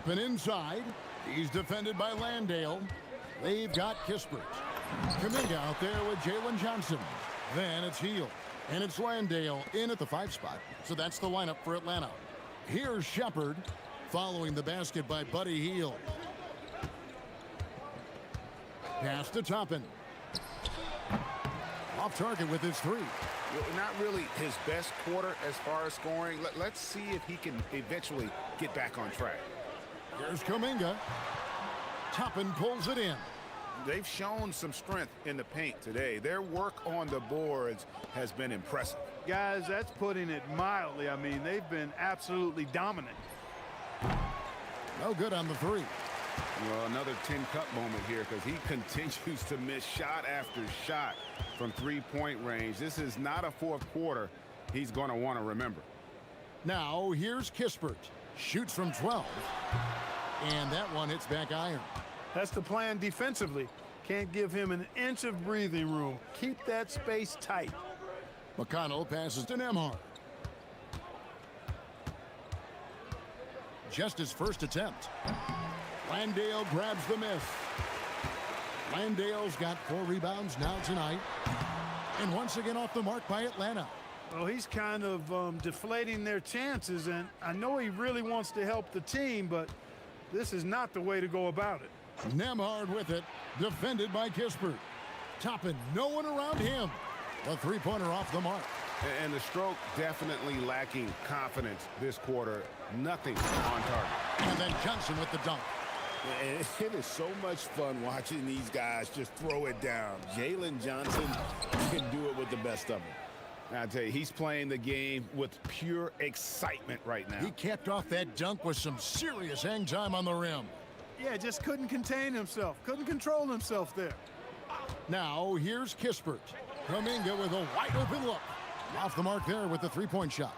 Toppin inside. He's defended by Landale. They've got Kispert. Kuminga out there with Jalen Johnson. Then it's Hield. And it's Landale in at the 5 spot. So that's the lineup for Atlanta. Here's Shepherd following the basket by Buddy Hield. Pass to Toppin. Off target with his 3. Not really his best quarter as far as scoring. Let's see if he can eventually get back on track. Here's Kuminga. Toppin pulls it in. They've shown some strength in the paint today. Their work on the boards has been impressive. Guys, that's putting it mildly. I mean, they've been absolutely dominant. No good on the 3. Well, another tin cup moment here because he continues to miss shot after shot from three-point range. This is not a fourth quarter he's going to want to remember. Now, here's Kispert. Shoots from 12. And that one hits back iron. That's the plan defensively. Can't give him an inch of breathing room. Keep that space tight. McConnell passes to Nembhard. Just his first attempt. Landale grabs the miss. Landale's got 4 rebounds now tonight. And once again off the mark by Atlanta. Well, he's kind of deflating their chances, and I know he really wants to help the team, but this is not the way to go about it. Nembhard with it, defended by Kispert. Toppin, no one around him. The 3-pointer off the mark. And the stroke definitely lacking confidence this quarter. Nothing on target. And then Johnson with the dunk. And it is so much fun watching these guys just throw it down. Jalen Johnson can do it with the best of them. I tell you, he's playing the game with pure excitement right now. He capped off that dunk with some serious hang time on the rim. Yeah, just couldn't contain himself. Couldn't control himself there. Now, here's Kispert. Kuminga with a wide-open look. Off the mark there with the 3-point shot.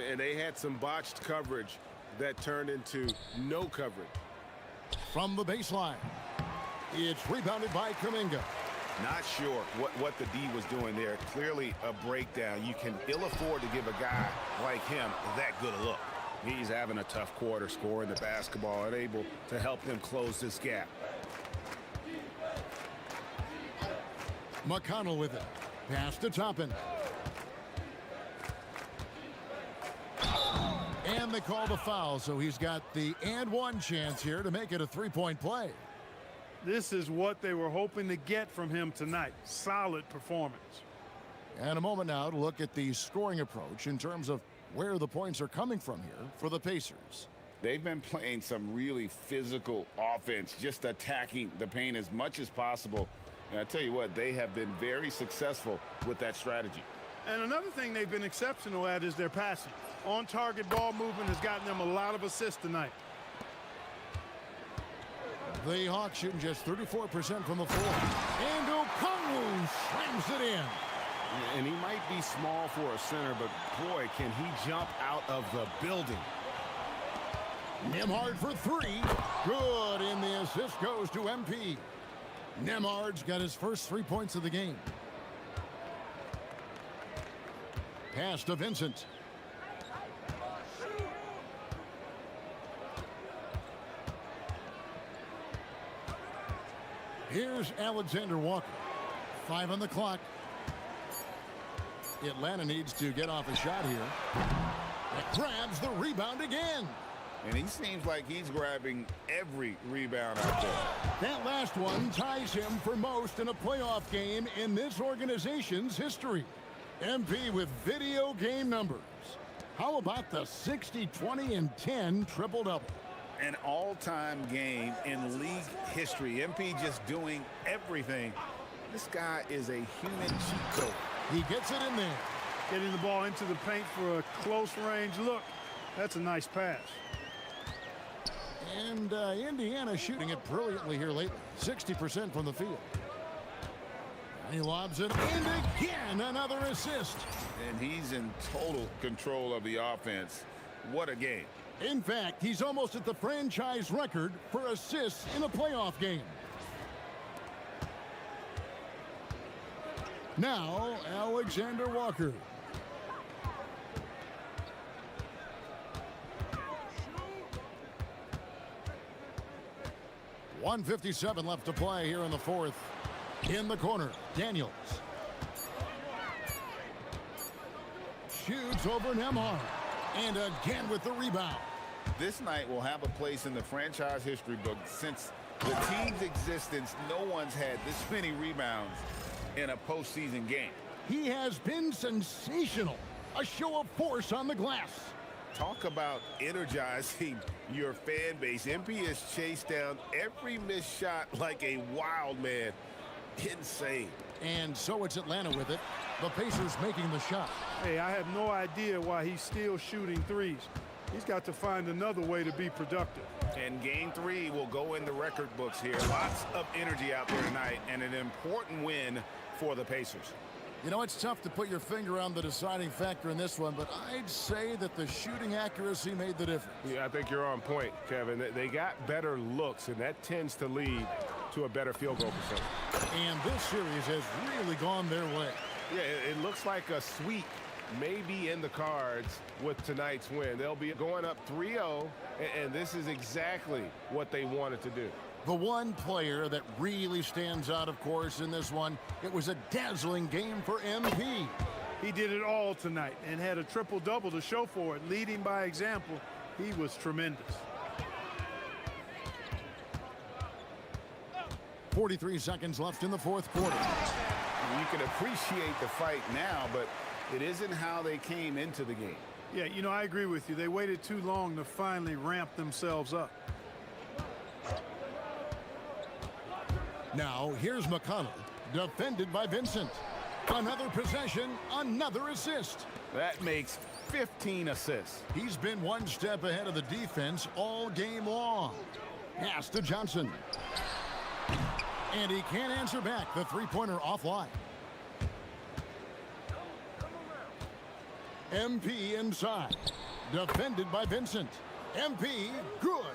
And they had some botched coverage that turned into no coverage. From the baseline, it's rebounded by Kuminga. Not sure what the D was doing there. Clearly a breakdown. You can ill afford to give a guy like him that good a look. He's having a tough quarter scoring the basketball and able to help them close this gap. McConnell with it. Pass to Toppin. And they call the foul, so he's got the and 1 chance here to make it a 3-point play. This is what they were hoping to get from him tonight. Solid performance. And a moment now to look at the scoring approach in terms of where the points are coming from here for the Pacers. They've been playing some really physical offense, just attacking the paint as much as possible. And I tell you what, they have been very successful with that strategy. And another thing they've been exceptional at is their passing. On-target ball movement has gotten them a lot of assists tonight. The Hawks shooting just 34% from the floor. And Okongwu slams it in. And he might be small for a center, but boy, can he jump out of the building. Nembhard for 3. Good, and the assist goes to MP. Nembhard's got his first 3 points of the game. Pass to Vincent. Here's Alexander Walker. 5 on the clock. Atlanta needs to get off a shot here. It grabs the rebound again. And he seems like he's grabbing every rebound out there. That last one ties him for most in a playoff game in this organization's history. MP with video game numbers. How about the 60, 20, and 10 triple-double? An all-time game in league history. MP just doing everything. This guy is a human cheat code. He gets it in there. Getting the ball into the paint for a close-range look. That's a nice pass. And Indiana shooting it brilliantly here lately. 60% from the field. He lobs it, and again, another assist. And he's in total control of the offense. What a game. In fact, he's almost at the franchise record for assists in a playoff game. Now, Alexander Walker. 1:57 left to play here in the fourth. In the corner, Daniels. Shoots over Nembhard. And again with the rebound. This night will have a place in the franchise history book. Since the team's existence, no one's had this many rebounds in a postseason game. He has been sensational. A show of force on the glass. Talk about energizing your fan base. MP has chased down every missed shot like a wild man. Insane. And so it's Atlanta with it. The Pacers making the shot. Hey, I have no idea why he's still shooting threes. He's got to find another way to be productive. And game 3 will go in the record books here. Lots of energy out there tonight and an important win for the Pacers. You know, it's tough to put your finger on the deciding factor in this one, but I'd say that the shooting accuracy made the difference. Yeah, I think you're on point, Kevin. They got better looks, and that tends to lead to a better field goal percentage. And this series has really gone their way. Yeah, it looks like a sweep may be in the cards with tonight's win. They'll be going up 3-0, and this is exactly what they wanted to do. The one player that really stands out, of course, in this one, it was a dazzling game for MP. He did it all tonight and had a triple-double to show for it. Leading by example, he was tremendous. 43 seconds left in the fourth quarter. You can appreciate the fight now, but it isn't how they came into the game. Yeah, you know, I agree with you. They waited too long to finally ramp themselves up. Now, here's McConnell, defended by Vincent. Another possession, another assist. That makes 15 assists. He's been one step ahead of the defense all game long. Pass to Johnson. And he can't answer back. The three-pointer offline. MP inside. Defended by Vincent. MP, good.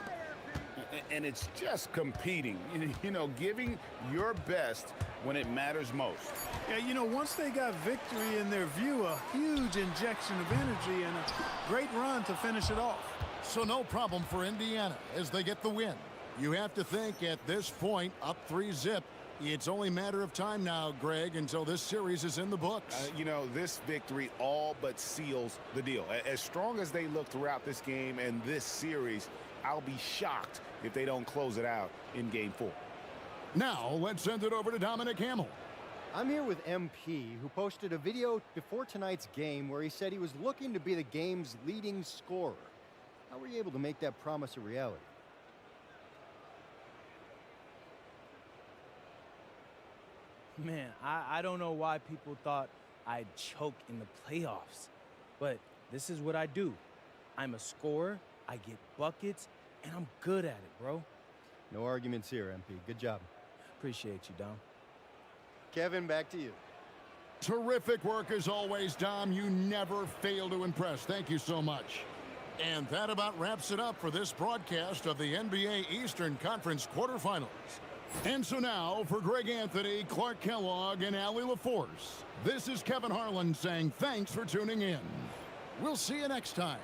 And it's just competing, you know, giving your best when it matters most. Yeah, you know, once they got victory in their view, a huge injection of energy and a great run to finish it off. So no problem for Indiana as they get the win. You have to think at this point, up 3-zip, it's only a matter of time now, Greg, until this series is in the books. You know, this victory all but seals the deal. As strong as they look throughout this game and this series, I'll be shocked if they don't close it out in game 4. Now, let's send it over to Dominic Hamill. I'm here with MP, who posted a video before tonight's game where he said he was looking to be the game's leading scorer. How were you able to make that promise a reality? Man, I don't know why people thought I'd choke in the playoffs, but this is what I do. I'm a scorer, I get buckets, and I'm good at it, bro. No arguments here, MP. Good job. Appreciate you, Dom. Kevin, back to you. Terrific work as always, Dom. You never fail to impress. Thank you so much. And that about wraps it up for this broadcast of the NBA Eastern Conference quarterfinals. And so now, for Greg Anthony, Clark Kellogg, and Allie LaForce, this is Kevin Harlan saying thanks for tuning in. We'll see you next time.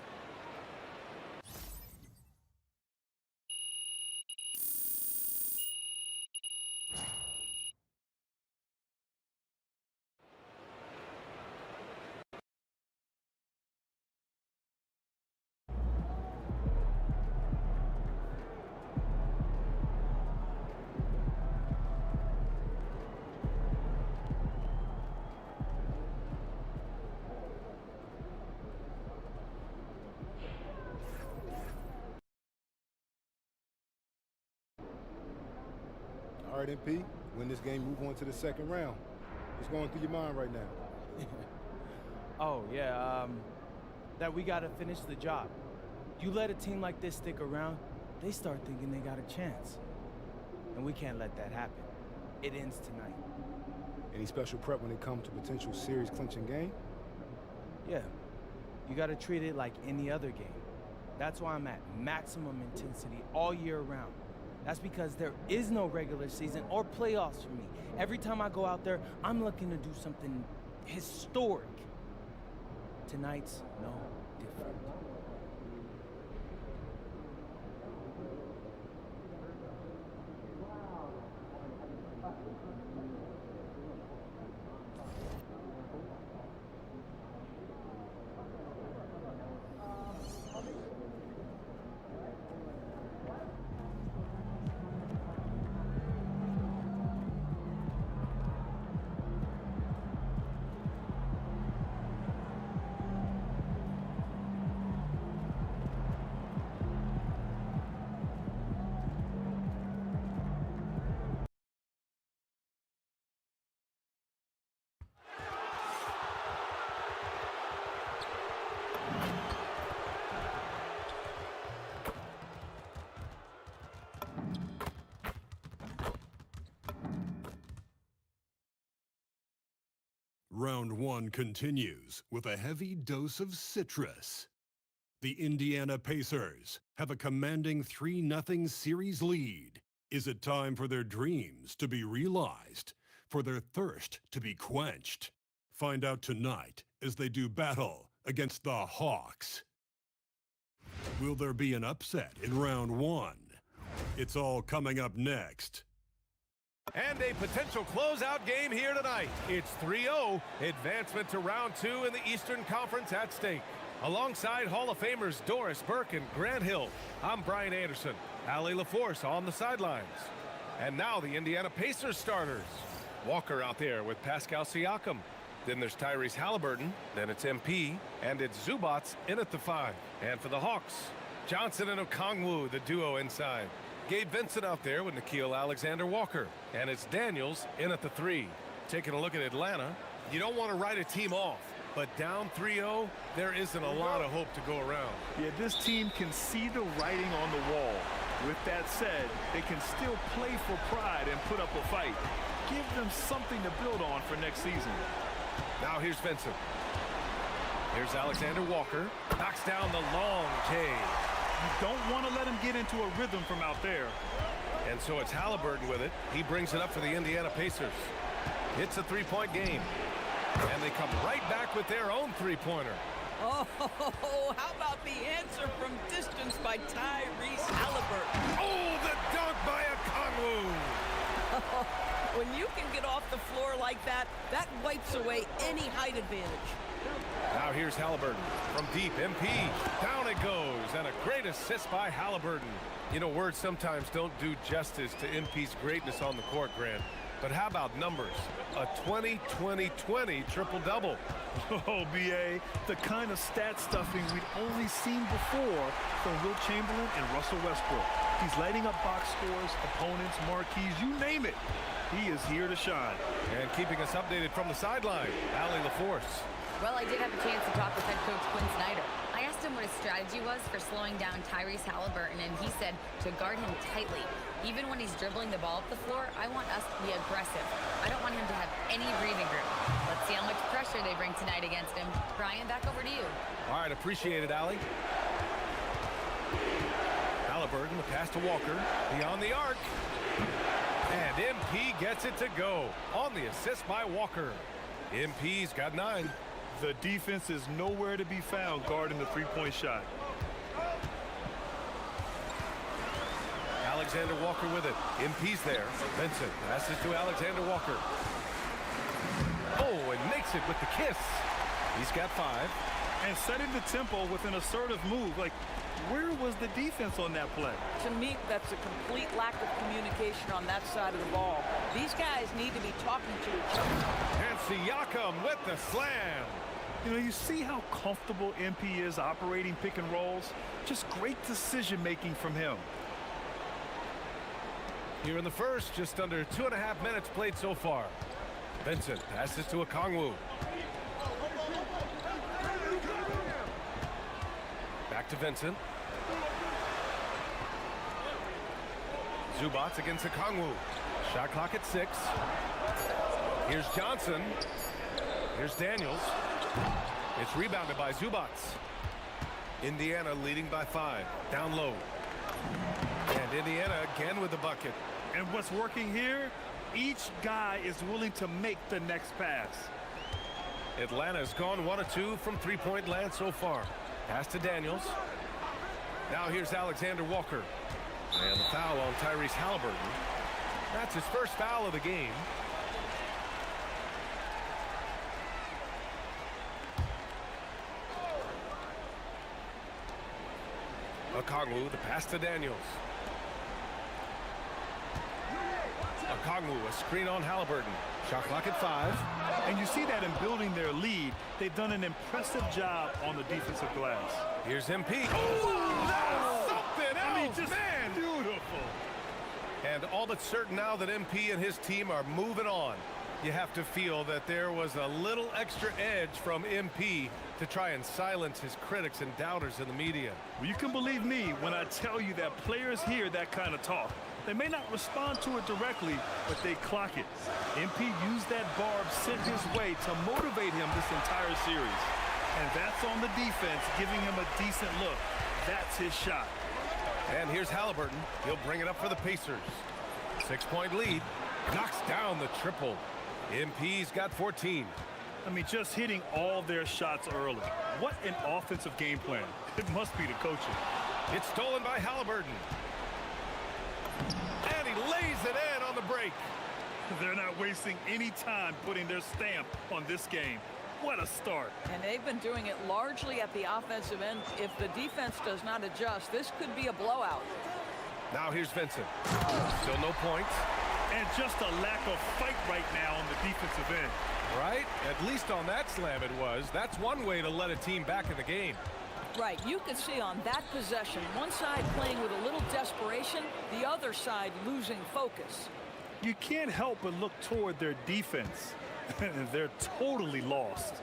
All right, MP, win this game, move on to the second round. What's going through your mind right now? Oh, yeah, that we gotta finish the job. You let a team like this stick around, they start thinking they got a chance. And we can't let that happen. It ends tonight. Any special prep when it comes to potential series clinching game? Yeah, you gotta treat it like any other game. That's why I'm at maximum intensity all year round. That's because there is no regular season or playoffs for me. Every time I go out there, I'm looking to do something historic. Tonight's no different. Round 1 continues with a heavy dose of citrus. The Indiana Pacers have a commanding 3-0 series lead. Is it time for their dreams to be realized, for their thirst to be quenched? Find out tonight as they do battle against the Hawks. Will there be an upset in round 1? It's all coming up next. And a potential closeout game here tonight. It's 3-0, advancement to round 2 in the Eastern Conference at stake. Alongside Hall of Famers Doris Burke and Grant Hill, I'm Brian Anderson. Allie LaForce on the sidelines. And now the Indiana Pacers starters. Walker out there with Pascal Siakam. Then there's Tyrese Halliburton. Then it's MP. And it's Zubats in at the 5. And for the Hawks, Johnson and Okongwu, the duo inside. Gabe Vincent out there with Nickeil Alexander-Walker. And it's Daniels in at the 3. Taking a look at Atlanta, you don't want to write a team off. But down 3-0, there isn't a lot of hope to go around. Yeah, this team can see the writing on the wall. With that said, they can still play for pride and put up a fight. Give them something to build on for next season. Now here's Vincent. Here's Alexander Walker. Knocks down the long J. You don't want to let him get into a rhythm from out there. And so it's Halliburton with it. He brings it up for the Indiana Pacers. It's a three-point game. And they come right back with their own three-pointer. Oh, how about the answer from distance by Tyrese Halliburton? Oh, the dunk by Okongwu. When you can get off the floor like that, that wipes away any height advantage. Now here's Halliburton from deep. MP. Down it goes. And a great assist by Halliburton. You know, words sometimes don't do justice to MP's greatness on the court, Grant. But how about numbers? A 20-20-20 triple-double. Oh, B.A., the kind of stat stuffing we'd only seen before from Wilt Chamberlain and Russell Westbrook. He's lighting up box scores, opponents, marquees, you name it. He is here to shine. And keeping us updated from the sideline, Allie LaForce. Well, I did have a chance to talk with head coach Quinn Snyder. I asked him what his strategy was for slowing down Tyrese Halliburton, and he said to guard him tightly. Even when he's dribbling the ball up the floor, I want us to be aggressive. I don't want him to have any breathing room. Let's see how much pressure they bring tonight against him. Brian, back over to you. All right, appreciate it, Allie. Halliburton, the pass to Walker. Beyond the arc. And MP gets it to go on the assist by Walker. MP's got 9. The defense is nowhere to be found guarding the three-point shot. Alexander Walker with it. MP's there. Vincent passes to Alexander Walker. Oh, and makes it with the kiss. He's got 5. And setting the tempo with an assertive move. Like, where was the defense on that play? To me, that's a complete lack of communication on that side of the ball. These guys need to be talking to each other. And Siakam with the slam. You know, you see how comfortable MP is operating pick and rolls? Just great decision-making from him. Here in the first, just under 2.5 minutes played so far. Vincent passes to Okongwu. Back to Vincent. Zubats against Okongwu. Shot clock at 6. Here's Johnson. Here's Daniels. It's rebounded by Zubats. Indiana leading by 5. Down low. And Indiana again with the bucket. And what's working here? Each guy is willing to make the next pass. Atlanta's gone 1 of 2 from three-point land so far. Pass to Daniels. Now here's Alexander Walker. And the foul on Tyrese Halliburton. That's his first foul of the game. Okongwu, the pass to Daniels. Okongwu, a screen on Halliburton. Shot clock at 5. And you see that in building their lead, they've done an impressive job on the defensive glass. Here's MP. Oh, that's something else, I mean, just man. Beautiful. And all but certain now that MP and his team are moving on. You have to feel that there was a little extra edge from MP to try and silence his critics and doubters in the media. Well, you can believe me when I tell you that players hear that kind of talk. They may not respond to it directly, but they clock it. MP used that barb sent his way to motivate him this entire series. And that's on the defense, giving him a decent look. That's his shot. And here's Halliburton. He'll bring it up for the Pacers. 6-point lead. Knocks down the triple. MP's got 14. I mean, just hitting all their shots early. What an offensive game plan. It must be the coaching. It's stolen by Halliburton. And he lays it in on the break. They're not wasting any time putting their stamp on this game. What a start. And they've been doing it largely at the offensive end. If the defense does not adjust, this could be a blowout. Now here's Vincent. Still no points. And just a lack of fight right now on the defensive end. Right? At least on that slam it was. That's one way to let a team back in the game. Right. You could see on that possession, one side playing with a little desperation, the other side losing focus. You can't help but look toward their defense. They're totally lost.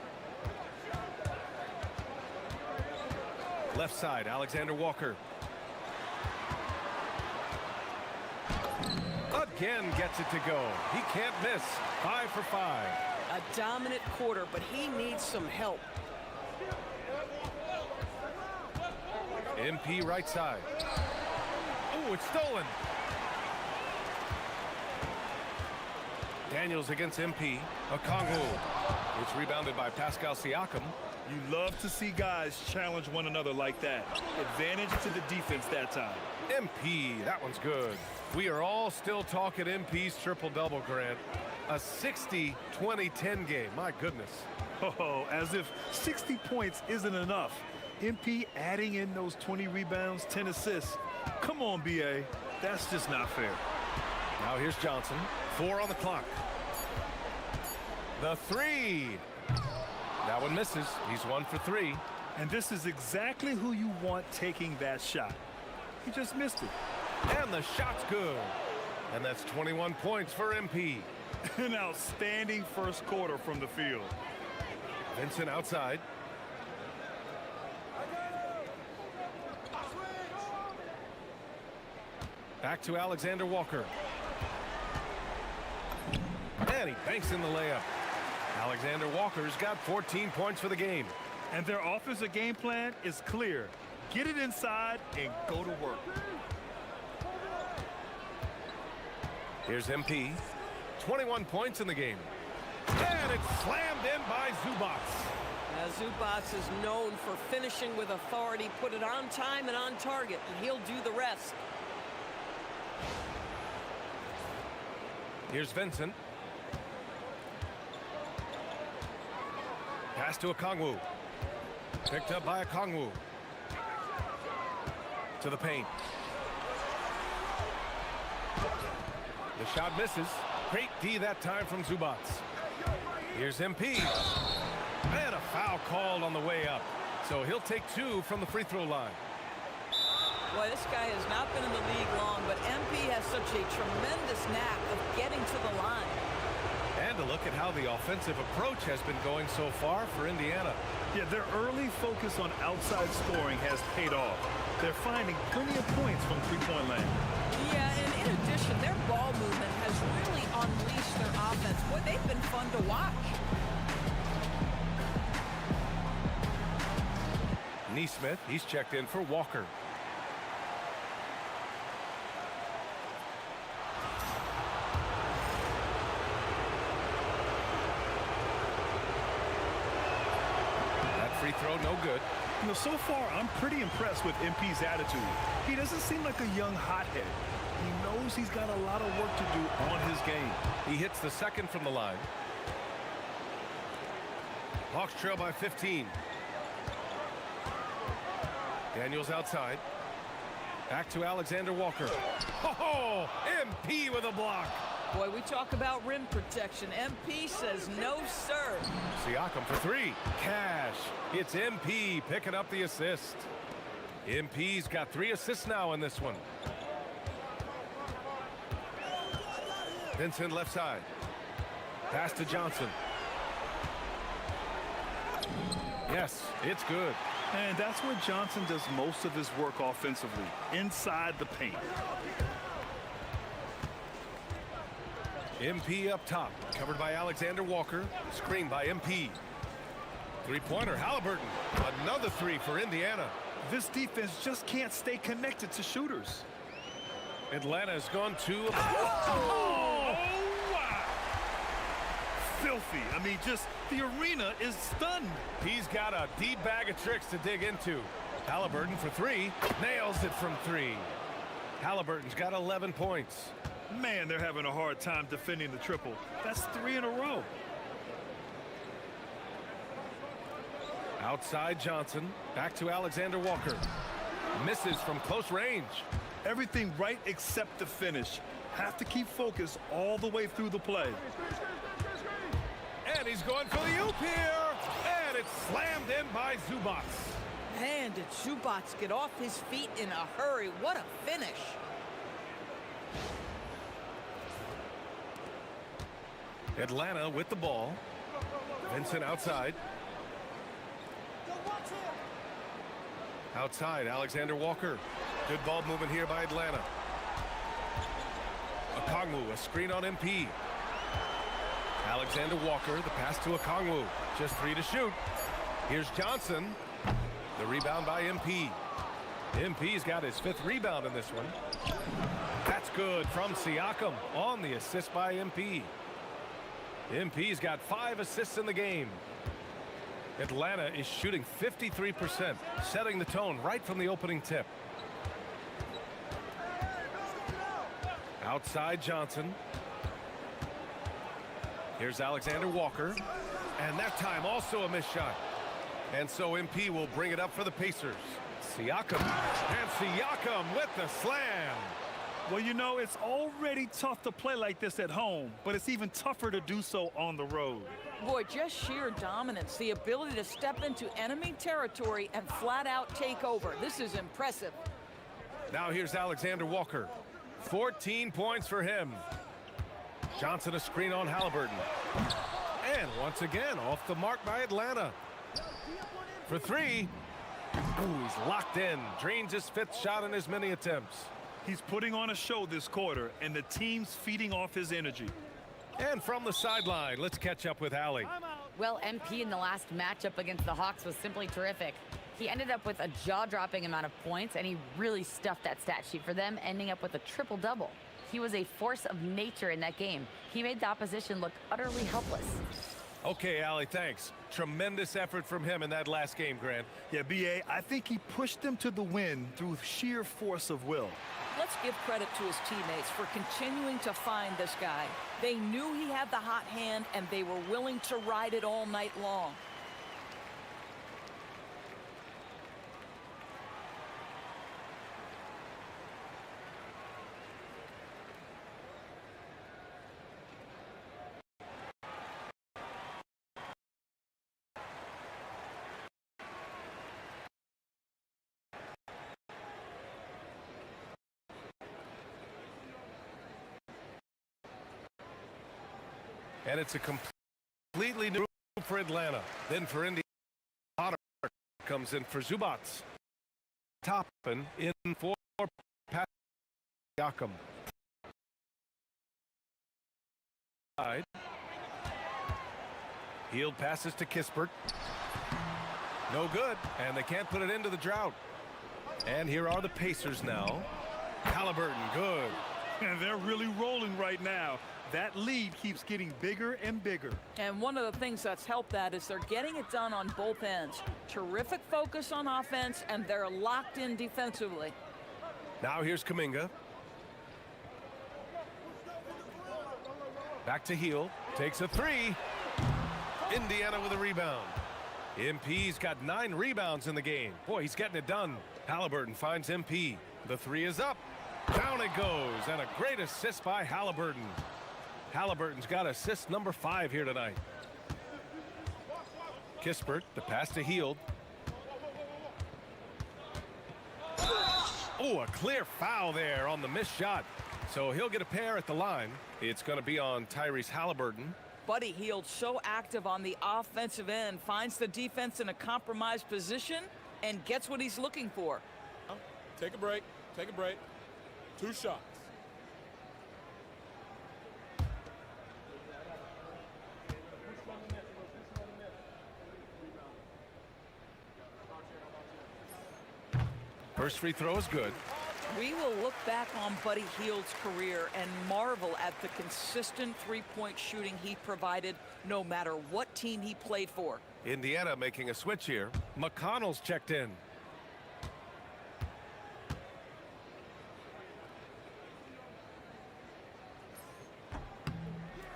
Left side, Alexander Walker. Again gets it to go. He can't miss. 5 for 5. A dominant quarter, but he needs some help. MP right side. Oh, it's stolen. Daniels against MP. Okongwu. It's rebounded by Pascal Siakam. You love to see guys challenge one another like that. Advantage to the defense that time. MP, that one's good. We are all still talking MP's triple-double, Grant. A 60-20-10 game. My goodness. Oh, as if 60 points isn't enough. MP adding in those 20 rebounds, 10 assists. Come on, BA. That's just not fair. Now here's Johnson. 4 on the clock. The three. That one misses. He's 1 for 3. And this is exactly who you want taking that shot. He just missed it. And the shot's good. And that's 21 points for MP. An outstanding first quarter from the field. Vincent outside. Back to Alexander Walker. And he banks in the layup. Alexander Walker's got 14 points for the game. And their offensive game plan is clear. Get it inside and go to work. Here's MP. 21 points in the game. And it's slammed in by Zubac. Zubac is known for finishing with authority. Put it on time and on target, and he'll do the rest. Here's Vincent. Pass to Okongwu. Picked up by Okongwu. To the paint. The shot misses. Great D that time from Zubac. Here's MP. And a foul called on the way up. So he'll take 2 from the free throw line. Boy, this guy has not been in the league long, but MP has such a tremendous knack of getting to the line. And a look at how the offensive approach has been going so far for Indiana. Yeah, their early focus on outside scoring has paid off. They're finding plenty of points from three-point land. Yeah, and in addition, their ball movement has really unleashed their offense. Boy, they've been fun to watch. Neesmith, he's checked in for Walker. Free throw, no good. You know, so far, I'm pretty impressed with MP's attitude. He doesn't seem like a young hothead. He knows he's got a lot of work to do on his game. He hits the second from the line. Hawks trail by 15. Daniels outside. Back to Alexander Walker. Oh, MP with a block. Boy, we talk about rim protection. MP says no, sir. Siakam for 3. Cash. It's MP picking up the assist. MP's got 3 assists now in this one. Vincent left side. Pass to Johnson. Yes, it's good. And that's where Johnson does most of his work offensively, inside the paint. MP up top, covered by Alexander Walker, screened by MP. Three-pointer, Halliburton. Another three for Indiana. This defense just can't stay connected to shooters. Atlanta's gone to... Oh, wow. Filthy. I mean, just the arena is stunned. He's got a deep bag of tricks to dig into. Halliburton for three. Nails it from three. Halliburton's got 11 points. Man, they're having a hard time defending the triple. That's 3 in a row. Outside Johnson. Back to Alexander Walker. Misses from close range. Everything right except the finish. Have to keep focus all the way through the play. And he's going for the oop here. And it's slammed in by Zubac. Man, did Zubac get off his feet in a hurry. What a finish. Atlanta with the ball. Vincent outside. Outside, Alexander Walker. Good ball movement here by Atlanta. Okongwu, a screen on MP. Alexander Walker, the pass to Okongwu. Just 3 to shoot. Here's Johnson. The rebound by MP. MP's got his 5th rebound in this one. That's good from Siakam on the assist by MP. MP's got 5 assists in the game. Atlanta is shooting 53%, setting the tone right from the opening tip. Outside Johnson. Here's Alexander Walker. And that time also a missed shot. And so MP will bring it up for the Pacers. Siakam. And Siakam with the slam. Well, you know, it's already tough to play like this at home, but it's even tougher to do so on the road. Boy, just sheer dominance, the ability to step into enemy territory and flat out take over. This is impressive. Now here's Alexander Walker. 14 points for him. Johnson a screen on Halliburton. And once again, off the mark by Atlanta. For 3. Ooh, he's locked in. Drains his 5th shot in his many attempts. He's putting on a show this quarter, and the team's feeding off his energy. And from the sideline, let's catch up with Allie. Well, MP in the last matchup against the Hawks was simply terrific. He ended up with a jaw-dropping amount of points, and he really stuffed that stat sheet for them, ending up with a triple-double. He was a force of nature in that game. He made the opposition look utterly helpless. Okay, Allie, thanks. Tremendous effort from him in that last game, Grant. Yeah, B.A., I think he pushed them to the win through sheer force of will. Let's give credit to his teammates for continuing to find this guy. They knew he had the hot hand, and they were willing to ride it all night long. And it's a completely new for Atlanta. Then for Indiana, Potter comes in for Zubac. Toppin in for Pat Siakam. Healed passes to Kispert. No good, and they can't put it into the drought. And here are the Pacers now. Halliburton, good. And they're really rolling right now. That lead keeps getting bigger and bigger. And one of the things that's helped that is they're getting it done on both ends. Terrific focus on offense, and they're locked in defensively. Now here's Kuminga. Back to Hield. Takes a 3. Indiana with a rebound. MP's got 9 rebounds in the game. Boy, he's getting it done. Halliburton finds MP. The 3 is up. Down it goes, and a great assist by Halliburton. Halliburton's got assist number 5 here tonight. Kispert, the pass to Hield. Oh, a clear foul there on the missed shot. So he'll get a pair at the line. It's going to be on Tyrese Halliburton. Buddy Hield so active on the offensive end, finds the defense in a compromised position and gets what he's looking for. Take a break. Take a break. 2 shots. First free throw is good. We will look back on Buddy Hield's career and marvel at the consistent three-point shooting he provided no matter what team he played for. Indiana making a switch here. McConnell's checked in.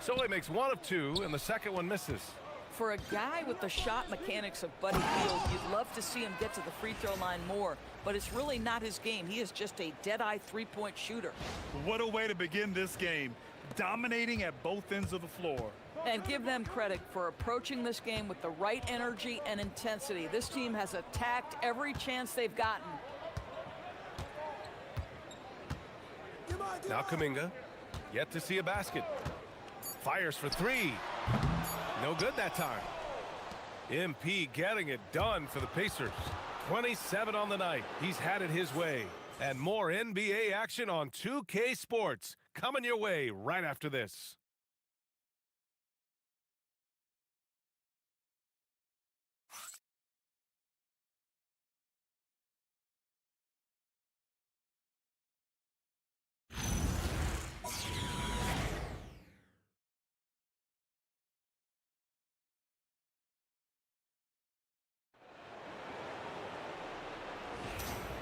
So he makes 1 of 2, and the second one misses. For a guy with the shot mechanics of Buddy Hield, you'd love to see him get to the free throw line more, but it's really not his game. He is just a dead-eye three-point shooter. What a way to begin this game, dominating at both ends of the floor. And give them credit for approaching this game with the right energy and intensity. This team has attacked every chance they've gotten. Now Kuminga, yet to see a basket. Fires for 3. No good that time. MP getting it done for the Pacers. 27 on the night. He's had it his way. And more NBA action on 2K Sports coming your way right after this.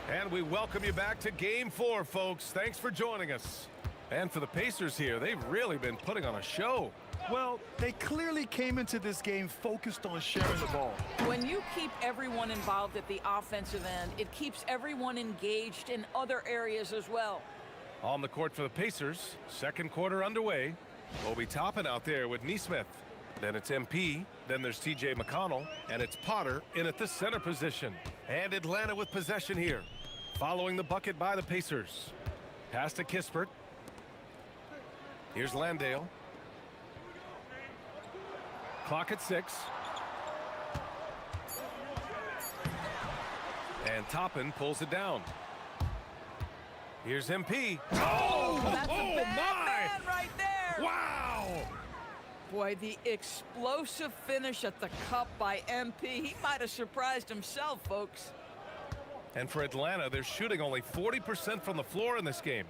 And we welcome you back to Game 4, folks. Thanks for joining us. And for the Pacers here, they've really been putting on a show. Well, they clearly came into this game focused on sharing the ball. When you keep everyone involved at the offensive end, it keeps everyone engaged in other areas as well. On the court for the Pacers, second quarter underway. Obi Toppin out there with Nesmith. Then it's MP, then there's TJ McConnell, and it's Potter in at the center position. And Atlanta with possession here, following the bucket by the Pacers. Pass to Kispert. Here's Landale. Clock at 6. And Toppin pulls it down. Here's MP. Oh, that's a bad man right there. Wow! Boy, the explosive finish at the cup by MP. He might have surprised himself, folks. And for Atlanta, they're shooting only 40% from the floor in this game.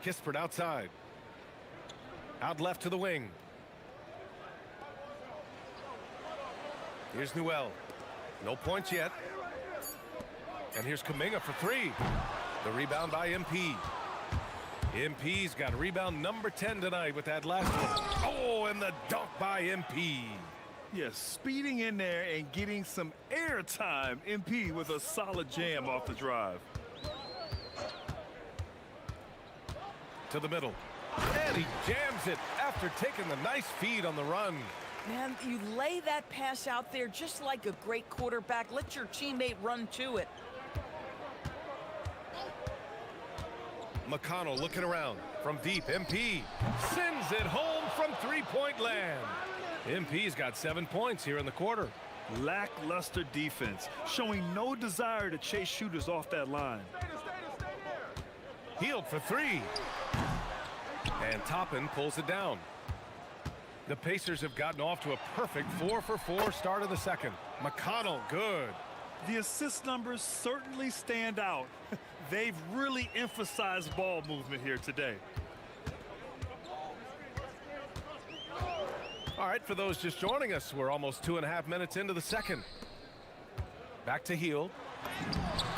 Kispert outside. Out left to the wing. Here's Newell. No points yet. And here's Kuminga for 3. The rebound by MP. MP's got rebound number 10 tonight with that last one. Oh, and the dunk by MP. Yes, speeding in there and getting some air time. MP with a solid jam off the drive. To the middle. And he jams it after taking the nice feed on the run. Man, you lay that pass out there just like a great quarterback. Let your teammate run to it. McConnell looking around from deep. MP sends it home from three-point land. MP's got 7 points here in the quarter. Lackluster defense, showing no desire to chase shooters off that line. Hield for 3. And Toppin pulls it down. The Pacers have gotten off to a perfect 4-for-4 start of the second. McConnell, good. The assist numbers certainly stand out. They've really emphasized ball movement here today. All right, for those just joining us, we're almost 2.5 minutes into the second. Back to Hield.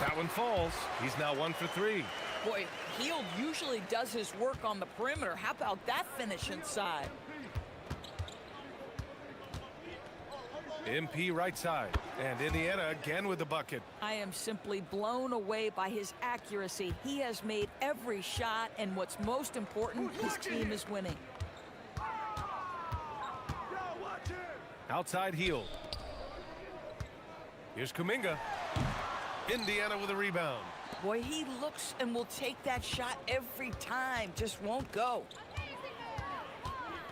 That one falls. He's now 1 for 3. Boy, Hield usually does his work on the perimeter. How about that finish inside? MP right side. And Indiana again with the bucket. I am simply blown away by his accuracy. He has made every shot, and what's most important, his team is winning. Outside Hield. Here's Kuminga. Indiana with a rebound. Boy, he looks and will take that shot every time. Just won't go.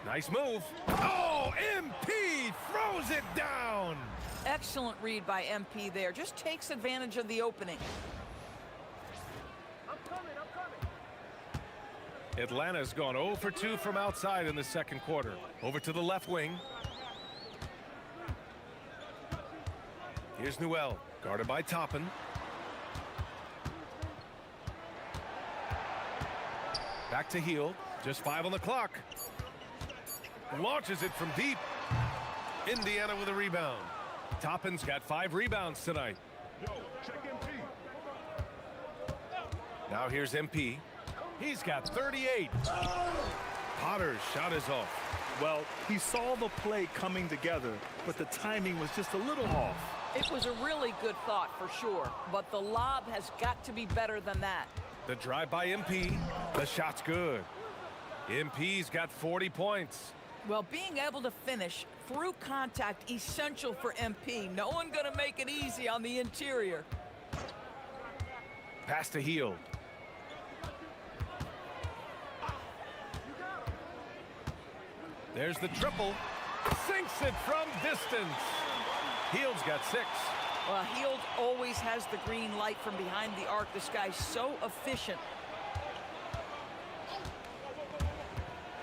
Nice move. Oh, MP throws it down. Excellent read by MP there. Just takes advantage of the opening. Atlanta's gone 0 for 2 from outside in the second quarter. Over to the left wing. Here's Newell, guarded by Toppin. Back to Hield, just 5 on the clock. Launches it from deep. Indiana with a rebound. Toppin's got 5 rebounds tonight. Now here's MP. He's got 38. Potter's shot is off. Well, he saw the play coming together, but the timing was just a little off. It was a really good thought for sure, but the lob has got to be better than that. The drive by MP. The shot's good. MP's got 40 points. Well, being able to finish through contact, essential for MP. No one going to make it easy on the interior. Pass to Hield. There's the triple. Sinks it from distance. Hield's got 6. Well, Hield always has the green light from behind the arc. This guy's so efficient.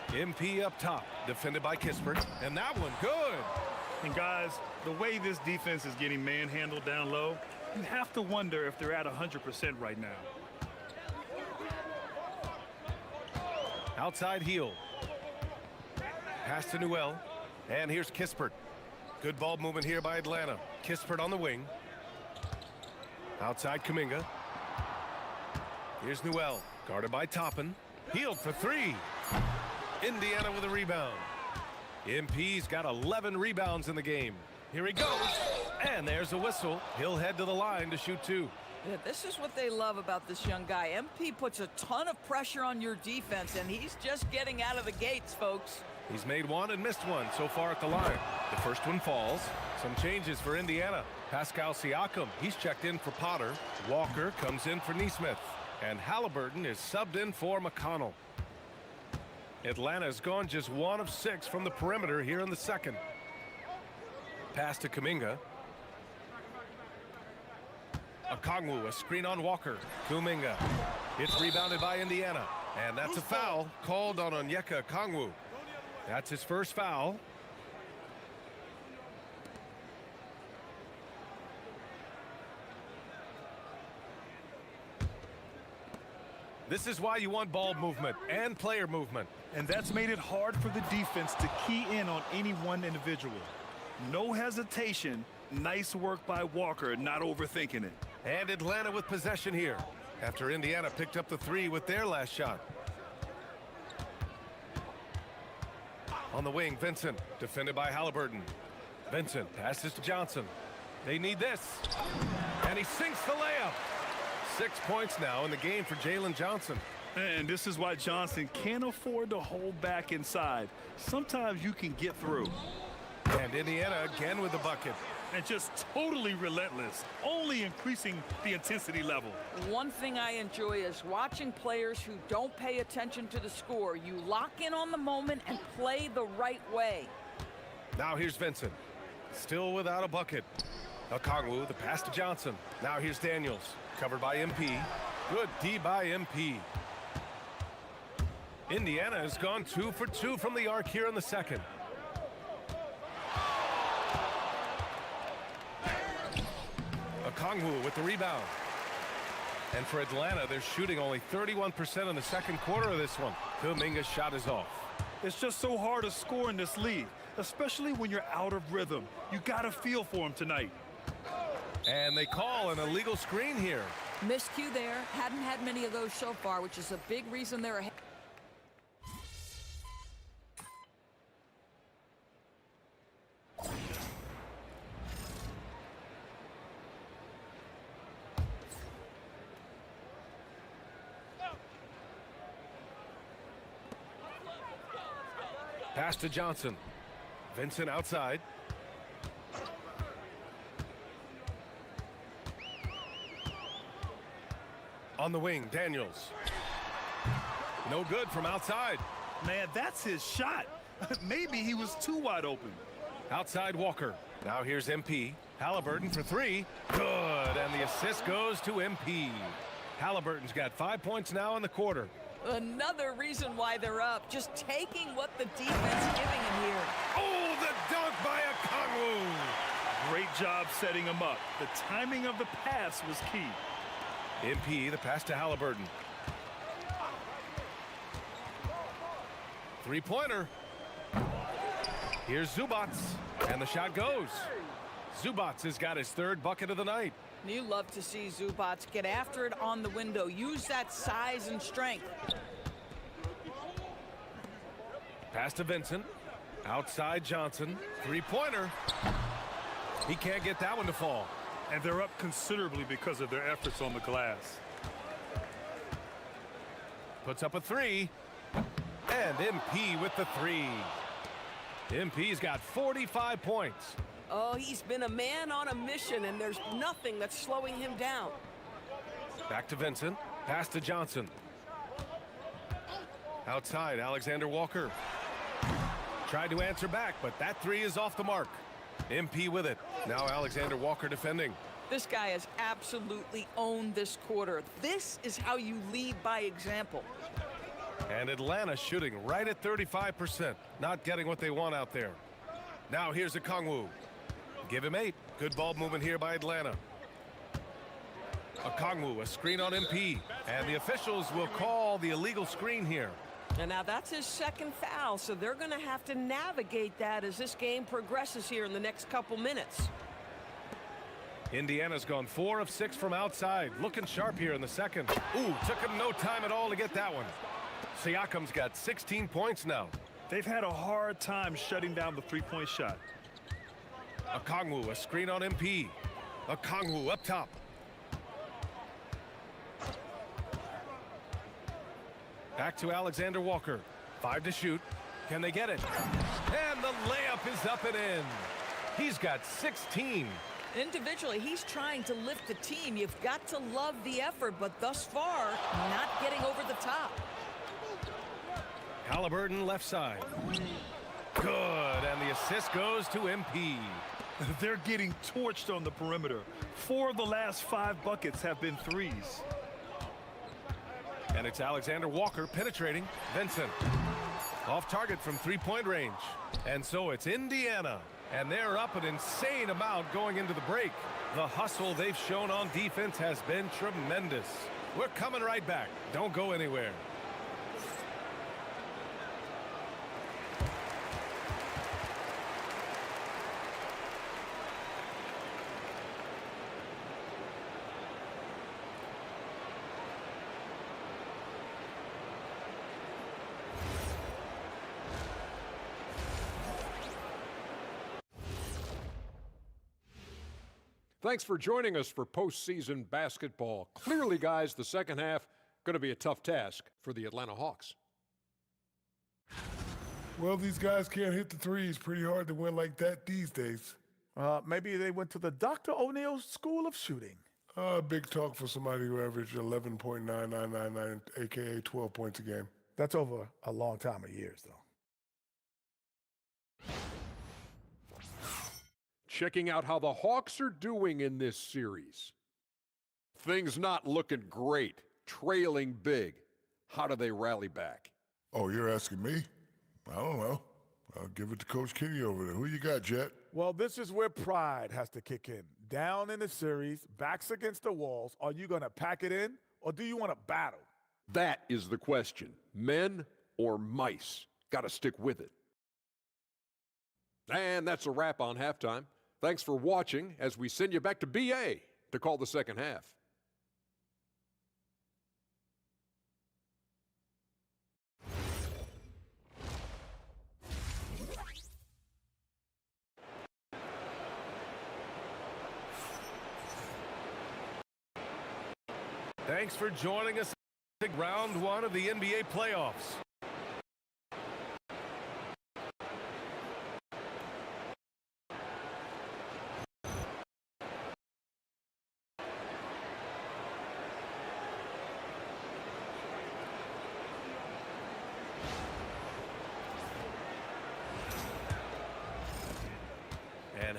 MP up top, defended by Kispert, and that one good. And guys, the way this defense is getting manhandled down low, you have to wonder if they're at 100% right now. Outside Hield. Pass to Newell, and here's Kispert. Good ball movement here by Atlanta. Kispert on the wing. Outside Kuminga. Here's Newell, guarded by Toppin. Hield for 3. Indiana with a rebound. MP's got 11 rebounds in the game. Here he goes, and there's a whistle. He'll head to the line to shoot 2. Yeah, this is what they love about this young guy. MP puts a ton of pressure on your defense, and he's just getting out of the gates, folks. He's made 1 and missed 1 so far at the line. The first one falls. Some changes for Indiana. Pascal Siakam, he's checked in for Potter. Walker comes in for Nesmith. And Halliburton is subbed in for McConnell. Atlanta's gone just 1 of 6 from the perimeter here in the second. Pass to Kuminga. Okongwu, a screen on Walker. Kuminga. It's rebounded by Indiana. And that's a foul called on Onyeka Okongwu. That's his first foul. This is why you want ball movement and player movement. And that's made it hard for the defense to key in on any one individual. No hesitation. Nice work by Walker, not overthinking it. And Atlanta with possession here after Indiana picked up the 3 with their last shot. On the wing, Vincent, defended by Halliburton. Vincent passes to Johnson. They need this. And he sinks the layup. 6 points now in the game for Jalen Johnson. And this is why Johnson can't afford to hold back inside. Sometimes you can get through. And Indiana again with the bucket. And just totally relentless, only increasing the intensity level. One thing I enjoy is watching players who don't pay attention to the score. You lock in on the moment and play the right way. Now here's Vincent, still without a bucket. Okongwu, the pass to Johnson. Now here's Daniels, covered by MP. Good D by MP. Indiana has gone 2 for 2 from the arc here in the second. Okongwu with the rebound. And for Atlanta, they're shooting only 31% in the second quarter of this one. Kuminga's shot is off. It's just so hard to score in this league, especially when you're out of rhythm. You got to feel for him tonight. And they call an illegal screen here. Miscue there. Hadn't had many of those so far, which is a big reason they're ahead. Pass to Johnson. Vincent outside. On the wing, Daniels. No good from outside. Man, that's his shot. Maybe he was too wide open. Outside Walker. Now here's MP. Halliburton for three. Good. And the assist goes to MP. Halliburton's got 5 points now in the quarter. Another reason why they're up. Just taking what the defense is giving him here. Oh, the dunk by Okongwu. Great job setting him up. The timing of the pass was key. MP, the pass to Halliburton. Three-pointer. Here's Zubats, and the shot goes. Zubats has got his third bucket of the night. You love to see Zubats get after it on the window. Use that size and strength. Pass to Vincent. Outside Johnson. Three-pointer. He can't get that one to fall. And they're up considerably because of their efforts on the glass. Puts up a three. And MP with the three. MP's got 45 points. Oh, he's been a man on a mission, and there's nothing that's slowing him down. Back to Vincent. Pass to Johnson. Outside, Alexander Walker. Tried to answer back, but that three is off the mark. MP with it. Now Alexander Walker defending. This guy has absolutely owned this quarter. This is how you lead by example. And Atlanta shooting right at 35%. Not getting what they want out there. Now here's Okongwu. Give him 8. Good ball movement here by Atlanta. Okongwu, a screen on MP. And the officials will call the illegal screen here. And now that's his second foul, so they're going to have to navigate that as this game progresses here in the next couple minutes. Indiana's gone 4 of 6 from outside. Looking sharp here in the second. Ooh, took him no time at all to get that one. Siakam's got 16 points now. They've had a hard time shutting down the three-point shot. Okongwu, a screen on MP. Okongwu up top. Back to Alexander Walker. 5 to shoot. Can they get it? And the layup is up and in. He's got 16. Individually, he's trying to lift the team. You've got to love the effort, but thus far, not getting over the top. Halliburton left side. Good, and the assist goes to MP. They're getting torched on the perimeter. 4 of the last 5 buckets have been threes. And it's Alexander Walker penetrating. Vincent off target from three-point range. And so it's Indiana. And they're up an insane amount going into the break. The hustle they've shown on defense has been tremendous. We're coming right back. Don't go anywhere. Thanks for joining us for postseason basketball. Clearly, guys, the second half going to be a tough task for the Atlanta Hawks. Well, these guys can't hit the threes. Pretty hard to win like that these days. Maybe they went to the Dr. O'Neil School of Shooting. Big talk for somebody who averaged 11.9999, a.k.a. 12 points a game. That's over a long time of years, though. Checking out how the Hawks are doing in this series. Things not looking great, trailing big. How do they rally back? Oh, you're asking me? I don't know. I'll give it to Coach Kenny over there. Who you got, Jet? Well, this is where pride has to kick in. Down in the series, backs against the walls. Are you going to pack it in, or do you want to battle? That is the question. Men or mice? Got to stick with it. And that's a wrap on halftime. Thanks for watching as we send you back to BA to call the second half. Thanks for joining us in round 1 of the NBA playoffs.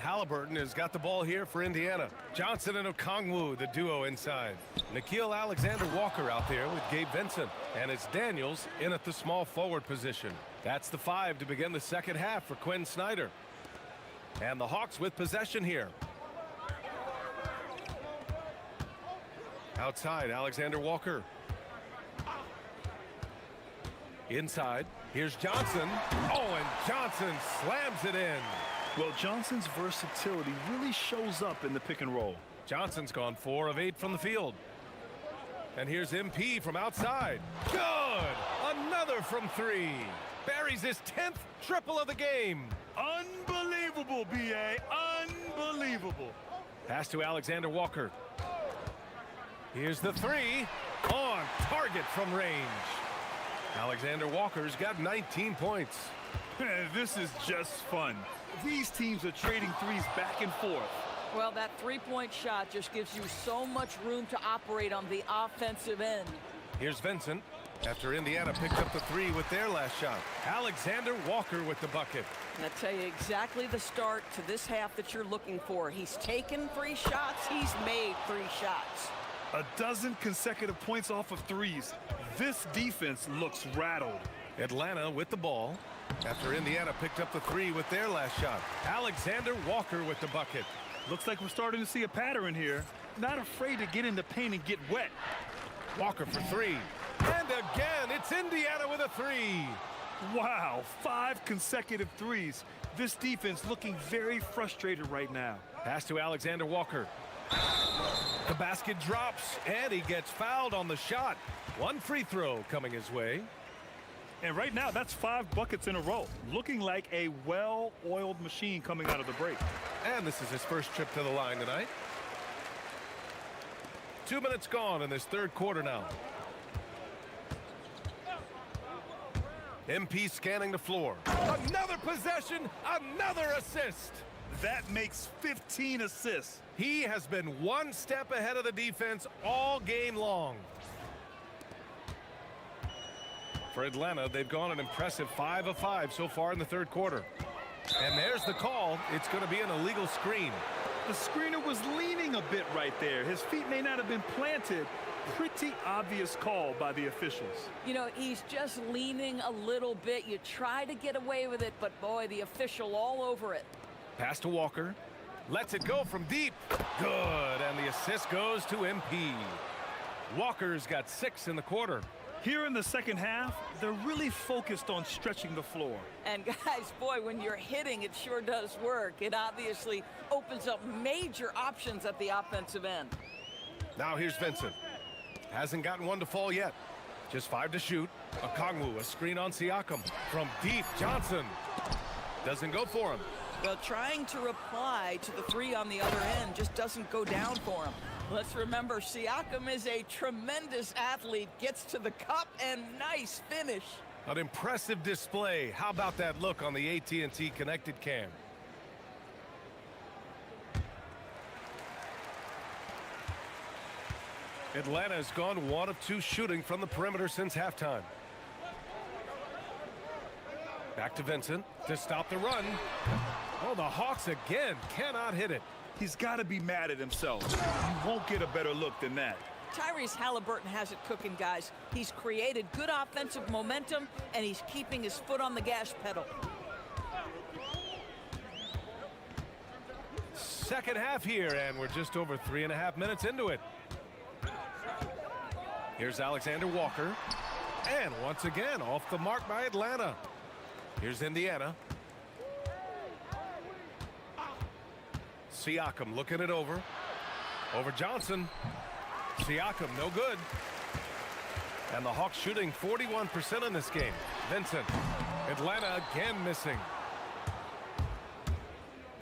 Halliburton has got the ball here for Indiana. Johnson and Okongwu, the duo inside. Nickeil Alexander-Walker out there with Gabe Vincent. And it's Daniels in at the small forward position. That's the 5 to begin the second half for Quinn Snyder. And the Hawks with possession here. Outside, Alexander-Walker. Inside, here's Johnson. Oh, and Johnson slams it in. Well, Johnson's versatility really shows up in the pick and roll. Johnson's gone 4 of 8 from the field. And here's MP from outside. Good! Another from 3. Buries his 10th triple of the game. Unbelievable, B.A. Unbelievable. Pass to Alexander-Walker. Here's the 3. On target from range. Alexander-Walker's got 19 points. This is just fun. These teams are trading threes back and forth. Well, that three-point shot just gives you so much room to operate on the offensive end. Here's Vincent after Indiana picked up the 3 with their last shot. Alexander-Walker with the bucket. And I'll tell you exactly the start to this half that you're looking for. He's taken 3 shots. He's made 3 shots. A dozen consecutive points off of threes. This defense looks rattled. Atlanta with the ball after Indiana picked up the 3 with their last shot. Alexander-Walker with the bucket. Looks like we're starting to see a pattern here. Not afraid to get in the paint and get wet. Walker for 3. And again, it's Indiana with a 3. Wow, 5 consecutive threes. This defense looking very frustrated right now. Pass to Alexander-Walker. The basket drops, and he gets fouled on the shot. 1 free throw coming his way. And right now, that's 5 buckets in a row. Looking like a well-oiled machine coming out of the break. And this is his first trip to the line tonight. 2 minutes gone in this third quarter now. MP scanning the floor. Another possession, another assist. That makes 15 assists. He has been 1 step ahead of the defense all game long. For Atlanta, they've gone an impressive 5 of 5 so far in the third quarter. And there's the call. It's going to be an illegal screen. The screener was leaning a bit right there. His feet may not have been planted. Pretty obvious call by the officials. You know, he's just leaning a little bit. You try to get away with it, but boy, the official all over it. Pass to Walker. Lets it go from deep. Good. And the assist goes to MP. Walker's got 6 in the quarter. Here in the second half, they're really focused on stretching the floor. And guys, boy, when you're hitting, it sure does work. It obviously opens up major options at the offensive end. Now here's Vincent. Hasn't gotten one to fall yet. Just 5 to shoot. Okongwu, a screen on Siakam. From deep, Johnson. Doesn't go for him. Well, trying to reply to the 3 on the other end just doesn't go down for him. Let's remember, Siakam is a tremendous athlete, gets to the cup, and nice finish. An impressive display. How about that look on the AT&T connected cam? Atlanta has gone 1 of 2 shooting from the perimeter since halftime. Back to Vincent to stop the run. Oh, the Hawks again cannot hit it. He's got to be mad at himself. You won't get a better look than that. Tyrese Halliburton has it cooking, guys. He's created good offensive momentum, and he's keeping his foot on the gas pedal. Second half here, and we're just over 3.5 minutes into it. Here's Alexander-Walker. And once again, off the mark by Atlanta. Here's Indiana. Siakam looking it over. Over Johnson. Siakam, no good. And the Hawks shooting 41% in this game. Vincent. Atlanta again missing.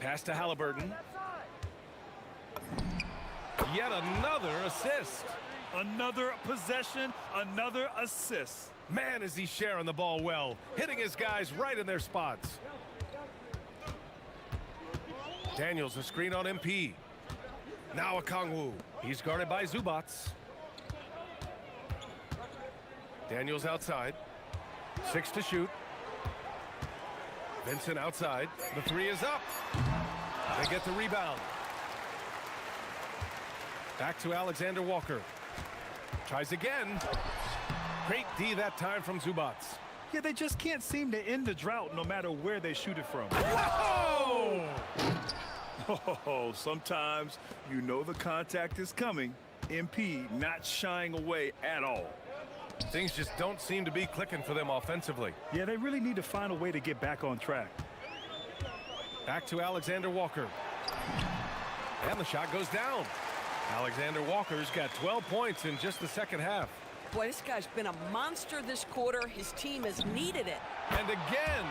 Pass to Halliburton. Yet another assist. Another possession, another assist. Man, is he sharing the ball well. Hitting his guys right in their spots. Daniels, a screen on MP. Now Okongwu. He's guarded by Zubats. Daniels outside. 6 to shoot. Vincent outside. The 3 is up. They get the rebound. Back to Alexander Walker. Tries again. Great D that time from Zubac. Yeah, they just can't seem to end the drought no matter where they shoot it from. Whoa! Oh, sometimes you know the contact is coming. MP not shying away at all. Things just don't seem to be clicking for them offensively. Yeah, they really need to find a way to get back on track. Back to Alexander Walker. And the shot goes down. Alexander Walker's got 12 points in just the second half. Boy, this guy's been a monster this quarter. His team has needed it. And again,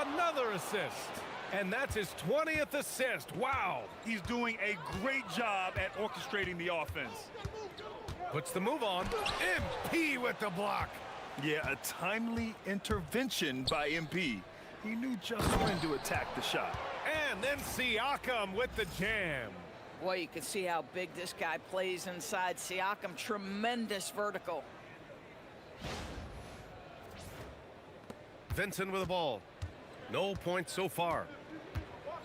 another assist. And that's his 20th assist. Wow. He's doing a great job at orchestrating the offense. Puts the move on. MP with the block. Yeah, a timely intervention by MP. He knew just when to attack the shot. And then Siakam with the jam. Boy, you can see how big this guy plays inside. Siakam, tremendous vertical. Vincent with the ball. No points so far.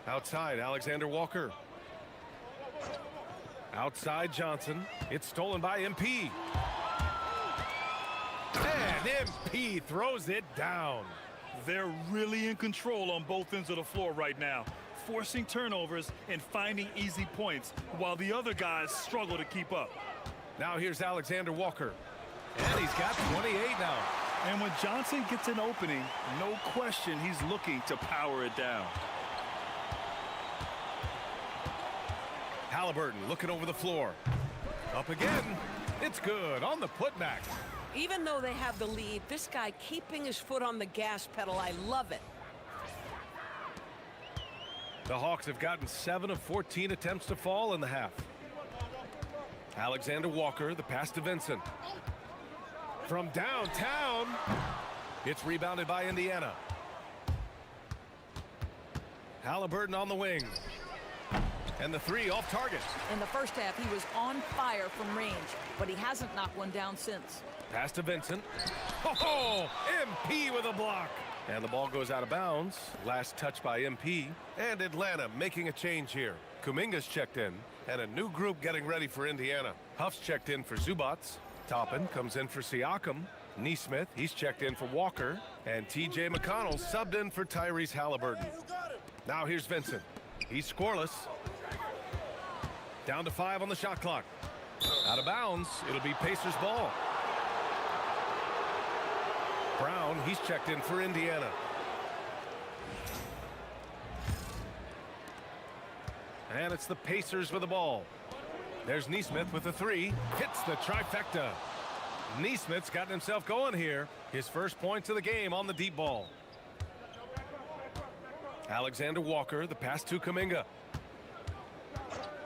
Outside, Alexander Walker. Outside, Johnson. It's stolen by MP. And MP throws it down. They're really in control on both ends of the floor right now, forcing turnovers and finding easy points while the other guys struggle to keep up. Now here's Alexander Walker. And he's got 28 now. And when Johnson gets an opening, no question he's looking to power it down. Halliburton looking over the floor. Up again. It's good on the putback. Even though they have the lead, this guy keeping his foot on the gas pedal, I love it. The Hawks have gotten 7 of 14 attempts to fall in the half. Alexander Walker, the pass to Vincent. From downtown, it's rebounded by Indiana. Halliburton on the wing. And the three off target. In the first half, he was on fire from range, but he hasn't knocked one down since. Pass to Vincent. Oh, MP with a block. And the ball goes out of bounds. Last touch by MP. And Atlanta making a change here. Kuminga's checked in, and a new group getting ready for Indiana. Huff's checked in for Zubac. Toppin comes in for Siakam. Neesmith, he's checked in for Walker. And T.J. McConnell subbed in for Tyrese Halliburton. Now here's Vincent. He's scoreless. Down to 5 on the shot clock. Out of bounds. It'll be Pacers ball. Brown, he's checked in for Indiana. And it's the Pacers with the ball. There's Neesmith with the three. Hits the trifecta. Neesmith's gotten himself going here. His first points of the game on the deep ball. Alexander Walker, the pass to Kuminga.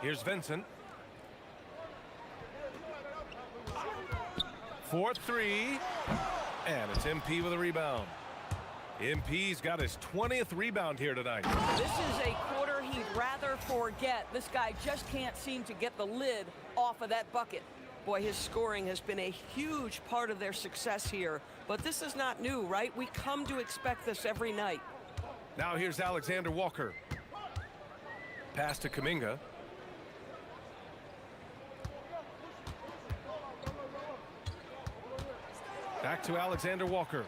Here's Vincent. 4-3. And it's MP with a rebound. MP's got his 20th rebound here tonight. This is a quarter he'd rather forget. This guy just can't seem to get the lid off of that bucket. Boy, his scoring has been a huge part of their success here. But this is not new, right? We come to expect this every night. Now here's Alexander Walker. Pass to Kuminga. Back to Alexander Walker.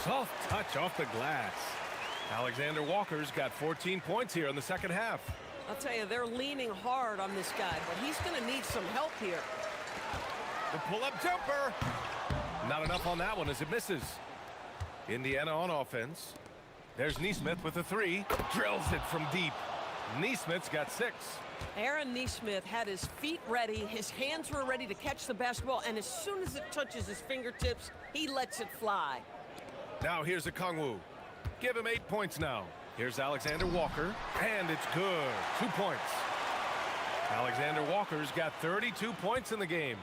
Soft touch off the glass. Alexander Walker's got 14 points here in the second half. I'll tell you, they're leaning hard on this guy, but he's going to need some help here. The pull-up jumper. Not enough on that one as it misses. Indiana on offense. There's Neesmith with a three. Drills it from deep. Neesmith's got 6. Aaron Neesmith had his feet ready, his hands were ready to catch the basketball, and as soon as it touches his fingertips, he lets it fly. Now here's Okongwu. Give him 8 points now. Here's Alexander Walker, and it's good. 2 points. Alexander Walker's got 32 points in the game.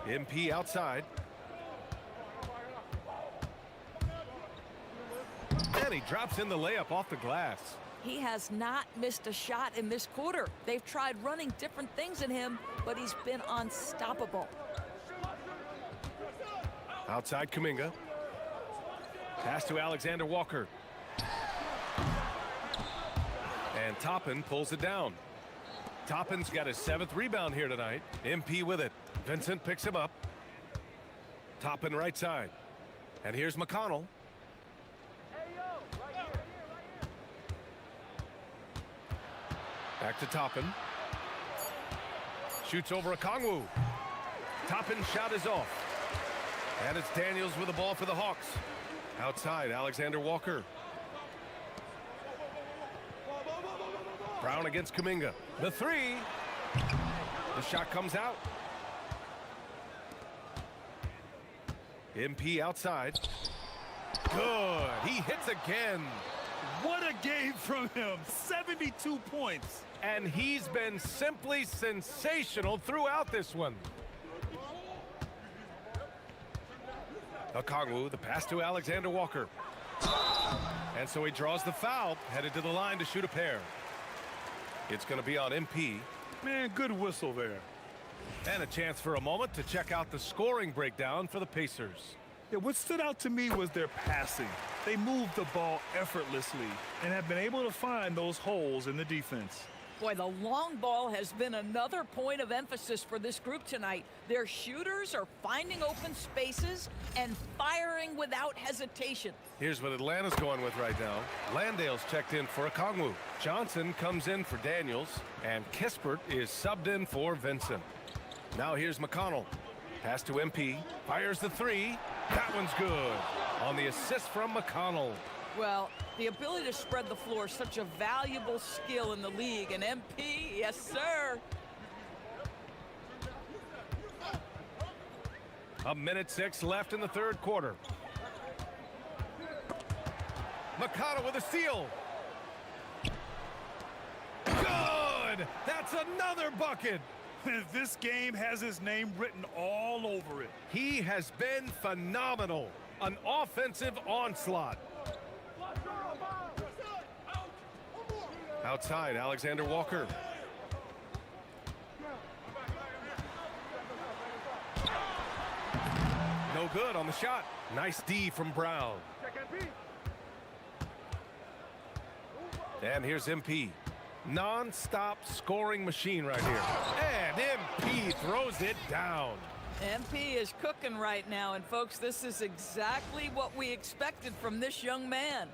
MP outside. And he drops in the layup off the glass. He has not missed a shot in this quarter. They've tried running different things at him, but he's been unstoppable. Outside Kuminga. Pass to Alexander Walker. And Toppin pulls it down. Toppin's got his 7th rebound here tonight. MP with it. Vincent picks him up. Toppin right side. And here's McConnell. Back to Toppin. Shoots over Okongwu. Toppin's shot is off. And it's Daniels with the ball for the Hawks. Outside, Alexander Walker. Brown against Kuminga. The 3. The shot comes out. MP outside. Good. He hits again. What a game from him. 72 points. And he's been simply sensational throughout this one. Okongwu, the pass to Alexander Walker. And so he draws the foul, headed to the line to shoot a pair. It's going to be on MP. Man, good whistle there. And a chance for a moment to check out the scoring breakdown for the Pacers. Yeah, what stood out to me was their passing. They moved the ball effortlessly and have been able to find those holes in the defense. Boy, the long ball has been another point of emphasis for this group tonight. Their shooters are finding open spaces and firing without hesitation. Here's what Atlanta's going with right now. Landale's checked in for Okongwu. Johnson comes in for Daniels. And Kispert is subbed in for Vincent. Now here's McConnell. Pass to MP. Fires the 3. That one's good. On the assist from McConnell. Well, the ability to spread the floor is such a valuable skill in the league. And MP, yes, sir. A minute 6 left in the 3rd quarter. McConnell with a steal. Good! That's another bucket. This game has his name written all over it. He has been phenomenal. An offensive onslaught. Outside, Alexander Walker. No good on the shot. Nice D from Brown. And here's MP. Non-stop scoring machine right here. And MP throws it down. MP is cooking right now. And, folks, this is exactly what we expected from this young man.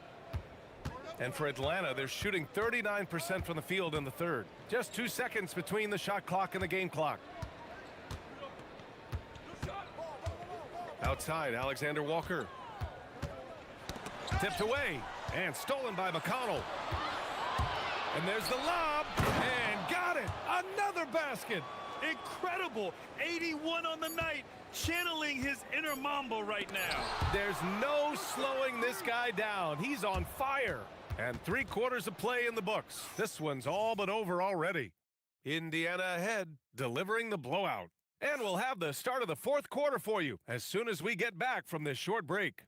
And for Atlanta, they're shooting 39% from the field in the 3rd. Just 2 seconds between the shot clock and the game clock. Outside, Alexander Walker. Tipped away and stolen by McConnell. And there's the lob, and got it. Another basket. Incredible. 81 on the night. Channeling his inner Mamba right now. There's no slowing this guy down. He's on fire. And 3 quarters of play in the books. This one's all but over already. Indiana ahead, delivering the blowout. And we'll have the start of the 4th quarter for you as soon as we get back from this short break.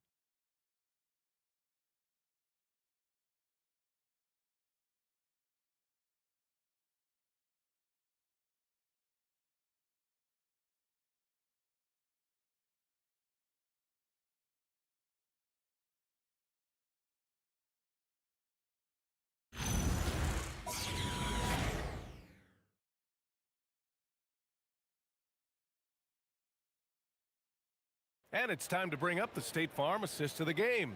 And it's time to bring up the State Farm assist to the game.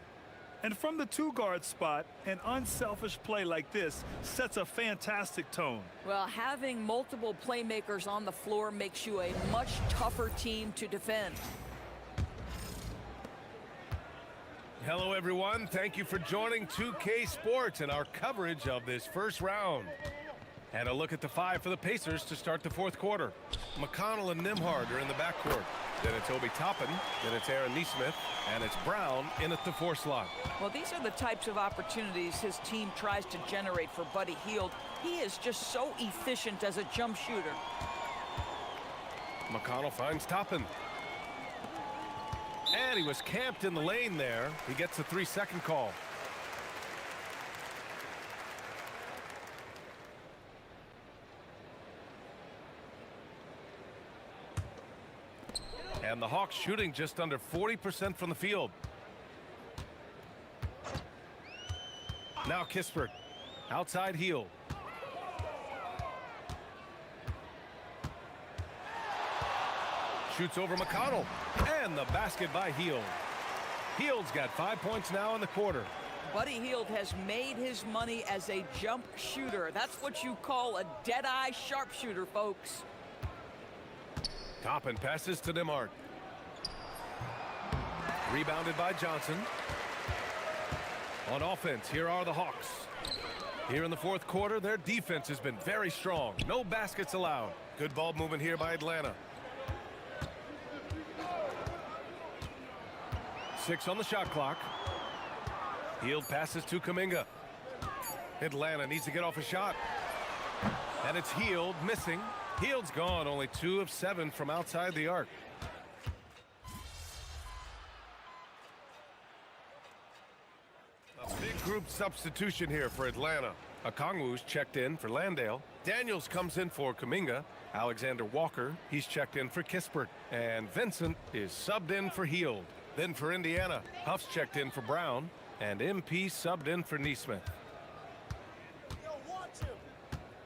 And from the 2-guard spot, an unselfish play like this sets a fantastic tone. Well, having multiple playmakers on the floor makes you a much tougher team to defend. Hello, everyone. Thank you for joining 2K Sports and our coverage of this first round. And a look at the 5 for the Pacers to start the 4th quarter. McConnell and Nembhard are in the backcourt. Then it's Obi Toppin, then it's Aaron Nesmith, and it's Brown in at the 4 slot. Well, these are the types of opportunities his team tries to generate for Buddy Hield. He is just so efficient as a jump shooter. McConnell finds Toppin. And he was camped in the lane there. He gets a 3-second call. And the Hawks shooting just under 40% from the field. Now Kispert. Outside heel. Shoots over McConnell. And the basket by Hield. Hield's got 5 points now in the quarter. Buddy Hield has made his money as a jump shooter. That's what you call a dead-eye sharpshooter, folks. Toppin passes to Nembhard. Rebounded by Johnson. On offense, here are the Hawks. Here in the fourth quarter, their defense has been very strong. No baskets allowed. Good ball movement here by Atlanta. 6 on the shot clock. Hield passes to Kuminga. Atlanta needs to get off a shot. And it's Hield missing. Hield's gone, only 2 of 7 from outside the arc. A big group substitution here for Atlanta. Okongwu's checked in for Landale. Daniels comes in for Kuminga. Alexander Walker, he's checked in for Kispert. And Vincent is subbed in for Hield. Then for Indiana, Huff's checked in for Brown. And MP subbed in for Nesmith.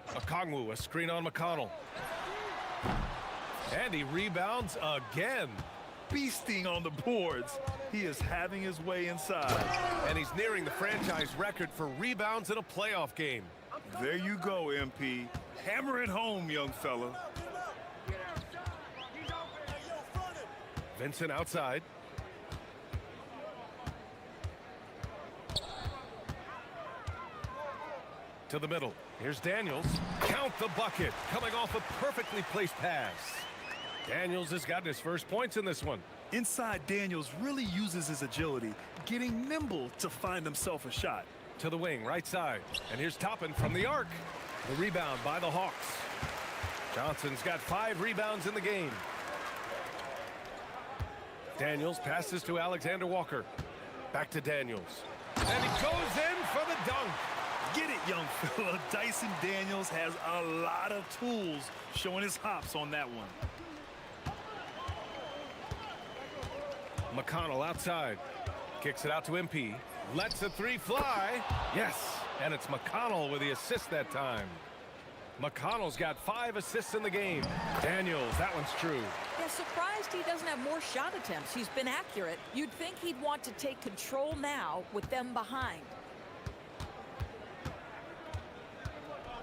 Okongwu, a screen on McConnell. And he rebounds again. Beasting on the boards. He is having his way inside. And he's nearing the franchise record for rebounds in a playoff game. There you go, MP. Hammer it home, young fella. Vincent outside. To the middle. Here's Daniels. Count the bucket. Coming off a perfectly placed pass. Daniels has gotten his first points in this one. Inside, Daniels really uses his agility, getting nimble to find himself a shot. To the wing, right side. And here's Toppin from the arc. The rebound by the Hawks. Johnson's got 5 rebounds in the game. Daniels passes to Alexander Walker. Back to Daniels. And he goes in for the dunk. Get it, young fella. Dyson Daniels has a lot of tools, showing his hops on that one. McConnell outside. Kicks it out to MP. Lets the 3 fly. Yes. And it's McConnell with the assist that time. McConnell's got 5 assists in the game. Daniels, that one's true. Yeah, surprised he doesn't have more shot attempts. He's been accurate. You'd think he'd want to take control now with them behind.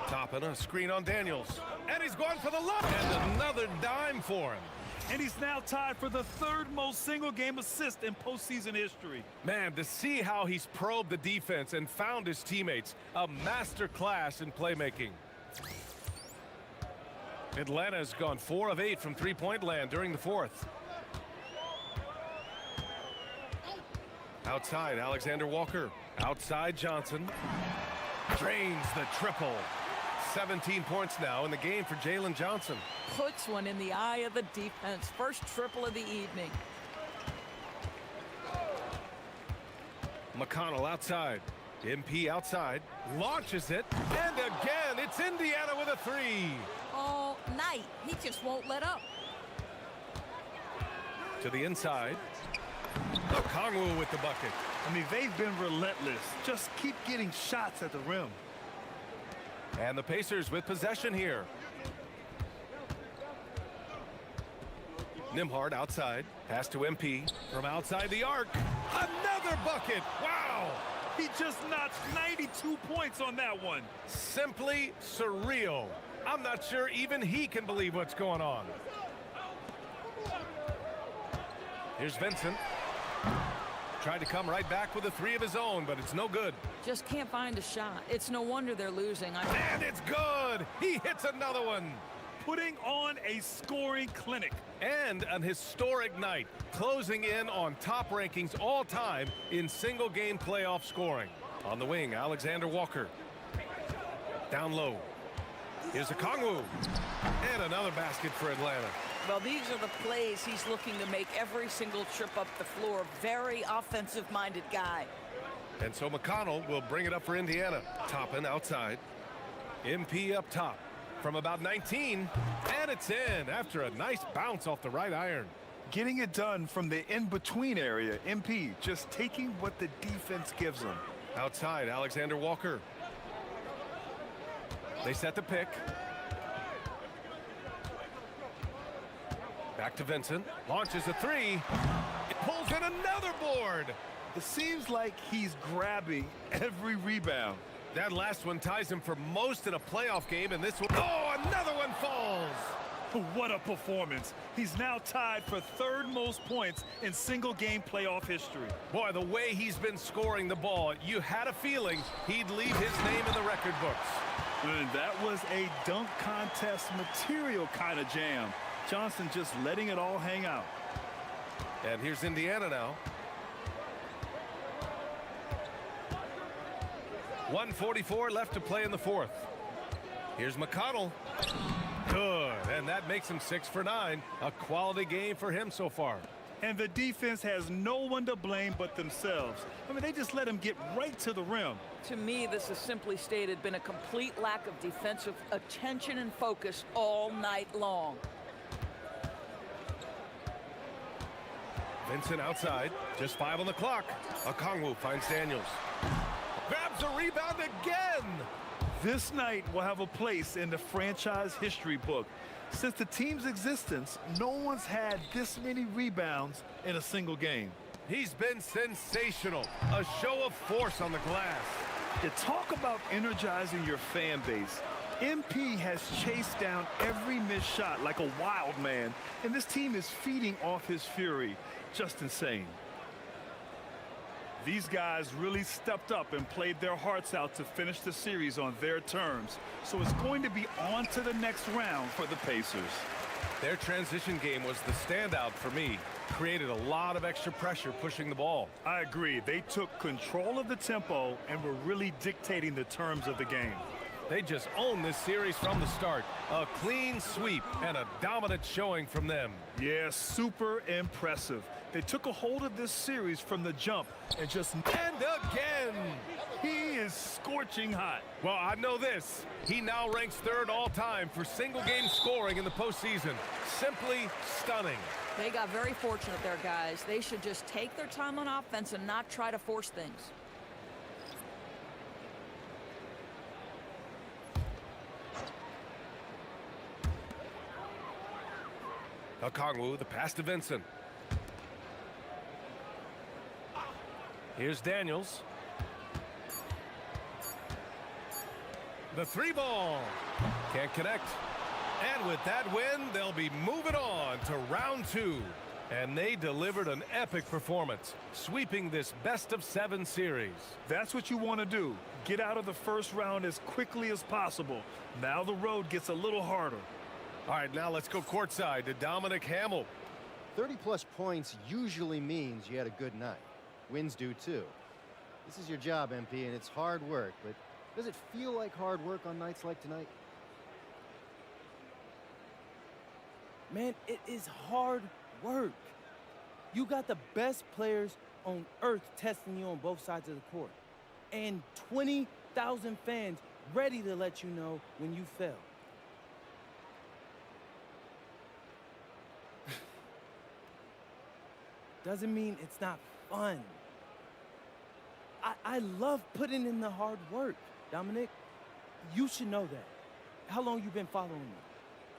Toppin, a screen on Daniels. And he's going for the lob. And another dime for him. And he's now tied for the 3rd most single-game assist in postseason history. Man, to see how he's probed the defense and found his teammates, a master class in playmaking. Atlanta's gone 4 of 8 from three-point land during the fourth. Outside, Alexander Walker. Outside, Johnson. Drains the triple. 17 points now in the game for Jalen Johnson. Puts one in the eye of the defense. First triple of the evening. McConnell outside. MP outside. Launches it. And again, it's Indiana with a 3. All night. He just won't let up. To the inside. Okongwu with the bucket. I mean, they've been relentless. Just keep getting shots at the rim. And the Pacers with possession here. Nembhard outside. Pass to MP. From outside the arc. Another bucket. Wow. He just notched 92 points on that one. Simply surreal. I'm not sure even he can believe what's going on. Here's Vincent. Tried to come right back with a 3 of his own, but it's no good. Just can't find a shot. It's no wonder they're losing. And it's good. He hits another one. Putting on a scoring clinic. And an historic night, closing in on top rankings all time in single-game playoff scoring. On the wing, Alexander Walker. Down low. Here's Okongwu. And another basket for Atlanta. Well, these are the plays he's looking to make every single trip up the floor. Very offensive-minded guy. And so McConnell will bring it up for Indiana. Toppin outside. MP up top. From about 19, and it's in after a nice bounce off the right iron. Getting it done from the in-between area. MP just taking what the defense gives him. Outside, Alexander Walker. They set the pick. Back to Vincent. Launches a three. It pulls in another board. It seems like he's grabbing every rebound. That last one ties him for most in a playoff game, and this one, oh, another one falls. What a performance. He's now tied for third most points in single-game playoff history. Boy, the way he's been scoring the ball, you had a feeling he'd leave his name in the record books. And that was a dunk contest material kind of jam. Johnson just letting it all hang out. And here's Indiana now. 1:44 left to play in the fourth. Here's McConnell. Good, and that makes him 6 for 9. A quality game for him so far. And the defense has no one to blame but themselves. I mean, they just let him get right to the rim. To me, this has simply stated been a complete lack of defensive attention and focus all night long. Vincent outside, just 5 on the clock. Okongwu finds Daniels. Grabs a rebound again. This night will have a place in the franchise history book. Since the team's existence, no one's had this many rebounds in a single game. He's been sensational. A show of force on the glass. To talk about energizing your fan base, MP has chased down every missed shot like a wild man, and this team is feeding off his fury. Just insane. These guys really stepped up and played their hearts out to finish the series on their terms. So it's going to be on to the next round for the Pacers. Their transition game was the standout for me. Created a lot of extra pressure pushing the ball. I agree. They took control of the tempo and were really dictating the terms of the game. They just owned this series from the start. A clean sweep and a dominant showing from them. Yeah, super impressive. They took a hold of this series from the jump and just... And again! He is scorching hot. Well, I know this. He now ranks third all-time for single-game scoring in the postseason. Simply stunning. They got very fortunate there, guys. They should just take their time on offense and not try to force things. Okongwu, the pass to Vincent. Here's Daniels. The three ball. Can't connect. And with that win, they'll be moving on to round 2. And they delivered an epic performance, sweeping this best-of-7 series. That's what you want to do. Get out of the first round as quickly as possible. Now the road gets a little harder. All right, now let's go courtside to Dominic Hamill. 30-plus points usually means you had a good night. Wins do, too. This is your job, MP, and it's hard work, but does it feel like hard work on nights like tonight? Man, it is hard work. You got the best players on earth testing you on both sides of the court. And 20,000 fans ready to let you know when you fail. Doesn't mean it's not fun. I love putting in the hard work, Dominic. You should know that. How long you been following me?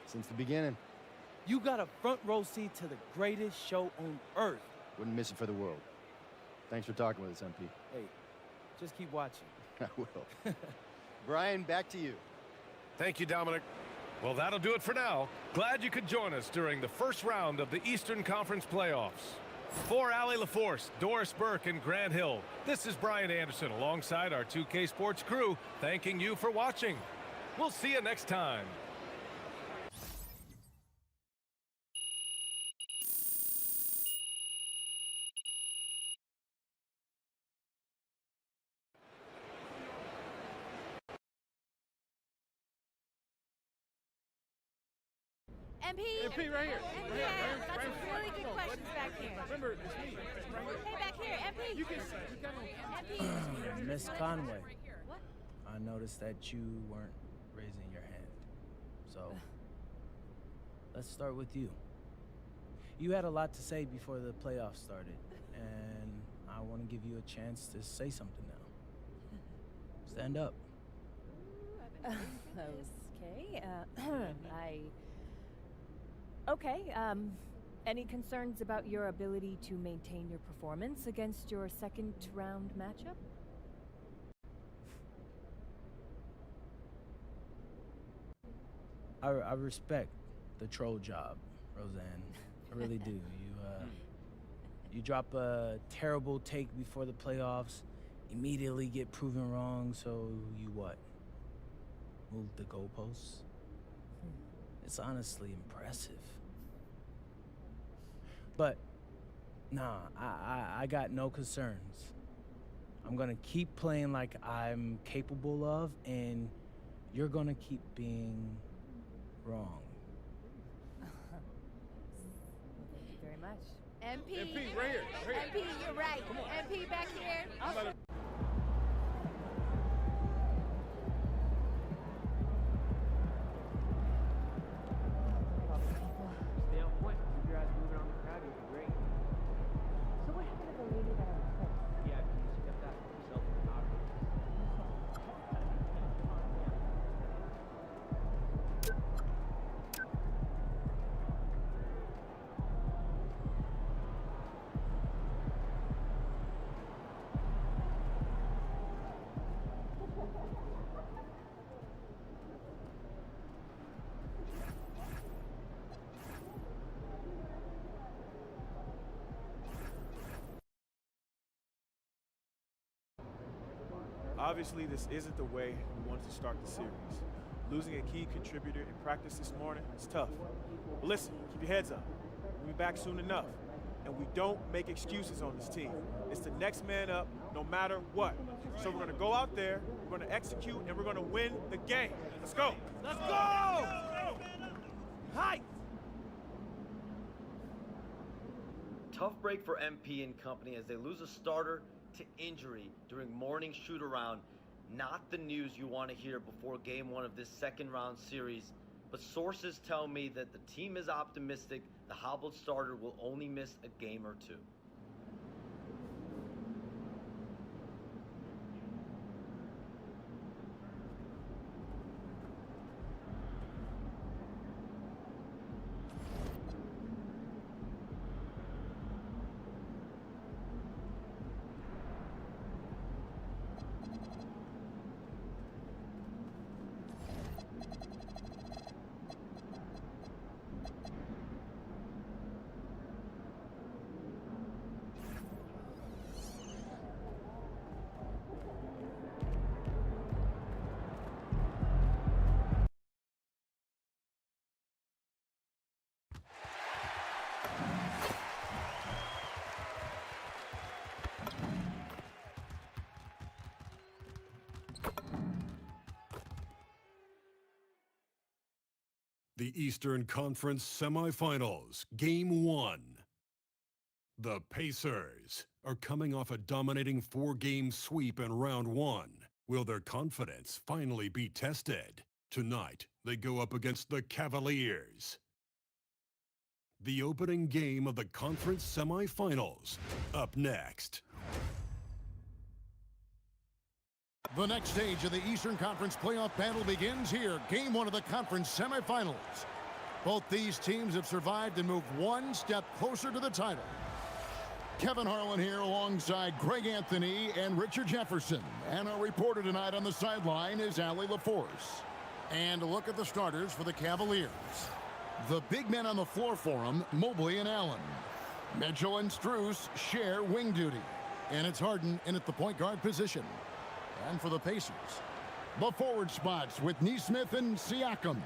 Since the beginning. You got a front row seat to the greatest show on earth. Wouldn't miss it for the world. Thanks for talking with us, MP. Hey, just keep watching. I will. Brian, back to you. Thank you, Dominic. Well, that'll do it for now. Glad you could join us during the first round of the Eastern Conference playoffs. For Allie LaForce, Doris Burke, and Grant Hill, this is Brian Anderson alongside our 2K Sports crew, thanking you for watching. We'll see you next time. MP right here. Got some really good questions back here. Remember, it's me. Hey, back here, MP. You can MP. Miss Conway. What? I noticed that you weren't raising your hand. So, let's start with you. You had a lot to say before the playoffs started, and I want to give you a chance to say something now. Stand up. Okay. Okay. Any concerns about your ability to maintain your performance against your second round matchup? I respect the troll job, Roseanne. I really do. You drop a terrible take before the playoffs, immediately get proven wrong, so you what? Move the goalposts? It's honestly impressive. But, nah, I got no concerns. I'm gonna keep playing like I'm capable of, and you're gonna keep being wrong. Thank you very much. MP. MP, right here. MP, you're right. MP back here. Stay on point. Keep your eyes moving on the crowd. You'll be great. So what happened to the lady that I was with? Yeah, she kept that for herself in the audience. Obviously, this isn't the way we wanted to start the series. Losing a key contributor in practice this morning is tough. But listen, keep your heads up. We'll be back soon enough. And we don't make excuses on this team. It's the next man up, no matter what. So we're gonna go out there, we're gonna execute, and we're gonna win the game. Let's go! Let's go! Hi! Tough break for MP and company as they lose a starter to injury during morning shoot-around. Not the news you want to hear before game one of this second-round series, but sources tell me that the team is optimistic the hobbled starter will only miss a game or two. The Eastern Conference Semifinals, Game 1. The Pacers are coming off a dominating 4-game sweep in Round 1. Will their confidence finally be tested? Tonight, they go up against the Cavaliers. The opening game of the conference semifinals, up next. The next stage of the Eastern Conference playoff battle begins here. Game 1 of the conference semifinals. Both these teams have survived and moved one step closer to the title. Kevin Harlan here alongside Greg Anthony and Richard Jefferson. And our reporter tonight on the sideline is Allie LaForce. And a look at the starters for the Cavaliers. The big men on the floor for them, Mobley and Allen. Mitchell and Strus share wing duty. And it's Harden in at the point guard position. And for the Pacers, the forward spots with Nesmith and Siakam.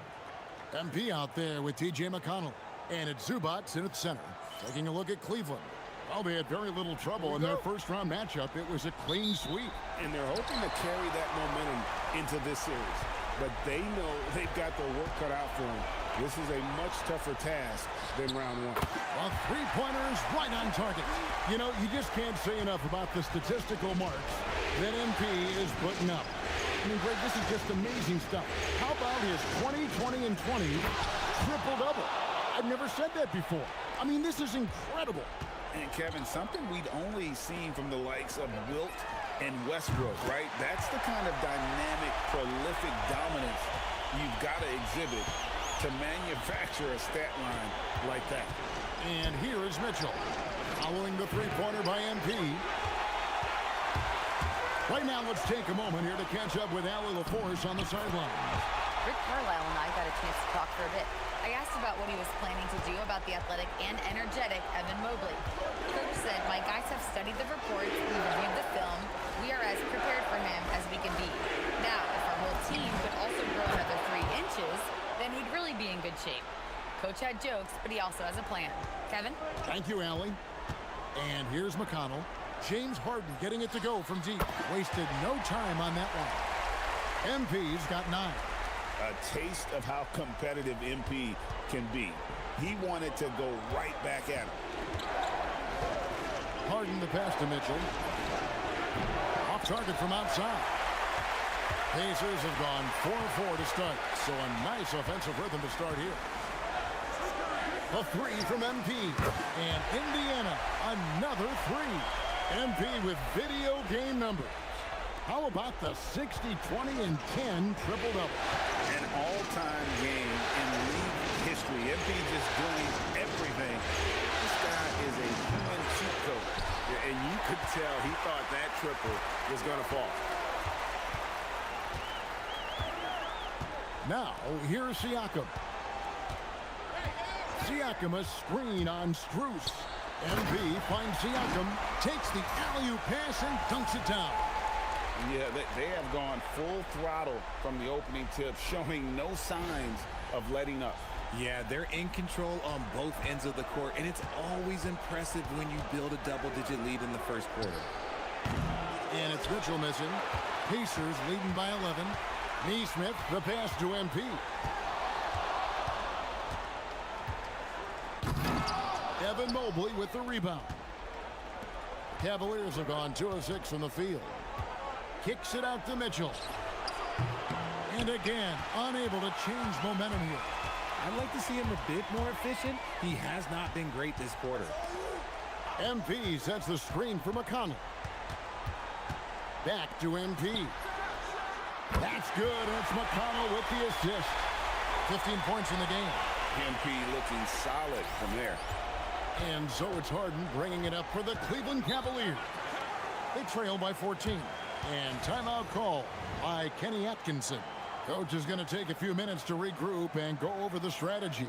MP out there with T.J. McConnell. And it's Zubats in at center. Taking a look at Cleveland. Well, they had very little trouble in their first-round matchup. It was a clean sweep. And they're hoping to carry that momentum into this series. But they know they've got their work cut out for them. This is a much tougher task than round one. Well, three-pointers right on target. You know, you just can't say enough about the statistical marks that MP is putting up. I mean, Greg, this is just amazing stuff. How about his 20, 20, and 20 triple-double? I've never said that before. I mean, this is incredible. And Kevin, something we'd only seen from the likes of Wilt and Westbrook, right? That's the kind of dynamic, prolific dominance you've got to exhibit to manufacture a stat line like that. And here is Mitchell, following the three-pointer by MP. Right now, let's take a moment here to catch up with Allie LaForce on the sideline. Rick Carlisle and I got a chance to talk for a bit. I asked about what he was planning to do about the athletic and energetic Evan Mobley. Coach said, my guys have studied the reports, we reviewed the film, we are as prepared for him as we can be. Now, if our whole team could also grow another 3 inches, then we'd really be in good shape. Coach had jokes, but he also has a plan. Kevin? Thank you, Allie. And here's McConnell. James Harden getting it to go from deep. Wasted no time on that one. MP's got 9. A taste of how competitive MP can be. He wanted to go right back at him. Harden the pass to Mitchell. Off target from outside. Pacers have gone 4-4 to start, so a nice offensive rhythm to start here. A 3 from MP, and Indiana another 3. MP with video game numbers. How about the 60, 20, and 10 triple-double? An all-time game in league history. MP just doing everything. This guy is a human cheat code. And you could tell he thought that triple was going to fall. Now, here's Siakam. Siakam a screen on Strus. MP finds Siakam, takes the alley-oop pass and dunks it down. Yeah, they have gone full throttle from the opening tip, showing no signs of letting up. Yeah, they're in control on both ends of the court, and it's always impressive when you build a double-digit lead in the first quarter. And it's Mitchell missing. Pacers leading by 11. Neesmith, the pass to MP. Evan Mobley with the rebound. Cavaliers have gone 2 of 6 from the field. Kicks it out to Mitchell. And again, unable to change momentum here. I'd like to see him a bit more efficient. He has not been great this quarter. MP sets the screen for McConnell. Back to MP. That's good. It's McConnell with the assist. 15 points in the game. MP looking solid from there. And so it's Harden bringing it up for the Cleveland Cavaliers. They trail by 14. And timeout call by Kenny Atkinson. Coach is going to take a few minutes to regroup and go over the strategy.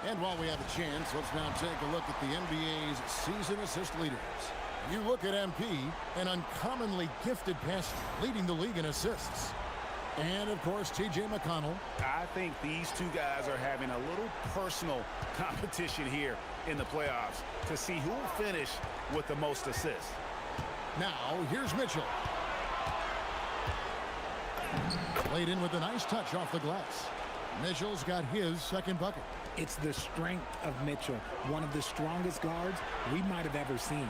And while we have a chance, let's now take a look at the NBA's season assist leaders. You look at MP, an uncommonly gifted passer, leading the league in assists. And, of course, T.J. McConnell. I think these two guys are having a little personal competition here in the playoffs to see who will finish with the most assists. Now, here's Mitchell. Played in with a nice touch off the glass. Mitchell's got his second bucket. It's the strength of Mitchell, one of the strongest guards we might have ever seen.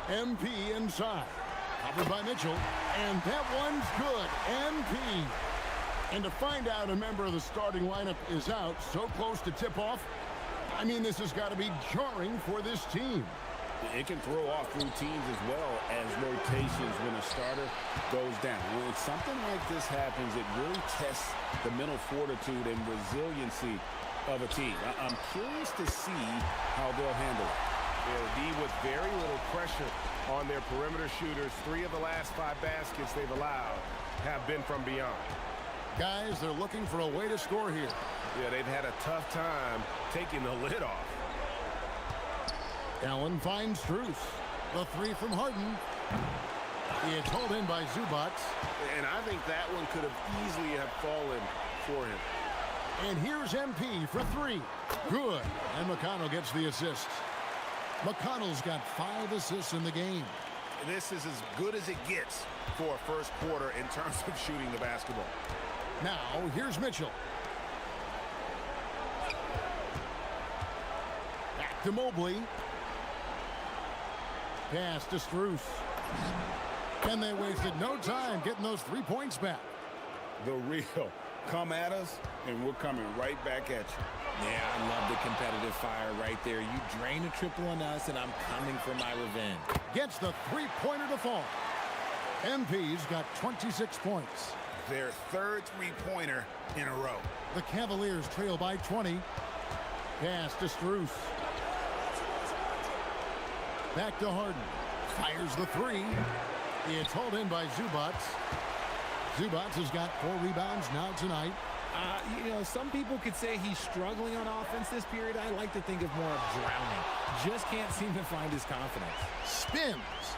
MP inside. Covered by Mitchell. And that one's good. MP. And to find out a member of the starting lineup is out so close to tip-off, I mean, this has got to be jarring for this team. It can throw off routines as well as rotations when a starter goes down. When something like this happens, it really tests the mental fortitude and resiliency of a team. I'm curious to see how they'll handle it. Yeah, the D with very little pressure on their perimeter shooters. 3 of the last 5 baskets they've allowed have been from beyond. Guys, they're looking for a way to score here. Yeah, they've had a tough time taking the lid off. Allen finds Strus. The 3 from Harden. It's hauled in by Zubac. And I think that one could have easily have fallen for him. And here's MP for 3. Good. And McConnell gets the assist. McConnell's got 5 assists in the game. This is as good as it gets for a first quarter in terms of shooting the basketball. Now, here's Mitchell. Back to Mobley. Pass to Strus. And they wasted no time getting those 3 points back. The real. Come at us, and we're coming right back at you. Yeah, I love the competitive fire right there. You drain a triple on us, and I'm coming for my revenge. Gets the three-pointer to fall. MP's got 26 points. Their third three-pointer in a row. The Cavaliers trail by 20. Pass to Strus. Back to Harden. Fires the three. It's hauled in by Zubac. Zubac has got 4 rebounds now tonight. You know, some people could say he's struggling on offense this period. I like to think of more of drowning. Just can't seem to find his confidence. Spins.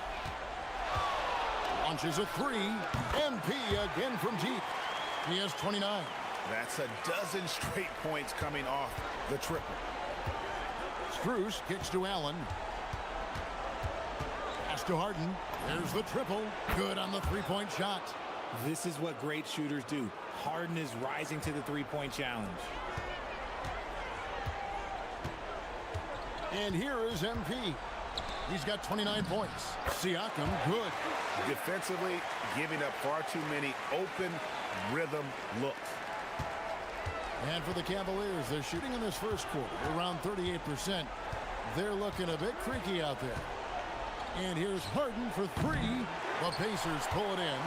Launches a three. MP again from deep. He has 29. That's a dozen straight points coming off the triple. Strus kicks to Allen. Pass to Harden. There's the triple. Good on the three-point shot. This is what great shooters do. Harden is rising to the three-point challenge. And here is MP. He's got 29 points. Siakam, good. Defensively, giving up far too many open rhythm looks. And for the Cavaliers, they're shooting in this first quarter around 38%. They're looking a bit freaky out there. And here's Harden for three. The Pacers pull it in.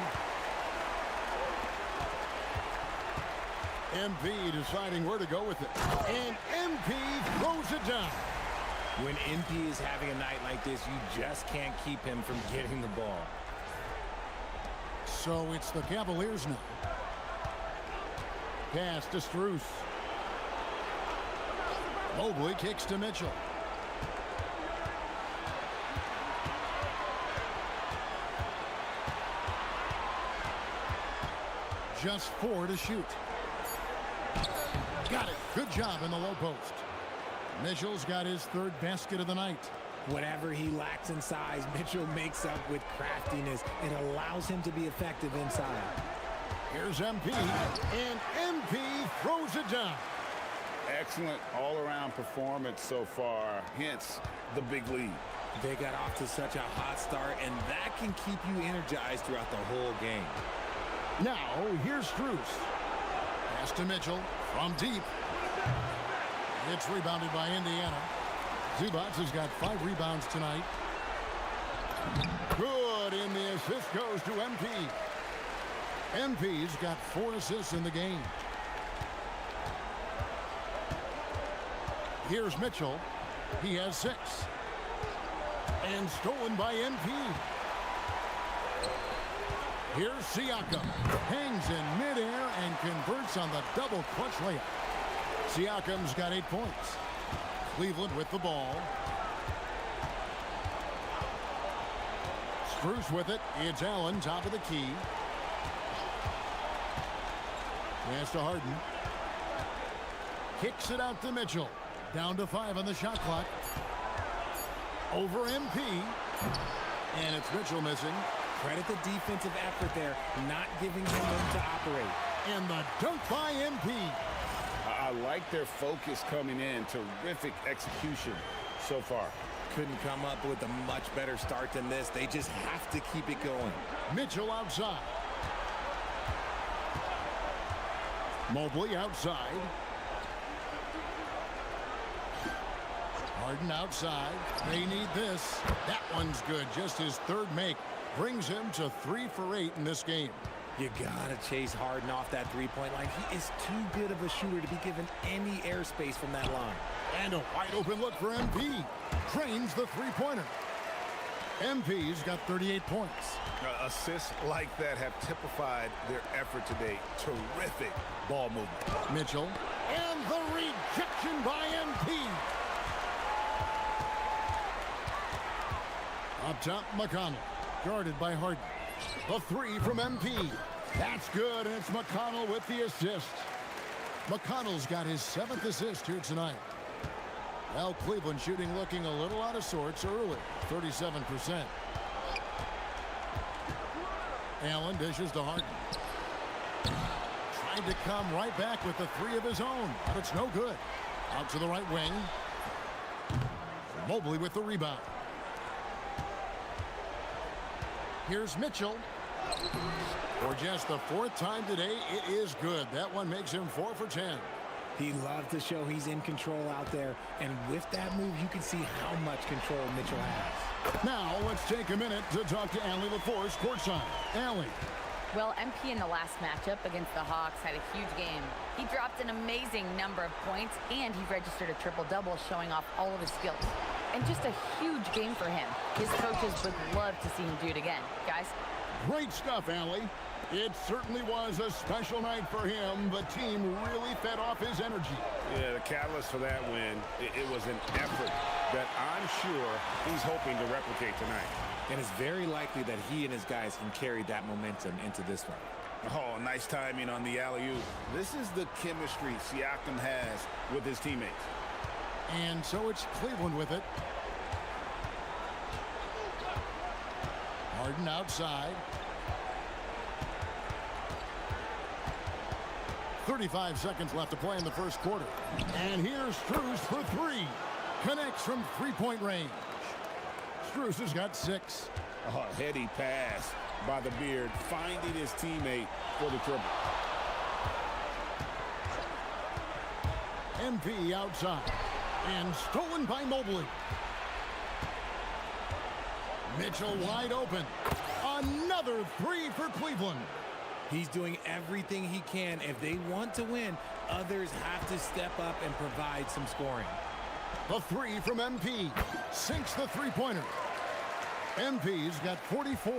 MP deciding where to go with it. And MP throws it down. When MP is having a night like this, you just can't keep him from getting the ball. So it's the Cavaliers now. Pass to Strus. Mobley kicks to Mitchell. Just 4 to shoot. Got it. Good job in the low post. Mitchell's got his third basket of the night. Whatever he lacks in size, Mitchell makes up with craftiness. It allows him to be effective inside. Here's MP, and MP throws it down. Excellent all-around performance so far, hence the big lead. They got off to such a hot start, and that can keep you energized throughout the whole game. Now, here's Strus. Pass to Mitchell from deep. It's rebounded by Indiana. Zubac has got 5 rebounds tonight. Good, and the assist goes to MP. MP's got 4 assists in the game. Here's Mitchell. He has 6. And stolen by MP. Here's Siakam. Hangs in midair and converts on the double clutch layup. Siakam's got 8 points. Cleveland with the ball. Strus with it. It's Allen, top of the key. Pass to Harden. Kicks it out to Mitchell. Down to 5 on the shot clock. Over MP. And it's Mitchell missing. Credit the defensive effort there, not giving him room to operate. And the dunk by MP. I like their focus coming in. Terrific execution so far. Couldn't come up with a much better start than this. They just have to keep it going. Mitchell outside. Mobley outside. Harden outside. They need this. That one's good. Just his third make. Brings him to 3 for 8 in this game. You gotta chase Harden off that three-point line. He is too good of a shooter to be given any airspace from that line. And a wide open look for MP. Trains the three-pointer. MP's got 38 points. Assists like that have typified their effort today. Terrific ball movement. Mitchell. And the rejection by MP. Up top, McConnell. Guarded by Harden. The 3 from MP. That's good, and it's McConnell with the assist. McConnell's got his 7th assist here tonight. Well, Cleveland shooting looking a little out of sorts early, 37%. Allen dishes to Harden. Tried to come right back with the three of his own, but it's no good. Out to the right wing. Mobley with the rebound. Here's Mitchell. For just the fourth time today, it is good. That one makes him 4 for 10. He loves to show he's in control out there, and with that move, you can see how much control Mitchell has. Now, let's take a minute to talk to Allie LaForce courtside. Allie. Well, MP in the last matchup against the Hawks had a huge game. He dropped an amazing number of points, and he registered a triple-double, showing off all of his skills. And just a huge game for him. His coaches would love to see him do it again. Guys? Great stuff, Allie. It certainly was a special night for him. The team really fed off his energy. Yeah, the catalyst for that win, it was an effort that I'm sure he's hoping to replicate tonight. And it's very likely that he and his guys can carry that momentum into this one. Oh, nice timing on the alley-oop. This is the chemistry Siakam has with his teammates. And so it's Cleveland with it. Harden outside. 35 seconds left to play in the first quarter. And here's Strus for three. Connects from three-point range. Strus has got 6. Oh, heady pass by the Beard, finding his teammate for the triple. MP outside. And stolen by Mobley. Mitchell wide open. Another three for Cleveland. He's doing everything he can. If they want to win, others have to step up and provide some scoring. The three from MP sinks the three-pointer. MP's got 44.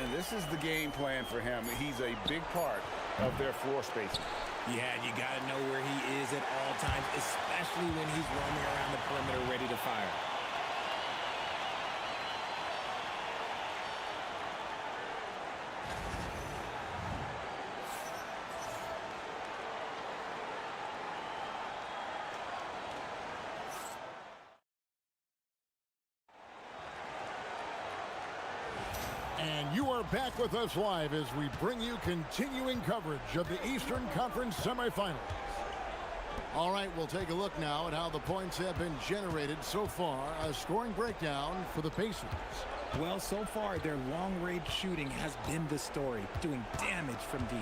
And this is the game plan for him. He's a big part of their floor spacing. Yeah, you got to know where he is at all times, especially when he's roaming around the perimeter ready to fire. And you are back with us live as we bring you continuing coverage of the Eastern Conference semifinals. All right, we'll take a look now at how the points have been generated so far. A scoring breakdown for the Pacers. Well, so far, their long-range shooting has been the story, doing damage from deep.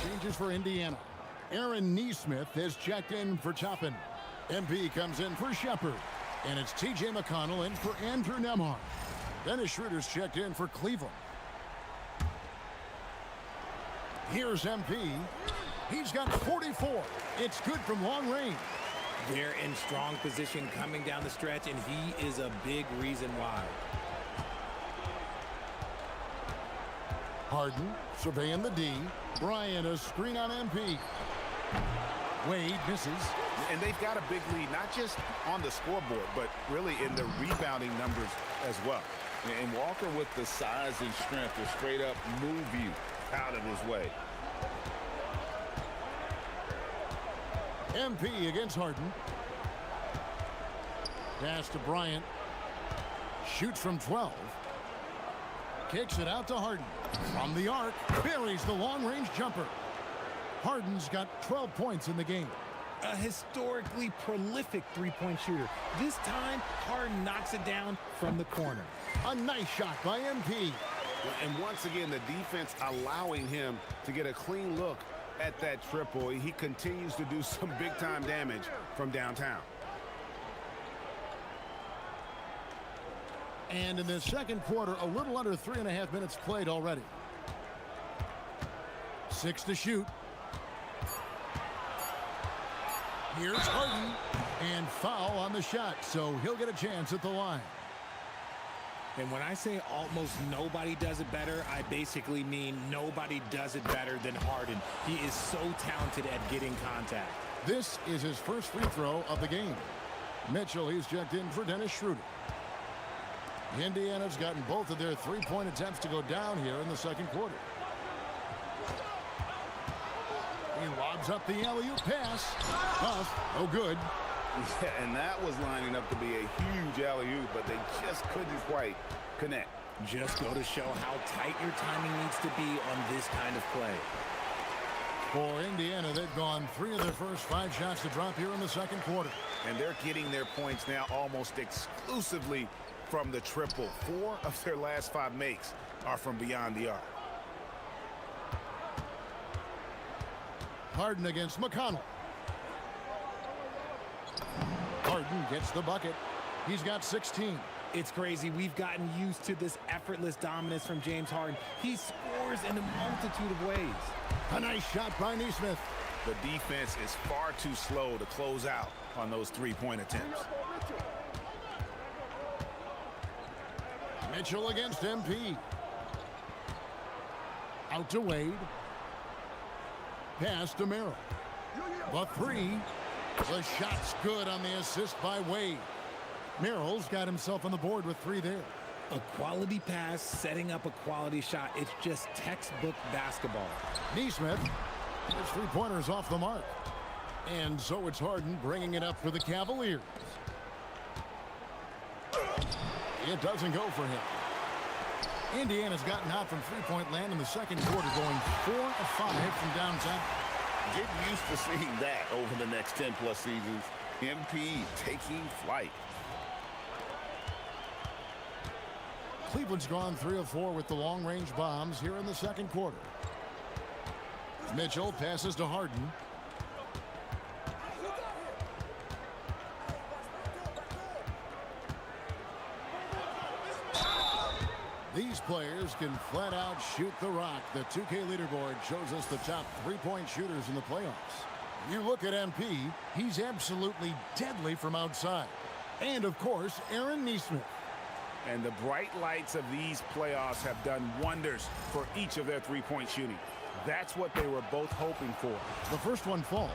Changes for Indiana. Aaron Nesmith has checked in for Toppin. MP comes in for Shepard. And it's T.J. McConnell in for Andrew Nembhard. Dennis Schroeder's checked in for Cleveland. Here's MP. He's got 44. It's good from long range. They're in strong position coming down the stretch, and he is a big reason why. Harden surveying the D. Bryant a screen on MP. Wade misses. And they've got a big lead, not just on the scoreboard, but really in the rebounding numbers as well. And Walker with the size and strength to straight up move you out of his way. MP against Harden. Pass to Bryant. Shoots from 12. Kicks it out to Harden. From the arc, buries the long-range jumper. Harden's got 12 points in the game. A historically prolific three-point shooter. This time, Harden knocks it down from the corner. A nice shot by MP. And once again, the defense allowing him to get a clean look at that triple. He continues to do some big-time damage from downtown. And in the second quarter, a little under 3.5 minutes played already. 6 to shoot. Here's Harden, and foul on the shot, so he'll get a chance at the line. And when I say almost nobody does it better, I basically mean nobody does it better than Harden. He is so talented at getting contact. This is his first free throw of the game. Mitchell, he's checked in for Dennis Schroeder. Indiana's gotten both of their three-point attempts to go down here in the second quarter. He lobs up the alley-oop pass. Huff, no good. Yeah, and that was lining up to be a huge alley-oop, but they just couldn't quite connect. Just go to show how tight your timing needs to be on this kind of play. For Indiana, they've gone 3 of their first 5 shots to drop here in the second quarter. And they're getting their points now almost exclusively from the triple. 4 of their last 5 makes are from beyond the arc. Harden against McConnell. Harden gets the bucket. He's got 16. It's crazy. We've gotten used to this effortless dominance from James Harden. He scores in a multitude of ways. A nice shot by Nesmith. The defense is far too slow to close out on those 3-point attempts. Mitchell against MP. Out to Wade. Pass to Merrill. The 3. The shot's good on the assist by Wade. Merrill's got himself on the board with 3 there. A quality pass, setting up a quality shot. It's just textbook basketball. Nesmith, his 3-pointer's off the mark. And so it's Harden bringing it up for the Cavaliers. It doesn't go for him. Indiana's gotten hot from 3-point land in the second quarter, going 4 of 5 from downtown. Get used to seeing that over the next 10-plus seasons. MP taking flight. Cleveland's gone 3 of 4 with the long-range bombs here in the second quarter. Mitchell passes to Harden. These players can flat out shoot the rock. The 2K leaderboard shows us the top 3-point shooters in the playoffs. You look at MP, he's absolutely deadly from outside. And, of course, Aaron Nesmith. And the bright lights of these playoffs have done wonders for each of their 3-point shooting. That's what they were both hoping for. The first one falls.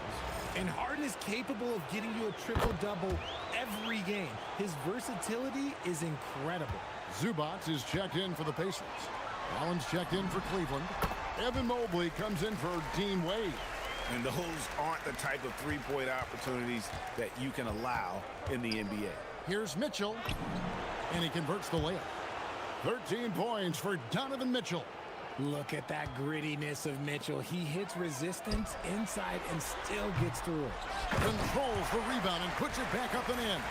And Harden is capable of getting you a triple-double every game. His versatility is incredible. Zubac is checked in for the Pacers. Allen's checked in for Cleveland. Evan Mobley comes in for Dean Wade. And those aren't the type of 3-point opportunities that you can allow in the NBA. Here's Mitchell, and he converts the layup. 13 points for Donovan Mitchell. Look at that grittiness of Mitchell. He hits resistance inside and still gets through it. Controls the rebound and puts it back up and in.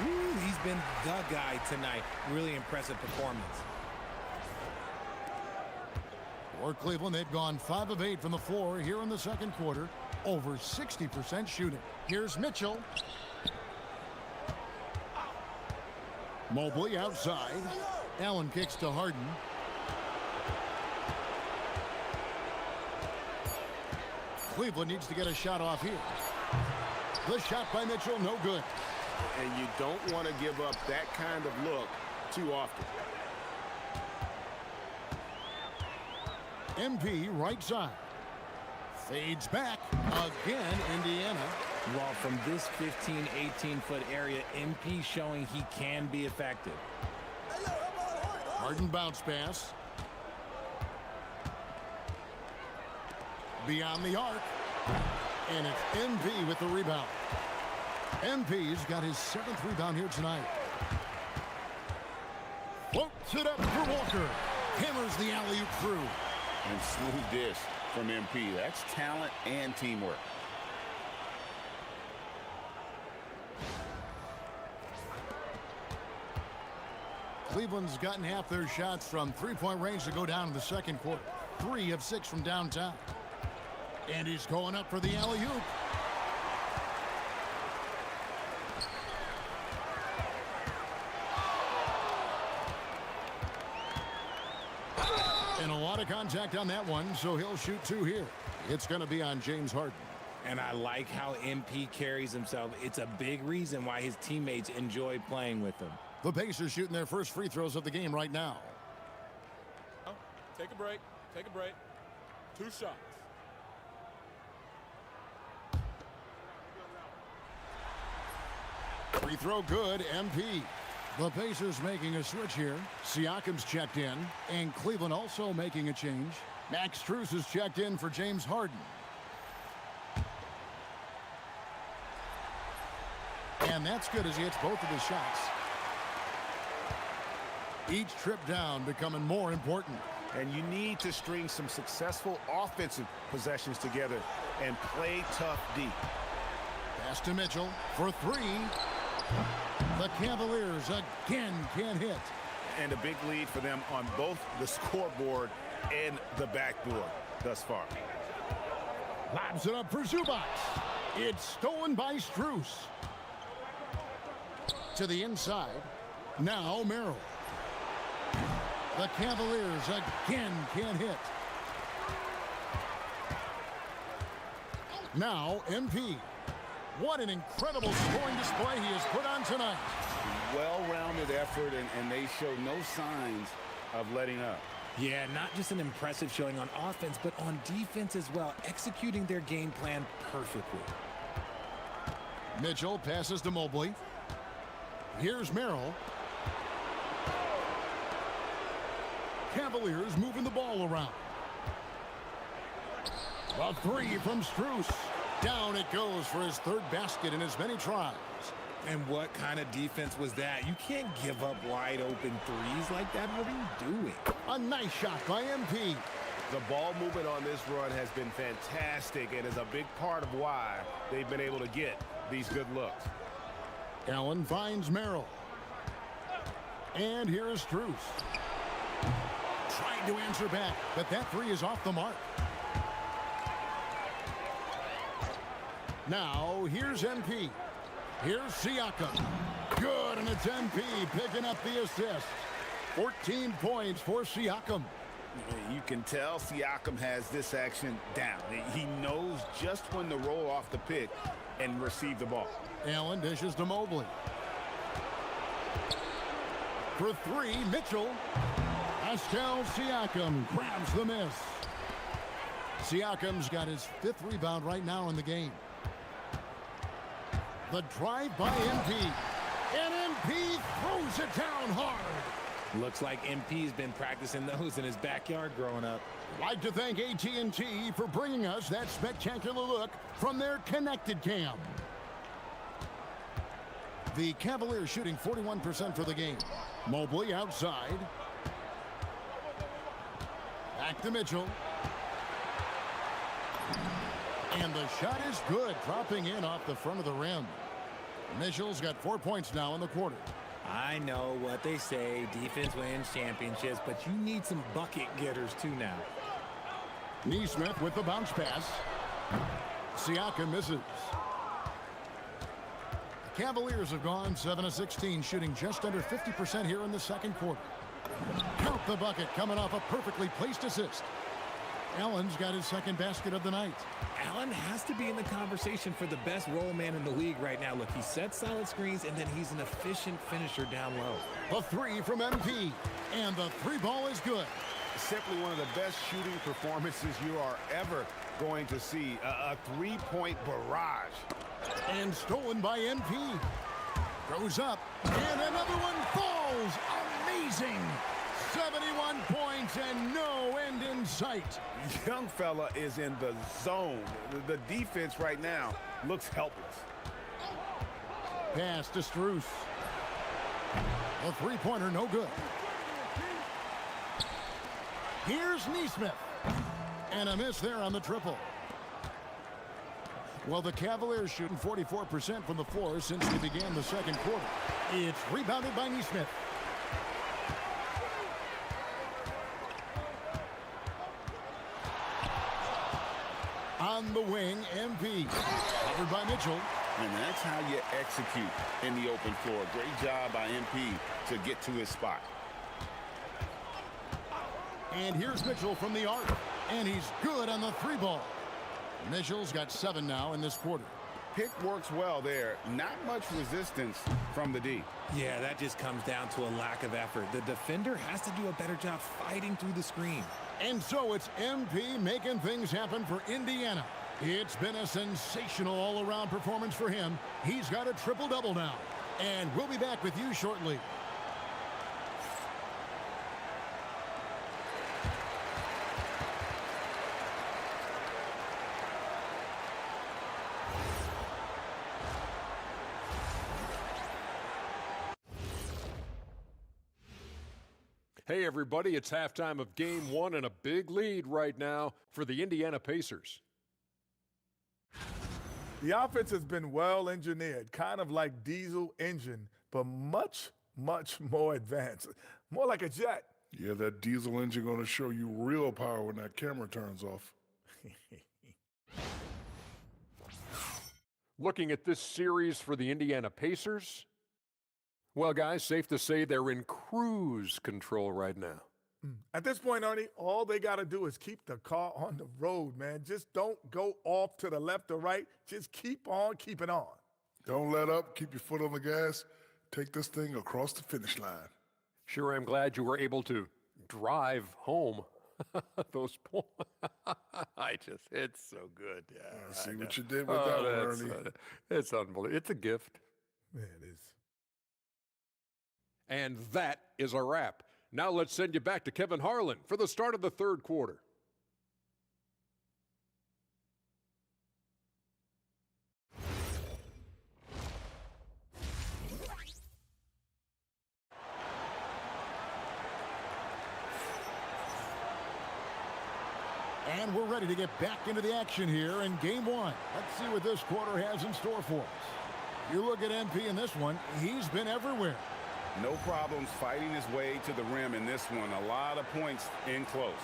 Ooh, he's been the guy tonight. Really impressive performance. For Cleveland, they've gone 5 of 8 from the floor here in the second quarter. Over 60% shooting. Here's Mitchell. Mobley outside. Allen kicks to Harden. Cleveland needs to get a shot off here. The shot by Mitchell, no good. And you don't want to give up that kind of look too often. MP right side. Fades back. Again, Indiana. Well, from this 15, 18-foot area, MP showing he can be effective. Harden bounce pass. Beyond the arc. And it's MP with the rebound. MP's got his 7th rebound here tonight. Floats it up for Walker. Hammers the alley-oop through. And smooth dish from MP. That's talent and teamwork. Cleveland's gotten half their shots from 3-point range to go down in the second quarter. 3 of 6 from downtown. And he's going up for the alley-oop. And a lot of contact on that one, so he'll shoot 2 here. It's going to be on James Harden. And I like how MP carries himself. It's a big reason why his teammates enjoy playing with him. The Pacers shooting their first free throws of the game right now. Take a break. Take a break. 2 shots. Free throw good, MP. The Pacers making a switch here. Siakam's checked in, and Cleveland also making a change. Max Strus is checked in for James Harden. And that's good as he hits both of his shots. Each trip down becoming more important. And you need to string some successful offensive possessions together and play tough deep. Pass to Mitchell for three. The Cavaliers again can't hit. And a big lead for them on both the scoreboard and the backboard thus far. Lobs it up for Zubac. It's stolen by Strus. To the inside. Now Merrill. The Cavaliers again can't hit. Now MP. What an incredible scoring display he has put on tonight. Well-rounded effort, and they show no signs of letting up. Yeah, not just an impressive showing on offense, but on defense as well, executing their game plan perfectly. Mitchell passes to Mobley. Here's Merrill. Cavaliers moving the ball around. A three from Strus. Down it goes for his third basket in as many tries. And what kind of defense was that? You can't give up wide open threes like that. What are you doing? A nice shot by MP. The ball movement on this run has been fantastic and is a big part of why they've been able to get these good looks. Allen finds Merrill. And here is Strus. Trying to answer back, but that three is off the mark. Now, here's MP. Here's Siakam. Good, and it's MP picking up the assist. 14 points for Siakam. You can tell Siakam has this action down. He knows just when to roll off the pick and receive the ball. Allen dishes to Mobley. For three, Mitchell. Pascal Siakam grabs the miss. Siakam's got his fifth rebound right now in the game. The drive by MP. And MP throws it down hard. Looks like MP's been practicing those in his backyard growing up. Like to thank AT&T for bringing us that spectacular look from their connected cam. The Cavaliers shooting 41% for the game. Mobley outside. Back to Mitchell. And the shot is good, dropping in off the front of the rim. Mitchell's got 4 points now in the quarter. I know what they say, defense wins championships, but you need some bucket getters too now. Neesmith with the bounce pass. Siakam misses. The Cavaliers have gone 7 of 16, shooting just under 50% here in the second quarter. Count the bucket coming off a perfectly placed assist. Allen's got his second basket of the night. Allen has to be in the conversation for the best roll man in the league right now. Look, he sets solid screens, and then he's an efficient finisher down low. The three from MP, and the three ball is good. Simply one of the best shooting performances you are ever going to see. A three-point barrage. And stolen by MP. Goes up, and another one falls. Amazing. 71 points and no end in sight. Young fella is in the zone. The defense right now looks helpless. Pass to Strus. A three-pointer, no good. Here's Neesmith. And a miss there on the triple. Well, the Cavaliers shooting 44% from the floor since they began the second quarter. It's rebounded by Neesmith. On the wing, MP. Covered by Mitchell. And that's how you execute in the open floor. Great job by MP to get to his spot. And here's Mitchell from the arc. And he's good on the three ball. Mitchell's got 7 now in this quarter. Pick works well there. Not much resistance from the D. Yeah, that just comes down to a lack of effort. The defender has to do a better job fighting through the screen. And so it's MP making things happen for Indiana. It's been a sensational all-around performance for him. He's got a triple-double now. And we'll be back with you shortly. Hey, everybody, it's halftime of Game 1 and a big lead right now for the Indiana Pacers. The offense has been well engineered, kind of like diesel engine, but much, much more advanced. More like a jet. Yeah, that diesel engine going to show you real power when that camera turns off. Looking at this series for the Indiana Pacers, well, guys, safe to say they're in cruise control right now. At this point, Ernie, all they got to do is keep the car on the road, man. Just don't go off to the left or right. Just keep on keeping on. Don't let up. Keep your foot on the gas. Take this thing across the finish line. Sure, I'm glad you were able to drive home those points. It's so good. Yeah, I see what you did with that one, Ernie. It's unbelievable. It's a gift. Yeah, it is. And that is a wrap. Now let's send you back to Kevin Harlan for the start of the third quarter. And we're ready to get back into the action here in Game 1. Let's see what this quarter has in store for us. You look at MP in this one, he's been everywhere. No problems fighting his way to the rim in this one. A lot of points in close.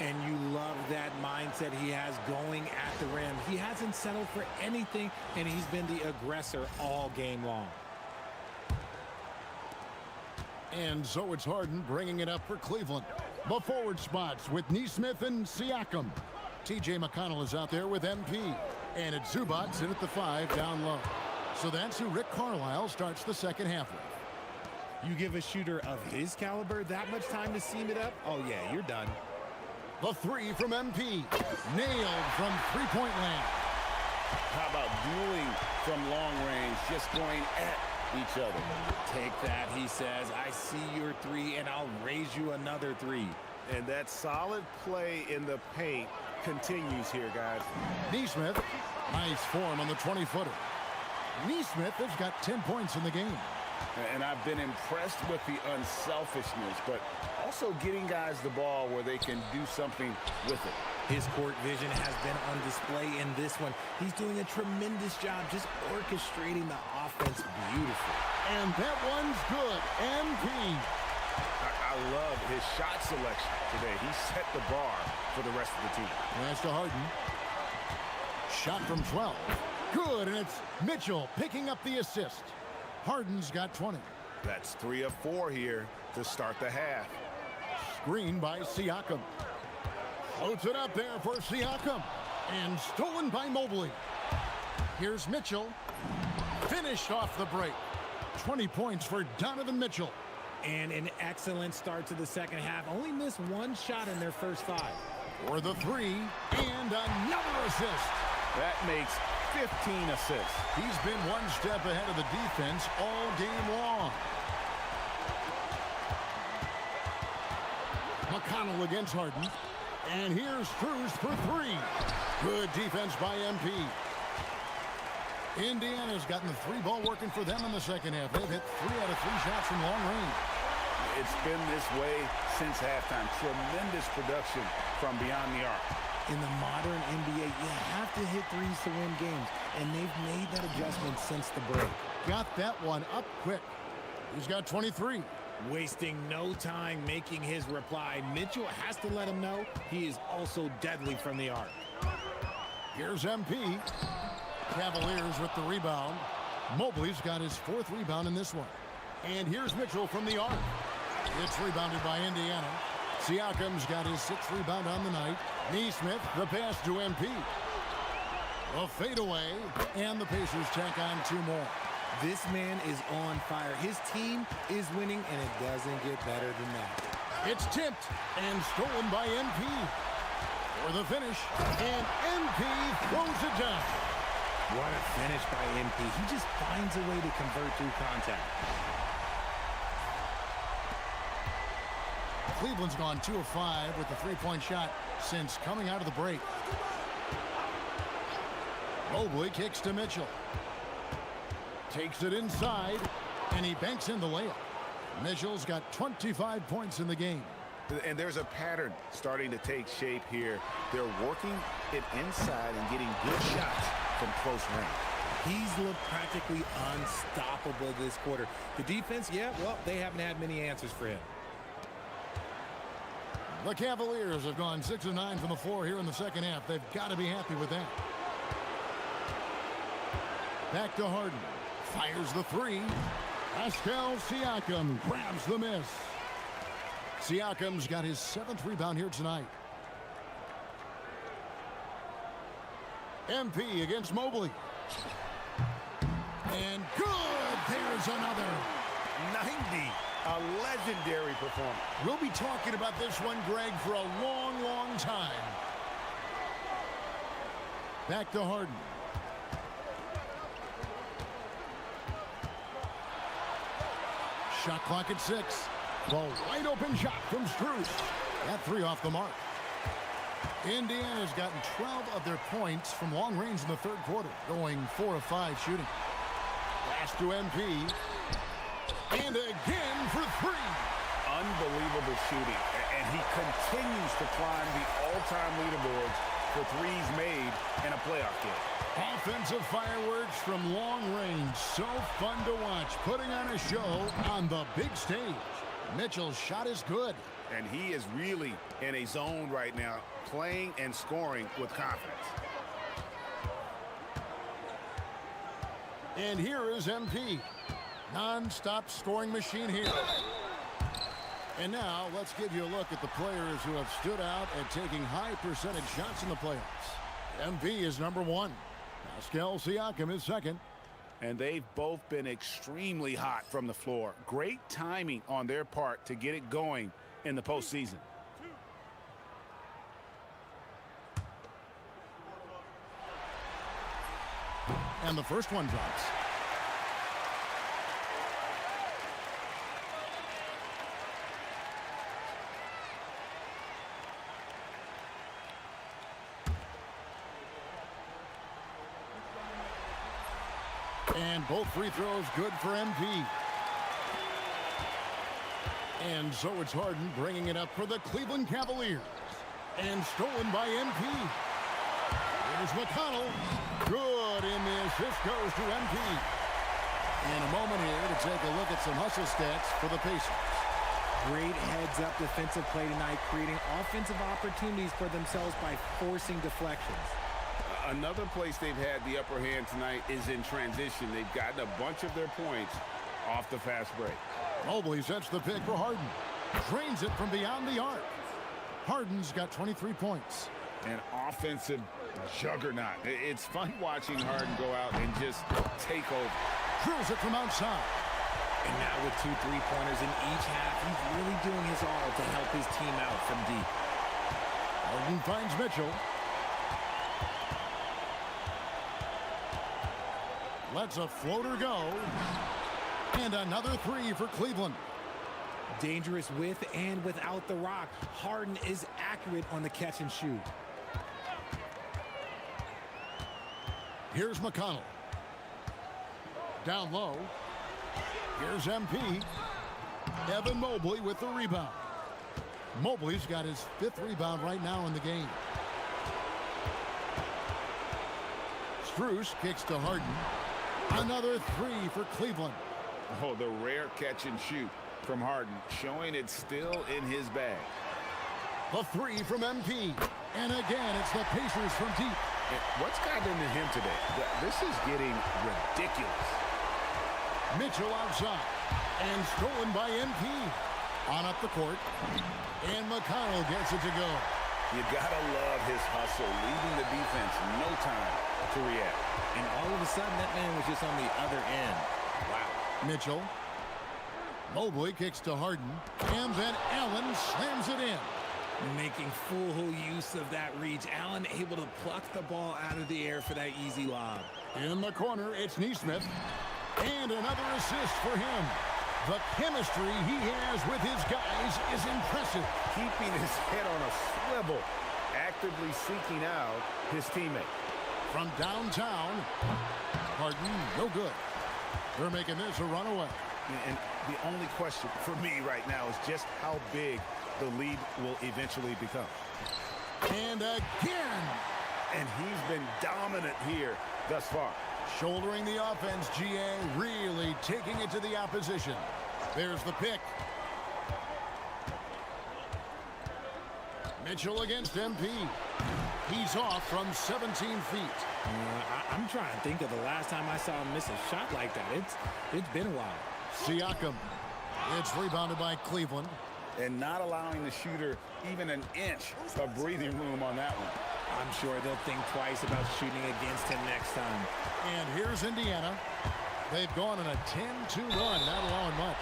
And you love that mindset he has going at the rim. He hasn't settled for anything, and he's been the aggressor all game long. And so it's Harden bringing it up for Cleveland. The forward spots with Neesmith and Siakam. T.J. McConnell is out there with MP. And it's Zubac in at the 5 down low. So that's who Rick Carlisle starts the second half with. You give a shooter of his caliber that much time to seam it up? Oh, yeah, you're done. The 3 from MP. Nailed from three-point land. How about dueling from long range, just going at each other? Take that, he says. I see your 3, and I'll raise you another 3. And that solid play in the paint continues here, guys. Neesmith, nice form on the 20-footer. Neesmith has got 10 points in the game. And I've been impressed with the unselfishness, but also getting guys the ball where they can do something with it. His court vision has been on display in this one. He's doing a tremendous job just orchestrating the offense beautifully. And that one's good. MP. I love his shot selection today. He set the bar for the rest of the team. Pass to Harden. Shot from 12. Good, and it's Mitchell picking up the assist. Harden's got 20. That's 3 of 4 here to start the half. Screen by Siakam. Floats it up there for Siakam. And stolen by Mobley. Here's Mitchell. Finished off the break. 20 points for Donovan Mitchell. And an excellent start to the second half. Only missed 1 shot in their first 5. For the 3, and another assist. That makes 15 assists. He's been one step ahead of the defense all game long. McConnell against Harden. And here's Strus for 3. Good defense by MP. Indiana's gotten the 3 ball working for them in the second half. They've hit 3 out of 3 shots from long range. It's been this way since halftime. Tremendous production from beyond the arc. In the modern NBA, you have to hit threes to win games, and they've made that adjustment since the break. Got that one up quick. He's got 23. Wasting no time making his reply. Mitchell has to let him know he is also deadly from the arc. Here's MP. Cavaliers with the rebound. Mobley's got his 4th rebound in this one. And here's Mitchell from the arc. It's rebounded by Indiana. Siakam's got his 6th rebound on the night. Neesmith, the pass to MP. A fadeaway, and the Pacers tack on 2 more. This man is on fire. His team is winning, and it doesn't get better than that. It's tipped and stolen by MP. For the finish, and MP throws it down. What a finish by MP. He just finds a way to convert through contact. Cleveland's gone 2 of 5 with the 3-point shot since coming out of the break. Mobley kicks to Mitchell. Takes it inside, and he banks in the layup. Mitchell's got 25 points in the game. And there's a pattern starting to take shape here. They're working it inside and getting good shots from close range. He's looked practically unstoppable this quarter. The defense, yeah, well, they haven't had many answers for him. The Cavaliers have gone 6 of 9 from the floor here in the second half. They've got to be happy with that. Back to Harden. Fires the three. Pascal Siakam grabs the miss. Siakam's got his 7th rebound here tonight. MP against Mobley. And good! There's another. 90. A legendary performance. We'll be talking about this one, Greg, for a long, long time. Back to Harden. Shot clock at 6. The wide open shot from Strus. That three off the mark. Indiana's gotten 12 of their points from long range in the third quarter, going 4 of 5 shooting. Pass to MP. And again for 3. Unbelievable shooting. And he continues to climb the all-time leaderboards for threes made in a playoff game. Offensive fireworks from long range. So fun to watch. Putting on a show on the big stage. Mitchell's shot is good. And he is really in a zone right now, playing and scoring with confidence. And here is MP. Non-stop scoring machine here. And now let's give you a look at the players who have stood out at taking high percentage shots in the playoffs. MP is number 1. Pascal Siakam is second. And they've both been extremely hot from the floor. Great timing on their part to get it going in the postseason. And the first one drops. And both free throws good for MP. And so it's Harden bringing it up for the Cleveland Cavaliers. And stolen by MP. Here's McConnell. Good, and the assist goes to MP. In a moment here to take a look at some hustle stats for the Pacers. Great heads-up defensive play tonight, creating offensive opportunities for themselves by forcing deflections. Another place they've had the upper hand tonight is in transition. They've gotten a bunch of their points off the fast break. Mobley sets the pick for Harden. Drains it from beyond the arc. Harden's got 23 points. An offensive juggernaut. It's fun watching Harden go out and just take over. Drills it from outside. And now with 2 3-pointers in each half, he's really doing his all to help his team out from deep. Harden finds Mitchell. Lets a floater go. And another 3 for Cleveland. Dangerous with and without the rock. Harden is accurate on the catch and shoot. Here's McConnell. Down low. Here's MP. Evan Mobley with the rebound. Mobley's got his 5th rebound right now in the game. Strus kicks to Harden. Another 3 for Cleveland. Oh, the rare catch and shoot from Harden, showing it's still in his bag. The 3 from MP. And again, it's the Pacers from deep. And what's gotten into him today? This is getting ridiculous. Mitchell outside. And stolen by MP. On up the court. And McConnell gets it to go. You gotta love his hustle, leaving the defense no time to react. And all of a sudden, that man was just on the other end. Wow. Mitchell. Mobley kicks to Harden. And then Allen slams it in. Making full use of that reach. Allen able to pluck the ball out of the air for that easy lob. In the corner, it's Nesmith. And another assist for him. The chemistry he has with his guys is impressive. Keeping his head on a swivel, actively seeking out his teammate. From downtown, Harden, no good. They're making this a runaway. And the only question for me right now is just how big the lead will eventually become. And again. And he's been dominant here thus far. Shouldering the offense, GA, really taking it to the opposition. There's the pick. Mitchell against MP. He's off from 17 feet. I'm trying to think of the last time I saw him miss a shot like that. It's been a while. Siakam. It's rebounded by Cleveland. And not allowing the shooter even an inch of breathing room on that one. I'm sure they'll think twice about shooting against him next time. And here's Indiana. They've gone on a 10-2 run, not allowing much.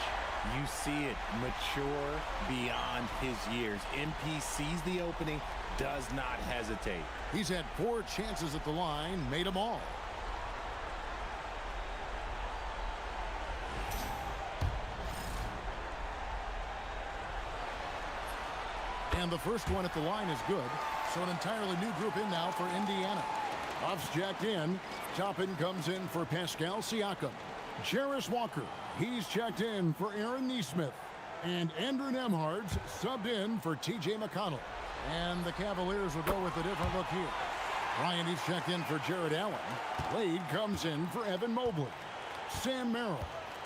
You see it, mature beyond his years. MP sees the opening, does not hesitate. He's had 4 chances at the line, made them all. And the first one at the line is good. So an entirely new group in now for Indiana. Buffs jacked in. Toppin comes in for Pascal Siakam. Jarris Walker, he's checked in for Aaron Nesmith. And Andrew Nembhard's subbed in for T.J. McConnell. And the Cavaliers will go with a different look here. Bryant, he's checked in for Jared Allen. Wade comes in for Evan Mobley. Sam Merrill,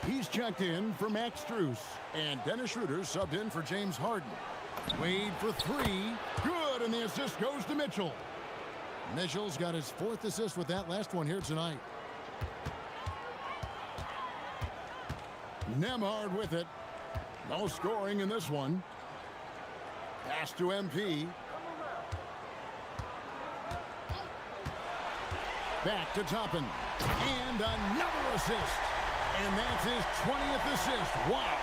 he's checked in for Max Strus. And Dennis Schroeder subbed in for James Harden. Wade for 3. Good, and the assist goes to Mitchell. Mitchell's got his 4th assist with that last one here tonight. Nembhard with it. No scoring in this one. Pass to MP. Back to Toppin. And another assist. And that's his 20th assist. Wow.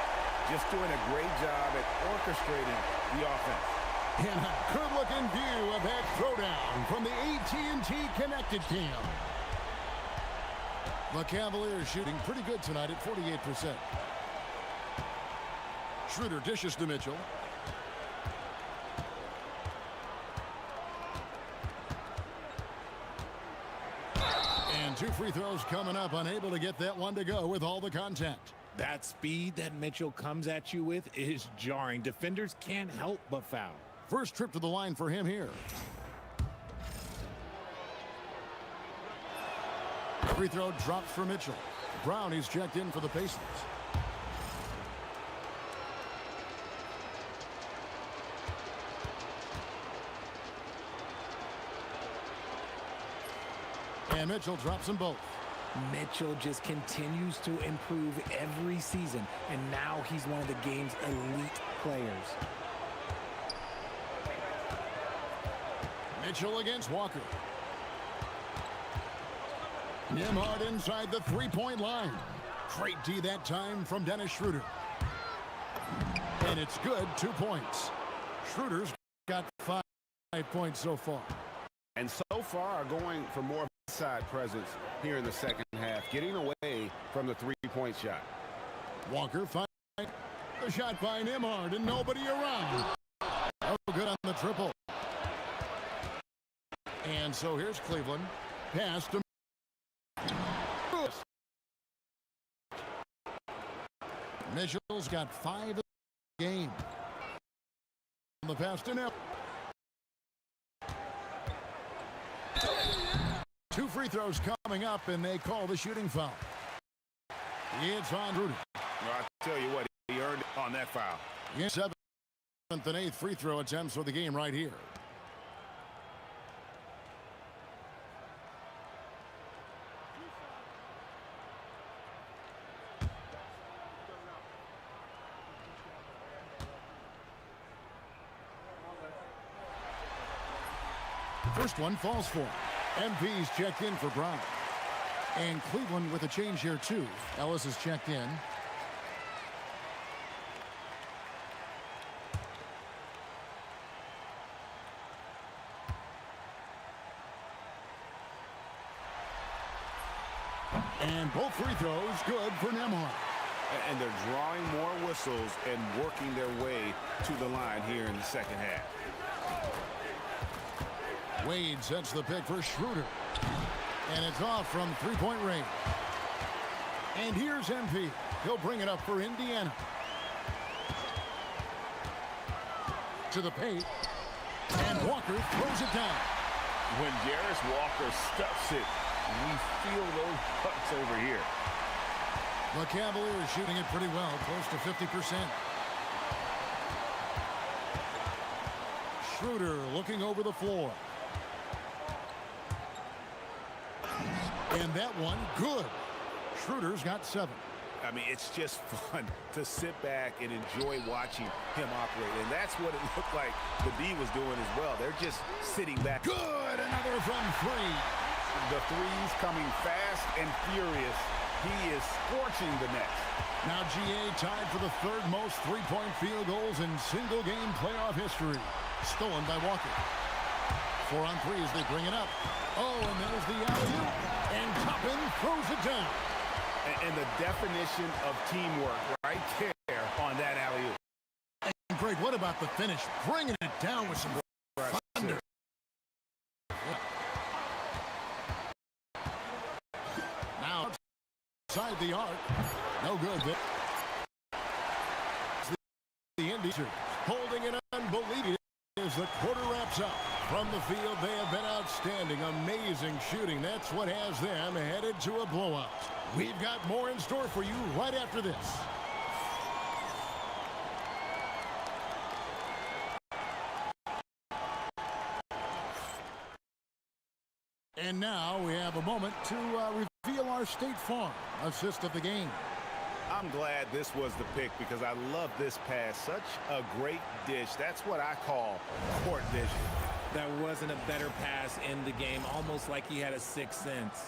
Just doing a great job at orchestrating the offense. And a good-looking view of that throwdown from the AT&T Connected Cam. The Cavaliers shooting pretty good tonight at 48%. Schroeder dishes to Mitchell. And 2 free throws coming up, unable to get that one to go with all the contact. That speed that Mitchell comes at you with is jarring. Defenders can't help but foul. First trip to the line for him here. Free throw drops for Mitchell. Brown, he's checked in for the Pacers. And Mitchell drops them both. Mitchell just continues to improve every season, and now he's one of the game's elite players. Mitchell against Walker. Nembhard inside the 3-point line. Great D that time from Dennis Schroeder. And it's good, 2 points. Schroeder's got 5 points so far. And so far going for more side presence here in the second half, getting away from the 3-point shot. Walker finds the shot by Nembhard and nobody around. Oh, good on the triple. And so here's Cleveland. Pass to Mitchell's got 5 in the game. The pass to Nembhard. 2 free throws coming up, and they call the shooting foul. It's on Rudy. Well, I tell you what, he earned it on that foul. Yeah, 7th and 8th free throw attempts for the game right here. First one falls for him. MP's checked in for Brown. And Cleveland with a change here, too. Ellis is checked in. And both free throws good for Nembhard. And they're drawing more whistles and working their way to the line here in the second half. Wade sets the pick for Schroeder. And it's off from 3-point range. And here's MP. He'll bring it up for Indiana. To the paint. And Walker throws it down. When Jarris Walker stuffs it, we feel those cuts over here. The Cavaliers shooting it pretty well, close to 50%. Schroeder looking over the floor. And that one, good. Schroeder's got 7. I mean, it's just fun to sit back and enjoy watching him operate. And that's what it looked like the D was doing as well. They're just sitting back. Good, another from 3. The threes coming fast and furious. He is scorching the net. Now GA tied for the 3rd most three-point field goals in single-game playoff history. Stolen by Walker. 4 on 3 as they bring it up. Oh, and there's the alley-oop. And Toppin throws it down. And the definition of teamwork right there on that alley-oop. And Greg, what about the finish? Bringing it down with some thunder. Now outside the arc. No good. The Indians holding it unbelievable as the quarter wraps up. From the field, they have been outstanding. Amazing shooting. That's what has them headed to a blowout. We've got more in store for you right after this. And now we have a moment to reveal our State Farm assist of the game. I'm glad this was the pick because I love this pass. Such a great dish. That's what I call court vision. That wasn't a better pass in the game, almost like he had a sixth sense.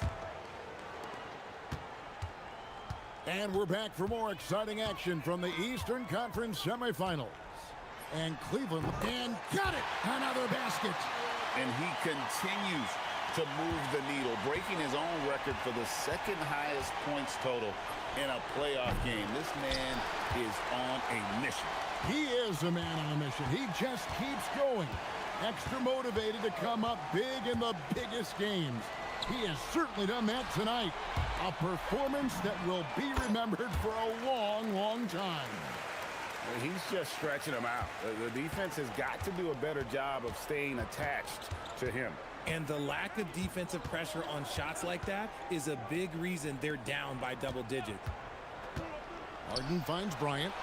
And we're back for more exciting action from the Eastern Conference semifinals. And Cleveland, and got it! Another basket. And he continues to move the needle, breaking his own record for the 2nd highest points total in a playoff game. This man is on a mission. He is a man on a mission. He just keeps going. Extra motivated to come up big in the biggest games. He has certainly done that tonight. A performance that will be remembered for a long, long time. He's just stretching them out. The defense has got to do a better job of staying attached to him. And the lack of defensive pressure on shots like that is a big reason they're down by double digits. Harden finds Bryant.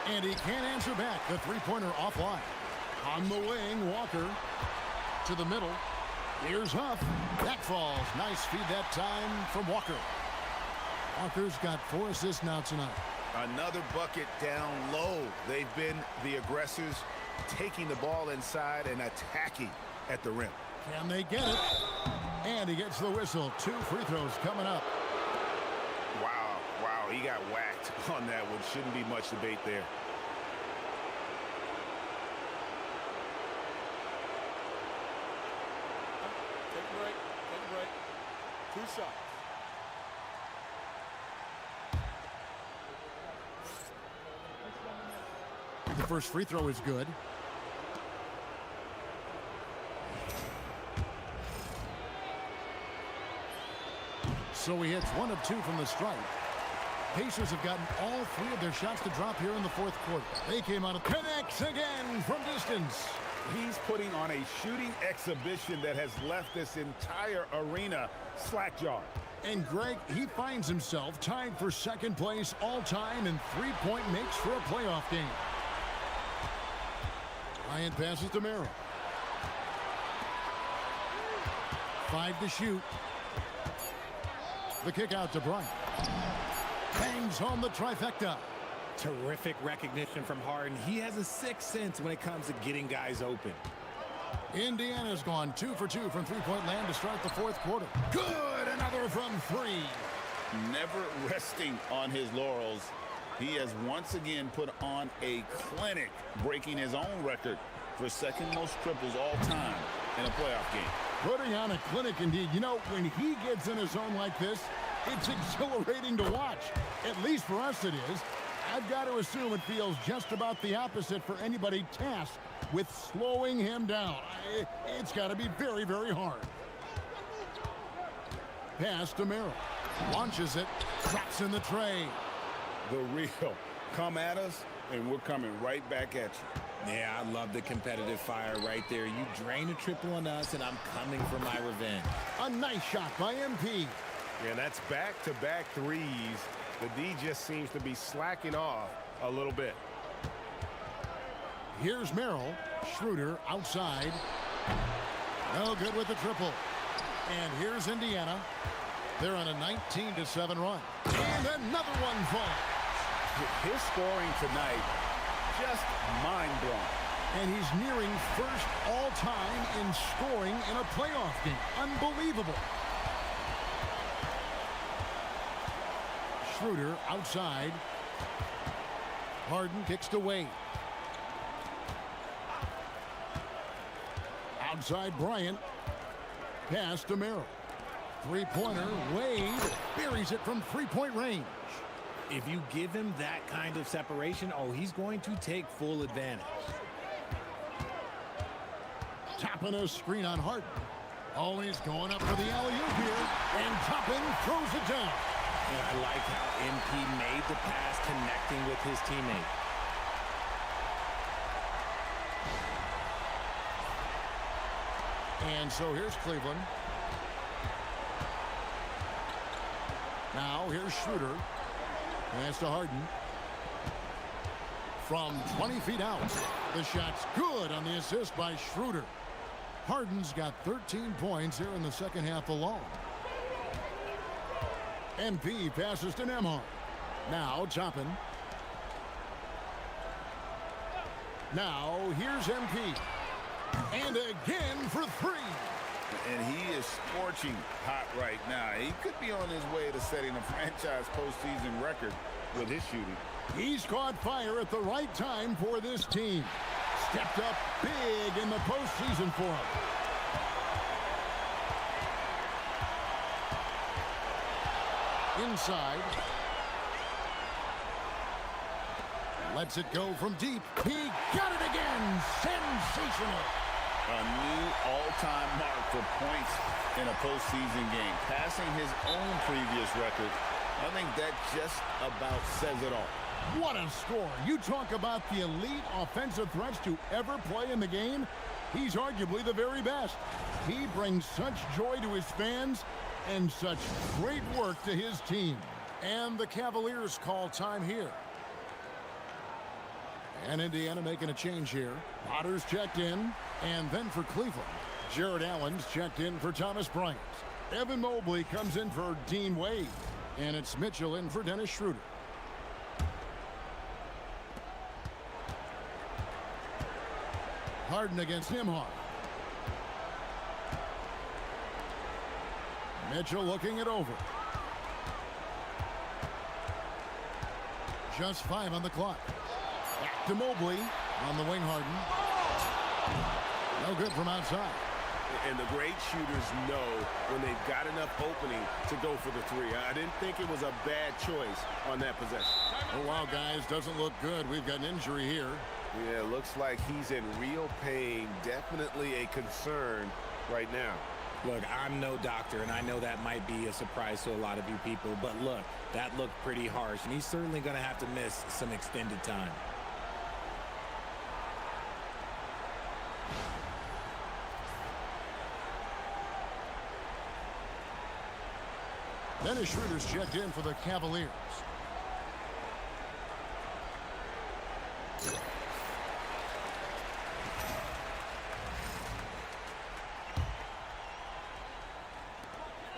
And he can't answer back. The three-pointer offline. On the wing, Walker to the middle. Here's Huff. That falls. Nice feed that time from Walker. Walker's got 4 assists now tonight. Another bucket down low. They've been the aggressors, taking the ball inside and attacking at the rim. Can they get it? And he gets the whistle. 2 free throws coming up. Wow, he got whacked on that one. Shouldn't be much debate there. Take a break. 2 shots. The first free throw is good. So he hits 1 of 2 from the stripe. Pacers have gotten all 3 of their shots to drop here in the 4th quarter. They came out of connects again from distance. He's putting on a shooting exhibition that has left this entire arena slack-jawed. And Greg, he finds himself tied for 2nd place all-time in three-point makes for a playoff game. Bryant passes to Merrill. 5 to shoot. The kick out to Bryant. Bangs home the trifecta. Terrific recognition from Harden. He has a 6th sense when it comes to getting guys open. Indiana's gone 2 for 2 from three-point land to start the 4th quarter. Good! Another from 3. Never resting on his laurels. He has once again put on a clinic, breaking his own record for 2nd most triples all time in a playoff game. Putting on a clinic indeed. You know, when he gets in a zone like this, it's exhilarating to watch. At least for us it is. I've got to assume it feels just about the opposite for anybody tasked with slowing him down. It's got to be very, very hard. Pass to Merrill. Launches it. Drops in the tray. The real. Come at us, and we're coming right back at you. Yeah, I love the competitive fire right there. You drain a triple on us, and I'm coming for my revenge. A nice shot by MP. And that's back-to-back threes. The D just seems to be slacking off a little bit. Here's Merrill. Schroeder outside. No good with the triple. And here's Indiana. They're on a 19-7 run. And another one falls. His scoring tonight, just mind-blowing. And he's nearing first all-time in scoring in a playoff game. Unbelievable. Schroeder outside. Harden kicks to Wade. Outside Bryant. Pass to Merrill. Three-pointer. Wade buries it from three-point range. If you give him that kind of separation, oh, he's going to take full advantage. Toppin a screen on Harden. Always going up for the alley-oop here. And Toppin throws it down. And I like how MP made the pass connecting with his teammate. And so here's Cleveland. Now here's Schroeder. Pass to Harden. From 20 feet out. The shot's good on the assist by Schroeder. Harden's got 13 points here in the second half alone. MP passes to Nembhard. Now Toppin. Now here's MP. And again for three. And he is scorching hot right now. He could be on his way to setting a franchise postseason record with his shooting. He's caught fire at the right time for this team. Stepped up big in the postseason for him. Inside. Lets it go from deep. He got it again. Sensational. A new all-time mark for points in a postseason game. Passing his own previous record. I think that just about says it all. What a score. You talk about the elite offensive threats to ever play in the game. He's arguably the very best. He brings such joy to his fans and such great work to his team. And the Cavaliers call time here. And Indiana making a change here. Potter's checked in. And then for Cleveland, Jared Allen's checked in for Thomas Bryant. Evan Mobley comes in for Dean Wade. And it's Mitchell in for Dennis Schroeder. Harden against Nembhard. Mitchell looking it over. Just 5 on the clock. Back to Mobley on the wing. Harden. No good from outside. And the great shooters know when they've got enough opening to go for the three. I didn't think it was a bad choice on that possession. Oh, wow, guys. Doesn't look good. We've got an injury here. Yeah, it looks like he's in real pain. Definitely a concern right now. Look, I'm no doctor, and I know that might be a surprise to a lot of you people, but look, that looked pretty harsh, and he's certainly going to have to miss some extended time. Dennis Schroeder's checked in for the Cavaliers.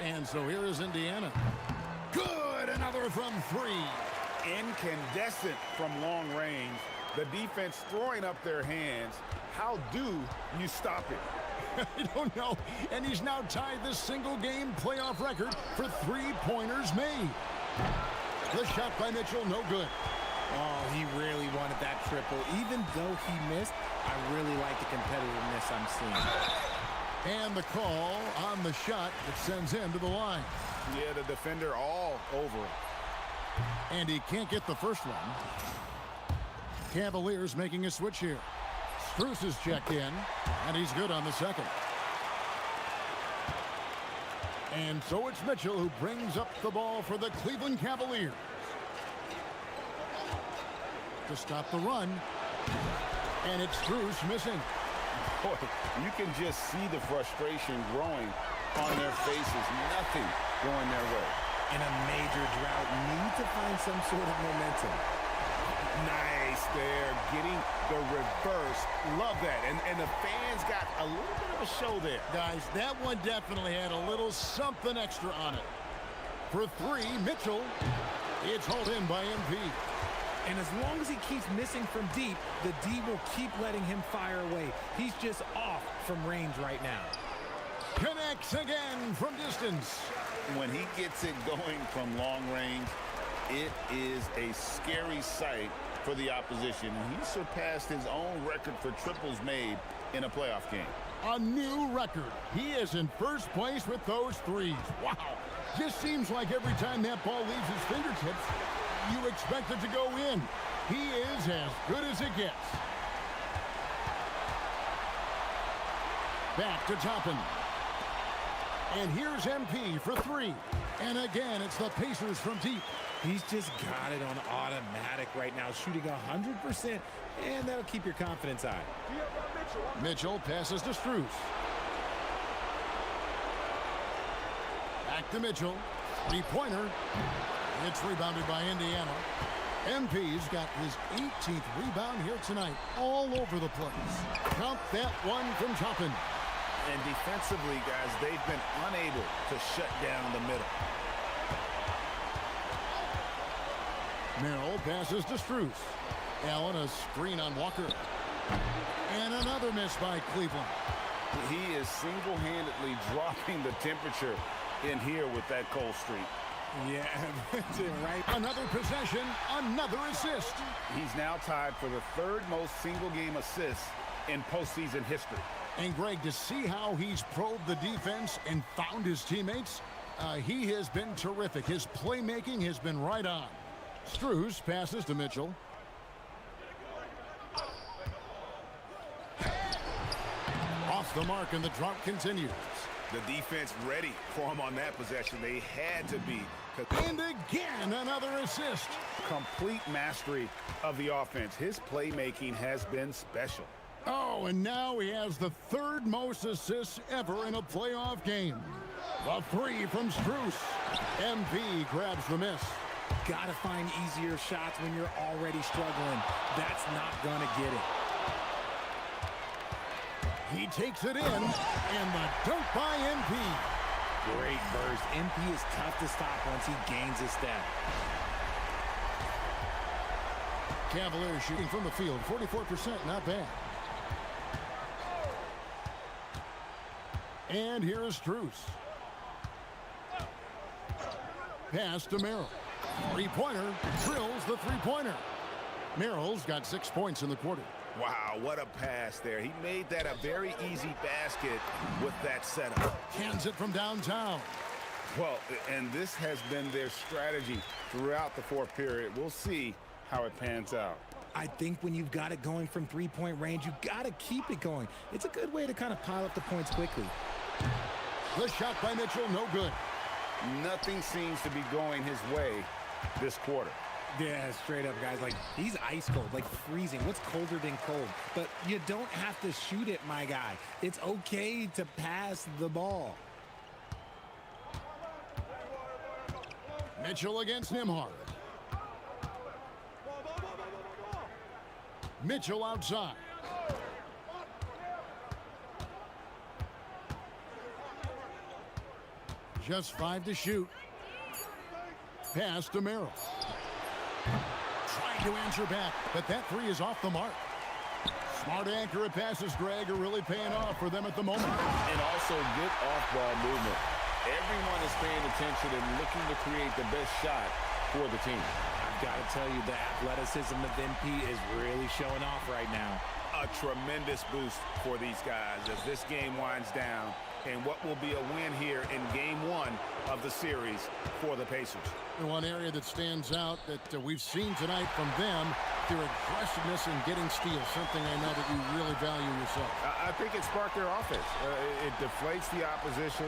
And so here is Indiana. Good, another from three. Incandescent from long range. The defense throwing up their hands. How do you stop it? I don't know. And he's now tied the single-game playoff record for three-pointers made. The shot by Mitchell, no good. Oh, he really wanted that triple. Even though he missed, I really like the competitiveness I'm seeing. And the call on the shot that sends him to the line. Yeah, the defender all over it. And he can't get the first one. Cavaliers making a switch here. Strus is checked in, and he's good on the second. And so it's Mitchell who brings up the ball for the Cleveland Cavaliers. To stop the run. And it's Strus missing. Boy, you can just see the frustration growing on their faces. Nothing going their way. In a major drought, need to find some sort of momentum. Nice there, getting the reverse. Love that. And the fans got a little bit of a show there. Guys, that one definitely had a little something extra on it. For three, Mitchell. It's hauled in by MP. And as long as he keeps missing from deep, the D will keep letting him fire away. He's just off from range right now. Connects again from distance. When he gets it going from long range, it is a scary sight for the opposition. He surpassed his own record for triples made in a playoff game. A new record. He is in first place with those threes. Wow. Just seems like every time that ball leaves his fingertips, you expect it to go in. He is as good as it gets. Back to Toppin. And here's MP for three. And again, it's the Pacers from deep. He's just got it on automatic right now, shooting 100%, and that'll keep your confidence high. Mitchell passes to Strus. Back to Mitchell. Three-pointer. It's rebounded by Indiana. MP's got his 18th rebound here tonight, all over the place. Count that one from Toppin. And defensively, guys, they've been unable to shut down the middle. Merrill passes to Strus. Allen, a screen on Walker. And another miss by Cleveland. He is single-handedly dropping the temperature in here with that cold streak. Yeah, that's it, right? Another possession, another assist. He's now tied for the third most single-game assists in postseason history. And Greg, to see how he's probed the defense and found his teammates, he has been terrific. His playmaking has been right on. Strus passes to Mitchell. Off the mark, and the drought continues. The defense ready for him on that possession. They had to be. And again, another assist. Complete mastery of the offense. His playmaking has been special. Oh, and now he has the third most assists ever in a playoff game. A three from Strus. MP grabs the miss. Gotta find easier shots when you're already struggling. That's not gonna get it. He takes it in, and the dunk by MP. Great burst. MP is tough to stop once he gains his step. Cavaliers shooting from the field, 44%, not bad. And here is Strus. Pass to Merrill. Three-pointer, drills the three-pointer. Merrill's got 6 points in the quarter. Wow, what a pass there. He made that a very easy basket with that setup. Hands it from downtown. Well, and this has been their strategy throughout the fourth period. We'll see how it pans out. I think when you've got it going from three-point range, you've got to keep it going. It's a good way to kind of pile up the points quickly. The shot by Mitchell, no good. Nothing seems to be going his way this quarter. Yeah, straight up, guys. Like, he's ice cold, like freezing. What's colder than cold? But you don't have to shoot it, my guy. It's okay to pass the ball. Mitchell against Nembhard. Mitchell outside. Just 5 to shoot. Pass to Merrill. Trying to answer back, but that three is off the mark. Smart, accurate passes, Greg, are really paying off for them at the moment. And also good off-ball movement. Everyone is paying attention and looking to create the best shot for the team. I've got to tell you, the athleticism of MP is really showing off right now. A tremendous boost for these guys as this game winds down, and what will be a win here in game one of the series for the Pacers. And one area that stands out that we've seen tonight from them, their aggressiveness in getting steals, something I know that you really value yourself. I think it sparked their offense. It deflates the opposition,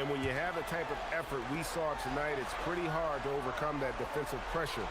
and when you have the type of effort we saw tonight, it's pretty hard to overcome that defensive pressure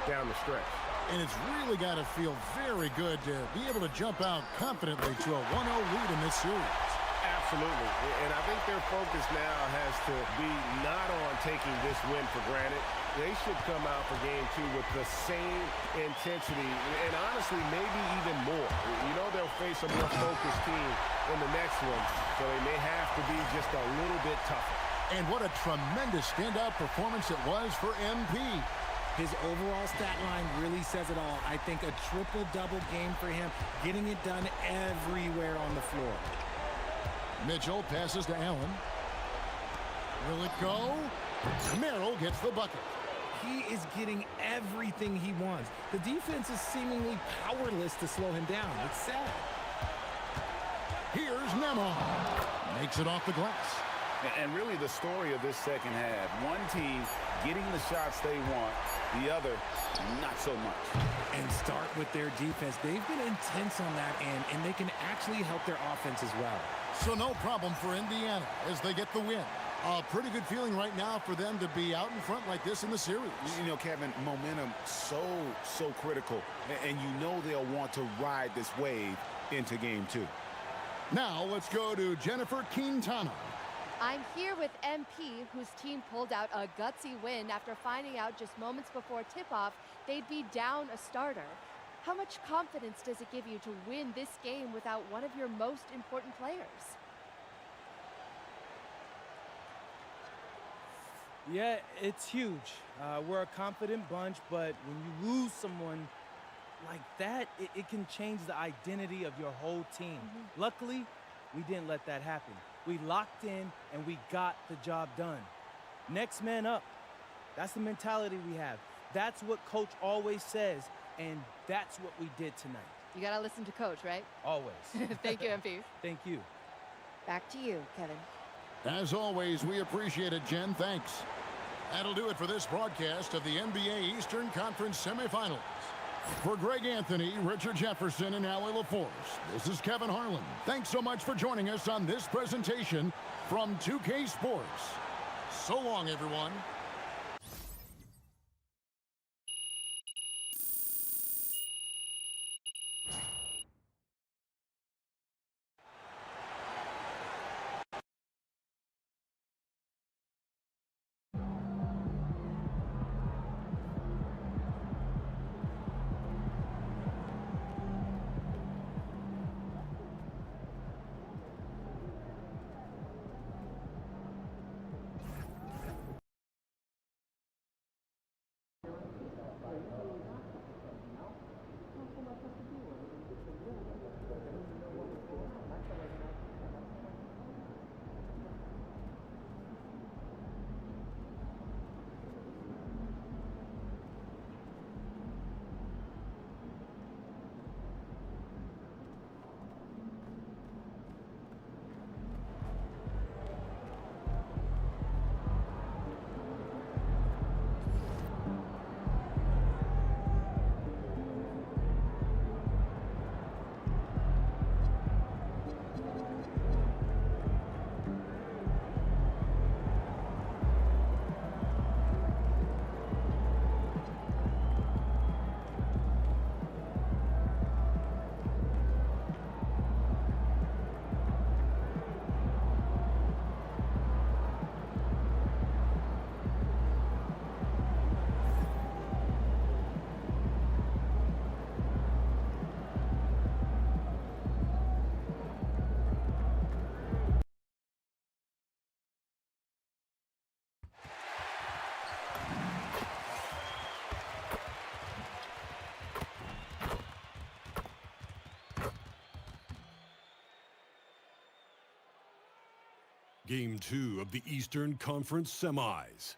down the stretch. And it's really got to feel very good to be able to jump out confidently to a 1-0 lead in this series. Absolutely. And I think their focus now has to be not on taking this win for granted. They should come out for game 2 with the same intensity and honestly maybe even more. You know they'll face a more focused team in the next one, so they may have to be just a little bit tougher. And what a tremendous standout performance it was for MP. His overall stat line really says it all. I think a triple-double game for him, getting it done everywhere on the floor. Mitchell passes to Allen. Will it go? Merrill gets the bucket. He is getting everything he wants. The defense is seemingly powerless to slow him down. It's sad. Here's Nemo. Makes it off the glass. And really the story of this second half, one team getting the shots they want, the other not so much. And start with their defense. They've been intense on that end, and they can actually help their offense as well. So no problem for Indiana as they get the win. A pretty good feeling right now for them to be out in front like this in the series. You know, Kevin, momentum so critical. And you know they'll want to ride this wave into game 2. Now let's go to Jennifer Quintana. I'm here with MP, whose team pulled out a gutsy win after finding out just moments before tip-off they'd be down a starter. How much confidence does it give you to win this game without one of your most important players? Yeah, it's huge. We're a confident bunch, but when you lose someone like that, it can change the identity of your whole team. Luckily, we didn't let that happen. We locked in, and we got the job done. Next man up. That's the mentality we have. That's what Coach always says, and that's what we did tonight. You gotta listen to Coach, right? Always. Thank you, MP. Thank you. Back to you, Kevin. As always, we appreciate it, Jen. Thanks. That'll do it for this broadcast of the NBA Eastern Conference semifinals. For Greg Anthony, Richard Jefferson, and Allie LaForce, this is Kevin Harlan. Thanks so much for joining us on this presentation from 2K Sports. So long, everyone. Game 2 of the Eastern Conference semis.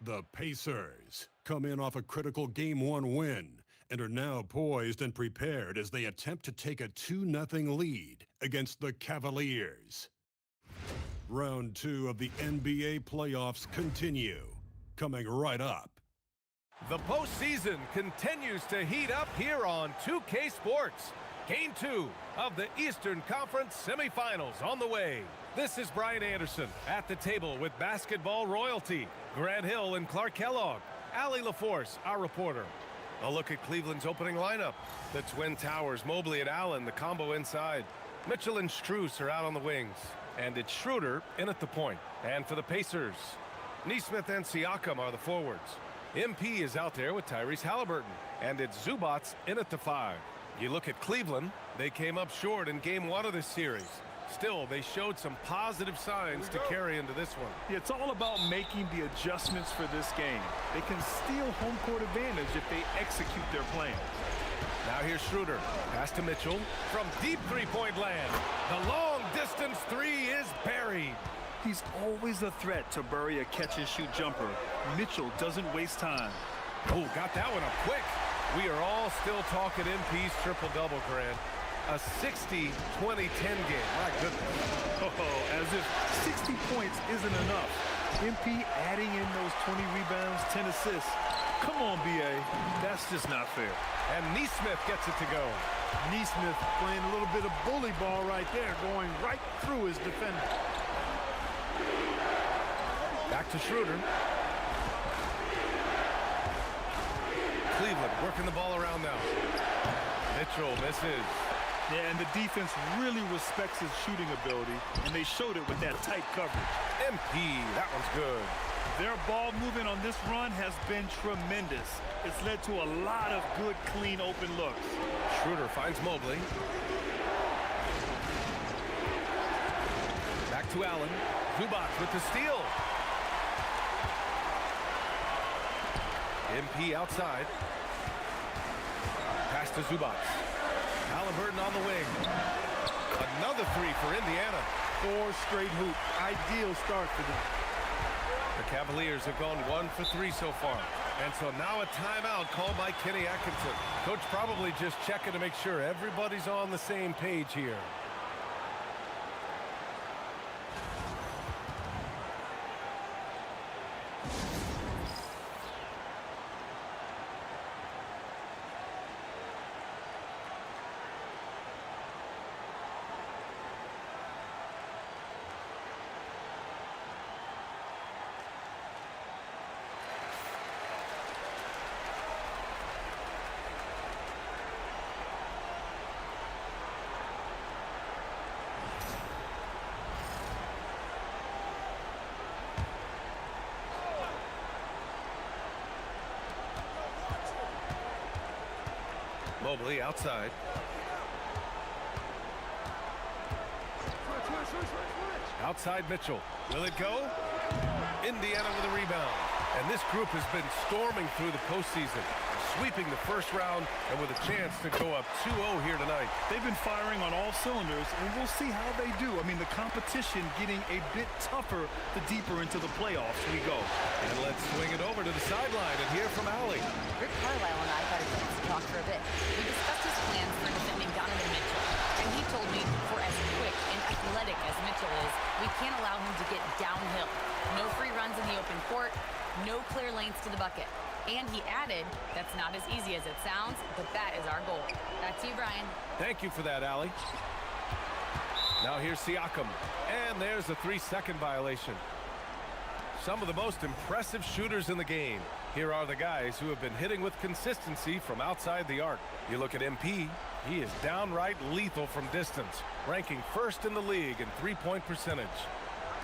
The Pacers come in off a critical Game 1 win and are now poised and prepared as they attempt to take a 2-0 lead against the Cavaliers. Round 2 of the NBA playoffs continue, coming right up. The postseason continues to heat up here on 2K Sports. Game 2 of the Eastern Conference semifinals on the way. This is Brian Anderson at the table with basketball royalty, Grant Hill and Clark Kellogg, Allie LaForce, our reporter. A look at Cleveland's opening lineup. The Twin Towers, Mobley and Allen, the combo inside. Mitchell and Strus are out on the wings. And it's Schroeder in at the point. And for the Pacers, Neesmith and Siakam are the forwards. MP is out there with Tyrese Halliburton. And it's Zubats in at the 5. You look at Cleveland, they came up short in game 1 of this series. Still, they showed some positive signs to carry into this one. It's all about making the adjustments for this game. They can steal home court advantage if they execute their plans. Now here's Schroeder. Pass to Mitchell from deep three-point land. The long-distance 3 is buried. He's always a threat to bury a catch-and-shoot jumper. Mitchell doesn't waste time. Oh, got that one up quick. We are all still talking MP's triple-double, Grant. A 60-20-10 game. My goodness. Oh, as if 60 points isn't enough. MP adding in those 20 rebounds, 10 assists. Come on, BA. That's just not fair. And Neesmith gets it to go. Neesmith playing a little bit of bully ball right there, going right through his defender. Back to Schroeder. Cleveland working the ball around now. Mitchell misses. Yeah, and the defense really respects his shooting ability, and they showed it with that tight coverage. MP, that one's good. Their ball movement on this run has been tremendous. It's led to a lot of good, clean, open looks. Schroeder finds Mobley. Back to Allen. Zubac with the steal. MP outside. Pass to Zubac. Halliburton on the wing. Another 3 for Indiana. 4 straight hoop. Ideal start for them. The Cavaliers have gone 1 for 3 so far. And so now a timeout called by Kenny Atkinson. Coach probably just checking to make sure everybody's on the same page here. Mobley outside. Outside Mitchell. Will it go? Indiana with a rebound. And this group has been storming through the postseason, sweeping the first round and with a chance to go up 2-0 here tonight. They've been firing on all cylinders, and we'll see how they do. I mean, the competition getting a bit tougher the deeper into the playoffs we go. And let's swing it over to the sideline and hear from Allie. Rick Carlisle and I got a chance to talk for a bit. We discussed his plans for defending Donovan Mitchell, and he told me for as quick and athletic as Mitchell is, we can't allow him to get downhill. No free runs in the open court, no clear lanes to the bucket. And he added, that's not as easy as it sounds, but that is our goal. Back to you, Brian. Thank you for that, Allie. Now here's Siakam. And there's a 3-second violation. Some of the most impressive shooters in the game. Here are the guys who have been hitting with consistency from outside the arc. You look at MP, he is downright lethal from distance, ranking first in the league in three-point percentage.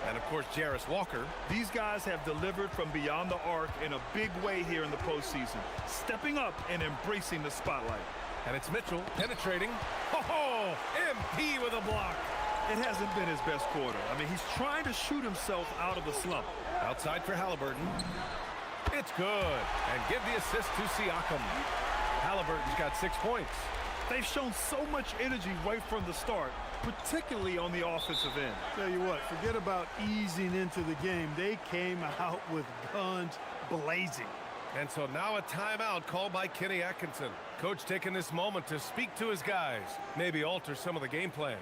And, of course, Jarris Walker. These guys have delivered from beyond the arc in a big way here in the postseason, stepping up and embracing the spotlight. And it's Mitchell penetrating. Oh, MP with a block. It hasn't been his best quarter. I mean, he's trying to shoot himself out of the slump. Outside for Halliburton. It's good. And give the assist to Siakam. Halliburton's got 6 points. They've shown so much energy right from the start, particularly on the offensive end. Tell you what, forget about easing into the game. They came out with guns blazing. And so now a timeout called by Kenny Atkinson. Coach taking this moment to speak to his guys, maybe alter some of the game plan.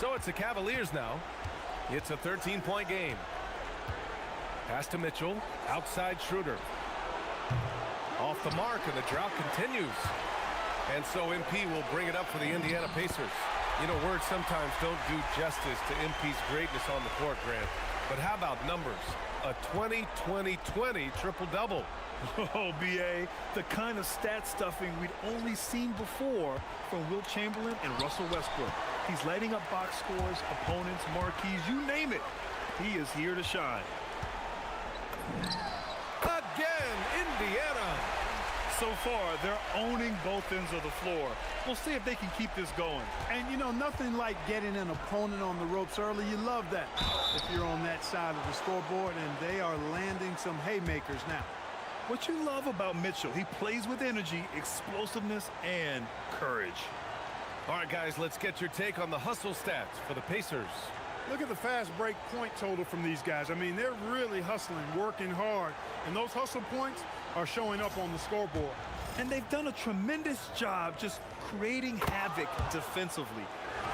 So it's the Cavaliers now. It's a 13-point game. Pass to Mitchell. Outside Schroeder. Off the mark, and the drought continues. And so MP will bring it up for the Indiana Pacers. You know, words sometimes don't do justice to MP's greatness on the court, Grant. But how about numbers? A 20-20-20 triple-double. Oh, B.A., the kind of stat stuffing we'd only seen before from Wilt Chamberlain and Russell Westbrook. He's lighting up box scores, opponents, marquees, you name it. He is here to shine. Again, Indiana. So far, they're owning both ends of the floor. We'll see if they can keep this going. And, you know, nothing like getting an opponent on the ropes early. You love that if you're on that side of the scoreboard, and they are landing some haymakers now. What you love about Mitchell, he plays with energy, explosiveness, and courage. All right, guys, let's get your take on the hustle stats for the Pacers. Look at the fast break point total from these guys. I mean, they're really hustling, working hard, and those hustle points are showing up on the scoreboard. And they've done a tremendous job just creating havoc defensively.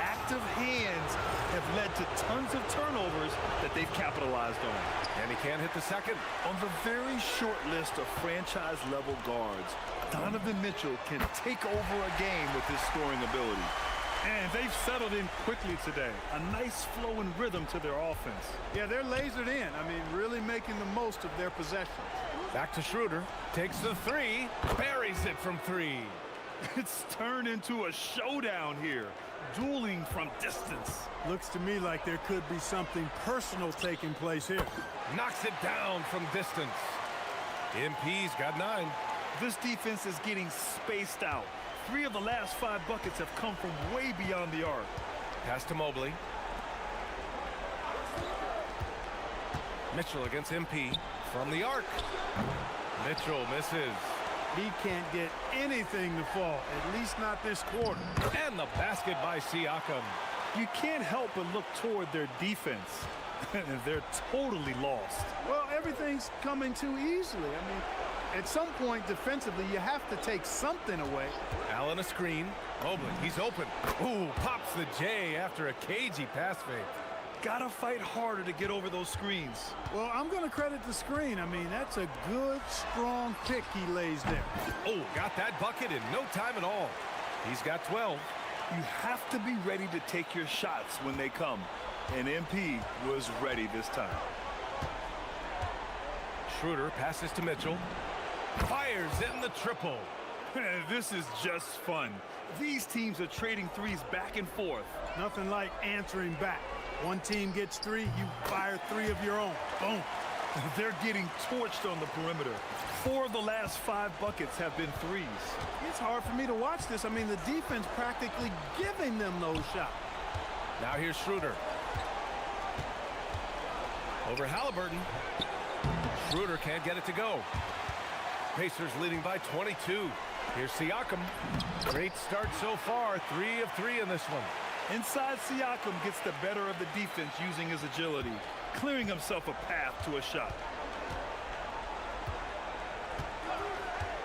Active hands have led to tons of turnovers that they've capitalized on. And he can't hit the second. On the very short list of franchise-level guards, Donovan Mitchell can take over a game with his scoring ability. And they've settled in quickly today. A nice flow and rhythm to their offense. Yeah, they're lasered in. I mean, really making the most of their possessions. Back to Schroeder. Takes the three. Buries it from three. It's turned into a showdown here. Dueling from distance. Looks to me like there could be something personal taking place here. Knocks it down from distance. MP's got 9. This defense is getting spaced out. 3 of the last 5 buckets have come from way beyond the arc. Pass to Mobley. Mitchell against MP from the arc. Mitchell misses. He can't get anything to fall, at least not this quarter. And the basket by Siakam. You can't help but look toward their defense. They're totally lost. Well, everything's coming too easily. I mean, at some point defensively, you have to take something away. Allen a screen. Mobley, he's open. Ooh, pops the J after a cagey pass fake. Gotta fight harder to get over those screens. Well, I'm going to credit the screen. I mean, that's a good, strong pick he lays there. Oh, got that bucket in no time at all. He's got 12. You have to be ready to take your shots when they come. And MP was ready this time. Schroeder passes to Mitchell. Fires in the triple. This is just fun. These teams are trading threes back and forth. Nothing like answering back. One team gets 3, you fire 3 of your own. Boom. They're getting torched on the perimeter. 4 of the last 5 buckets have been threes. It's hard for me to watch this. I mean, the defense practically giving them those shots. Now here's Schroeder. Over Halliburton. Schroeder can't get it to go. Pacers leading by 22. Here's Siakam. Great start so far. 3 of 3 in this one. Inside, Siakam gets the better of the defense using his agility, clearing himself a path to a shot.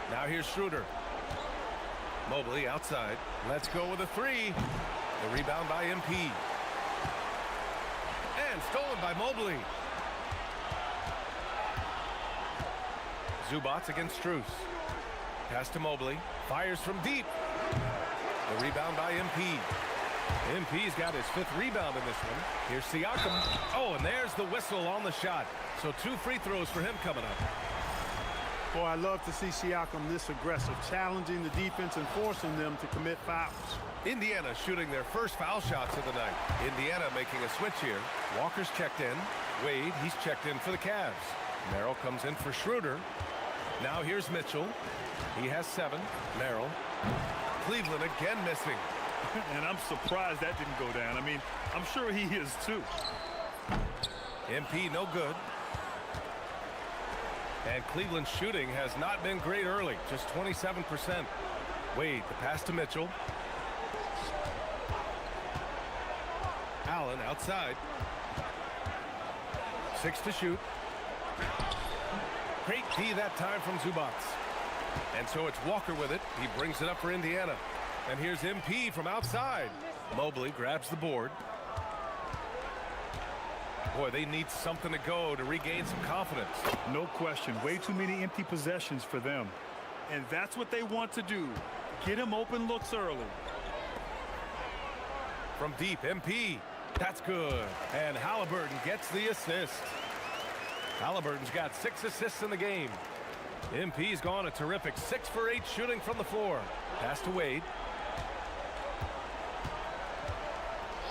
Now here's Schroeder. Mobley outside. Let's go with a 3. The rebound by MP. And stolen by Mobley. Zubats against Strus. Pass to Mobley. Fires from deep. The rebound by MP. MP's got his 5th rebound in this one. Here's Siakam. Oh, and there's the whistle on the shot. So 2 free throws for him coming up. Boy, I love to see Siakam this aggressive, challenging the defense and forcing them to commit fouls. Indiana shooting their first foul shots of the night. Indiana making a switch here. Walker's checked in. Wade, he's checked in for the Cavs. Merrill comes in for Schroeder. Now here's Mitchell. He has 7. Merrill. Cleveland again missing. And I'm surprised that didn't go down. I mean, I'm sure he is too. MP no good. And Cleveland's shooting has not been great early, just 27%. Wade, the pass to Mitchell. Allen outside. 6 to shoot. Great D that time from Zubats. And so it's Walker with it. He brings it up for Indiana. And here's MP from outside. Mobley grabs the board. Boy, they need something to go to regain some confidence. No question. Way too many empty possessions for them. And that's what they want to do. Get him open looks early. From deep, MP. That's good. And Halliburton gets the assist. Halliburton's got 6 assists in the game. MP's gone a terrific 6 for 8 shooting from the floor. Pass to Wade.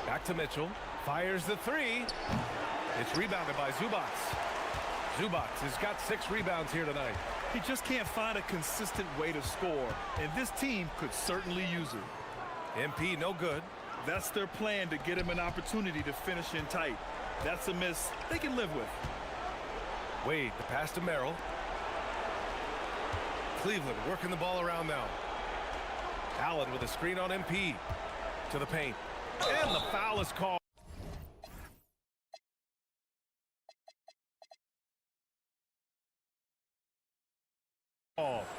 Back to Mitchell. Fires the 3. It's rebounded by Zubac. Zubac has got 6 rebounds here tonight. He just can't find a consistent way to score, and this team could certainly use it. MP no good. That's their plan, to get him an opportunity to finish in tight. That's a miss they can live with. Wade, the pass to Merrill. Cleveland working the ball around now. Allen with a screen on MP. To the paint. And the foul is called.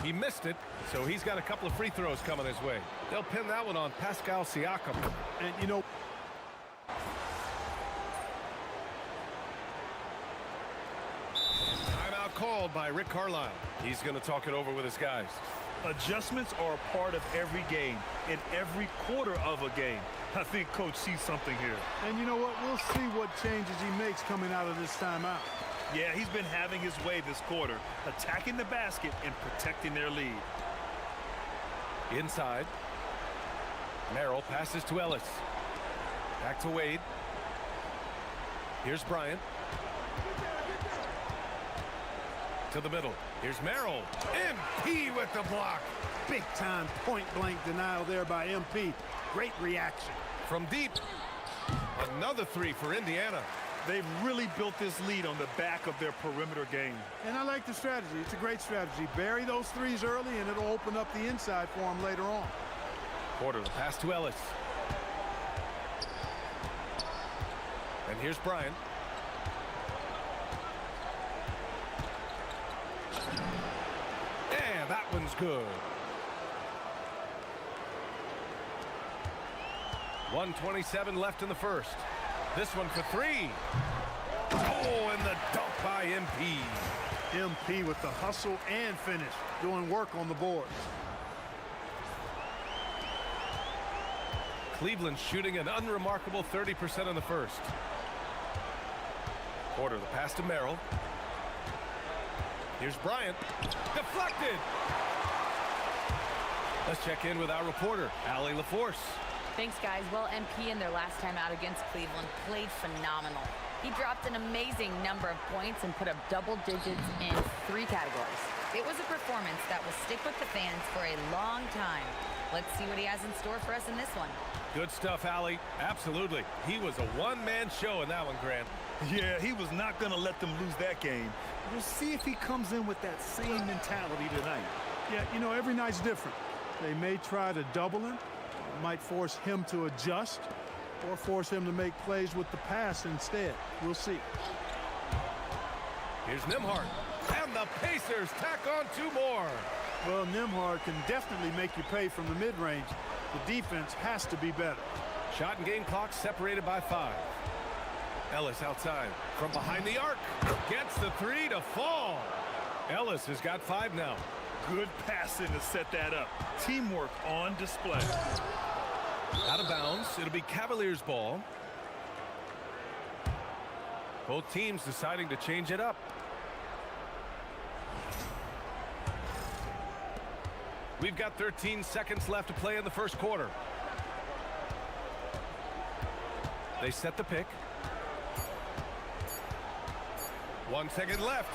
He missed it, so he's got a couple of free throws coming his way. They'll pin that one on Pascal Siakam. And, you know, timeout called by Rick Carlisle. He's going to talk it over with his guys. Adjustments are a part of every game, in every quarter of a game. I think Coach sees something here. And you know what? We'll see what changes he makes coming out of this timeout. Yeah, he's been having his way this quarter, attacking the basket and protecting their lead. Inside. Merrill passes to Ellis. Back to Wade. Here's Bryant. To the middle. Here's Merrill. MP with the block. Big time point blank denial there by MP. Great reaction. From deep. Another 3 for Indiana. They've really built this lead on the back of their perimeter game. And I like the strategy. It's a great strategy. Bury those 3s early, and it'll open up the inside for them later on. Porter, the pass to Ellis. And here's Bryant. Yeah, that one's good. 1:27 left in the first. This one for 3. Oh, and the dunk by MP. MP with the hustle and finish, doing work on the boards. Cleveland shooting an unremarkable 30% in the first. Porter, the pass to Merrill. Here's Bryant. Deflected. Let's check in with our reporter, Allie LaForce. Thanks, guys. Well, MP in their last time out against Cleveland played phenomenal. He dropped an amazing number of points and put up double digits in 3 categories. It was a performance that will stick with the fans for a long time. Let's see what he has in store for us in this one. Good stuff, Allie. Absolutely. He was a one-man show in that one, Grant. Yeah, he was not going to let them lose that game. We'll see if he comes in with that same mentality tonight. Yeah, you know, every night's different. They may try to double him. Might force him to adjust or force him to make plays with the pass instead. We'll see. Here's Nembhard. And the Pacers tack on 2 more. Well, Nembhard can definitely make you pay from the mid-range. The defense has to be better. Shot and game clock separated by 5. Ellis outside from behind the arc. Gets the 3 to fall. Ellis has got 5 now. Good passing to set that up. Teamwork on display. Out of bounds. It'll be Cavaliers ball. Both teams deciding to change it up. We've got 13 seconds left to play in the first quarter. They set the pick. 1 second left.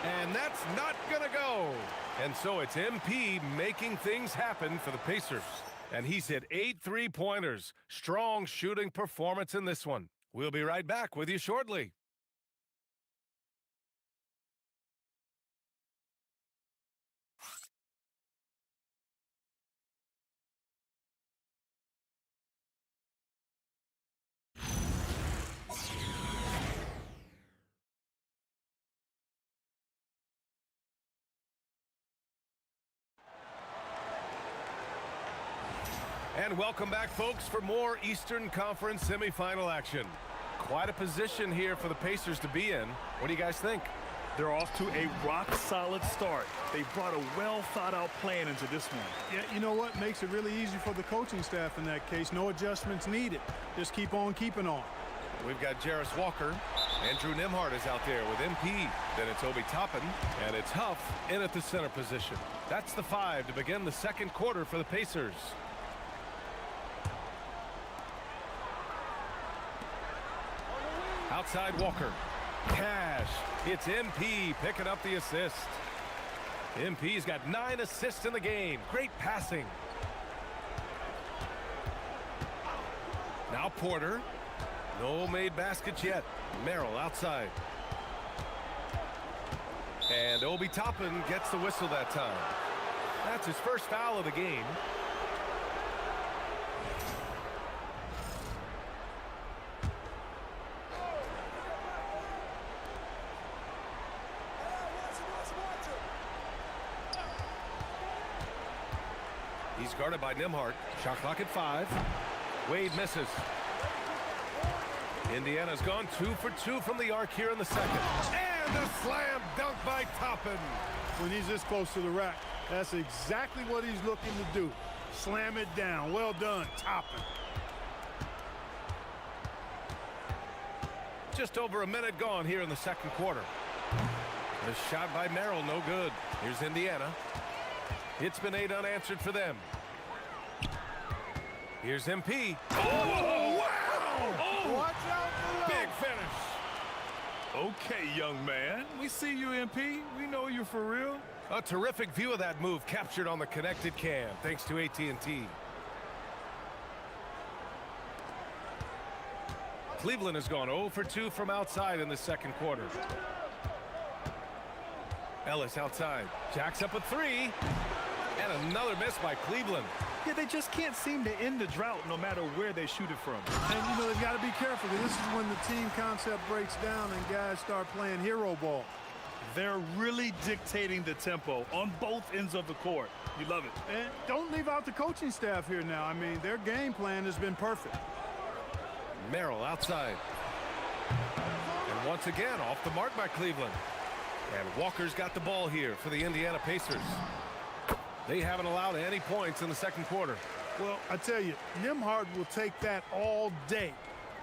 And that's not gonna go. And so it's MP making things happen for the Pacers. And he's hit 8 3-pointers. Strong shooting performance in this one. We'll be right back with you shortly. And welcome back, folks, for more Eastern Conference semifinal action. Quite a position here for the Pacers to be in. What do you guys think? They're off to a rock-solid start. They brought a well-thought-out plan into this one. Yeah, you know what? Makes it really easy for the coaching staff in that case. No adjustments needed. Just keep on keeping on. We've got Jarris Walker. Andrew Nembhard is out there with MP. Then it's Obi Toppin. And it's Huff in at the center position. That's the 5 to begin the second quarter for the Pacers. Outside Walker. Cash. It's MP picking up the assist. MP's got 9 assists in the game. Great passing. Now Porter. No made baskets yet. Merrill outside. And Obi Toppin gets the whistle that time. That's his first foul of the game. He's guarded by Nembhard. Shot clock at 5. Wade misses. Indiana's gone 2 for 2 from the arc here in the second. And a slam dunk by Toppin. When he's this close to the rack, that's exactly what he's looking to do. Slam it down. Well done, Toppin. Just over a minute gone here in the second quarter. The shot by Merrill, no good. Here's Indiana. It's been 8 unanswered for them. Here's MP. Oh, wow! Oh, watch out below. Big finish. Okay, young man. We see you, MP. We know you for real. A terrific view of that move captured on the connected cam, thanks to AT&T. Cleveland has gone 0 for 2 from outside in the second quarter. Ellis outside. Jacks up a 3. And another miss by Cleveland. Yeah, they just can't seem to end the drought no matter where they shoot it from. And, you know, they've got to be careful, because this is when the team concept breaks down and guys start playing hero ball. They're really dictating the tempo on both ends of the court. You love it. And don't leave out the coaching staff here now. I mean, their game plan has been perfect. Merrill outside. And once again, off the mark by Cleveland. And Walker's got the ball here for the Indiana Pacers. They haven't allowed any points in the second quarter. Well, I tell you, Nembhard will take that all day.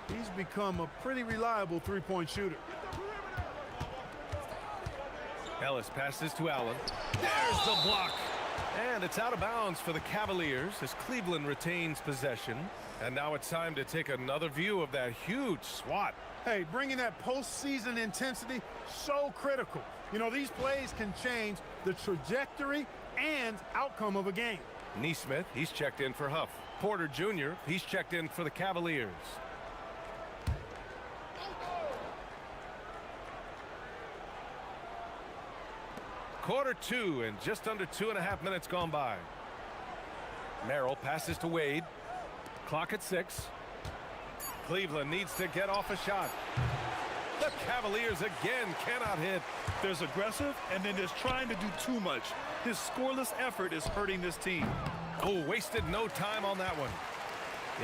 He's become a pretty reliable three-point shooter. Ellis passes to Allen. There's the block. And it's out of bounds for the Cavaliers as Cleveland retains possession. And now it's time to take another view of that huge swat. Hey, bringing that postseason intensity, so critical. You know, these plays can change the trajectory and outcome of a game. Neesmith, he's checked in for Huff. Porter Jr., he's checked in for the Cavaliers. Quarter 2 and just under 2.5 minutes gone by. Merrill passes to Wade. Clock at 6. Cleveland needs to get off a shot. The Cavaliers again cannot hit. There's aggressive, and then there's trying to do too much. His scoreless effort is hurting this team. Oh, wasted no time on that one.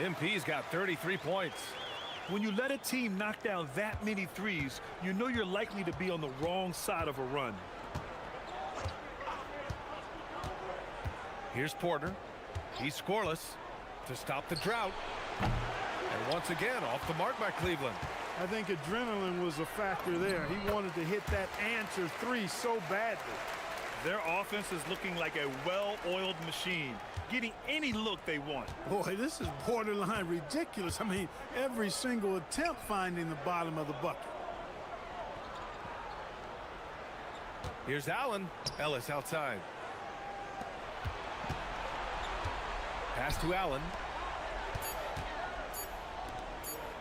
MP's got 33 points. When you let a team knock down that many threes, you know you're likely to be on the wrong side of a run. Here's Porter. He's scoreless to stop the drought. And once again, off the mark by Cleveland. I think adrenaline was a factor there. He wanted to hit that answer 3 so badly. Their offense is looking like a well-oiled machine, getting any look they want. Boy, this is borderline ridiculous. I mean, every single attempt finding the bottom of the bucket. Here's Allen. Ellis outside. Pass to Allen.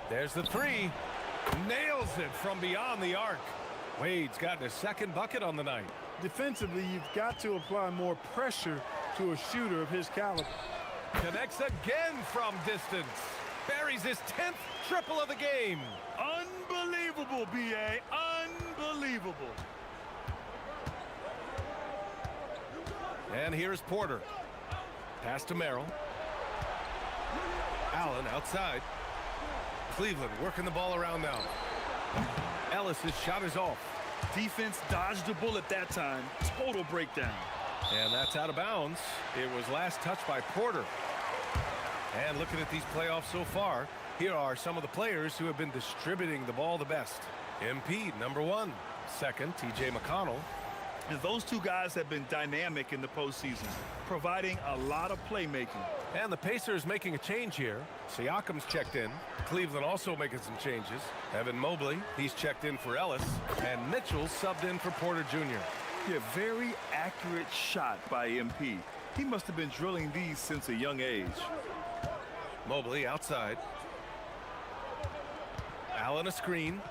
There's the 3. Nails it from beyond the arc. Wade's gotten his second bucket on the night. Defensively, you've got to apply more pressure to a shooter of his caliber. Connects again from distance. Buries his 10th triple of the game. Unbelievable, B.A. Unbelievable. And here's Porter. Pass to Merrill. Allen outside. Cleveland working the ball around now. Ellis's shot is off. Defense dodged a bullet that time. Total breakdown. And that's out of bounds. It was last touched by Porter. And looking at these playoffs so far, here are some of the players who have been distributing the ball the best. MP, number 1. Second, T.J. McConnell. And those two guys have been dynamic in the postseason, providing a lot of playmaking. And the Pacers making a change here. Siakam's checked in. Cleveland also making some changes. Evan Mobley, he's checked in for Ellis. And Mitchell subbed in for Porter Jr. Yeah, very accurate shot by MP. He must have been drilling these since a young age. Mobley outside. Allen a screen.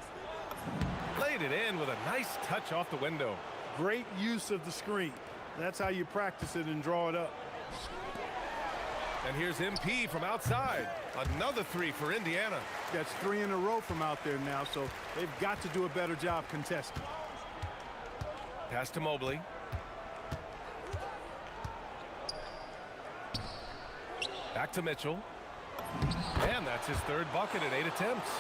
Laid it in with a nice touch off the window. Great use of the screen. That's how you practice it and draw it up. And here's MP from outside. Another 3 for Indiana. That's 3 in a row from out there now, so they've got to do a better job contesting. Pass to Mobley. Back to Mitchell. And that's his 3rd bucket in 8 attempts.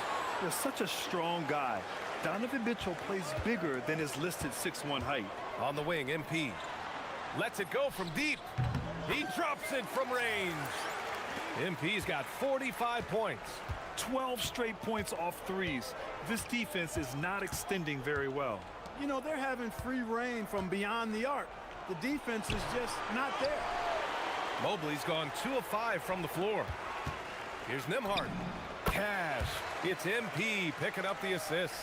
They're such a strong guy. Donovan Mitchell plays bigger than his listed 6'1" height. On the wing, MP. Lets it go from deep. He drops it from range. MP's got 45 points. 12 straight points off threes. This defense is not extending very well. You know, they're having free reign from beyond the arc. The defense is just not there. Mobley's gone 2 of 5 from the floor. Here's Nembhard. Cash. It's MP picking up the assist.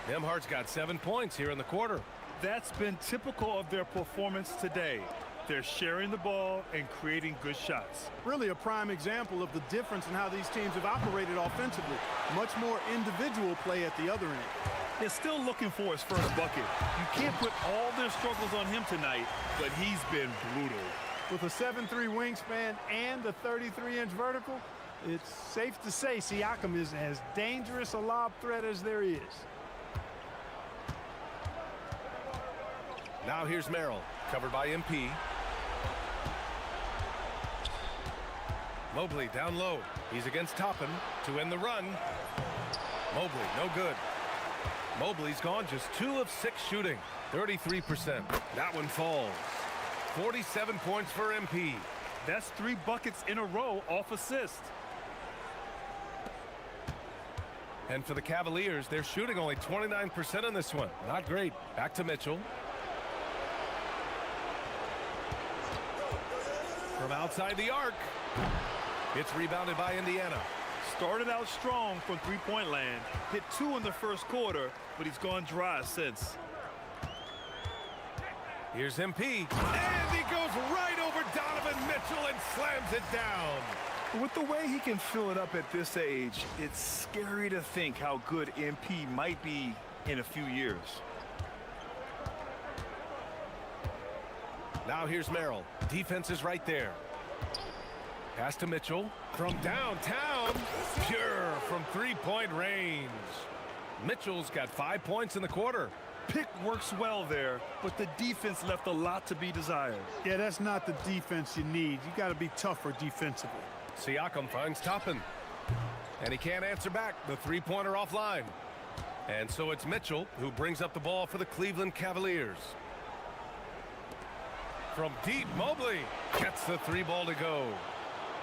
Nembhard's got 7 points here in the quarter. That's been typical of their performance today. They're sharing the ball and creating good shots. Really a prime example of the difference in how these teams have operated offensively. Much more individual play at the other end. They're still looking for his first bucket. You can't put all their struggles on him tonight, but he's been brutal. With a 7'3" wingspan and a 33-inch vertical, it's safe to say Siakam is as dangerous a lob threat as there is. Now here's Merrill, covered by MP. Mobley down low. He's against Toppin to end the run. Mobley, no good. Mobley's gone just 2 of 6 shooting, 33%. That one falls. 47 points for MP. That's 3 buckets in a row off assist. And for the Cavaliers, they're shooting only 29% in this one. Not great. Back to Mitchell. From outside the arc. It's rebounded by Indiana. Started out strong from three-point land. Hit 2 in the first quarter, but he's gone dry since. Here's MP. And he goes right over Donovan Mitchell and slams it down. With the way he can fill it up at this age, it's scary to think how good MP might be in a few years. Now here's Merrill. Defense is right there. Pass to Mitchell. From downtown. Pure from 3-point range. Mitchell's got 5 points in the quarter. Pick works well there, but the defense left a lot to be desired. Yeah, that's not the defense you need. You got to be tougher defensively. Siakam finds Toppin. And he can't answer back. The 3-pointer offline. And so it's Mitchell who brings up the ball for the Cleveland Cavaliers. From deep, Mobley gets the 3-ball to go.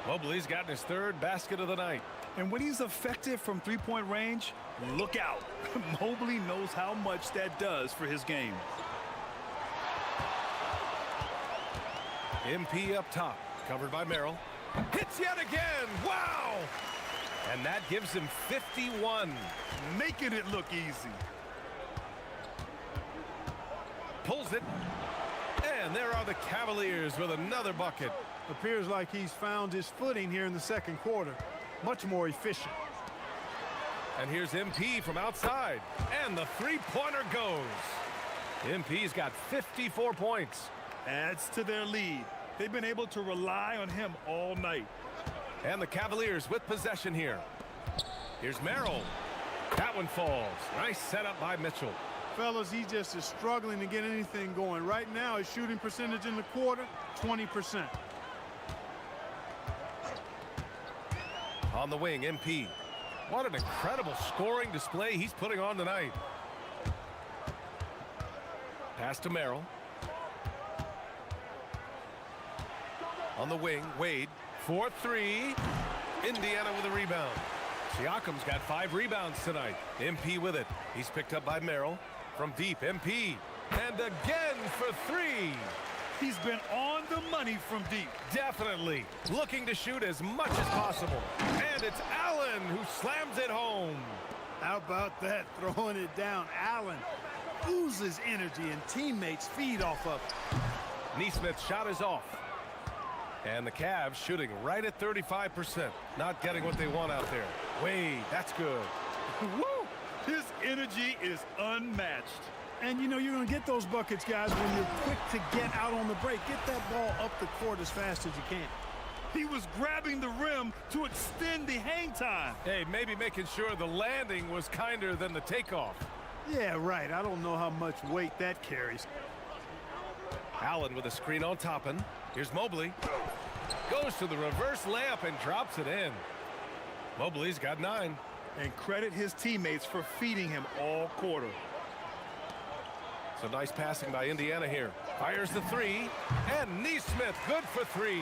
Mobley's gotten his 3rd basket of the night. And when he's effective from 3-point range, look out. Mobley knows how much that does for his game. MP up top, covered by Merrill. Hits yet again. Wow! And that gives him 51. Making it look easy. Pulls it. And there are the Cavaliers with another bucket. Appears like he's found his footing here in the second quarter. Much more efficient. And here's MP from outside. And the 3-pointer goes. MP's got 54 points. Adds to their lead. They've been able to rely on him all night. And the Cavaliers with possession here. Here's Merrill. That one falls. Nice setup by Mitchell. Fellas, he just is struggling to get anything going. Right now, his shooting percentage in the quarter, 20%. On the wing, MP. What an incredible scoring display he's putting on tonight. Pass to Merrill. On the wing, Wade. 4-3. Indiana with a rebound. Siakam's got 5 rebounds tonight. MP with it. He's picked up by Merrill. From deep, MP. And again for 3. He's been on the money from deep. Definitely. Looking to shoot as much as possible. And it's Allen who slams it home. How about that? Throwing it down. Allen oozes energy and teammates feed off of it. Neesmith's shot is off. And the Cavs shooting right at 35%. Not getting what they want out there. Wade, that's good. Woo! His energy is unmatched. And you know you're going to get those buckets, guys, when you're quick to get out on the break. Get that ball up the court as fast as you can. He was grabbing the rim to extend the hang time. Hey, maybe making sure the landing was kinder than the takeoff. Yeah, right. I don't know how much weight that carries. Allen with a screen on Toppin. Here's Mobley. Goes to the reverse layup and drops it in. Mobley's got 9. And credit his teammates for feeding him all quarter. So nice passing by Indiana here. Fires the 3. And Neesmith good for 3.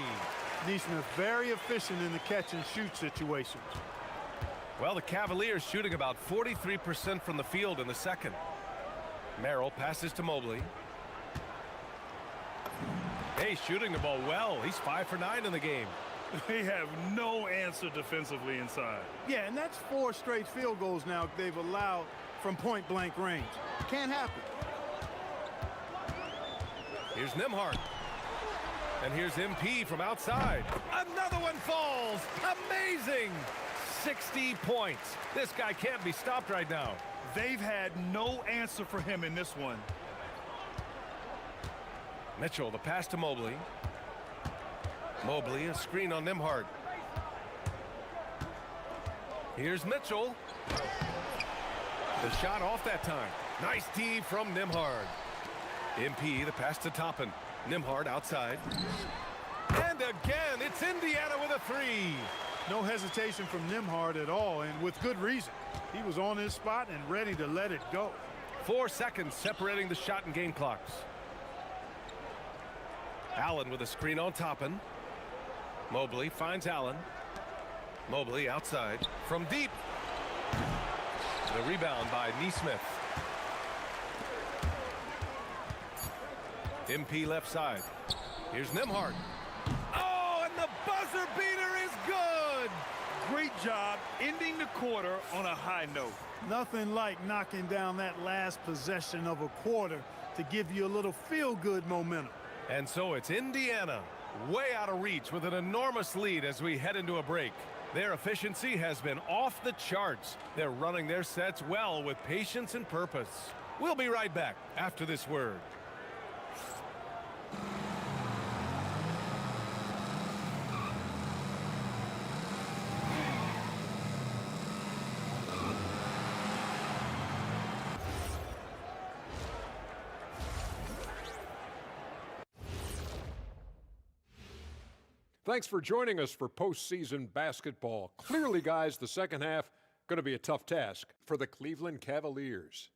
Neesmith very efficient in the catch and shoot situations. Well, the Cavaliers shooting about 43% from the field in the second. Merrill passes to Mobley. Hey, shooting the ball well. He's 5 for 9 in the game. They have no answer defensively inside. Yeah, and that's 4 straight field goals now they've allowed from point-blank range. Can't happen. Here's Nembhard. And here's MP from outside. Another one falls. Amazing. 60 points. This guy can't be stopped right now. They've had no answer for him in this one. Mitchell, the pass to Mobley. Mobley, a screen on Nembhard. Here's Mitchell. The shot off that time. Nice D from Nembhard. MP, the pass to Toppin. Nembhard outside. And again, it's Indiana with a 3. No hesitation from Nembhard at all, and with good reason. He was on his spot and ready to let it go. 4 seconds separating the shot and game clocks. Allen with a screen on Toppin. Mobley finds Allen. Mobley outside from deep. The rebound by Neesmith. MP left side. Here's Nembhard. Oh, and the buzzer beater is good. Great job ending the quarter on a high note. Nothing like knocking down that last possession of a quarter to give you a little feel-good momentum. And so it's Indiana way out of reach with an enormous lead as we head into a break. Their efficiency has been off the charts. They're running their sets well with patience and purpose. We'll be right back after this word. Thanks for joining us for postseason basketball. Clearly, guys, the second half going to be a tough task for the Cleveland Cavaliers.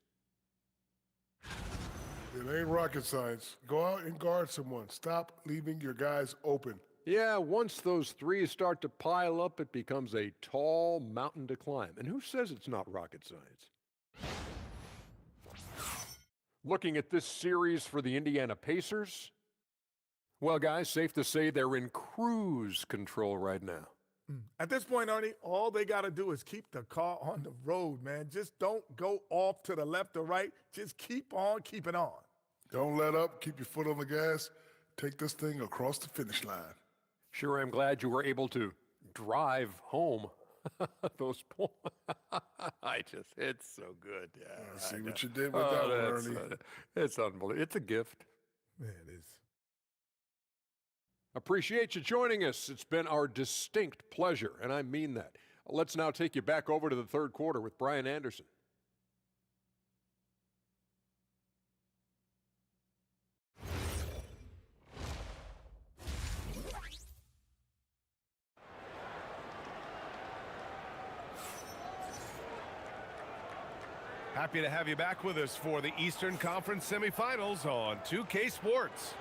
It ain't rocket science. Go out and guard someone. Stop leaving your guys open. Yeah, once those threes start to pile up, it becomes a tall mountain to climb. And who says it's not rocket science? Looking at this series for the Indiana Pacers, well, guys, safe to say they're in cruise control right now. At this point, Ernie, all they got to do is keep the car on the road, man. Just don't go off to the left or right. Just keep on keeping on. Don't let up. Keep your foot on the gas. Take this thing across the finish line. Sure, I'm glad you were able to drive home those points. It's so good. Yeah, I see what you did with that one, Ernie. It's unbelievable. It's a gift. Yeah, it is. Appreciate you joining us. It's been our distinct pleasure, and I mean that. Let's now take you back over to the third quarter with Brian Anderson. Happy to have you back with us for the Eastern Conference semifinals on 2K Sports.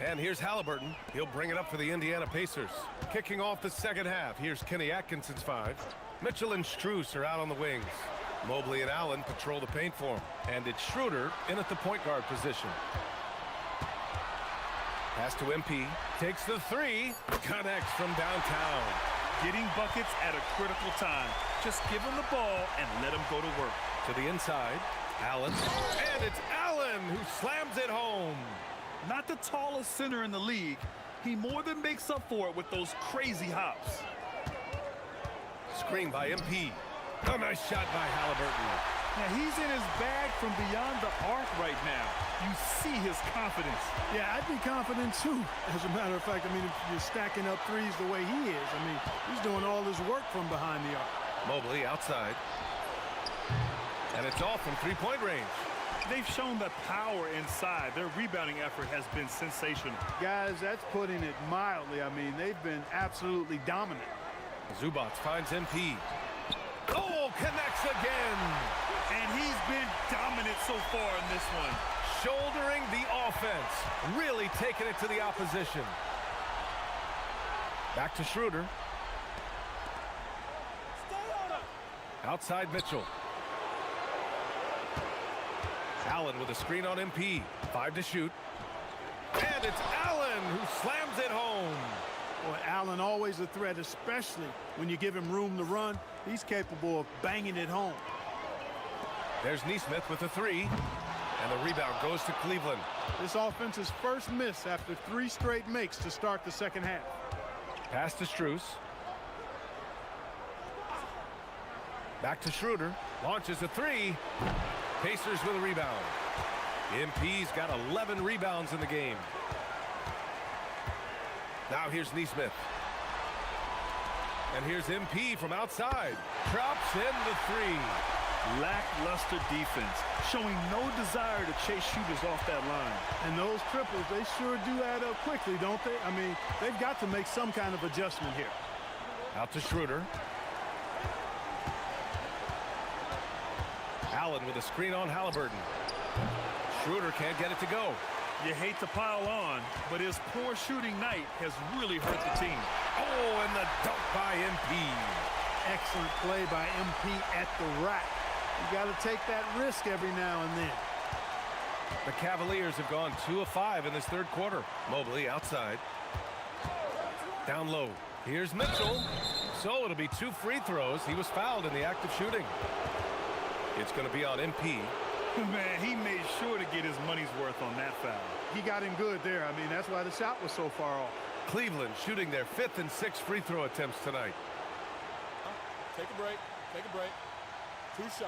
And here's Halliburton. He'll bring it up for the Indiana Pacers. Kicking off the second half, here's Kenny Atkinson's 5. Mitchell and Strus are out on the wings. Mobley and Allen patrol the paint for him. And it's Schroeder in at the point guard position. Pass to MP. Takes the 3. Connects from downtown. Getting buckets at a critical time. Just give him the ball and let him go to work. To the inside. Allen. And it's Allen who slams it home. Not the tallest center in the league. He more than makes up for it with those crazy hops. Screen by MP. A nice shot by Halliburton. Now he's in his bag from beyond the arc right now. You see his confidence. Yeah, I'd be confident too. As a matter of fact, I mean, if you're stacking up threes the way he is, I mean, he's doing all his work from behind the arc. Mobley outside. And it's off from three-point range. They've shown the power inside. Their rebounding effort has been sensational. Guys, that's putting it mildly. I mean, they've been absolutely dominant. Zubac finds MP. Oh, connects again. And he's been dominant so far in this one. Shouldering the offense. Really taking it to the opposition. Back to Schroeder. Outside Mitchell. Allen with a screen on MP. 5 to shoot. And it's Allen who slams it home. Boy, Allen always a threat, especially when you give him room to run. He's capable of banging it home. There's Nesmith with a 3. And the rebound goes to Cleveland. This offense's first miss after 3 straight makes to start the second half. Pass to Strus. Back to Schroeder. Launches a 3. Pacers with a rebound. MP's got 11 rebounds in the game. Now here's Nesmith. And here's MP from outside. Drops in the 3. Lackluster defense, showing no desire to chase shooters off that line. And those triples, they sure do add up quickly, don't they? I mean, they've got to make some kind of adjustment here. Out to Schroeder. Allen with a screen on Halliburton. Schroeder can't get it to go. You hate to pile on, but his poor shooting night has really hurt the team. Oh, and the dunk by MP. Excellent play by MP at the rack. You got to take that risk every now and then. The Cavaliers have gone 2 of 5 in this third quarter. Mobley outside. Down low. Here's Mitchell. So it'll be 2 free throws. He was fouled in the act of shooting. It's going to be on MP. Man, he made sure to get his money's worth on that foul. He got him good there. I mean, that's why the shot was so far off. Cleveland shooting their 5th and 6th free throw attempts tonight. Take a break. Take a break. 2 shots.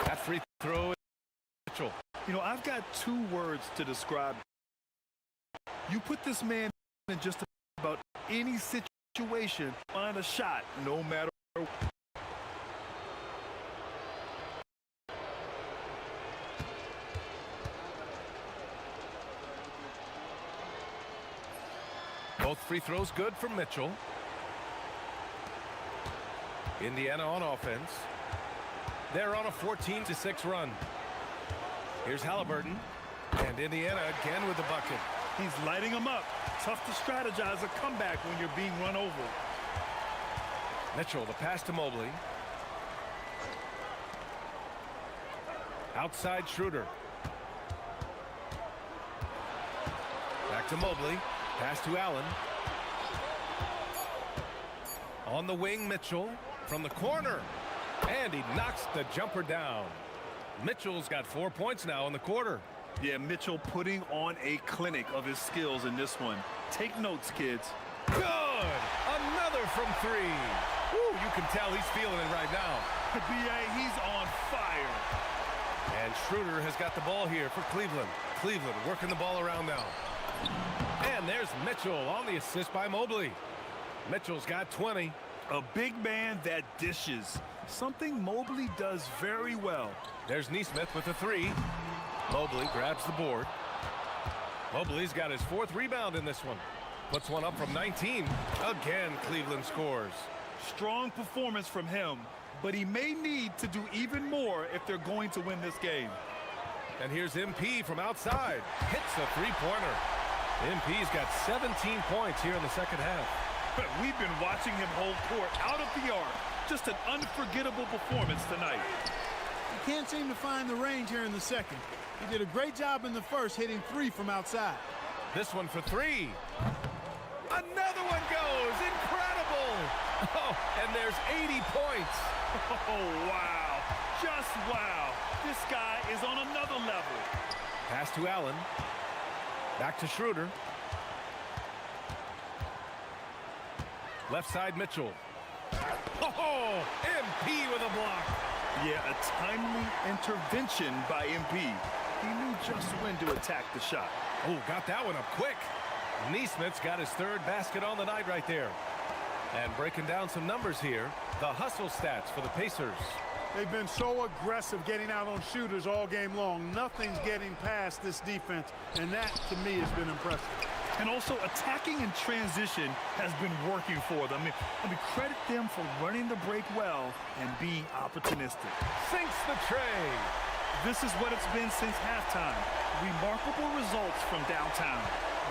That free throw is Mitchell. You know, I've got 2 words to describe. You put this man in just about any situation, find a shot, no matter what. Both free throws good for Mitchell. Indiana on offense. They're on a 14-6 run. Here's Halliburton. And Indiana again with the bucket. He's lighting them up. Tough to strategize a comeback when you're being run over. Mitchell, the pass to Mobley. Outside Schroeder. Back to Mobley. Pass to Allen. On the wing, Mitchell from the corner. And he knocks the jumper down. Mitchell's got 4 points now in the quarter. Yeah, Mitchell putting on a clinic of his skills in this one. Take notes, kids. Good! Another from 3. Woo, you can tell he's feeling it right now. B.A., he's on fire. Schroeder has got the ball here for Cleveland. Cleveland working the ball around now. And there's Mitchell on the assist by Mobley. Mitchell's got 20. A big man that dishes. Something Mobley does very well. There's Neesmith with the 3. Mobley grabs the board. Mobley's got his 4th rebound in this one. Puts one up from 19. Again, Cleveland scores. Strong performance from him, but he may need to do even more if they're going to win this game. And here's MP from outside. Hits a 3-pointer. MP's got 17 points here in the second half. But we've been watching him hold court out of the arc. Just an unforgettable performance tonight. He can't seem to find the range here in the second. He did a great job in the first, hitting 3 from outside. This one for 3. Another one goes. Incredible. Oh, and there's 80 points. Oh, wow. Just wow. This guy is on another level. Pass to Allen. Back to Schroeder. Left side, Mitchell. Oh, MP with a block. Yeah, a timely intervention by MP. He knew just when to attack the shot. Oh, got that one up quick. Neesmith's got his 3rd basket on the night right there. And breaking down some numbers here, the hustle stats for the Pacers. They've been so aggressive getting out on shooters all game long. Nothing's getting past this defense, and that, to me, has been impressive. And also, attacking in transition has been working for them. I mean, credit them for running the break well and being opportunistic. Sinks the tray. This is what it's been since halftime. Remarkable results from downtown.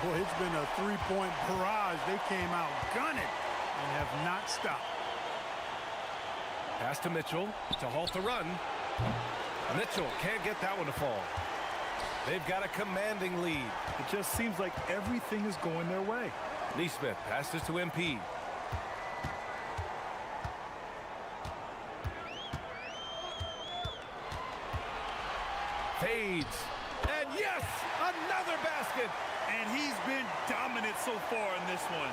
Boy, it's been a 3-point barrage. They came out gunning and have not stopped. Pass to Mitchell to halt the run. Mitchell can't get that one to fall. They've got a commanding lead. It just seems like everything is going their way. Neesmith passes to MP. Fades. And yes, another basket. And he's been dominant so far in this one.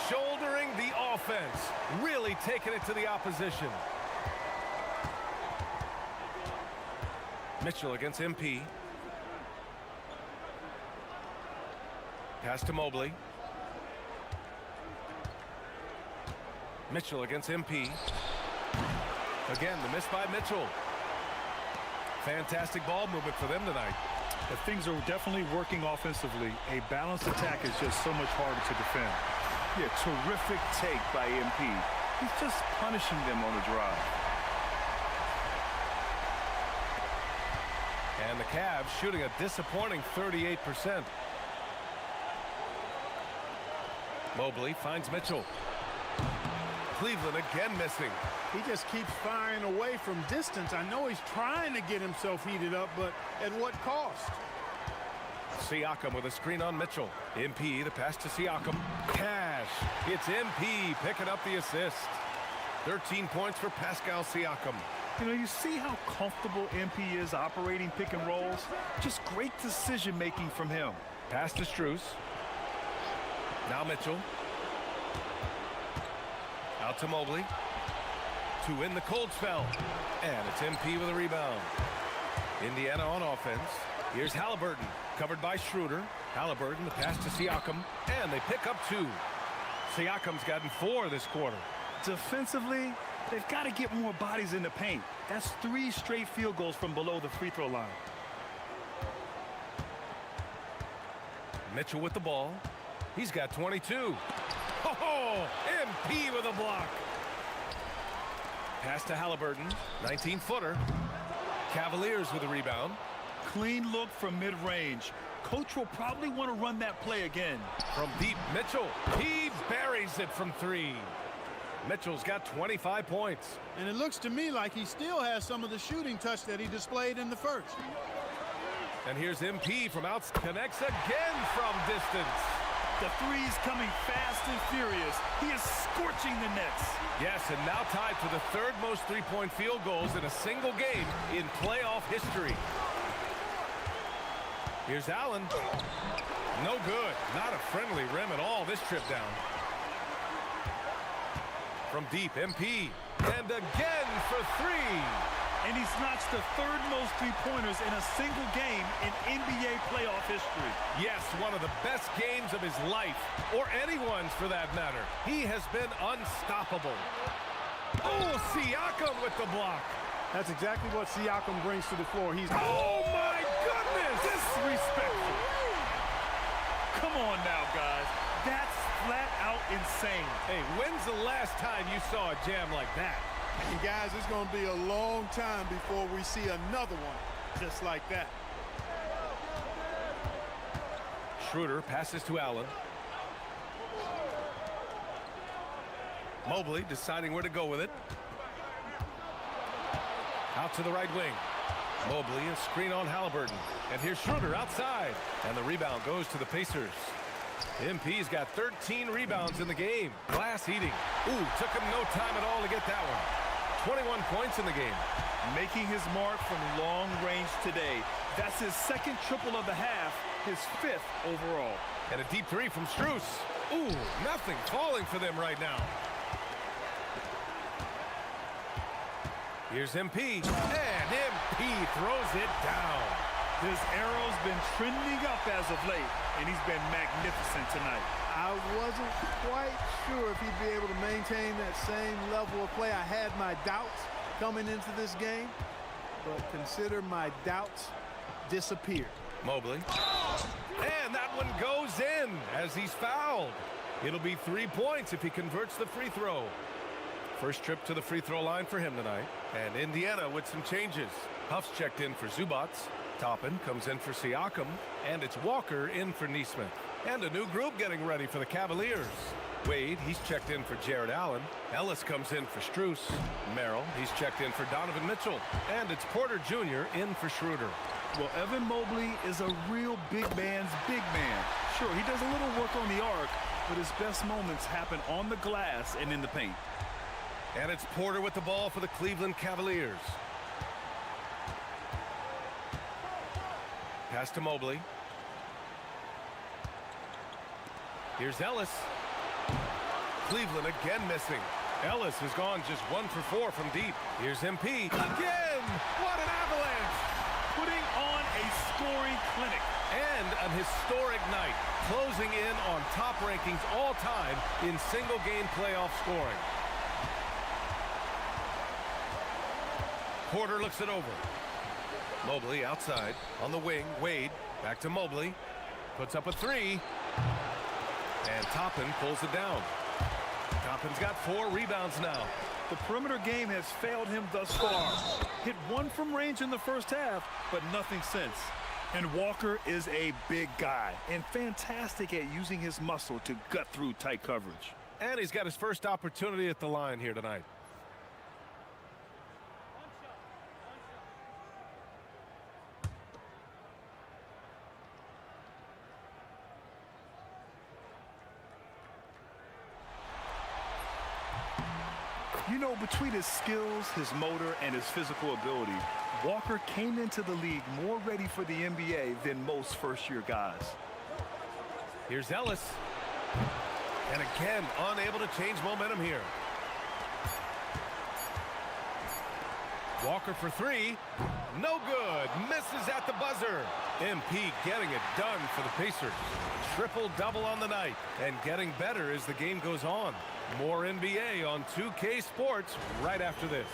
Shouldering the offense. Really taking it to the opposition. Mitchell against MP. Pass to Mobley. Mitchell against MP. Again, the miss by Mitchell. Fantastic ball movement for them tonight. But things are definitely working offensively. A balanced attack is just so much harder to defend. Yeah, terrific take by MP. He's just punishing them on the drive. And the Cavs shooting a disappointing 38%. Mobley finds Mitchell. Cleveland again missing. He just keeps firing away from distance. I know he's trying to get himself heated up, but at what cost? Siakam with a screen on Mitchell. MP, the pass to Siakam. Cash. It's MP picking up the assist. 13 points for Pascal Siakam. You know, you see how comfortable MP is operating pick and rolls. Just great decision-making from him. Pass to Strus. Now Mitchell. Out to Mobley. To win the cold spell. And it's MP with a rebound. Indiana on offense. Here's Halliburton. Covered by Schroeder. Halliburton, the pass to Siakam. And they pick up 2. Siakam's gotten 4 this quarter. Defensively, they've got to get more bodies in the paint. That's 3 straight field goals from below the free throw line. Mitchell with the ball. He's got 22. Oh, MP with a block. Pass to Halliburton. 19-footer. Cavaliers with a rebound. Clean look from mid-range. Coach will probably want to run that play again. From deep, Mitchell. He buries it from 3. Mitchell's got 25 points. And it looks to me like he still has some of the shooting touch that he displayed in the first. And here's MP from outside. Connects again from distance. The three's coming fast and furious. He is scorching the nets. Yes, and now tied for the 3rd most three-point field goals in a single game in playoff history. Here's Allen. No good. Not a friendly rim at all this trip down. From deep, MP. And again for 3. And he's notched the third most three-pointers in a single game in NBA playoff history. Yes, one of the best games of his life, or anyone's for that matter. He has been unstoppable. Oh, Siakam with the block. That's exactly what Siakam brings to the floor. He's oh my goodness! Disrespectful. Come on now, guys. That's flat out insane. Hey, when's the last time you saw a jam like that? And guys, it's going to be a long time before we see another one just like that. Schroeder passes to Allen. Mobley deciding where to go with it. Out to the right wing. Mobley, a screen on Halliburton. And here's Schroeder outside. And the rebound goes to the Pacers. MP's got 13 rebounds in the game. Glass eating. Ooh, took him no time at all to get that one. 21 points in the game. Making his mark from long range today. That's his second triple of the half, his 5th overall. And a deep three from Strus. Ooh, nothing falling for them right now. Here's MP, and MP throws it down. His arrow's been trending up as of late, and he's been magnificent tonight. I wasn't quite sure if he'd be able to maintain that same level of play. I had my doubts coming into this game, but consider my doubts disappeared. Mobley, and that one goes in as he's fouled. It'll be 3 points if he converts the free throw. First trip to the free throw line for him tonight. And Indiana with some changes. Huff's checked in for Zubats. Toppin comes in for Siakam. And it's Walker in for Nesmith. And a new group getting ready for the Cavaliers. Wade, he's checked in for Jared Allen. Ellis comes in for Strus. Merrill, he's checked in for Donovan Mitchell. And it's Porter Jr. in for Schroeder. Well, Evan Mobley is a real big man's big man. Sure, he does a little work on the arc, but his best moments happen on the glass and in the paint. And it's Porter with the ball for the Cleveland Cavaliers. Pass to Mobley. Here's Ellis. Cleveland again missing. Ellis has gone just 1 for 4 from deep. Here's MP. Again! What an avalanche! Putting on a scoring clinic. And an historic night. Closing in on top rankings all time in single-game playoff scoring. Porter looks it over. Mobley outside on the wing. Wade back to Mobley. Puts up a three. And Toppin pulls it down. Toppin's got 4 rebounds now. The perimeter game has failed him thus far. Hit 1 from range in the first half, but nothing since. And Walker is a big guy and fantastic at using his muscle to gut through tight coverage. And he's got his first opportunity at the line here tonight. You know, between his skills, his motor, and his physical ability, Walker came into the league more ready for the NBA than most first-year guys. Here's Ellis. And again, unable to change momentum here. Walker for 3. No good. Misses at the buzzer. MP getting it done for the Pacers. Triple-double on the night. And getting better as the game goes on. More NBA on 2K Sports right after this.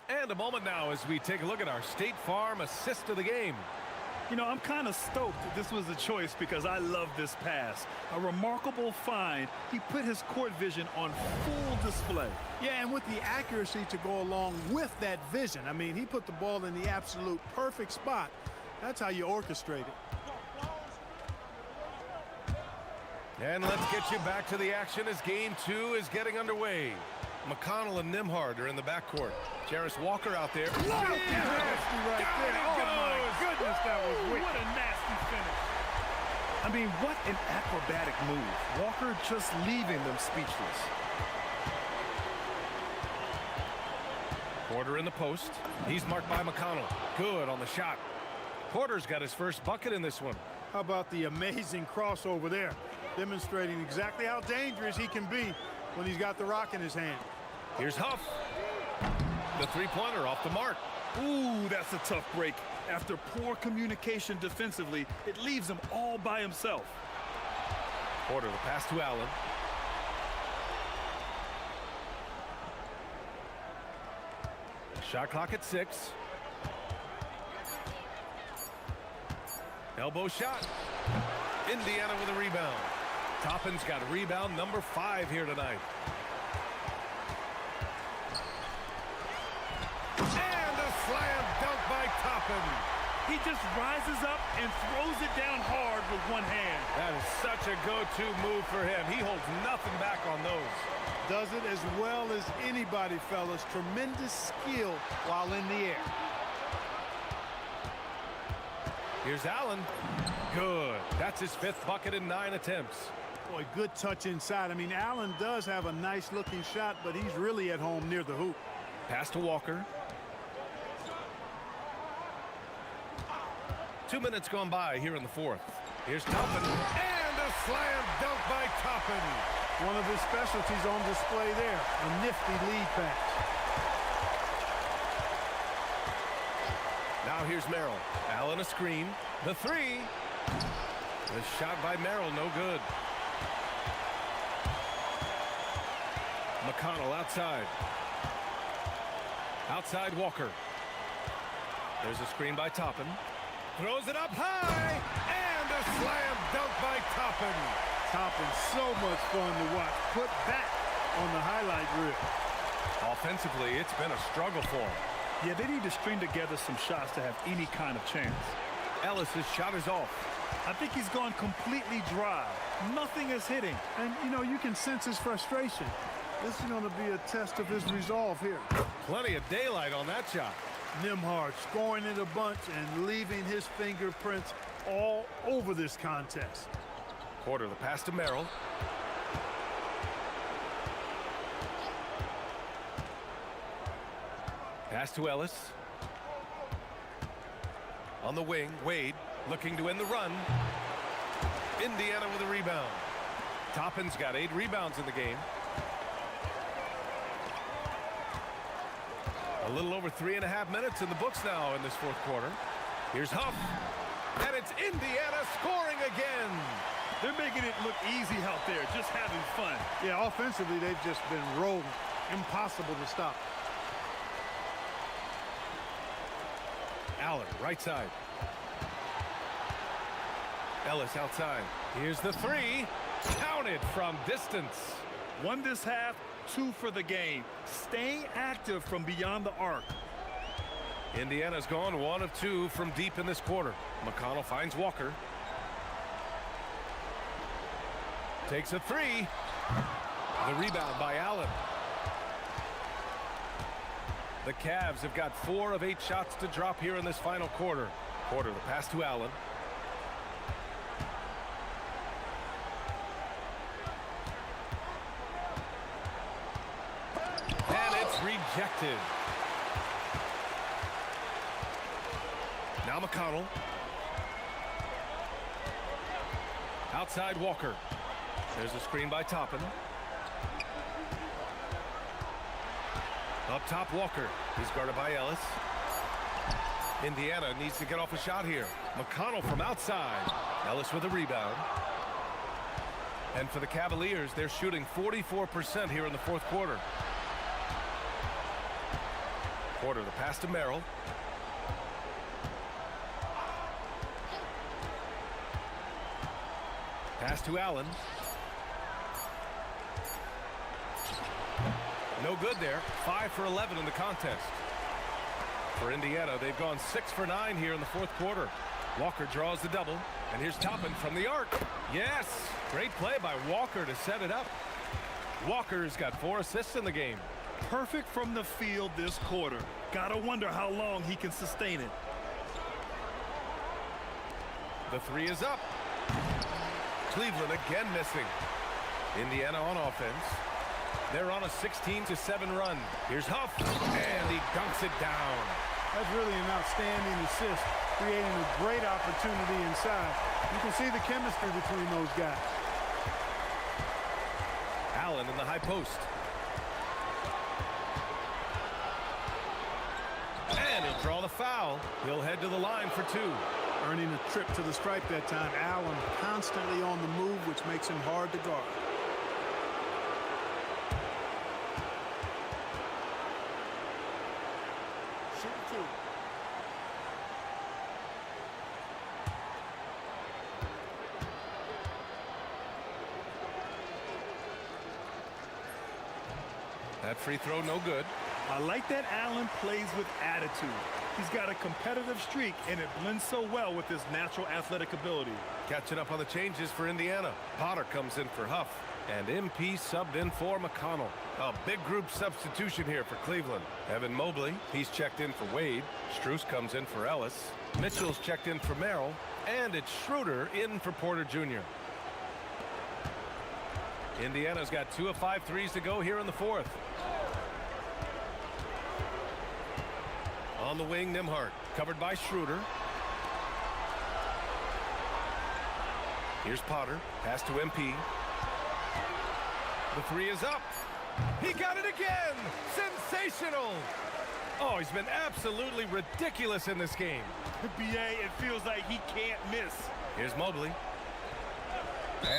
And a moment now as we take a look at our State Farm assist of the game. You know, I'm kind of stoked that this was a choice because I love this pass. A remarkable find. He put his court vision on full display. Yeah, and with the accuracy to go along with that vision. I mean, he put the ball in the absolute perfect spot. That's how you orchestrate it. And let's get you back to the action as game 2 is getting underway. McConnell and Nimhard are in the backcourt. Jarris Walker out there. Nasty right there. Oh, my goodness, that was wicked. What a nasty finish. I mean, what an acrobatic move. Walker just leaving them speechless. Porter in the post. He's marked by McConnell. Good on the shot. Porter's got his first bucket in this one. How about the amazing crossover there, demonstrating exactly how dangerous he can be when he's got the rock in his hand. Here's Huff. The three-pointer off the mark. Ooh, that's a tough break. After poor communication defensively, it leaves him all by himself. Porter, the pass to Allen. Shot clock at 6. Elbow shot. Indiana with a rebound. Toppin's got rebound number 5 here tonight. And a slam dunk by Toppin. He just rises up and throws it down hard with one hand. That is such a go-to move for him. He holds nothing back on those. Does it as well as anybody, fellas. Tremendous skill while in the air. Here's Allen. Good. That's his 5th bucket in 9 attempts. Boy, good touch inside. I mean, Allen does have a nice-looking shot, but he's really at home near the hoop. Pass to Walker. 2 minutes gone by here in the 4th. Here's Toppin. And a slam dunk by Toppin. One of his specialties on display there. A nifty lead pass. Now here's Merrill. Allen a screen. The 3. The shot by Merrill, no good. McConnell outside. Outside Walker. There's a screen by Toppin. Throws it up high. And a slam dunk by Toppin. Toppin, so much fun to watch. Put back on the highlight reel. Offensively, it's been a struggle for him. Yeah, they need to string together some shots to have any kind of chance. Ellis's shot is off. I think he's gone completely dry. Nothing is hitting. And, you know, you can sense his frustration. This is going to be a test of his resolve here. Plenty of daylight on that shot. Nembhard scoring it a bunch and leaving his fingerprints all over this contest. Porter, the pass to Merrill. Pass to Ellis. On the wing, Wade looking to end the run. Indiana with a rebound. Toppin's got 8 rebounds in the game. A little over 3.5 minutes in the books now in this 4th quarter. Here's Huff. And it's Indiana scoring again. They're making it look easy out there, just having fun. Yeah, offensively, they've just been rolling. Impossible to stop. Allen, right side. Ellis outside. Here's the 3. Counted from distance. 1 this half, 2 for the game. Staying active from beyond the arc. Indiana's gone 1 of 2 from deep in this quarter. McConnell finds Walker. Takes a 3. The rebound by Allen. The Cavs have got 4 of 8 shots to drop here in this final quarter. Porter, the pass to Allen. And it's rejected. Now McConnell. Outside Walker. There's a screen by Toppin. Up top, Walker. He's guarded by Ellis. Indiana needs to get off a shot here. McConnell from outside. Ellis with a rebound. And for the Cavaliers, they're shooting 44% here in the 4th quarter. Porter, the pass to Merrill. Pass to Allen. No good there. 5 for 11 in the contest. For Indiana, they've gone 6 for 9 here in the 4th quarter. Walker draws the double, and here's Toppin from the arc. Yes! Great play by Walker to set it up. Walker's got 4 assists in the game. Perfect from the field this quarter. Gotta wonder how long he can sustain it. The 3 is up. Cleveland again missing. Indiana on offense. They're on a 16-7 run. Here's Huff, and he dunks it down. That's really an outstanding assist. creating a great opportunity inside. You can see the chemistry between those guys. Allen in the high post. And he'll draw the foul. He'll head to the line for two. Earning a trip to the stripe that time. Allen constantly on the move, which makes him hard to guard. Shoot two. That free throw no good. I like that Allen plays with attitude. He's got a competitive streak, and it blends so well with his natural athletic ability. Catching up on the changes for Indiana. Potter comes in for Huff. And MP subbed in for McConnell. A big group substitution here for Cleveland. Evan Mobley, he's checked in for Wade. Strus comes in for Ellis. Mitchell's checked in for Merrill. And it's Schroeder in for Porter Jr. Indiana's got 2 of 5 threes to go here in the fourth. On the wing, Nembhard, covered by Schroeder. Here's Potter, pass to MP. The three is up. He got it again! Sensational! Oh, he's been absolutely ridiculous in this game. BA, it feels like he can't miss. Here's Mobley.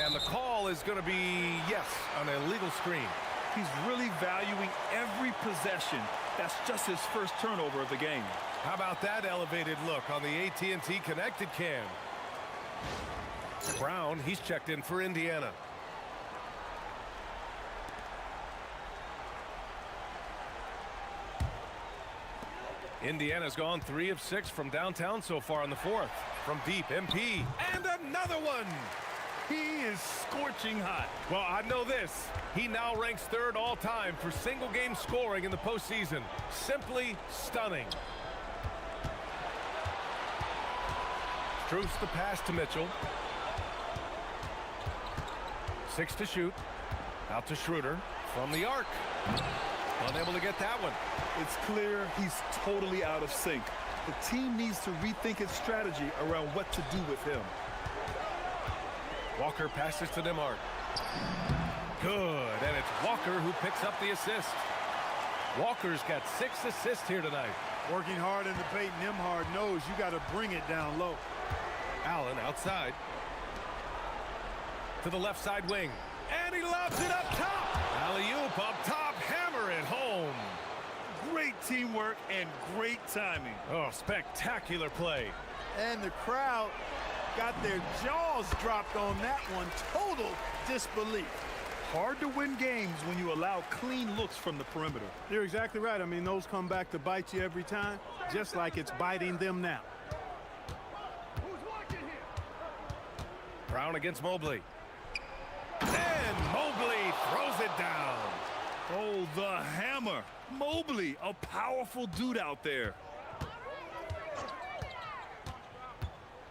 And the call is going to be, yes, an illegal screen. He's really valuing every possession. That's just his first turnover of the game. How about that elevated look on the AT&T Connected Cam? Brown, he's checked in for Indiana. Indiana's gone 3 of 6 from downtown so far in the fourth. From deep, MP, and another one! He is scorching hot. Well, I know this. He now ranks 3rd all-time for single-game scoring in the postseason. Simply stunning. Strus the pass to Mitchell. 6 to shoot. Out to Schroeder from the arc. Unable to get that one. It's clear he's totally out of sync. The team needs to rethink its strategy around what to do with him. Walker passes to Nembhard. Good, and it's Walker who picks up the assist. Walker's got 6 assists here tonight. Working hard in the paint, Nembhard knows you got to bring it down low. Allen outside. To the left side wing. And he lobs it up top. Alley-oop up top, hammer it home. Great teamwork and great timing. Oh, spectacular play. And the crowd got their jaws dropped on that one. Total disbelief. Hard to win games when you allow clean looks from the perimeter. You're exactly right. I mean, those come back to bite you every time, just like it's biting them now. Brown against Mobley. And Mobley throws it down. Oh, the hammer. Mobley, a powerful dude out there.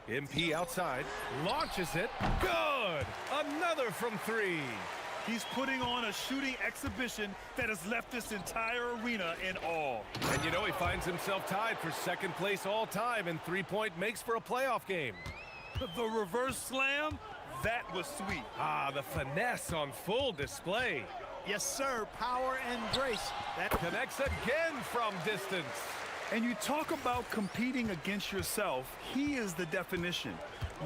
MP outside, launches it. Good! Another from 3. He's putting on a shooting exhibition that has left this entire arena in awe. And you know he finds himself tied for 2nd place all time in three-point makes for a playoff game. The reverse slam, that was sweet. Ah, the finesse on full display. Yes, sir. Power and grace. That connects again from distance. And you talk about competing against yourself. He is the definition.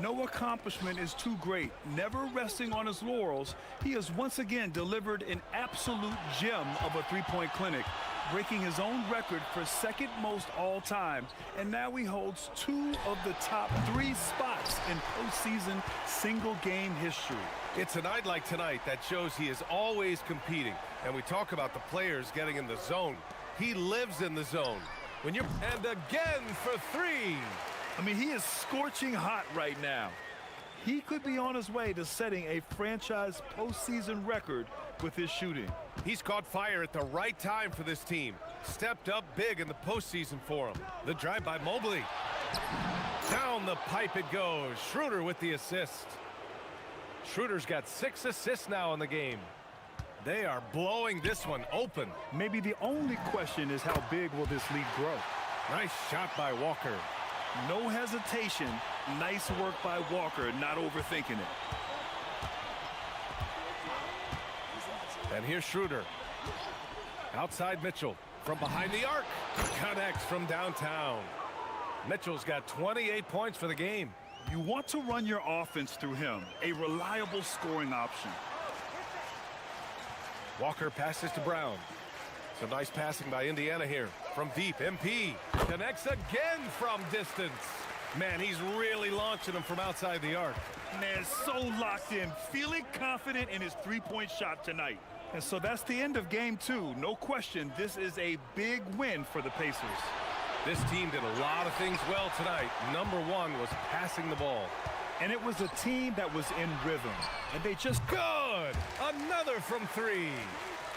No accomplishment is too great. Never resting on his laurels, he has once again delivered an absolute gem of a three-point clinic, breaking his own record for 2nd most all-time. And now he holds 2 of the top 3 spots in postseason single-game history. It's a night like tonight that shows he is always competing. And we talk about the players getting in the zone. He lives in the zone. And again for 3. I mean, he is scorching hot right now. He could be on his way to setting a franchise postseason record with his shooting. He's caught fire at the right time for this team. Stepped up big in the postseason for him. The drive by Mobley. Down the pipe it goes. Schroeder with the assist. Schroeder's got 6 assists now in the game. They are blowing this one open. Maybe the only question is how big will this lead grow? Nice shot by Walker. No hesitation. Nice work by Walker, not overthinking it. And here's Schroeder. Outside Mitchell. From behind the arc. Connects from downtown. Mitchell's got 28 points for the game. You want to run your offense through him. A reliable scoring option. Walker passes to Brown. Some nice passing by Indiana here. From deep, MP connects again from distance. Man, he's really launching them from outside the arc. Man, so locked in, feeling confident in his three-point shot tonight. And so that's the end of game 2. No question, this is a big win for the Pacers. This team did a lot of things well tonight. Number one was passing the ball. And it was a team that was in rhythm. And they just... Good! Another from 3.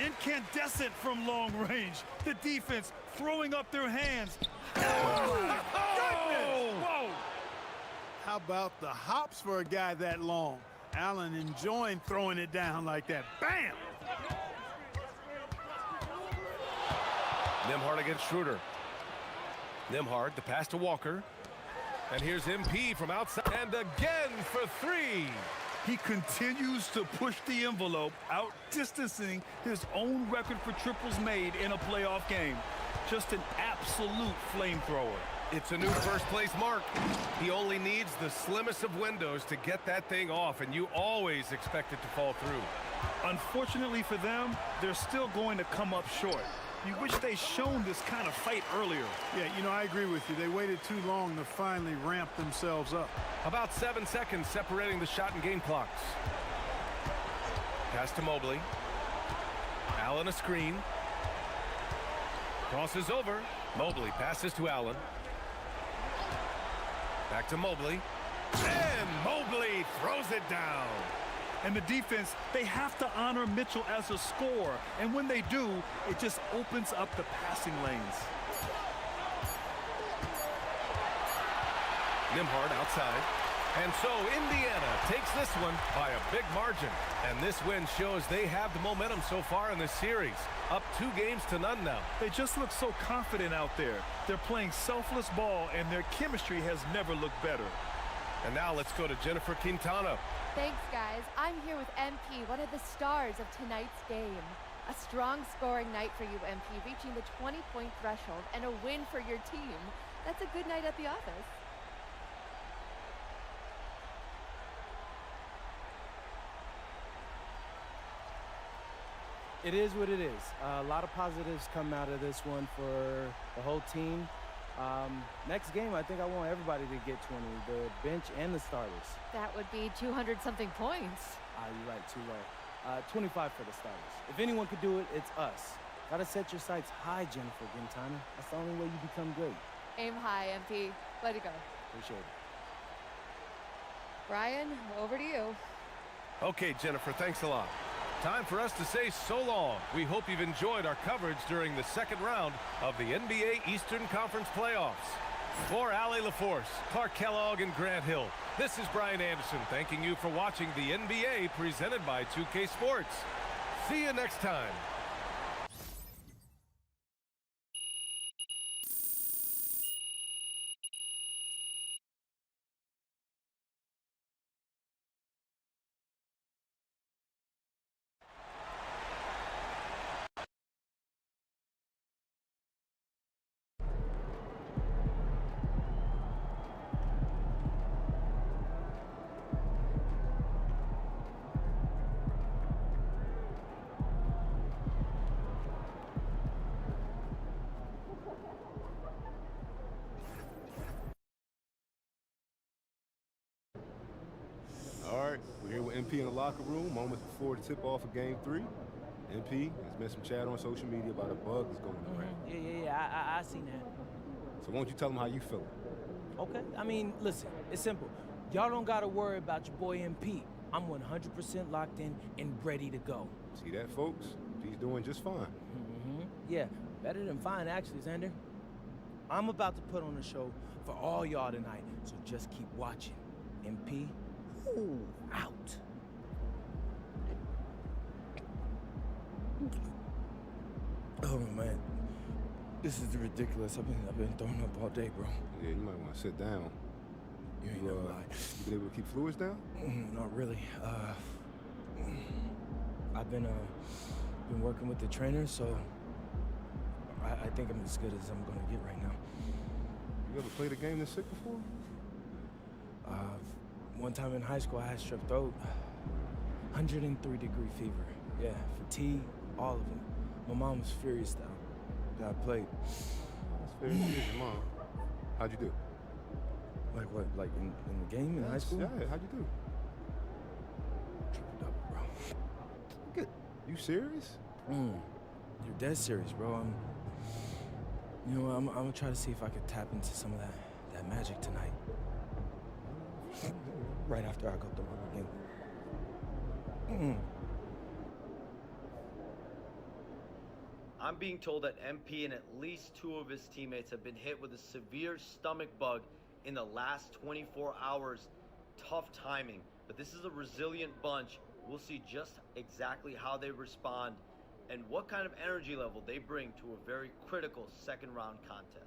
Incandescent from long range. The defense throwing up their hands. Whoa! How about the hops for a guy that long? Allen enjoying throwing it down like that. Bam! Nembhard against Schroeder. Nembhard, the pass to Walker. And here's MP from outside. And again for 3. He continues to push the envelope, outdistancing his own record for triples made in a playoff game. Just an absolute flamethrower. It's a new first-place mark. He only needs the slimmest of windows to get that thing off, and you always expect it to fall through. Unfortunately for them, they're still going to come up short. You wish they'd shown this kind of fight earlier. Yeah, you know, I agree with you. They waited too long to finally ramp themselves up. About 7 seconds separating the shot and game clocks. Pass to Mobley. Allen a screen. Crosses over. Mobley passes to Allen. Back to Mobley. And Mobley throws it down. And the defense, they have to honor Mitchell as a scorer. And when they do, it just opens up the passing lanes. Nembhard outside. And so Indiana takes this one by a big margin. And this win shows they have the momentum so far in this series. Up 2 games to none now. They just look so confident out there. They're playing selfless ball, and their chemistry has never looked better. And now let's go to Jennifer Quintana. Thanks, guys. I'm here with MP, one of the stars of tonight's game. A strong scoring night for you, MP, reaching the 20-point threshold and a win for your team. That's a good night at the office. It is what it is. A lot of positives come out of this one for the whole team. Next game, I think I want everybody to get 20, the bench and the starters. That would be 200-something points. You're right, too low. 25 for the starters. If anyone could do it, it's us. Gotta set your sights high, Jennifer Quintana. That's the only way you become great. Aim high, MP. Way to go. Appreciate it. Brian, over to you. Okay, Jennifer, thanks a lot. Time for us to say so long. We hope you've enjoyed our coverage during the second round of the NBA Eastern Conference playoffs. For Allie LaForce, Clark Kellogg, and Grant Hill, this is Brian Anderson thanking you for watching the NBA presented by 2K Sports. See you next time. We're here with MP in the locker room, moments before the tip-off of Game 3. MP, there's been some chat on social media about a bug that's going around. Yeah, I seen that. So why don't you tell them how you feeling? Okay, I mean, listen, it's simple. Y'all don't gotta worry about your boy MP. I'm 100% locked in and ready to go. See that, folks? He's doing just fine. Yeah, better than fine, actually, Xander. I'm about to put on a show for all y'all tonight, so just keep watching. MP, out. Oh, man. This is ridiculous. I've been throwing up all day, bro. Yeah, you might want to sit down. You ain't never lied. You been able to keep fluids down? Not really. I've been working with the trainer, so I think I'm as good as I'm gonna get right now. You ever played a game this sick before? One time in high school, I had strep throat, 103-degree fever. Yeah, fatigue, all of it. My mom was furious that I played. That's fair. Here's your mom. How'd you do? Like what? Like in the game in high school? Yeah, how'd you do? Triple-double, bro. Good. You serious? You're dead serious, bro. I'm gonna try to see if I could tap into some of that magic tonight. Right after I go through my game. I'm being told that MP and at least 2 of his teammates have been hit with a severe stomach bug in the last 24 hours. Tough timing, but this is a resilient bunch. We'll see just exactly how they respond and what kind of energy level they bring to a very critical second-round contest.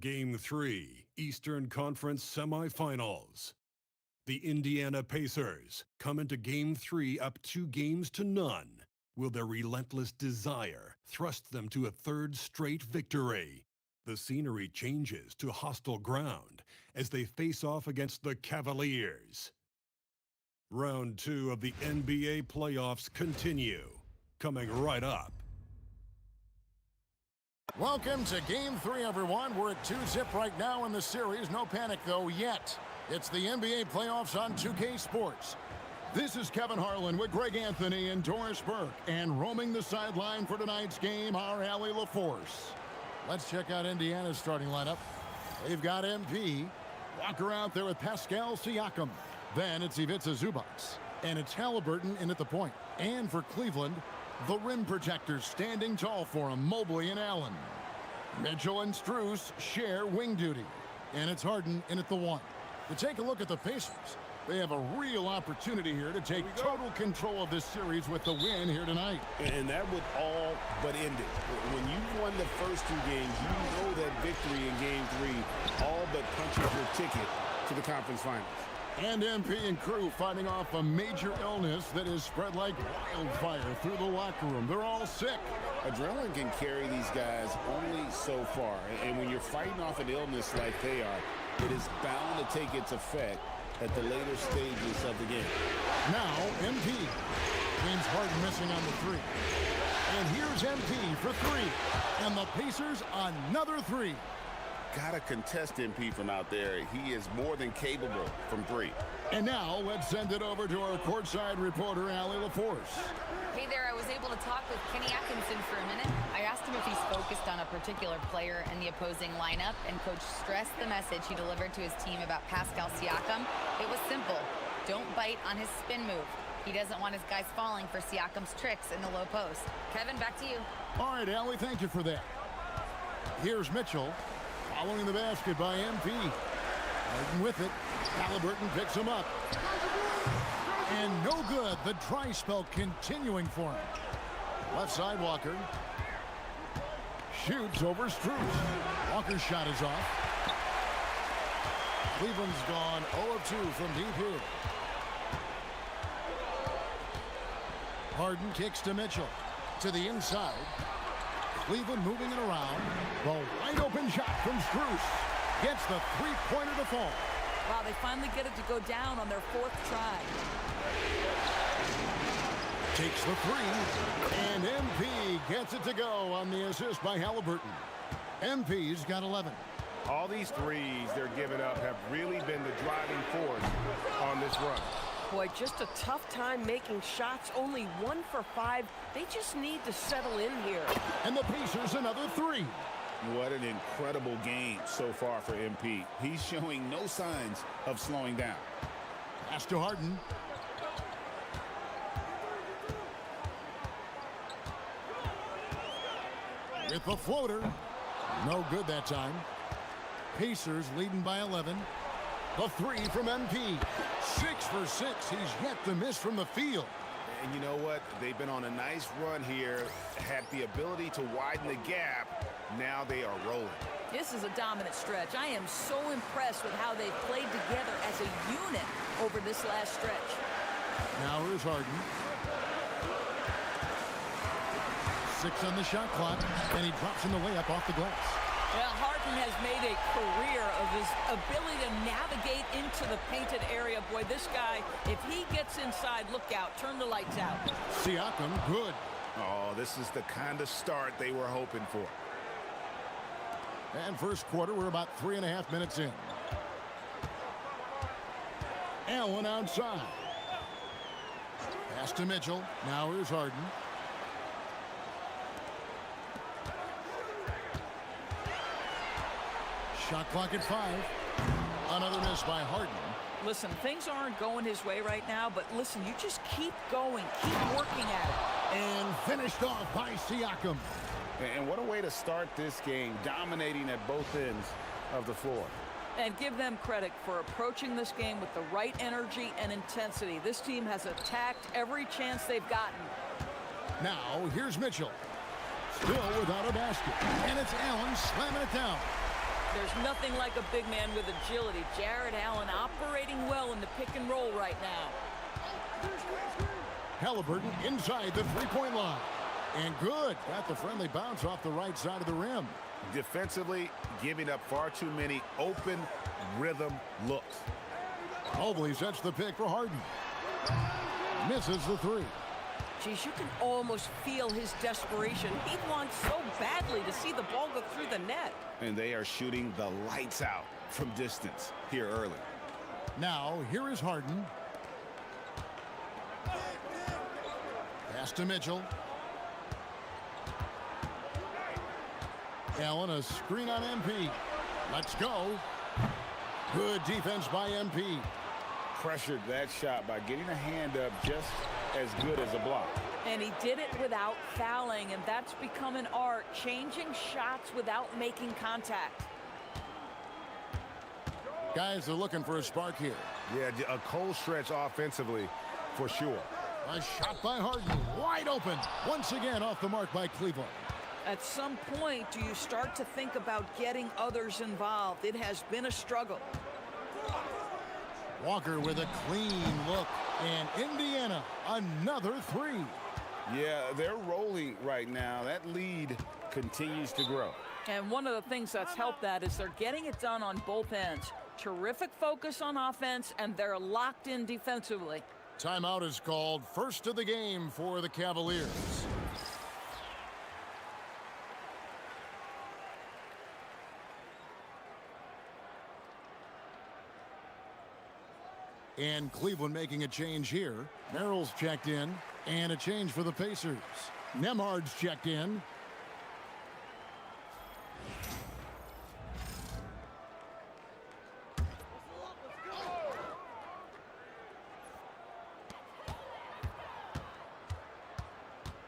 Game 3, Eastern Conference Semifinals. The Indiana Pacers come into Game 3 up 2-0. Will their relentless desire thrust them to a third straight victory? The scenery changes to hostile ground as they face off against the Cavaliers. Round 2 of the NBA playoffs continue, coming right up. Welcome to Game 3, everyone. We're at 2-0 right now in the series. No panic, though, yet. It's the NBA playoffs on 2K Sports. This is Kevin Harlan with Greg Anthony and Doris Burke. And roaming the sideline for tonight's game, our Allie LaForce. Let's check out Indiana's starting lineup. They've got MP. Walker out there with Pascal Siakam. Then it's Ivica Zubac. And it's Halliburton in at the point. And for Cleveland, the rim protectors standing tall for him, Mobley and Allen. Mitchell and Strus share wing duty. And it's Harden in at the 1. To take a look at the Pacers, they have a real opportunity here to take total control of this series with the win here tonight. And that would all but end it. When you've won the first 2 games, you know that victory in Game 3 all but punches your ticket to the conference finals. And MP and crew fighting off a major illness that is spread like wildfire through the locker room. They're all sick. Adrenaline can carry these guys only so far. And when you're fighting off an illness like they are, it is bound to take its effect at the later stages of the game. Now, MP. James Harden missing on the 3. And here's MP for 3. And the Pacers another 3. Gotta contest MP from out there. He is more than capable from 3. And now, let's send it over to our courtside reporter, Allie LaForce. Hey there, I was able to talk with Kenny Atkinson for a minute. I asked him if he's focused on a particular player in the opposing lineup, and Coach stressed the message he delivered to his team about Pascal Siakam. It was simple. Don't bite on his spin move. He doesn't want his guys falling for Siakam's tricks in the low post. Kevin, back to you. All right, Allie, thank you for that. Here's Mitchell. Following the basket by MP. Harden with it. Halliburton picks him up. And no good. The dry spell continuing for him. Left side, Walker. Shoots over Strus. Walker's shot is off. Cleveland's gone 0 of 2 from deep here. Harden kicks to Mitchell. To the inside. Cleveland moving it around. The wide open shot from Strus. Gets the 3-pointer to fall. Wow, they finally get it to go down on their 4th try. Takes the 3. And MP gets it to go on the assist by Halliburton. MP's got 11. All these threes they're giving up have really been the driving force on this run. Boy, just a tough time making shots. Only 1 for 5. They just need to settle in here. And the Pacers another 3. What an incredible game so far for MP. He's showing no signs of slowing down. Pass to Harden. With the floater. No good that time. Pacers leading by 11. The 3 from MP. 6 for 6. He's yet to miss from the field. And you know what? They've been on a nice run here. Had the ability to widen the gap. Now they are rolling. This is a dominant stretch. I am so impressed with how they've played together as a unit over this last stretch. Now here's Harden. 6 on the shot clock. And he drops in the layup off the glass. Well, Harden has made a career of his ability to navigate into the painted area. Boy, this guy, if he gets inside, look out. Turn the lights out. Siakam, good. Oh, this is the kind of start they were hoping for. And first quarter, we're about 3.5 minutes in. Allen outside. Pass to Mitchell. Now here's Harden. Shot clock at 5. Another miss by Harden. Listen, things aren't going his way right now, but listen, you just keep going, keep working at it. And finished off by Siakam. And what a way to start this game, dominating at both ends of the floor. And give them credit for approaching this game with the right energy and intensity. This team has attacked every chance they've gotten. Now, here's Mitchell. Still without a basket. And it's Allen slamming it down. There's nothing like a big man with agility. Jarrett Allen operating well in the pick and roll right now. Halliburton inside the three-point line. And good. Got the friendly bounce off the right side of the rim. Defensively, giving up far too many open rhythm looks. Mobley sets the pick for Harden. Misses the three. Geez, you can almost feel his desperation. He wants so badly to see the ball go through the net. And they are shooting the lights out from distance here early. Now, here is Harden. Pass to Mitchell. Allen, a screen on MP. Let's go. Good defense by MP. Pressured that shot by getting a hand up just as good as a block. And he did it without fouling, and that's become an art, changing shots without making contact. Guys are looking for a spark here. Yeah, a cold stretch offensively for sure. A shot by Harden, wide open. Once again off the mark by Cleveland. At some point, do you start to think about getting others involved? It has been a struggle. Walker with a clean look, and Indiana, another three. Yeah, they're rolling right now. That lead continues to grow. And one of the things that's helped that is they're getting it done on both ends. Terrific focus on offense, and they're locked in defensively. Timeout is called. First of the game for the Cavaliers. And Cleveland making a change here. Merrill's checked in, and a change for the Pacers. Nembhard's checked in.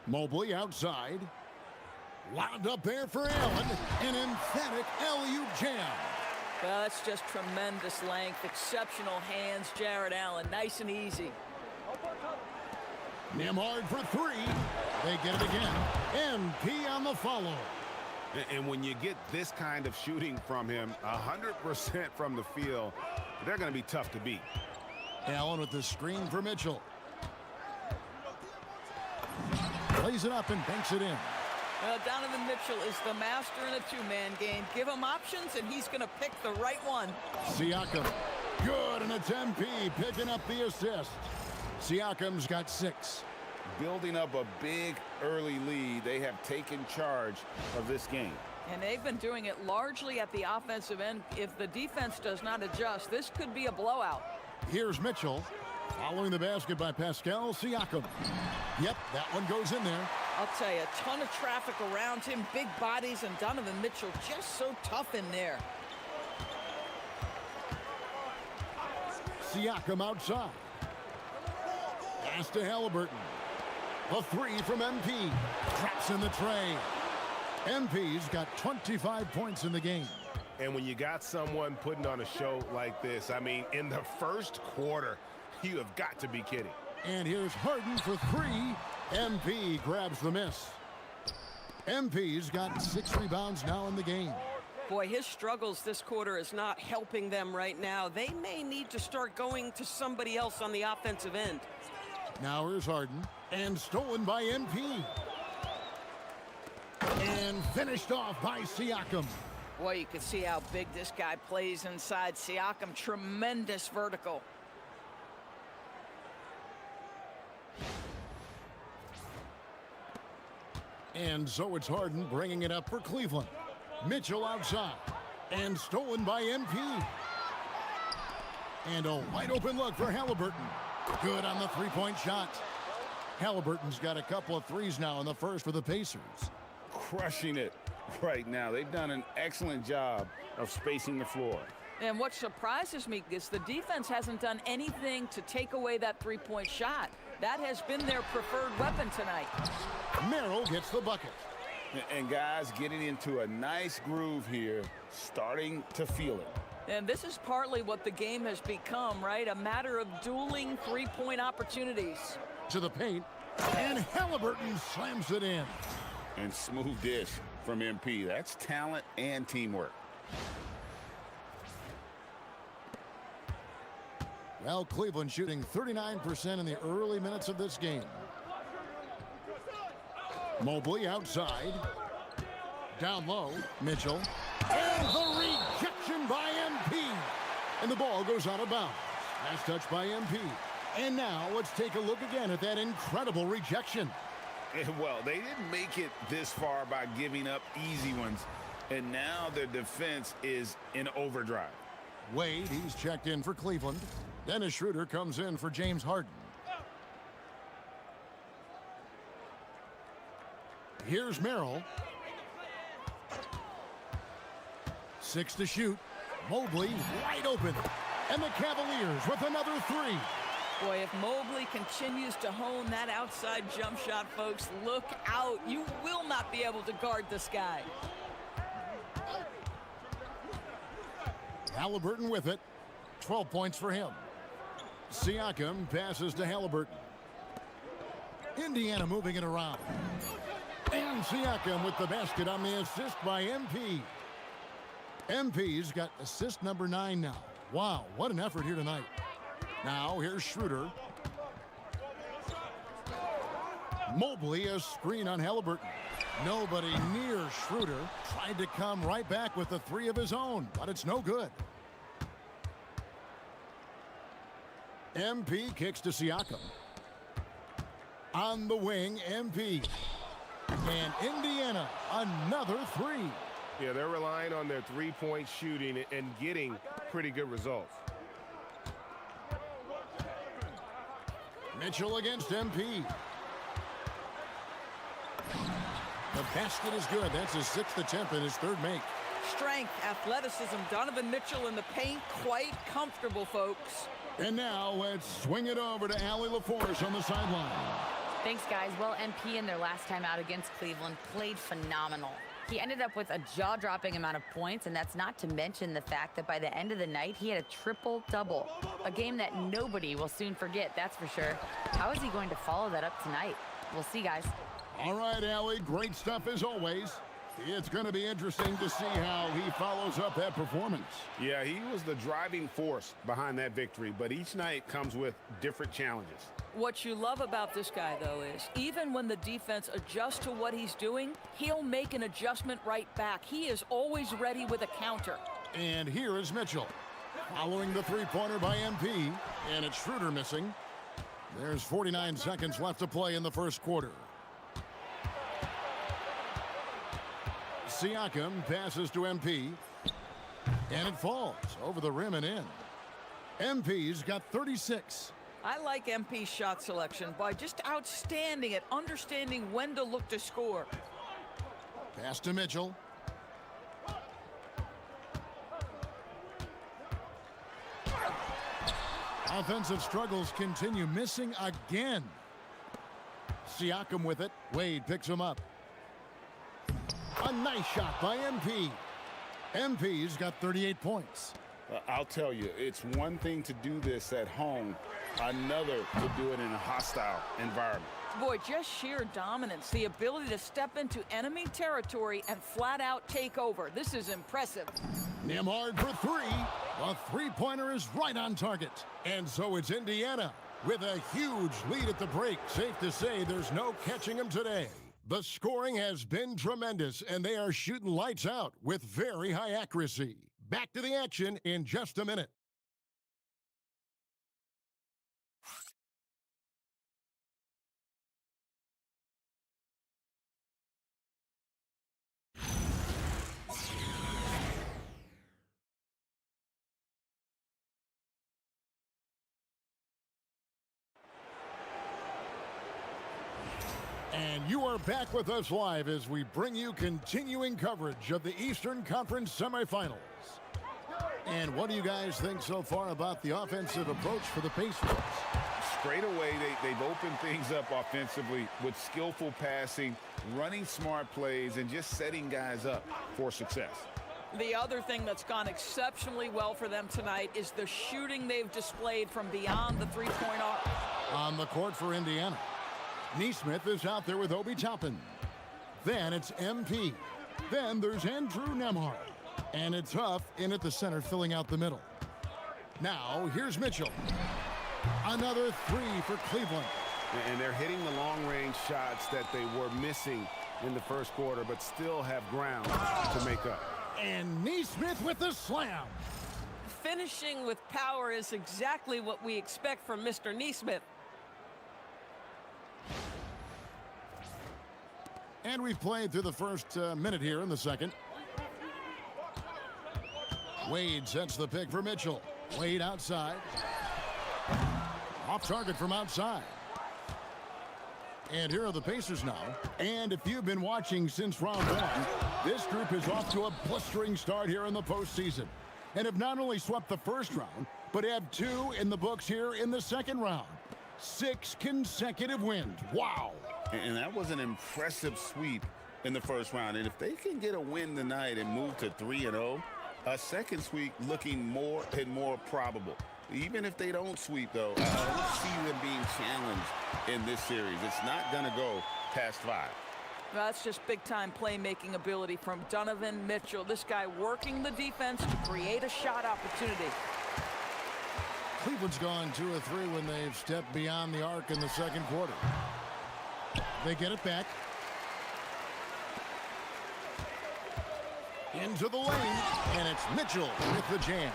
Mobley outside. Wound up there for Allen. An emphatic LU jam. Well, that's just tremendous length, exceptional hands, Jared Allen. Nice and easy. Nembhard for three. They get it again. MP on the follow. And when you get this kind of shooting from him, 100% from the field, they're going to be tough to beat. Allen with the screen for Mitchell. Plays it up and banks it in. Donovan Mitchell is the master in a two-man game. Give him options, and he's going to pick the right one. Siakam. Good, and it's MP picking up the assist. Siakam's got 6. Building up a big early lead, they have taken charge of this game. And they've been doing it largely at the offensive end. If the defense does not adjust, this could be a blowout. Here's Mitchell. Following the basket by Pascal Siakam. Yep, that one goes in there. I'll tell you, a ton of traffic around him, big bodies, and Donovan Mitchell just so tough in there. Siakam outside. Pass to Halliburton. The three from MP. Traps in the tray. MP's got 25 points in the game. And when you got someone putting on a show like this, I mean, in the first quarter, you have got to be kidding. And here's Harden for three. MP grabs the miss. MP's got 6 rebounds now in the game. Boy, his struggles this quarter is not helping them right now. They may need to start going to somebody else on the offensive end. Now here's Harden, and stolen by MP. And finished off by Siakam. Boy, you can see how big this guy plays inside. Siakam, tremendous vertical. And so it's Harden bringing it up for Cleveland. Mitchell outside. And stolen by MP. And a wide open look for Halliburton. Good on the three-point shot. Halliburton's got a couple of threes now in the first for the Pacers. Crushing it right now. They've done an excellent job of spacing the floor. And what surprises me is the defense hasn't done anything to take away that three-point shot. That has been their preferred weapon tonight. Merrill gets the bucket. And guys getting into a nice groove here, starting to feel it. And this is partly what the game has become, right? A matter of dueling three-point opportunities. To the paint, and Halliburton slams it in. And smooth dish from MP. That's talent and teamwork. Well, Cleveland shooting 39% in the early minutes of this game. Mobley outside. Down low, Mitchell. And the rejection by MP. And the ball goes out of bounds. Nice touch by MP. And now let's take a look again at that incredible rejection. Well, they didn't make it this far by giving up easy ones. And now their defense is in overdrive. Wade, he's checked in for Cleveland. Dennis Schroeder comes in for James Harden. Here's Merrill. 6 to shoot. Mobley wide open. And the Cavaliers with another 3. Boy, if Mobley continues to hone that outside jump shot, folks, look out. You will not be able to guard this guy. Halliburton with it. 12 points for him. Siakam passes to Halliburton. Indiana moving it around. And Siakam with the basket on the assist by MP. MP's got assist number 9 now. Wow, what an effort here tonight. Now here's Schroeder. Mobley, a screen on Halliburton. Nobody near Schroeder. Tried to come right back with the 3 of his own, but it's no good. MP kicks to Siakam. On the wing, MP. And Indiana, another 3. Yeah, they're relying on their three-point shooting and getting pretty good results. Mitchell against MP. The basket is good. That's his 6th attempt and his 3rd make. Strength, athleticism, Donovan Mitchell in the paint, quite comfortable, folks. And now let's swing it over to Allie LaForce on the sideline. Thanks, guys. Well, MP in their last time out against Cleveland played phenomenal. He ended up with a jaw-dropping amount of points, and that's not to mention the fact that by the end of the night, he had a triple-double. A game that nobody will soon forget, that's for sure. How is he going to follow that up tonight? We'll see, guys. All right, Allie, great stuff as always. It's going to be interesting to see how he follows up that performance. Yeah, he was the driving force behind that victory, but each night comes with different challenges. What you love about this guy, though, is even when the defense adjusts to what he's doing, he'll make an adjustment right back. He is always ready with a counter. And here is Mitchell. Following the 3-pointer by MP, and it's Schroeder missing. There's 49 seconds left to play in the first quarter. Siakam passes to MP, and it falls over the rim and in. MP's got 36. I like MP's shot selection by just outstanding at understanding when to look to score. Pass to Mitchell. Offensive struggles continue, missing again. Siakam with it. Wade picks him up. A nice shot by MP. MP's got 38 points. I'll tell you, it's one thing to do this at home, another to do it in a hostile environment. Boy, just sheer dominance, the ability to step into enemy territory and flat out take over. This is impressive. Nembhard for 3. The 3-pointer is right on target. And so it's Indiana with a huge lead at the break. Safe to say there's no catching them today. The scoring has been tremendous, and they are shooting lights out with very high accuracy. Back to the action in just a minute. And you are back with us live as we bring you continuing coverage of the Eastern Conference semifinals. And what do you guys think so far about the offensive approach for the Pacers? Straight away, they've opened things up offensively with skillful passing, running smart plays, and just setting guys up for success. The other thing that's gone exceptionally well for them tonight is the shooting they've displayed from beyond the three-point arc. On the court for Indiana, Nesmith is out there with Obi Toppin. Then it's MP. Then there's Andrew Nembhard. And it's Huff in at the center, filling out the middle. Now, here's Mitchell. Another 3 for Cleveland. And they're hitting the long-range shots that they were missing in the first quarter, but still have ground to make up. And Neesmith with the slam. Finishing with power is exactly what we expect from Mr. Neesmith. And we've played through the first minute here in the second. Wade sets the pick for Mitchell. Wade outside. Off target from outside. And here are the Pacers now. And if you've been watching since round one, this group is off to a blistering start here in the postseason. And have not only swept the first round, but have 2 in the books here in the second round. 6 consecutive wins. Wow. And that was an impressive sweep in the first round. And if they can get a win tonight and move to 3-0, a second sweep looking more and more probable. Even if they don't sweep, though, I don't see them being challenged in this series. It's not going to go past 5. Well, that's just big-time playmaking ability from Donovan Mitchell. This guy working the defense to create a shot opportunity. Cleveland's gone 2 of 3 when they've stepped beyond the arc in the second quarter. They get it back. Into the lane, and it's Mitchell with the jam.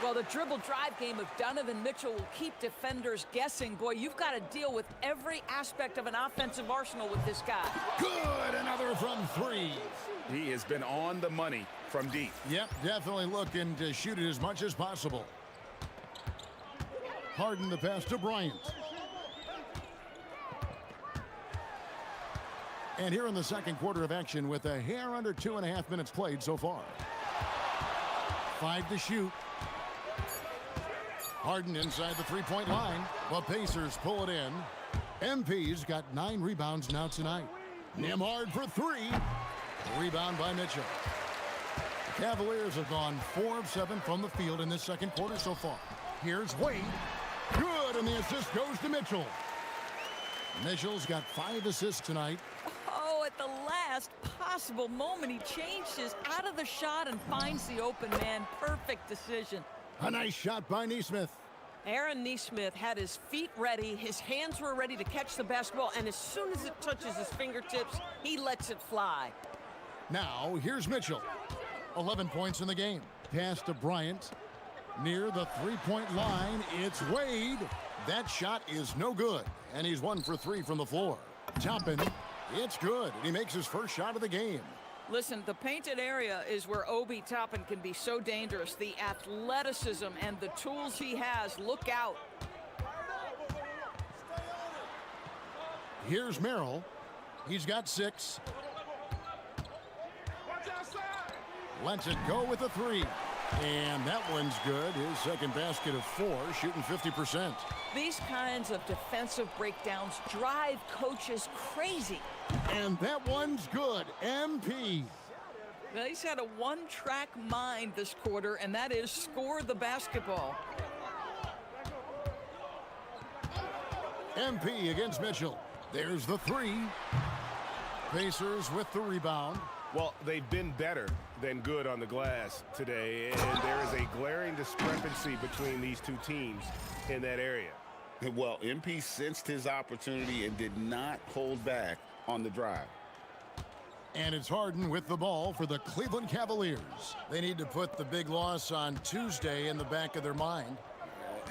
Well, the dribble drive game of Donovan Mitchell will keep defenders guessing. Boy, you've got to deal with every aspect of an offensive arsenal with this guy. Good, another from 3. He has been on the money from deep. Yep, definitely looking to shoot it as much as possible. Harden the pass to Bryant. And here in the second quarter of action with a hair under 2.5 minutes played so far. 5 to shoot. Harden inside the three-point line. The Pacers pull it in. MP's got 9 rebounds now tonight. Nembhard for 3. Rebound by Mitchell. The Cavaliers have gone 4 of 7 from the field in this second quarter so far. Here's Wade. Good, and the assist goes to Mitchell. Mitchell's got 5 assists tonight. Oh, at the last possible moment, he changes out of the shot and finds the open man. Perfect decision. A nice shot by Neesmith. Aaron Neesmith had his feet ready, his hands were ready to catch the basketball, and as soon as it touches his fingertips, he lets it fly. Now, here's Mitchell. 11 points in the game. Pass to Bryant. Near the three-point line, it's Wade. That shot is no good, and he's 1 for 3 from the floor. Toppin, it's good, and he makes his first shot of the game. Listen, the painted area is where Obi Toppin can be so dangerous. The athleticism and the tools he has, look out. Here's Merrill. He's got 6. Lets it go with a 3. And that one's good. His second basket of 4, shooting 50%. These kinds of defensive breakdowns drive coaches crazy. And that one's good. MP. Well, he's had a one-track mind this quarter, and that is score the basketball. MP against Mitchell. There's the 3. Pacers with the rebound. Well, they've been better than good on the glass today, and there is a glaring discrepancy between these two teams in that area. Well, MP sensed his opportunity and did not hold back on the drive. And it's Harden with the ball for the Cleveland Cavaliers. They need to put the big loss on Tuesday in the back of their mind.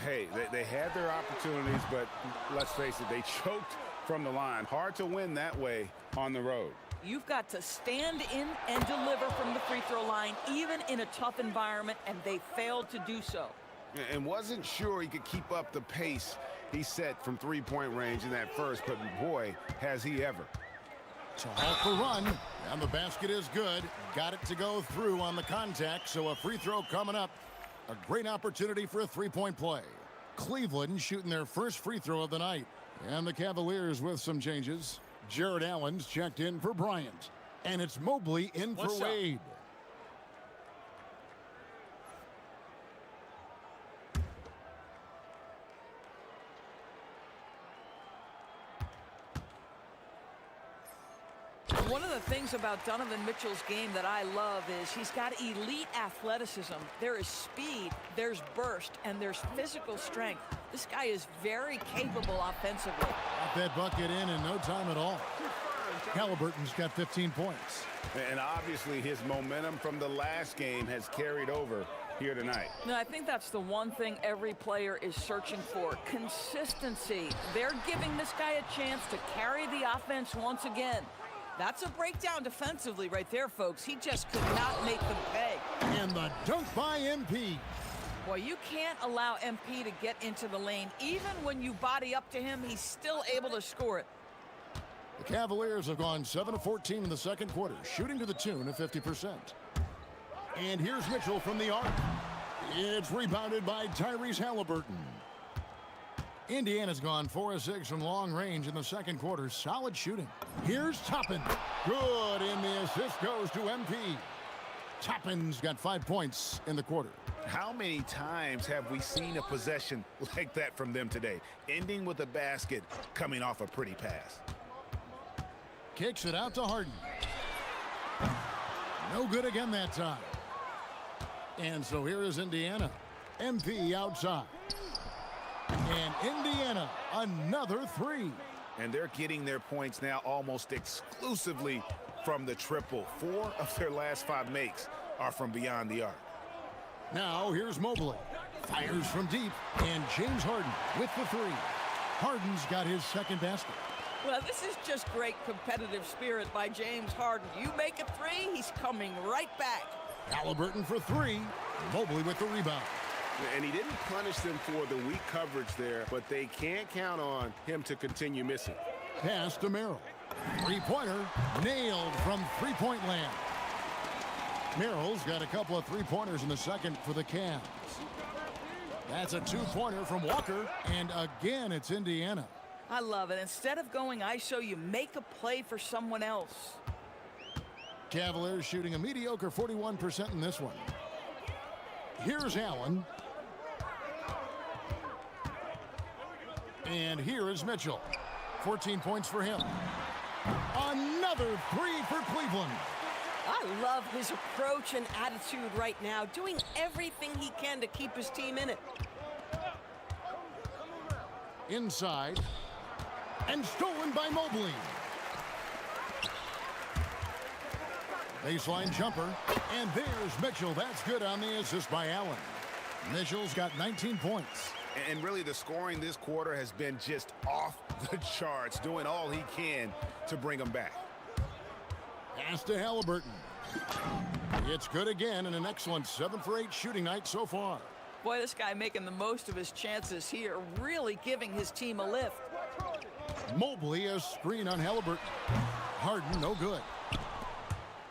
Hey, they had their opportunities, but let's face it, they choked from the line. Hard to win that way on the road. You've got to stand in and deliver from the free throw line, even in a tough environment, and they failed to do so. And wasn't sure he could keep up the pace he set from three-point range in that first, but boy, has he ever. To halt the run, and the basket is good. Got it to go through on the contact, so a free throw coming up. A great opportunity for a three-point play. Cleveland shooting their first free throw of the night. And the Cavaliers with some changes. Jared Allen's checked in for Bryant. And it's Mobley in for Wade. One of the things about Donovan Mitchell's game that I love is he's got elite athleticism. There is speed, there's burst, and there's physical strength. This guy is very capable offensively. Got that bucket in no time at all. Halliburton's got 15 points. And obviously his momentum from the last game has carried over here tonight. No, I think that's the one thing every player is searching for, consistency. They're giving this guy a chance to carry the offense once again. That's a breakdown defensively right there, folks. He just could not make them pay. And the dunk by MP. Boy, you can't allow MP to get into the lane. Even when you body up to him, he's still able to score it. The Cavaliers have gone 7 of 14 in the second quarter, shooting to the tune of 50%. And here's Mitchell from the arc. It's rebounded by Tyrese Halliburton. Indiana's gone 4 of 6 from long range in the second quarter. Solid shooting. Here's Toppin. Good, and the assist goes to MP. Toppin's got 5 points in the quarter. How many times have we seen a possession like that from them today, ending with a basket coming off a pretty pass? Kicks it out to Harden. No good again that time. And so here is Indiana. MP outside. And Indiana, another three. And they're getting their points now almost exclusively from the triple. 4 of their last 5 makes are from beyond the arc. Now here's Mobley. Fires from deep. And James Harden with the three. Harden's got his second basket. Well, this is just great competitive spirit by James Harden. You make a three, he's coming right back. Halliburton for three. Mobley with the rebound. And he didn't punish them for the weak coverage there, but they can't count on him to continue missing. Pass to Merrill. Three-pointer nailed from three-point land. Merrill's got a couple of three-pointers in the second for the Cavs. That's a two-pointer from Walker, and again it's Indiana. I love it. Instead of going ISO, you make a play for someone else. Cavaliers shooting a mediocre 41% in this one. Here's Allen. And here is Mitchell. 14 points for him. Another three for Cleveland. I love his approach and attitude right now, doing everything he can to keep his team in it. Inside. And stolen by Mobley. Baseline jumper. And there's Mitchell. That's good on the assist by Allen. Mitchell's got 19 points. And really the scoring this quarter has been just off the charts, doing all he can to bring them back. Pass to Halliburton. It's good again, and an excellent 7 for 8 shooting night so far. Boy, this guy making the most of his chances here, really giving his team a lift. Mobley, a screen on Halliburton. Harden, no good.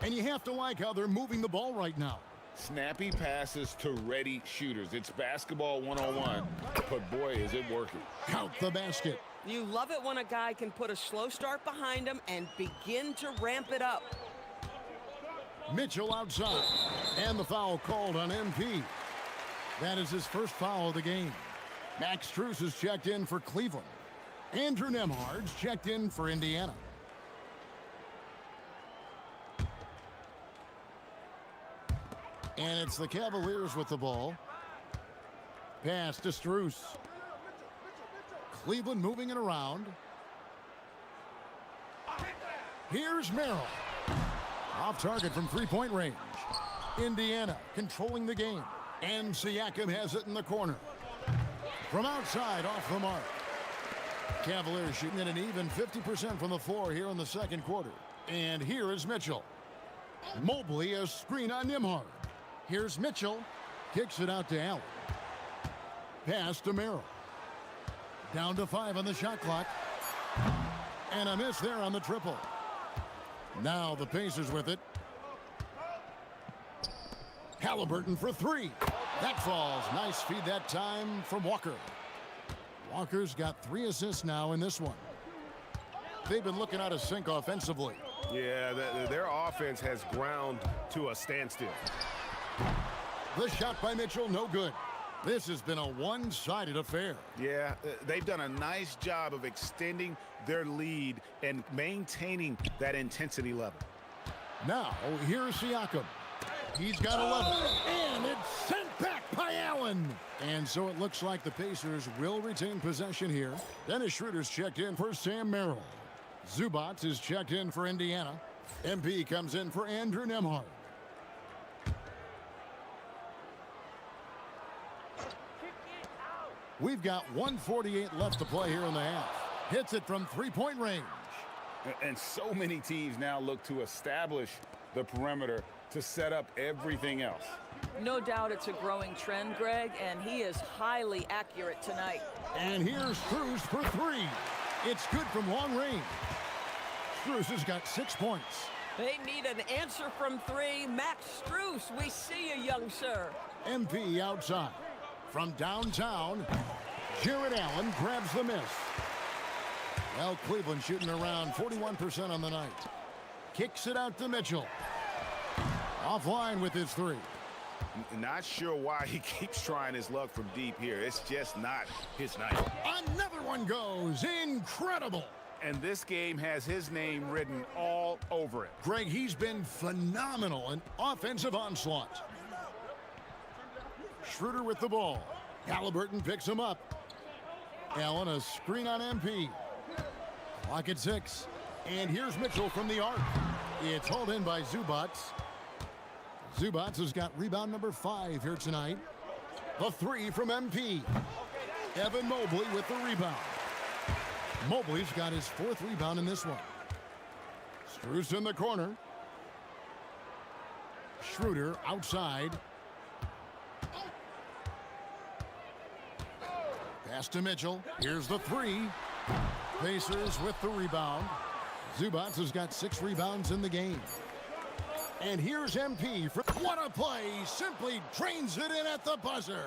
And you have to like how they're moving the ball right now. Snappy passes to ready shooters. It's basketball 101, but boy, is it working. Count the basket. You love it when a guy can put a slow start behind him and begin to ramp it up. Mitchell outside. And the foul called on MP. That is his first foul of the game. Max Strus is checked in for Cleveland. Andrew Nembhard's checked in for Indiana. And it's the Cavaliers with the ball. Pass to Strus. Cleveland moving it around. Here's Merrill. Off target from three-point range. Indiana controlling the game. And Siakam has it in the corner. From outside, off the mark. Cavaliers shooting at an even 50% from the floor here in the second quarter. And here is Mitchell. Mobley, a screen on Nembhard. Here's Mitchell. Kicks it out to Allen. Pass to Merrill. Down to 5 on the shot clock. And a miss there on the triple. Now the Pacers with it. Halliburton for three. That falls. Nice feed that time from Walker. Walker's got 3 assists now in this one. They've been looking out of sync offensively. Yeah, their offense has ground to a standstill. The shot by Mitchell, no good. This has been a one-sided affair. Yeah, they've done a nice job of extending their lead and maintaining that intensity level. Now, here's Siakam. He's got 11, and it's sent back by Allen. And so it looks like the Pacers will retain possession here. Dennis Schroeder's checked in for Sam Merrill. Zubats is checked in for Indiana. MP comes in for Andrew Nembhard. We've got 1:48 left to play here in the half. Hits it from three-point range. And so many teams now look to establish the perimeter to set up everything else. No doubt it's a growing trend, Greg, and he is highly accurate tonight. And here's Strus for three. It's good from long range. Strus has got 6 points. They need an answer from three. Max Strus, we see you, young sir. MP outside. From downtown, Jared Allen grabs the miss. Well, Cleveland shooting around 41% on the night. Kicks it out to Mitchell. Offline with his three. Not sure why he keeps trying his luck from deep here. It's just not his night. Another one goes. Incredible. And this game has his name written all over it. Greg, he's been phenomenal in offensive onslaught. Schroeder with the ball. Halliburton picks him up. Allen a screen on MP. Clock at 6. And here's Mitchell from the arc. It's hauled in by Zubats. Zubats has got rebound number 5 here tonight. The three from MP. Evan Mobley with the rebound. Mobley's got his 4th rebound in this one. Strus in the corner. Schroeder outside. Pass to Mitchell. Here's the three. Pacers with the rebound. Zubats has got 6 rebounds in the game. And here's MP for what a play. Simply drains it in at the buzzer.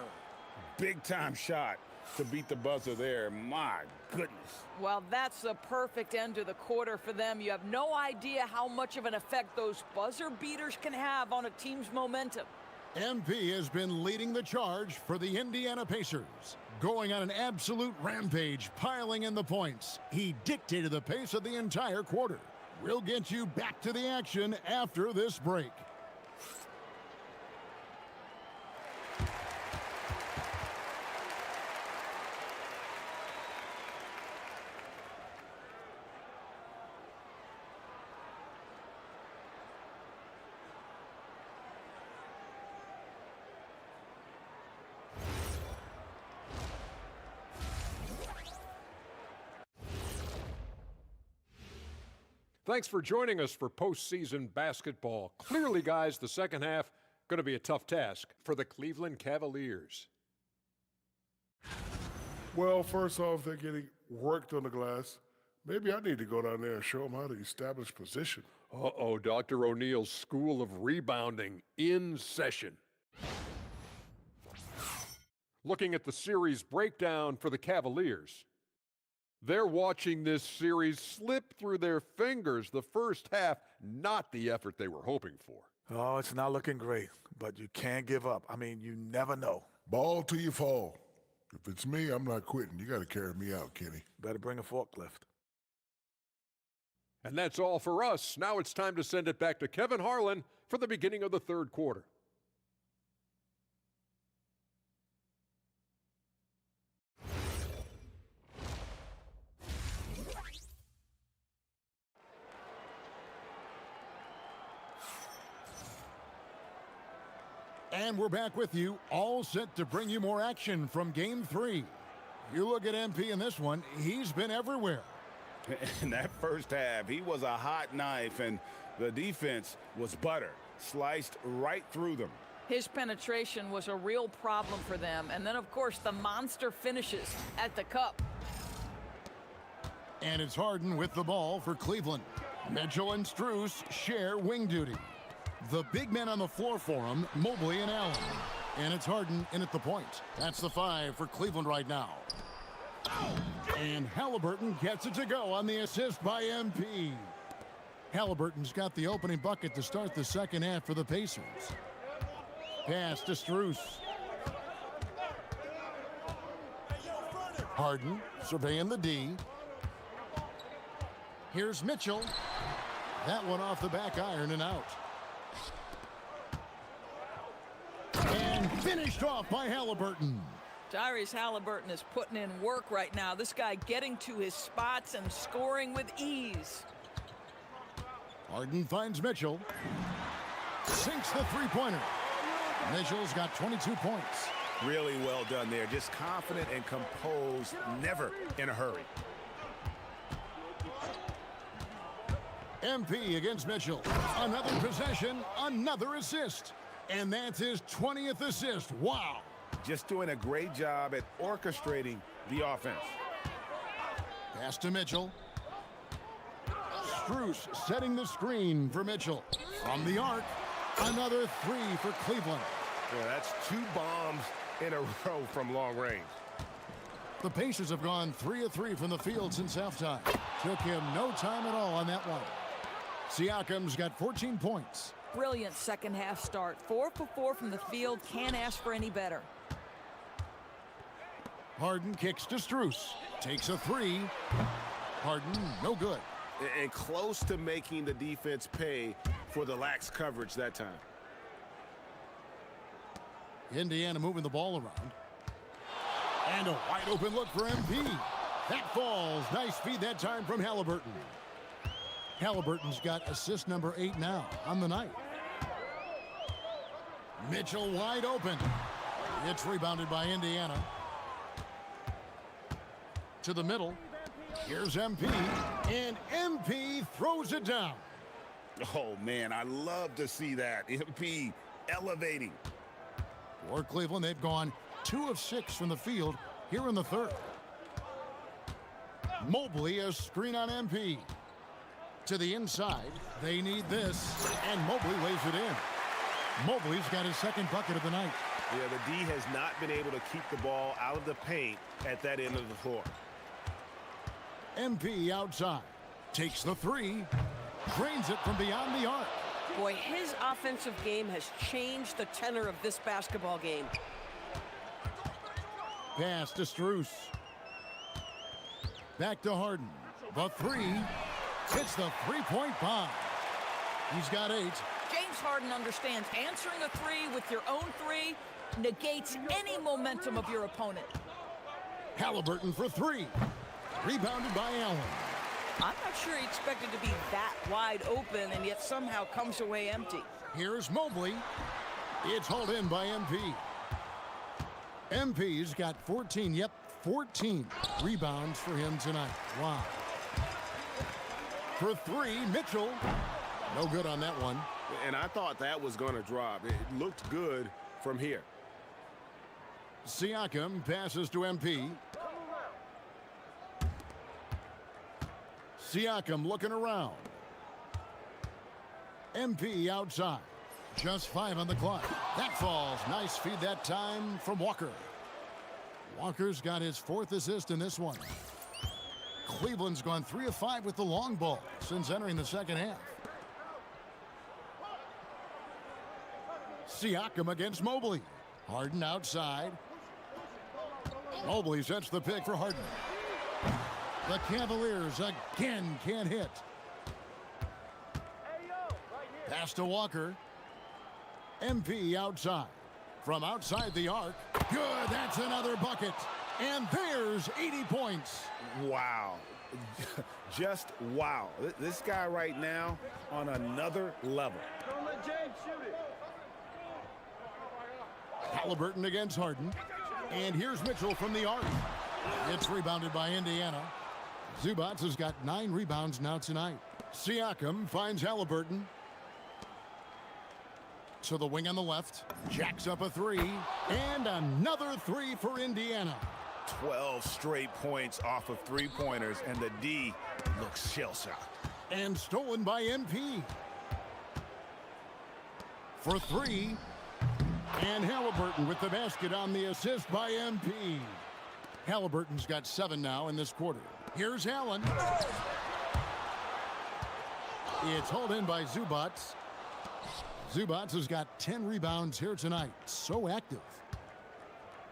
Big time shot to beat the buzzer there. My goodness. Well, that's the perfect end to the quarter for them. You have no idea how much of an effect those buzzer beaters can have on a team's momentum. MP has been leading the charge for the Indiana Pacers. Going on an absolute rampage, piling in the points. He dictated the pace of the entire quarter. We'll get you back to the action after this break. Thanks for joining us for postseason basketball. Clearly, guys, the second half going to be a tough task for the Cleveland Cavaliers. Well, first off, they're getting worked on the glass. Maybe I need to go down there and show them how to establish position. Uh-oh, Dr. O'Neill's School of Rebounding in session. Looking at the series breakdown for the Cavaliers. They're watching this series slip through their fingers. The first half, not the effort they were hoping for. Oh, it's not looking great, but you can't give up. I mean, you never know. Ball till you fall. If it's me, I'm not quitting. You got to carry me out, Kenny. Better bring a forklift. And that's all for us. Now it's time to send it back to Kevin Harlan for the beginning of the third quarter. And we're back with you, all set to bring you more action from Game 3. You look at MP in this one, he's been everywhere. In that first half, he was a hot knife, and the defense was butter, sliced right through them. His penetration was a real problem for them. And then, of course, the monster finishes at the cup. And it's Harden with the ball for Cleveland. Mitchell and Strus share wing duty. The big men on the floor for him, Mobley and Allen. And it's Harden in at the point. That's the 5 for Cleveland right now. And Halliburton gets it to go on the assist by MP. Halliburton's got the opening bucket to start the second half for the Pacers. Pass to Strus. Harden surveying the D. Here's Mitchell. That one off the back iron and out. And finished off by Halliburton. Tyrese Halliburton is putting in work right now. This guy getting to his spots and scoring with ease. Harden finds Mitchell. Sinks the three-pointer. Mitchell's got 22 points. Really well done there. Just confident and composed, never in a hurry. MP against Mitchell. Another possession, another assist. And that's his 20th assist. Wow. Just doing a great job at orchestrating the offense. Pass to Mitchell. Strus setting the screen for Mitchell. From the arc, another three for Cleveland. Yeah, that's 2 bombs in a row from long range. The Pacers have gone 3 of 3 from the field since halftime. Took him no time at all on that one. Siakam's got 14 points. Brilliant second half start. 4 for 4 from the field. Can't ask for any better. Harden kicks to Strus. Takes a three. Harden, no good. And close to making the defense pay for the lax coverage that time. Indiana moving the ball around. And a wide open look for MP. That falls. Nice feed that time from Halliburton. Halliburton's got assist number 8 now on the night. Mitchell wide open. It's rebounded by Indiana. To the middle. Here's MP. And MP throws it down. Oh, man, I love to see that. MP elevating. For Cleveland, they've gone 2 of 6 from the field here in the third. Mobley, a screen on MP. To the inside, they need this, and Mobley lays it in. Mobley's got his second bucket of the night. Yeah, the D has not been able to keep the ball out of the paint at that end of the floor. MP outside, takes the three, drains it from beyond the arc. Boy, his offensive game has changed the tenor of this basketball game. Pass to Strus. Back to Harden. The three. Hits the three-point bomb. He's got 8. James Harden understands answering a three with your own three negates any momentum of your opponent. Halliburton for 3. Rebounded by Allen. I'm not sure he expected to be that wide open and yet somehow comes away empty. Here's Mobley. It's hauled in by MP. MP's got 14, 14 rebounds for him tonight. Wow. For 3, Mitchell. No good on that one. And I thought that was going to drop. It looked good from here. Siakam passes to MP. Siakam looking around. MP outside. Just 5 on the clock. That falls. Nice feed that time from Walker. Walker's got his 4th assist in this one. Cleveland's gone 3 of 5 with the long ball since entering the second half. Siakam against Mobley. Harden outside. Mobley sets the pick for Harden. The Cavaliers again can't hit. Pass to Walker. MP outside. From outside the arc. Good, that's another bucket. And there's 80 points. Wow. Just wow. This guy right now on another level. Don't let James shoot it. Halliburton against Harden. And here's Mitchell from the arc. It's rebounded by Indiana. Zubac has got 9 rebounds now tonight. Siakam finds Halliburton. To the wing on the left. Jacks up a 3. And another 3 for Indiana. 12 straight points off of 3-pointers, and the D looks shell-shocked. And stolen by MP. For 3. And Halliburton with the basket on the assist by MP. Halliburton's got 7 now in this quarter. Here's Allen. It's hauled in by Zubac. Zubac has got 10 rebounds here tonight. So active.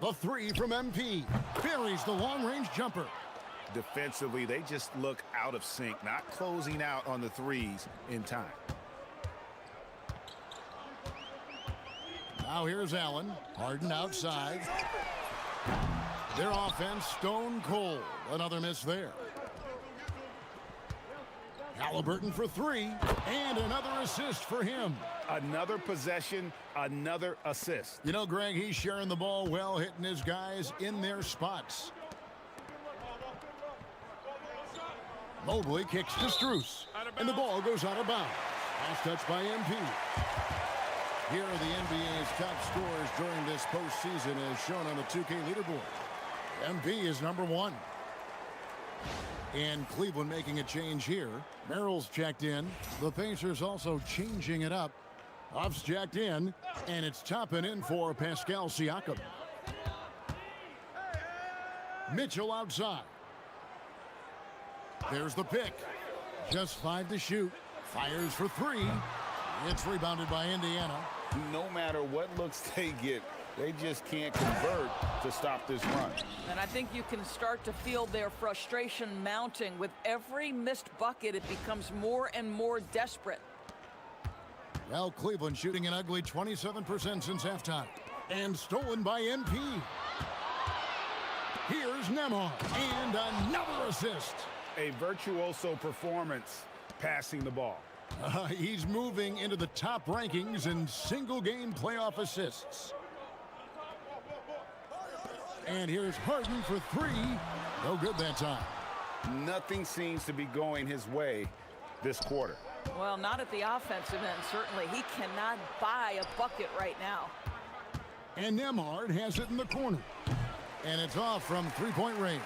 The 3 from MP. Buries the long-range jumper. Defensively, they just look out of sync, not closing out on the threes in time. Now here's Allen. Harden outside. Their offense stone cold. Another miss there. Halliburton for three, and another assist for him. Another possession, another assist. You know, Greg, he's sharing the ball well, hitting his guys in their spots. Mobley kicks to Strus, and the ball goes out of bounds. Last touch by MP. Here are the NBA's top scorers during this postseason as shown on the 2K leaderboard. MP is number 1. And Cleveland making a change here. Merrill's checked in. The Pacers also changing it up. Huff's checked in, and it's Toppin in for Pascal Siakam. Mitchell outside. There's the pick. Just 5 to shoot. Fires for 3. It's rebounded by Indiana. No matter what looks they get, they just can't convert to stop this run. And I think you can start to feel their frustration mounting. With every missed bucket, it becomes more and more desperate. Well, Cleveland shooting an ugly 27% since halftime. And stolen by MP. Here's Nembhard. And another assist. A virtuoso performance passing the ball. He's moving into the top rankings in single-game playoff assists. And here's Harden for 3. No good that time. Nothing seems to be going his way this quarter. Well, not at the offensive end, certainly. He cannot buy a bucket right now. And Nembhard has it in the corner. And it's off from three-point range.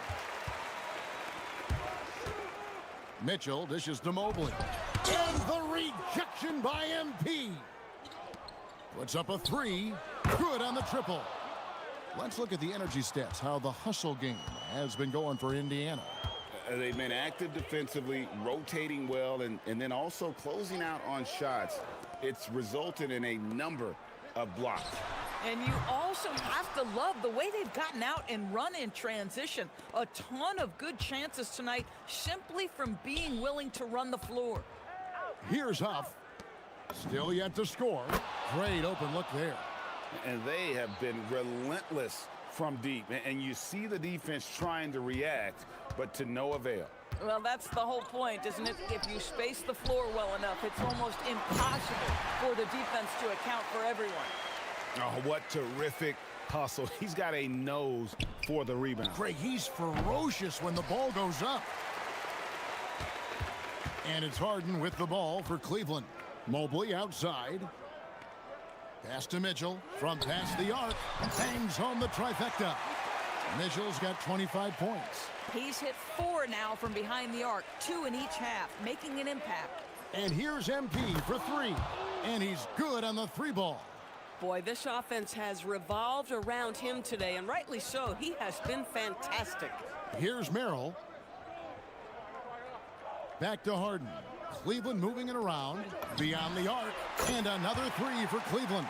Mitchell dishes to Mobley. And the rejection by MP. Puts up a 3. Good on the triple. Let's look at the energy stats, how the hustle game has been going for Indiana. They've been active defensively, rotating well, and then also closing out on shots. It's resulted in a number of blocks. And you also have to love the way they've gotten out and run in transition. A ton of good chances tonight simply from being willing to run the floor. Here's Huff. Still yet to score. Great open look there. And they have been relentless from deep. And you see the defense trying to react, but to no avail. Well, that's the whole point, isn't it? If you space the floor well enough, it's almost impossible for the defense to account for everyone. Oh, what terrific hustle. He's got a nose for the rebound. Greg, he's ferocious when the ball goes up. And it's Harden with the ball for Cleveland. Mobley outside. Pass to Mitchell from past the arc. Bangs home the trifecta. Mitchell's got 25 points. He's hit 4 now from behind the arc, 2 in each half, making an impact. And here's MP for 3. And he's good on the 3 ball. Boy, this offense has revolved around him today, and rightly so. He has been fantastic. Here's Merrill. Back to Harden. Cleveland moving it around. Beyond the arc. And another 3 for Cleveland.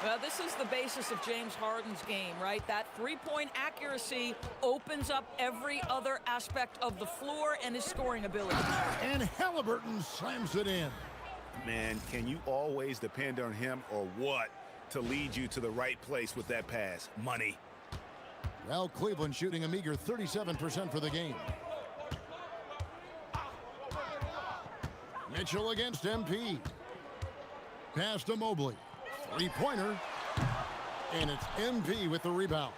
Well, this is the basis of James Harden's game, right? That three-point accuracy opens up every other aspect of the floor and his scoring ability. And Halliburton slams it in. Man, can you always depend on him or what to lead you to the right place with that pass? Money. Well, Cleveland shooting a meager 37% for the game. Mitchell against MP. Pass to Mobley. 3-pointer. And it's MP with the rebound.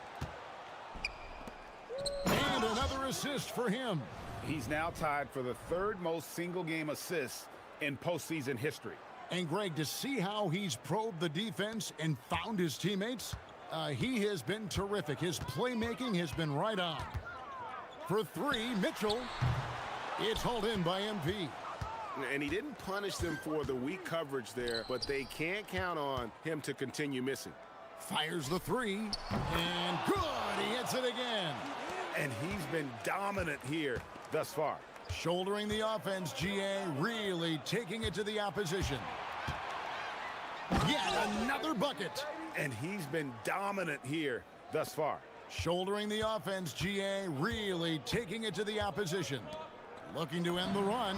And another assist for him. He's now tied for the 3rd most single-game assists in postseason history. And Greg, to see how he's probed the defense and found his teammates, he has been terrific. His playmaking has been right on. For 3, Mitchell. It's hauled in by MP. And he didn't punish them for the weak coverage there, but they can't count on him to continue missing. Fires the 3, and good, he hits it again. And he's been dominant here thus far. Shouldering the offense, GA really taking it to the opposition. Yet another bucket. And he's been dominant here thus far. Shouldering the offense, GA really taking it to the opposition. Looking to end the run.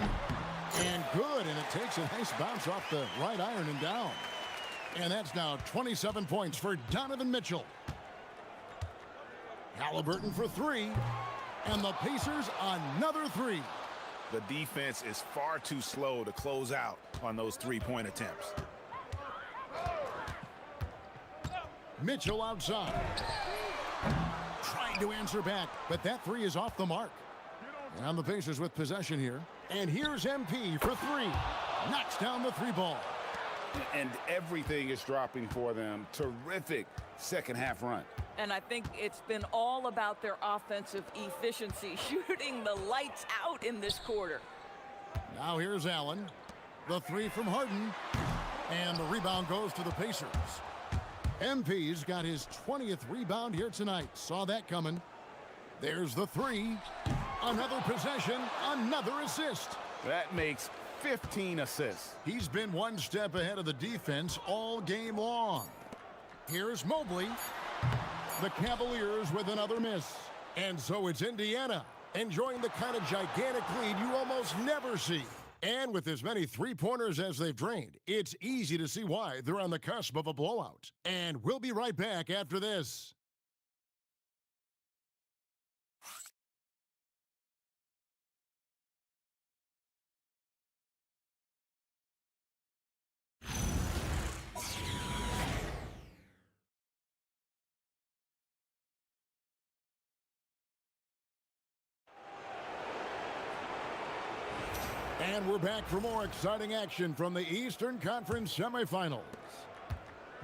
And good, and it takes a nice bounce off the right iron and down. And that's now 27 points for Donovan Mitchell. Halliburton for three. And the Pacers another three. The defense is far too slow to close out on those three-point attempts. Mitchell outside. Trying to answer back, but that three is off the mark. And the Pacers with possession here. And here's MP for three. Knocks down the three ball. And everything is dropping for them. Terrific second half run. And I think it's been all about their offensive efficiency, shooting the lights out in this quarter. Now here's Allen. The three from Harden. And the rebound goes to the Pacers. MP's got his 20th rebound here tonight. Saw that coming. There's the three. Another possession, another assist. That makes 15 assists. He's been one step ahead of the defense all game long. Here's Mobley. The Cavaliers with another miss. And so it's Indiana enjoying the kind of gigantic lead you almost never see. And with as many three-pointers as they've drained, it's easy to see why they're on the cusp of a blowout. And we'll be right back after this. And we're back for more exciting action from the Eastern Conference semifinals.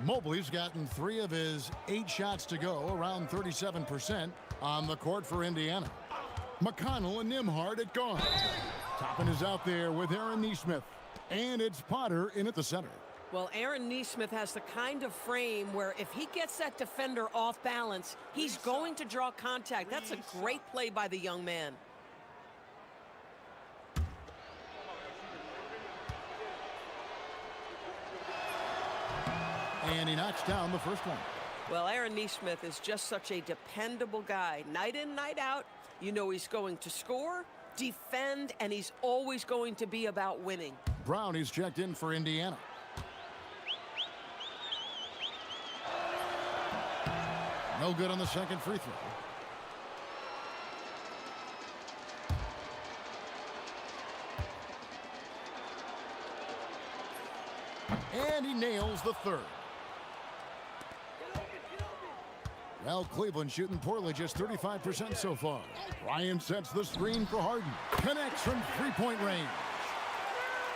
Mobley's gotten 3 of his 8 shots to go, around 37% on the court for Indiana. McConnell and Nembhard at guard. Toppin is out there with Aaron Nesmith. And it's Potter in at the center. Well, Aaron Nesmith has the kind of frame where if he gets that defender off balance, he's going to draw contact. That's a great play by the young man. And he knocks down the first one. Well, Aaron Nesmith is just such a dependable guy. Night in, night out, you know he's going to score, defend, and he's always going to be about winning. Brown is checked in for Indiana. No good on the second free throw. And he nails the third. Well, Cleveland shooting poorly, just 35% so far. Ryan sets the screen for Harden. Connects from three-point range.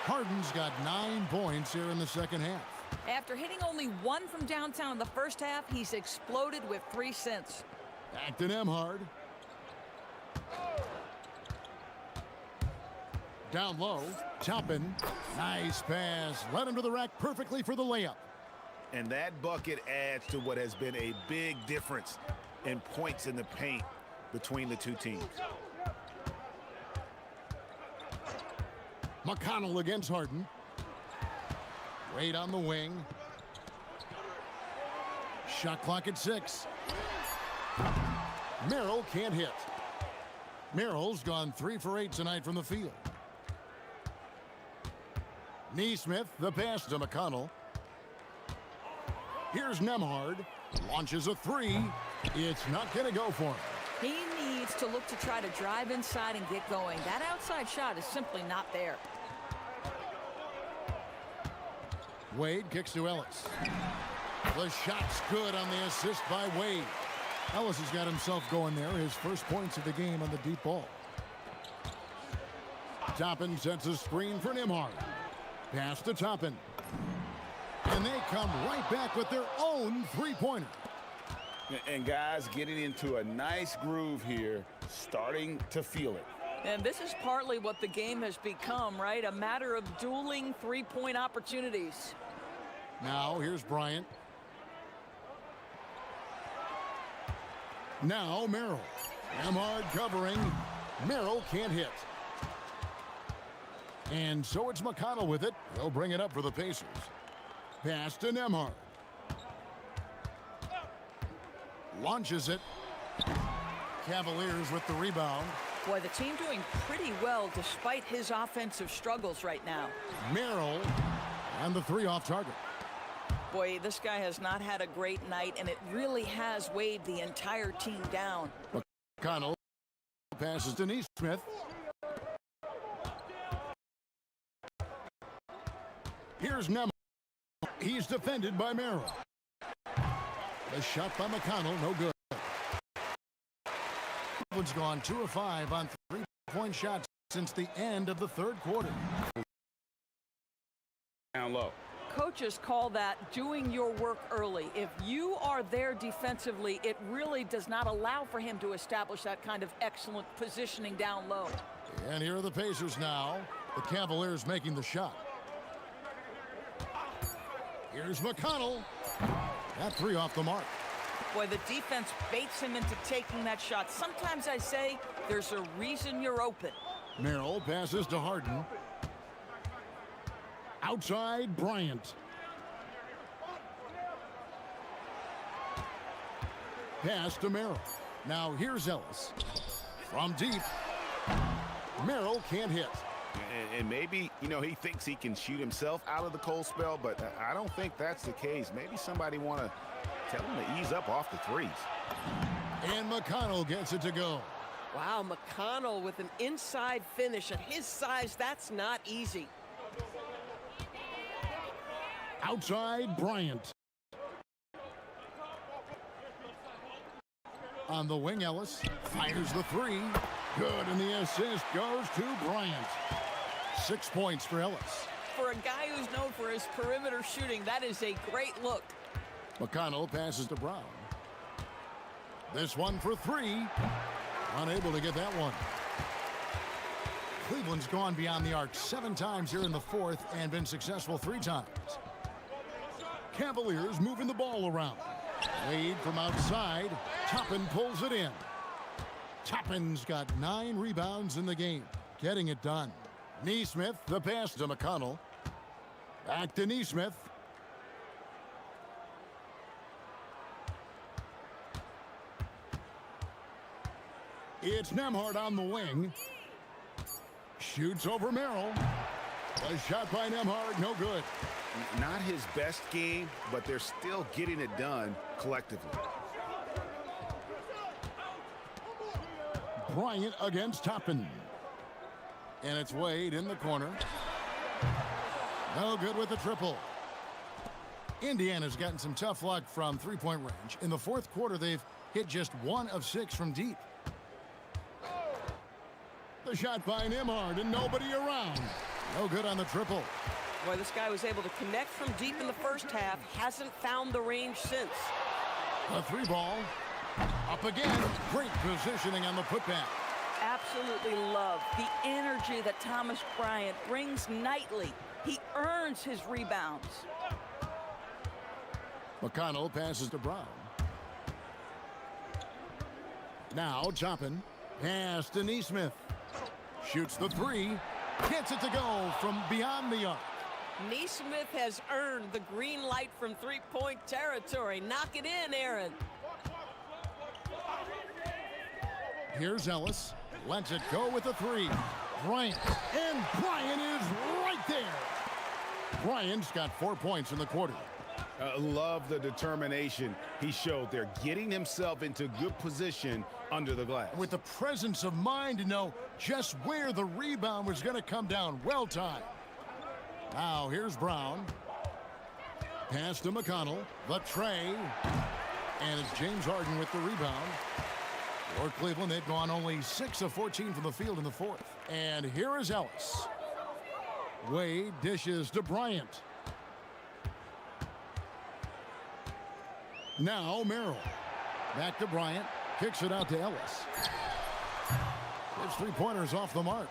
Harden's got 9 points here in the second half. After hitting only 1 from downtown in the first half, he's exploded with 3 since. Back to Nembhard. Down low, Toppin. Nice pass. Led him to the rack perfectly for the layup. And that bucket adds to what has been a big difference in points in the paint between the two teams. McConnell against Harden. Wade on the wing. Shot clock at 6. Merrill can't hit. Merrill's gone 3 for 8 tonight from the field. Nesmith, the pass to McConnell. Here's Nembhard. Launches a 3. It's not going to go for him. He needs to look to try to drive inside and get going. That outside shot is simply not there. Wade kicks to Ellis. The shot's good on the assist by Wade. Ellis has got himself going there. His first points of the game on the deep ball. Toppin sets a screen for Nembhard. Pass to Toppin. And they come right back with their own three-pointer. And guys getting into a nice groove here, starting to feel it. And this is partly what the game has become, right? A matter of dueling three-point opportunities. Now here's Bryant. Now Merrill. Nembhard covering. Merrill can't hit. And so it's McConnell with it. They'll bring it up for the Pacers. Pass to Nembhard. Launches it. Cavaliers with the rebound. Boy, the team doing pretty well despite his offensive struggles right now. Merrill and the 3 off target. Boy, this guy has not had a great night, and it really has weighed the entire team down. McConnell passes to Neesmith. Here's Nemo. He's defended by Merrill. The shot by McConnell, no good. Cleveland's gone 2 of 5 on 3-point shots since the end of the third quarter. Down low. Coaches call that doing your work early. If you are there defensively, it really does not allow for him to establish that kind of excellent positioning down low. And here are the Pacers now. The Cavaliers making the shot. Here's McConnell. That 3 off the mark. Boy, the defense baits him into taking that shot. Sometimes I say there's a reason you're open. Merrill passes to Harden. Outside, Bryant. Pass to Merrill. Now here's Ellis. From deep. Merrill can't hit. And maybe, you know, he thinks he can shoot himself out of the cold spell, but I don't think that's the case. Maybe somebody want to tell him to ease up off the threes. And McConnell gets it to go. Wow, McConnell with an inside finish. At his size, that's not easy. Outside, Bryant. On the wing, Ellis fires the 3. Good, and the assist goes to Bryant. 6 points for Ellis. For a guy who's known for his perimeter shooting, that is a great look. McConnell passes to Brown. This one for 3. Unable to get that one. Cleveland's gone beyond the arc 7 times here in the fourth and been successful 3 times. Cavaliers moving the ball around. Wade from outside. Toppin pulls it in. Toppin's got 9 rebounds in the game. Getting it done. Neesmith, the pass to McConnell. Back to Neesmith. It's Nembhard on the wing. Shoots over Merrill. A shot by Nembhard, no good. Not his best game, but they're still getting it done collectively. Bryant against Toppin. And it's Wade in the corner. No good with the triple. Indiana's gotten some tough luck from 3-point range. In the fourth quarter, they've hit just 1 of 6 from deep. The shot by Nembhard and nobody around. No good on the triple. Boy, this guy was able to connect from deep in the first half. Hasn't found the range since. A 3 ball. Up again. Great positioning on the putback. Absolutely love the energy that Thomas Bryant brings nightly. He earns his rebounds. McConnell passes to Brown. Now Toppin. Pass to Neesmith. Shoots the 3. Gets it to go from beyond the arc. Neesmith has earned the green light from 3-point territory. Knock it in, Aaron. Here's Ellis. Lets it go with a 3. Bryant. And Bryant is right there. Bryant's got 4 points in the quarter. Love the determination he showed there, getting himself into good position under the glass. With the presence of mind to know just where the rebound was going to come down. Well timed. Now here's Brown. Pass to McConnell. The tray. And it's James Harden with the rebound. For Cleveland, they've gone only 6 of 14 from the field in the fourth. And here is Ellis. Wade dishes to Bryant. Now Merrill. Back to Bryant. Kicks it out to Ellis. His 3-pointers off the mark.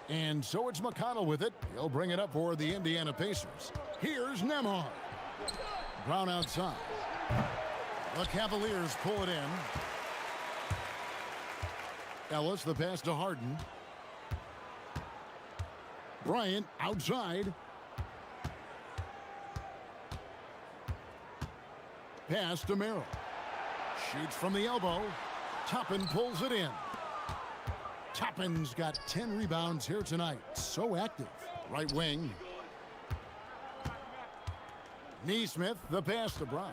And so it's McConnell with it. He'll bring it up for the Indiana Pacers. Here's Nembhard. Brown outside. The Cavaliers pull it in. Ellis, the pass to Harden. Bryant outside. Pass to Merrill. Shoots from the elbow. Toppin pulls it in. Toppin's got 10 rebounds here tonight. So active. Right wing. Neesmith, the pass to Brown.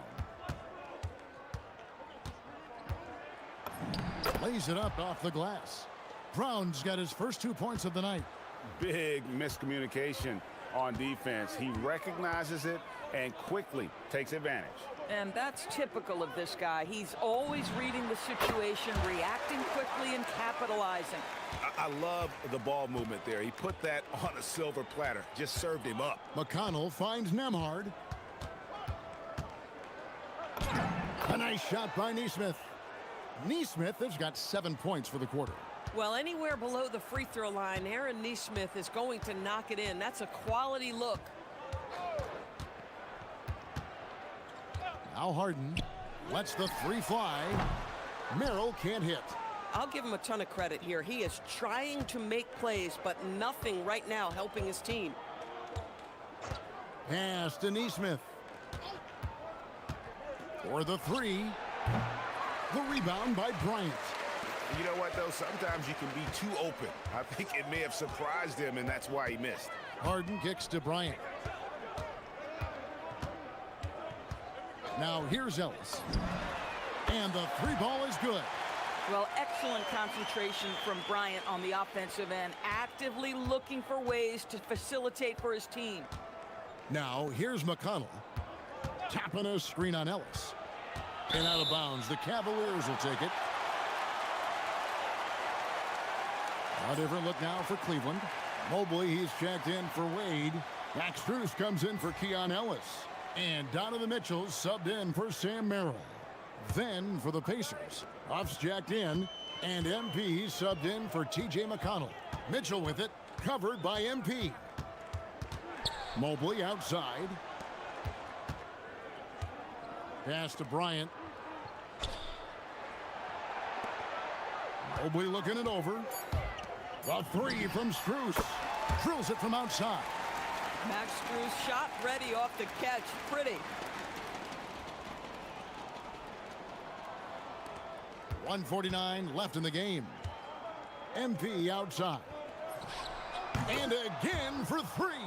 Lays it up off the glass. Brown's got his first 2 points of the night. Big miscommunication on defense. He recognizes it and quickly takes advantage. And that's typical of this guy. He's always reading the situation, reacting quickly, and capitalizing. I love the ball movement there. He put that on a silver platter. Just served him up. McConnell finds Nembhard. A nice shot by Neesmith. Neesmith has got 7 points for the quarter. Well, anywhere below the free throw line, Aaron Neesmith is going to knock it in. That's a quality look. Now Harden lets the three fly. Merrill can't hit. I'll give him a ton of credit here. He is trying to make plays, but nothing right now helping his team. Pass to Neesmith. For the three. The rebound by Bryant. You know what, though? Sometimes you can be too open. I think it may have surprised him, and that's why he missed. Harden kicks to Bryant. Now here's Ellis. And the three ball is good. Well, excellent concentration from Bryant on the offensive end, actively looking for ways to facilitate for his team. Now here's McConnell. Tapping a screen on Ellis. And out of bounds. The Cavaliers will take it. A different look now for Cleveland. Mobley, he's checked in for Wade. Max Strus comes in for Keon Ellis. And Donovan Mitchell subbed in for Sam Merrill. Then for the Pacers, Huff's jacked in, and MP subbed in for T.J. McConnell. Mitchell with it, covered by MP. Mobley outside. Pass to Bryant. Mobley looking it over. The three from Strus. Drills it from outside. Max Strus shot ready off the catch. Pretty. 1:49 left in the game. MP outside. And again for three.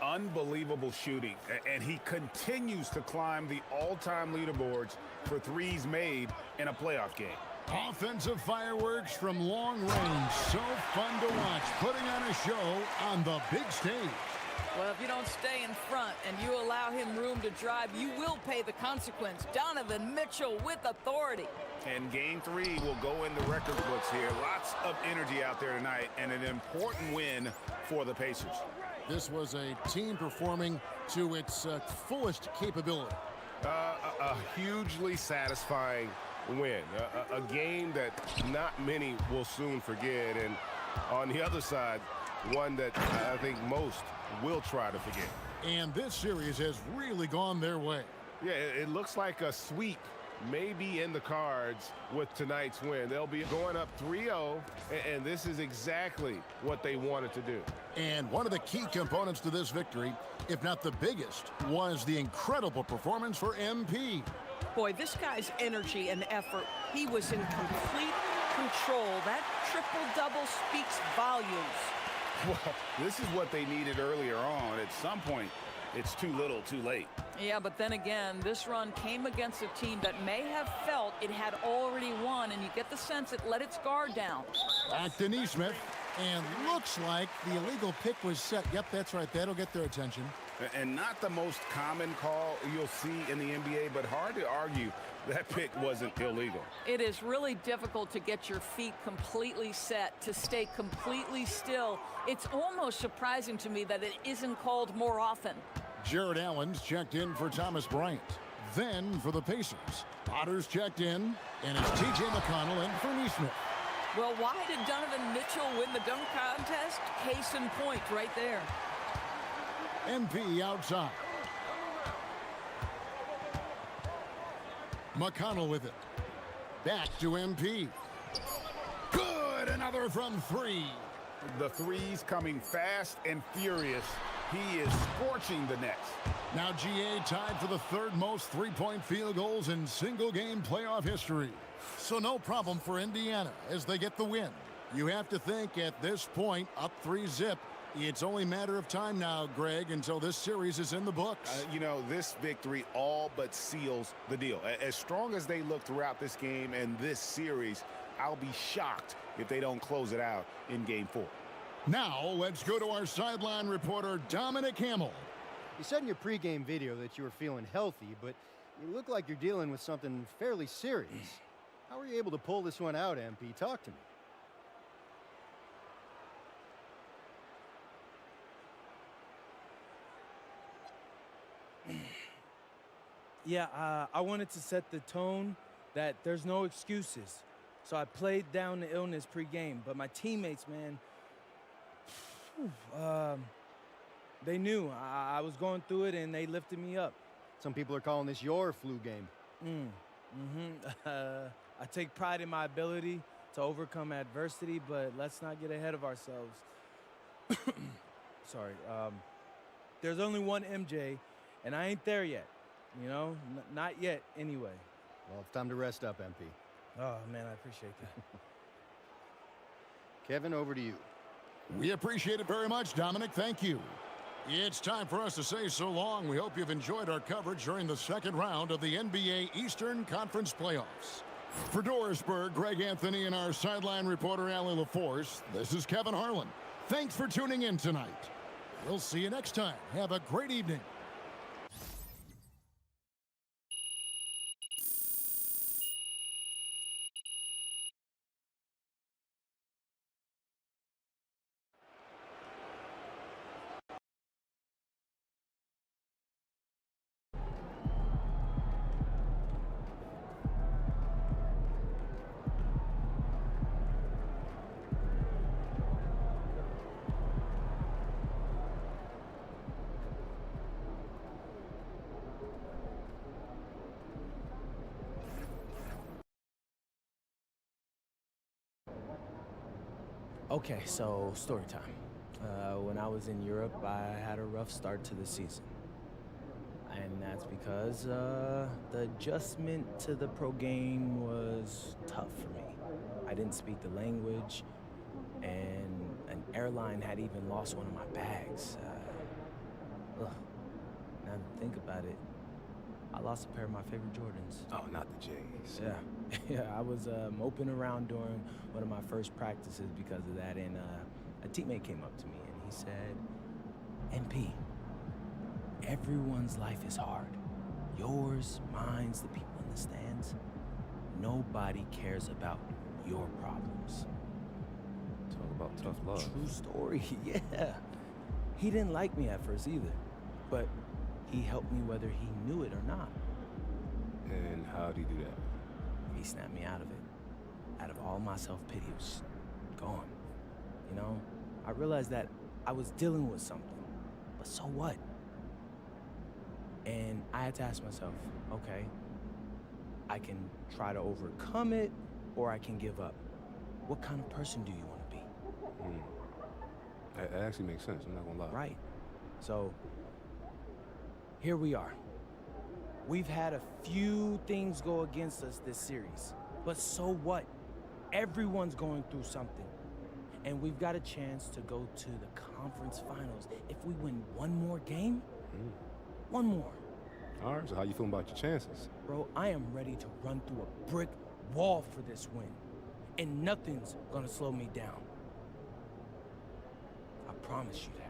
Unbelievable shooting, and he continues to climb the all-time leaderboards for threes made in a playoff game. Offensive fireworks from long range. So fun to watch. Putting on a show on the big stage. Well, if you don't stay in front and you allow him room to drive, you will pay the consequence. Donovan Mitchell with authority. And game three will go in the record books here. Lots of energy out there tonight, and an important win for the Pacers. This was a team performing to its fullest capability. A hugely satisfying win. A game that not many will soon forget. And on the other side, one that I think most will try to forget. And this series has really gone their way. Yeah, it looks like a sweep may be in the cards with tonight's win. They'll be going up 3-0, and this is exactly what they wanted to do. And one of the key components to this victory, if not the biggest, was the incredible performance for MP. Boy, this guy's energy and effort, he was in complete control. That triple-double speaks volumes. Well, this is what they needed earlier on. At some point, it's too little, too late. Yeah, but then again, this run came against a team that may have felt it had already won, and you get the sense it let its guard down. Back to Neesmith, and looks like the illegal pick was set. Yep, that's right. That'll get their attention. And not the most common call you'll see in the NBA, but hard to argue that pick wasn't illegal. It is really difficult to get your feet completely set, to stay completely still. It's almost surprising to me that it isn't called more often. Jared Allen's checked in for Thomas Bryant. Then for the Pacers, Potter's checked in, and it's T.J. McConnell in for Neesmith. Well, why did Donovan Mitchell win the dunk contest? Case in point right there. MP outside. McConnell with it. Back to MP. Good, another from three. The threes coming fast and furious. He is scorching the nets. Now GA tied for the third most three-point field goals in single-game playoff history. So no problem for Indiana as they get the win. You have to think at this point, up 3-0, It's only a matter of time now, Greg, until this series is in the books. You know, this victory all but seals the deal. As strong as they look throughout this game and this series, I'll be shocked if they don't close it out in Game 4. Now, let's go to our sideline reporter, Dominic Hamill. You said in your pregame video that you were feeling healthy, but you look like you're dealing with something fairly serious. How were you able to pull this one out, MP? Talk to me. Yeah, I wanted to set the tone that there's no excuses. So I played down the illness pregame, but my teammates, man, they knew I was going through it, and they lifted me up. Some people are calling this your flu game. I take pride in my ability to overcome adversity, but let's not get ahead of ourselves. Sorry. There's only one MJ, and I ain't there yet. You know, not yet anyway. Well, it's time to rest up, MP. Oh, man, I appreciate that. Kevin, over to you. We appreciate it very much, Dominic. Thank you. It's time for us to say so long. We hope you've enjoyed our coverage during the second round of the NBA Eastern Conference Playoffs. For Dorisburg, Greg Anthony, and our sideline reporter, Allie LaForce, this is Kevin Harlan. Thanks for tuning in tonight. We'll see you next time. Have a great evening. Okay, so story time. When I was in Europe, I had a rough start to the season. And that's because the adjustment to the pro game was tough for me. I didn't speak the language, and an airline had even lost one of my bags. Now to think about it, I lost a pair of my favorite Jordans. Oh, not the J's. Yeah, I was moping around during one of my first practices because of that, and a teammate came up to me and he said, MP, everyone's life is hard. Yours, mine, the people in the stands. Nobody cares about your problems. Talk about tough love. True story, yeah. He didn't like me at first either, but he helped me whether he knew it or not. And how'd he do that? He snapped me out of it. Out of all my self-pity, it was gone. You know, I realized that I was dealing with something, but so what? And I had to ask myself, okay, I can try to overcome it, or I can give up. What kind of person do you want to be? That actually makes sense, I'm not gonna lie. Right. So, here we are. We've had a few things go against us this series, but so what? Everyone's going through something. And we've got a chance to go to the conference finals if we win one more game. One more. All right, so how you feeling about your chances? Bro, I am ready to run through a brick wall for this win. And nothing's gonna slow me down. I promise you that.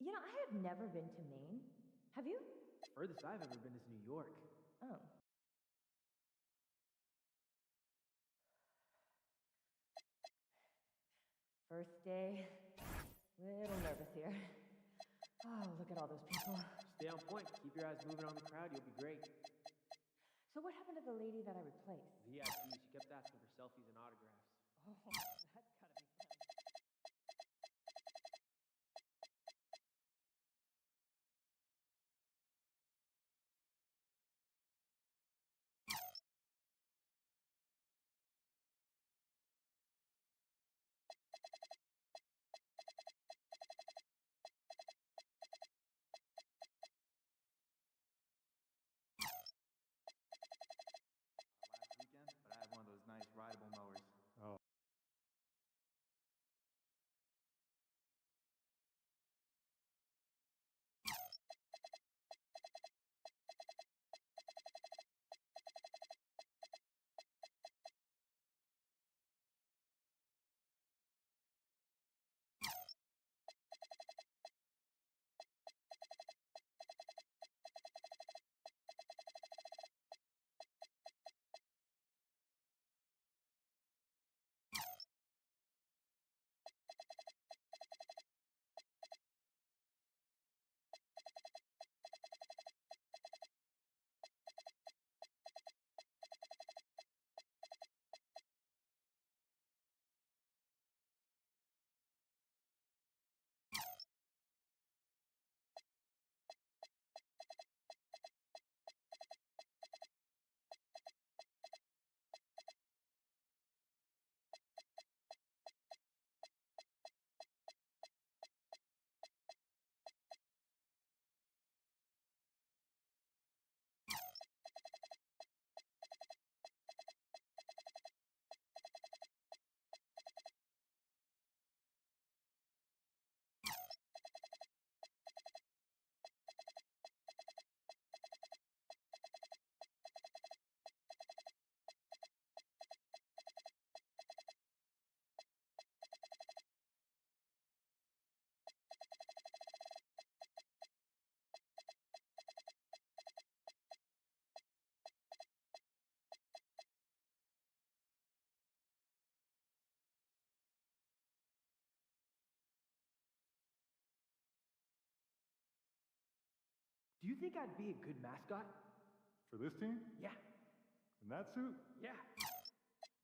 You know, I have never been to Maine. Have you? Furthest I've ever been is New York. Oh. First day, little nervous here. Oh, look at all those people. Stay on point. Keep your eyes moving on the crowd. You'll be great. So what happened to the lady that I replaced? VIP, she kept asking for selfies and autographs. Oh, that's gotta be fun. Last weekend, but I had one of those nice rideable mowers. Oh. Do you think I'd be a good mascot? For this team? Yeah. In that suit? Yeah.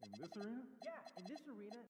In this arena? Yeah, in this arena.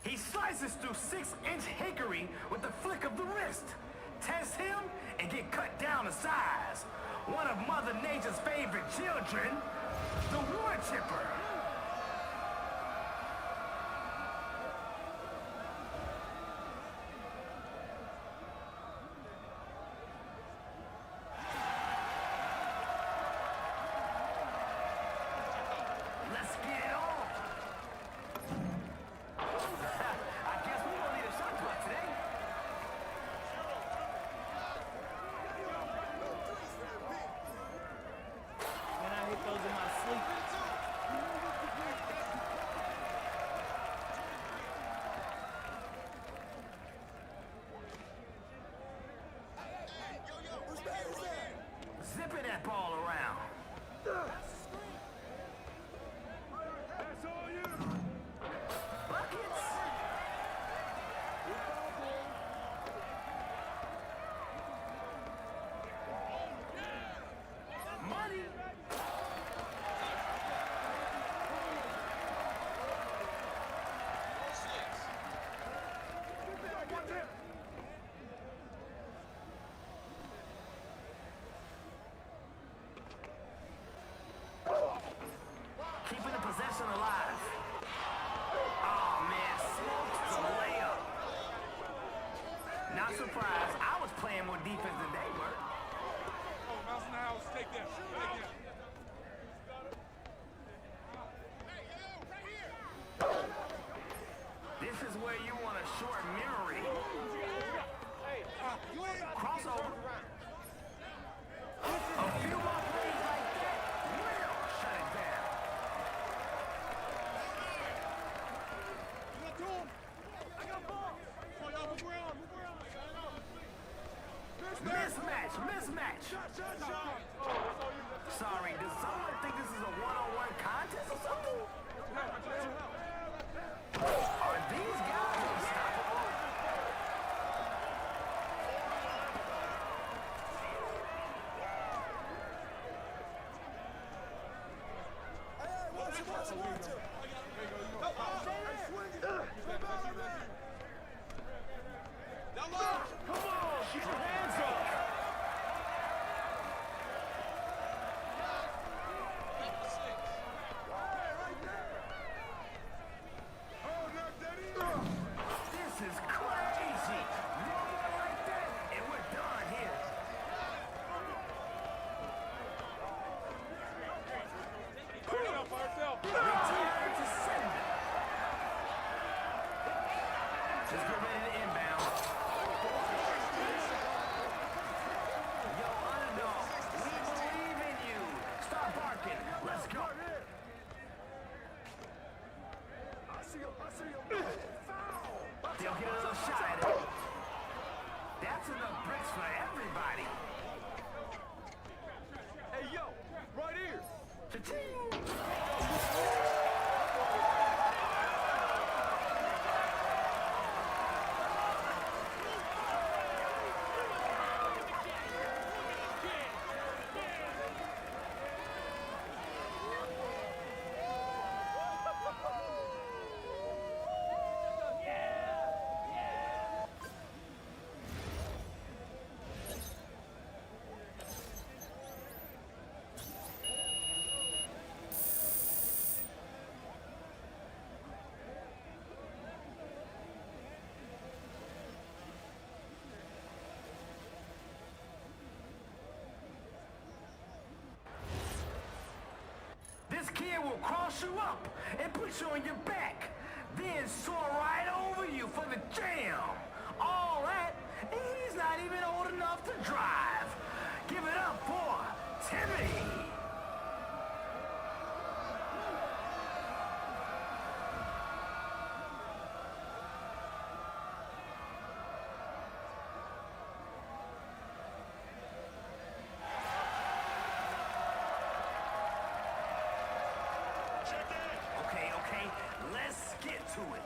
He slices through 6-inch hickory with the flick of the wrist. Test him and get cut down to size. One of Mother Nature's favorite children, the wood chipper. Let's get it on. I guess we don't need a shot clock today. Man, I hit those in my sleep. Zipping that ball around. Buckets. Money. Keeping the possession alive. Oh, man, smoked the layup. Not surprised. I was playing more defense than they were. Oh, mouse in the house. Take that. Take that. This is where you want a short memory. Crossover. A few more plays like that will shut it down. Mismatch. Sorry, does someone think this is a one-on-one contest or something? Are these guys unstoppable? Come on, keep your hands up. This is crazy. One more like that, and we're done here. Put it up by yourself. Return to sender. Just get ready to inbound. Yo, underdog, we believe in you. Start barking. Let's go. They'll get another shot at it. That's enough bricks for everybody. Hey, yo, right here. Cha-ching. This kid will cross you up and put you on your back, then soar right over you for the jam. All that, and he's not even old enough to drive. Give it up for Timmy. Okay, let's get to it.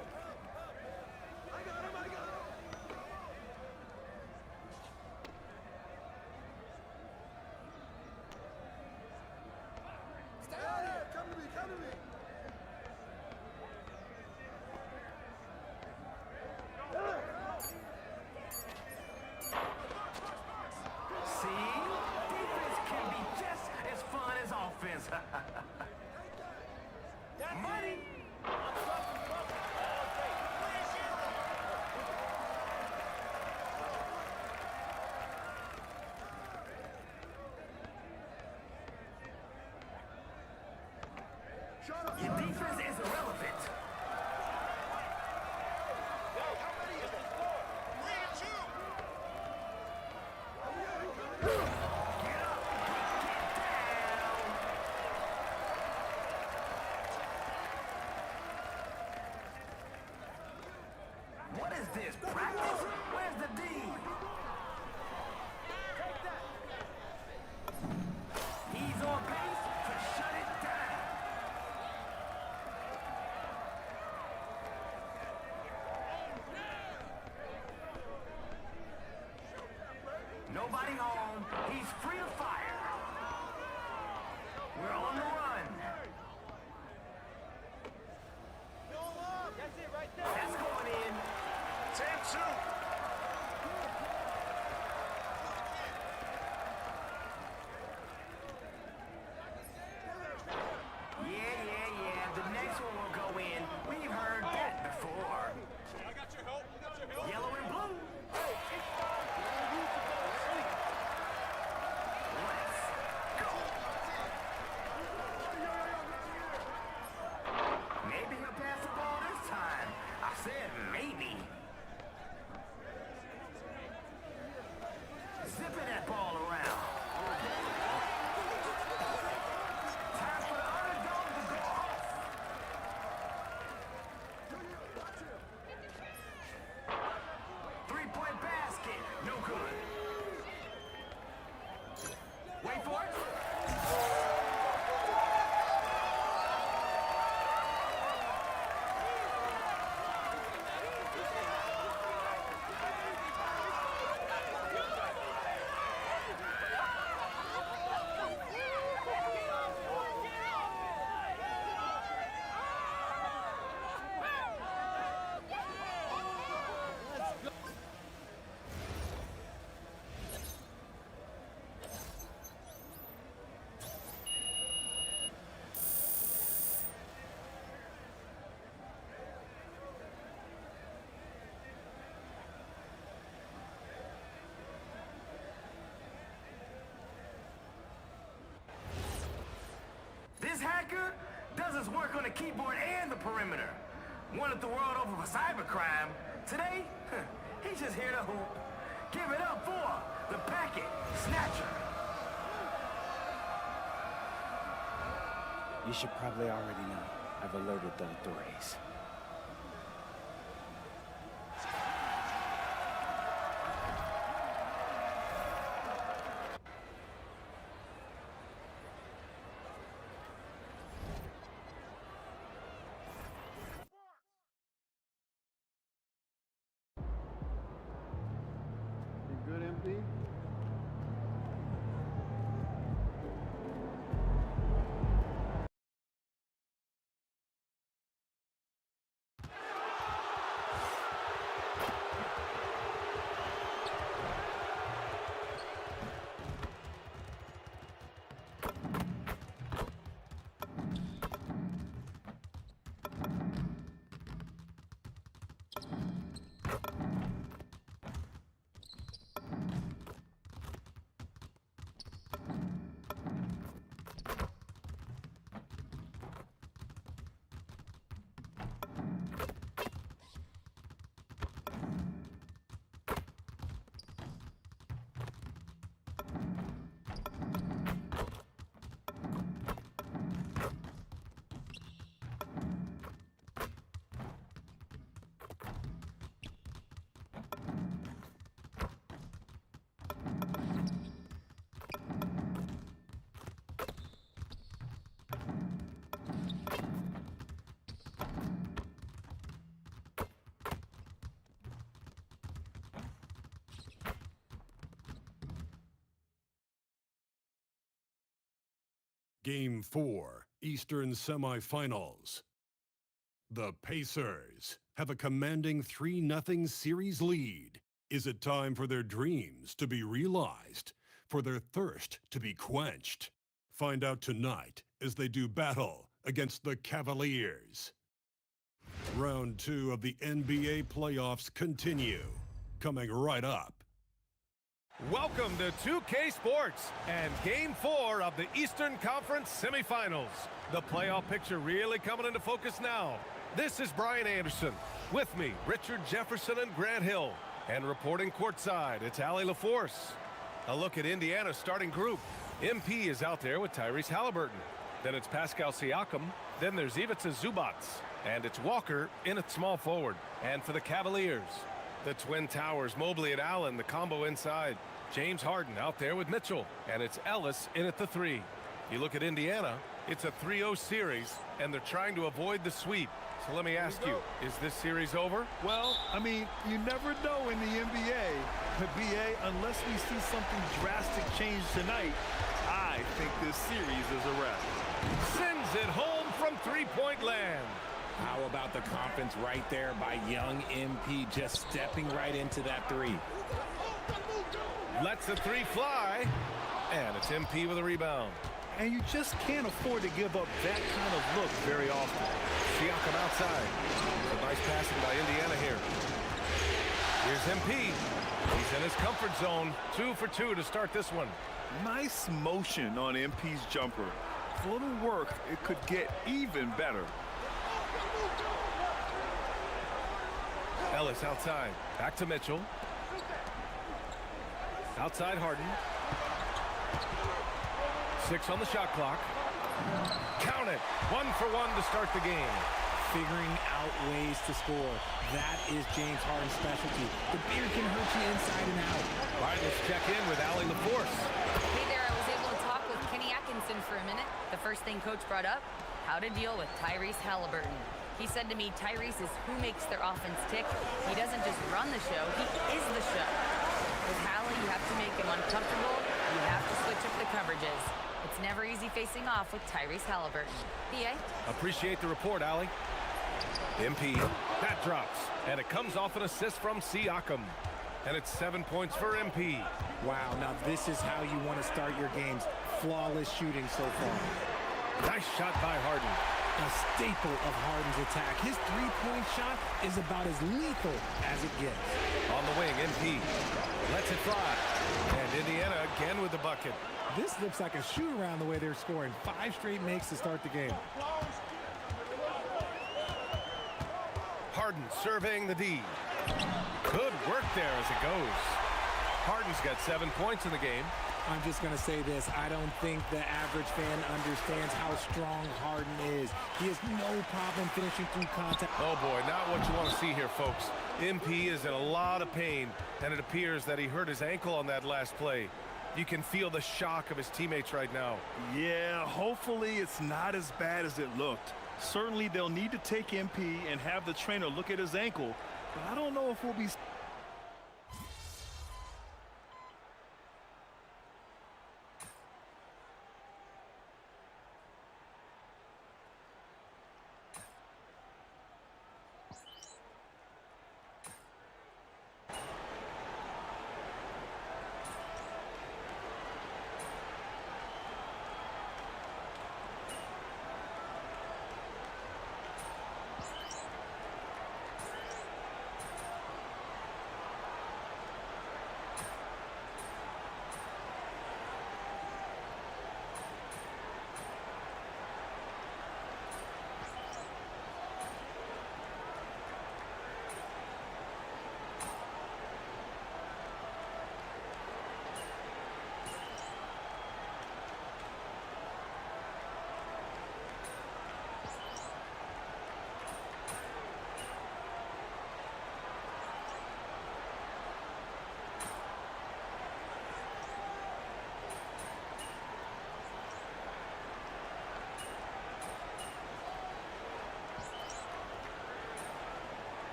Money. Your defense is irrelevant. What is this, practice? Where's the D? He's on pace to shut it down. Nobody home. He's free to fire. We're on the run. That's going in. 10-2. Yeah. The next one will go in. We've heard that before. I got your help. Yellow and blue. Let's go. Maybe he'll pass the ball this time. I said maybe. Zipping that ball around. Time for the underdog to go off. Three-point basket. No good. Wait for it. This hacker does his work on the keyboard and the perimeter. Wanted the world over for cybercrime. Today, he's just here to hoop. Give it up for the packet snatcher. You should probably already know. I've alerted the authorities. You good, MP? Game 4, Eastern Semifinals. The Pacers have a commanding 3-0 series lead. Is it time for their dreams to be realized? For their thirst to be quenched? Find out tonight as they do battle against the Cavaliers. Round 2 of the NBA playoffs continue, coming right up. Welcome to 2K Sports and Game 4 of the Eastern Conference semifinals. The playoff picture really coming into focus now. This is Brian Anderson. With me, Richard Jefferson and Grant Hill. And reporting courtside, it's Allie LaForce. A look at Indiana's starting group. MP is out there with Tyrese Halliburton. Then it's Pascal Siakam. Then there's Ivica Zubac. And it's Walker in at small forward. And for the Cavaliers, the Twin Towers, Mobley and Allen, the combo inside. James Harden out there with Mitchell. And it's Ellis in at the 3. You look at Indiana, it's a 3-0 series, and they're trying to avoid the sweep. So let me ask you, is this series over? Well, I mean, you never know in the NBA. But BA, unless we see something drastic change tonight, I think this series is a wrap. Sends it home from three-point land. How about the confidence right there by young MP just stepping right into that 3? Lets the 3 fly, and it's MP with a rebound. And you just can't afford to give up that kind of look very often. Siakam outside. A nice passing by Indiana here. Here's MP. He's in his comfort zone. 2 for 2 to start this one. Nice motion on MP's jumper. With a little work, it could get even better. Ellis outside. Back to Mitchell. Outside Harden. 6 on the shot clock. Count it. 1 for 1 to start the game. Figuring out ways to score. That is James Harden's specialty. The beard can hurt you inside and out. All right, let's check in with Allie LaForce. Hey there, I was able to talk with Kenny Atkinson for a minute. The first thing Coach brought up, how to deal with Tyrese Halliburton. He said to me, Tyrese is who makes their offense tick. He doesn't just run the show, he is the show. With Hallie, you have to make him uncomfortable. You have to switch up the coverages. It's never easy facing off with Tyrese Halliburton. BA? Appreciate the report, Allie. MP, that drops. And it comes off an assist from Siakam. And it's 7 points for MP. Wow, now this is how you want to start your games. Flawless shooting so far. Nice shot by Harden. A staple of Harden's attack. His three-point shot is about as lethal as it gets. On the wing, MP lets it fly. And Indiana again with the bucket. This looks like a shoot-around the way they're scoring. 5 straight makes to start the game. Harden surveying the D. Good work there as it goes. Harden's got 7 points in the game. I'm just going to say this. I don't think the average fan understands how strong Harden is. He has no problem finishing through contact. Oh, boy, not what you want to see here, folks. MP is in a lot of pain, and it appears that he hurt his ankle on that last play. You can feel the shock of his teammates right now. Yeah, hopefully it's not as bad as it looked. Certainly they'll need to take MP and have the trainer look at his ankle, but I don't know if we'll be...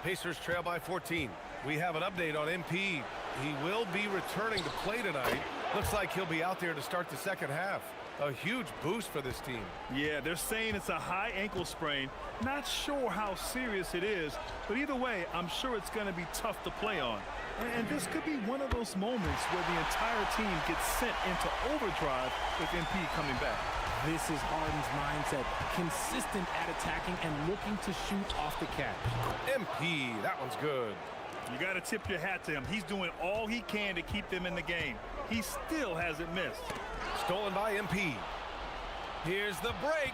Pacers trail by 14. We have an update on MP. He will be returning to play tonight. Looks like he'll be out there to start the second half. A huge boost for this team. Yeah, they're saying it's a high ankle sprain. Not sure how serious it is, but either way, I'm sure it's going to be tough to play on. And this could be one of those moments where the entire team gets sent into overdrive with MP coming back. This is Harden's mindset. Consistent at attacking and looking to shoot off the catch. MP, that one's good. You got to tip your hat to him. He's doing all he can to keep them in the game. He still hasn't missed. Stolen by MP. Here's the break.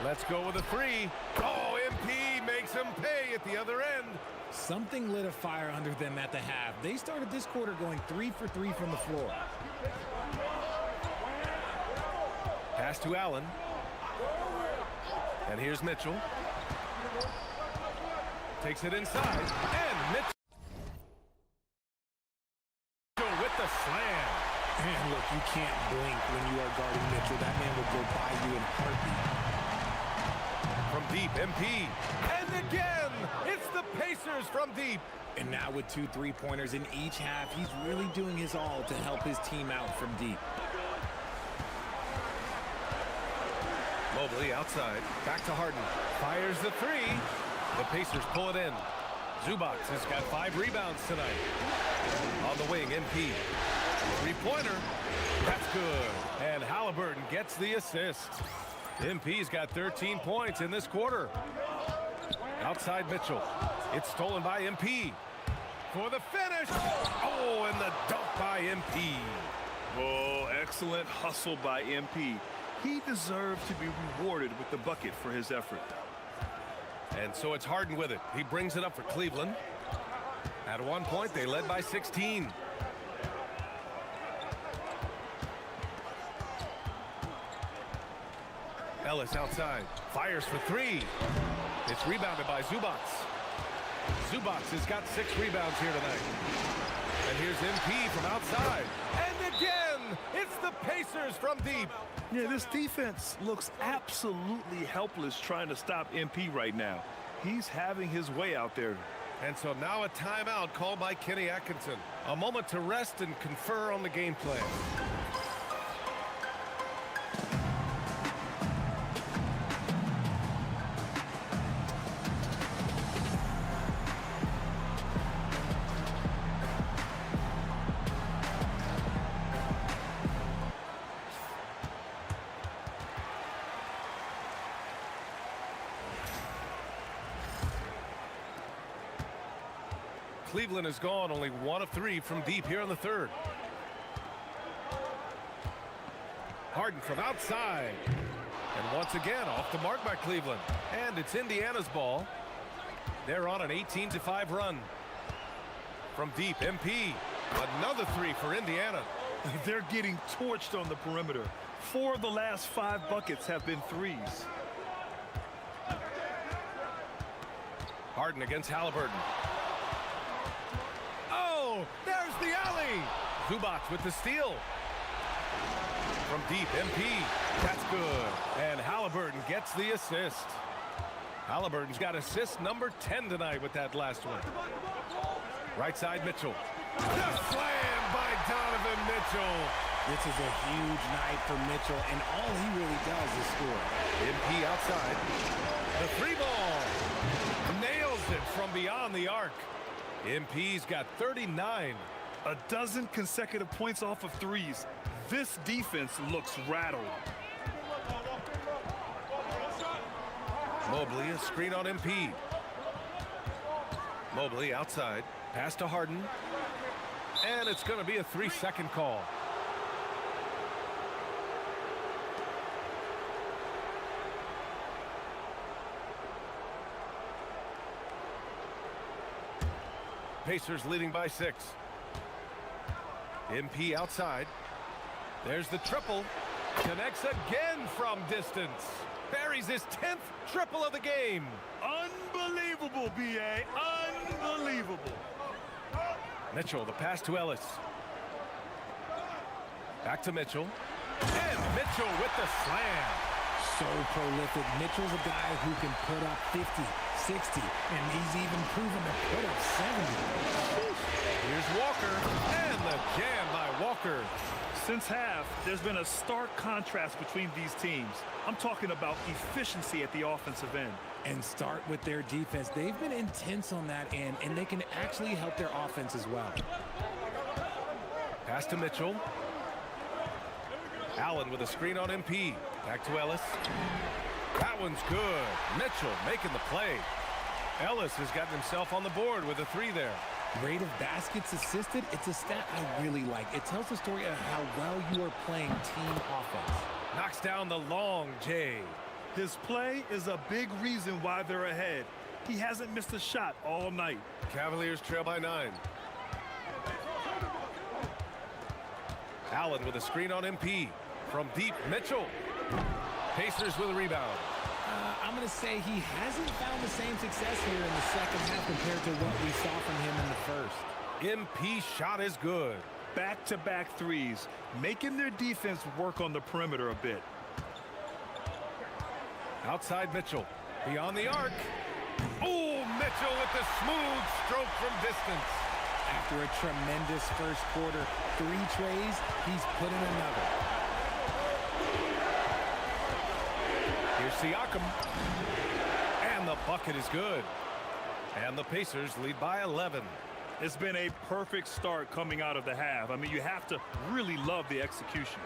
Let's go with a three. Oh, MP makes him pay at the other end. Something lit a fire under them at the half. They started this quarter going 3 for 3 from the floor. Pass to Allen. And here's Mitchell. Takes it inside. And Mitchell with the slam. And look, you can't blink when you are guarding Mitchell. That man will go by you in a heartbeat. From deep, MP. And again, it's the Pacers from deep. And now with 2 3-pointers in each half, he's really doing his all to help his team out from deep. Mobley outside. Back to Harden. Fires the three. The Pacers pull it in. Zubac has got 5 rebounds tonight. On the wing, MP. Three-pointer. That's good. And Halliburton gets the assist. MP's got 13 points in this quarter. Outside Mitchell. It's stolen by MP. For the finish. Oh, and the dunk by MP. Oh, excellent hustle by MP. He deserved to be rewarded with the bucket for his effort. And so it's Harden with it. He brings it up for Cleveland. At one point, they led by 16. Ellis outside. Fires for 3. It's rebounded by Zubac. Zubac has got 6 rebounds here tonight. And here's MP from outside. And again, it's the Pacers from deep. Yeah, this defense looks absolutely helpless trying to stop MP right now. He's having his way out there. And so now a timeout called by Kenny Atkinson. A moment to rest and confer on the game plan. Cleveland has gone only 1 of 3 from deep here in the third. Harden from outside. And once again off the mark by Cleveland. And it's Indiana's ball. They're on an 18-5 run. From deep, MP. Another 3 for Indiana. They're getting torched on the perimeter. 4 of the last 5 buckets have been threes. Harden against Halliburton. Oh, there's the alley. Zubac with the steal. From deep, MP. That's good. And Halliburton gets the assist. Halliburton's got assist number 10 tonight with that last one. Right side, Mitchell. The slam by Donovan Mitchell. This is a huge night for Mitchell, and all he really does is score. MP outside. The 3 ball. Nails it from beyond the arc. MP's got 39. A dozen consecutive points off of threes. This defense looks rattled. Mobley, a screen on MP. Mobley outside. Pass to Harden. And it's going to be a 3-second call. Pacers leading by 6. MP outside. There's the triple. Connects again from distance. Buries his 10th triple of the game. Unbelievable, B.A. Unbelievable. Mitchell, the pass to Ellis. Back to Mitchell. And Mitchell with the slam. so prolific. Mitchell's a guy who can put up 50, 60, and he's even proven to put up 70. Here's Walker, and the jam by Walker. Since half, there's been a stark contrast between these teams. I'm talking about efficiency at the offensive end. And start with their defense. They've been intense on that end, and they can actually help their offense as well. Pass to Mitchell. Allen with a screen on MP. Back to Ellis. That one's good. Mitchell making the play. Ellis has gotten himself on the board with a 3 there. Rate of baskets assisted, it's a stat I really like. It tells the story of how well you are playing team offense. Knocks down the long J. His play is a big reason why they're ahead. He hasn't missed a shot all night. Cavaliers trail by 9. Allen with a screen on MP. From deep, Mitchell. Pacers with a rebound. I'm going to say he hasn't found the same success here in the second half compared to what we saw from him in the first. MP shot is good. Back-to-back threes, making their defense work on the perimeter a bit. Outside Mitchell. Beyond the arc. Oh, Mitchell with the smooth stroke from distance. After a tremendous first quarter, 3 trays, he's put in another. Here's Siakam. And the bucket is good. And the Pacers lead by 11. It's been a perfect start coming out of the half. I mean, you have to really love the execution.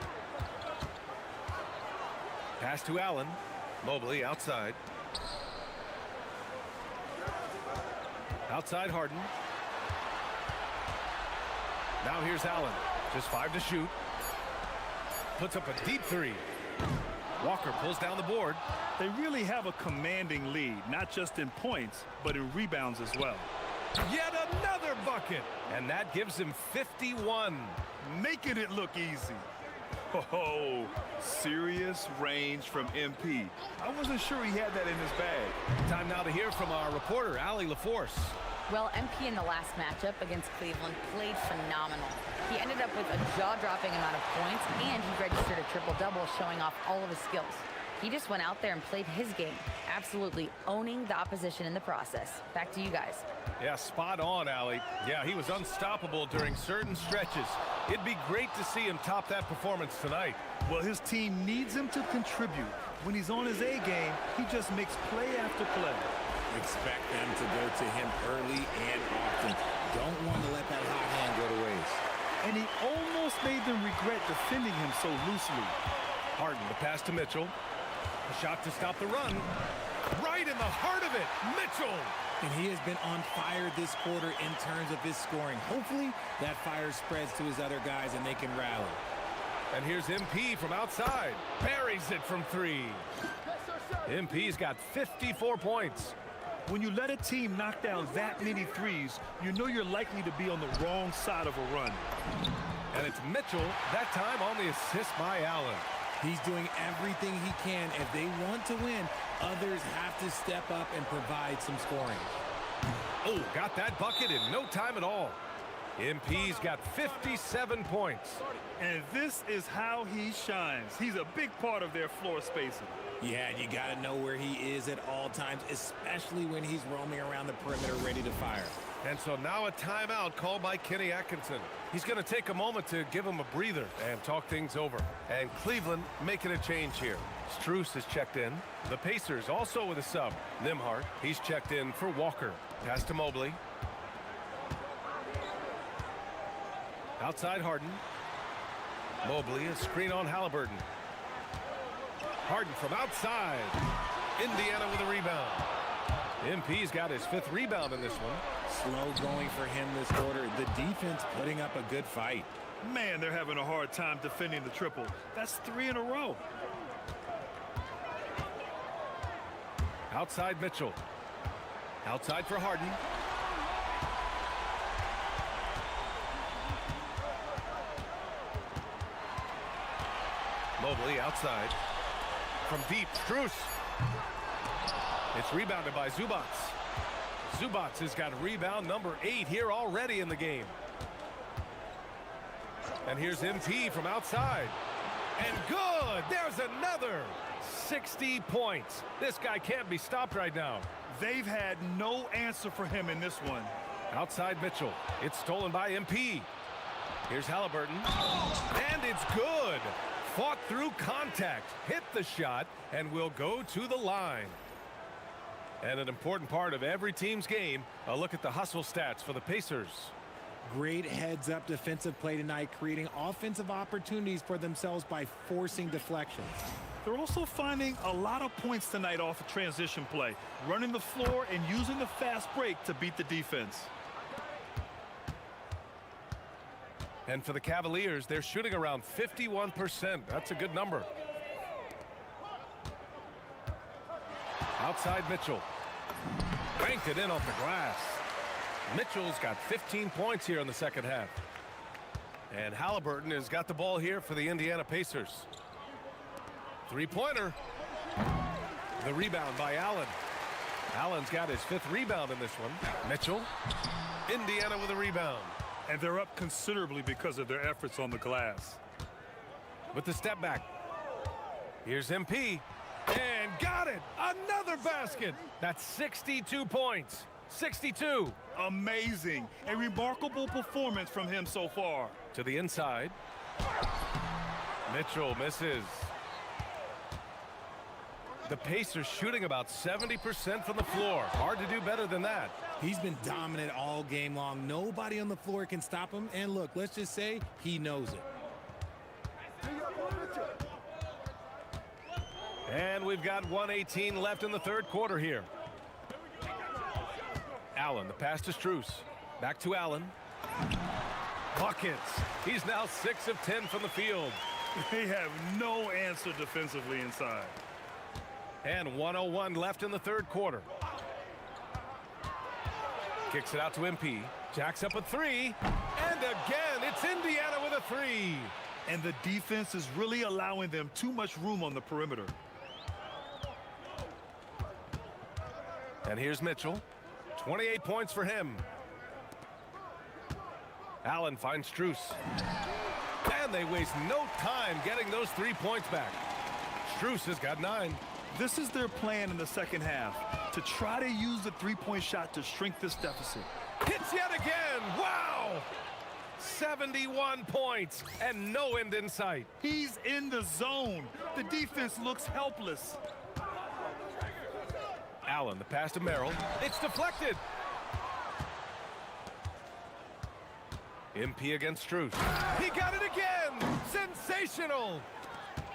Pass to Allen. Mobley outside. Outside Harden. Now here's Allen. Just 5 to shoot. Puts up a deep 3. Walker pulls down the board. They really have a commanding lead, not just in points, but in rebounds as well. Yet another bucket. And that gives him 51. Making it look easy. Oh, serious range from MP. I wasn't sure he had that in his bag. Time now to hear from our reporter, Allie LaForce. Well, MP in the last matchup against Cleveland played phenomenal. He ended up with a jaw-dropping amount of points, and he registered a triple-double, showing off all of his skills. He just went out there and played his game, absolutely owning the opposition in the process. Back to you guys. Yeah, spot on, Allie. Yeah, he was unstoppable during certain stretches. It'd be great to see him top that performance tonight. Well, his team needs him to contribute. When he's on his A game, he just makes play after play. Expect them to go to him early and often. Don't want to let that hot hand go to waste. And he almost made them regret defending him so loosely. Harden, the pass to Mitchell. A shot to stop the run. Right in the heart of it, Mitchell. And he has been on fire this quarter in terms of his scoring. Hopefully that fire spreads to his other guys and they can rally. And here's MP from outside. Buries it from 3. MP's got 54 points. When you let a team knock down that many threes, you know you're likely to be on the wrong side of a run. And it's Mitchell, that time on the assist by Allen. He's doing everything he can. If they want to win, others have to step up and provide some scoring. Oh, got that bucket in no time at all. MP's got 57 points. And this is how he shines. He's a big part of their floor spacing. Yeah, and you got to know where he is at all times, especially when he's roaming around the perimeter ready to fire. And so now a timeout called by Kenny Atkinson. He's going to take a moment to give him a breather and talk things over. And Cleveland making a change here. Strus has checked in. The Pacers also with a sub. Nembhard, he's checked in for Walker. Pass to Mobley. Outside Harden. Mobley, a screen on Halliburton. Harden from outside. Indiana with a rebound. MP's got his 5th rebound in this one. Slow going for him this quarter. The defense putting up a good fight. Man, they're having a hard time defending the triple. That's 3 in a row. Outside Mitchell. Outside for Harden. Mobley outside. From deep, Strus. It's rebounded by Zubac. Zubac has got rebound number 8 here already in the game. And here's MP from outside. And good! There's another! 60 points. This guy can't be stopped right now. They've had no answer for him in this one. Outside Mitchell. It's stolen by MP. Here's Halliburton. And it's good. Fought through contact. Hit the shot and will go to the line. And an important part of every team's game, a look at the hustle stats for the Pacers. Great heads-up defensive play tonight, creating offensive opportunities for themselves by forcing deflections. They're also finding a lot of points tonight off of transition play, running the floor and using the fast break to beat the defense. And for the Cavaliers, they're shooting around 51%. That's a good number. Outside Mitchell. Banked it in off the glass. Mitchell's got 15 points here in the second half. And Halliburton has got the ball here for the Indiana Pacers. Three-pointer. The rebound by Allen. Allen's got his 5th rebound in this one. Mitchell. Indiana with a rebound. And they're up considerably because of their efforts on the glass. With the step back. Here's MP. And got it. Another basket. That's 62 points. 62. Amazing. A remarkable performance from him so far. To the inside. Mitchell misses. The Pacers shooting about 70% from the floor. Hard to do better than that. He's been dominant all game long. Nobody on the floor can stop him. And look, let's just say he knows it. And we've got 1:18 left in the third quarter here. Allen, the pass to Strus. Back to Allen. Buckets. He's now 6 of 10 from the field. They have no answer defensively inside. And 1:01 left in the third quarter. Kicks it out to MP. Jacks up a 3. And again, it's Indiana with a 3. And the defense is really allowing them too much room on the perimeter. And here's Mitchell. 28 points for him. Allen finds Strus. And they waste no time getting those 3 points back. Strus has got 9. This is their plan in the second half, to try to use the three-point shot to shrink this deficit. Hits yet again. Wow! 71 points and no end in sight. He's in the zone. The defense looks helpless. Allen, the pass to Merrill. It's deflected. MP against Strus. He got it again. Sensational.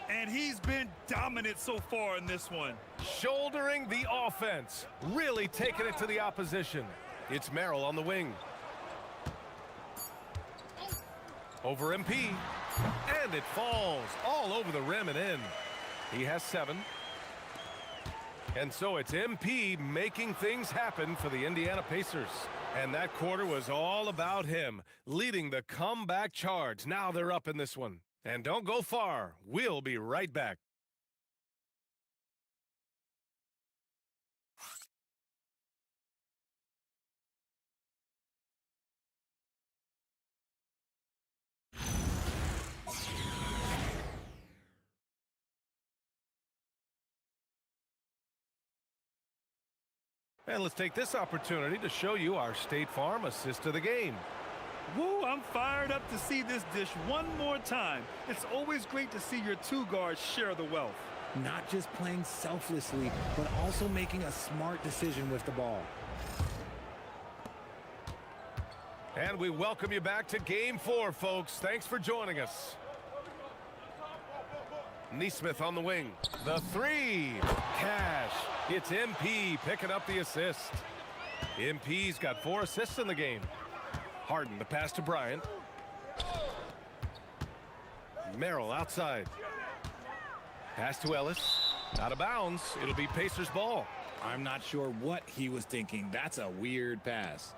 And he's been dominant so far in this one. Shouldering the offense. Really taking it to the opposition. It's Merrill on the wing. Over MP. And it falls all over the rim and in. He has 7. And so it's MP making things happen for the Indiana Pacers. And that quarter was all about him, leading the comeback charge. Now they're up in this one. And don't go far. We'll be right back. And let's take this opportunity to show you our State Farm assist of the game. Woo, I'm fired up to see this dish one more time. It's always great to see your 2 guards share the wealth. Not just playing selflessly, but also making a smart decision with the ball. And we welcome you back to Game 4, folks. Thanks for joining us. Neesmith on the wing. The 3. Cash. It's MP picking up the assist. MP's got 4 assists in the game. Harden, the pass to Bryant. Merrill outside. Pass to Ellis. Out of bounds. It'll be Pacers ball. I'm not sure what he was thinking. That's a weird pass.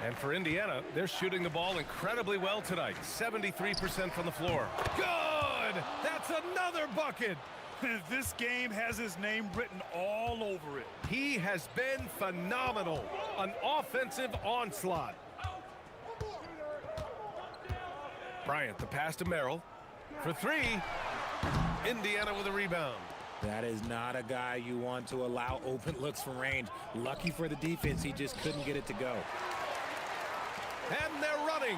And for Indiana, they're shooting the ball incredibly well tonight. 73% from the floor. Good! That's another bucket! This game has his name written all over it. He has been phenomenal. An offensive onslaught. Bryant, the pass to Merrill. For three. Indiana with a rebound. That is not a guy you want to allow open looks from range. Lucky for the defense, he just couldn't get it to go. And they're running.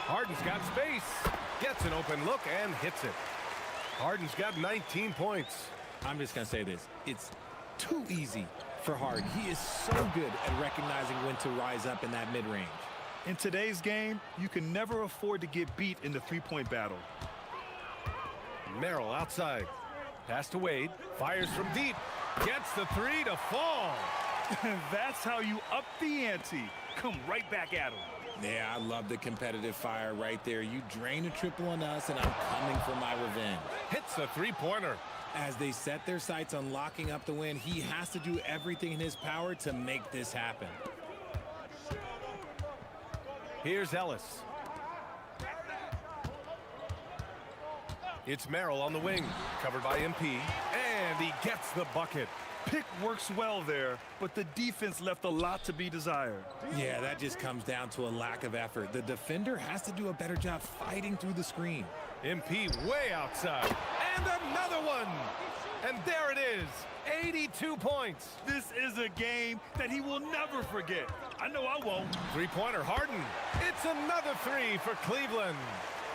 Harden's got space. Gets an open look and hits it. Harden's got 19 points. I'm just going to say this. It's too easy for Harden. He is so good at recognizing when to rise up in that mid-range. In today's game, you can never afford to get beat in the three-point battle. Merrill outside. Pass to Wade. Fires from deep. Gets the three to fall. That's how you up the ante. Come right back at him. Yeah, I love the competitive fire right there. You drain a triple on us, and I'm coming for my revenge. Hits a three-pointer. As they set their sights on locking up the win, he has to do everything in his power to make this happen. Here's Ellis. It's Merrill on the wing, covered by MP, and he gets the bucket. Pick works well there, but the defense left a lot to be desired. Yeah, that just comes down to a lack of effort. The defender has to do a better job fighting through the screen. MP way outside, and another one! And there it is, 82 points. This is a game that he will never forget. I know I won't. Three-pointer Harden. It's another three for Cleveland.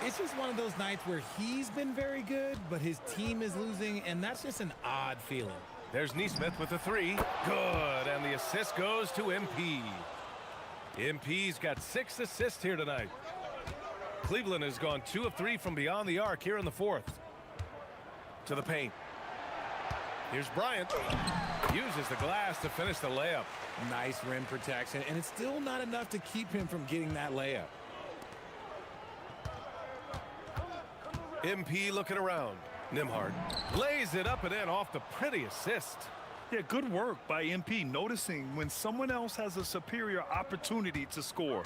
It's just one of those nights where he's been very good, but his team is losing, and that's just an odd feeling. There's Neesmith with the three. Good, and the assist goes to MP. MP's got 6 assists here tonight. Cleveland has gone 2 of 3 from beyond the arc here in the fourth. To the paint. Here's Bryant. Uses the glass to finish the layup. Nice rim protection, and it's still not enough to keep him from getting that layup. MP looking around. Nembhard lays it up and in off the pretty assist. Yeah, good work by MP noticing when someone else has a superior opportunity to score.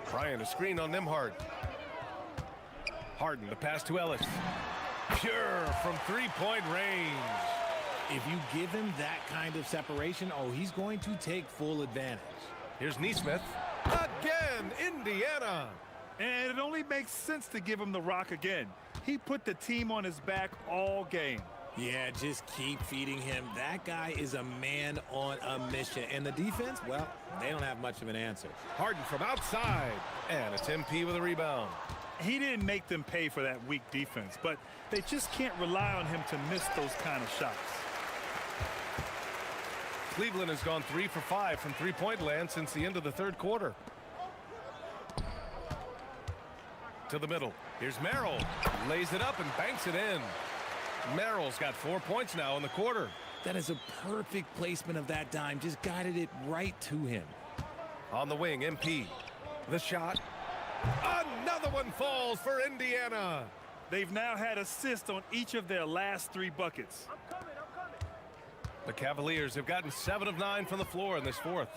Bryant a screen on Nembhard. Harden the pass to Ellis. Pure from three-point range. If you give him that kind of separation, oh, he's going to take full advantage. Here's Neesmith. Again, Indiana. And it only makes sense to give him the rock again. He put the team on his back all game. Yeah, just keep feeding him. That guy is a man on a mission. And the defense, well, they don't have much of an answer. Harden from outside. And it's MP with a rebound. He didn't make them pay for that weak defense, but they just can't rely on him to miss those kind of shots. Cleveland has gone 3 for 5 from three-point land since the end of the third quarter. To the middle. Here's Merrill. Lays it up and banks it in. Merrill's got 4 points now in the quarter. That is a perfect placement of that dime. Just guided it right to him. On the wing, MP. The shot. Another one falls for Indiana. They've now had assists on each of their last 3 buckets. The Cavaliers have gotten 7 of 9 from the floor in this fourth.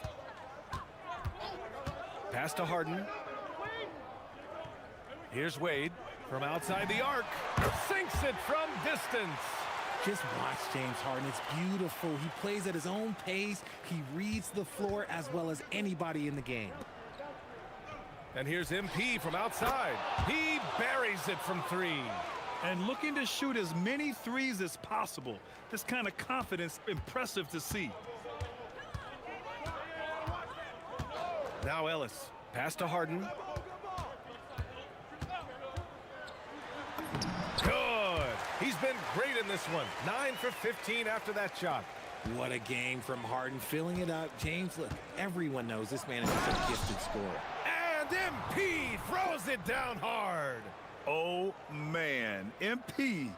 Pass to Harden. Here's Wade from outside the arc. Sinks it from distance. Just watch James Harden. It's beautiful. He plays at his own pace. He reads the floor as well as anybody in the game. And here's MP from outside. He buries it from 3. And looking to shoot as many threes as possible. This kind of confidence, impressive to see. Now Ellis. Pass to Harden. Good. He's been great in this one. 9 for 15 after that shot. What a game from Harden, filling it up. James, look, everyone knows this man is just a gifted scorer. And MP throws it down hard. Oh, man. MP,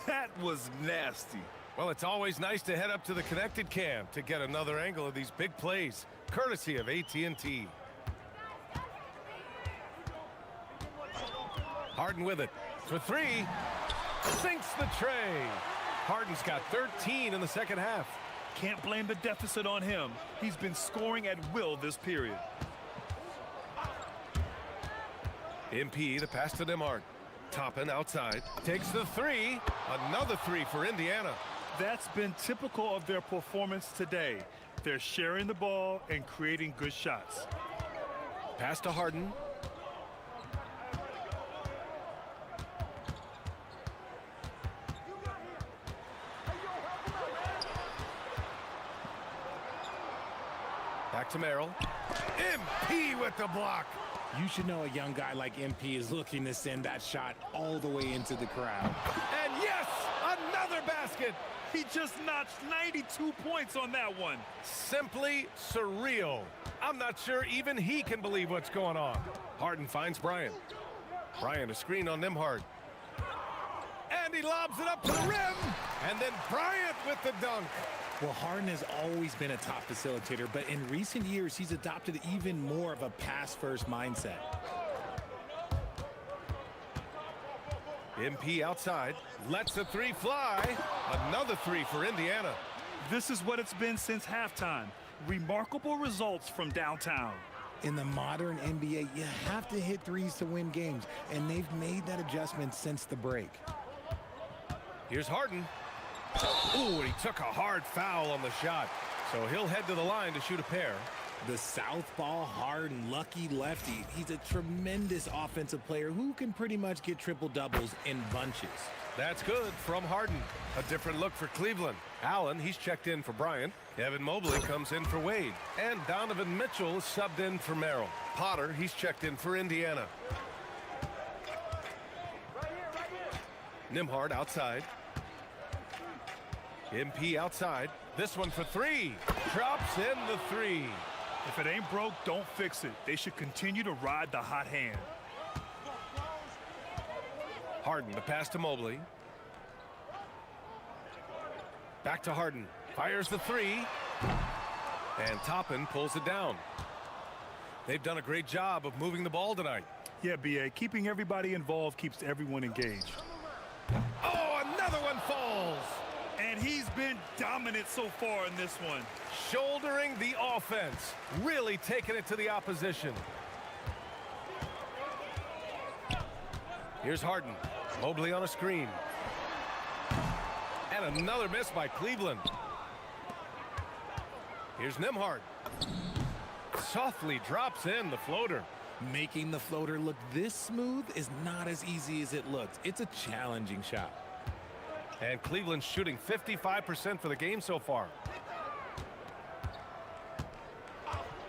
that was nasty. Well, it's always nice to head up to the connected cam to get another angle of these big plays, courtesy of AT&T. Harden with it for 3. Sinks the tray. Harden's got 13 in the second half. Can't blame the deficit on him. He's been scoring at will this period. MP, the pass to Nembhard. Toppin outside. Takes the 3. Another 3 for Indiana. That's been typical of their performance today. They're sharing the ball and creating good shots. Pass to Harden. Back to Merrill. MP with the block. You should know a young guy like MP is looking to send that shot all the way into the crowd. And yes, another basket. He just notched 92 points on that one. Simply surreal. I'm not sure even he can believe what's going on. Harden finds Bryant. Bryant a screen on Nembhard. And he lobs it up to the rim. And then Bryant with the dunk. Well, Harden has always been a top facilitator, but in recent years, he's adopted even more of a pass-first mindset. MP outside, lets the three fly. Another three for Indiana. This is what it's been since halftime. Remarkable results from downtown. In the modern NBA, you have to hit threes to win games, and they've made that adjustment since the break. Here's Harden. Ooh, he took a hard foul on the shot, so he'll head to the line to shoot a pair. The southpaw, hard, and lucky lefty. He's a tremendous offensive player who can pretty much get triple-doubles in bunches. That's good from Harden. A different look for Cleveland. Allen, he's checked in for Bryant. Evan Mobley comes in for Wade. And Donovan Mitchell is subbed in for Merrill. Potter, he's checked in for Indiana. Nembhard outside. MP outside. This one for three. Drops in the three. If it ain't broke, don't fix it. They should continue to ride the hot hand. Harden, the pass to Mobley. Back to Harden. Fires the three. And Toppin pulls it down. They've done a great job of moving the ball tonight. Yeah, B.A. Keeping everybody involved keeps everyone engaged. Oh, another one falls. And he's been dominant so far in this one. Shouldering the offense. Really taking it to the opposition. Here's Harden. Mobley on a screen. And another miss by Cleveland. Here's Nembhard. Softly drops in the floater. Making the floater look this smooth is not as easy as it looks. It's a challenging shot. And Cleveland's shooting 55% for the game so far.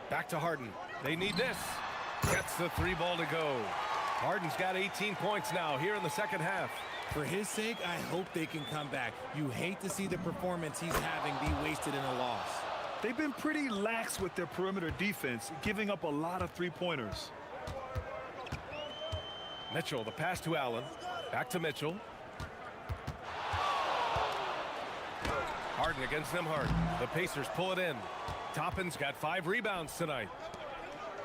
Back to Harden. They need this. Gets the three ball to go. Harden's got 18 points now here in the second half. For his sake, I hope they can come back. You hate to see the performance he's having be wasted in a loss. They've been pretty lax with their perimeter defense, giving up a lot of three-pointers. Mitchell, the pass to Allen. Back to Mitchell. Harden against Nembhard. The Pacers pull it in. Toppin's got 5 rebounds tonight.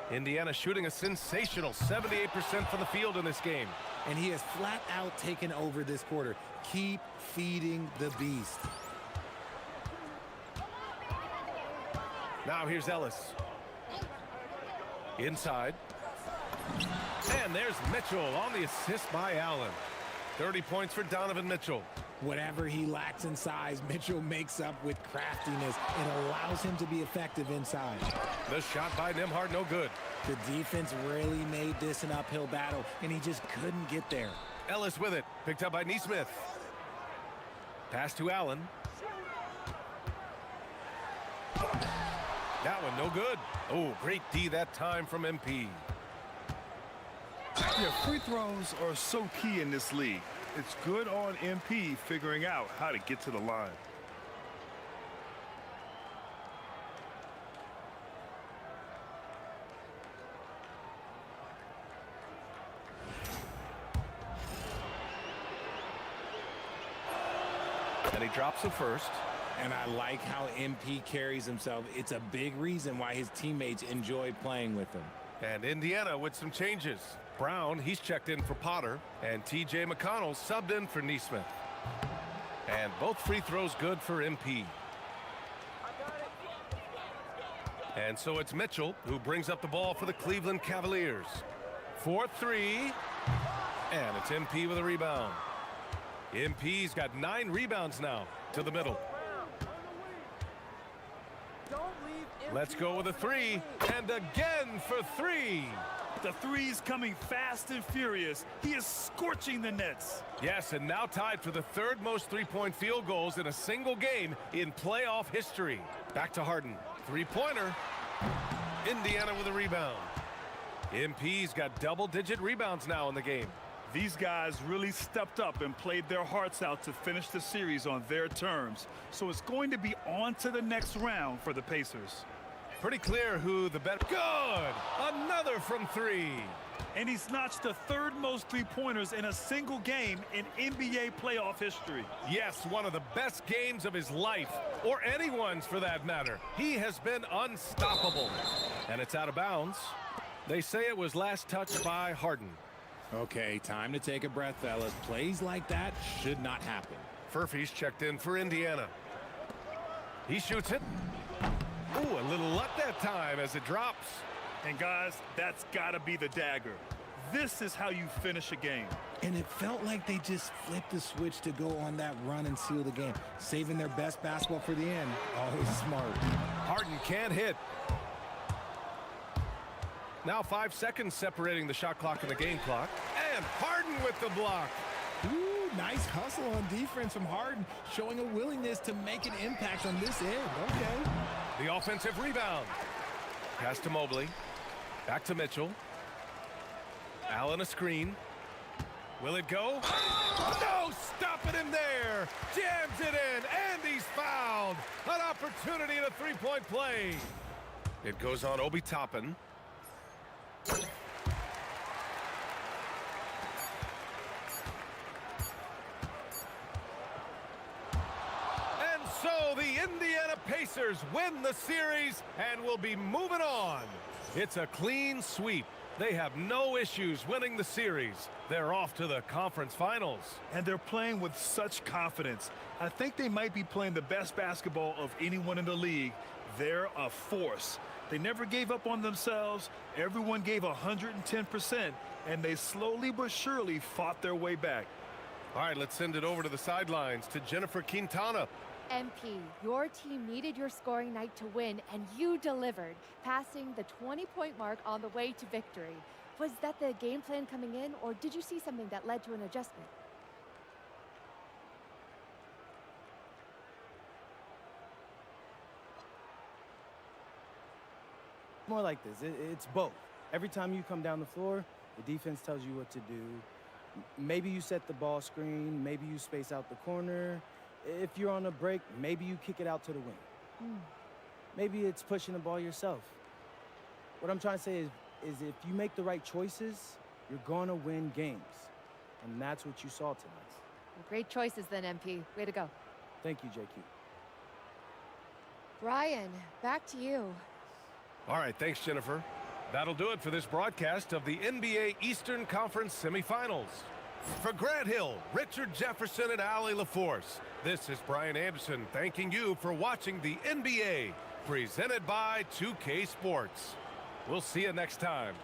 Indiana shooting a sensational 78% from the field in this game. And he has flat out taken over this quarter. Keep feeding the beast. Now here's Ellis. Inside. And there's Mitchell on the assist by Allen. 30 points for Donovan Mitchell. Whatever he lacks in size, Mitchell makes up with craftiness. It allows him to be effective inside. The shot by Nembhard, no good. The defense really made this an uphill battle, and he just couldn't get there. Ellis with it, picked up by Nesmith. Pass to Allen. That one no good. Oh, great D that time from MP. Yeah, free throws are so key in this league. It's good on MP figuring out how to get to the line. And he drops the first. And I like how MP carries himself. It's a big reason why his teammates enjoy playing with him. And Indiana with some changes. Brown, he's checked in for Potter. And T.J. McConnell subbed in for Nesmith. And both free throws good for MP. And so it's Mitchell who brings up the ball for the Cleveland Cavaliers. 4-3. And it's MP with a rebound. MP's got 9 rebounds now to the middle. Don't leave Let's go with a three, and again for three. The three's coming fast and furious. He is scorching the nets. Yes, and now tied for the third most three-point field goals in a single game in playoff history. Back to Harden. Three-pointer. Indiana with a rebound. MP's got double-digit rebounds now in the game. These guys really stepped up and played their hearts out to finish the series on their terms. So it's going to be on to the next round for the Pacers. Pretty clear who the better. Good! Another from three. And he's notched the third most three-pointers in a single game in NBA playoff history. Yes, one of the best games of his life, or anyone's for that matter. He has been unstoppable. And it's out of bounds. They say it was last touched by Harden. Okay, time to take a breath, fellas. Plays like that should not happen. Furphy's checked in for Indiana. He shoots it. Ooh, a little luck that time as it drops. And guys, that's got to be the dagger. This is how you finish a game. And it felt like they just flipped the switch to go on that run and seal the game, saving their best basketball for the end. Always smart. Harden can't hit. Now 5 seconds separating the shot clock and the game clock. And Harden with the block. Ooh, nice hustle on defense from Harden, showing a willingness to make an impact on this end. Okay. The offensive rebound. Pass to Mobley. Back to Mitchell. Allen a screen. Will it go? No, stopping him there. Jams it in, and he's fouled. An opportunity in a three-point play. It goes on Obi Toppin. And so the Indiana Pacers win the series and will be moving on. It's a clean sweep. They have no issues winning the series. They're off to the conference finals. And they're playing with such confidence. I think they might be playing the best basketball of anyone in the league. They're a force. They never gave up on themselves. Everyone gave 110%, and they slowly but surely fought their way back. All right, let's send it over to the sidelines to Jennifer Quintana. MP, your team needed your scoring night to win, and you delivered, passing the 20-point mark on the way to victory. Was that the game plan coming in, or did you see something that led to an adjustment? More like this. It's both. Every time you come down the floor, the defense tells you what to do. Maybe you set the ball screen. Maybe you space out the corner. If you're on a break, maybe you kick it out to the wing. Maybe it's pushing the ball yourself. What I'm trying to say is if you make the right choices, you're going to win games. And that's what you saw tonight. Great choices then, MP. Way to go. Thank you, JQ. Brian, back to you. All right, thanks, Jennifer. That'll do it for this broadcast of the NBA Eastern Conference semifinals. For Grant Hill, Richard Jefferson, and Allie LaForce, this is Brian Anderson thanking you for watching the NBA, presented by 2K Sports. We'll see you next time.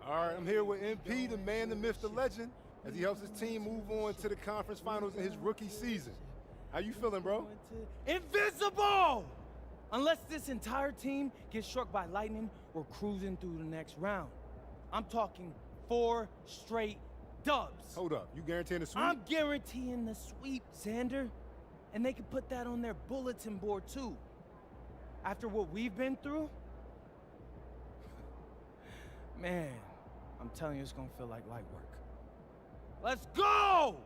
All right, I'm here with MP, the man, the myth, the legend, as he helps his team move on to the conference finals in his rookie season. How you feeling, bro? Invincible! Unless this entire team gets struck by lightning, we're cruising through the next round. I'm talking 4 straight dubs. Hold up, you guaranteeing the sweep? I'm guaranteeing the sweep, Xander. And they can put that on their bulletin board, too. After what we've been through, man, I'm telling you, it's gonna feel like light work. Let's go!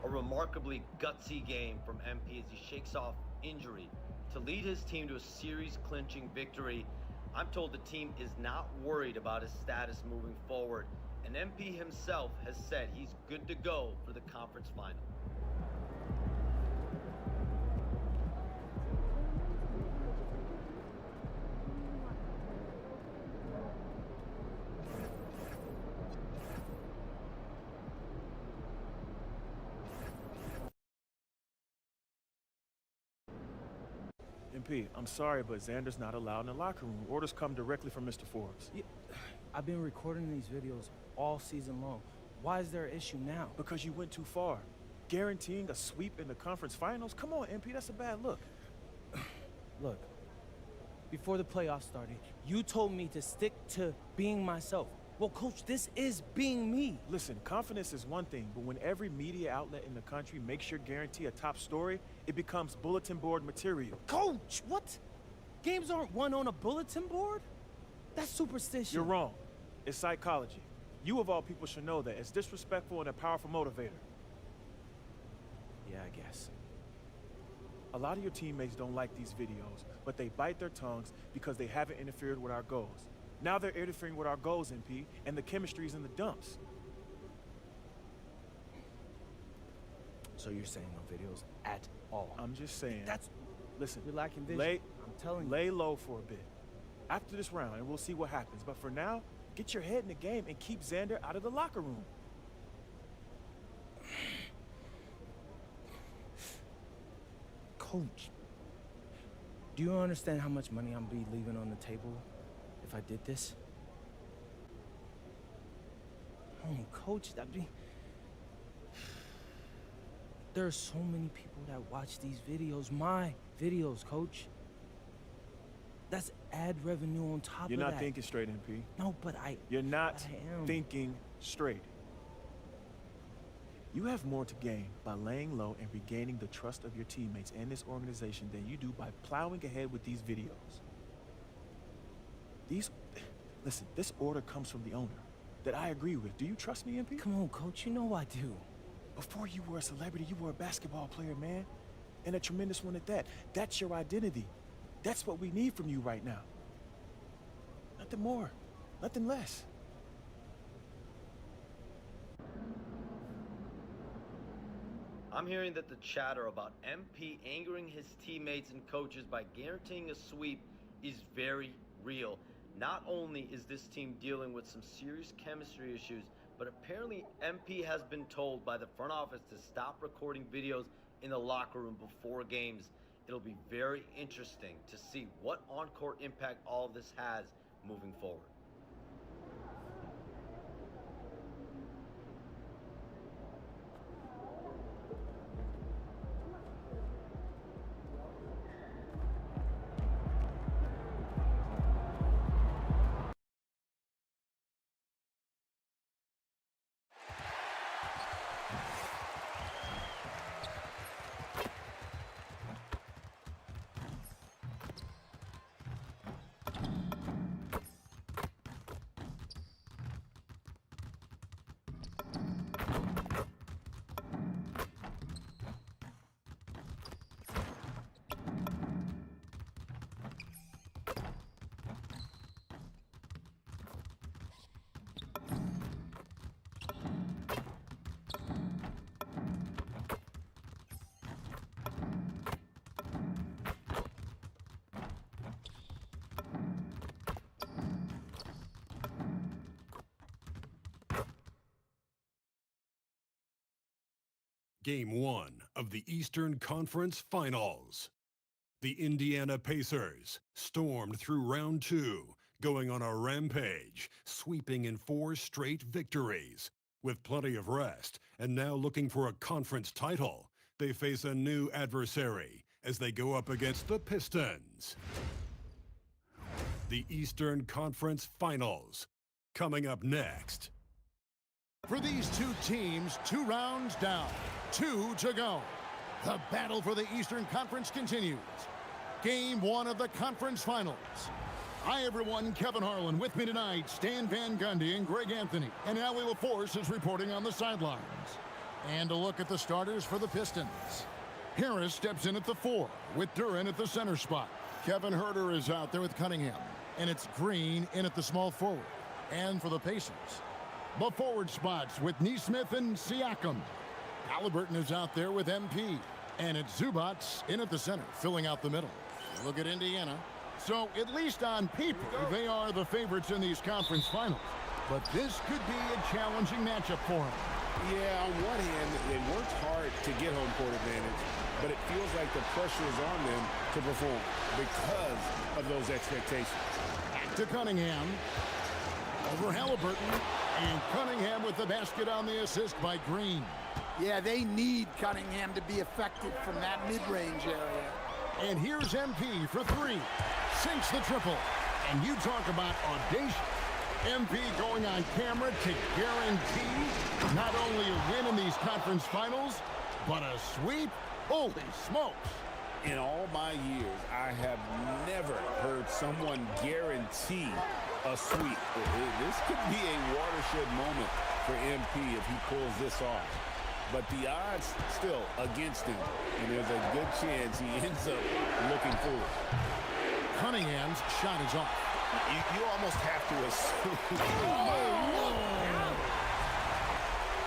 A remarkably gutsy game from MP as he shakes off injury to lead his team to a series-clinching victory. I'm told the team is not worried about his status moving forward, and MP himself has said he's good to go for the conference final. MP, I'm sorry, but Xander's not allowed in the locker room. Orders come directly from Mr. Forbes. Yeah, I've been recording these videos all season long. Why is there an issue now? Because you went too far. Guaranteeing a sweep in the conference finals? Come on, MP, that's a bad look. Look, before the playoffs started, you told me to stick to being myself. Well, Coach, this is being me. Listen, confidence is one thing, but when every media outlet in the country makes sure guarantee a top story, it becomes bulletin board material. Coach, what? Games aren't won on a bulletin board? That's superstition. You're wrong. It's psychology. You of all people should know that. It's disrespectful and a powerful motivator. Yeah, I guess. A lot of your teammates don't like these videos, but they bite their tongues because they haven't interfered with our goals. Now they're interfering with our goals, MP, and the chemistry's in the dumps. So you're saying no videos at all? I'm just saying. Listen, you're lacking vision. I'm telling you. Lay low for a bit. After this round, and we'll see what happens. But for now, get your head in the game and keep Xander out of the locker room. Coach, do you understand how much money I'm be leaving on the table if I did this? Oh, Coach, that'd be... There are so many people that watch these videos, my videos, Coach. That's ad revenue on top of that. You're not thinking straight, MP. No, but You're not I am. thinking straight. You have more to gain by laying low and regaining the trust of your teammates and this organization than you do by plowing ahead with these videos. Listen, this order comes from the owner that I agree with. Do you trust me, MP? Come on, Coach, you know I do. Before you were a celebrity, you were a basketball player, man. And a tremendous one at that. That's your identity. That's what we need from you right now. Nothing more, nothing less. I'm hearing that the chatter about MP angering his teammates and coaches by guaranteeing a sweep is very real. Not only is this team dealing with some serious chemistry issues, but apparently MP has been told by the front office to stop recording videos in the locker room before games. It'll be very interesting to see what on-court impact all of this has moving forward. Game 1 of the Eastern Conference Finals. The Indiana Pacers stormed through round 2, going on a rampage, sweeping in 4 straight victories. With plenty of rest, and now looking for a conference title, they face a new adversary as they go up against the Pistons. The Eastern Conference Finals, coming up next. For these two teams, 2 rounds down, 2 to go. The battle for the Eastern Conference continues. Game 1 of the conference finals. Hi, everyone. Kevin Harlan with me tonight. Stan Van Gundy and Greg Anthony. And Allie LaForce is reporting on the sidelines. And a look at the starters for the Pistons. Harris steps in at the 4 with Duren at the center spot. Kevin Huerter is out there with Cunningham. And it's Green in at the small forward. And for the Pacers, the forward spots with Nesmith and Siakam. Halliburton is out there with MP. And it's Zubats in at the center, filling out the middle. Look at Indiana. So, at least on paper, they are the favorites in these conference finals. But this could be a challenging matchup for them. Yeah, on one hand, they worked hard to get home court advantage. but it feels like the pressure is on them to perform because of those expectations. Back to Cunningham. Over Halliburton. And Cunningham with the basket on the assist by Green. Yeah, they need Cunningham to be effective from that mid-range area. And here's MP for three. Sinks the triple. And you talk about audacious. MP going on camera to guarantee not only a win in these conference finals, but a sweep? Holy smokes. In all my years, I have never heard someone guarantee a sweep. This could be a watershed moment for MP if he pulls this off. But the odds still against him, and there's a good chance he ends up looking foolish. Cunningham's shot is off. You almost have to assume.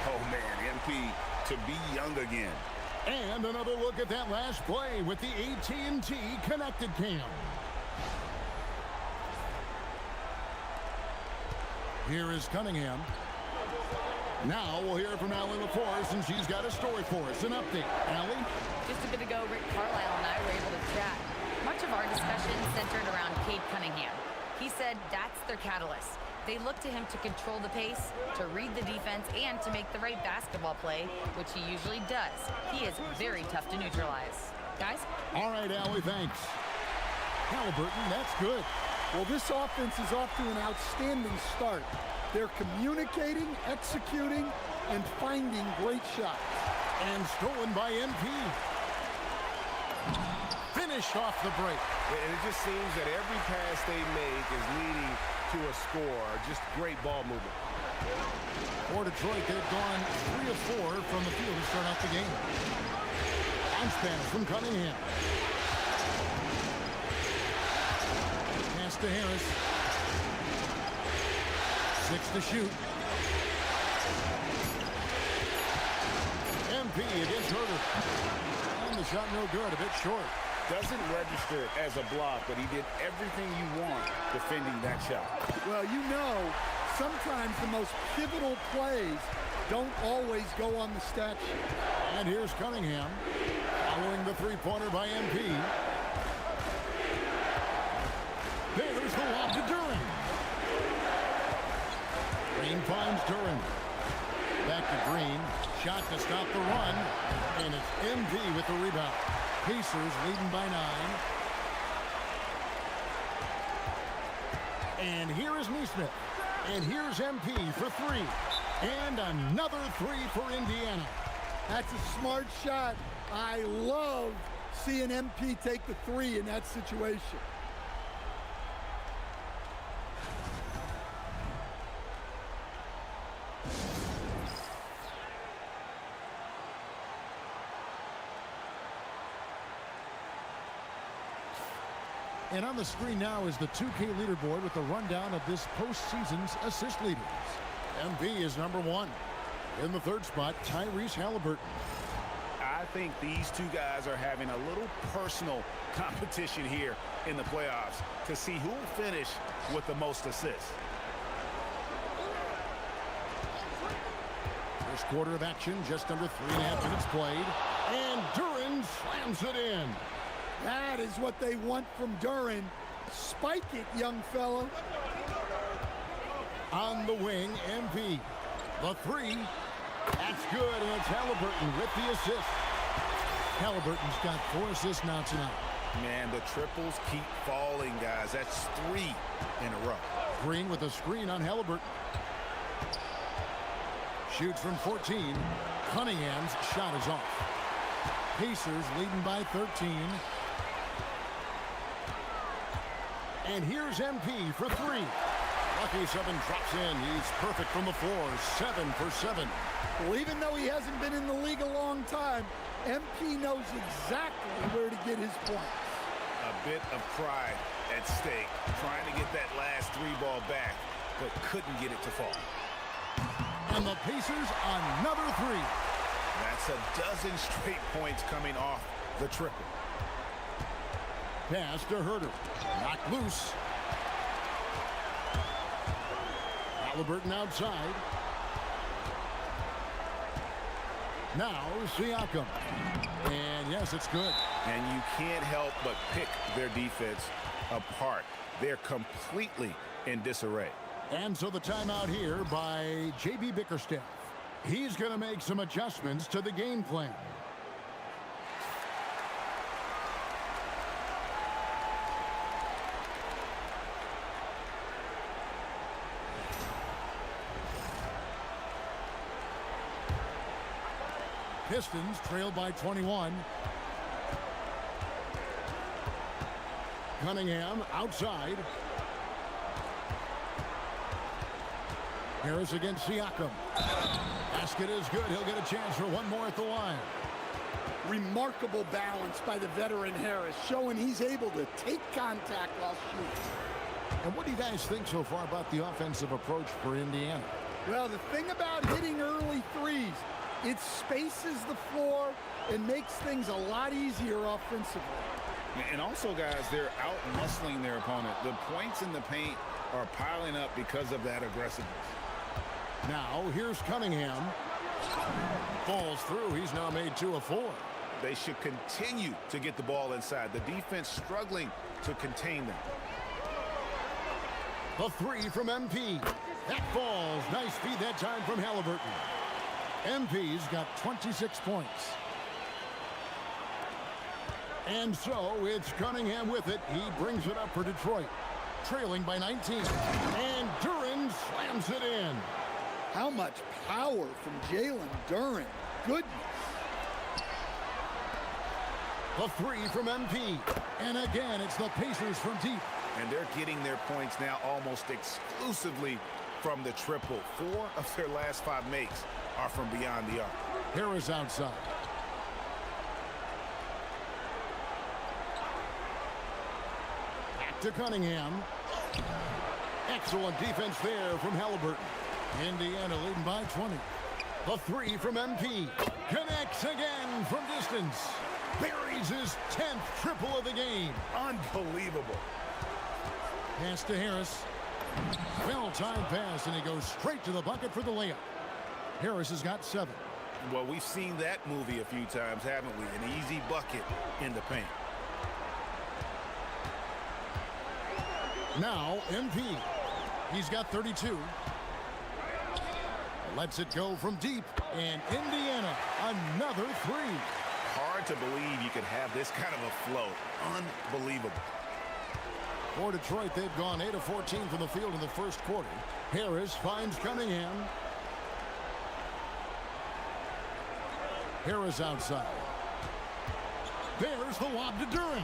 Oh, man, MP to be young again. And another look at that last play with the AT&T Connected Cam. Here is Cunningham. Now we'll hear from Allie LaForce, and she's got a story for us. An update. Allie? Just a bit ago, Rick Carlisle and I were able to chat. Much of our discussion centered around Cade Cunningham. He said that's their catalyst. They look to him to control the pace, to read the defense, and to make the right basketball play, which he usually does. He is very tough to neutralize. Guys? All right, Allie, thanks. Halliburton, that's good. Well, this offense is off to an outstanding start. They're communicating, executing, and finding great shots. And stolen by MP. Finished off the break. And it just seems that every pass they make is leading to a score. Just great ball movement. For Detroit, they've gone 3 of 4 from the field to start out the game. Bounce pass from Cunningham. Pass to Harris. 6 to shoot. MP against Herter. And the shot no good, a bit short. Doesn't register as a block, but he did everything you want defending that shot. Well, you know, sometimes the most pivotal plays don't always go on the stat sheet. And here's Cunningham following the three-pointer by MP. There's the lob to Duren. Green finds Duren. Back to Green. Shot to stop the run. And it's MP with the rebound. Pacers leading by 9. And here is Neesmith. And here's MP for 3. And another 3 for Indiana. That's a smart shot. I love seeing MP take the 3 in that situation. And on the screen now is the 2K leaderboard with the rundown of this postseason's assist leaders. MP is number 1. In the 3rd spot, Tyrese Halliburton. I think these two guys are having a little personal competition here in the playoffs to see who will finish with the most assists. First quarter of action, just under 3.5 minutes played. And Duren slams it in. That is what they want from Duren. Spike it, young fella. On the wing, MP. The 3. That's good, and it's Halliburton with the assist. Halliburton's got 4 assists now tonight. Man, the triples keep falling, guys. That's 3 in a row. Green with a screen on Halliburton. Shoots from 14. Cunningham's shot is off. Pacers leading by 13. And here's MP for 3. Lucky 7 drops in. He's perfect from the floor. 7 for 7. Well, even though he hasn't been in the league a long time, MP knows exactly where to get his points. A bit of pride at stake, trying to get that last 3 ball back, but couldn't get it to fall. And the Pacers another 3. That's a dozen straight points coming off the triple. Pass to Herter. Knocked loose. Halliburton outside. Now Siakam. And yes, it's good. And you can't help but pick their defense apart. They're completely in disarray. And so the timeout here by J.B. Bickerstaff. He's going to make some adjustments to the game plan. Pistons trailed by 21. Cunningham outside. Harris against Siakam. Basket is good. He'll get a chance for one more at the line. Remarkable balance by the veteran Harris, showing he's able to take contact while shooting. And what do you guys think so far about the offensive approach for Indiana? Well, the thing about hitting early threes, it spaces the floor and makes things a lot easier offensively. And also, guys, they're out-muscling their opponent. The points in the paint are piling up because of that aggressiveness. Now, here's Cunningham. Falls through. He's now made 2 of 4. They should continue to get the ball inside. The defense struggling to contain them. The 3 from MP. That falls. Nice feed that time from Halliburton. MP's got 26 points. And so it's Cunningham with it. He brings it up for Detroit. Trailing by 19. And Duren slams it in. How much power from Jalen Duren. Goodness. The 3 from MP. And again, it's the Pacers from deep. And they're getting their points now almost exclusively from the triple. 4 of their last 5 makes are from beyond the arc. Harris outside. Back to Cunningham. Excellent defense there from Halliburton. Indiana leading by 20. The 3 from MP. Connects again from distance. Buries his 10th triple of the game. Unbelievable. Pass to Harris. Well-timed pass, and he goes straight to the bucket for the layup. Harris has got 7. Well, we've seen that movie a few times, haven't we? An easy bucket in the paint. Now, MP. He's got 32. Lets it go from deep. And Indiana, another 3. Hard to believe you could have this kind of a flow. Unbelievable. For Detroit, they've gone 8 of 14 from the field in the first quarter. Harris finds Cunningham. Harris outside. There's the lob to Duren.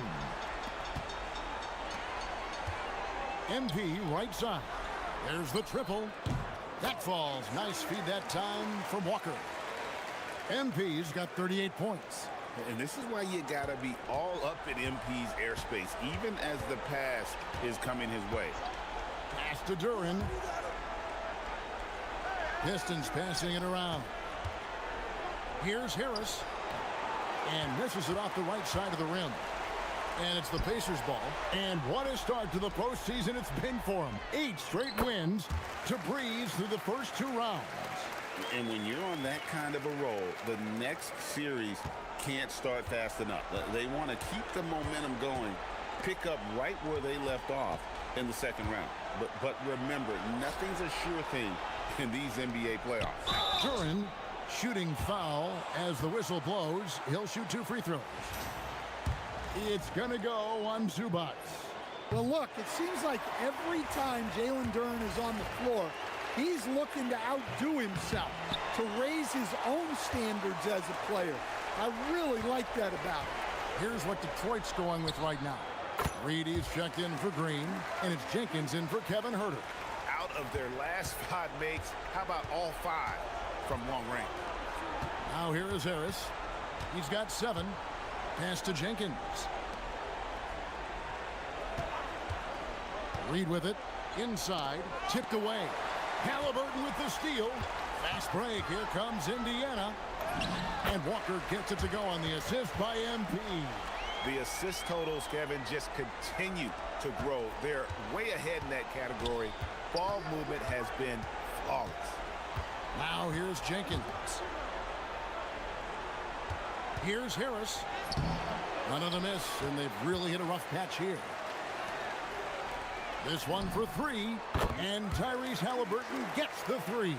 MP right side. There's the triple. That falls. Nice feed that time from Walker. MP's got 38 points. And this is why you got to be all up in MP's airspace, even as the pass is coming his way. Pass to Duren. Pistons passing it around. Here's Harris. And misses it off the right side of the rim. And it's the Pacers ball. And what a start to the postseason it's been for them. 8 straight wins to breeze through the first 2 rounds. And when you're on that kind of a roll, the next series can't start fast enough. They want to keep the momentum going, pick up right where they left off in the second round. But remember, nothing's a sure thing in these NBA playoffs. Duren shooting foul as the whistle blows. He'll shoot 2 free throws. It's going to go on Zubac. Well, look, it seems like every time Jalen Duren is on the floor, he's looking to outdo himself, to raise his own standards as a player. I really like that about him. Here's what Detroit's going with right now. Reedy's checked in for Green, and it's Jenkins in for Kevin Huerter. Out of their last 5 makes, how about all 5 from long range? Now here is Harris. He's got 7. Pass to Jenkins. Reed with it. Inside. Tipped away. Halliburton with the steal. Fast break. Here comes Indiana. And Walker gets it to go on the assist by MP. The assist totals, Kevin, just continue to grow. They're way ahead in that category. Ball movement has been flawless. Now here's Jenkins. Here's Harris. Another miss, and they've really hit a rough patch here. This one for three, and Tyrese Halliburton gets the three.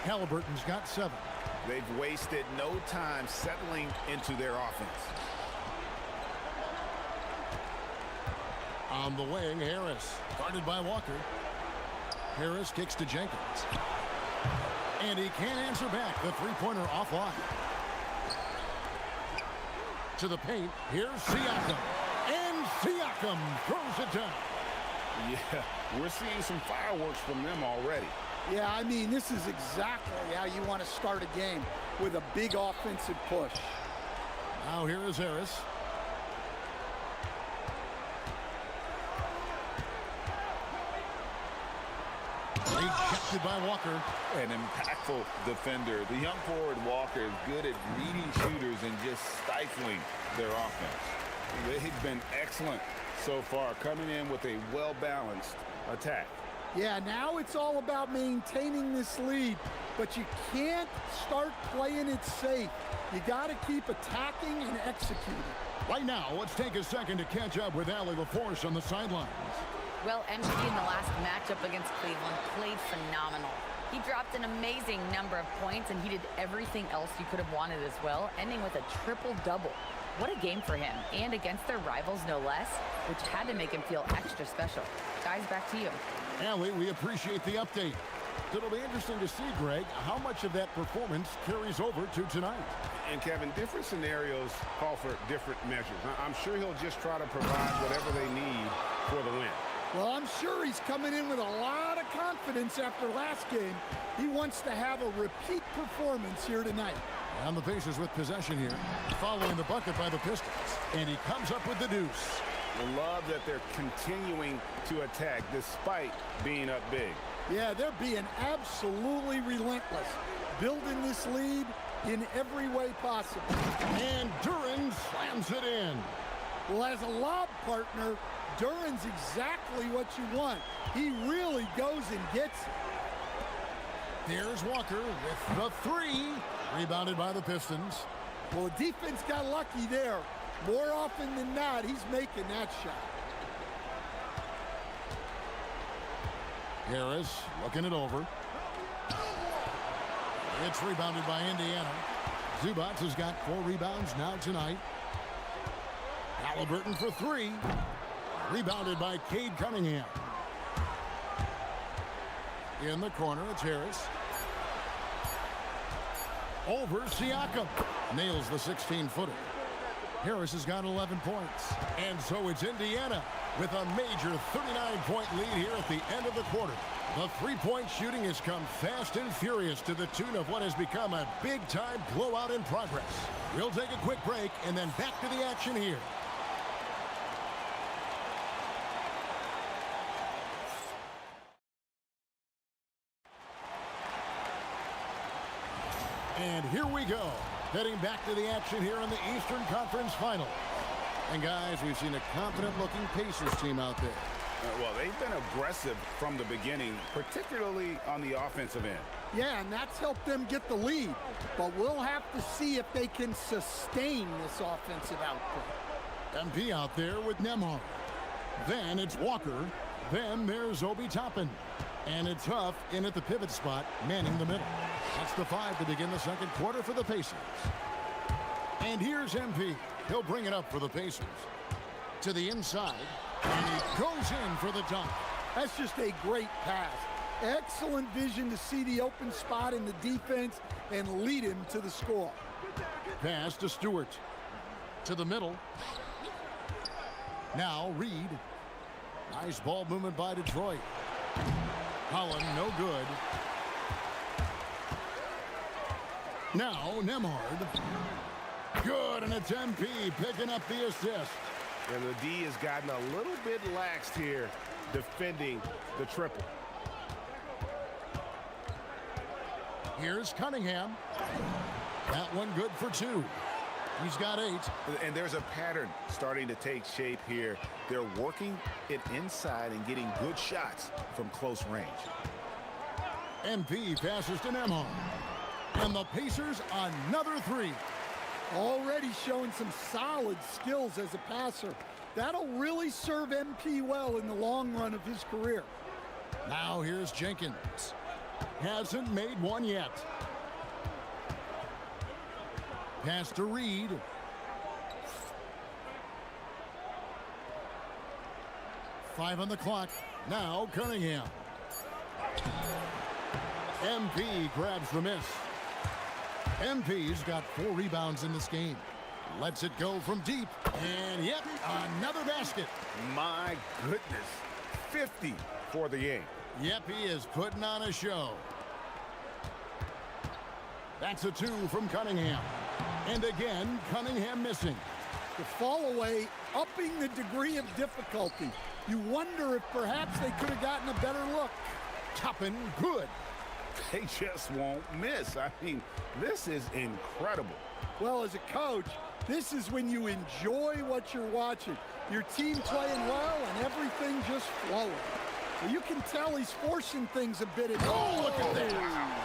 Halliburton's got 7. They've wasted no time settling into their offense. On the wing, Harris, guarded by Walker. Harris kicks to Jenkins. And he can't answer back. The three-pointer offline. To the paint, here's Siakam. And Siakam throws it down. Yeah, we're seeing some fireworks from them already. Yeah, I mean, this is exactly how you want to start a game, with a big offensive push. Now here is Harris. Rejected by Walker. An impactful defender. The young forward Walker is good at reading shooters and just stifling their offense. They've been excellent so far, coming in with a well-balanced attack. Yeah, now it's all about maintaining this lead, but you can't start playing it safe. You got to keep attacking and executing. Right now, let's take a second to catch up with Allie LaForce on the sidelines. Well, MP in the last matchup against Cleveland played phenomenal. He dropped an amazing number of points, and he did everything else you could have wanted as well, ending with a triple-double. What a game for him, and against their rivals, no less, which had to make him feel extra special. Guys, back to you. Allie, we appreciate the update. It'll be interesting to see, Greg, how much of that performance carries over to tonight. And, Kevin, different scenarios call for different measures. I'm sure he'll just try to provide whatever they need for the win. Well, I'm sure he's coming in with a lot of confidence after last game. He wants to have a repeat performance here tonight. And the Pacers with possession here, following the bucket by the Pistons. And he comes up with the deuce. I love that they're continuing to attack despite being up big. Yeah, they're being absolutely relentless, building this lead in every way possible. And Duren slams it in. Well, as a lob partner, Duren's exactly what you want. He really goes and gets it. Here's Walker with the three. Rebounded by the Pistons. Well, the defense got lucky there. More often than not, he's making that shot. Harris looking it over. It's rebounded by Indiana. Zubac has got 4 rebounds now tonight. Halliburton for 3. Rebounded by Cade Cunningham. In the corner, it's Harris. Over Siakam. Nails the 16-footer. Harris has got 11 points. And so it's Indiana with a major 39-point lead here at the end of the quarter. The three-point shooting has come fast and furious to the tune of what has become a big-time blowout in progress. We'll take a quick break and then back to the action here. And here we go, heading back to the action here in the Eastern Conference Final. And guys, we've seen a confident-looking Pacers team out there. Well, they've been aggressive from the beginning, particularly on the offensive end. Yeah, and that's helped them get the lead. But we'll have to see if they can sustain this offensive output. MP out there with Nembhard. Then it's Walker. Then there's Obi Toppin. And it's Huff in at the pivot spot, manning the middle. That's the 5 to begin the second quarter for the Pacers. And here's MP. He'll bring it up for the Pacers. To the inside. And he goes in for the dunk. That's just a great pass. Excellent vision to see the open spot in the defense and lead him to the score. Pass to Stewart. To the middle. Now Reed. Nice ball movement by Detroit. Holland, no good. Now Nembhard. Good, and it's MP picking up the assist. And the D has gotten a little bit laxed here defending the triple. Here's Cunningham. That one good for 2. He's got 8. And there's a pattern starting to take shape here. They're working it inside and getting good shots from close range. MP passes to Nembhard. And the Pacers another 3. Already showing some solid skills as a passer. That'll really serve MP well in the long run of his career. Now here's Jenkins. Hasn't made one yet. Pass to Reed. Five on the clock. Now Cunningham. MP grabs the miss. MP's got 4 rebounds in this game. Lets it go from deep. And yet another basket. My goodness. 50 for the game. Yep, he is putting on a show. That's a 2 from Cunningham. And again, Cunningham missing. The fall away, upping the degree of difficulty. You wonder if perhaps they could have gotten a better look. Toppin, good. They just won't miss. I mean, this is incredible. Well, as a coach, this is when you enjoy what you're watching. Your team playing well and everything just flowing. Well, you can tell he's forcing things a bit. Oh, look at that.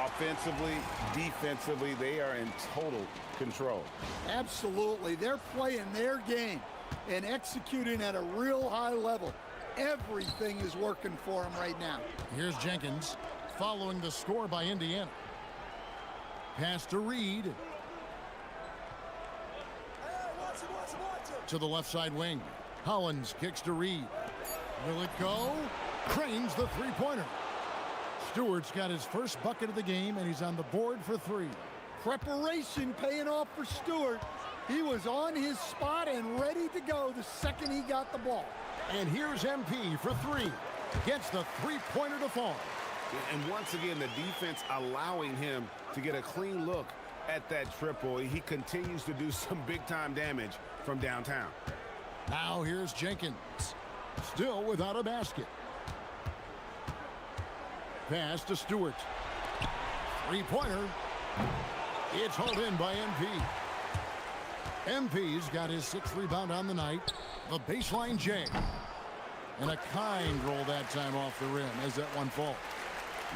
Offensively, defensively, they are in total control. Absolutely. They're playing their game and executing at a real high level. Everything is working for them right now. Here's Jenkins following the score by Indiana. Pass to Reed. To the left side wing. Hollins kicks to Reed. Will it go? Cranes the three-pointer. Stewart's got his first bucket of the game, and he's on the board for 3. Preparation paying off for Stewart. He was on his spot and ready to go the second he got the ball. And here's MP for 3. Gets the three-pointer to fall. And once again, the defense allowing him to get a clean look at that triple. He continues to do some big-time damage from downtown. Now here's Jenkins. Still without a basket. Pass to Stewart. Three-pointer. It's hauled in by MP. MP's got his 6th rebound on the night. The baseline J. And a kind roll that time off the rim as that one falls.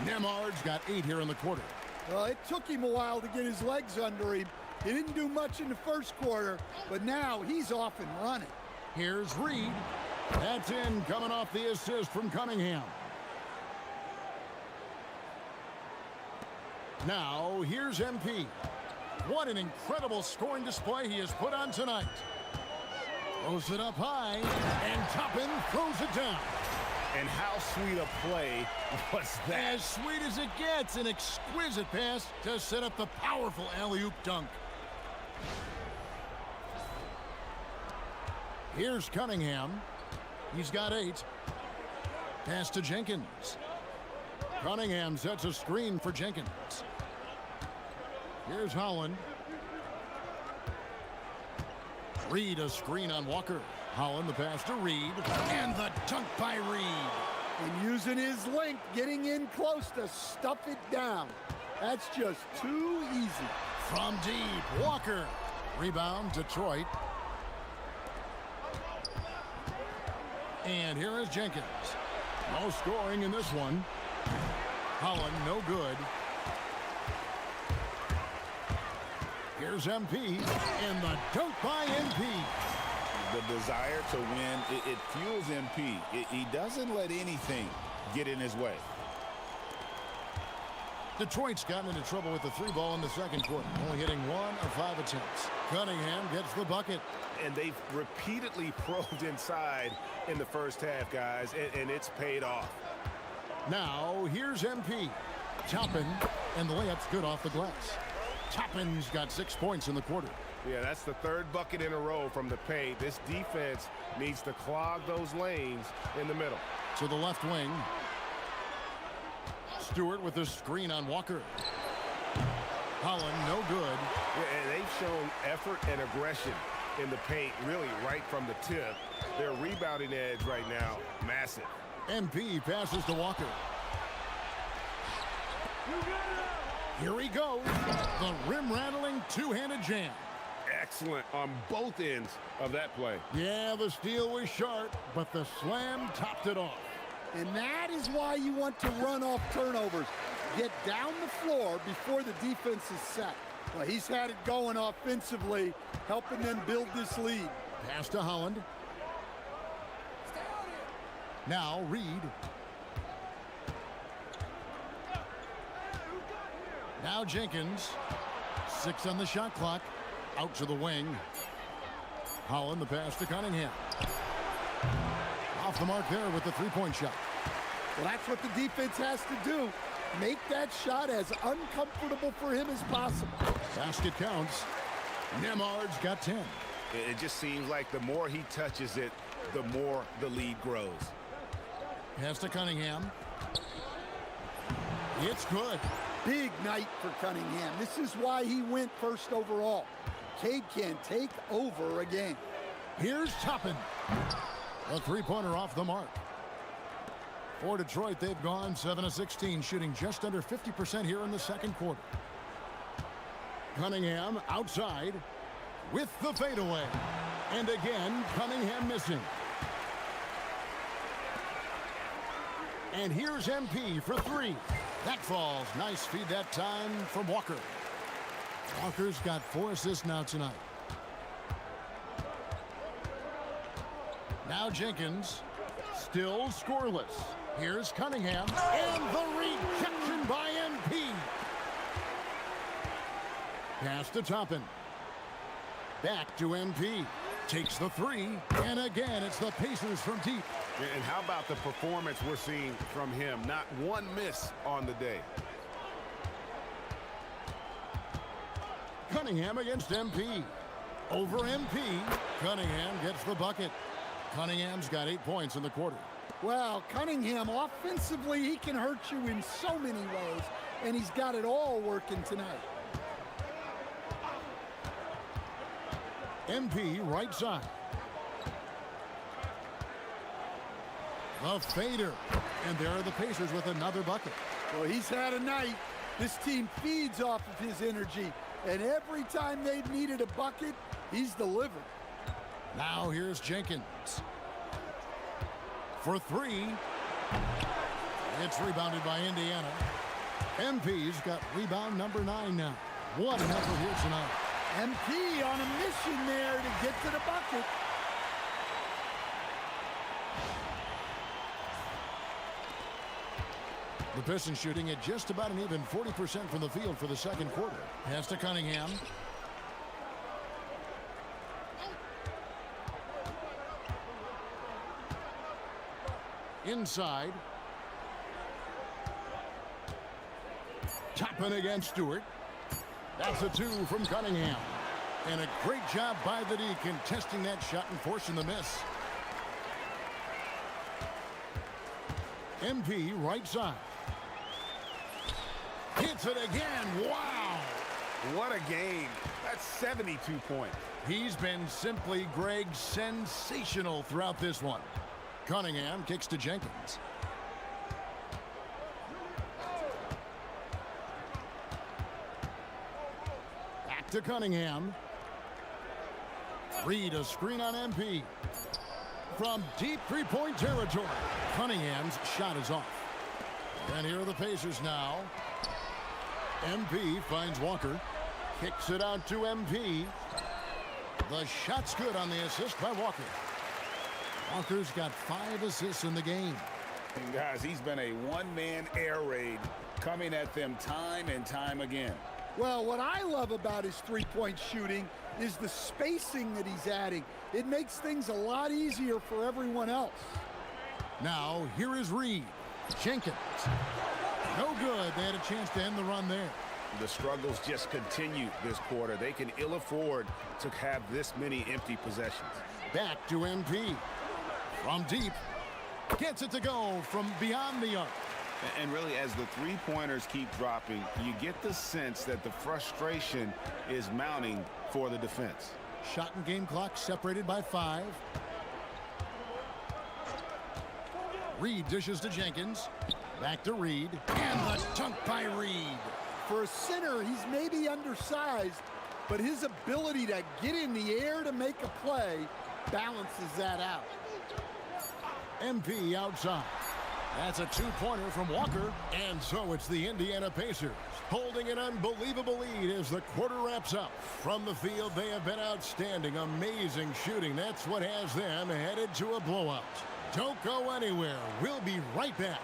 Nemard's got 8 here in the quarter. Well, it took him a while to get his legs under him. He didn't do much in the first quarter, but now he's off and running. Here's Reed. That's in, coming off the assist from Cunningham. Now, here's MP. What an incredible scoring display he has put on tonight. Throws it up high, and Toppin throws it down. And how sweet a play was that? As sweet as it gets, an exquisite pass to set up the powerful alley-oop dunk. Here's Cunningham. He's got 8. Pass to Jenkins. Cunningham sets a screen for Jenkins. Here's Holland. Reed a screen on Walker. Holland the pass to Reed. And the dunk by Reed. And using his length, getting in close to stuff it down. That's just too easy. From deep, Walker. Rebound, Detroit. And here is Jenkins. No scoring in this one. Holland, no good. Here's MP, and the dunk by MP. The desire to win, it fuels MP. He doesn't let anything get in his way. Detroit's gotten into trouble with the 3 ball in the second quarter, only hitting 1 of 5 attempts. Cunningham gets the bucket. And they've repeatedly probed inside in the first half, guys, and it's paid off. Now, here's MP. Toppin, and the layup's good off the glass. Toppin's got 6 points in the quarter. Yeah, that's the 3rd bucket in a row from the paint. This defense needs to clog those lanes in the middle. To the left wing. Stewart with the screen on Walker. Holland, no good. Yeah, and they've shown effort and aggression in the paint, really right from the tip. Their rebounding edge right now, massive. MP passes to Walker. Here he goes. The rim-rattling two-handed jam. Excellent on both ends of that play. Yeah, the steal was sharp, but the slam topped it off. And that is why you want to run off turnovers. Get down the floor before the defense is set. Well, he's had it going offensively, helping them build this lead. Pass to Holland. Now Reed. Now Jenkins. 6 on the shot clock. Out to the wing. Holland, the pass to Cunningham. Off the mark there with the three-point shot. Well, that's what the defense has to do. Make that shot as uncomfortable for him as possible. Basket counts. Nembhard's got 10. It just seems like the more he touches it, the more the lead grows. Pass to Cunningham. It's good. Big night for Cunningham. This is why he went first overall. Cade can take over a game. Here's Toppin. A three-pointer off the mark. For Detroit, they've gone 7 of 16, shooting just under 50% here in the second quarter. Cunningham outside with the fadeaway. And again, Cunningham missing. And here's MP for 3. That falls. Nice feed that time from Walker. Walker's got 4 assists now tonight. Now Jenkins, still scoreless. Here's Cunningham, and the rejection by MP. Pass to Toppin. Back to MP. Takes the 3, and again, it's the Pacers from deep. And how about the performance we're seeing from him? Not one miss on the day. Cunningham against MP. Over MP. Cunningham gets the bucket. Cunningham's got 8 points in the quarter. Well, Cunningham, offensively, he can hurt you in so many ways, and he's got it all working tonight. MP right side. The fader. And there are the Pacers with another bucket. Well, he's had a night. This team feeds off of his energy, and every time they've needed a bucket, he's delivered. Now here's Jenkins. For 3. It's rebounded by Indiana. MP's got rebound number 9 now. What an effort here tonight. MP on a mission there to get to the bucket. The Pistons shooting at just about an even 40% from the field for the second quarter. Pass to Cunningham. Inside. Toppin against Stewart. That's a 2 from Cunningham. And a great job by the D contesting that shot and forcing the miss. MP right side. Hits it again. Wow. What a game. That's 72 points. He's been simply, Greg, sensational throughout this one. Cunningham kicks to Jenkins. Back to Cunningham. Reed a screen on MP. From deep three-point territory. Cunningham's shot is off. And here are the Pacers now. MP finds Walker. Kicks it out to MP. The shot's good on the assist by Walker. Walker's got 5 assists in the game. And guys, he's been a one-man air raid coming at them time and time again. Well, what I love about his three-point shooting is the spacing that he's adding. It makes things a lot easier for everyone else. Now, here is Reed. Jenkins. No good. They had a chance to end the run there. The struggles just continue this quarter. They can ill afford to have this many empty possessions. Back to MP. From deep. Gets it to go from beyond the arc. And really, as the three-pointers keep dropping, you get the sense that the frustration is mounting for the defense. Shot and game clock separated by 5. Reed dishes to Jenkins. Back to Reed. And the dunk by Reed. For a center, he's maybe undersized, but his ability to get in the air to make a play balances that out. MP outside. That's a 2-pointer from Walker. And so it's the Indiana Pacers holding an unbelievable lead as the quarter wraps up. From the field, they have been outstanding, amazing shooting. That's what has them headed to a blowout. Don't go anywhere. We'll be right back.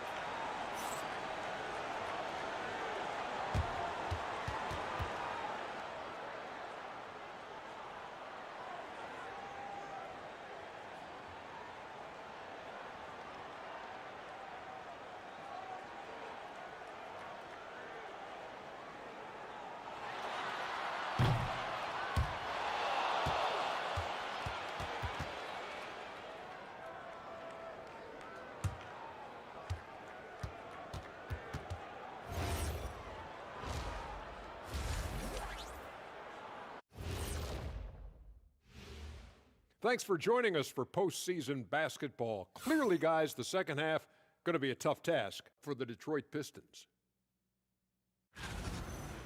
Thanks for joining us for postseason basketball. Clearly, guys, the second half going to be a tough task for the Detroit Pistons.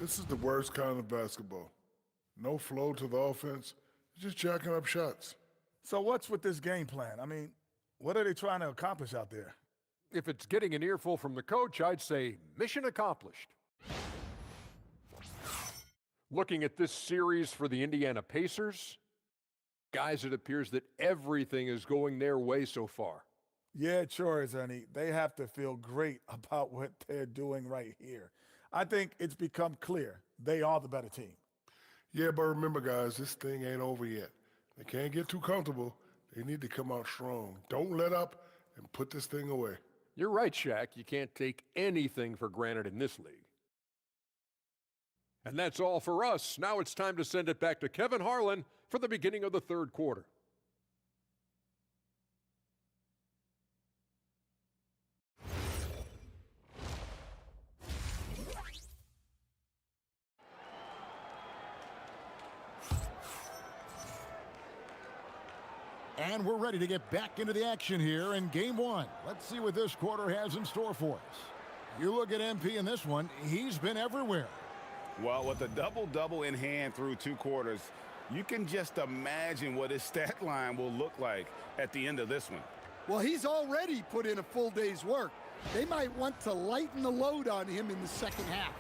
This is the worst kind of basketball. No flow to the offense, just jacking up shots. So what's with this game plan? I mean, what are they trying to accomplish out there? If it's getting an earful from the coach, I'd say mission accomplished. Looking at this series for the Indiana Pacers, guys, it appears that everything is going their way so far. Yeah, it sure is, Ernie. They have to feel great about what they're doing right here. I think it's become clear they are the better team. Yeah, but remember, guys, this thing ain't over yet. They can't get too comfortable. They need to come out strong. Don't let up and put this thing away. You're right, Shaq. You can't take anything for granted in this league. And that's all for us. Now it's time to send it back to Kevin Harlan for the beginning of the third quarter. And we're ready to get back into the action here in game one. Let's see what this quarter has in store for us. You look at MP in this one, he's been everywhere. Well, with a double-double in hand through 2 quarters, you can just imagine what his stat line will look like at the end of this one. Well, he's already put in a full day's work. They might want to lighten the load on him in the second half.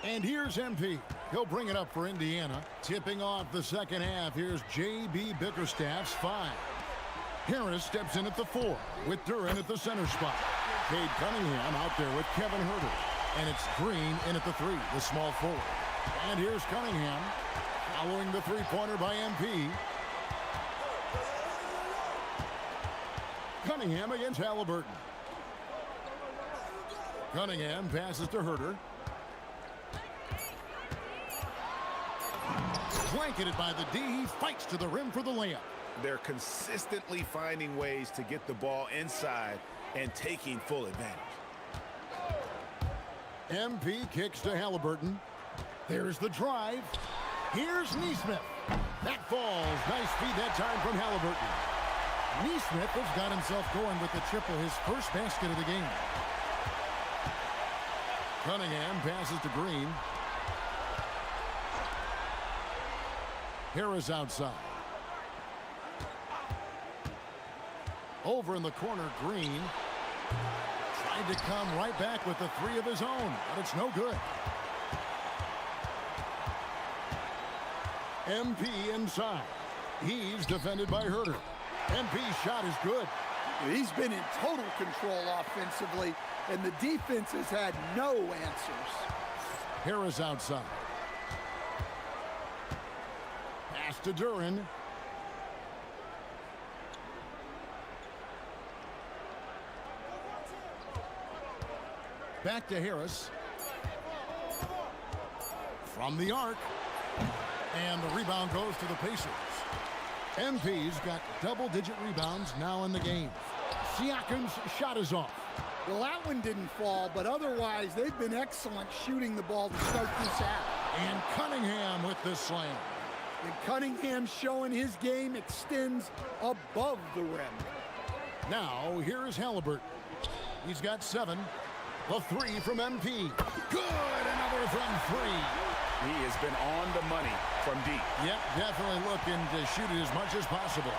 And here's MP. He'll bring it up for Indiana. Tipping off the second half, here's J.B. Bickerstaff's 5. Harris steps in at the 4 with Duren at the center spot. Cade Cunningham out there with Kevin Huerter. And it's Green in at the 3, the small forward. And here's Cunningham following the three-pointer by MP. Cunningham against Halliburton. Cunningham passes to Huerter. Blanketed by the D. He fights to the rim for the layup. They're consistently finding ways to get the ball inside and taking full advantage. MP kicks to Halliburton. There's the drive. Here's Nesmith. That falls. Nice feed that time from Halliburton. Nesmith has got himself going with the triple, his first basket of the game. Cunningham passes to Green. Harris outside. Over in the corner, Green tried to come right back with the 3 of his own, but it's no good. MP inside. He's defended by Huerter. MP's shot is good. He's been in total control offensively, and the defense has had no answers. Harris outside. Pass to Duren. Back to Harris. From the arc. And the rebound goes to the Pacers. MP's got double-digit rebounds now in the game. Siakam's shot is off. Well, that one didn't fall, but otherwise they've been excellent shooting the ball to start this half. And Cunningham with the slam. And Cunningham showing his game extends above the rim. Now, here's Halliburton. He's got 7. The 3 from MP. Good! Another from 3. He has been on the money from deep. Yep, definitely looking to shoot it as much as possible.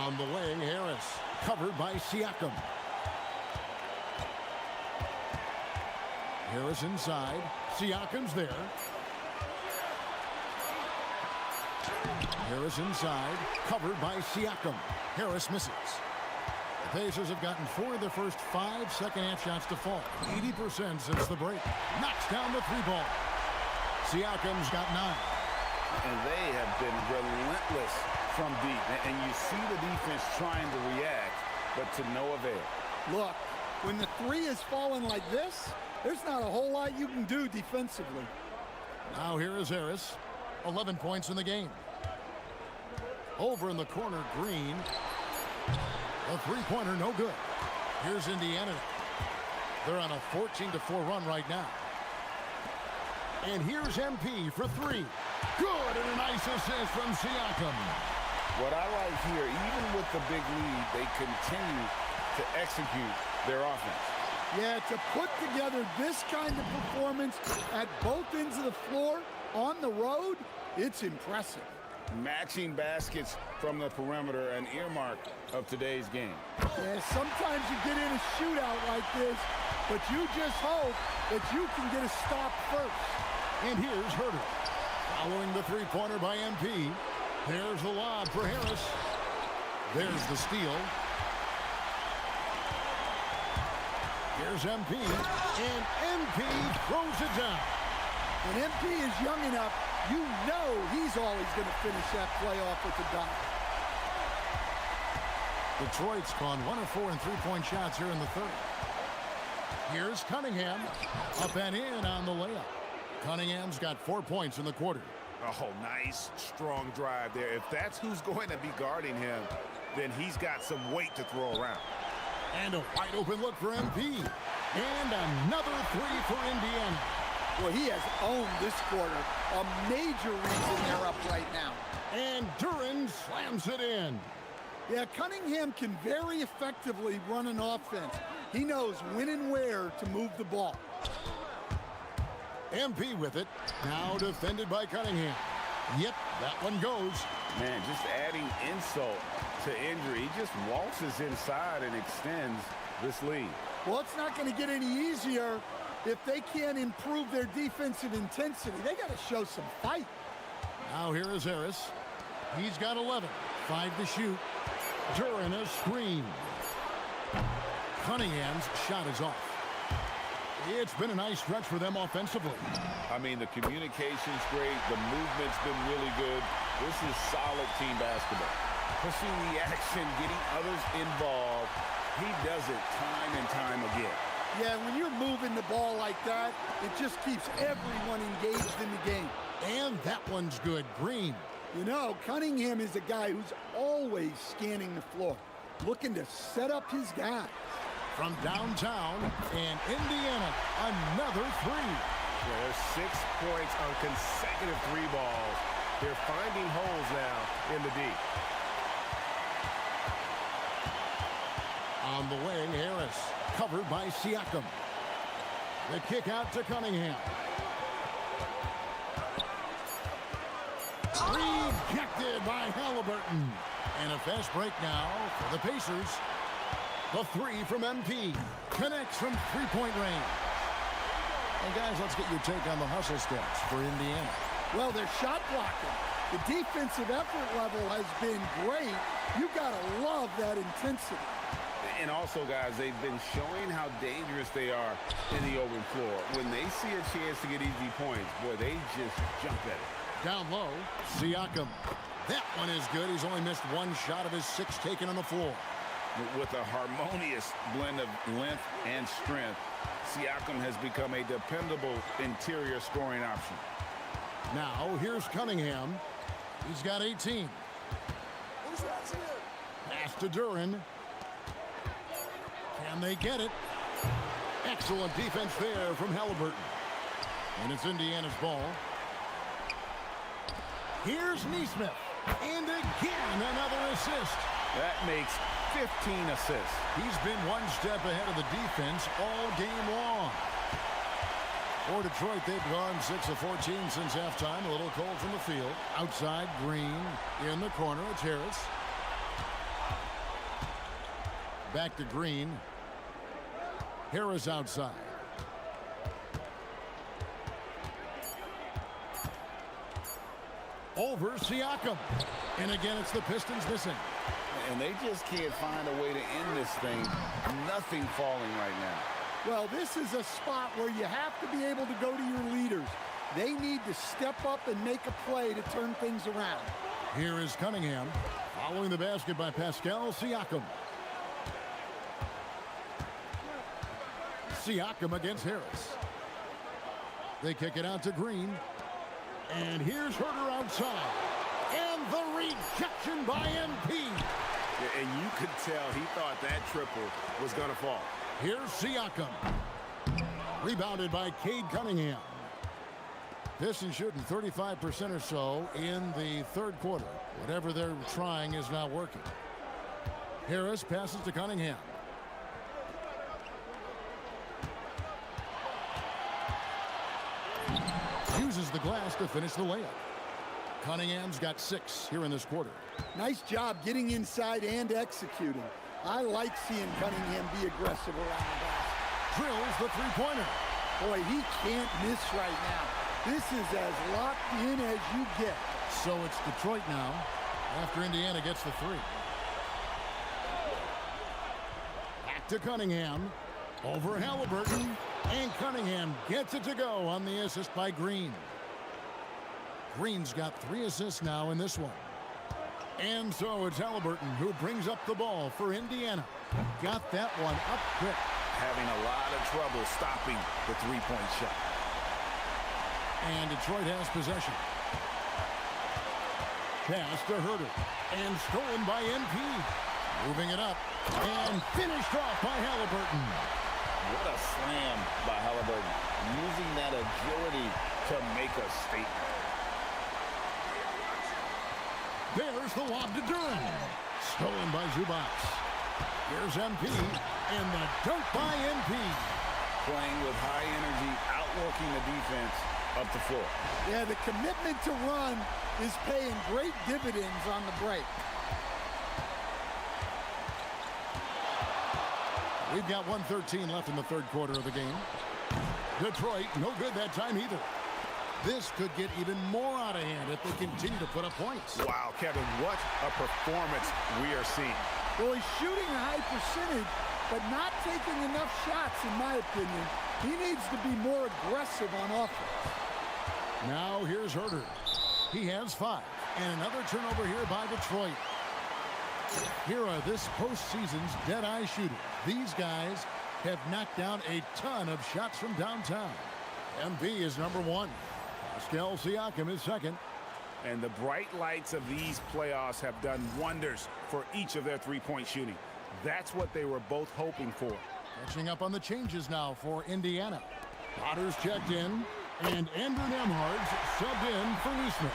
On the wing, Harris. Covered by Siakam. Harris inside. Siakam's there. Harris inside. Covered by Siakam. Harris misses. The Pacers have gotten 4 of their first 5 second-half shots to fall. 80% since the break. Knocks down the 3-ball. Siakam's got 9. And they have been relentless from deep. And you see the defense trying to react, but to no avail. Look, when the 3 is falling like this, there's not a whole lot you can do defensively. Now here is Harris. 11 points in the game. Over in the corner, Green. A 3-pointer, no good. Here's Indiana. They're on a 14-4 run right now. And here's MP for 3. Good, and a nice assist from Siakam. What I like here, even with the big lead, they continue to execute their offense. Yeah, to put together this kind of performance at both ends of the floor on the road, it's impressive. Matching baskets from the perimeter, an earmark of today's game. Yeah, sometimes you get in a shootout like this, but you just hope that you can get a stop first. And here's Herter. Following the 3-pointer by MP. There's the lob for Harris. There's the steal. Here's MP. And MP throws it down. When MP is young enough, you know he's always going to finish that play off with the dunk. Detroit's gone 1 of 4 in 3-point shots here in the third. Here's Cunningham. Up and in on the layup. Cunningham's got 4 points in the quarter. Oh, nice, strong drive there. If that's who's going to be guarding him, then he's got some weight to throw around. And a wide open look for MP. And another 3 for Indiana. Well, he has owned this quarter. A major reason they're up right now. And Duren slams it in. Yeah, Cunningham can very effectively run an offense. He knows when and where to move the ball. MP with it. Now defended by Cunningham. Yep, that one goes. Man, just adding insult to injury. He just waltzes inside and extends this lead. Well, it's not going to get any easier if they can't improve their defensive intensity. They got to show some fight. Now here is Harris. He's got 11. 5 to shoot. Duren a screen. Cunningham's shot is off. It's been a nice stretch for them offensively. I mean, the communication's great. The movement's been really good. This is solid team basketball. Pushing the action, getting others involved. He does it time and time again. Yeah, when you're moving the ball like that, it just keeps everyone engaged in the game. And that one's good. Green. You know, Cunningham is a guy who's always scanning the floor, looking to set up his guy. From downtown, and Indiana, another 3. Yeah, there's 6 points on consecutive 3 balls. They're finding holes now in the D. On the wing, Harris, covered by Siakam. The kick out to Cunningham. Rejected by Halliburton. And a fast break now for the Pacers. The 3 from MP. Connects from 3-point range. And guys, let's get your take on the hustle stats for Indiana. Well, they're shot blocking. The defensive effort level has been great. You gotta love that intensity. And also, guys, they've been showing how dangerous they are in the open floor. When they see a chance to get easy points, boy, they just jump at it. Down low, Siakam. That one is good. He's only missed 1 shot of his 6 taken on the floor. With a harmonious blend of length and strength, Siakam has become a dependable interior scoring option. Now, here's Cunningham. He's got 18. Pass to Duren. Can they get it? Excellent defense there from Halliburton. And it's Indiana's ball. Here's Nesmith. And again, another assist. That makes 15 assists. He's been 1 step ahead of the defense all game long. For Detroit, they've gone 6 of 14 since halftime. A little cold from the field. Outside, Green. In the corner, it's Harris. Back to Green. Harris outside. Over Siakam. And again, it's the Pistons missing. And they just can't find a way to end this thing. Nothing falling right now. Well, this is a spot where you have to be able to go to your leaders. They need to step up and make a play to turn things around. Here is Cunningham, following the basket by Pascal Siakam. Siakam against Harris. They kick it out to Green. And here's Herter outside. And the rejection by MP. And you could tell he thought that triple was going to fall. Here's Siakam. Rebounded by Cade Cunningham. Pistons shooting 35% or so in the third quarter. Whatever they're trying is not working. Harris passes to Cunningham. Uses the glass to finish the layup. Cunningham's got 6 here in this quarter. Nice job getting inside and executing. I like seeing Cunningham be aggressive around the basket. Drills the three-pointer. Boy, he can't miss right now. This is as locked in as you get. So it's Detroit now after Indiana gets the 3. Back to Cunningham. Over Halliburton. And Cunningham gets it to go on the assist by Green. Green's got 3 assists now in this one. And so it's Halliburton who brings up the ball for Indiana. Got that one up quick. Having a lot of trouble stopping the three-point shot. And Detroit has possession. Pass to Herter. And stolen by MP. Moving it up. And finished off by Halliburton. What a slam by Halliburton. Using that agility to make a statement. There's the lob to Durham. Stolen by Zubac. Here's MP. And the dunk by MP. Playing with high energy, outworking the defense up the floor. Yeah, the commitment to run is paying great dividends on the break. We've got 1:13 left in the third quarter of the game. Detroit, no good that time either. This could get even more out of hand if they continue to put up points. Wow, Kevin, what a performance we are seeing. Well, he's shooting a high percentage, but not taking enough shots, in my opinion. He needs to be more aggressive on offense. Now here's Herter. He has 5. And another turnover here by Detroit. Here are this postseason's dead-eye shooters. These guys have knocked down a ton of shots from downtown. MB is number 1. Pascal Siakam is second. And the bright lights of these playoffs have done wonders for each of their three-point shooting. That's what they were both hoping for. Catching up on the changes now for Indiana. Potter's checked in, and Andrew Nembhard's subbed in for Neesmith.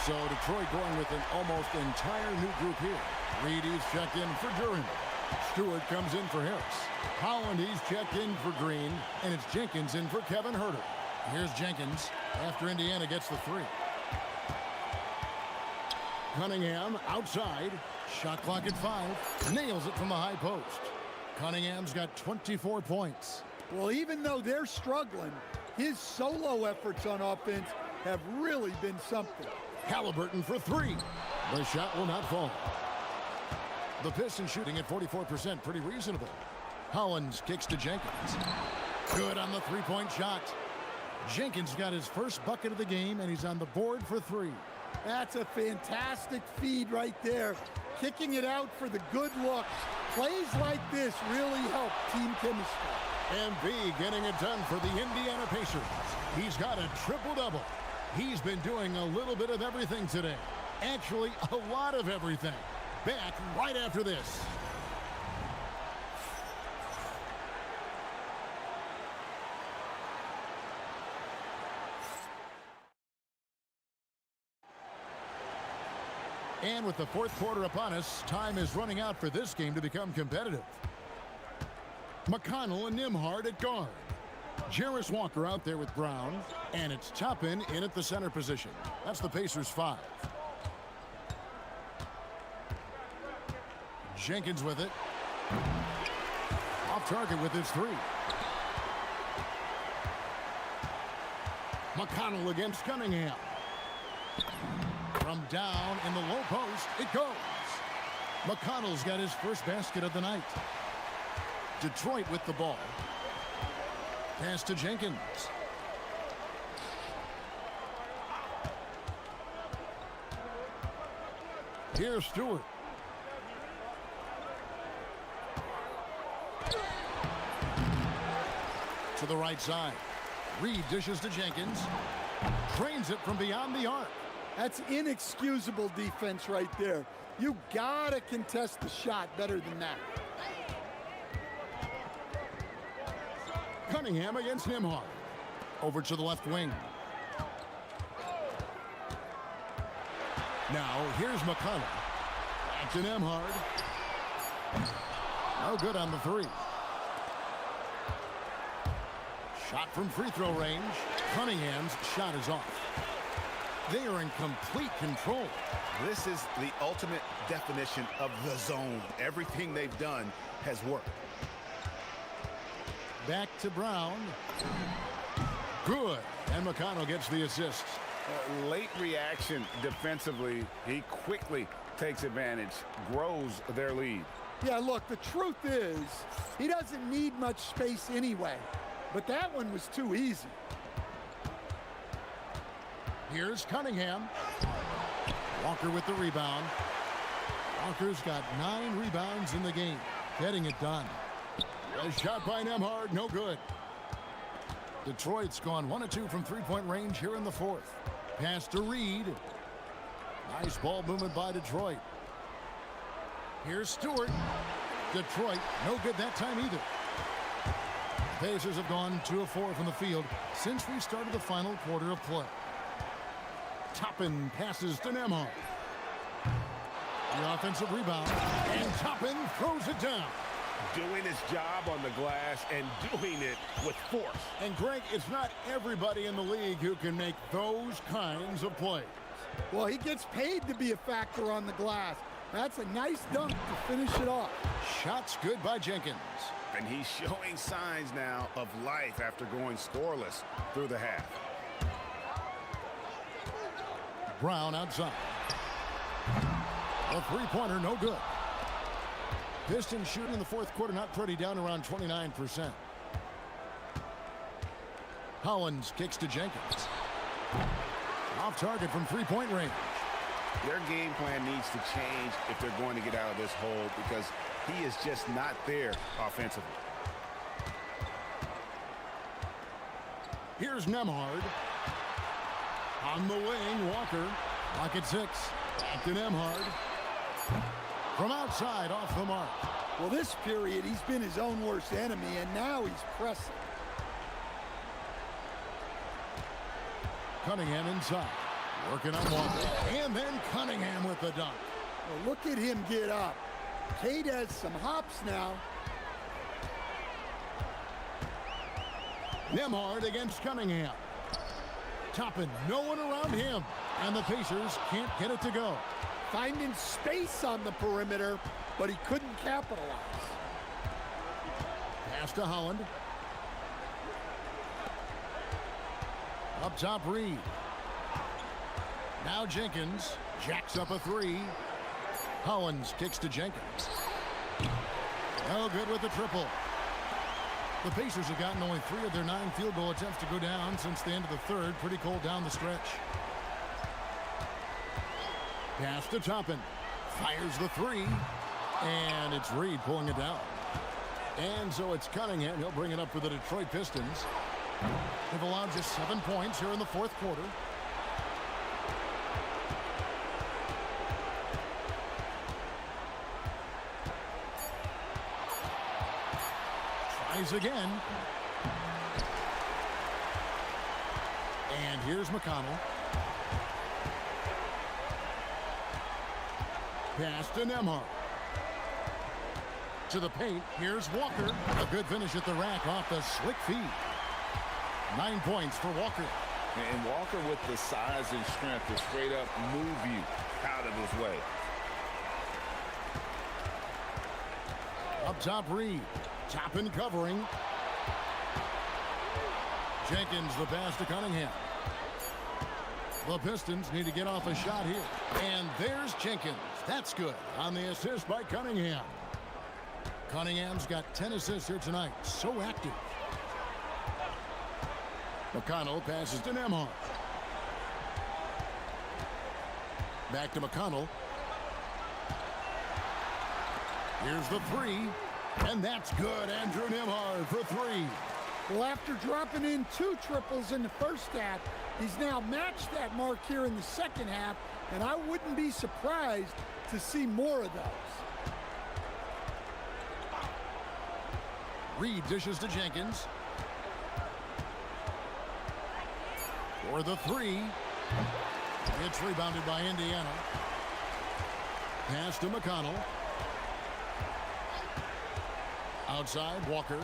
So Detroit going with an almost entire new group here. Reedy's checked in for Durham. Stewart comes in for Harris. Holland, he's checked in for Green, and it's Jenkins in for Kevin Herter. Here's Jenkins after Indiana gets the 3. Cunningham outside. Shot clock at 5. Nails it from the high post. Cunningham's got 24 points. Well, even though they're struggling, his solo efforts on offense have really been something. Halliburton for 3. The shot will not fall. The Pistons shooting at 44%, pretty reasonable. Hollins kicks to Jenkins. Good on the three-point shot. Jenkins got his first bucket of the game, and he's on the board for 3. That's a fantastic feed right there. Kicking it out for the good looks. Plays like this really help team chemistry. And B getting it done for the Indiana Pacers. He's got a triple-double. He's been doing a little bit of everything today. Actually, a lot of everything. Back right after this. And with the fourth quarter upon us, time is running out for this game to become competitive. McConnell and Nembhard at guard. Jarris Walker out there with Brown. And it's Toppin in at the center position. That's the Pacers' 5. Jenkins with it. Off target with his 3. McConnell against Cunningham. From down in the low post, it goes. McConnell's got his first basket of the night. Detroit with the ball. Pass to Jenkins. Here's Stewart. To the right side. Reed dishes to Jenkins. Drains it from beyond the arc. That's inexcusable defense right there. You gotta contest the shot better than that. Cunningham against Nembhard. Over to the left wing. Now here's McConnell. Back to Nembhard. No good on the 3. Shot from free throw range. Cunningham's shot is off. They are in complete control. This is the ultimate definition of the zone. Everything they've done has worked. Back to Brown. Good. And McConnell gets the assist. Late reaction defensively. He quickly takes advantage, grows their lead. Yeah, look, the truth is, he doesn't need much space anyway. But that one was too easy. Here's Cunningham. Walker with the rebound. Walker's got 9 rebounds in the game. Getting it done. A shot by Nembhard, no good. Detroit's gone 1 of 2 from three-point range here in the 4th. Pass to Reed. Nice ball movement by Detroit. Here's Stewart. Detroit, no good that time either. Pacers have gone 2 of 4 from the field since we started the final quarter of play. Toppin passes to Nembhard. The offensive rebound, and Toppin throws it down. Doing his job on the glass and doing it with force. And Greg, it's not everybody in the league who can make those kinds of plays. Well, he gets paid to be a factor on the glass. That's a nice dunk to finish it off. Shots good by Jenkins. And he's showing signs now of life after going scoreless through the half. Brown outside. A three-pointer, no good. Pistons shooting in the 4th quarter, not pretty, down around 29%. Hollins kicks to Jenkins. Off target from three-point range. Their game plan needs to change if they're going to get out of this hole because he is just not there offensively. Here's Nembhard. On the wing, Walker. Lock at 6. Back to Nembhard. From outside, off the mark. Well, this period, he's been his own worst enemy, and now he's pressing. Cunningham inside. Working on Walker. And then Cunningham with the dunk. Well, look at him get up. Cade has some hops now. Nembhard against Cunningham. Toppin, no one around him. And the Pacers can't get it to go. Finding space on the perimeter, but he couldn't capitalize. Pass to Holland. Up top, Reed. Now Jenkins jacks up a 3. Hollins kicks to Jenkins. No good with the triple. The Pacers have gotten only 3 of their 9 field goal attempts to go down since the end of the 3rd. Pretty cold down the stretch. Pass to Toppin. Fires the 3. And it's Reed pulling it down. And so it's Cunningham. He'll bring it up for the Detroit Pistons. They've allowed just 7 points here in the 4th quarter. Tries again. And here's McConnell. Pass to Nembhard. To the paint. Here's Walker. A good finish at the rack off the slick feed. 9 points for Walker. And Walker with the size and strength to straight up move you out of his way. Up top, Reed. Top and covering. Jenkins, the pass to Cunningham. The Pistons need to get off a shot here. And there's Jenkins. That's good on the assist by Cunningham. Cunningham's got 10 assists here tonight. So active. McConnell passes to Nembhard. Back to McConnell. Here's the three. And that's good. Andrew Nembhard for three. Well, after dropping in 2 triples in the first half, he's now matched that mark here in the second half, and I wouldn't be surprised to see more of those. Reed dishes to Jenkins. For the three. It's rebounded by Indiana. Pass to McConnell. Outside, Walker.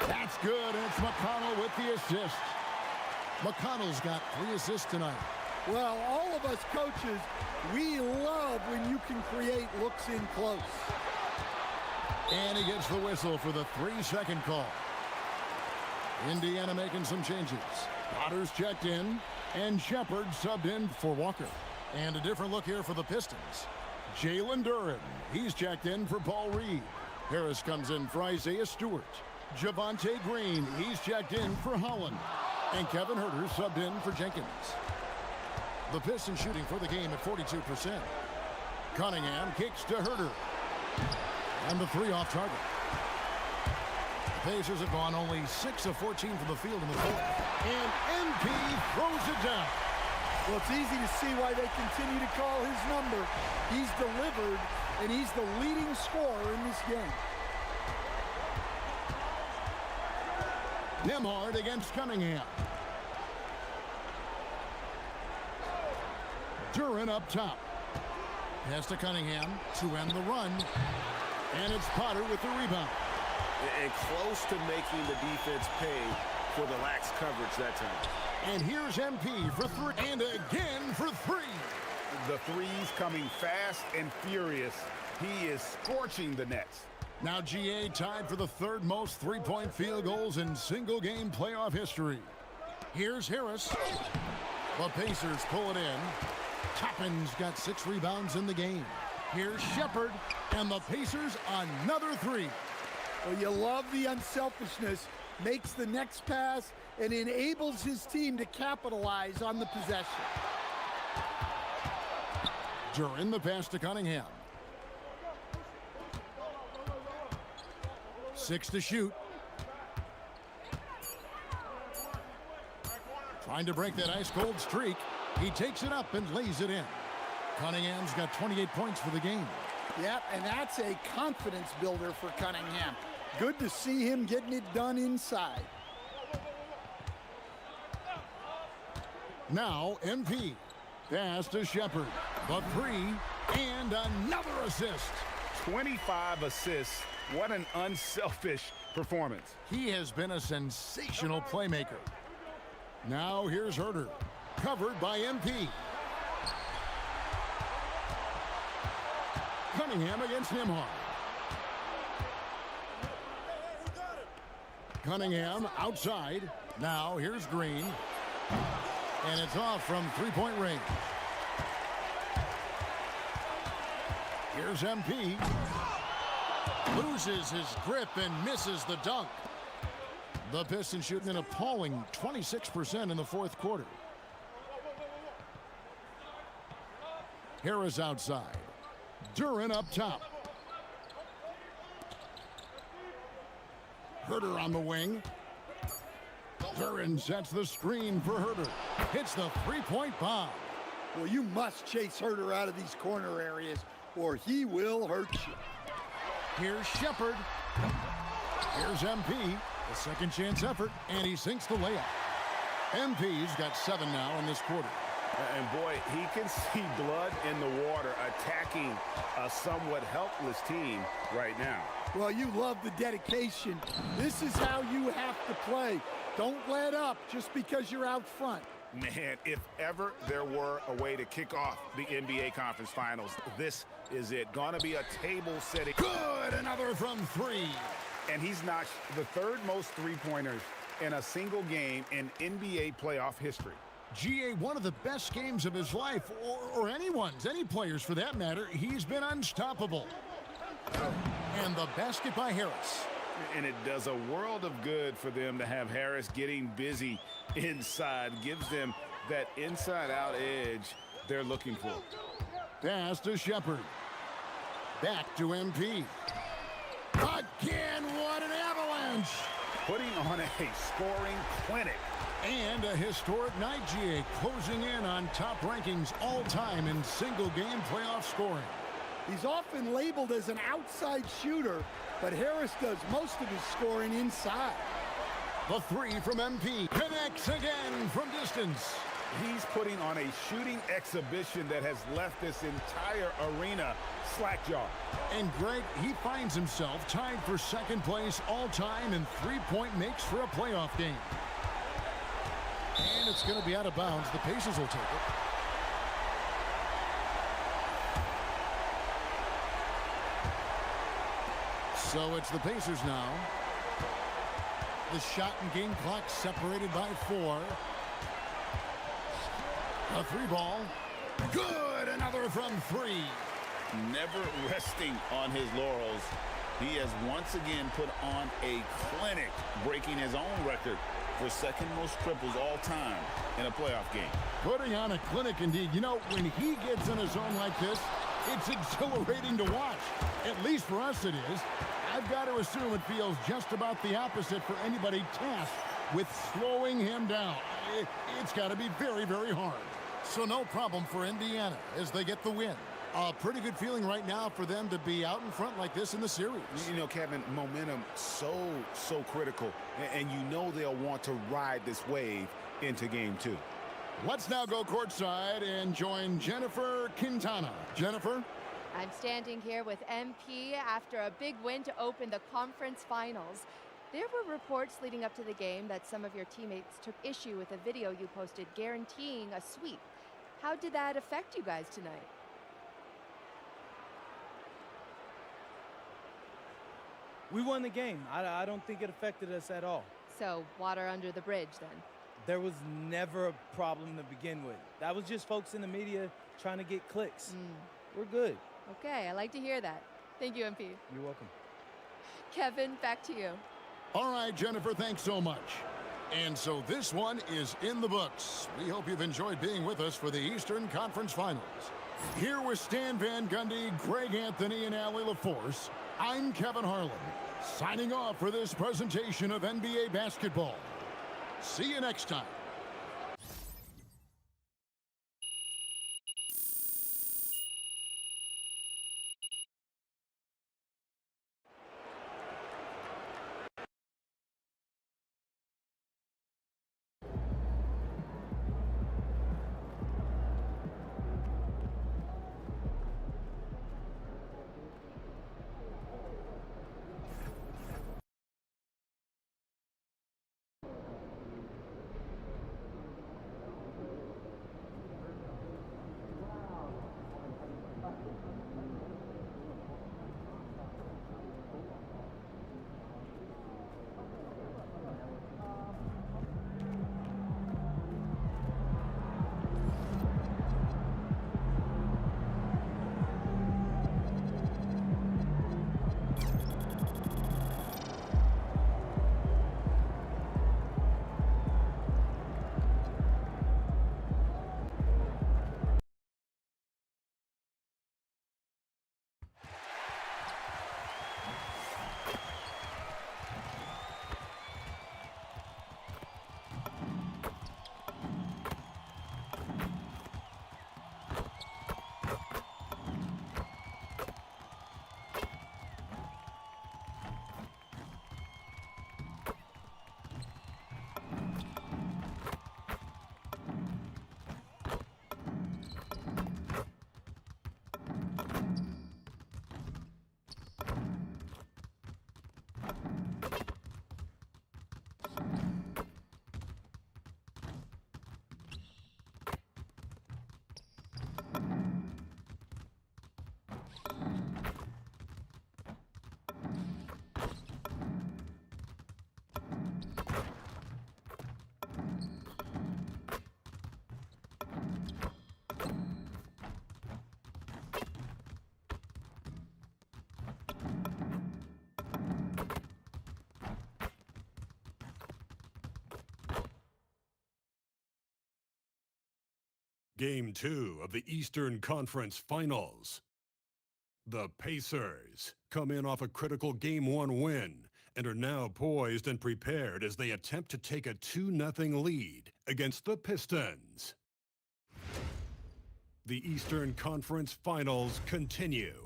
That's good. It's McConnell with the assist. McConnell's got 3 assists tonight. Well, all of us coaches, we love when you can create looks in close. And he gets the whistle for the 3-second call. Indiana making some changes. Potter's checked in, and Shepard subbed in for Walker. And a different look here for the Pistons. Jalen Duren, he's checked in for Paul Reed. Harris comes in for Isaiah Stewart. Javonte Green, he's checked in for Holland. And Kevin Huerter subbed in for Jenkins. The Pistons shooting for the game at 42%. Cunningham kicks to Huerter. And the 3 off target. The Pacers have gone only 6 of 14 from the field in the fourth. And MP throws it down. Well, it's easy to see why they continue to call his number. He's delivered, and he's the leading scorer in this game. Nembhard against Cunningham. Duren up top. Pass to Cunningham to end the run. And it's Potter with the rebound. And close to making the defense pay for the lax coverage that time. And here's MP for 3. And again for 3. The threes coming fast and furious. He is scorching the nets. Now GA tied for the 3rd most three-point field goals in single-game playoff history. Here's Harris. The Pacers pull it in. Toppin's got 6 rebounds in the game. Here's Shepard, and the Pacers another 3. Well, you love the unselfishness. Makes the next pass and enables his team to capitalize on the possession. Duren the pass to Cunningham. 6 to shoot. Trying to break that ice-cold streak. He takes it up and lays it in. Cunningham's got 28 points for the game. Yep, and that's a confidence builder for Cunningham. Good to see him getting it done inside. Now MP. Pass to Shepard. The 3 and another assist. 25 assists. What an unselfish performance. He has been a sensational playmaker. Now here's Huerter. Covered by MP. Cunningham against Nembhard. Cunningham outside. Now here's Green. And it's off from three-point range. Here's MP. Loses his grip and misses the dunk. The Pistons shooting an appalling 26% in the 4th quarter. Harris outside. Duren up top. Huerter on the wing. Duren sets the screen for Huerter. Hits the three-point bomb. Well, you must chase Huerter out of these corner areas or he will hurt you. Here's Shepard. Here's MP. A second chance effort, and he sinks the layup. MP's got 7 now in this quarter. And boy, he can see blood in the water attacking a somewhat helpless team right now. Well, you love the dedication. This is how you have to play. Don't let up just because you're out front. Man, if ever there were a way to kick off the NBA Conference Finals, this Is it going to be a table-setting? Good, another from three. And he's notched the third most three-pointers in a single game in NBA playoff history. GA, one of the best games of his life, or anyone's, any players for that matter. He's been unstoppable. And the basket by Harris. And it does a world of good for them to have Harris getting busy inside. Gives them that inside-out edge they're looking for. Pass to Shepard. Back to MP. Again, what an avalanche! Putting on a scoring clinic. And a historic night, GA, closing in on top rankings all-time in single-game playoff scoring. He's often labeled as an outside shooter, but Harris does most of his scoring inside. The three from MP connects again from distance. He's putting on a shooting exhibition that has left this entire arena slack-jawed. And Greg, he finds himself tied for second place all-time in three-point makes for a playoff game. And it's going to be out of bounds. The Pacers will take it. So it's the Pacers now. The shot and game clock separated by 4. A three ball. Good, another from 3. Never resting on his laurels. He has once again put on a clinic, breaking his own record for second most triples all time in a playoff game. Putting on a clinic indeed. You know, when he gets in a zone like this, it's exhilarating to watch. At least for us it is. I've got to assume it feels just about the opposite for anybody tasked with slowing him down. It's got to be very, very hard. So no problem for Indiana as they get the win. A pretty good feeling right now for them to be out in front like this in the series. You know, Kevin, momentum so critical. And you know they'll want to ride this wave into game 2. Let's now go courtside and join Jennifer Quintana. Jennifer? I'm standing here with MP after a big win to open the conference finals. There were reports leading up to the game that some of your teammates took issue with a video you posted guaranteeing a sweep. How did that affect you guys tonight? We won the game. I don't think it affected us at all. So, water under the bridge then? There was never a problem to begin with. That was just folks in the media trying to get clicks. We're good. Okay, I like to hear that. Thank you, MP. You're welcome. Kevin, back to you. All right, Jennifer, thanks so much. And so this one is in the books. We hope you've enjoyed being with us for the Eastern Conference Finals. Here with Stan Van Gundy, Greg Anthony, and Allie LaForce, I'm Kevin Harlan, signing off for this presentation of NBA basketball. See you next time. Game 2 of the Eastern Conference Finals. The Pacers come in off a critical Game 1 win and are now poised and prepared as they attempt to take a 2-0 lead against the Pistons. The Eastern Conference Finals continue.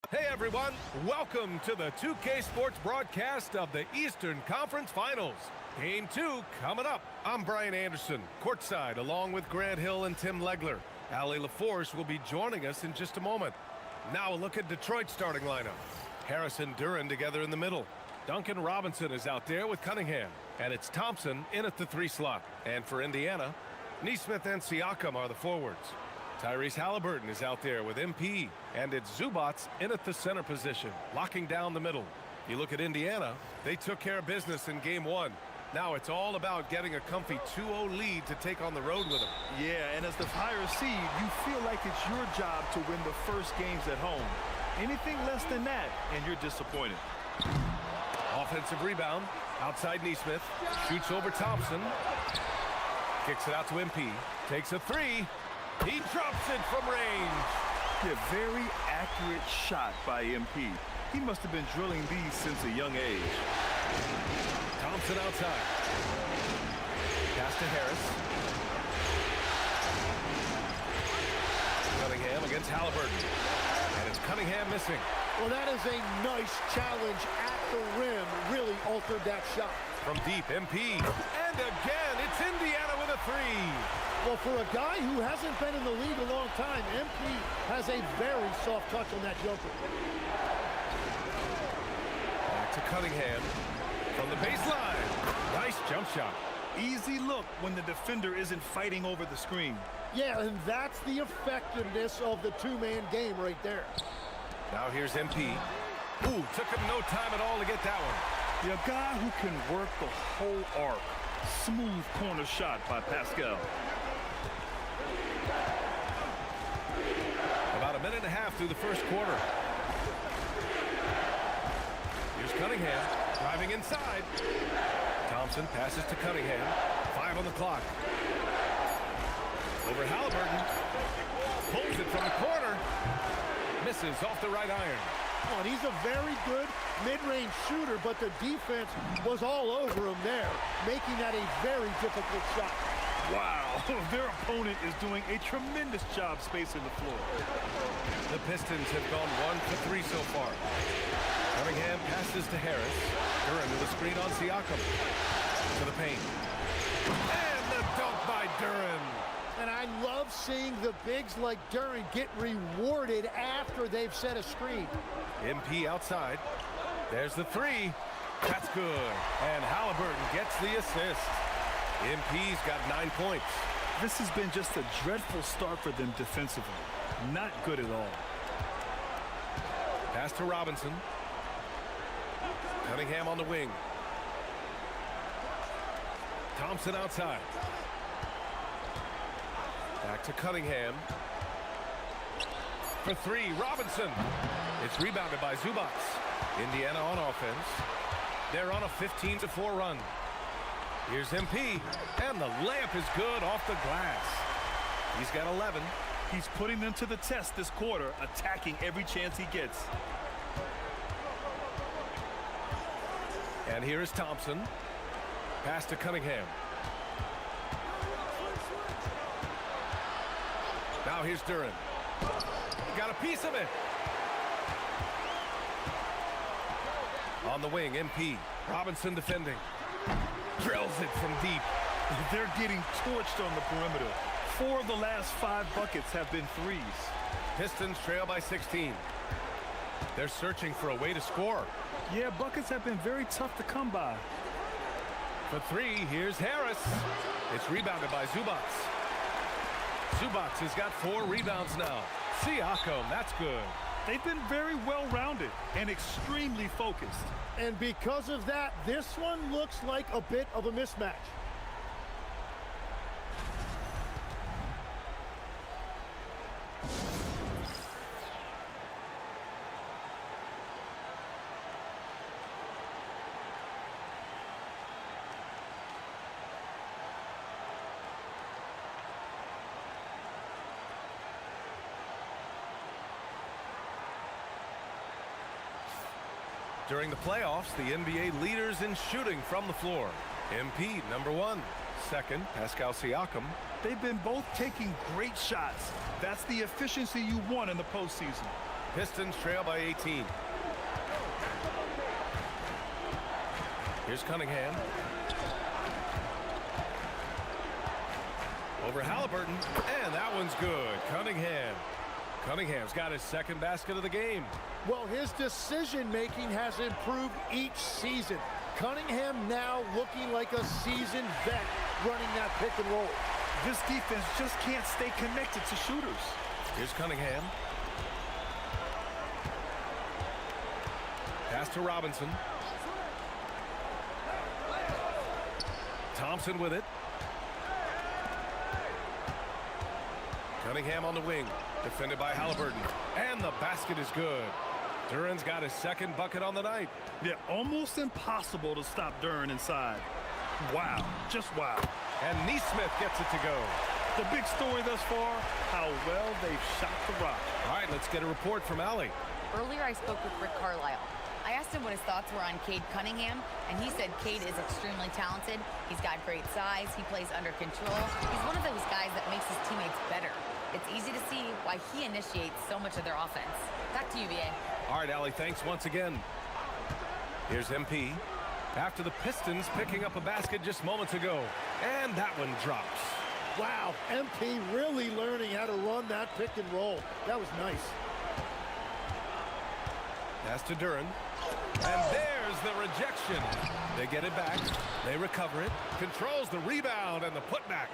Hey everyone, welcome to the 2K Sports broadcast of the Eastern Conference Finals. Game 2 coming up. I'm Brian Anderson, courtside along with Grant Hill and Tim Legler. Allie LaForce will be joining us in just a moment. Now a look at Detroit's starting lineup. Harris and Duren together in the middle. Duncan Robinson is out there with Cunningham. And it's Thompson in at the 3 slot. And for Indiana, Nesmith and Siakam are the forwards. Tyrese Halliburton is out there with MP. And it's Zubats in at the center position, locking down the middle. You look at Indiana, they took care of business in Game 1. Now it's all about getting a comfy 2-0 lead to take on the road with them. Yeah, and as the higher seed, you feel like it's your job to win the first games at home. Anything less than that, and you're disappointed. Offensive rebound, outside Nesmith, shoots over Thompson, kicks it out to MP, takes a 3, he drops it from range. Yeah, very accurate shot by MP. He must have been drilling these since a young age. Thompson outside. Pass to Harris. Cunningham against Halliburton. And it's Cunningham missing. Well, that is a nice challenge at the rim. Really altered that shot. From deep, MP. And again, it's Indiana with a 3. Well, for a guy who hasn't been in the league a long time, MP has a very soft touch on that jumper. Back to Cunningham. From the baseline. Nice jump shot. Easy look when the defender isn't fighting over the screen. Yeah, and that's the effectiveness of the two-man game right there. Now here's MP. Ooh, took him no time at all to get that one. The guy who can work the whole arc. Smooth corner shot by Pascal. About a minute and a half through the first quarter. Here's Cunningham. Driving inside. Thompson passes to Cunningham. 5 on the clock. Over Halliburton. Pulls it from the corner. Misses off the right iron. Oh, and he's a very good mid-range shooter, but the defense was all over him there, making that a very difficult shot. Wow, their opponent is doing a tremendous job spacing the floor. The Pistons have gone 1 for 3 so far. Cunningham passes to Harris. Duren with a screen on Siakam. To the paint. And the dunk by Duren. And I love seeing the bigs like Duren get rewarded after they've set a screen. MP outside. There's the 3. That's good. And Halliburton gets the assist. MP's got 9 points. This has been just a dreadful start for them defensively. Not good at all. Pass to Robinson. Cunningham on the wing. Thompson outside. Back to Cunningham. For 3, Robinson. It's rebounded by Zubats. Indiana on offense. They're on a 15-4 run. Here's MP. And the layup is good off the glass. He's got 11. He's putting them to the test this quarter, attacking every chance he gets. And here is Thompson. Pass to Cunningham. Now here's Duren. Got a piece of it. On the wing, MP. Robinson defending. Drills it from deep. They're getting torched on the perimeter. 4 of the last 5 buckets have been threes. Pistons trail by 16. They're searching for a way to score. Yeah, buckets have been very tough to come by. For 3, here's Harris. It's rebounded by Zubats. Zubats has got 4 rebounds now. Siakam, that's good. They've been very well-rounded and extremely focused. And because of that, this one looks like a bit of a mismatch. During the playoffs, the NBA leaders in shooting from the floor. MP, number 1. Second, Pascal Siakam. They've been both taking great shots. That's the efficiency you want in the postseason. Pistons trail by 18. Here's Cunningham. Over Halliburton, and that one's good. Cunningham's got his second basket of the game. Well, his decision-making has improved each season. Cunningham now looking like a seasoned vet running that pick and roll. This defense just can't stay connected to shooters. Here's Cunningham. Pass to Robinson. Thompson with it. Cunningham on the wing. Defended by Halliburton. And the basket is good. Duren's got his second bucket on the night. Yeah, almost impossible to stop Duren inside. Wow, just wow. And Neesmith gets it to go. The big story thus far, how well they've shot the rock. All right, let's get a report from Allie. Earlier, I spoke with Rick Carlisle. I asked him what his thoughts were on Cade Cunningham, and he said Cade is extremely talented. He's got great size. He plays under control. He's one of those guys that makes his teammates better. It's easy to see why he initiates so much of their offense. Back to you, VA. All right, Allie, thanks once again. Here's MP. After the Pistons picking up a basket just moments ago. And that one drops. Wow, MP really learning how to run that pick and roll. That was nice. Pass to Duren. And there's the rejection. They get it back. They recover it. Controls the rebound and the putback.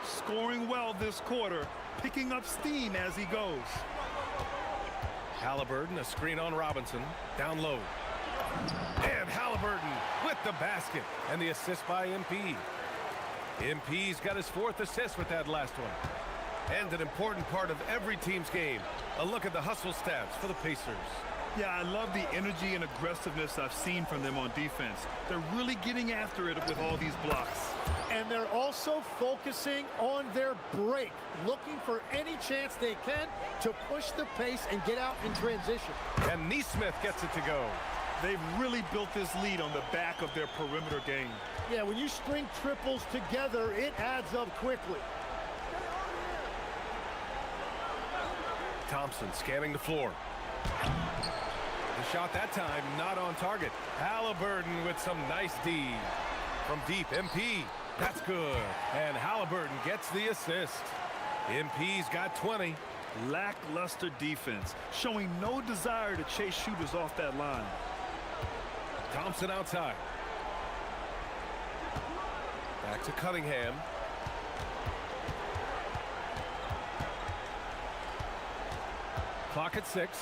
Scoring well this quarter. Picking up steam as he goes. Halliburton, a screen on Robinson. Down low. And Halliburton with the basket. And the assist by MP. MP's got his 4th assist with that last one. And an important part of every team's game. A look at the hustle stats for the Pacers. Yeah, I love the energy and aggressiveness I've seen from them on defense. They're really getting after it with all these blocks. And they're also focusing on their break, looking for any chance they can to push the pace and get out in transition. And Neesmith gets it to go. They've really built this lead on the back of their perimeter game. Yeah, when you string triples together, it adds up quickly. Thompson scanning the floor. The shot that time not on target. Halliburton with some nice D. From deep, MP. That's good. And Halliburton gets the assist. MP's got 20. Lackluster defense, showing no desire to chase shooters off that line. Thompson outside. Back to Cunningham. Clock at 6.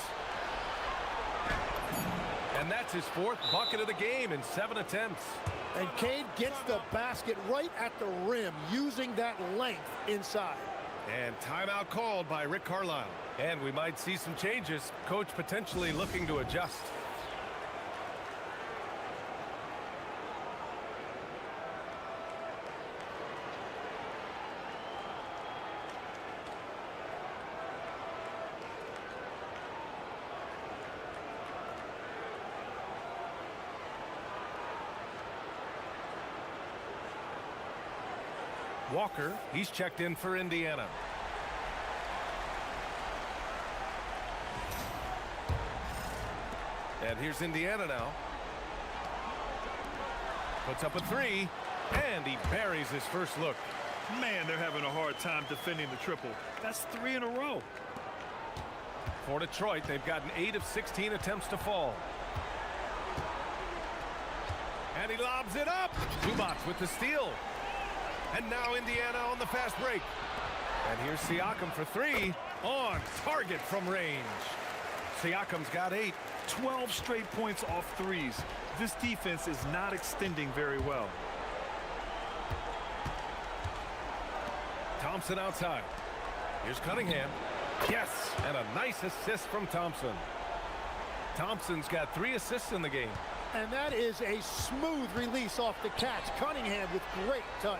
And that's his 4th bucket of the game in 7 attempts. And Cade gets the basket right at the rim, using that length inside. And timeout called by Rick Carlisle. And we might see some changes. Coach potentially looking to adjust. Walker, he's checked in for Indiana. And here's Indiana now. Puts up a 3, and he buries his first look. Man, they're having a hard time defending the triple. That's 3 in a row. For Detroit, they've gotten 8 of 16 attempts to fall. And he lobs it up. Zubac with the steal. And now Indiana on the fast break. And here's Siakam for 3. On target from range. Siakam's got 8. 12 straight points off threes. This defense is not extending very well. Thompson outside. Here's Cunningham. Yes, and a nice assist from Thompson. Thompson's got 3 assists in the game. And that is a smooth release off the catch. Cunningham with great touch.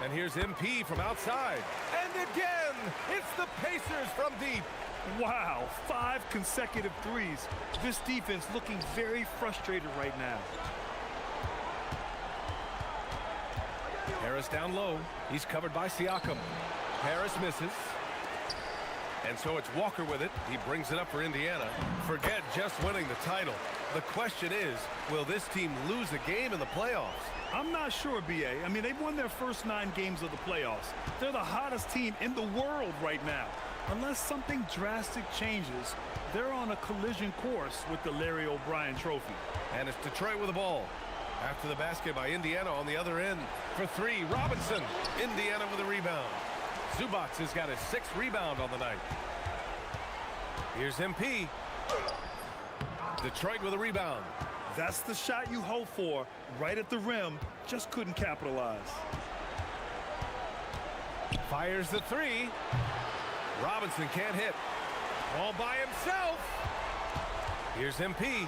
And here's MP from outside. And again, it's the Pacers from deep. Wow, 5 consecutive threes. This defense looking very frustrated right now. Harris down low. He's covered by Siakam. Harris misses. And so it's Walker with it. He brings it up for Indiana. Forget just winning the title. The question is, will this team lose a game in the playoffs? I'm not sure, B.A. I mean, they've won their first 9 games of the playoffs. They're the hottest team in the world right now. Unless something drastic changes, they're on a collision course with the Larry O'Brien Trophy. And it's Detroit with the ball. After the basket by Indiana on the other end. For 3, Robinson. Indiana with a rebound. Zubac has got his 6th rebound on the night. Here's MP. Detroit with a rebound. That's the shot you hope for. Right at the rim. Just couldn't capitalize. Fires the 3. Robinson can't hit. All by himself. Here's MP.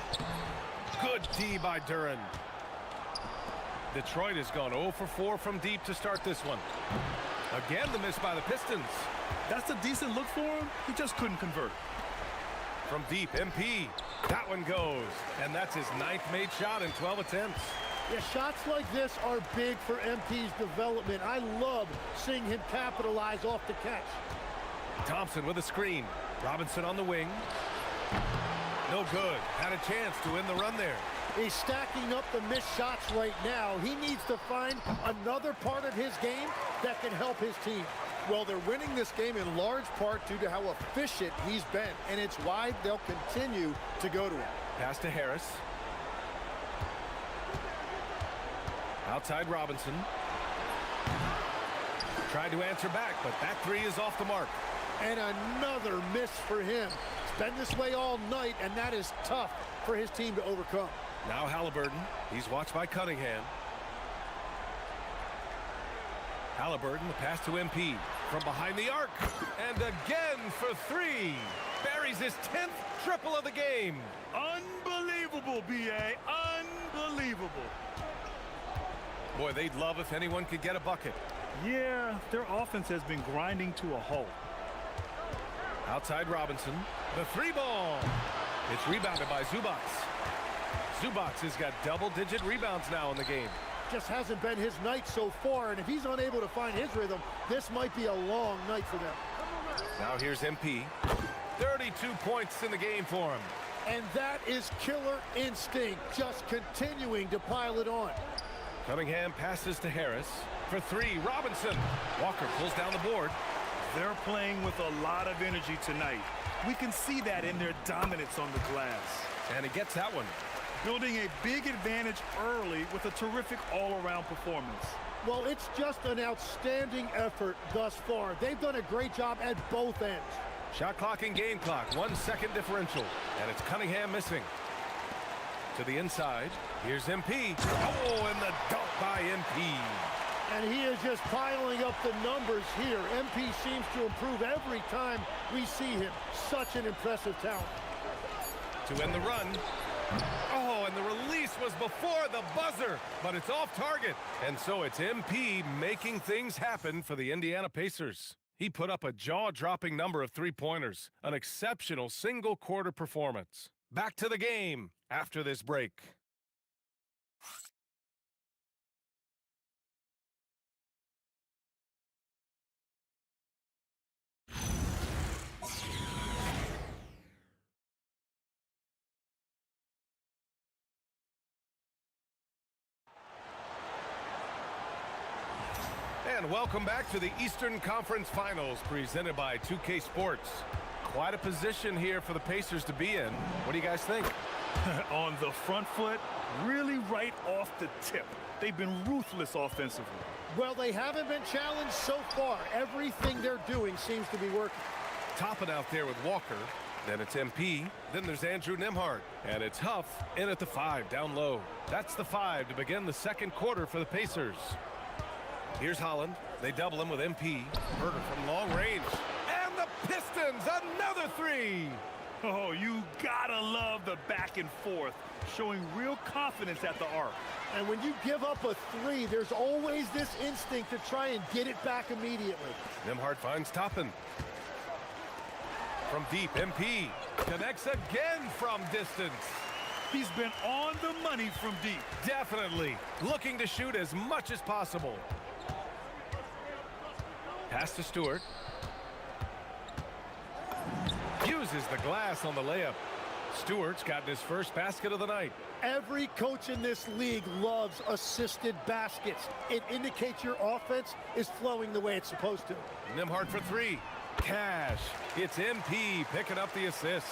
Good D by Duren. Detroit has gone 0 for 4 from deep to start this one. Again, the miss by the Pistons. That's a decent look for him. He just couldn't convert. From deep, MP. That one goes. And that's his 9th made shot in 12 attempts. Yeah, shots like this are big for MP's development. I love seeing him capitalize off the catch. Thompson with a screen. Robinson on the wing. No good. Had a chance to win the run there. He's stacking up the missed shots right now. He needs to find another part of his game that can help his team. Well, they're winning this game in large part due to how efficient he's been, and it's why they'll continue to go to him. Pass to Harris. Outside Robinson. Tried to answer back, but that 3 is off the mark. And another miss for him. It's been this way all night, and that is tough for his team to overcome. Now Halliburton. He's watched by Cunningham. Halliburton, the pass to MP. From behind the arc. And again for 3. Buries his 10th triple of the game. Unbelievable, B.A. Unbelievable. Boy, they'd love if anyone could get a bucket. Yeah, their offense has been grinding to a halt. Outside Robinson. The 3 ball. It's rebounded by Zubac. Zubac has got double-digit rebounds now in the game. Just hasn't been his night so far, and if he's unable to find his rhythm, this might be a long night for them. Now here's MP. 32 points in the game for him. And that is killer instinct, just continuing to pile it on. Cunningham passes to Harris. For 3, Robinson. Walker pulls down the board. They're playing with a lot of energy tonight. We can see that in their dominance on the glass. And he gets that one. Building a big advantage early with a terrific all-around performance. Well, it's just an outstanding effort thus far. They've done a great job at both ends. Shot clock and game clock, 1 second differential. And it's Cunningham missing. To the inside, here's MP. Oh, and the dunk by MP. And he is just piling up the numbers here. MP seems to improve every time we see him. Such an impressive talent. To end the run. Oh, and the release was before the buzzer, but it's off target. And so it's MP making things happen for the Indiana Pacers. He put up a jaw-dropping number of 3-pointers, an exceptional single-quarter performance. Back to the game after this break. And welcome back to the Eastern Conference Finals presented by 2K Sports. Quite a position here for the Pacers to be in. What do you guys think? On the front foot, really right off the tip. They've been ruthless offensively. Well, they haven't been challenged so far. Everything they're doing seems to be working. Topping out there with Walker. Then it's MP. Then there's Andrew Nembhard. And it's Huff in at the 5 down low. That's the 5 to begin the second quarter for the Pacers. Here's Holland. They double him with MP. Herter from long range. And the Pistons, another 3. Oh, you gotta love the back and forth, showing real confidence at the arc. And when you give up a 3, there's always this instinct to try and get it back immediately. Nembhard finds Toppin. From deep, MP connects again from distance. He's been on the money from deep. Definitely looking to shoot as much as possible. Pass to Stewart. Uses the glass on the layup. Stewart's gotten his first basket of the night. Every coach in this league loves assisted baskets. It indicates your offense is flowing the way it's supposed to. Nembhard for three. Cash. It's MP picking up the assist.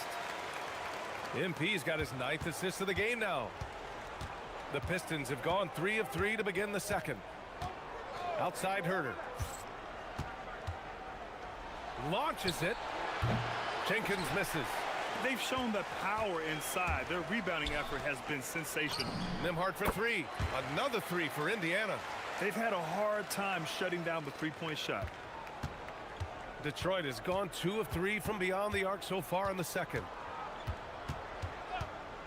MP's got his 9th assist of the game now. The Pistons have gone 3 of 3 to begin the second. Outside Herder. Launches it. Jenkins misses. They've shown the power inside. Their rebounding effort has been sensational. Nembhard for three. Another three for Indiana. They've had a hard time shutting down the three-point shot. Detroit has gone 2 of 3 from beyond the arc so far in the second.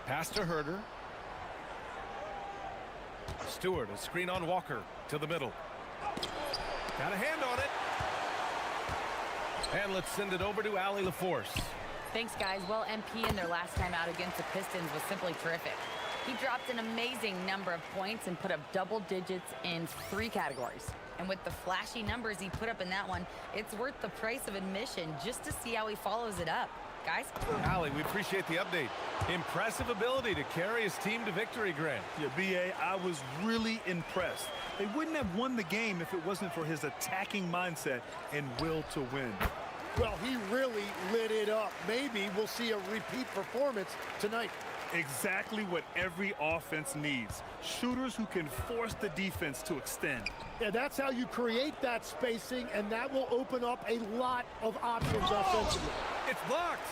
Pass to Herder. Stewart, a screen on Walker to the middle. Got a hand on it. And let's send it over to Allie LaForce. Thanks, guys. Well, MP in their last time out against the Pistons was simply terrific. He dropped an amazing number of points and put up double digits in 3 categories. And with the flashy numbers he put up in that one, it's worth the price of admission just to see how he follows it up. Guys? Allie, we appreciate the update. Impressive ability to carry his team to victory, Grant. Yeah, B.A., I was really impressed. They wouldn't have won the game if it wasn't for his attacking mindset and will to win. Well, he really lit it up. Maybe we'll see a repeat performance tonight. Exactly what every offense needs. Shooters who can force the defense to extend. Yeah, that's how you create that spacing, and that will open up a lot of options offensively. It's blocked.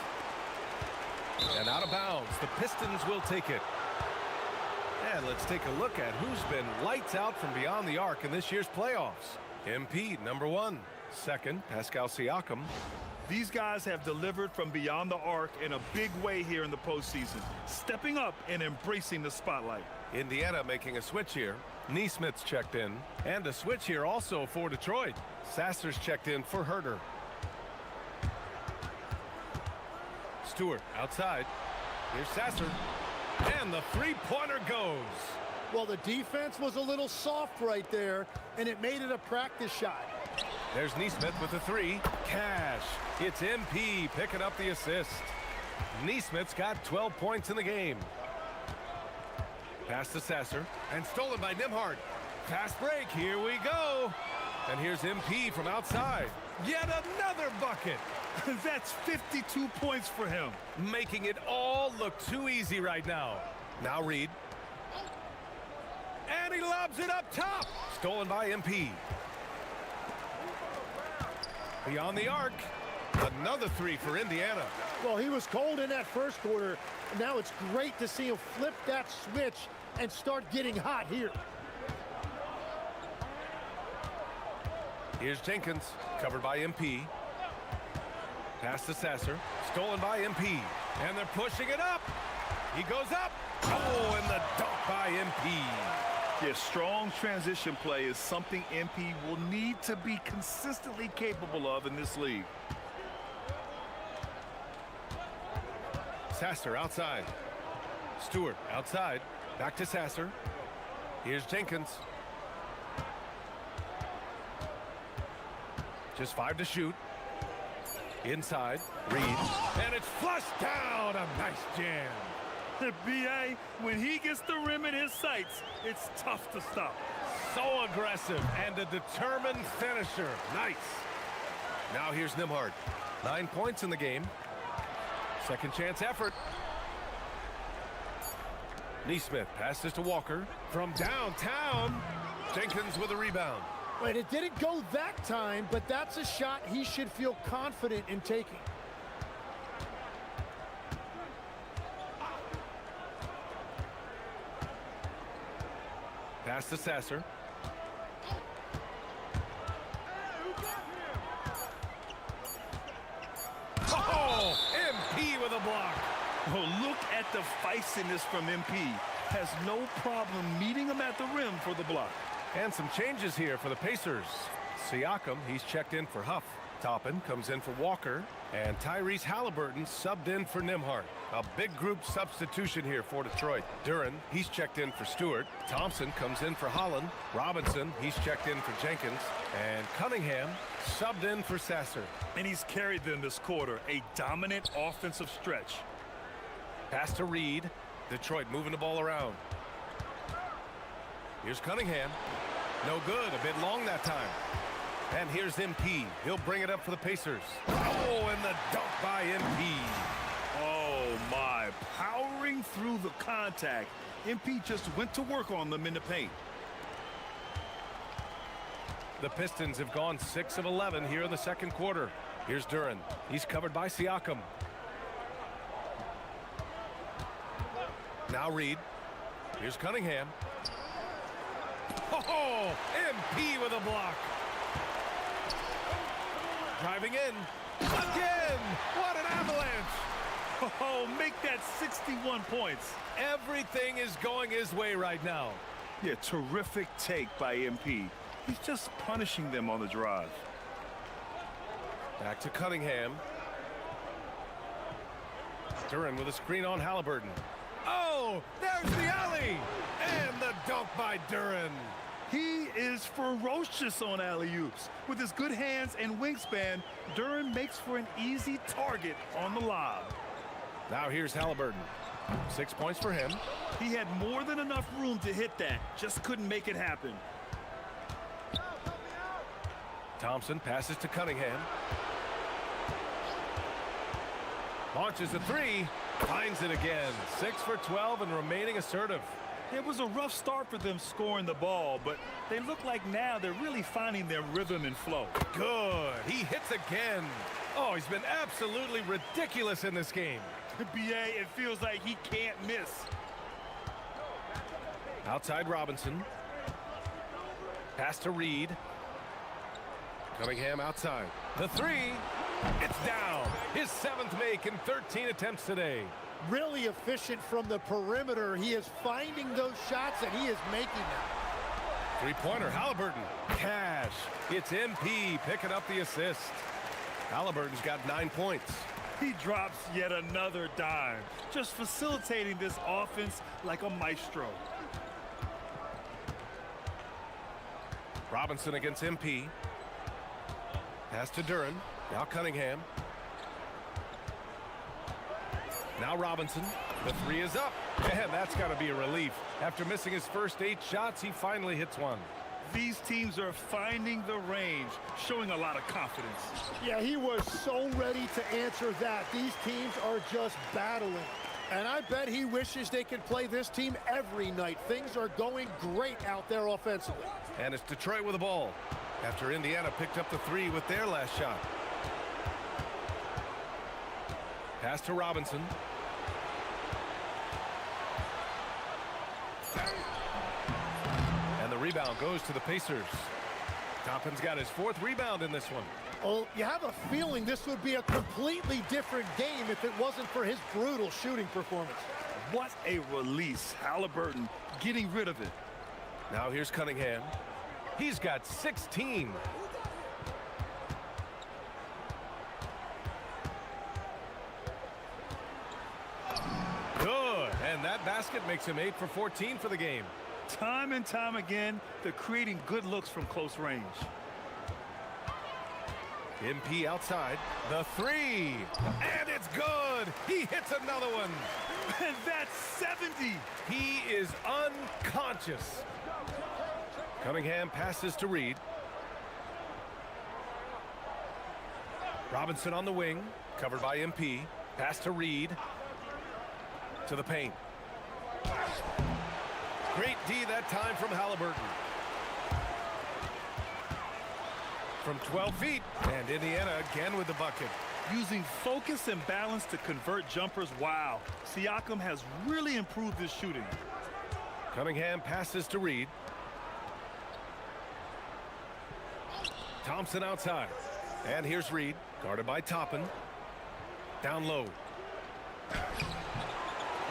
And out of bounds. The Pistons will take it. And let's take a look at who's been lights out from beyond the arc in this year's playoffs. MP, number 1. Second, Pascal Siakam. These guys have delivered from beyond the arc in a big way here in the postseason, stepping up and embracing the spotlight. Indiana making a switch here. Neesmith's checked in. And a switch here also for Detroit. Sasser's checked in for Herder. Stewart outside. Here's Sasser. And the three-pointer goes. Well, the defense was a little soft right there, and it made it a practice shot. There's Neesmith with the 3. Cash. It's MP picking up the assist. Neesmith's got 12 points in the game. Pass to Sasser. And stolen by Nembhard. Fast break. Here we go. And here's MP from outside. Yet another bucket. That's 52 points for him. Making it all look too easy right now. Now Reed. And he lobs it up top. Stolen by MP. Beyond the arc. Another 3 for Indiana. Well, he was cold in that first quarter. And now it's great to see him flip that switch and start getting hot here. Here's Jenkins, covered by MP. Pass to Sasser, stolen by MP. And they're pushing it up. He goes up. Oh, and the dunk by MP. Yeah, strong transition play is something MP will need to be consistently capable of in this league. Sasser outside. Stewart outside. Back to Sasser. Here's Jenkins. Just 5 to shoot. Inside. Reed. And it's flushed down. A nice jam. The B.A., when he gets the rim in his sights, it's tough to stop. So aggressive and a determined finisher. Nice. Now here's Nembhard. 9 points in the game. Second chance effort. Neesmith passes to Walker from downtown. Jenkins with a rebound. Wait, it didn't go that time, but that's a shot he should feel confident in taking. Pass to Sasser. Oh, MP with a block. Oh, look at the feistiness from MP. Has no problem meeting him at the rim for the block. And some changes here for the Pacers. Siakam, he's checked in for Huff. Toppin comes in for Walker, and Tyrese Halliburton subbed in for Nimhart. A big group substitution here for Detroit. Duren, he's checked in for Stewart. Thompson comes in for Holland. Robinson, he's checked in for Jenkins. And Cunningham subbed in for Sasser. And he's carried them this quarter, a dominant offensive stretch. Pass to Reed. Detroit moving the ball around. Here's Cunningham. No good, a bit long that time. And here's MP. He'll bring it up for the Pacers. Oh, and the dunk by MP. Oh, my. Powering through the contact. MP just went to work on them in the paint. The Pistons have gone 6 of 11 here in the second quarter. Here's Duren. He's covered by Siakam. Now Reed. Here's Cunningham. Oh, MP with a block. Driving in. Again! What an avalanche! Oh, make that 61 points. Everything is going his way right now. Yeah, terrific take by MP. He's just punishing them on the drive. Back to Cunningham. Duren with a screen on Halliburton. Oh, there's the alley! And the dunk by Duren. He is ferocious on alley-oops. With his good hands and wingspan, Duren makes for an easy target on the lob. Now here's Halliburton. 6 points for him. He had more than enough room to hit that. Just couldn't make it happen. Thompson passes to Cunningham. Launches a three. Finds it again. 6 for 12 and remaining assertive. It was a rough start for them scoring the ball, but they look like now they're really finding their rhythm and flow. Good. He hits again. Oh, he's been absolutely ridiculous in this game. BA, it feels like he can't miss. Outside Robinson. Pass to Reed. Cunningham outside. The three. It's down. His 7th make in 13 attempts today. Really efficient from the perimeter. He is finding those shots, and he is making them. Three-pointer, Halliburton. Cash. It's MP picking up the assist. Halliburton's got 9 points. He drops yet another dime, just facilitating this offense like a maestro. Robinson against MP. Pass to Duren. Now Cunningham. Now Robinson. The three is up. And that's got to be a relief. After missing his first 8 shots, he finally hits one. These teams are finding the range, showing a lot of confidence. Yeah, he was so ready to answer that. These teams are just battling. And I bet he wishes they could play this team every night. Things are going great out there offensively. And it's Detroit with the ball after Indiana picked up the three with their last shot. Pass to Robinson. And the rebound goes to the Pacers. Toppin's got his 4th rebound in this one. Oh, you have a feeling this would be a completely different game if it wasn't for his brutal shooting performance. What a release. Halliburton getting rid of it. Now here's Cunningham. He's got 16. Good. And that basket makes him 8 for 14 for the game. Time and time again, they're creating good looks from close range. MP outside. The three. And it's good. He hits another one. And that's 70. He is unconscious. Cunningham passes to Reed. Robinson on the wing. Covered by MP. Pass to Reed. To the paint. Great D that time from Halliburton. From 12 feet. And Indiana again with the bucket. Using focus and balance to convert jumpers. Wow. Siakam has really improved his shooting. Cunningham passes to Reed. Thompson outside. And here's Reed. Guarded by Toppin. Down low.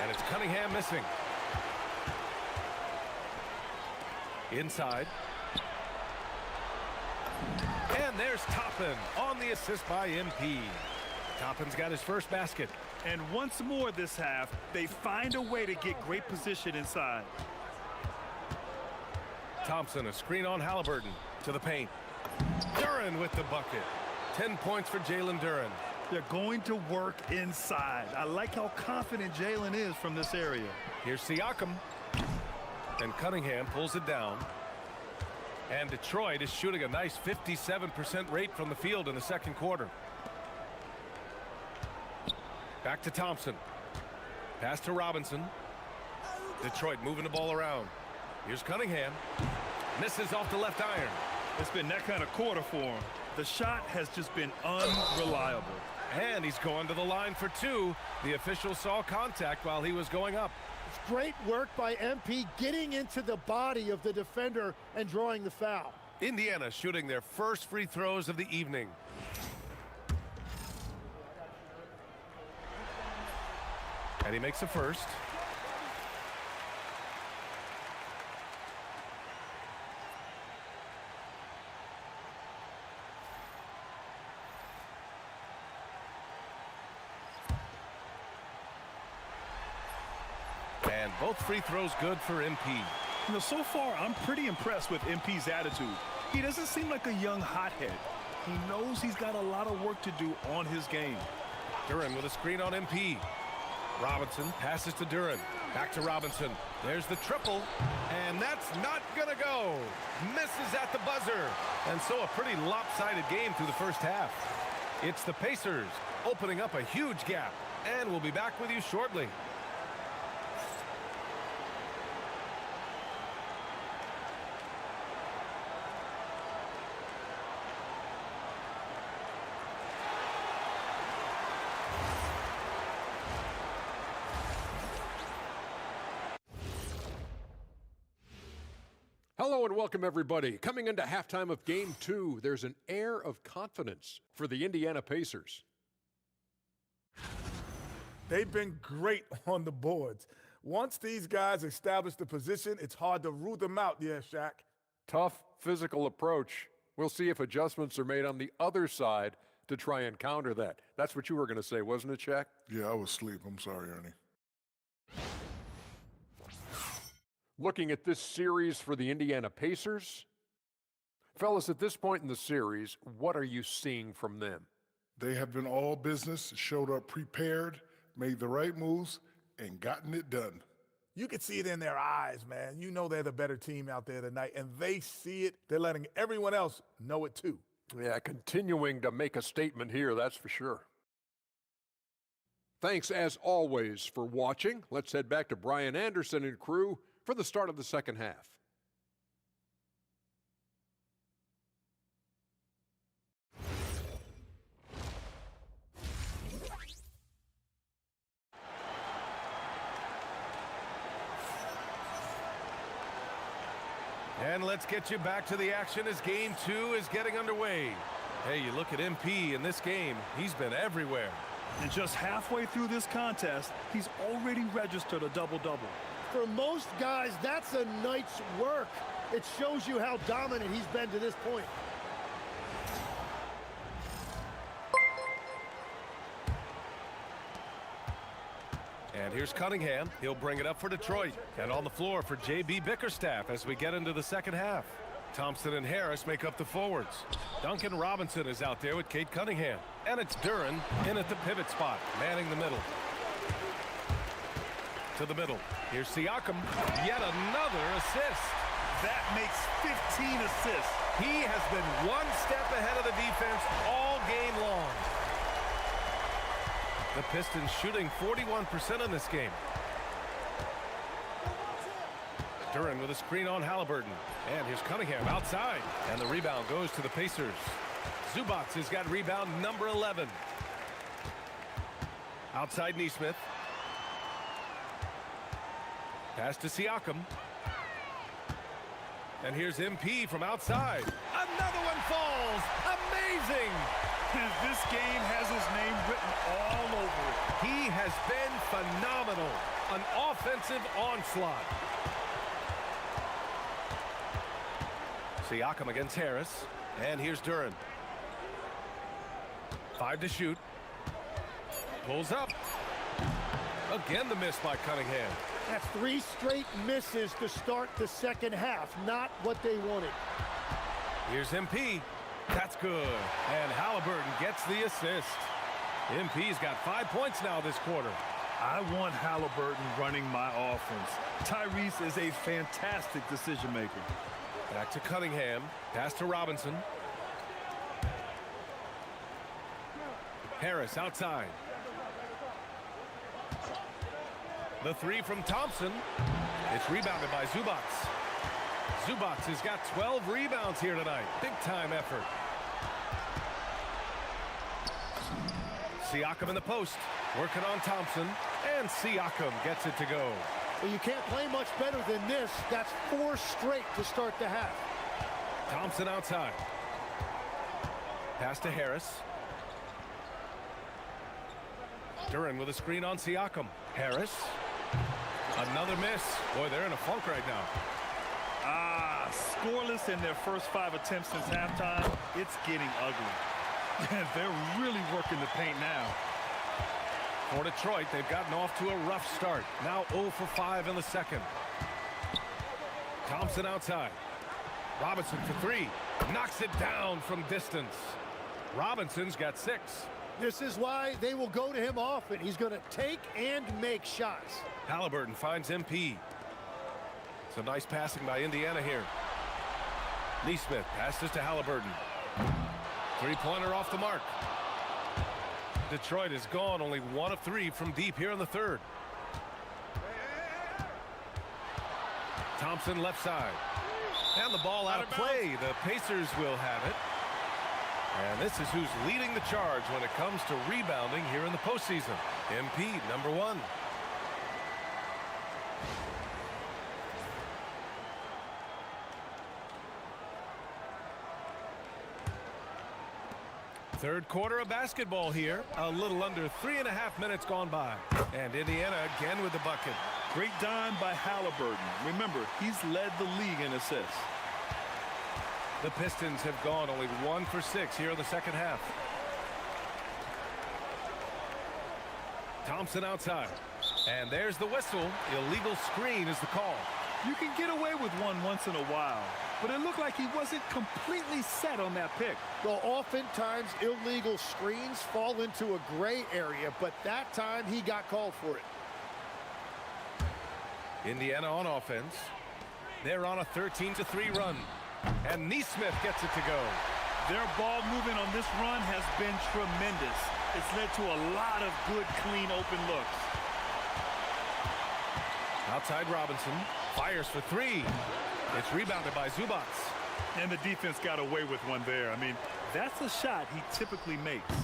And it's Cunningham missing. Inside. And there there's Toppin on the assist by MP. Toppin's got his first basket. And once more this half, they find a way to get great position inside. Thompson, a screen on Halliburton to the paint. Duren with the bucket. 10 points for Jalen Duren. They're going to work inside. I like how confident Jalen is from this area. Here's Siakam. And Cunningham pulls it down. And Detroit is shooting a nice 57% rate from the field in the second quarter. Back to Thompson. Pass to Robinson. Detroit moving the ball around. Here's Cunningham. Misses off the left iron. It's been that kind of quarter for him. The shot has just been unreliable. And he's going to the line for two. The official saw contact while he was going up. It's great work by MP getting into the body of the defender and drawing the foul. Indiana shooting their first free throws of the evening. And he makes the first. And both free throws good for MP. You know, so far, I'm pretty impressed with MP's attitude. He doesn't seem like a young hothead. He knows he's got a lot of work to do on his game. Duren with a screen on MP. Robinson passes to Duren. Back to Robinson. There's the triple. And that's not going to go. Misses at the buzzer. And so a pretty lopsided game through the first half. It's the Pacers opening up a huge gap. And we'll be back with you shortly. Hello and welcome, everybody. Coming into halftime of Game 2, there's an air of confidence for the Indiana Pacers. They've been great on the boards. Once these guys establish the position, it's hard to root them out, yeah, Shaq. Tough physical approach. We'll see if adjustments are made on the other side to try and counter that. That's what you were going to say, wasn't it, Shaq? Yeah, I was asleep. I'm sorry, Ernie. Looking at this series for the Indiana Pacers. Fellas, at this point in the series, what are you seeing from them? They have been all business, showed up prepared, made the right moves, and gotten it done. You can see it in their eyes, man. You know they're the better team out there tonight, and they see it. They're letting everyone else know it too. Yeah, continuing to make a statement here, that's for sure. Thanks, as always, for watching. Let's head back to Brian Anderson and crew for the start of the second half. And let's get you back to the action as Game 2 is getting underway. Hey, you look at MP in this game, he's been everywhere. And just halfway through this contest, he's already registered a double-double. For most guys, that's a night's work. It shows you how dominant he's been to this point. And here's Cunningham. He'll bring it up for Detroit. And on the floor for J.B. Bickerstaff as we get into the second half. Thompson and Harris make up the forwards. Duncan Robinson is out there with Cade Cunningham. And it's Duren in at the pivot spot, manning the middle. To the middle. Here's Siakam. Yet another assist. That makes 15 assists. He has been one step ahead of the defense all game long. The Pistons shooting 41% in this game. Duren with a screen on Halliburton. And here's Cunningham outside. And the rebound goes to the Pacers. Zubac has got rebound number 11. Outside Nesmith. Pass to Siakam. And here's MP from outside. Another one falls. Amazing. This game has his name written all over it. He has been phenomenal. An offensive onslaught. Siakam against Harris. And here's Duren. 5 to shoot. Pulls up. Again, the miss by Cunningham. That's 3 straight misses to start the second half. Not what they wanted. Here's MP. That's good. And Halliburton gets the assist. MP's got 5 points now this quarter. I want Halliburton running my offense. Tyrese is a fantastic decision maker. Back to Cunningham. Pass to Robinson. Harris outside. The 3 from Thompson. It's rebounded by Zubac. Zubac has got 12 rebounds here tonight. Big-time effort. Siakam in the post. Working on Thompson. And Siakam gets it to go. Well, you can't play much better than this. That's 4 straight to start the half. Thompson outside. Pass to Harris. Duran with a screen on Siakam. Harris. Another miss. Boy, they're in a funk right now. Scoreless in their first 5 attempts since halftime. It's getting ugly. They're really working the paint now. For Detroit, they've gotten off to a rough start. Now 0 for 5 in the second. Thompson outside. Robinson for 3. Knocks it down from distance. Robinson's got 6. This is why they will go to him often. He's going to take and make shots. Halliburton finds MP. Some nice passing by Indiana here. Neesmith passes to Halliburton. 3-pointer off the mark. Detroit has gone only 1 of 3 from deep here in the third. Thompson left side. And the ball out of play. The Pacers will have it. And this is who's leading the charge when it comes to rebounding here in the postseason. MP, number 1. Third quarter of basketball here. A little under 3.5 minutes gone by. And Indiana again with the bucket. Great dime by Halliburton. Remember, he's led the league in assists. The Pistons have gone only 1 for 6 here in the second half. Thompson outside. And there's the whistle. Illegal screen is the call. You can get away with one once in a while, but it looked like he wasn't completely set on that pick. Well, oftentimes illegal screens fall into a gray area, but that time he got called for it. Indiana on offense. They're on a 13-3 run. And Neesmith gets it to go. Their ball movement on this run has been tremendous. It's led to a lot of good, clean, open looks. Outside Robinson. Fires for 3. It's rebounded by Zubac. And the defense got away with one there. I mean, that's a shot he typically makes.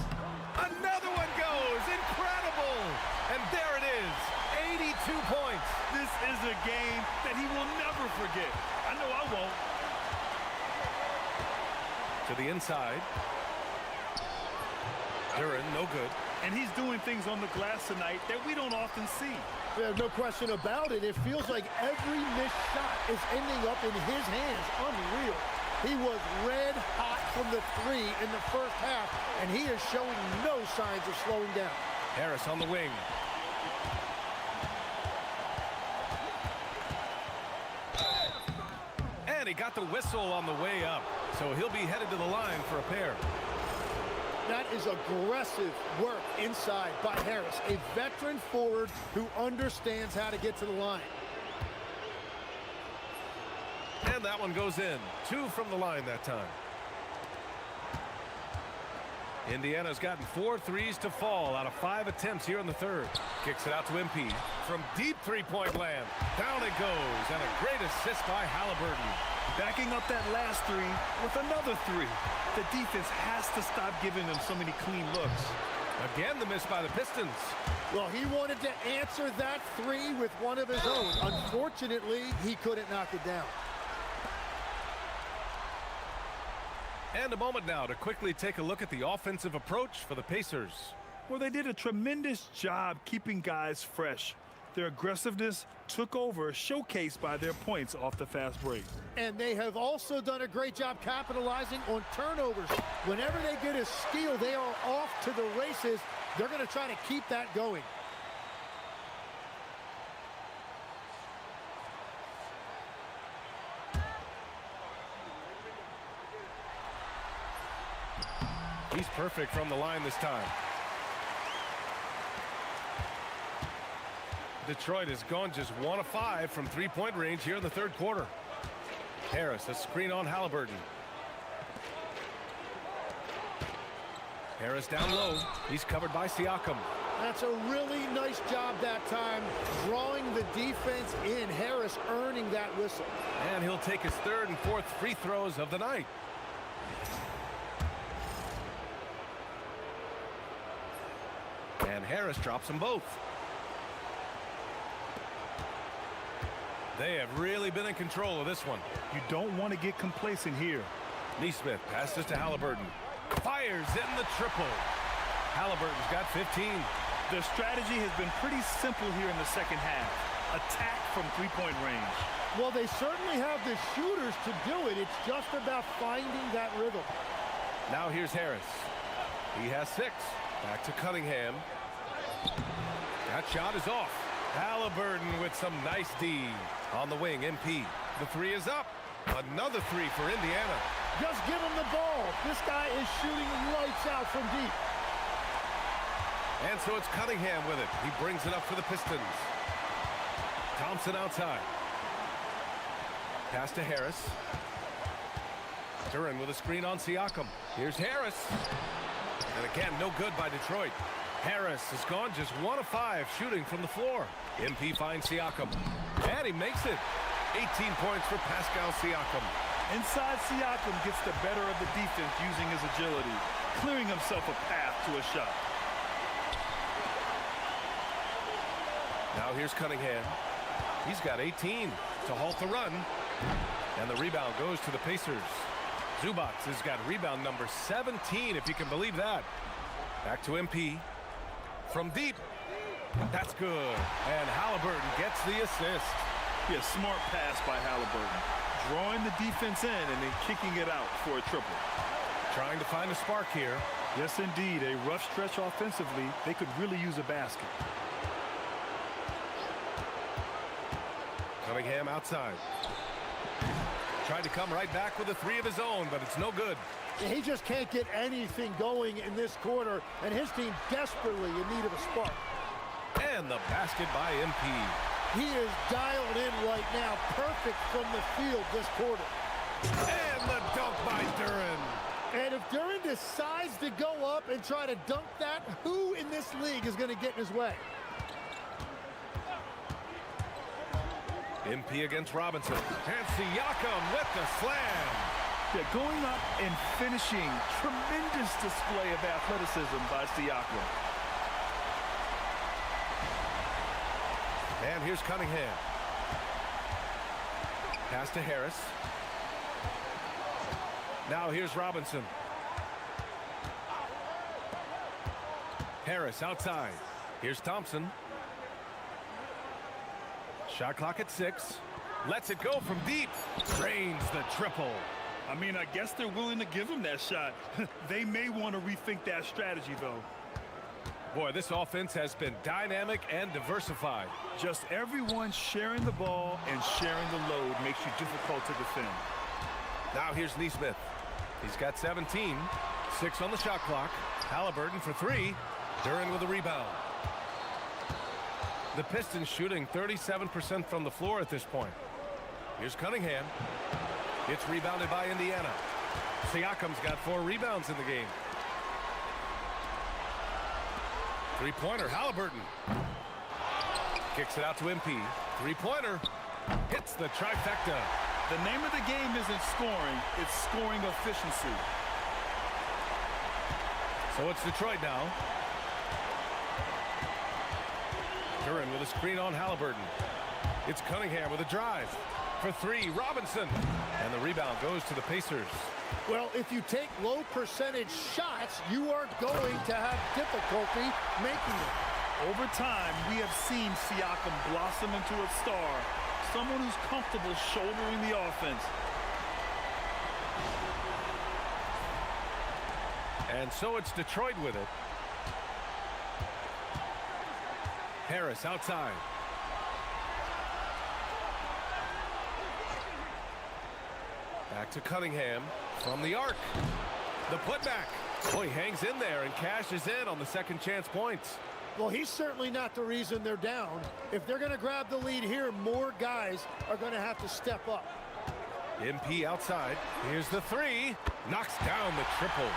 Another one goes. Incredible. And there it is. 82 points. This is a game that he will never forget. I know I won't. To the inside. Duran, no good. And he's doing things on the glass tonight that we don't often see. There's no question about it. It feels like every missed shot is ending up in his hands. Unreal. He was red hot from the 3 in the first half, and he is showing no signs of slowing down. Harris on the wing. And he got the whistle on the way up, so he'll be headed to the line for a pair. That is aggressive work inside by Harris, a veteran forward who understands how to get to the line. And that one goes in. 2 from the line that time. Indiana's gotten 4 threes to fall out of 5 attempts here in the third. Kicks it out to MP from deep 3-point land. Down it goes, and a great assist by Halliburton. Backing up that last 3 with another 3. The defense has to stop giving them so many clean looks. Again, the miss by the Pistons. Well, he wanted to answer that 3 with one of his own. Unfortunately, he couldn't knock it down. And a moment now to quickly take a look at the offensive approach for the Pacers. Well, they did a tremendous job keeping guys fresh. Their aggressiveness took over, showcased by their points off the fast break. And they have also done a great job capitalizing on turnovers. Whenever they get a steal, they are off to the races. They're going to try to keep that going. He's perfect from the line this time. Detroit has gone just 1 of 5 from three-point range here in the third quarter. Harris, a screen on Halliburton. Harris down low. He's covered by Siakam. That's a really nice job that time, drawing the defense in. Harris earning that whistle. And he'll take his third and fourth free throws of the night. And Harris drops them both. They have really been in control of this one. You don't want to get complacent here. Neesmith passes to Halliburton. Fires in the triple. Halliburton's got 15. Their strategy has been pretty simple here in the second half. Attack from three-point range. Well, they certainly have the shooters to do it. It's just about finding that rhythm. Now here's Harris. He has 6. Back to Cunningham. That shot is off. Halliburton with some nice D. On the wing, MP. The 3 is up. Another 3 for Indiana. Just give him the ball. This guy is shooting lights out from deep. And so it's Cunningham with it. He brings it up for the Pistons. Thompson outside. Pass to Harris. Duren with a screen on Siakam. Here's Harris. And again, no good by Detroit. Harris has gone just 1 of 5 shooting from the floor. MP finds Siakam. And he makes it. 18 points for Pascal Siakam. Inside, Siakam gets the better of the defense using his agility, clearing himself a path to a shot. Now here's Cunningham. He's got 18 to halt the run. And the rebound goes to the Pacers. Zubac has got rebound number 17, if you can believe that. Back to MP. From deep. That's good. And Halliburton gets the assist. Yeah, smart pass by Halliburton. Drawing the defense in and then kicking it out for a triple. Trying to find a spark here. Yes, indeed. A rough stretch offensively. They could really use a basket. Cunningham outside. Tried to come right back with a 3 of his own, but it's no good. He just can't get anything going in this quarter, and his team desperately in need of a spark. And the basket by MP. He is dialed in right now. Perfect from the field this quarter. And the dunk by Duren. And if Duren decides to go up and try to dunk that, who in this league is going to get in his way? MP against Robinson. And Siakam with the slam. Yeah, going up and finishing. Tremendous display of athleticism by Siakam. And here's Cunningham. Pass to Harris. Now here's Robinson. Harris outside. Here's Thompson. Shot clock at 6. Lets it go from deep. Drains the triple. I mean, I guess they're willing to give him that shot. They may want to rethink that strategy, though. Boy, this offense has been dynamic and diversified. Just everyone sharing the ball and sharing the load makes you difficult to defend. Now here's Neesmith. He's got 17. 6 on the shot clock. Halliburton for 3. Duren with a rebound. The Pistons shooting 37% from the floor at this point. Here's Cunningham. It's rebounded by Indiana. Siakam's got 4 rebounds in the game. Three-pointer, Halliburton. Kicks it out to MP. Three-pointer. Hits the trifecta. The name of the game isn't scoring, it's scoring efficiency. So it's Detroit now. Duren with a screen on Halliburton. It's Cunningham with a drive. For 3, Robinson. And the rebound goes to the Pacers. Well, if you take low percentage shots, you are going to have difficulty making it. Over time, we have seen Siakam blossom into a star, someone who's comfortable shouldering the offense. And so it's Detroit with it. Harris outside. Back to Cunningham from the arc. The putback. Boy, hangs in there and cashes in on the second chance points. Well, he's certainly not the reason they're down. If they're going to grab the lead here, more guys are going to have to step up. MP outside. Here's the three. Knocks down the triple.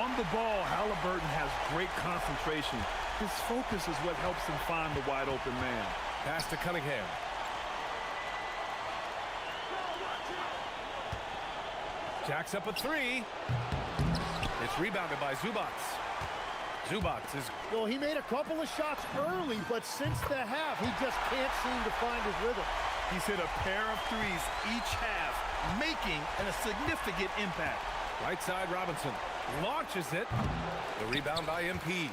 On the ball, Halliburton has great concentration. His focus is what helps him find the wide open man. Pass to Cunningham. Jacks up a three. It's rebounded by Zubac. Zubac is... Well, he made a couple of shots early, but since the half, he just can't seem to find his rhythm. He's hit a pair of threes each half, making a significant impact. Right side, Robinson launches it. The rebound by MP.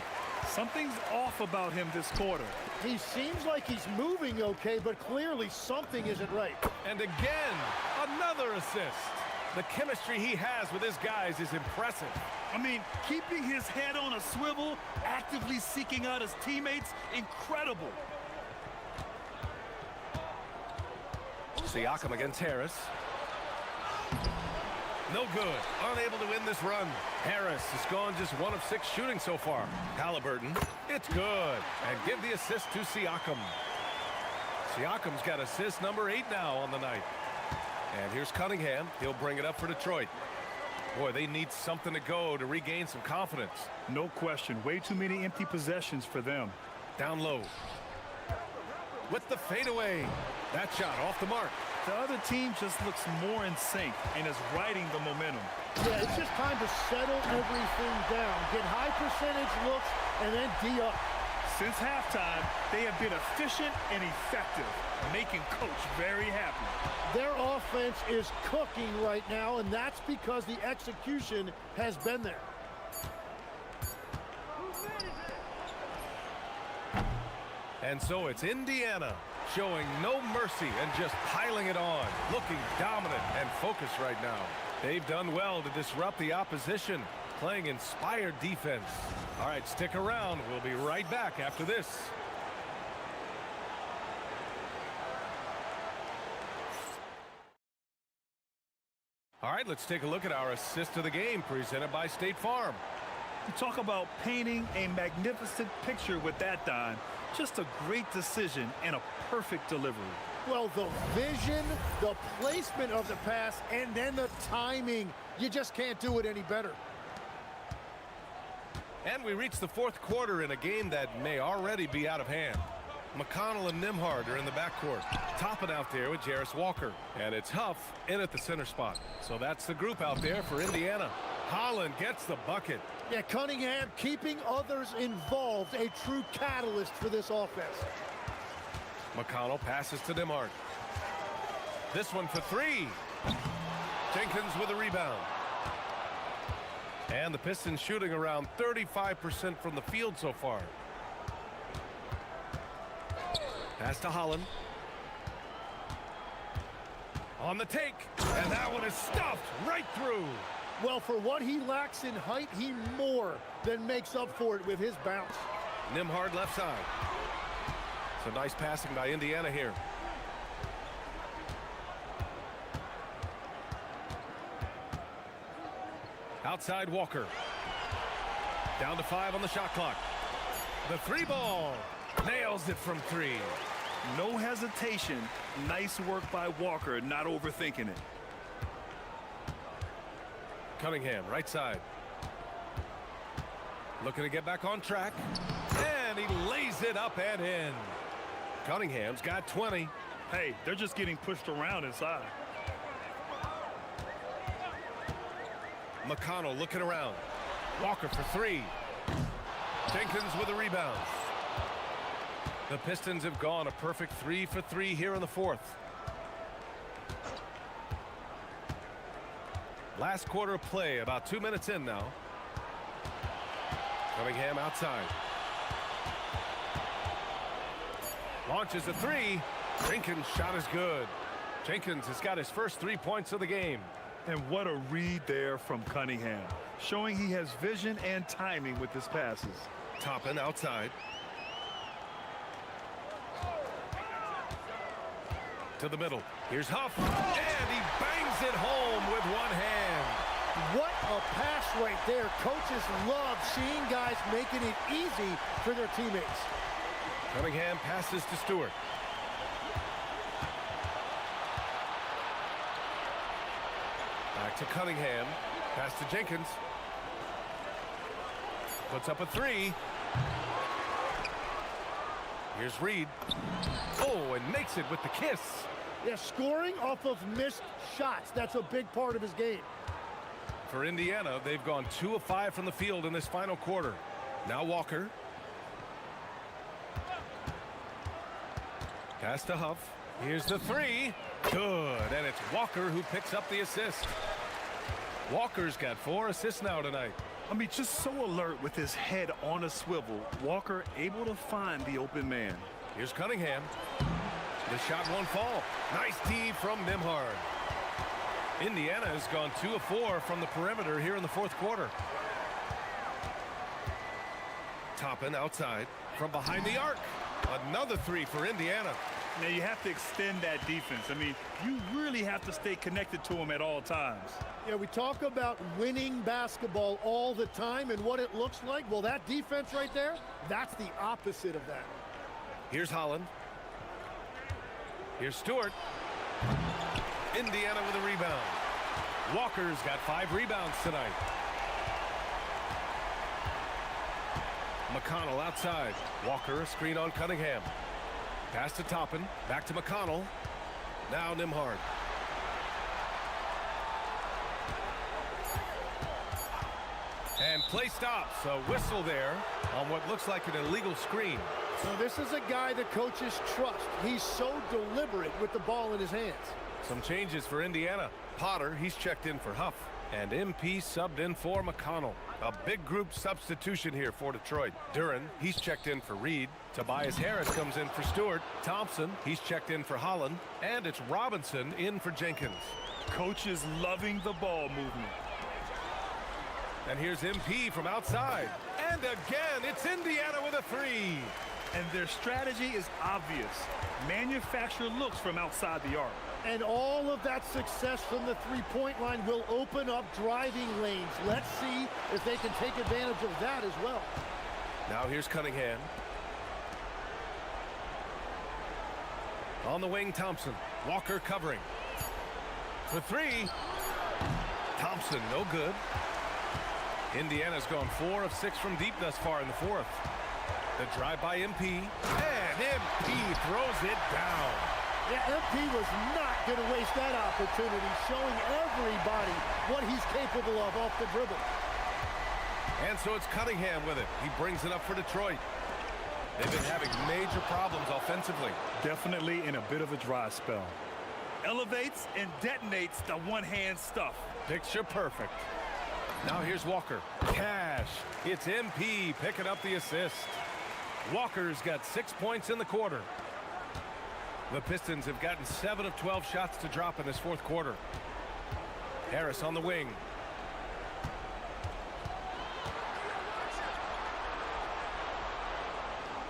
Something's off about him this quarter. He seems like he's moving okay, but clearly something isn't right. And again, another assist. The chemistry he has with his guys is impressive. I mean, keeping his head on a swivel, actively seeking out his teammates, incredible. Siakam against Harris. No good. Unable to win this run. Harris has gone just 1 of 6 shooting so far. Halliburton, it's good. And give the assist to Siakam. Siakam's got assist number 8 now on the night. And here's Cunningham. He'll bring it up for Detroit. Boy, they need something to go to regain some confidence. No question. Way too many empty possessions for them. Down low. With the fadeaway. That shot off the mark. The other team just looks more in sync and is riding the momentum. Yeah, it's just time to settle everything down. Get high percentage looks and then D up. Since halftime, they have been efficient and effective, making Coach very happy. Their offense is cooking right now, and that's because the execution has been there. And so it's Indiana showing no mercy and just piling it on, looking dominant and focused right now. They've done well to disrupt the opposition, playing inspired defense. All right, stick around. We'll be right back after this. All right, let's take a look at our assist of the game presented by State Farm. You talk about painting a magnificent picture with that, Don. Just a great decision and a perfect delivery. Well, the vision, the placement of the pass, and then the timing. You just can't do it any better. And we reach the fourth quarter in a game that may already be out of hand. McConnell and Nembhard are in the backcourt, topping out there with Jarris Walker. And it's Huff in at the center spot. So that's the group out there for Indiana. Holland gets the bucket. Yeah, Cunningham keeping others involved, a true catalyst for this offense. McConnell passes to Nembhard. This one for three. Jenkins with a rebound. And the Pistons shooting around 35% from the field so far. Pass to Holland. On the take. And that one is stuffed right through. Well, for what he lacks in height, he more than makes up for it with his bounce. Nembhard left side. So nice passing by Indiana here. Outside Walker. Down to 5 on the shot clock. The three ball. Nails it from 3. No hesitation. Nice work by Walker, not overthinking it. Cunningham, right side. Looking to get back on track. And he lays it up and in. Cunningham's got 20. Hey, they're just getting pushed around inside. McConnell looking around. Walker for 3. Jenkins with a rebound. The Pistons have gone a perfect 3 for 3 here in the fourth. Last quarter of play, about 2 minutes in now. Cunningham outside. Launches a three. Jenkins' shot is good. Jenkins has got his first 3 points of the game. And what a read there from Cunningham, showing he has vision and timing with his passes. Toppin outside. To the middle. Here's Huff. And he bangs it home with one hand. What a pass right there. Coaches love seeing guys making it easy for their teammates. Cunningham passes to Stewart. Back to Cunningham. Pass to Jenkins. Puts up a three. Here's Reed. Oh, and makes it with the kiss. Yeah, scoring off of missed shots. That's a big part of his game. For Indiana, they've gone 2 of 5 from the field in this final quarter. Now Walker. Pass to Huff. Here's the three. Good. And it's Walker who picks up the assist. Walker's got 4 assists now tonight. I mean, just so alert with his head on a swivel. Walker able to find the open man. Here's Cunningham. The shot won't fall. Nice D from Nembhard. Indiana has gone 2 of 4 from the perimeter here in the fourth quarter. Toppin outside from behind the arc. Another three for Indiana. Now you have to extend that defense. I mean, you really have to stay connected to him at all times. Yeah, we talk about winning basketball all the time and what it looks like. Well, that defense right there, that's the opposite of that. Here's Holland. Here's Stewart. Indiana with a rebound. Walker's got 5 rebounds tonight. McConnell outside. Walker a screen on Cunningham. Pass to Toppin. Back to McConnell. Now Nembhard. And play stops. A whistle there on what looks like an illegal screen. So this is a guy the coaches trust. He's so deliberate with the ball in his hands. Some changes for Indiana. Potter, he's checked in for Huff. And MP subbed in for McConnell. A big group substitution here for Detroit. Duren, he's checked in for Reed. Tobias Harris comes in for Stewart. Thompson, he's checked in for Holland. And it's Robinson in for Jenkins. Coaches loving the ball movement. And here's MP from outside. And again, it's Indiana with a three. And their strategy is obvious. Manufacture looks from outside the arc. And all of that success from the three-point line will open up driving lanes. Let's see if they can take advantage of that as well. Now here's Cunningham. On the wing, Thompson. Walker covering. For three. Thompson, no good. Indiana's gone 4 of 6 from deep thus far in the fourth. The drive by MP. And MP throws it down. Yeah, MP was not going to waste that opportunity, showing everybody what he's capable of off the dribble. And so it's Cunningham with it. He brings it up for Detroit. They've been having major problems offensively. Definitely in a bit of a dry spell. Elevates and detonates the one-hand stuff. Picture perfect. Now here's Walker. Cash. It's MP picking up the assist. Walker's got 6 points in the quarter. The Pistons have gotten 7 of 12 shots to drop in this fourth quarter. Harris on the wing.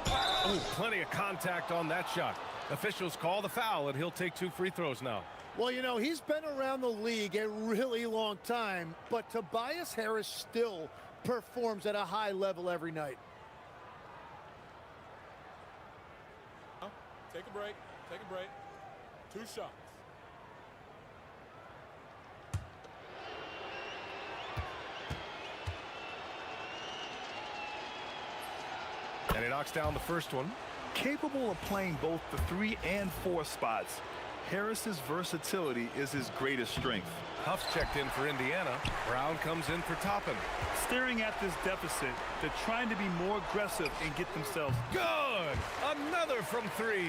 Oh, plenty of contact on that shot. Officials call the foul, and he'll take 2 free throws now. Well, you know, he's been around the league a really long time, but Tobias Harris still performs at a high level every night. Take a break. Take a break. 2 shots. And he knocks down the first one. Capable of playing both the 3 and 4 spots, Harris's versatility is his greatest strength. Huff's checked in for Indiana. Brown comes in for Toppin. Staring at this deficit, they're trying to be more aggressive and get themselves. Good! Another from 3.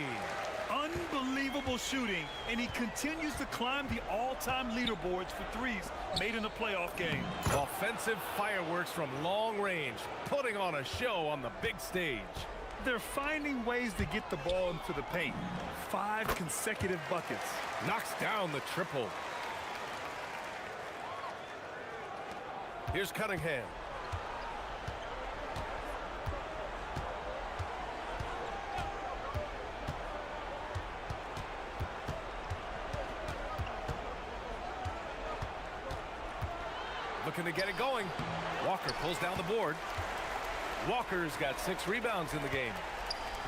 Unbelievable shooting, and he continues to climb the all-time leaderboards for threes made in a playoff game. Offensive fireworks from long range, putting on a show on the big stage. They're finding ways to get the ball into the paint. 5 consecutive buckets. Knocks down the triple. Here's Cunningham. Looking to get it going. Walker pulls down the board. Walker's got 6 rebounds in the game.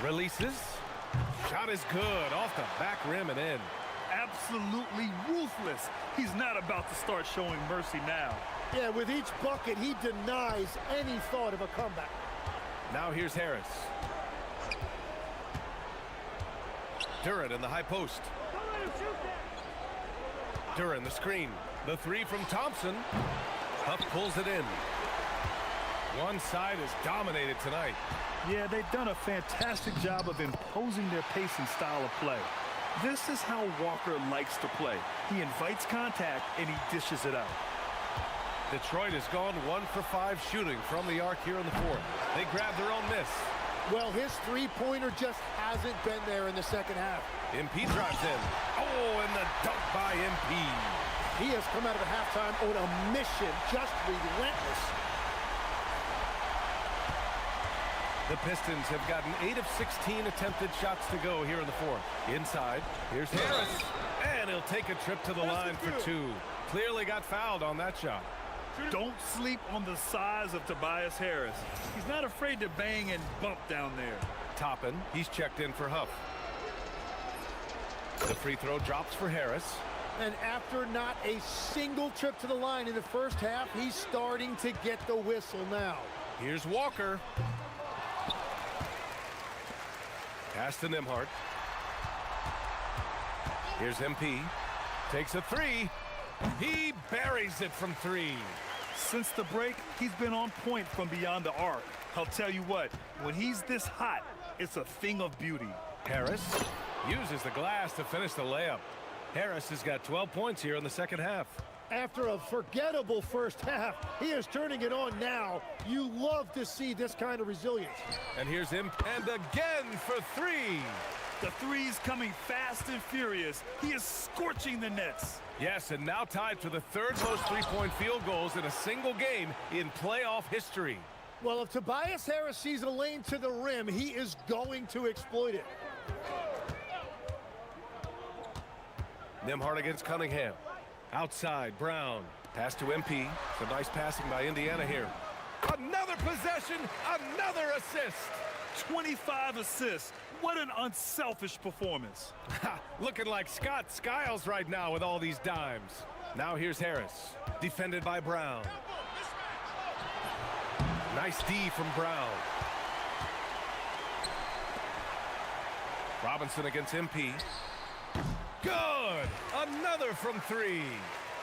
Releases. Shot is good. Off the back rim and in. Absolutely ruthless. He's not about to start showing mercy now. Yeah, with each bucket, he denies any thought of a comeback. Now here's Harris. Duren in the high post. Duren the screen. The 3 from Thompson. Huff pulls it in. One side is dominated tonight. Yeah, they've done a fantastic job of imposing their pace and style of play. This is how Walker likes to play. He invites contact and he dishes it out. Detroit has gone 1 for 5 shooting from the arc here in the 4th. They grab their own miss. Well, his three-pointer just hasn't been there in the second half. MP drives in. Oh, and the dunk by MP. He has come out of the halftime on a mission, just relentless. The Pistons have gotten 8 of 16 attempted shots to go here in the 4th. Inside, here's Harris. And he'll take a trip to the line for 2. Clearly got fouled on that shot. Don't sleep on the size of Tobias Harris. He's not afraid to bang and bump down there. Toppin, he's checked in for Huff. The free throw drops for Harris. And after not a single trip to the line in the first half, he's starting to get the whistle now. Here's Walker. Pass to Nembhard. Here's MP. Takes a 3. He buries it from 3. Since the break, he's been on point from beyond the arc. I'll tell you what, when he's this hot, it's a thing of beauty. Harris uses the glass to finish the layup. Harris has got 12 points here in the second half. After a forgettable first half, he is turning it on now. You love to see this kind of resilience. And here's him, and again for 3. The three's coming fast and furious. He is scorching the nets. Yes, and now tied for the 3rd most 3-point field goals in a single game in playoff history. Well, if Tobias Harris sees a lane to the rim, he is going to exploit it. Nembhard against Cunningham. Outside, Brown. Pass to MP. Some nice passing by Indiana here. Another possession, another assist. 25 assists. What an unselfish performance. Looking like Scott Skiles right now with all these dimes. Now here's Harris. Defended by Brown. Nice D from Brown. Robinson against MP. Good! Another from 3.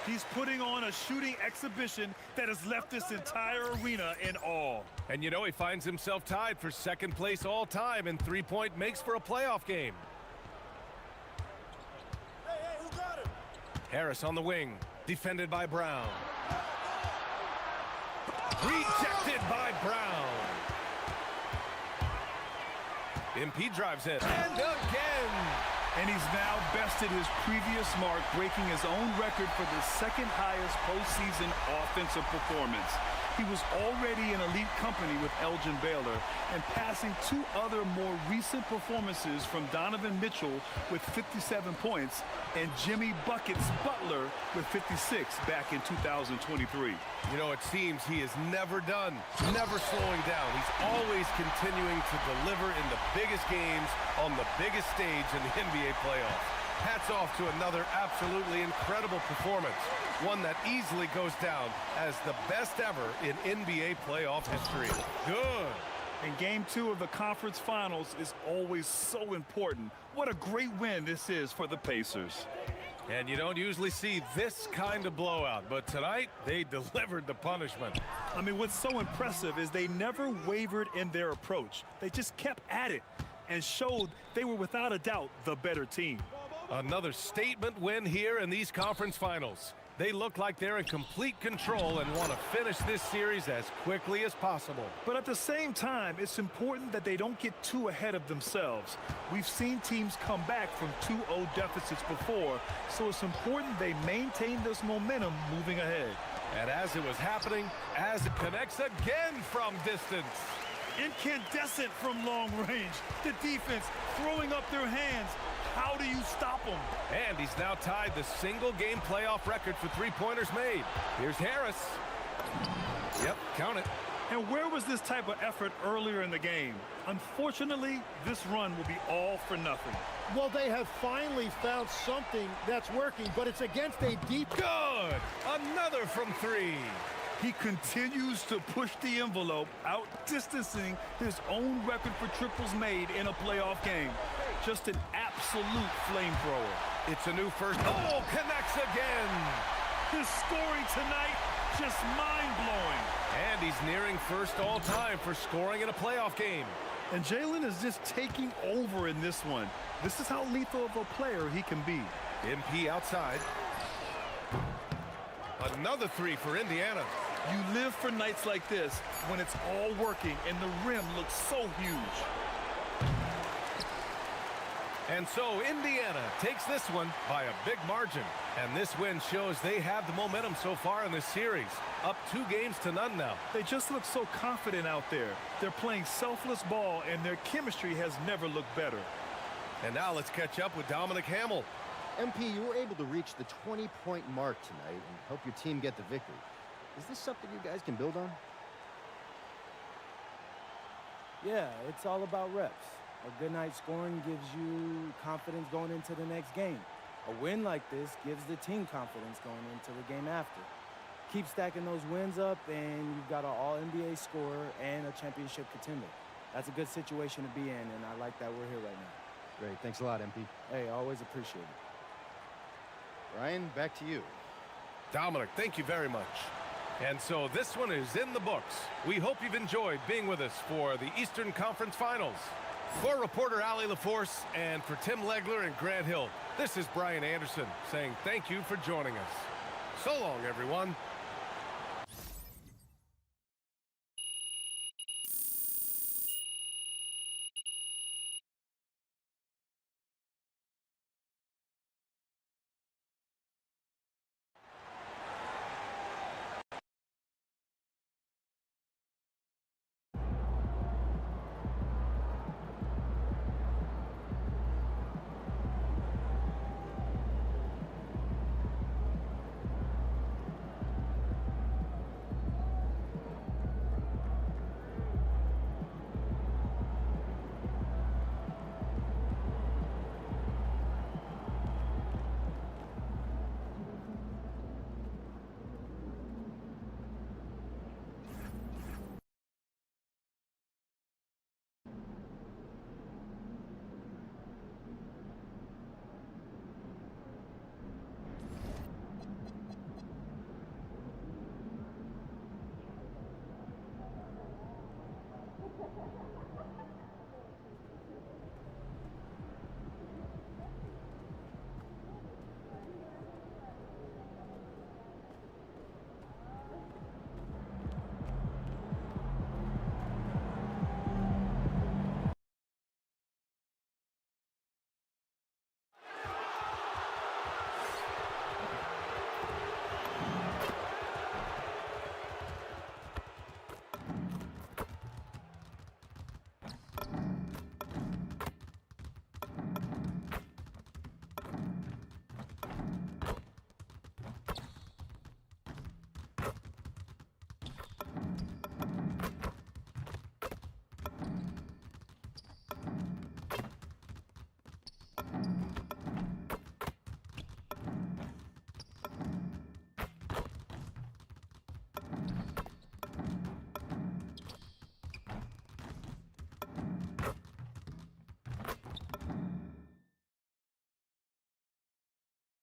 He's putting on a shooting exhibition that has left this entire arena in awe. And you know, he finds himself tied for 2nd place all time in 3-point makes for a playoff game. Hey, who got it? Harris on the wing, defended by Brown. Rejected by Brown. MP drives in. And again! And he's now bested his previous mark, breaking his own record for the 2nd highest postseason offensive performance. He was already in elite company with Elgin Baylor and passing 2 other more recent performances from Donovan Mitchell with 57 points and Jimmy Buckets Butler with 56 back in 2023. You know, it seems he is never done, never slowing down. He's always continuing to deliver in the biggest games on the biggest stage in the NBA playoffs. Hats off to another absolutely incredible performance, one that easily goes down as the best ever in NBA playoff history. Good. And Game 2 of the conference finals is always so important. What a great win this is for the Pacers. And you don't usually see this kind of blowout, but tonight they delivered the punishment. I mean, what's so impressive is they never wavered in their approach. They just kept at it and showed they were without a doubt the better team. Another statement win here in these conference finals. They look like they're in complete control and want to finish this series as quickly as possible. But at the same time, it's important that they don't get too ahead of themselves. We've seen teams come back from 2-0 deficits before, so it's important they maintain this momentum moving ahead. And as it was happening, Az connects again from distance. Incandescent from long range. The defense throwing up their hands. How do you stop them? And he's now tied the single-game playoff record for three-pointers made. Here's Harris. Yep, count it. And where was this type of effort earlier in the game? Unfortunately, this run will be all for nothing. Well, they have finally found something that's working, but it's against a deep... Good! Another from three. He continues to push the envelope, outdistancing his own record for triples made in a playoff game. Just an absolute flamethrower. It's a new first. Oh, connects again. His scoring tonight, just mind-blowing. And he's nearing first all-time for scoring in a playoff game. And Jalen is just taking over in this one. This is how lethal of a player he can be. MP outside. Another three for Indiana. You live for nights like this when it's all working and the rim looks so huge. And so Indiana takes this one by a big margin. And this win shows they have the momentum so far in this series. Up 2-0 now. They just look so confident out there. They're playing selfless ball and their chemistry has never looked better. And now let's catch up with Dominic Hamill. MP, you were able to reach the 20-point mark tonight and help your team get the victory. Is this something you guys can build on? Yeah, it's all about reps. A good night scoring gives you confidence going into the next game. A win like this gives the team confidence going into the game after. Keep stacking those wins up, and you've got an all-NBA scorer and a championship contender. That's a good situation to be in, and I like that we're here right now. Great. Thanks a lot, MP. Hey, always appreciate it. Ryan, back to you. Dominic, thank you very much. And so this one is in the books. We hope you've enjoyed being with us for the Eastern Conference Finals. For reporter Allie LaForce and for Tim Legler and Grant Hill, this is Brian Anderson saying thank you for joining us. So long, everyone.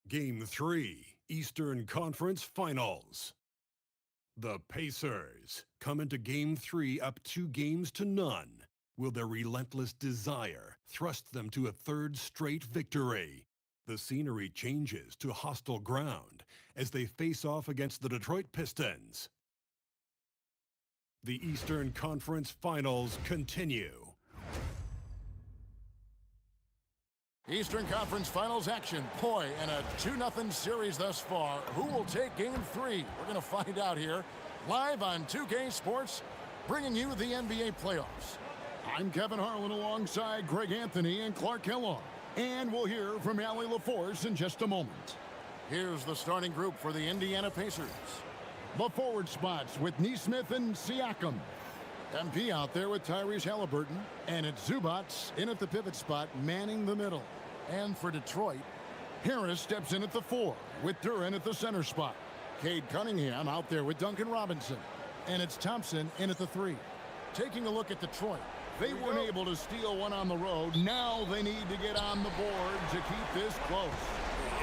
Game 3, Eastern Conference Finals. The Pacers come into Game 3 up 2-0. Will their relentless desire thrust them to a third straight victory? The scenery changes to hostile ground as they face off against the Detroit Pistons. The Eastern Conference Finals continue. Eastern Conference Finals action. Boy, in a 2-0 series thus far. Who will take Game 3? We're going to find out here, live on 2K Sports, bringing you the NBA playoffs. I'm Kevin Harlan alongside Greg Anthony and Clark Kellogg. And we'll hear from Allie LaForce in just a moment. Here's the starting group for the Indiana Pacers. The forward spots with Nesmith and Siakam. MP out there with Tyrese Halliburton. And it's Zubats in at the pivot spot, manning the middle. And for Detroit, Harris steps in at the 4 with Duren at the center spot. Cade Cunningham out there with Duncan Robinson. And it's Thompson in at the 3. Taking a look at Detroit. They weren't able to steal one on the road. Now they need to get on the board to keep this close.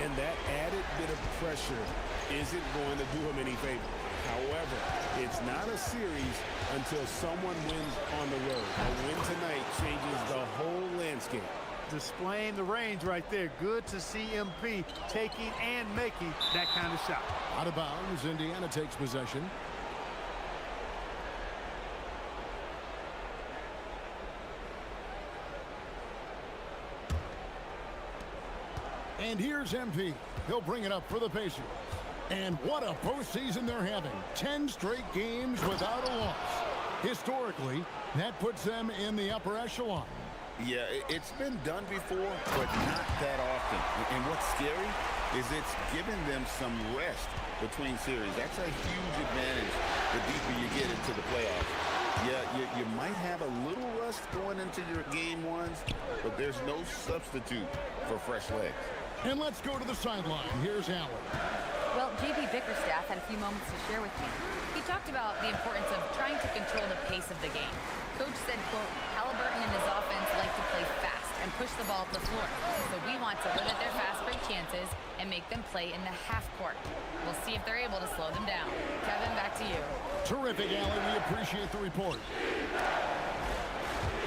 And that added bit of pressure isn't going to do them any favor. However, it's not a series until someone wins on the road. A win tonight changes the whole landscape. Displaying the range right there. Good to see MP taking and making that kind of shot. Out of bounds, Indiana takes possession. And here's MP. He'll bring it up for the Pacers. And what a postseason they're having. 10 straight games without a loss. Historically, that puts them in the upper echelon. Yeah, it's been done before, but not that often. And what's scary is it's given them some rest between series. That's a huge advantage the deeper you get into the playoffs. Yeah, you might have a little rust going into your game ones, but there's no substitute for fresh legs. And let's go to the sideline. Here's Allen. Well, JB Bickerstaff had a few moments to share with me. He talked about the importance of trying to control the pace of the game. Coach said, quote, Halliburton and his offense like to play fast and push the ball up the floor. So we want to limit their fast break chances and make them play in the half court. We'll see if they're able to slow them down. Kevin, back to you. Terrific, Allen. We appreciate the report.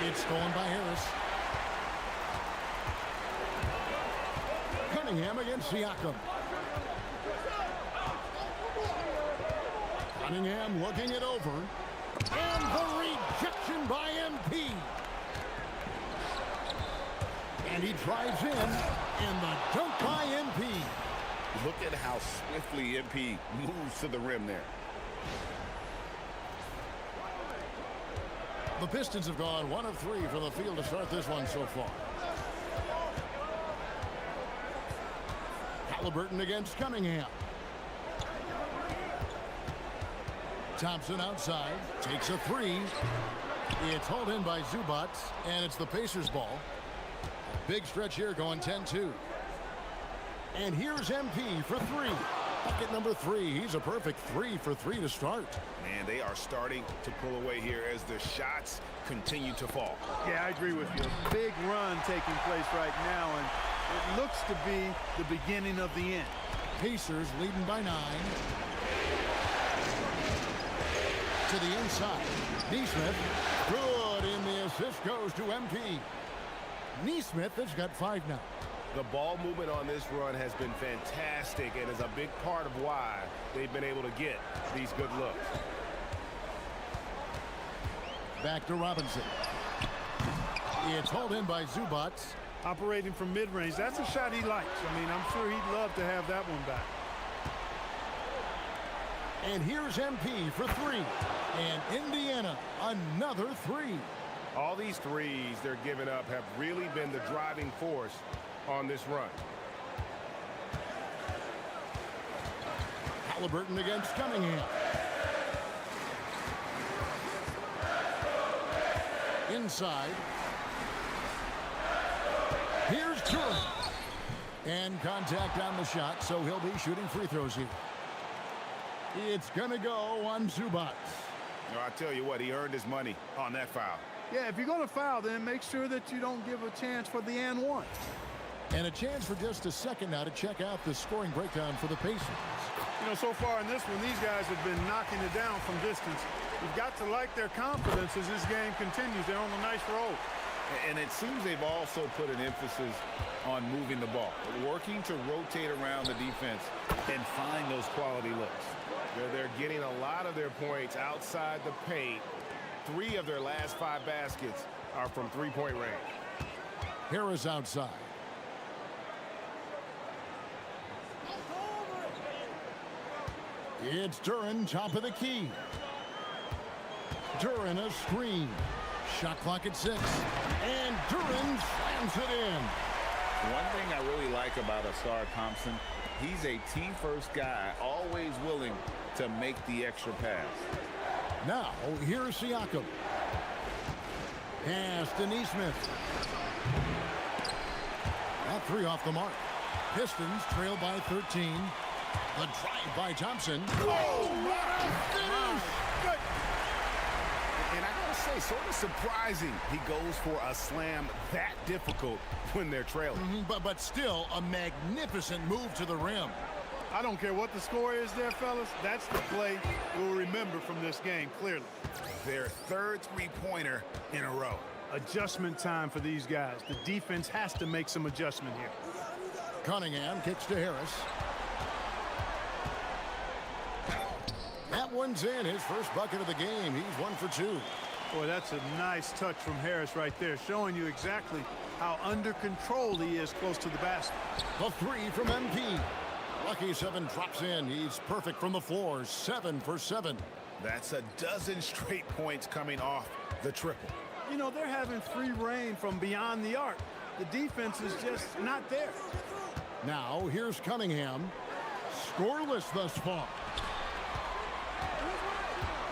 It's stolen by Harris. Cunningham against Siakam. Cunningham looking it over. And the rejection by MP. And he drives in. And the dunk by MP. Look at how swiftly MP moves to the rim there. The Pistons have gone 1 of 3 from the field to start this one so far. Halliburton against Cunningham. Thompson outside, takes a 3. It's hauled in by Zubats, and it's the Pacers ball. A big stretch here going 10-2. And here's MP for 3. Bucket number 3. He's a perfect 3 for 3 to start. Man, they are starting to pull away here as the shots continue to fall. Yeah, I agree with you. A big run taking place right now, and it looks to be the beginning of the end. Pacers leading by 9. To the inside. Nesmith, good, and the assist goes to MP. Nesmith has got 5 now. The ball movement on this run has been fantastic and is a big part of why they've been able to get these good looks. Back to Robinson. It's hauled in by Zubats. Operating from mid-range, that's a shot he likes. I mean, I'm sure he'd love to have that one back. And here's MP for 3. And Indiana, another 3. All these threes they're giving up have really been the driving force on this run. Halliburton against Cunningham. Inside. Here's Duren. And contact on the shot, so he'll be shooting free throws here. It's going to go on Zubats. No, I tell you what, he earned his money on that foul. Yeah, if you're going to foul, then make sure that you don't give a chance for the and one. And a chance for just a second now to check out the scoring breakdown for the Pacers. You know, so far in this one, these guys have been knocking it down from distance. You've got to like their confidence as this game continues. They're on a nice roll. And it seems they've also put an emphasis on moving the ball, working to rotate around the defense and find those quality looks. They're getting a lot of their points outside the paint. 3 of their last 5 baskets are from three-point range. Harris outside. It's Duren, top of the key. Duren, a screen. Shot clock at 6. And Duren slams it in. One thing I really like about Ausar Thompson, he's a team-first guy, always willing to make the extra pass. Now, here's Siakam. Pass to Nesmith. That 3 off the mark. Pistons trail by 13. The drive by Thompson. Oh, what a finish! Good. And I gotta say, sort of surprising he goes for a slam that difficult when they're trailing. But still a magnificent move to the rim. I don't care what the score is there, fellas. That's the play we'll remember from this game, clearly. Their 3rd three-pointer in a row. Adjustment time for these guys. The defense has to make some adjustment here. Cunningham kicks to Harris. That one's in, his first bucket of the game. He's 1 for 2. Boy, that's a nice touch from Harris right there, showing you exactly how under control he is close to the basket. The 3 from MP. Lucky 7 drops in. He's perfect from the floor. 7 for 7. That's a dozen straight points coming off the triple. You know, they're having free reign from beyond the arc. The defense is just not there. Now, here's Cunningham. Scoreless thus far.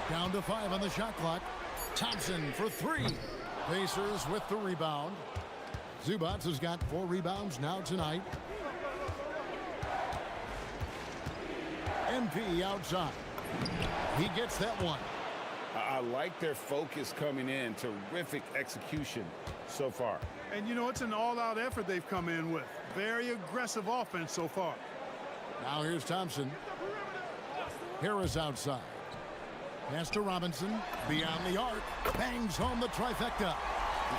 Down to 5 on the shot clock. Thompson for 3. Pacers with the rebound. Zubac has got 4 rebounds now tonight. MP outside. He gets that one. I like their focus coming in. Terrific execution so far. And, you know, it's an all-out effort they've come in with. Very aggressive offense so far. Now here's Thompson. Harris outside. Pass to Robinson. Beyond the arc. Bangs home the trifecta.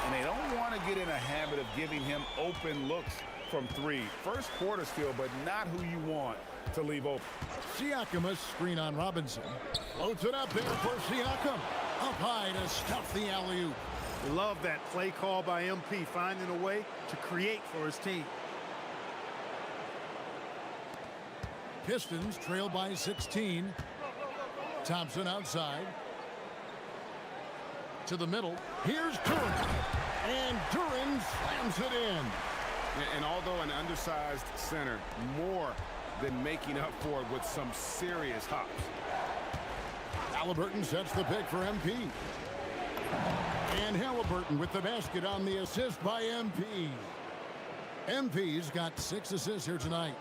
And they don't want to get in a habit of giving him open looks from 3. First quarter still, but not who you want to leave open. Siakam, a screen on Robinson. Floats it up there for Siakam. Up high to stuff the alley-oop. Love that play call by MP, finding a way to create for his team. Pistons trail by 16. Thompson outside. To the middle. Here's Duren. And Duren slams it in. And although an undersized center, more than making up for it with some serious hops. Halliburton sets the pick for MP. And Halliburton with the basket on the assist by MP. MP's got 6 assists here tonight.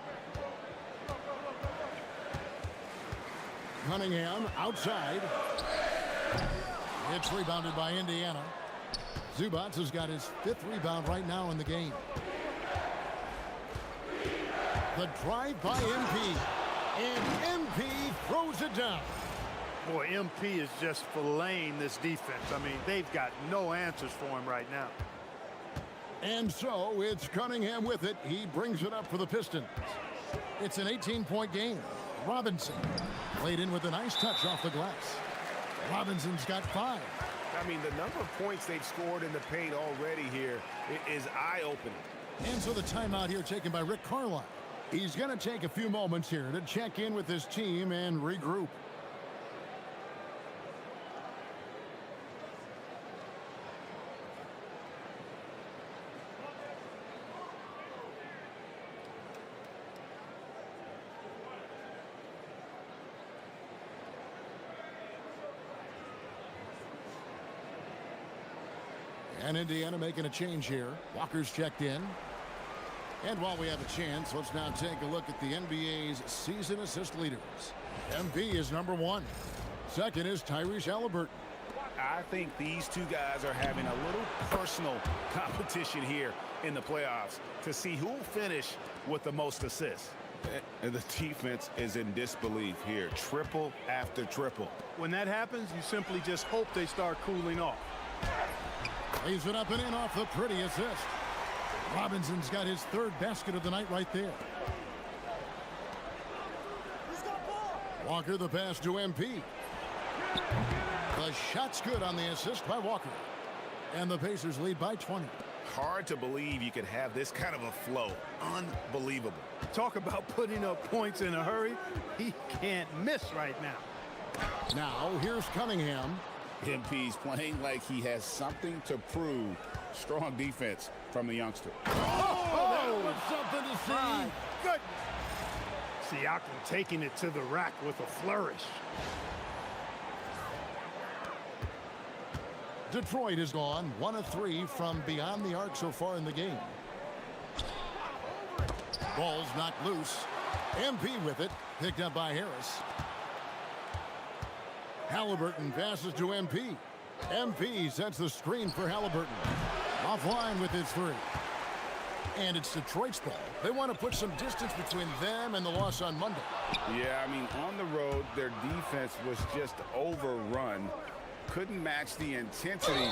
Cunningham outside. It's rebounded by Indiana. Zubac has got his 5th rebound right now in the game. The drive by MP. And MP throws it down. Boy, MP is just filleting this defense. I mean, they've got no answers for him right now. And so it's Cunningham with it. He brings it up for the Pistons. It's an 18-point game. Robinson played in with a nice touch off the glass. Robinson's got 5. I mean, the number of points they've scored in the paint already here is eye-opening. And so the timeout here taken by Rick Carlisle. He's going to take a few moments here to check in with his team and regroup. And Indiana making a change here. Walker's checked in. And while we have a chance, let's now take a look at the NBA's season assist leaders. MP is number 1. Second is Tyrese Halliburton. I think these two guys are having a little personal competition here in the playoffs to see who will finish with the most assists. And the defense is in disbelief here. Triple after triple. When that happens, you simply just hope they start cooling off. Lays it up and in off the pretty assist. Robinson's got his third basket of the night right there. Walker the pass to MP. The shot's good on the assist by Walker. And the Pacers lead by 20. Hard to believe you could have this kind of a flow. Unbelievable. Talk about putting up points in a hurry. He can't miss right now. Now, here's Cunningham. MP's playing like he has something to prove. Strong defense from the youngster. That was something to see. Good. Siakam taking it to the rack with a flourish. Detroit has gone 1 of 3 from beyond the arc so far in the game. Ball's knocked loose. MP with it, picked up by Harris. Halliburton passes to MP. MP sets the screen for Halliburton. Offline with his 3. And it's Detroit's ball. They want to put some distance between them and the loss on Monday. Yeah, I mean, on the road, their defense was just overrun. Couldn't match the intensity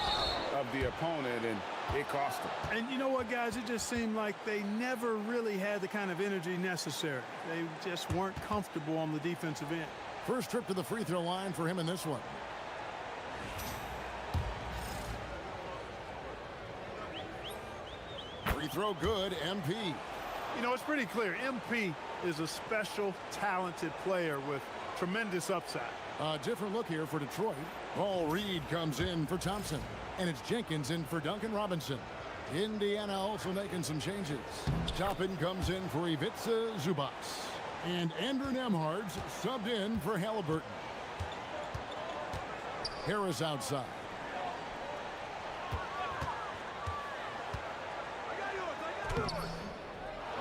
of the opponent, and it cost them. And you know what, guys? It just seemed like they never really had the kind of energy necessary. They just weren't comfortable on the defensive end. First trip to the free throw line for him in this one. Free throw good, MP. You know, it's pretty clear. MP is a special, talented player with tremendous upside. A different look here for Detroit. Paul Reed comes in for Thompson. And it's Jenkins in for Duncan Robinson. Indiana also making some changes. Toppin comes in for Ivica Zubac. And Andrew Nembhard's subbed in for Halliburton. Harris outside.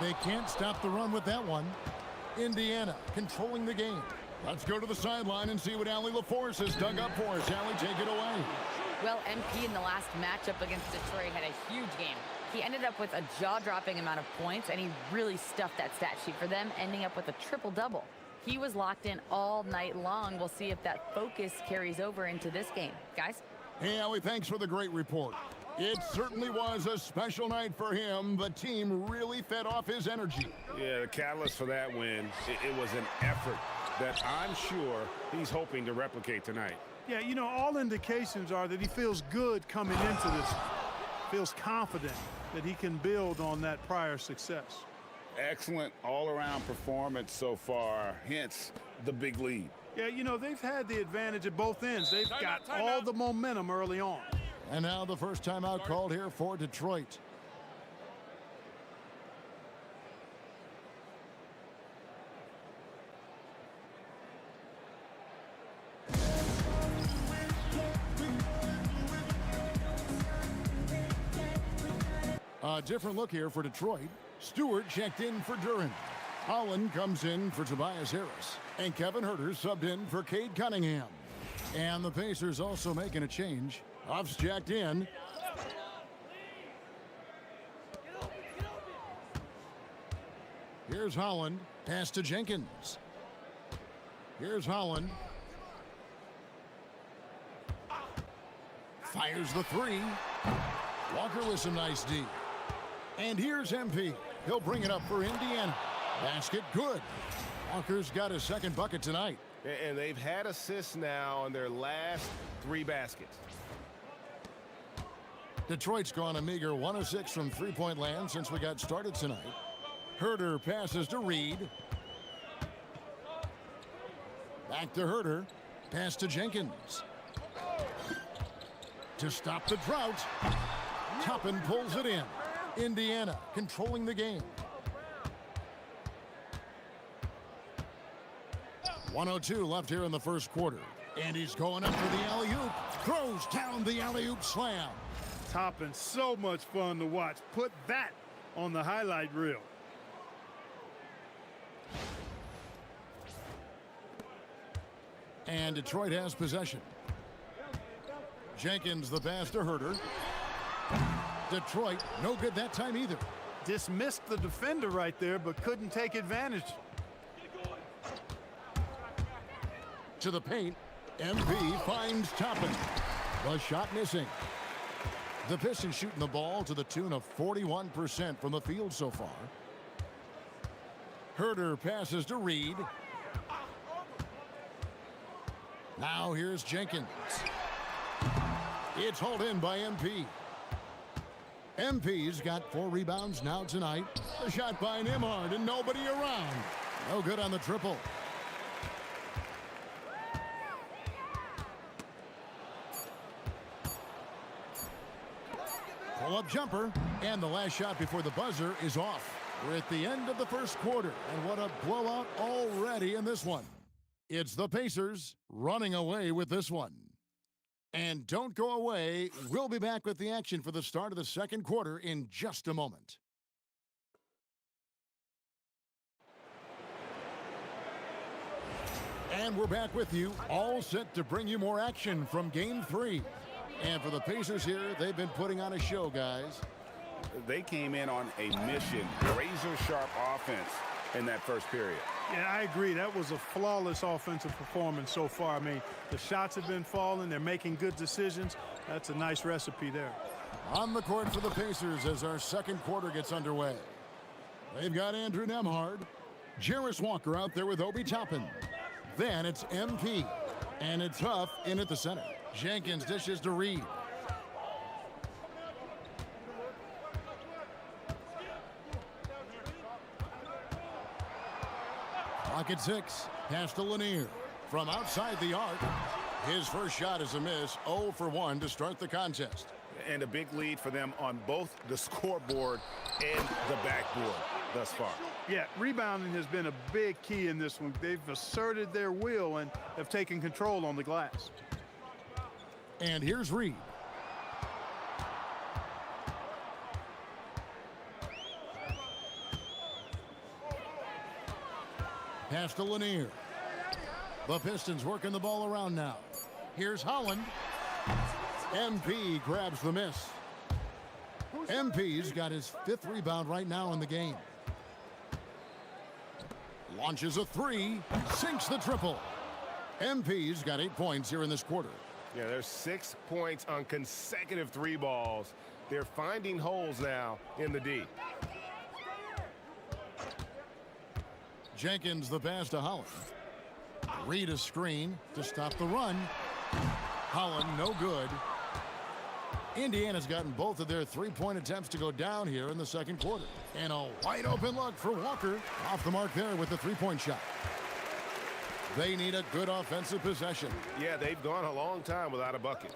They can't stop the run with that one. Indiana controlling the game. Let's go to the sideline and see what Allie LaForce has dug up for us. Allie, take it away. Well, MP in the last matchup against Detroit had a huge game. He ended up with a jaw-dropping amount of points, and he really stuffed that stat sheet for them, ending up with a triple-double. He was locked in all night long. We'll see if that focus carries over into this game. Guys? Hey, Allie, thanks for the great report. It certainly was a special night for him. The team really fed off his energy. Yeah, the catalyst for that win, it was an effort that I'm sure he's hoping to replicate tonight. Yeah, you know, all indications are that he feels good coming into this. Feels confident that he can build on that prior success. Excellent all-around performance so far, hence the big lead. Yeah, you know, they've had the advantage at both ends. They've got all the momentum early on. And now the first timeout called here for Detroit. A different look here for Detroit. Stewart checked in for Duren. Holland comes in for Tobias Harris. And Kevin Huerter subbed in for Cade Cunningham. And the Pacers also making a change. Huff's jacked in. Here's Holland. Pass to Jenkins. Here's Holland. Fires the 3. Walker with some nice D. And here's MP. He'll bring it up for Indiana. Basket good. Walker's got his second bucket tonight. And they've had assists now on their last 3 baskets. Detroit's gone a meager 1 of 6 from three-point land since we got started tonight. Huerter passes to Reed. Back to Huerter. Pass to Jenkins. To stop the drought, Toppin pulls it in. Indiana controlling the game. 1:02 left here in the first quarter. And he's going up for the alley-oop. Throws down the alley-oop slam. Toppin, so much fun to watch. Put that on the highlight reel. And Detroit has possession. Jenkins the pass to Huerter. Detroit, no good that time either. Dismissed the defender right there, but couldn't take advantage. To the paint, MP finds Toppin. The shot missing. The Pistons shooting the ball to the tune of 41% from the field so far. Herter passes to Reed. Now here's Jenkins. It's hauled in by MP. MP's got 4 rebounds now tonight. A shot by Nembhard and nobody around. No good on the triple. Pull-up jumper, and the last shot before the buzzer is off. We're at the end of the first quarter, and what a blowout already in this one. It's the Pacers running away with this one. And don't go away. We'll be back with the action for the start of the second quarter in just a moment. And we're back with you, all set to bring you more action from Game 3. And for the Pacers here, they've been putting on a show, guys. They came in on a mission, razor-sharp offense in that first period. Yeah, I agree. That was a flawless offensive performance so far. I mean, the shots have been falling. They're making good decisions. That's a nice recipe there. On the court for the Pacers as our second quarter gets underway. They've got Andrew Nembhard. Jarris Walker out there with Obi Toppin. Then it's MP. And it's Huff in at the center. Jenkins dishes to Reed. Clock at 6. Pass to Lanier. From outside the arc. His first shot is a miss. 0 for 1 to start the contest. And a big lead for them on both the scoreboard and the backboard thus far. Yeah, rebounding has been a big key in this one. They've asserted their will and have taken control on the glass. And here's Reed. Pass to Lanier. The Pistons working the ball around now. Here's Holland. MP grabs the miss. MP's got his 5th rebound right now in the game. Launches a 3, sinks the triple. MP's got 8 points here in this quarter. Yeah, there's 6 points on consecutive 3 balls. They're finding holes now in the D. Jenkins the pass to Holland. Reed a screen to stop the run. Holland no good. Indiana's gotten both of their 3-point attempts to go down here in the second quarter. And a wide open look for Walker. Off the mark there with the 3-point shot. They need a good offensive possession. Yeah, they've gone a long time without a bucket.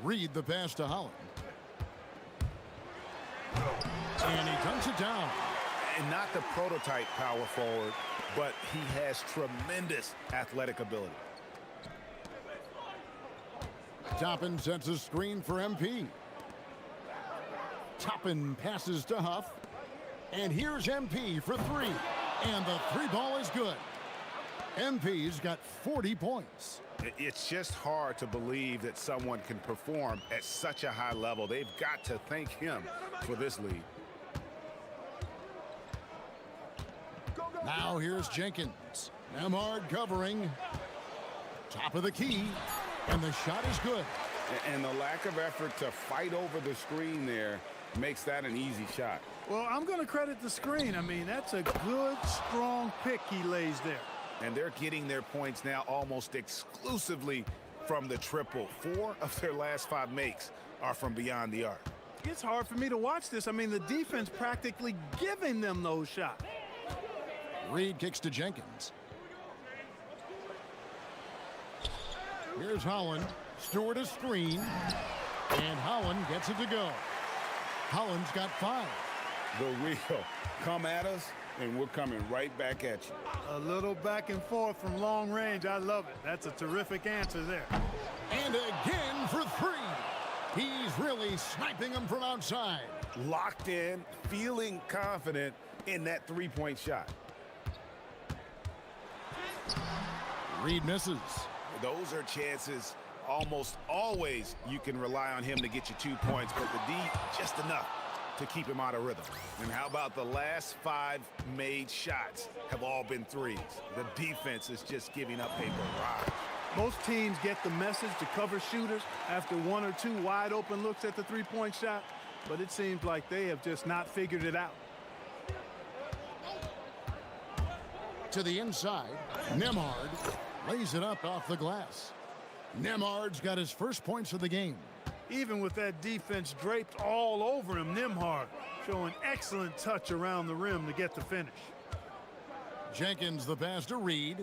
Reed the pass to Holland. And he dunks it down. And not the prototype power forward, but he has tremendous athletic ability. Toppin sets a screen for MP. Toppin passes to Huff. And here's MP for 3. And the 3 ball is good. MP's got 40 points. It's just hard to believe that someone can perform at such a high level. They've got to thank him for this lead. Now here's Jenkins. Nembhard covering. Top of the key. And the shot is good. And the lack of effort to fight over the screen there makes that an easy shot. Well, I'm going to credit the screen. I mean, that's a good, strong pick he lays there. And they're getting their points now almost exclusively from the triple. 4 of their last 5 makes are from beyond the arc. It's hard for me to watch this. I mean, the defense practically giving them those shots. Reed kicks to Jenkins. Here's Holland. Stewart a screen. And Holland gets it to go. Holland's got 5. The real. Come at us, and we're coming right back at you. A little back and forth from long range. I love it. That's a terrific answer there. And again for 3. He's really sniping them from outside. Locked in, feeling confident in that 3-point shot. Reed misses. Those are chances almost always you can rely on him to get you 2 points, but the D just enough to keep him out of rhythm. And how about the last 5 made shots have all been 3s? The defense is just giving up a barrage. Most teams get the message to cover shooters after 1 or 2 wide open looks at the three-point shot, but it seems like they have just not figured it out. To the inside, Nembhard lays it up off the glass. Nembhard's got his first points of the game. Even with that defense draped all over him, Nembhard showing excellent touch around the rim to get the finish. Jenkins the pass to Reed.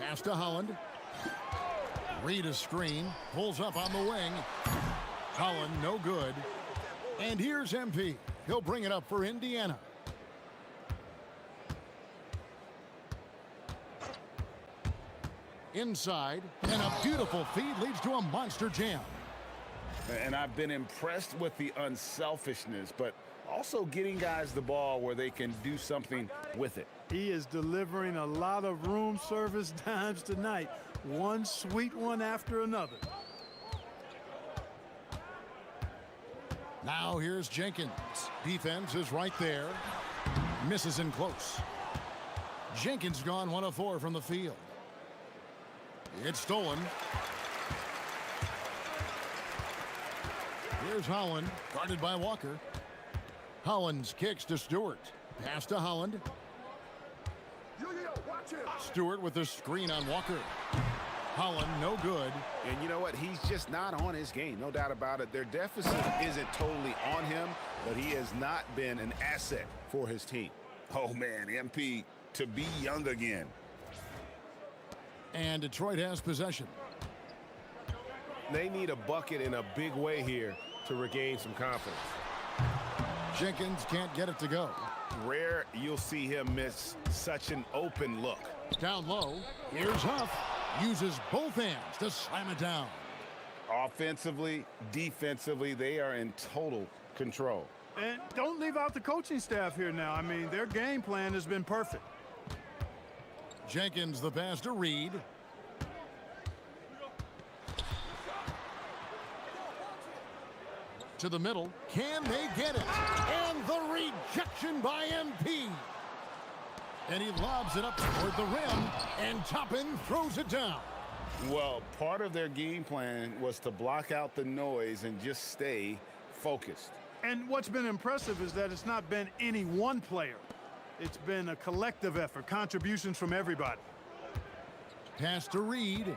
Pass to Holland. Reed a screen, pulls up on the wing. Holland no good. And here's MP. He'll bring it up for Indiana. Inside, and a beautiful feed leads to a monster jam. And I've been impressed with the unselfishness, but also getting guys the ball where they can do something with it. He is delivering a lot of room service dimes tonight. One sweet one after another. Now here's Jenkins. Defense is right there. Misses in close. Jenkins gone 1 of 4 from the field. It's stolen. Here's Holland, guarded by Walker. Holland's kicks to Stewart. Pass to Holland. Stewart with the screen on Walker. Holland no good. And you know what? He's just not on his game. No doubt about it. Their deficit isn't totally on him, but he has not been an asset for his team. Oh, man, MP to be young again. And Detroit has possession. They need a bucket in a big way here to regain some confidence. Jenkins can't get it to go. Rare you'll see him miss such an open look. Down low, here's Huff. Uses both hands to slam it down. Offensively, defensively, they are in total control. And don't leave out the coaching staff here now. I mean, their game plan has been perfect. Jenkins the pass to Reed. To the middle. Can they get it? And the rejection by MP. And he lobs it up toward the rim, and Toppin throws it down. Well, part of their game plan was to block out the noise and just stay focused. And what's been impressive is that it's not been any one player. It's been a collective effort, contributions from everybody. Pass to Reed.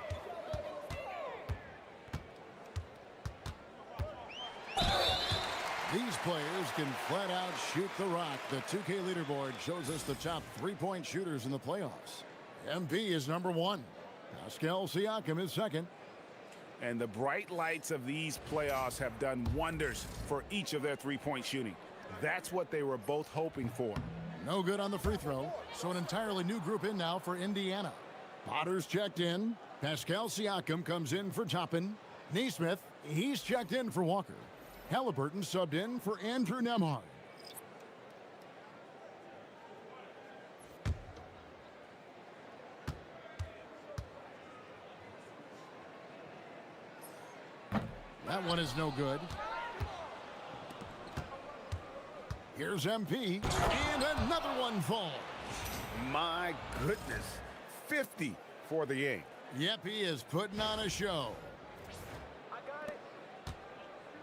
These players can flat out shoot the rock. The 2K leaderboard shows us the top 3-point shooters in the playoffs. MP is number 1. Pascal Siakam is second. And the bright lights of these playoffs have done wonders for each of their 3-point shooting. That's what they were both hoping for. No good on the free throw, so an entirely new group in now for Indiana. Potter's checked in. Pascal Siakam comes in for Toppin. Nesmith, he's checked in for Walker. Halliburton subbed in for Andrew Nembhard. That one is no good. Here's MP, and another one falls. My goodness, 50 for the game. Yep, he is putting on a show.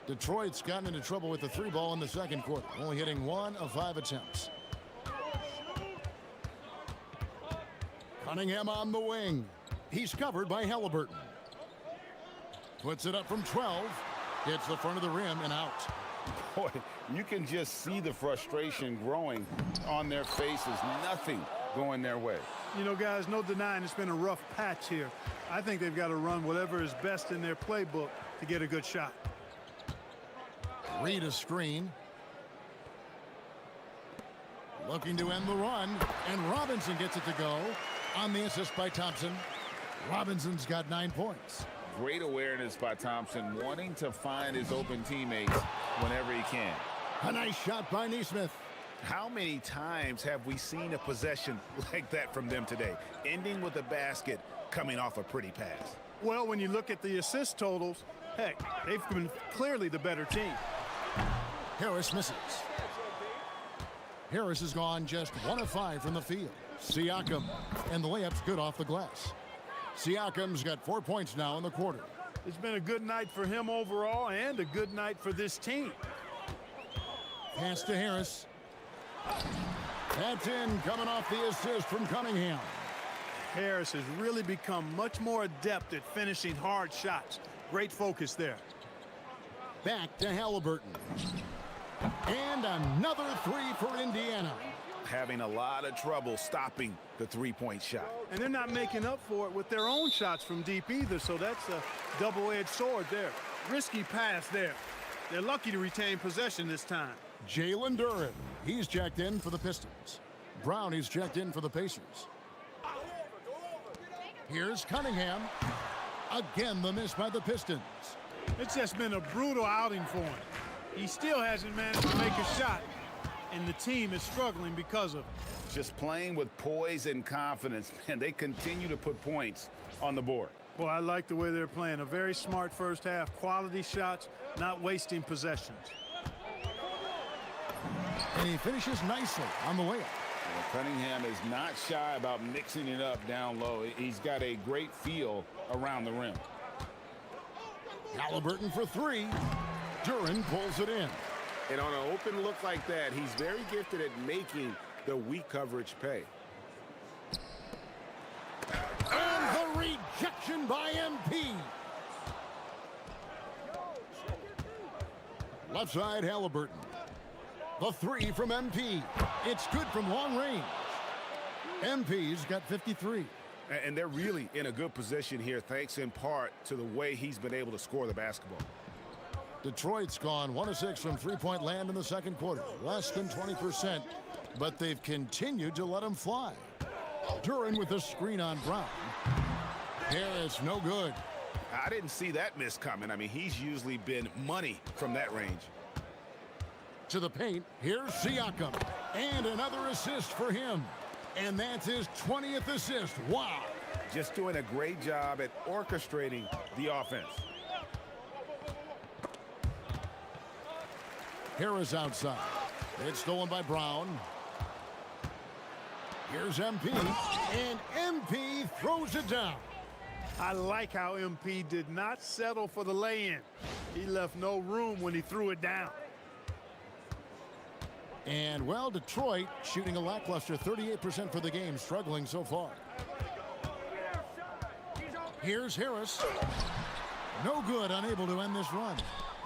Detroit's gotten into trouble with the 3 ball in the second quarter, only hitting 1 of 5 attempts. Cunningham on the wing. He's covered by Halliburton. Puts it up from 12. Hits the front of the rim and out. Boy, you can just see the frustration growing on their faces. Nothing going their way. You know, guys, no denying it's been a rough patch here. I think they've got to run whatever is best in their playbook to get a good shot. Reed a screen. Looking to end the run, and Robinson gets it to go on the assist by Thompson. Robinson's got 9 points. Great awareness by Thompson, wanting to find his open teammates whenever he can. A nice shot by Nesmith. How many times have we seen a possession like that from them today, ending with a basket coming off a pretty pass? Well, when you look at the assist totals, heck, they've been clearly the better team. Harris misses. Harris has gone just 1 of 5 from the field. Siakam, and the layup's good off the glass. Siakam's got 4 points now in the quarter. It's been a good night for him overall and a good night for this team. Pass to Harris. That's in, coming off the assist from Cunningham. Harris has really become much more adept at finishing hard shots. Great focus there. Back to Halliburton. And another three for Indiana. Having a lot of trouble stopping the three-point shot. And they're not making up for it with their own shots from deep either, so that's a double-edged sword there. Risky pass there. They're lucky to retain possession this time. Jalen Duren, he's checked in for the Pistons. Brown, he's checked in for the Pacers. Here's Cunningham. Again, the miss by the Pistons. It's just been a brutal outing for him. He still hasn't managed to make a shot, and the team is struggling because of it. Just playing with poise and confidence, and they continue to put points on the board. Well, I like the way they're playing. A very smart first half, quality shots, not wasting possessions. And he finishes nicely on the way up. Well, Cunningham is not shy about mixing it up down low. He's got a great feel around the rim. Halliburton for three. Duren pulls it in. And on an open look like that, he's very gifted at making the weak coverage pay. And the rejection by MP. Left side, Halliburton. The three from MP. It's good from long range. MP's got 53. And they're really in a good position here, thanks in part to the way he's been able to score the basketball. Detroit's gone 1 of 6 from three-point land in the second quarter. Less than 20%, but they've continued to let him fly. Duren with a screen on Brown. Harris, no good. I didn't see that miss coming. I mean, he's usually been money from that range. To the paint, here's Siakam. And another assist for him. And that's his 20th assist. Wow. Just doing a great job at orchestrating the offense. Harris outside. It's stolen by Brown. Here's MP. And MP throws it down. I like how MP did not settle for the lay-in. He left no room when he threw it down. And, well, Detroit shooting a lackluster 38% for the game, struggling so far. Here's Harris. No good, unable to end this run.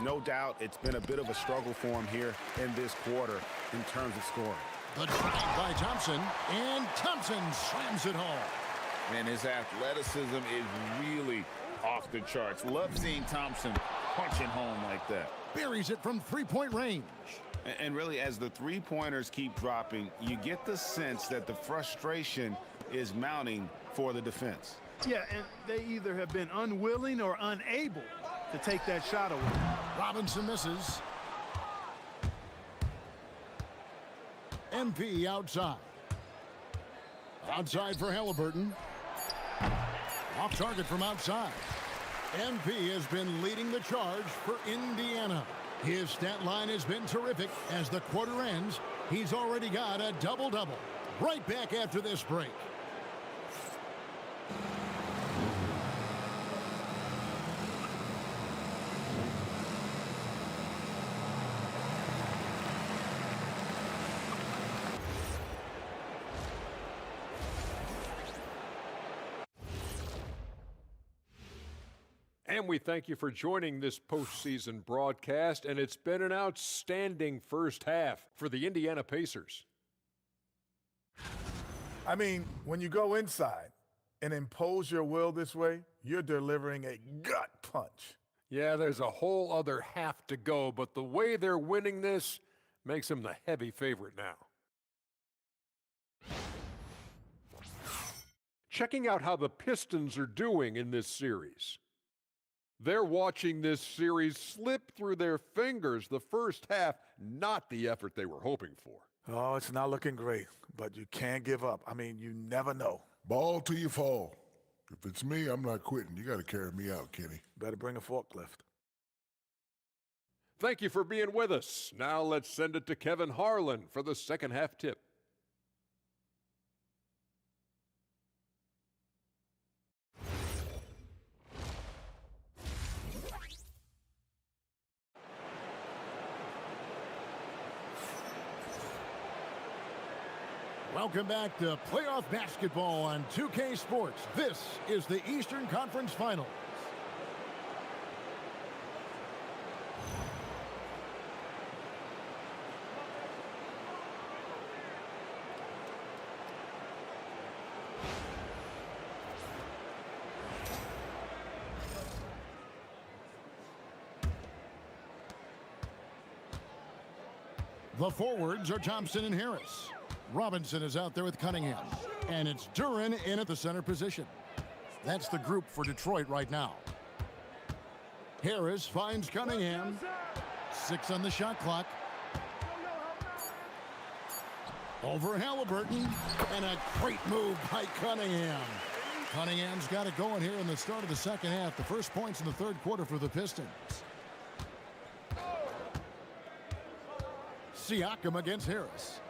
No doubt it's been a bit of a struggle for him here in this quarter in terms of scoring. The drive by Thompson, and Thompson slams it home. Man, his athleticism is really off the charts. Love seeing Thompson punching home like that. Buries it from three-point range. And really, as the three-pointers keep dropping, you get the sense that the frustration is mounting for the defense. Yeah, and they either have been unwilling or unable to take that shot away. Robinson misses. MP outside. Outside for Halliburton. Off target from outside. MP has been leading the charge for Indiana. His stat line has been terrific. As the quarter ends, he's already got a double-double. Right back after this break. And we thank you for joining this postseason broadcast, and it's been an outstanding first half for the Indiana Pacers. I mean, when you go inside and impose your will this way, you're delivering a gut punch. Yeah, there's a whole other half to go, but the way they're winning this makes them the heavy favorite now. Checking out how the Pistons are doing in this series. They're watching this series slip through their fingers. The first half, not the effort they were hoping for. Oh, it's not looking great, but you can't give up. I mean, you never know. Ball till you fall. If it's me, I'm not quitting. You got to carry me out, Kenny. Better bring a forklift. Thank you for being with us. Now let's send it to Kevin Harlan for the second half tip. Welcome back to playoff basketball on 2K Sports. This is the Eastern Conference Finals. The forwards are Thompson and Harris. Robinson is out there with Cunningham. And it's Duren in at the center position. That's the group for Detroit right now. Harris finds Cunningham. 6 on the shot clock. Over Halliburton. And a great move by Cunningham. Cunningham's got it going here in the start of the second half. The first points in the third quarter for the Pistons. Siakam against Harris.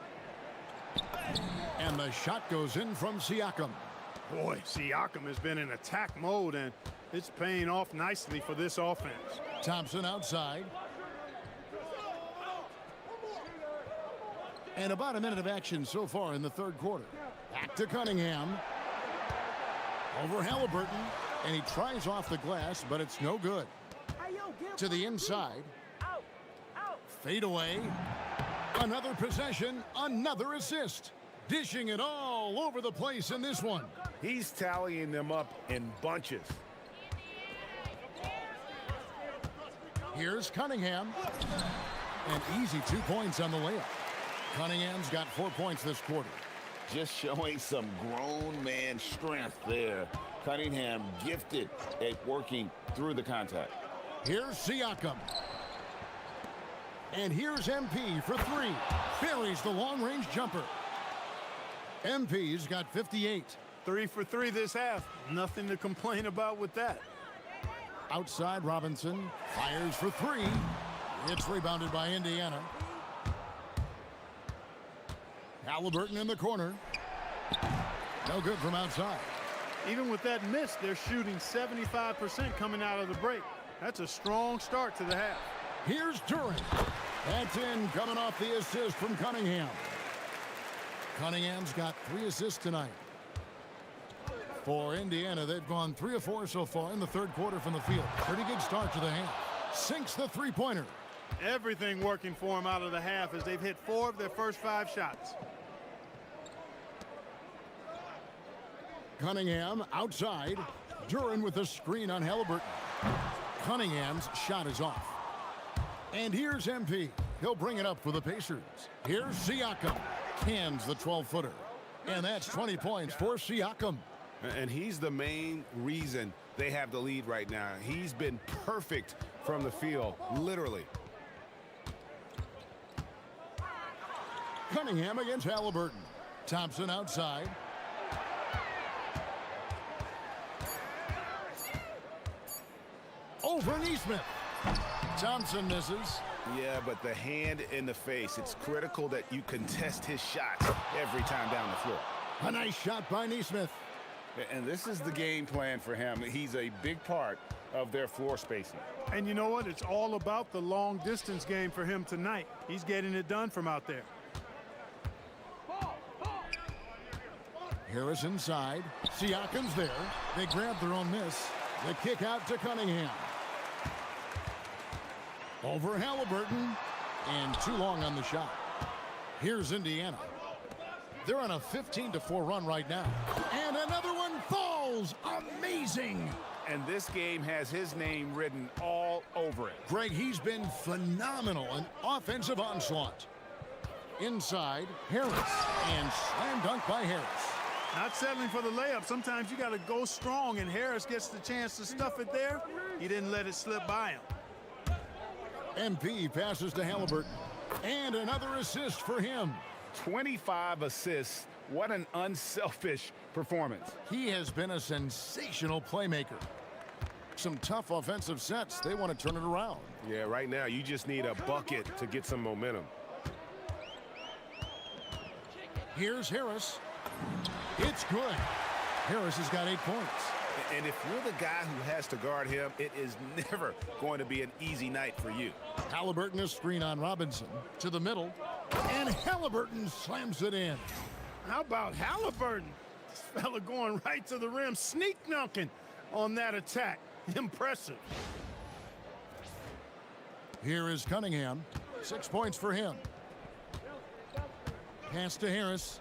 And the shot goes in from Siakam. Boy, Siakam has been in attack mode, and it's paying off nicely for this offense. Thompson outside. And about a minute of action so far in the third quarter. Back to Cunningham. Over Halliburton. And he tries off the glass, but it's no good. To the inside. Fade away. Another possession, another assist. Dishing it all over the place in this one. He's tallying them up in bunches. Here's Cunningham. And easy 2 points on the layup. Cunningham's got 4 points this quarter. Just showing some grown man strength there. Cunningham gifted at working through the contact. Here's Siakam. And here's MP for 3. Buries the long-range jumper. MP's got 58. 3 for 3 this half. Nothing to complain about with that. Outside, Robinson fires for 3. It's rebounded by Indiana. Halliburton in the corner. No good from outside. Even with that miss, they're shooting 75% coming out of the break. That's a strong start to the half. Here's Duren. That's in, coming off the assist from Cunningham. Cunningham's got 3 assists tonight. For Indiana, they've gone 3 of 4 so far in the third quarter from the field. Pretty good start to the half. Sinks the three-pointer. Everything working for them out of the half as they've hit 4 of their first 5 shots. Cunningham outside. Duren with a screen on Halliburton. Cunningham's shot is off. And here's MP. He'll bring it up for the Pacers. Here's Siakam. Cans the 12-footer. And that's 20 points for Siakam. And he's the main reason they have the lead right now. He's been perfect from the field, literally. Cunningham against Halliburton. Thompson outside. Over Neesmith. Thompson misses. Yeah, but the hand in the face, it's critical that you contest his shots every time down the floor. A nice shot by Neesmith. And this is the game plan for him. He's a big part of their floor spacing. And you know what? It's all about the long distance game for him tonight. He's getting it done from out there. Harris inside. Siakam's there. They grab their own miss. The kick out to Cunningham. Over Halliburton. And too long on the shot. Here's Indiana. They're on a 15-4 run right now. And another one falls. Amazing. And this game has his name written all over it. Greg, he's been phenomenal. An offensive onslaught. Inside, Harris. And slam dunk by Harris. Not settling for the layup. Sometimes you got to go strong, and Harris gets the chance to stuff it there. He didn't let it slip by him. MP passes to Halliburton. And another assist for him. 25 assists. What an unselfish performance. He has been a sensational playmaker. Some tough offensive sets. They want to turn it around. Yeah, right now you just need a bucket to get some momentum. Here's Harris. It's good. Harris has got 8 points. And if you're the guy who has to guard him, it is never going to be an easy night for you. Halliburton a screen on Robinson to the middle. And Halliburton slams it in. How about Halliburton? This fella going right to the rim, sneak dunking on that attack. Impressive. Here is Cunningham. 6 points for him. Pass to Harris.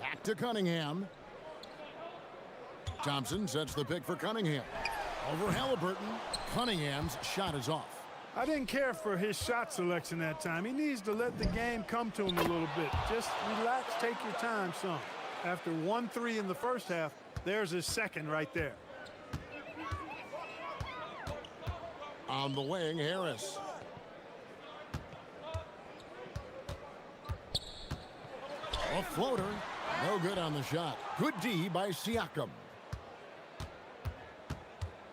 Back to Cunningham. Thompson sets the pick for Cunningham. Over Halliburton. Cunningham's shot is off. I didn't care for his shot selection that time. He needs to let the game come to him a little bit. Just relax, take your time some. After 1-3 in the first half, there's his second right there. On the wing, Harris. A floater. No good on the shot. Good D by Siakam.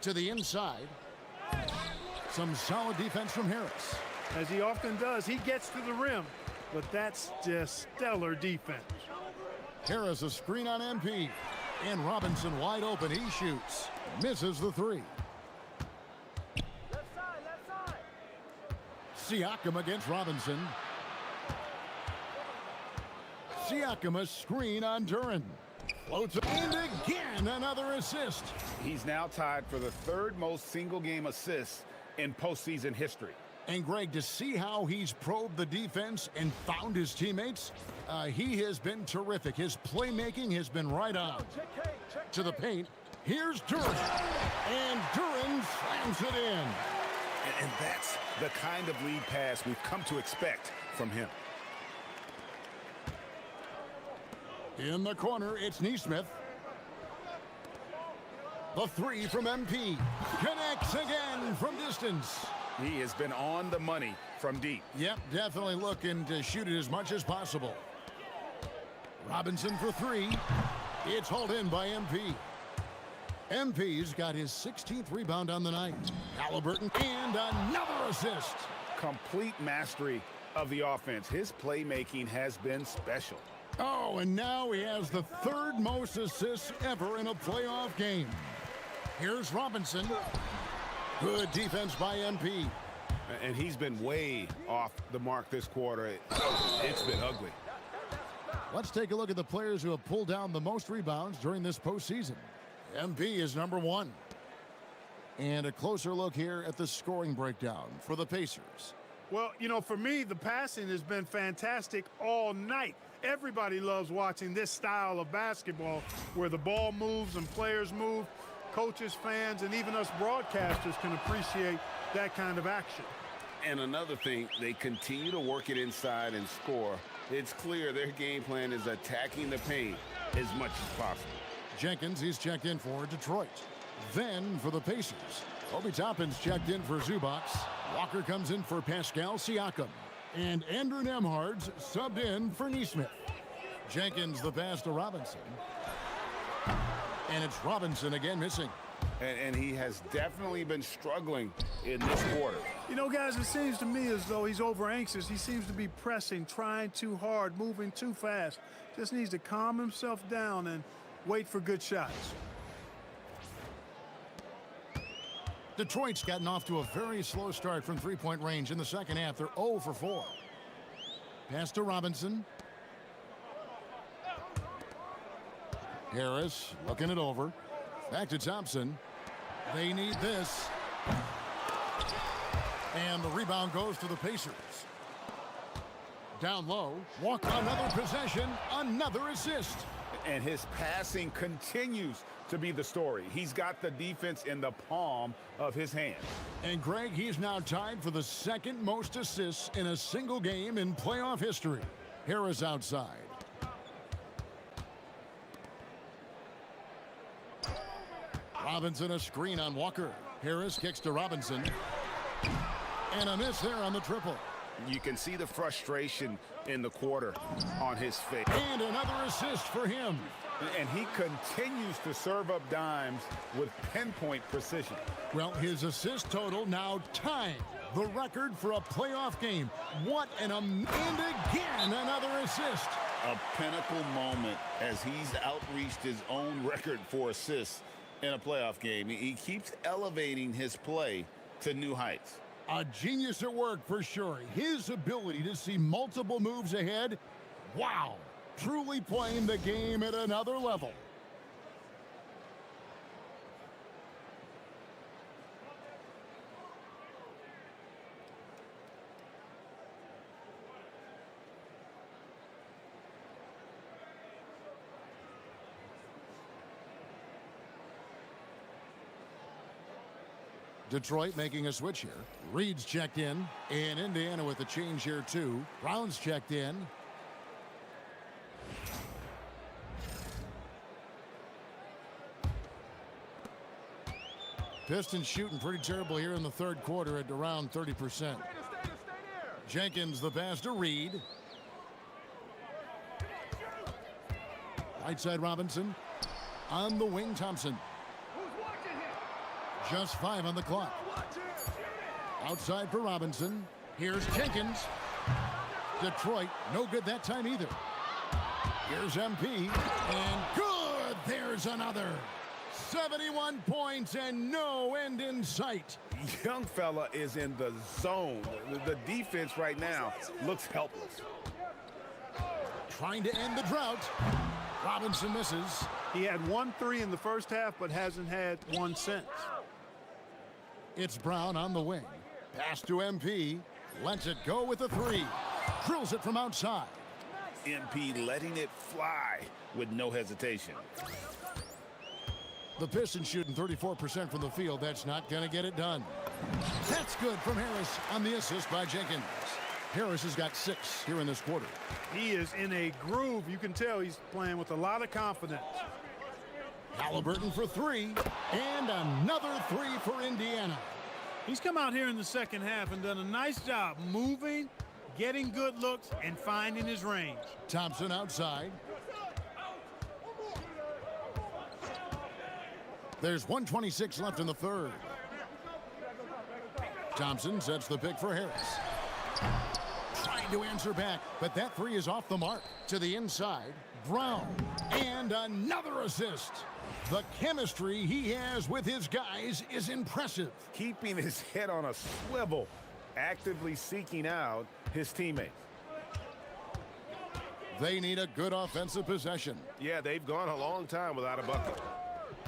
To the inside. Some solid defense from Harris. As he often does, he gets to the rim, but that's just stellar defense. Harris a screen on MP. And Robinson wide open. He shoots. Misses the three. Siakam against Robinson. Siakam a screen on Duren. Floats and again another assist. He's now tied for the third most single-game assists in postseason history. And Greg, to see how he's probed the defense and found his teammates, he has been terrific. His playmaking has been right on. To the paint, here's Duren. And Duren slams it in. And that's the kind of lead pass we've come to expect from him. In the corner, it's Nesmith. The three from MP. Connects again from distance. He has been on the money from deep. Yep, definitely looking to shoot it as much as possible. Robinson for three. It's hauled in by MP. MP's got his 16th rebound on the night. Halliburton and another assist. Complete mastery of the offense. His playmaking has been special. Oh, and now he has the third most assists ever in a playoff game. Here's Robinson. Good defense by MP. And he's been way off the mark this quarter. It's been ugly. Let's take a look at the players who have pulled down the most rebounds during this postseason. MP is number one. And a closer look here at the scoring breakdown for the Pacers. Well, you know, for me, the passing has been fantastic all night. Everybody loves watching this style of basketball where the ball moves and players move. Coaches, fans, and even us broadcasters can appreciate that kind of action. And another thing, they continue to work it inside and score. It's clear their game plan is attacking the paint as much as possible. Jenkins, he's checked in for Detroit. Then for the Pacers, Obi Toppin's checked in for Zubac. Walker comes in for Pascal Siakam. And Andrew Nembhard's subbed in for Nesmith. Jenkins the pass to Robinson. And it's Robinson again missing. And he has definitely been struggling in this quarter. You know, guys, it seems to me as though he's over anxious. He seems to be pressing, trying too hard, moving too fast. Just needs to calm himself down and wait for good shots. Detroit's gotten off to a very slow start from three-point range in the second half. They're 0 for 4. Pass to Robinson. Harris looking it over. Back to Thompson. They need this. And the rebound goes to the Pacers. Down low. Walk another possession. Another assist. And his passing continues to be the story. He's got the defense in the palm of his hand. And Greg, he's now tied for the second most assists in a single game in playoff history. Harris outside. Robinson a screen on Walker. Harris kicks to Robinson. And a miss there on the triple. You can see the frustration in the quarter on his face. And another assist for him. And he continues to serve up dimes with pinpoint precision. Well, his assist total now tying the record for a playoff game. What and again another assist. A pinnacle moment as he's outreached his own record for assists in a playoff game. He keeps elevating his play to new heights. A genius at work for sure. His ability to see multiple moves ahead, wow. Truly playing the game at another level. Detroit making a switch here. Reed's checked in. And Indiana with a change here too. Brown's checked in. Pistons shooting pretty terrible here in the third quarter at around 30%. Jenkins the pass to Reed. Right side Robinson. On the wing Thompson. Just 5 on the clock. Outside for Robinson. Here's Jenkins. Detroit, no good that time either. Here's MP. And good! There's another. 71 points and no end in sight. Young fella is in the zone. The defense right now looks helpless. Trying to end the drought. Robinson misses. He had 1 3 in the first half, but hasn't had one since. It's Brown on the wing. Pass to MP. Lets it go with a 3. Drills it from outside. MP letting it fly with no hesitation. The Pistons shooting 34% from the field. That's not going to get it done. That's good from Harris on the assist by Jenkins. Harris has got 6 here in this quarter. He is in a groove. You can tell he's playing with a lot of confidence. Halliburton for 3, and another 3 for Indiana. He's come out here in the second half and done a nice job moving, getting good looks, and finding his range. Thompson outside. There's 1:26 left in the third. Thompson sets the pick for Harris. Trying to answer back, but that 3 is off the mark. To the inside, Brown, and another assist. The chemistry he has with his guys is impressive. Keeping his head on a swivel, actively seeking out his teammates. They need a good offensive possession. Yeah, they've gone a long time without a bucket.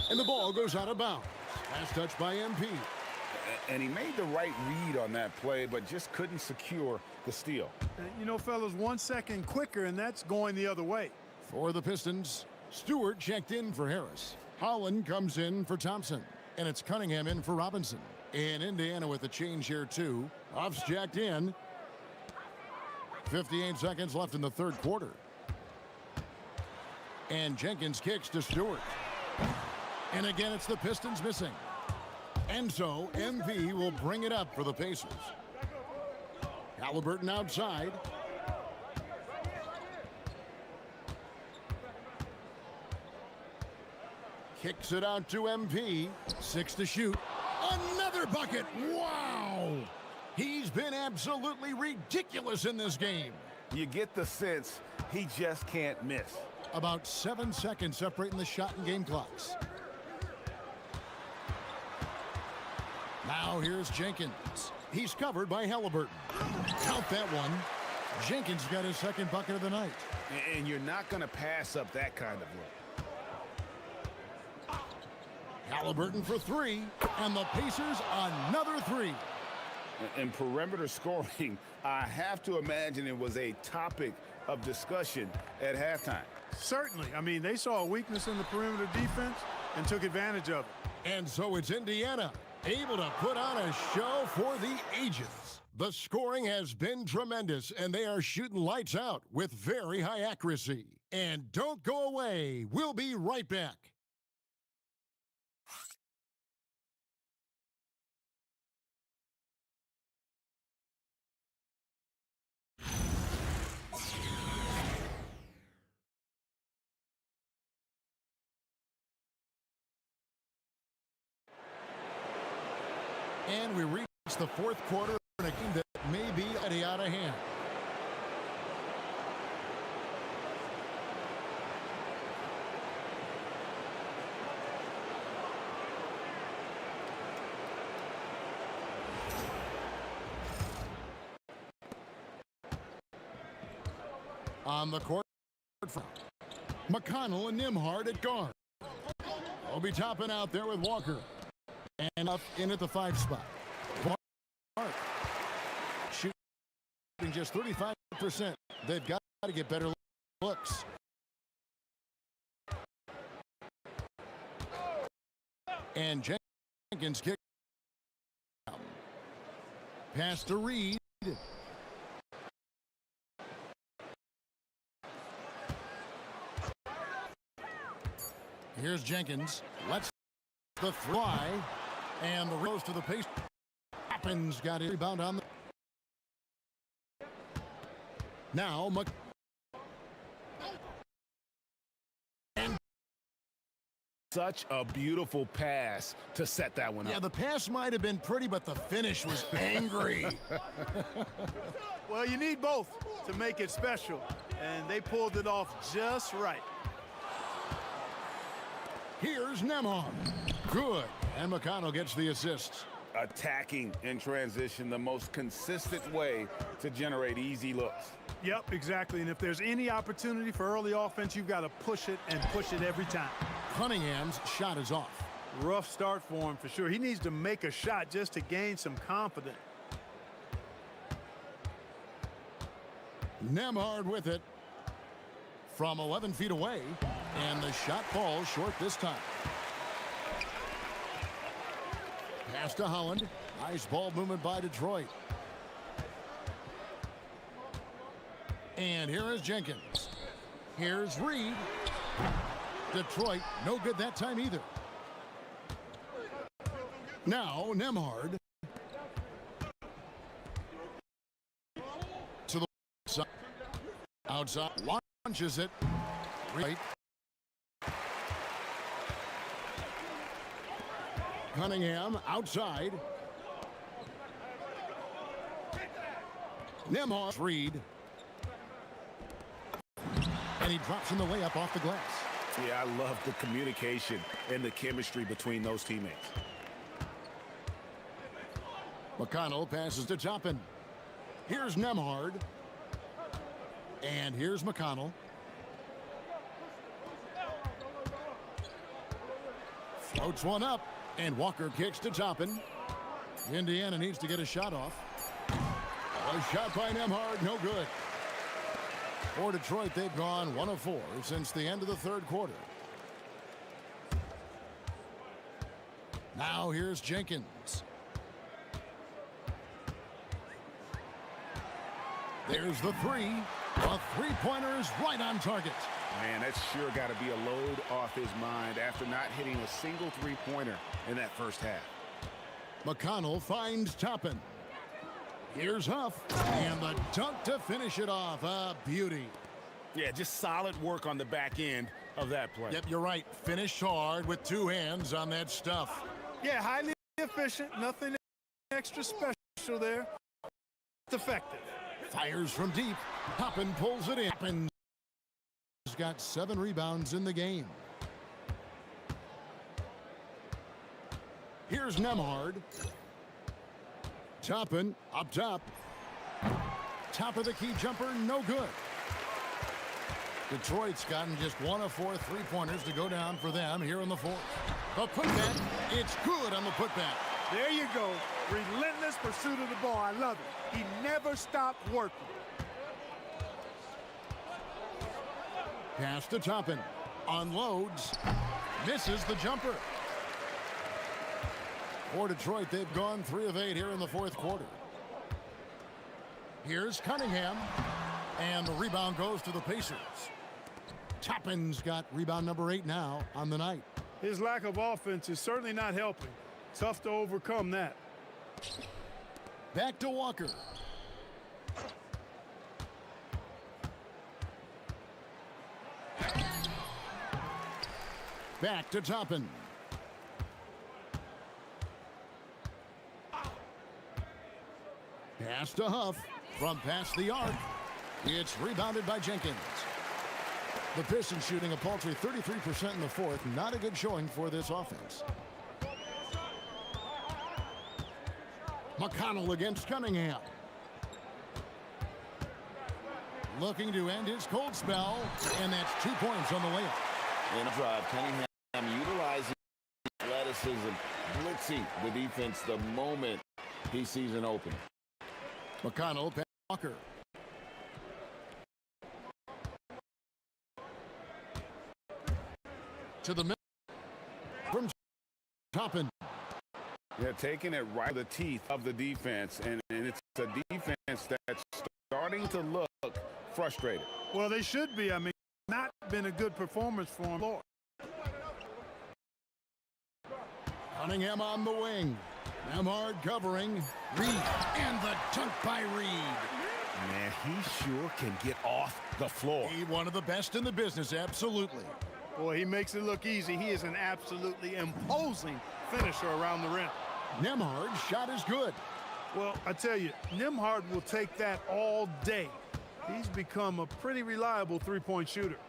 And the ball goes out of bounds. Last touch by MP. And he made the right read on that play, but just couldn't secure the steal. You know, fellas, 1 second quicker, and that's going the other way. For the Pistons, Stewart checked in for Harris. Holland comes in for Thompson. And it's Cunningham in for Robinson. And Indiana with a change here, too. Huff's jacked in. 58 seconds left in the third quarter. And Jenkins kicks to Stewart. And again, it's the Pistons missing. And so, MP will bring it up for the Pacers. Halliburton outside. Kicks it out to MP. 6 to shoot. Another bucket. Wow! He's been absolutely ridiculous in this game. You get the sense he just can't miss. About 7 seconds separating the shot and game clocks. Now here's Jenkins. He's covered by Halliburton. Count that one. Jenkins got his second bucket of the night. And you're not going to pass up that kind of look. Halliburton for 3, and the Pacers another 3. In perimeter scoring, I have to imagine it was a topic of discussion at halftime. Certainly. I mean, they saw a weakness in the perimeter defense and took advantage of it. And so it's Indiana, able to put on a show for the ages. The scoring has been tremendous, and they are shooting lights out with very high accuracy. And don't go away. We'll be right back. And we reach the fourth quarter in a game that may be already out of hand. on the court front. McConnell and Nembhard at guard. Obi Toppin out there with Walker. And up in at the 5 spot. Mark shooting just 35%. They've got to get better looks. And Jenkins kick. Pass to Reed. Here's Jenkins. Let's the fly. And the rose to the pace. Toppin's got a rebound on the. Now Such a beautiful pass to set that one up. Yeah, the pass might have been pretty, but the finish was angry. Well, you need both to make it special, and they pulled it off just right. Here's Nembhard. Good. And McConnell gets the assist. Attacking in transition, the most consistent way to generate easy looks. Yep, exactly. And if there's any opportunity for early offense, you've got to push it and push it every time. Cunningham's shot is off. Rough start for him for sure. He needs to make a shot just to gain some confidence. Nembhard with it from 11 feet away. And the shot falls short this time. Pass to Holland. Nice ball movement by Detroit. And here is Jenkins. Here's Reed. Detroit, no good that time either. Now Nembhard. To the side. Outside. Launches it. Right. Cunningham outside. Nembhard. Reed. And he drops in the layup off the glass. Yeah, I love the communication and the chemistry between those teammates. McConnell passes to Toppin. Here's Nembhard. And here's McConnell. Floats one up. And Walker kicks to Toppin. Indiana needs to get a shot off. A shot by Nembhard, no good. For Detroit, they've gone 1 of 4 since the end of the third quarter. Now here's Jenkins. There's the 3. A three-pointer is right on target. Man, that's sure got to be a load off his mind after not hitting a single three-pointer in that first half. McConnell finds Toppin. Here's Huff, and the dunk to finish it off. A beauty. Yeah, just solid work on the back end of that play. Yep, you're right. Finished hard with 2 hands on that stuff. Yeah, highly efficient. Nothing extra special there. It's effective. Fires from deep. Toppin pulls it in. Toppin's got 7 rebounds in the game. Here's Nembhard. Toppin up top. Top of the key jumper, no good. Detroit's gotten just 1 of 4 three-pointers to go down for them here in the fourth. The putback, it's good on the putback. There you go. Relentless pursuit of the ball. I love it. He never stopped working. Pass to Toppin. Unloads. Misses the jumper. For Detroit, they've gone 3 of 8 here in the fourth quarter. Here's Cunningham. And the rebound goes to the Pacers. Toppin's got rebound number 8 now on the night. His lack of offense is certainly not helping. Tough to overcome that. Back to Walker. Back to Toppin. Pass to Huff from past the arc. It's rebounded by Jenkins. The Pistons shooting a paltry 33% in the fourth. Not a good showing for this offense. McConnell against Cunningham. looking to end his cold spell, and that's 2 points on the layup. In a drive, Cunningham utilizing athleticism, blitzing the defense the moment he sees an opening. McConnell, pass Walker. To the middle from Toppin. Yeah, taking it right to the teeth of the defense, and it's a defense that's starting to look frustrated. Well, they should be. I mean, not been a good performance for them. Cunningham on the wing. Nembhard covering. Reed, and the dunk by Reed. Man, he sure can get off the floor. He one of the best in the business, absolutely. Boy, he makes it look easy. He is an absolutely imposing finisher around the rim. Nembhard's shot is good. Well, I tell you, Nembhard will take that all day. He's become a pretty reliable three-point shooter.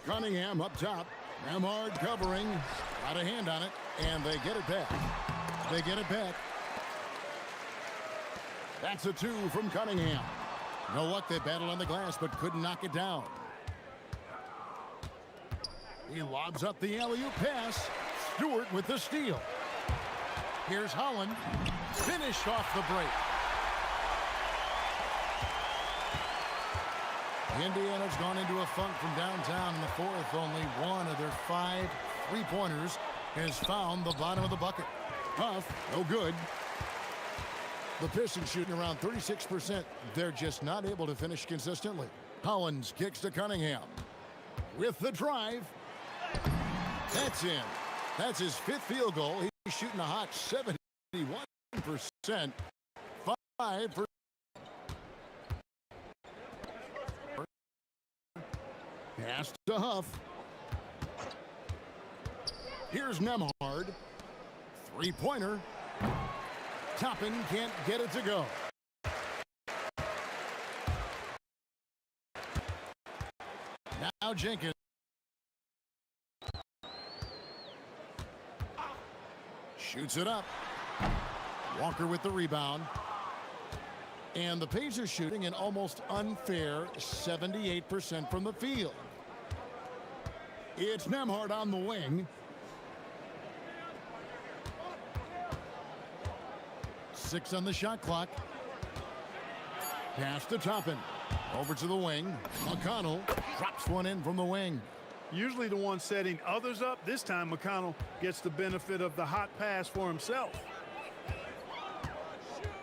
Cunningham up top. Nembhard covering. Got a hand on it, and they get it back. They get it back. That's a 2 from Cunningham. You know what? They battled on the glass, but couldn't knock it down. He lobs up the alley-oop pass. Stewart with the steal. Here's Holland. Finished off the break. Indiana's gone into a funk from downtown in the fourth. Only one of their 5 three-pointers has found the bottom of the bucket. Huff, no good. The Pistons shooting around 36%. They're just not able to finish consistently. Hollins kicks to Cunningham. With the drive. That's in. That's his 5th field goal. He's shooting a hot 71%. 5%. Pass to Huff. Here's Nembhard. Three-pointer. Toppin can't get it to go. Now Jenkins. Shoots it up. Walker with the rebound. And the Pacers shooting an almost unfair 78% from the field. It's Nembhard on the wing. 6 on the shot clock. Pass to Toppin. Over to the wing. McConnell drops one in from the wing. Usually the one setting others up. This time McConnell gets the benefit of the hot pass for himself.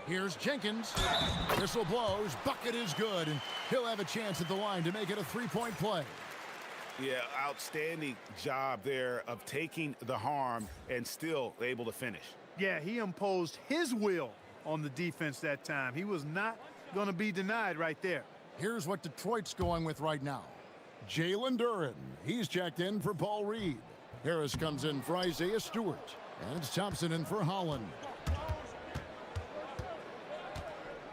Here's Jenkins. Whistle blows. Bucket is good. And he'll have a chance at the line to make it a 3-point play. Yeah, outstanding job there of taking the harm and still able to finish. Yeah, he imposed his will on the defense that time. He was not going to be denied right there. Here's what Detroit's going with right now. Jalen Duren. He's checked in for Paul Reed. Harris comes in for Isaiah Stewart. And it's Thompson in for Holland.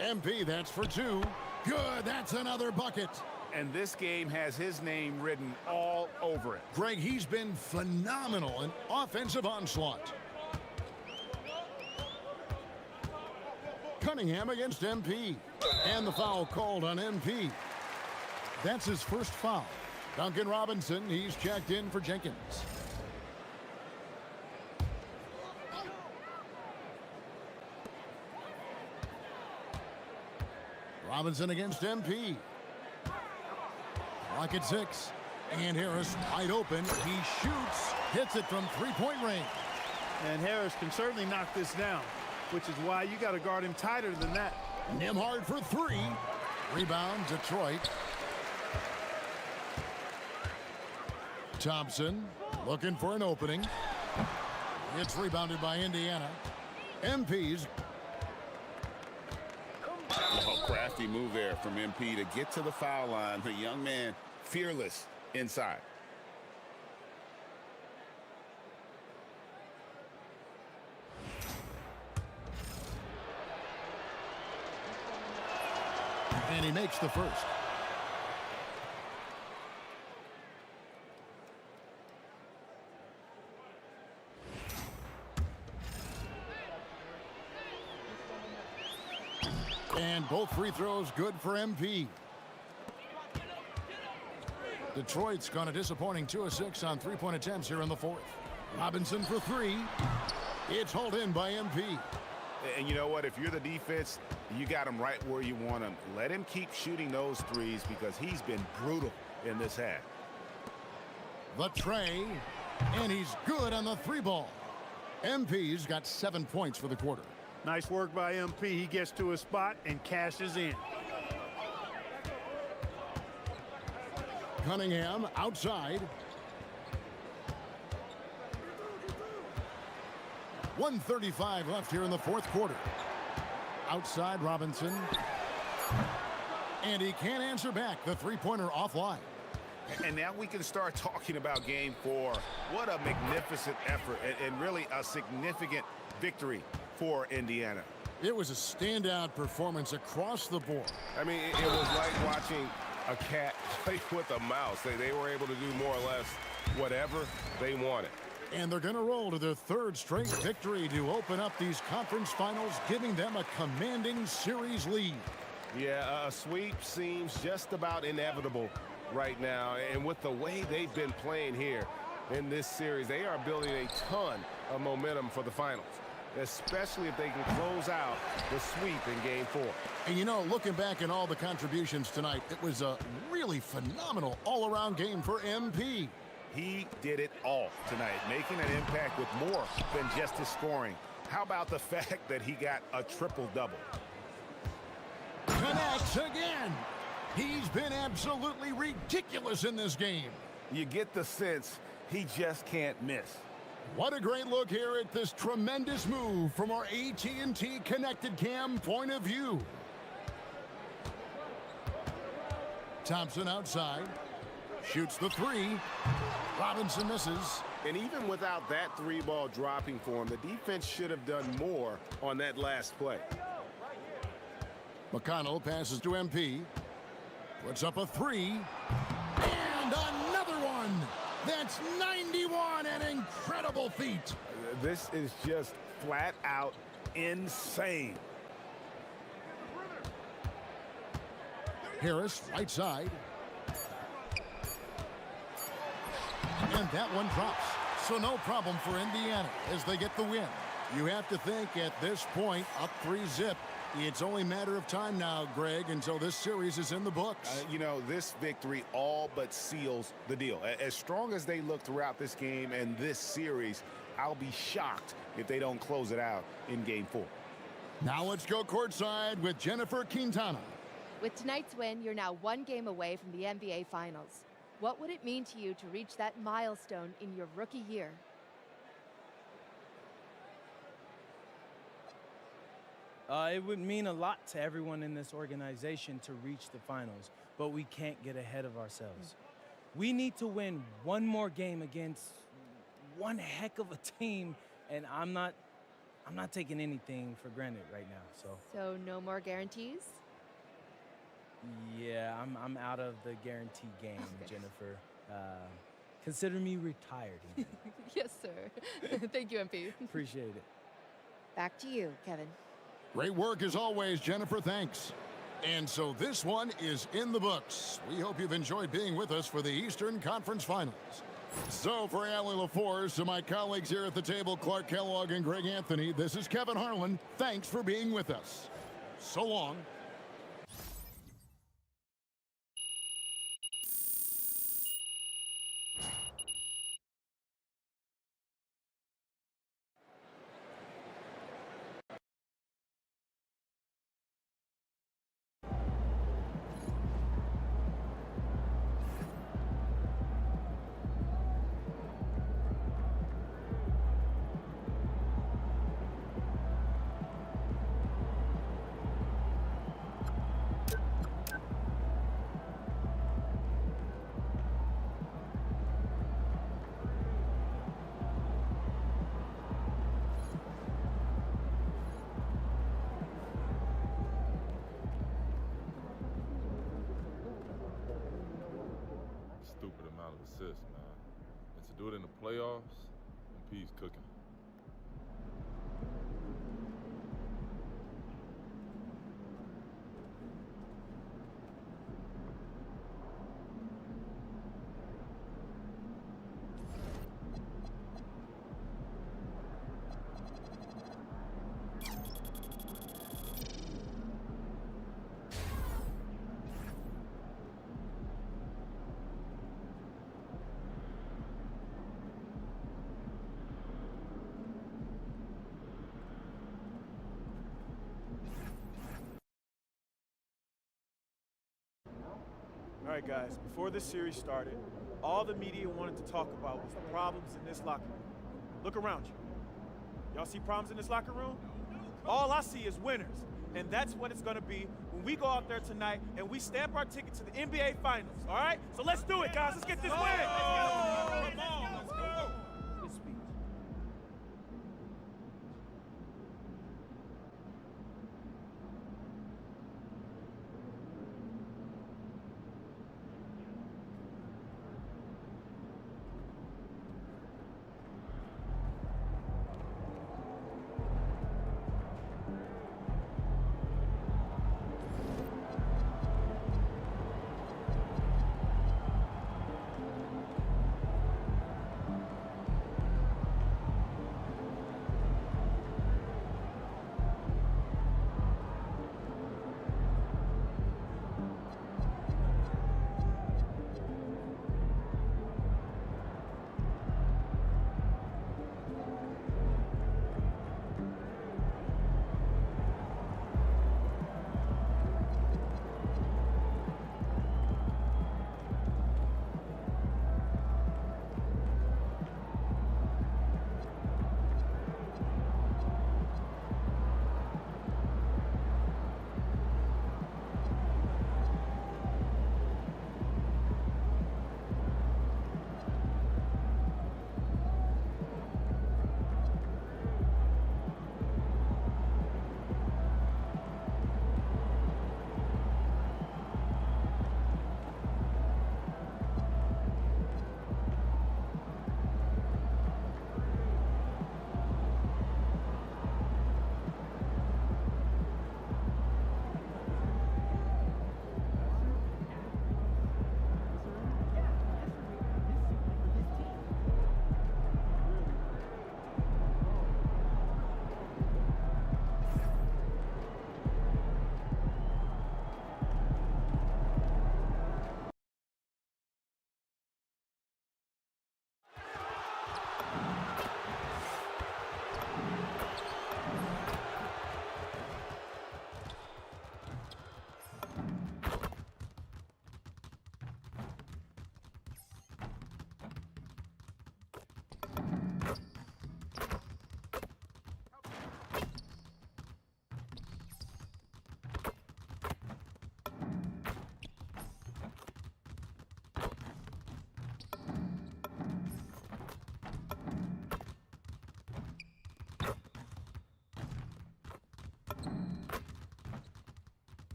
MP, that's for 2. Good, that's another bucket. And this game has his name written all over it. Greg, he's been phenomenal in offensive onslaught. Cunningham against MP. And the foul called on MP. That's his first foul. Duncan Robinson, he's checked in for Jenkins. Robinson against MP. Clock at 6. And Harris wide open. He shoots, hits it from 3-point range. And Harris can certainly knock this down, which is why you got to guard him tighter than that. Nembhard for 3. Rebound, Detroit. Thompson looking for an opening. It's rebounded by Indiana. MP's. Oh, crafty move there from MP to get to the foul line. The young man fearless inside. And he makes the first. And both free throws good for MP. Detroit's gone a disappointing 2 of 6 on three-point attempts here in the fourth. Robinson for three. It's hauled in by MP. And you know what? If you're the defense, you got him right where you want him. Let him keep shooting those threes because he's been brutal in this half. The tray, and he's good on the three ball. MP's got 7 points for the quarter. Nice work by MP. He gets to a spot and cashes in. Cunningham outside. 1:35 left here in the fourth quarter. Outside Robinson. And he can't answer back. The three-pointer offline. And now we can start talking about game 4. What a magnificent effort and really a significant victory for Indiana. It was a standout performance across the board. I mean, it was like watching a cat play with a mouse. They were able to do more or less whatever they wanted. And they're going to roll to their third straight victory to open up these conference finals, giving them a commanding series lead. Yeah, a sweep seems just about inevitable right now. And with the way they've been playing here in this series, they are building a ton of momentum for the finals, especially if they can close out the sweep in game 4. And you know, looking back at all the contributions tonight, it was a really phenomenal all-around game for MP. He did it all tonight, making an impact with more than just his scoring. How about the fact that he got a triple-double? Connects again. He's been absolutely ridiculous in this game. You get the sense he just can't miss. What a great look here at this tremendous move from our AT&T Connected Cam point of view. Thompson outside. Shoots the three. Robinson misses. And even without that three-ball dropping for him, the defense should have done more on that last play. McConnell passes to MP. Puts up a three. And another one. That's 91, an incredible feat. This is just flat out insane. Harris, right side. And that one drops. So no problem for Indiana as they get the win. You have to think at this point, up 3-zip. It's only a matter of time now, Greg, until this series is in the books. You know, this victory all but seals the deal. As strong as they look throughout this game and this series, I'll be shocked if they don't close it out in game 4. Now let's go courtside with Jennifer Quintana. With tonight's win, you're now one game away from the NBA Finals. What would it mean to you to reach that milestone in your rookie year? It would mean a lot to everyone in this organization to reach the finals, but we can't get ahead of ourselves. We need to win one more game against one heck of a team, and I'm not taking anything for granted right now. So no more guarantees? Yeah, I'm out of the guarantee game, Jennifer. Consider me retired. Yes, sir. Thank you, MP. Appreciate it. Back to you, Kevin. Great work as always, Jennifer. Thanks. And so this one is in the books. We hope you've enjoyed being with us for the Eastern Conference Finals. So for Allie LaForce and my colleagues here at the table, Clark Kellogg and Greg Anthony, this is Kevin Harlan. Thanks for being with us. So long. Stupid amount of assists, man. And to do it in the playoffs, MP's cooking. All right, guys, before this series started, all the media wanted to talk about was the problems in this locker room. Look around you. Y'all see problems in this locker room? All I see is winners. And that's what it's going to be when we go out there tonight and we stamp our ticket to the NBA Finals, all right? So let's do it, guys. Let's get this win. Come on. Let's go. Good speech.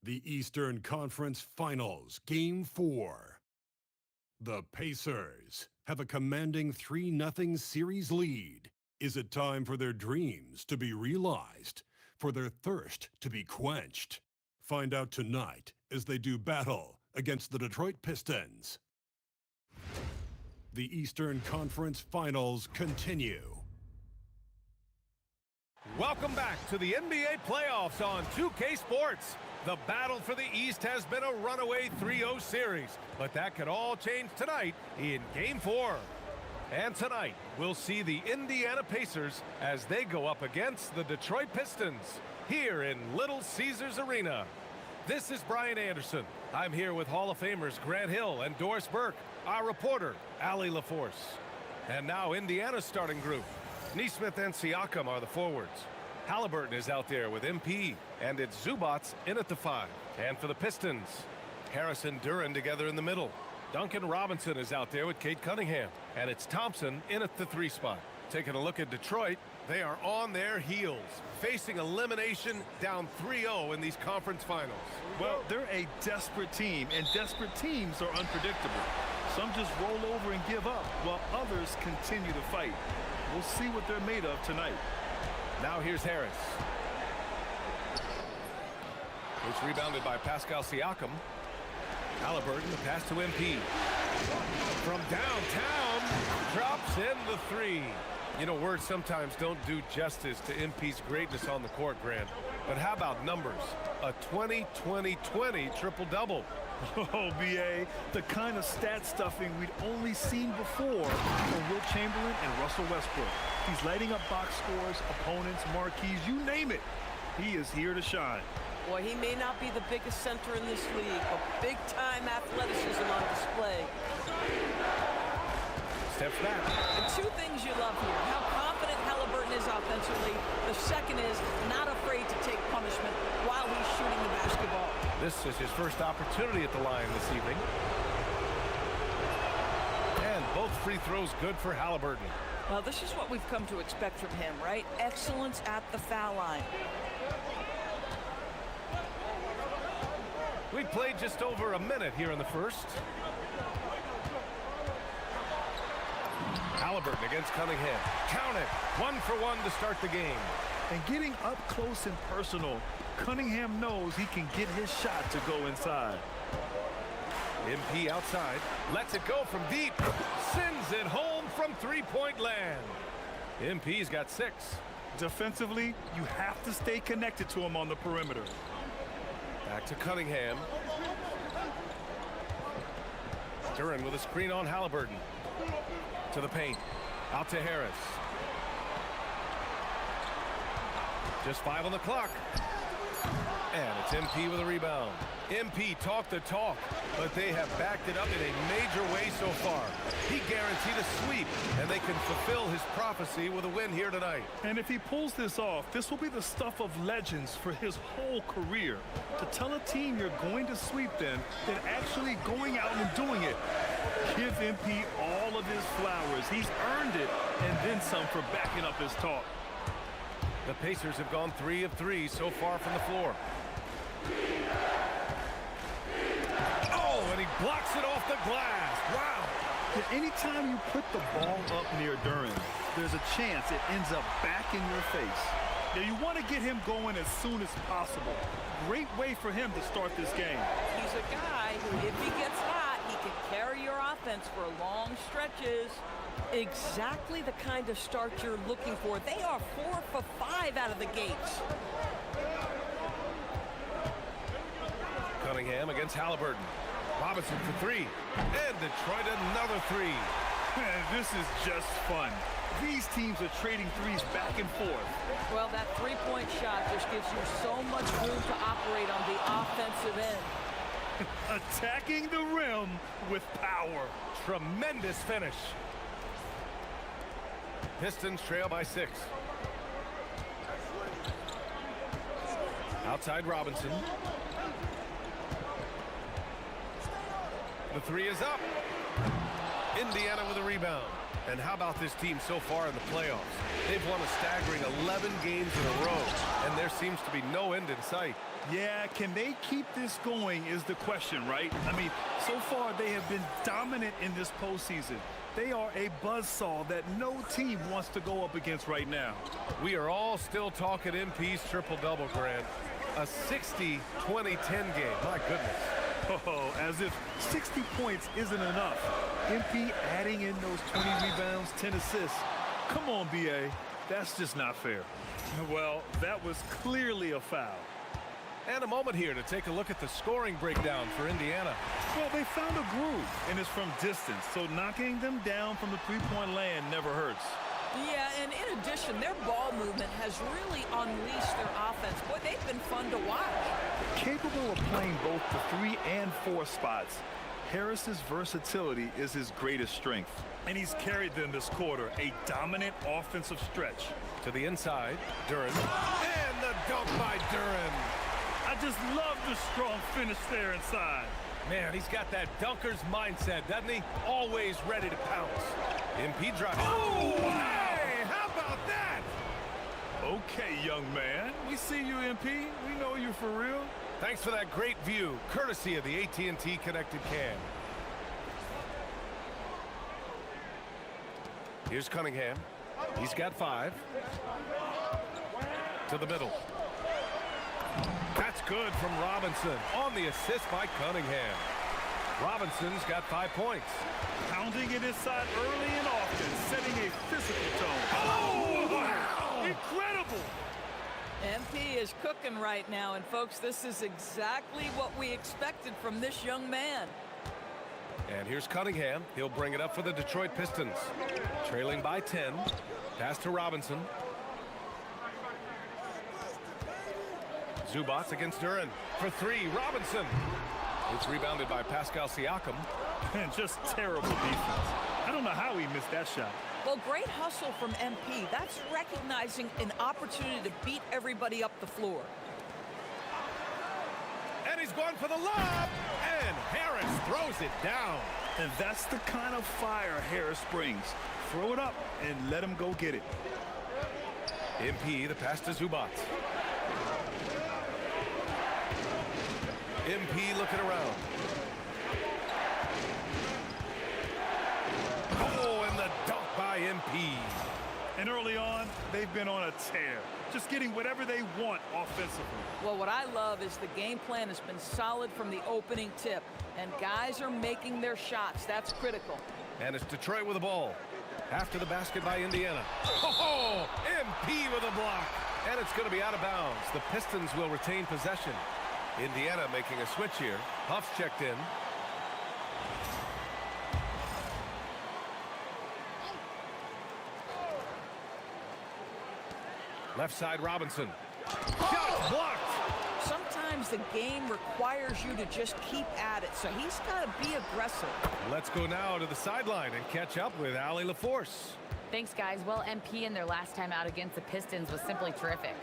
The Eastern Conference Finals, Game 4. The Pacers have a commanding 3-0 series lead. Is it time for their dreams to be realized, for their thirst to be quenched? Find out tonight as they do battle against the Detroit Pistons. The Eastern Conference Finals continue. Welcome back to the NBA playoffs on 2K Sports. The battle for the East has been a runaway 3-0 series, but that could all change tonight in Game 4. And tonight, we'll see the Indiana Pacers as they go up against the Detroit Pistons here in Little Caesars Arena. This is Brian Anderson. I'm here with Hall of Famers Grant Hill and Doris Burke, our reporter, Allie LaForce. And now Indiana's starting group. Nesmith and Siakam are the forwards. Halliburton is out there with MP, and it's Zubats in at the 5. And for the Pistons, Harris and Duran together in the middle. Duncan Robinson is out there with Cade Cunningham, and it's Thompson in at the 3 spot. Taking a look at Detroit, they are on their heels, facing elimination down 3-0 in these conference finals. Well, they're a desperate team, and desperate teams are unpredictable. Some just roll over and give up, while others continue to fight. We'll see what they're made of tonight. Now here's Harris. It's rebounded by Pascal Siakam. Halliburton, the pass to MP. From downtown, drops in the 3. You know, words sometimes don't do justice to MP's greatness on the court, Grant. But how about numbers? A 20-20-20 triple-double. Oh, B.A., the kind of stat stuffing we'd only seen before from Wilt Chamberlain and Russell Westbrook. He's lighting up box scores, opponents, marquees, you name it. He is here to shine. Boy, he may not be the biggest center in this league, but big-time athleticism on display. Steps back. And two things you love here. How confident Halliburton is offensively. The second is not afraid to take punishment while he's shooting the basketball. This is his first opportunity at the line this evening. And both free throws good for Halliburton. Well, this is what we've come to expect from him, right? Excellence at the foul line. We played just over a minute here in the first. Halliburton against Cunningham. Count it. 1-for-1 to start the game. And getting up close and personal, Cunningham knows he can get his shot to go inside. MP outside. Lets it go from deep. Sends it home from three-point land. MP's got 6. Defensively, you have to stay connected to him on the perimeter. Back to Cunningham. Duren with a screen on Halliburton. To the paint. Out to Harris. Just 5 on the clock. And it's MP with a rebound. MP talked the talk, but they have backed it up in a major way so far. He guaranteed a sweep, and they can fulfill his prophecy with a win here tonight. And if he pulls this off, this will be the stuff of legends for his whole career. To tell a team you're going to sweep them, then actually going out and doing it. Give MP all of his flowers. He's earned it, and then some for backing up his talk. The Pacers have gone 3 of 3 so far from the floor. Oh, and he blocks it off the glass. Wow. Yeah, anytime you put the ball up near Duren, there's a chance it ends up back in your face. Now, you want to get him going as soon as possible. Great way for him to start this game. He's a guy who, if he gets hot, he can carry your offense for long stretches. Exactly the kind of start you're looking for. They are 4 for 5 out of the gates. Cunningham against Halliburton. Robinson for 3. And Detroit another 3. This is just fun. These teams are trading threes back and forth. Well, that three-point shot just gives you so much room to operate on the offensive end. Attacking the rim with power. Tremendous finish. Pistons trail by 6. Outside Robinson. The 3 is up. Indiana with a rebound. And how about this team so far in the playoffs? They've won a staggering 11 games in a row, and there seems to be no end in sight. Yeah, can they keep this going is the question, right? I mean, so far they have been dominant in this postseason. They are a buzzsaw that no team wants to go up against right now. We are all still talking MP's triple-double, Grant. A 60-20-10 game. My goodness. Oh, as if 60 points isn't enough. MP adding in those 20 rebounds, 10 assists. Come on, B.A. That's just not fair. Well, that was clearly a foul. And a moment here to take a look at the scoring breakdown for Indiana. Well, they found a groove, and it's from distance, so knocking them down from the three-point land never hurts. Yeah, and in addition, their ball movement has really unleashed their offense. Boy, they've been fun to watch. Capable of playing both the 3 and 4 spots, Harris's versatility is his greatest strength. And he's carried them this quarter, a dominant offensive stretch. To the inside, Duren. And the dunk by Duren. I just love the strong finish there inside. Man, he's got that dunker's mindset, doesn't he? Always ready to pounce. MP drive. Oh, hey, how about that? Okay, young man. We see you, MP. We know you for real. Thanks for that great view, courtesy of the AT&T Connected Cam. Here's Cunningham. He's got 5. To the middle. That's good from Robinson on the assist by Cunningham. Robinson's got 5 points. Pounding it inside early and often, setting a physical tone. Oh, wow! Incredible! MP is cooking right now, and folks, this is exactly what we expected from this young man. And here's Cunningham. He'll bring it up for the Detroit Pistons. Trailing by 10. Pass to Robinson. Zubats against Duren for three. Robinson. It's rebounded by Pascal Siakam. And just terrible defense. I don't know how he missed that shot. Well, great hustle from MP. That's recognizing an opportunity to beat everybody up the floor. And he's going for the lob. And Harris throws it down. And that's the kind of fire Harris brings. Throw it up and let him go get it. MP, the pass to Zubats. MP looking around. Oh, and the dunk by MP. And early on, they've been on a tear. Just getting whatever they want offensively. Well, what I love is the game plan has been solid from the opening tip. And guys are making their shots. That's critical. And it's Detroit with the ball. After the basket by Indiana. Oh, MP with a block. And it's going to be out of bounds. The Pistons will retain possession. Indiana making a switch here. Huff's checked in. Left side Robinson. Shot blocked. Sometimes the game requires you to just keep at it, so he's got to be aggressive. Let's go now to the sideline and catch up with Allie LaForce. Thanks, guys. Well, MP in their last time out against the Pistons was simply terrific.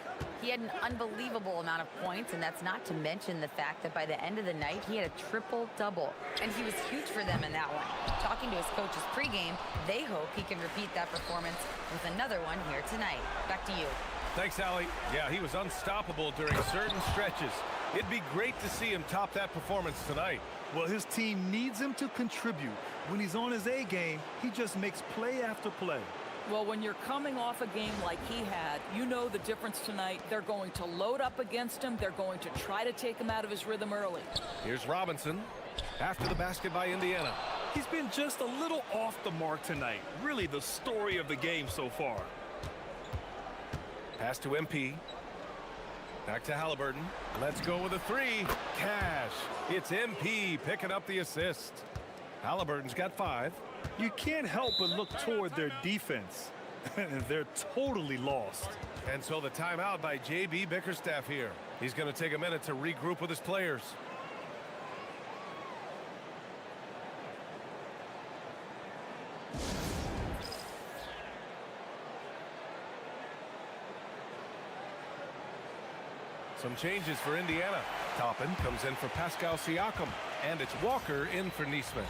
He had an unbelievable amount of points, and that's not to mention the fact that by the end of the night, he had a triple-double, and he was huge for them in that one. Talking to his coaches pregame, they hope he can repeat that performance with another one here tonight. Back to you. Thanks, Allie. Yeah, he was unstoppable during certain stretches. It'd be great to see him top that performance tonight. Well, his team needs him to contribute. When he's on his A game, he just makes play after play. Well, when you're coming off a game like he had, you know the difference tonight. They're going to load up against him. They're going to try to take him out of his rhythm early. Here's Robinson after the basket by Indiana. He's been just a little off the mark tonight. Really the story of the game so far. Pass to MP. Back to Halliburton. Let's go with a three. Cash. It's MP picking up the assist. Halliburton's got 5. You can't help but look toward their defense. They're totally lost. And so the timeout by J.B. Bickerstaff here. He's going to take a minute to regroup with his players. Some changes for Indiana. Toppin comes in for Pascal Siakam. And it's Walker in for Nesmith.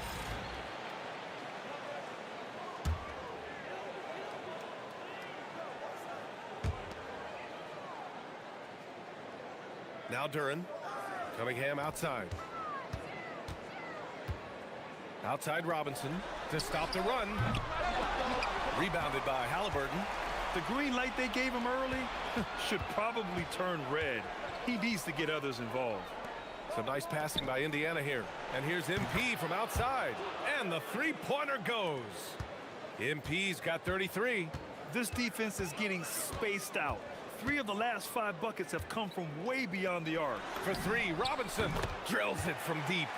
Now Duren. Cunningham outside. Outside Robinson to stop the run. Rebounded by Halliburton. The green light they gave him early should probably turn red. He needs to get others involved. Some nice passing by Indiana here. And here's MP from outside. And the three-pointer goes. MP's got 33. This defense is getting spaced out. 3 of the last 5 buckets have come from way beyond the arc. For 3, Robinson drills it from deep.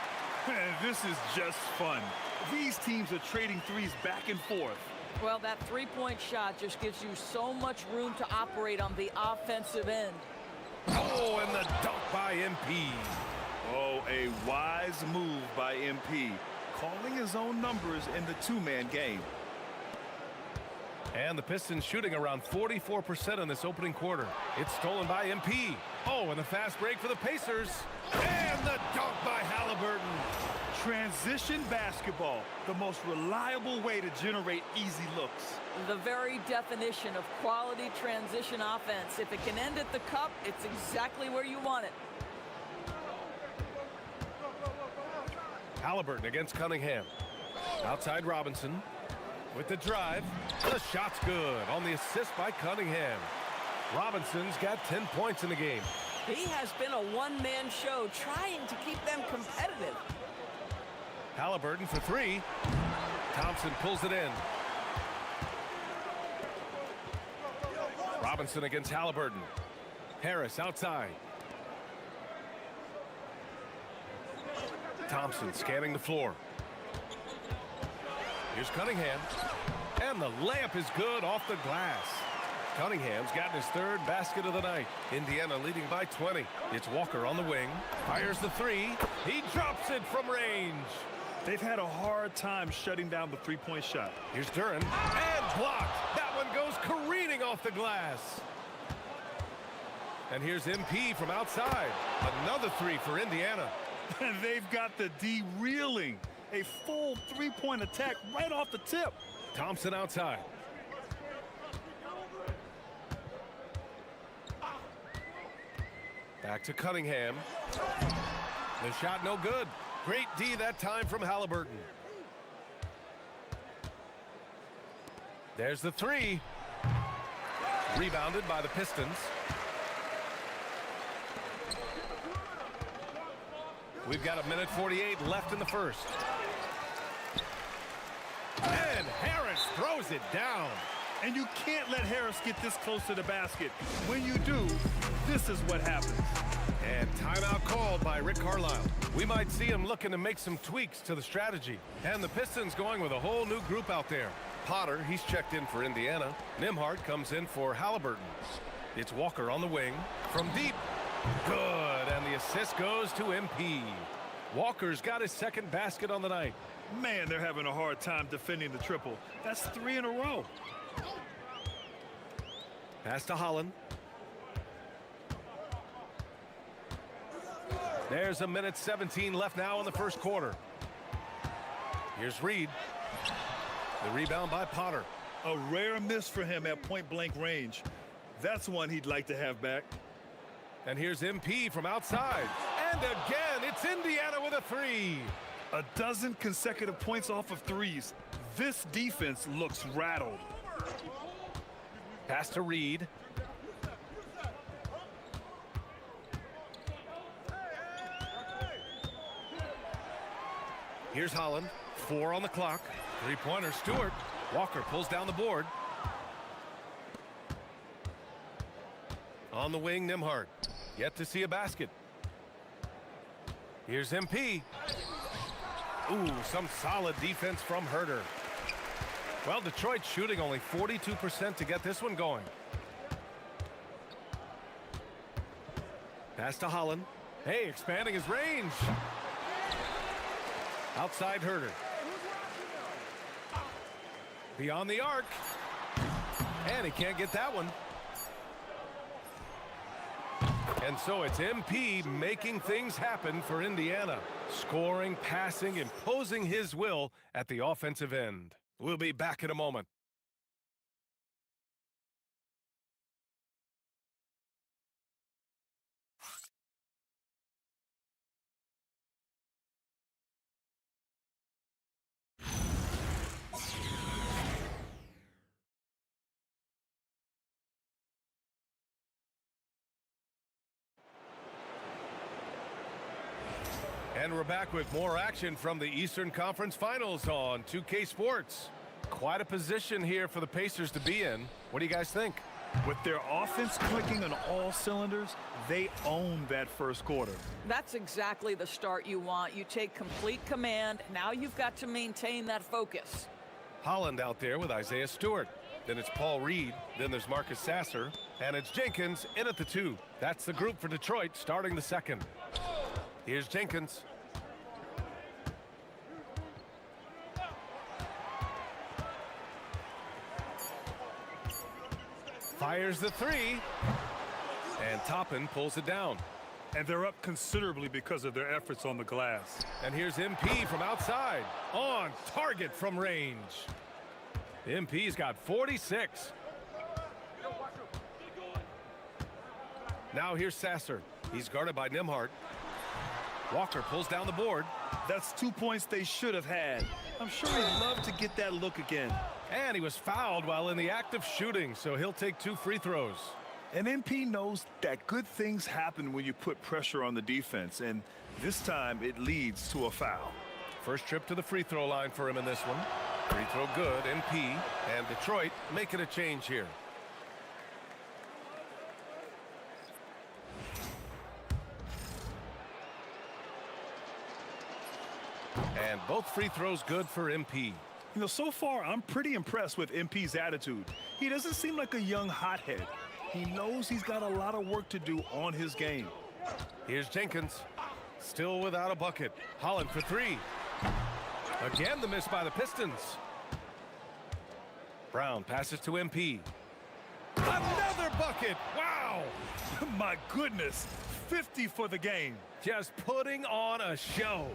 And this is just fun. These teams are trading threes back and forth. Well, that three-point shot just gives you so much room to operate on the offensive end. Oh, and the dunk by MP. Oh, a wise move by MP, calling his own numbers in the two-man game. And the Pistons shooting around 44% in this opening quarter. It's stolen by MP. Oh, and the fast break for the Pacers. And the dunk by Halliburton. Transition basketball, the most reliable way to generate easy looks. The very definition of quality transition offense. If it can end at the cup, it's exactly where you want it. Halliburton against Cunningham. Outside Robinson with the drive. The shot's good on the assist by Cunningham. Robinson's got 10 points in the game. He has been a one-man show trying to keep them competitive. Halliburton for 3. Thompson pulls it in. Robinson against Halliburton. Harris outside. Thompson scanning the floor. Here's Cunningham. And the layup is good off the glass. Cunningham's gotten his third basket of the night. Indiana leading by 20. It's Walker on the wing. Fires the three. He drops it from range. They've had a hard time shutting down the three-point shot. Here's Duren. And blocked. That one goes careening off the glass. And here's MP from outside. Another three for Indiana. And they've got the D reeling. A full three-point attack right off the tip. Thompson outside. Back to Cunningham. The shot no good. Great D that time from Halliburton. There's the three. Rebounded by the Pistons. We've got 1:48 left in the first. And Harris throws it down. And you can't let Harris get this close to the basket. When you do, this is what happens. And timeout called by Rick Carlisle. We might see him looking to make some tweaks to the strategy. And the Pistons going with a whole new group out there. Potter, he's checked in for Indiana. Nembhard comes in for Halliburton. It's Walker on the wing. From deep. Good. And the assist goes to MP. Walker's got his second basket on the night. Man, they're having a hard time defending the triple. That's 3 in a row. Pass to Holland. There's 1:17 left now in the first quarter. Here's Reed. The rebound by Potter. A rare miss for him at point-blank range. That's one he'd like to have back. And here's MP from outside. And again, it's Indiana with a three. A dozen consecutive points off of threes. This defense looks rattled. Pass to Reed. Here's Holland. 4 on the clock. Three-pointer Stewart. Walker pulls down the board. On the wing, Nembhard. Yet to see a basket. Here's MP. Ooh, some solid defense from Herter. Well, Detroit shooting only 42% to get this one going. Pass to Holland. Hey, expanding his range. Outside Herter. Beyond the arc. And he can't get that one. And so it's MP making things happen for Indiana. Scoring, passing, imposing his will at the offensive end. We'll be back in a moment. And we're back with more action from the Eastern Conference Finals on 2K Sports. Quite a position here for the Pacers to be in. What do you guys think? With their offense clicking on all cylinders, they own that first quarter. That's exactly the start you want. You take complete command. Now you've got to maintain that focus. Holland out there with Isaiah Stewart. Then it's Paul Reed. Then there's Marcus Sasser. And it's Jenkins in at the 2. That's the group for Detroit starting the second. Here's Jenkins. Fires the 3. And Toppin pulls it down. And they're up considerably because of their efforts on the glass. And here's MP from outside. On target from range. MP's got 46. Now here's Sasser. He's guarded by Nembhard. Walker pulls down the board. That's 2 points they should have had. I'm sure he'd love to get that look again. And he was fouled while in the act of shooting, so he'll take 2 free throws. And MP knows that good things happen when you put pressure on the defense, and this time it leads to a foul. First trip to the free throw line for him in this one. Free throw good, MP, and Detroit making a change here. And both free throws good for MP. You know, so far, I'm pretty impressed with MP's attitude. He doesn't seem like a young hothead. He knows he's got a lot of work to do on his game. Here's Jenkins. Still without a bucket. Holland for three. Again, the miss by the Pistons. Brown passes to MP. Another bucket. Wow. My goodness. 50 for the game. Just putting on a show.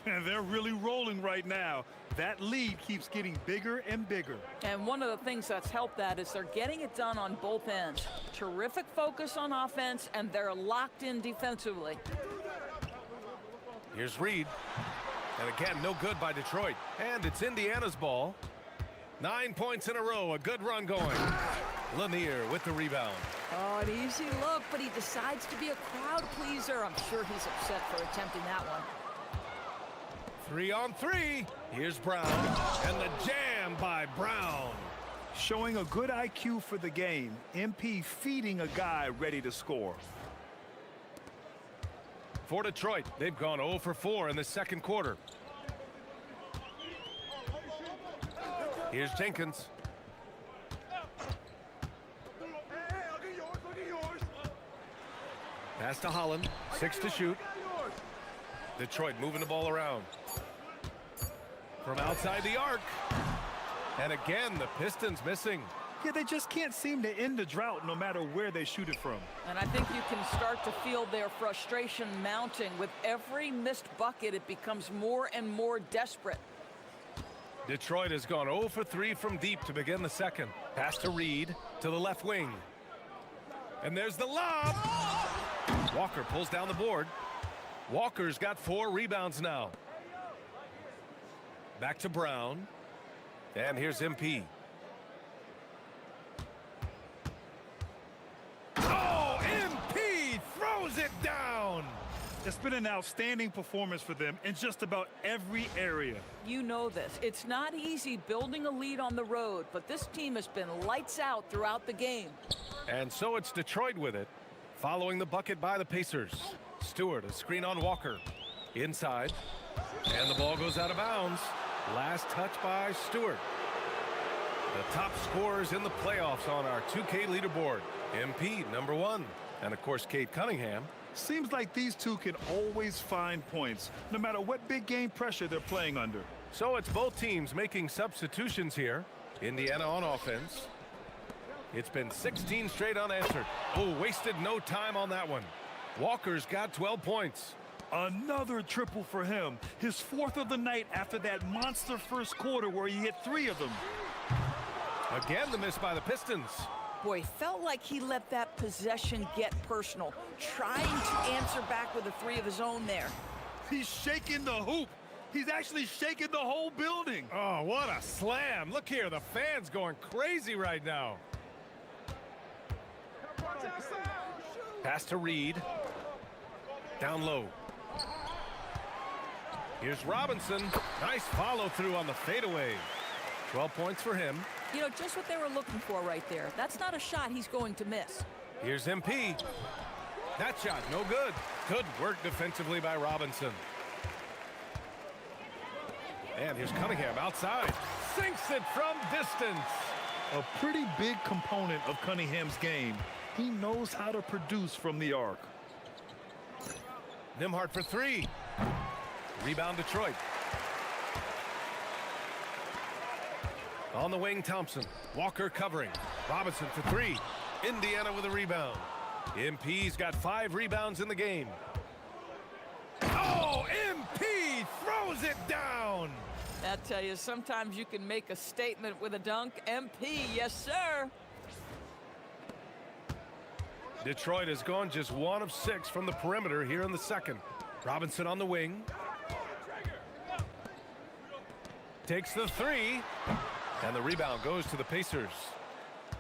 And they're really rolling right now. That lead keeps getting bigger and bigger. And one of the things that's helped that is they're getting it done on both ends. Terrific focus on offense, and they're locked in defensively. Here's Reed. And again, no good by Detroit. And it's Indiana's ball. 9 points in a row. A good run going. Lanier with the rebound. Oh, an easy look, but he decides to be a crowd pleaser. I'm sure he's upset for attempting that one. 3 on 3. Here's Brown. And the jam by Brown. Showing a good IQ for the game. MP feeding a guy ready to score. For Detroit, they've gone 0 for 4 in the second quarter. Here's Jenkins. Pass to Holland. 6 to shoot. Detroit moving the ball around. From outside the arc. And again, the Pistons missing. Yeah, they just can't seem to end the drought no matter where they shoot it from. And I think you can start to feel their frustration mounting. With every missed bucket, it becomes more and more desperate. Detroit has gone 0 for 3 from deep to begin the second. Pass to Reed to the left wing. And there's the lob. Walker pulls down the board. Walker's got 4 rebounds now. Back to Brown. And here's MP. Oh, MP throws it down. It's been an outstanding performance for them in just about every area. You know this. It's not easy building a lead on the road, but this team has been lights out throughout the game. And so it's Detroit with it, following the bucket by the Pacers. Stewart, a screen on Walker. Inside. And the ball goes out of bounds. Last touch by Stewart. The top scorers in the playoffs on our 2K leaderboard. MP, number 1. And, of course, Cade Cunningham. Seems like these two can always find points, no matter what big game pressure they're playing under. So it's both teams making substitutions here. Indiana on offense. It's been 16 straight unanswered. Oh, wasted no time on that one. Walker's got 12 points. Another triple for him. His 4th of the night after that monster first quarter where he hit 3 of them. Again, the miss by the Pistons. Boy, felt like he let that possession get personal, trying to answer back with a 3 of his own there. He's shaking the hoop. He's actually shaking the whole building. Oh, what a slam. Look here, the fans going crazy right now. Pass to Reed. Down low. Here's Robinson. Nice follow through on the fadeaway. 12 points for him. You know, just what they were looking for right there. That's not a shot he's going to miss. Here's MP. That shot, no good. Good work defensively by Robinson. And here's Cunningham outside. Sinks it from distance. A pretty big component of Cunningham's game. He knows how to produce from the arc. Nembhard for 3. Rebound Detroit. On the wing, Thompson. Walker covering. Robinson for 3. Indiana with a rebound. MP's got 5 rebounds in the game. Oh, MP throws it down. I tell you, sometimes you can make a statement with a dunk. MP, yes, sir. Detroit has gone just 1 of 6 from the perimeter here in the second. Robinson on the wing. Takes the 3. And the rebound goes to the Pacers.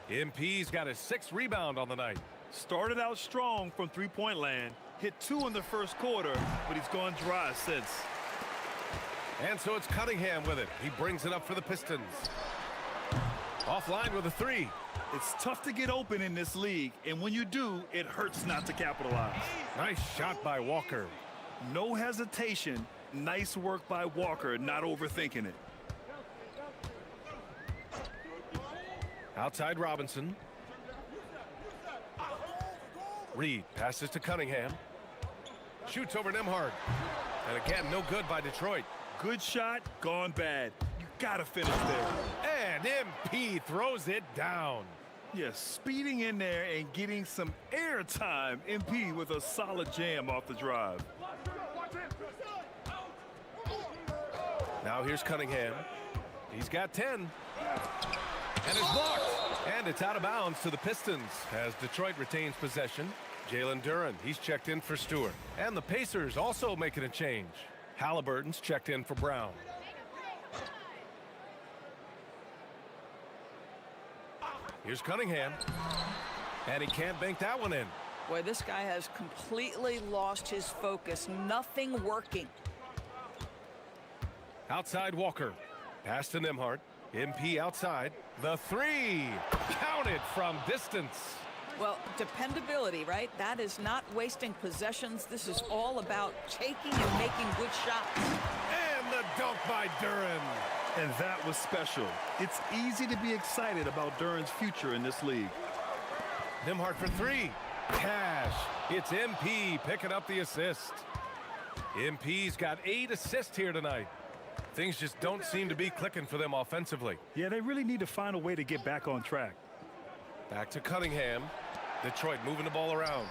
MP's got his 6th rebound on the night. Started out strong from three-point land. Hit 2 in the first quarter, but he's gone dry since. And so it's Cunningham with it. He brings it up for the Pistons. Offline with a 3. It's tough to get open in this league, and when you do, it hurts not to capitalize. Nice shot by Walker. No hesitation, Nice work by Walker, not overthinking it. Outside Robinson. Reed passes to Cunningham. Shoots over Nembhard. And again, no good by Detroit. Good shot, gone bad. You gotta finish there. And MP throws it down. Yes, speeding in there and getting some air time. MP with a solid jam off the drive. Now here's Cunningham. He's got 10. And it's blocked. And it's out of bounds to the Pistons as Detroit retains possession. Jalen Duren, he's checked in for Stewart. And the Pacers also making a change. Halliburton's checked in for Brown. Here's Cunningham. And he can't bank that one in. Boy, this guy has completely lost his focus. Nothing working. Outside Walker. Pass to Nembhard. MP outside. The three. Counted from distance. Well, dependability, right? That is not wasting possessions. This is all about taking and making good shots. And the dunk by Duren. And that was special. It's easy to be excited about Duren's future in this league. Nembhard for three. Cash. It's MP picking up the assist. MP's got 8 assists here tonight. Things just don't seem to be clicking for them offensively. Yeah, they really need to find a way to get back on track. Back to Cunningham. Detroit moving the ball around.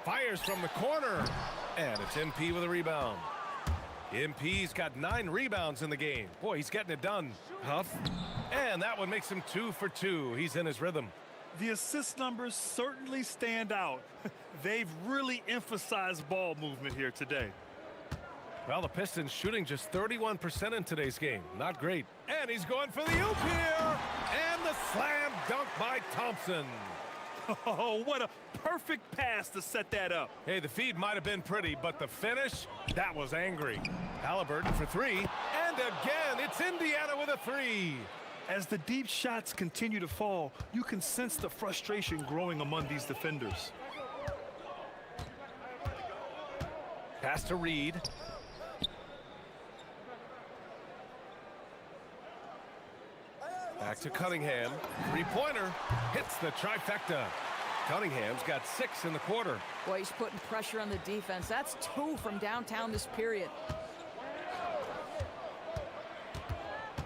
Fires from the corner. And it's MP with a rebound. MP's got 9 rebounds in the game. Boy, he's getting it done. Huff. And that one makes him 2 for 2. He's in his rhythm. The assist numbers certainly stand out. They've really emphasized ball movement here today. Well, the Pistons shooting just 31% in today's game. Not great. And he's going for the oop here. And the slam dunk by Thompson. Oh, what a perfect pass to set that up. Hey, the feed might have been pretty, but the finish, that was angry. Halliburton for 3. And again, it's Indiana with a 3. As the deep shots continue to fall, you can sense the frustration growing among these defenders. Pass to Reed. Back to Cunningham. Three-pointer hits the trifecta. Cunningham's got 6 in the quarter. Boy, he's putting pressure on the defense. That's 2 from downtown this period.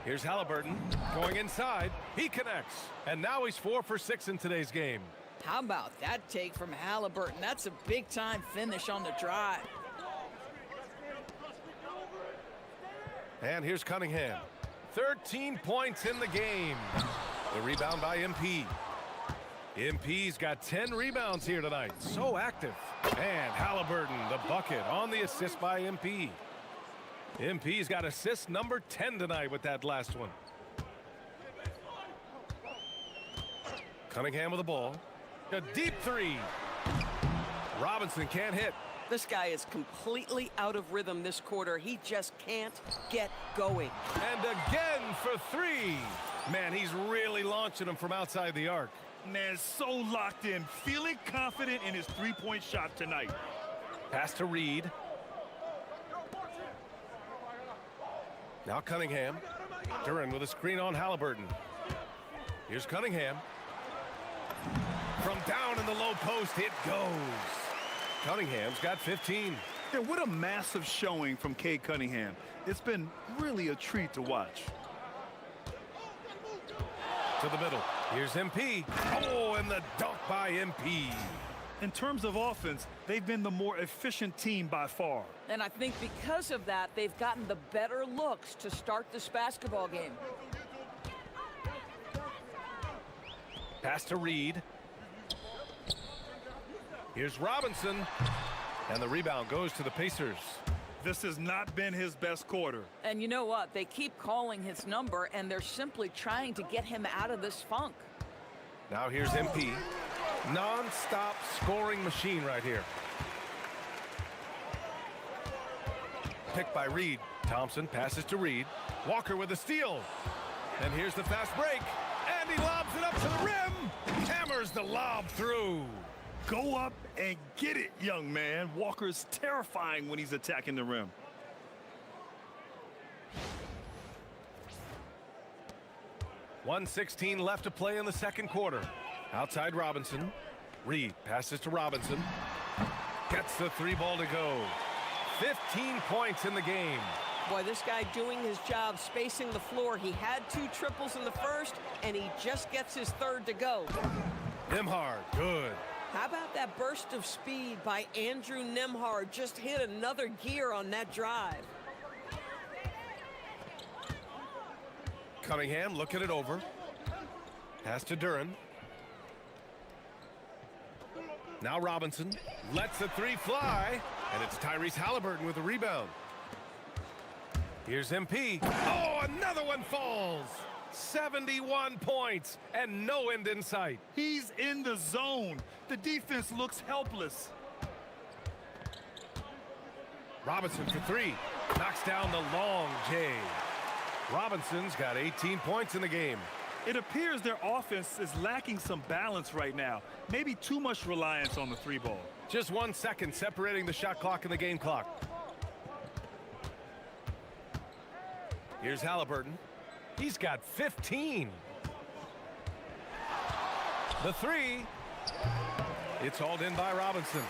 Here's Halliburton going inside. He connects. And now he's 4 for 6 in today's game. How about that take from Halliburton? That's a big-time finish on the drive. And here's Cunningham. 13 points in the game. The rebound by MP. MP's got 10 rebounds here tonight. So active. And Halliburton, the bucket on the assist by MP. MP's got assist number 10 tonight with that last one. Cunningham with the ball. A deep 3. Robinson can't hit. This guy is completely out of rhythm this quarter. He just can't get going. And again for 3. Man, he's really launching them from outside the arc. Man, so locked in, feeling confident in his three-point shot tonight. Pass to Reed. Now Cunningham. Duren with a screen on Halliburton. Here's Cunningham. From down in the low post, it goes. Cunningham's got 15. Yeah, what a massive showing from Cade Cunningham. It's been really a treat to watch. To the middle. Here's MP. Oh, and the dunk by MP. In terms of offense, they've been the more efficient team by far. And I think because of that, they've gotten the better looks to start this basketball game. Pass to Reed. Here's Robinson. And the rebound goes to the Pacers. This has not been his best quarter. And you know what? They keep calling his number, and they're simply trying to get him out of this funk. Now here's MP. Non-stop scoring machine right here. Picked by Reed. Thompson passes to Reed. Walker with a steal. And here's the fast break. And he lobs it up to the rim. Hammers the lob through. Go up and get it, young man. Walker's terrifying when he's attacking the rim. .116 left to play in the second quarter. Outside Robinson. Reed passes to Robinson. Gets the three ball to go. 15 points in the game. Boy, this guy doing his job, spacing the floor. He had 2 triples in the first, and he just gets his third to go. Nembhard, good. How about that burst of speed by Andrew Nembhard? Just hit another gear on that drive. Cunningham looking it over. Pass to Duren. Now Robinson lets the three fly, and it's Tyrese Halliburton with the rebound. Here's MP. Oh, another one falls. 71 points and no end in sight. He's in the zone. The defense looks helpless. Robinson for 3. Knocks down the long J. Robinson's got 18 points in the game. It appears their offense is lacking some balance right now. Maybe too much reliance on the three ball. Just 1 second separating the shot clock and the game clock. Here's Halliburton. He's got 15. The 3. It's hauled in by Robinson.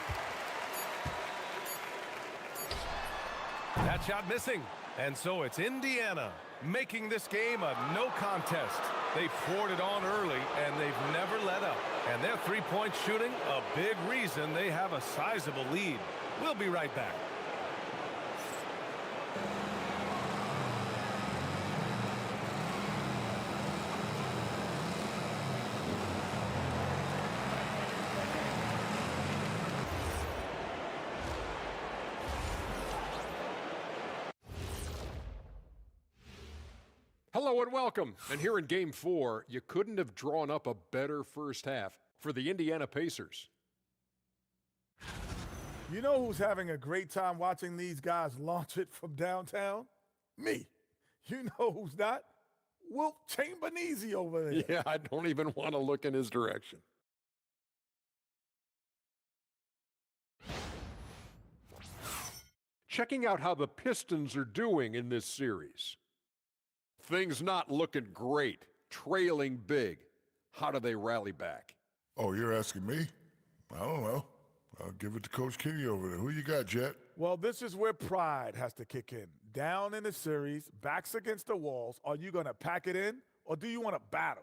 That shot missing. And so it's Indiana making this game a no contest. They poured it on early, and they've never let up. And their three-point shooting, a big reason they have a sizable lead. We'll be right back. Hello and welcome. And here in Game 4, you couldn't have drawn up a better first half for the Indiana Pacers. You know who's having a great time watching these guys launch it from downtown? Me. You know who's not? Wilt Chamberlain over there. Yeah, I don't even want to look in his direction. Checking out how the Pistons are doing in this series. Things not looking great, trailing big. How do they rally back? Oh, you're asking me? I don't know. I'll give it to Coach Kenny over there. Who you got, Jet? Well, this is where pride has to kick in. Down in the series, backs against the walls. Are you going to pack it in, or do you want to battle?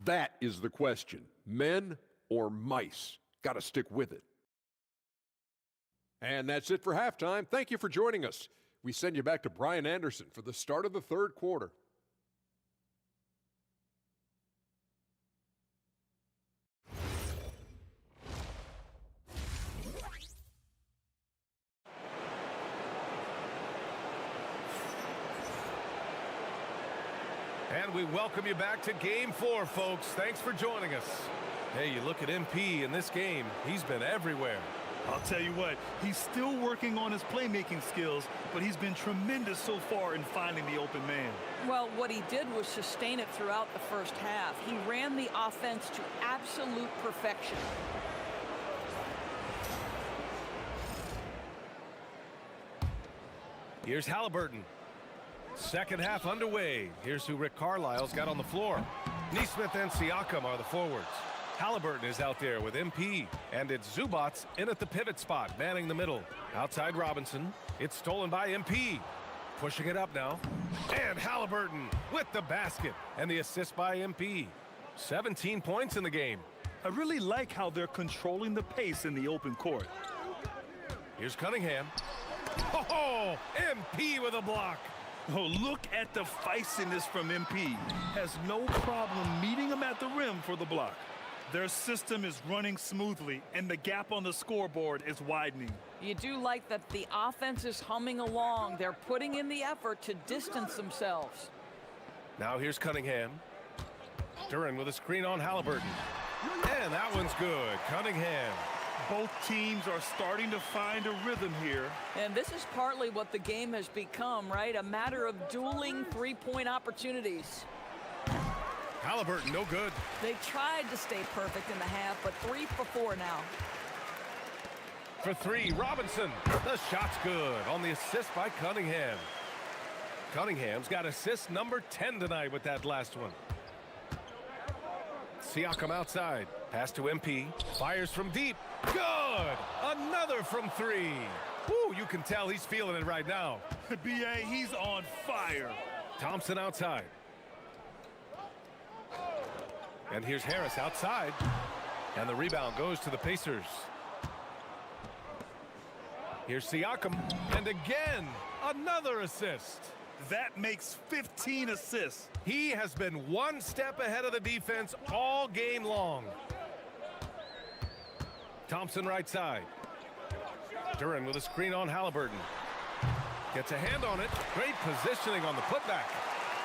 That is the question. Men or mice? Got to stick with it. And that's it for halftime. Thank you for joining us. We send you back to Brian Anderson for the start of the third quarter. And we welcome you back to Game 4, folks. Thanks for joining us. Hey, you look at MP in this game. He's been everywhere. I'll tell you what, he's still working on his playmaking skills, but he's been tremendous so far in finding the open man. Well, what he did was sustain it throughout the first half. He ran the offense to absolute perfection. Here's Halliburton. Second half underway. Here's who Rick Carlisle's got on the floor. Nesmith and Siakam are the forwards. Halliburton is out there with MP, and it's Zubats in at the pivot spot, manning the middle. Outside Robinson. It's stolen by MP. Pushing it up now. And Halliburton with the basket and the assist by MP. 17 points in the game. I really like how they're controlling the pace in the open court. Here's Cunningham. Oh, MP with a block. Oh, look at the feistiness from MP. Has no problem meeting him at the rim for the block. Their system is running smoothly, and the gap on the scoreboard is widening. You do like that the offense is humming along. They're putting in the effort to distance themselves. Now here's Cunningham. Duren with a screen on Halliburton. And that one's good. Cunningham. Both teams are starting to find a rhythm here. And this is partly what the game has become, right? A matter of dueling three-point opportunities. Halliburton, no good. They tried to stay perfect in the half, but 3 for 4 now. for three. Robinson. The shot's good on the assist by Cunningham. Cunningham's got assist number 10 tonight with that last one. Siakam outside. Pass to MP. Fires from deep. Good. Another from three. Woo, you can tell he's feeling it right now. B.A., he's on fire. Thompson outside. And here's Harris outside. And the rebound goes to the Pacers. Here's Siakam. And again, another assist. That makes 15 assists. He has been one step ahead of the defense all game long. Thompson right side. Duren with a screen on Halliburton. Gets a hand on it. Great positioning on the putback.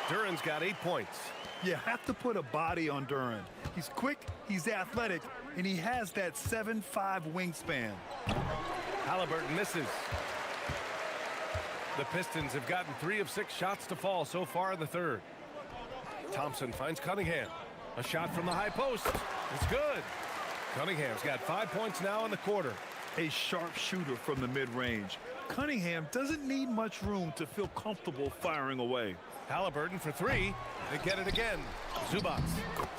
Duren's got 8 points. You have to put a body on Duren. He's quick, he's athletic, and he has that 7'5" wingspan. Halliburton misses. The Pistons have gotten 3 of 6 shots to fall so far in the third. Thompson finds Cunningham. A shot from the high post. It's good. Cunningham's got 5 points now in the quarter. A sharp shooter from the mid-range. Cunningham doesn't need much room to feel comfortable firing away. Halliburton for three. They get it again. Zubac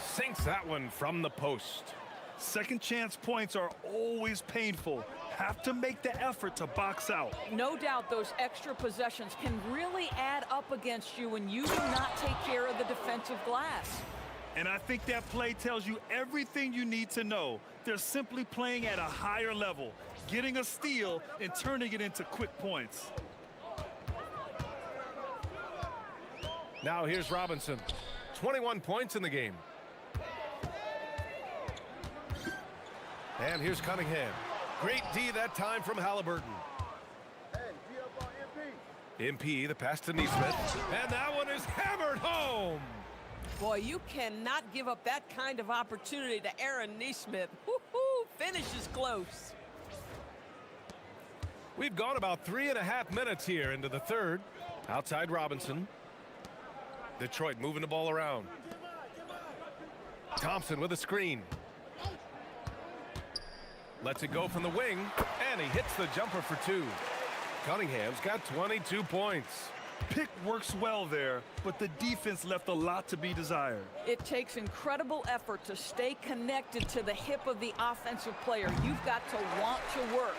sinks that one from the post. Second chance points are always painful. Have to make the effort to box out. No doubt those extra possessions can really add up against you when you do not take care of the defensive glass. And I think that play tells you everything you need to know. They're simply playing at a higher level, getting a steal and turning it into quick points. Now here's Robinson. 21 points in the game. And here's Cunningham. Great D that time from Halliburton. MP, the pass to Nesmith. And that one is hammered home. Boy, you cannot give up that kind of opportunity to Aaron Nesmith. Woo-hoo, finish is close. We've gone about 3.5 minutes here into the third. Outside Robinson. Detroit moving the ball around. Thompson with a screen. Lets it go from the wing, and he hits the jumper for two. Cunningham's got 22 points. Pick works well there, but the defense left a lot to be desired. It takes incredible effort to stay connected to the hip of the offensive player. You've got to want to work.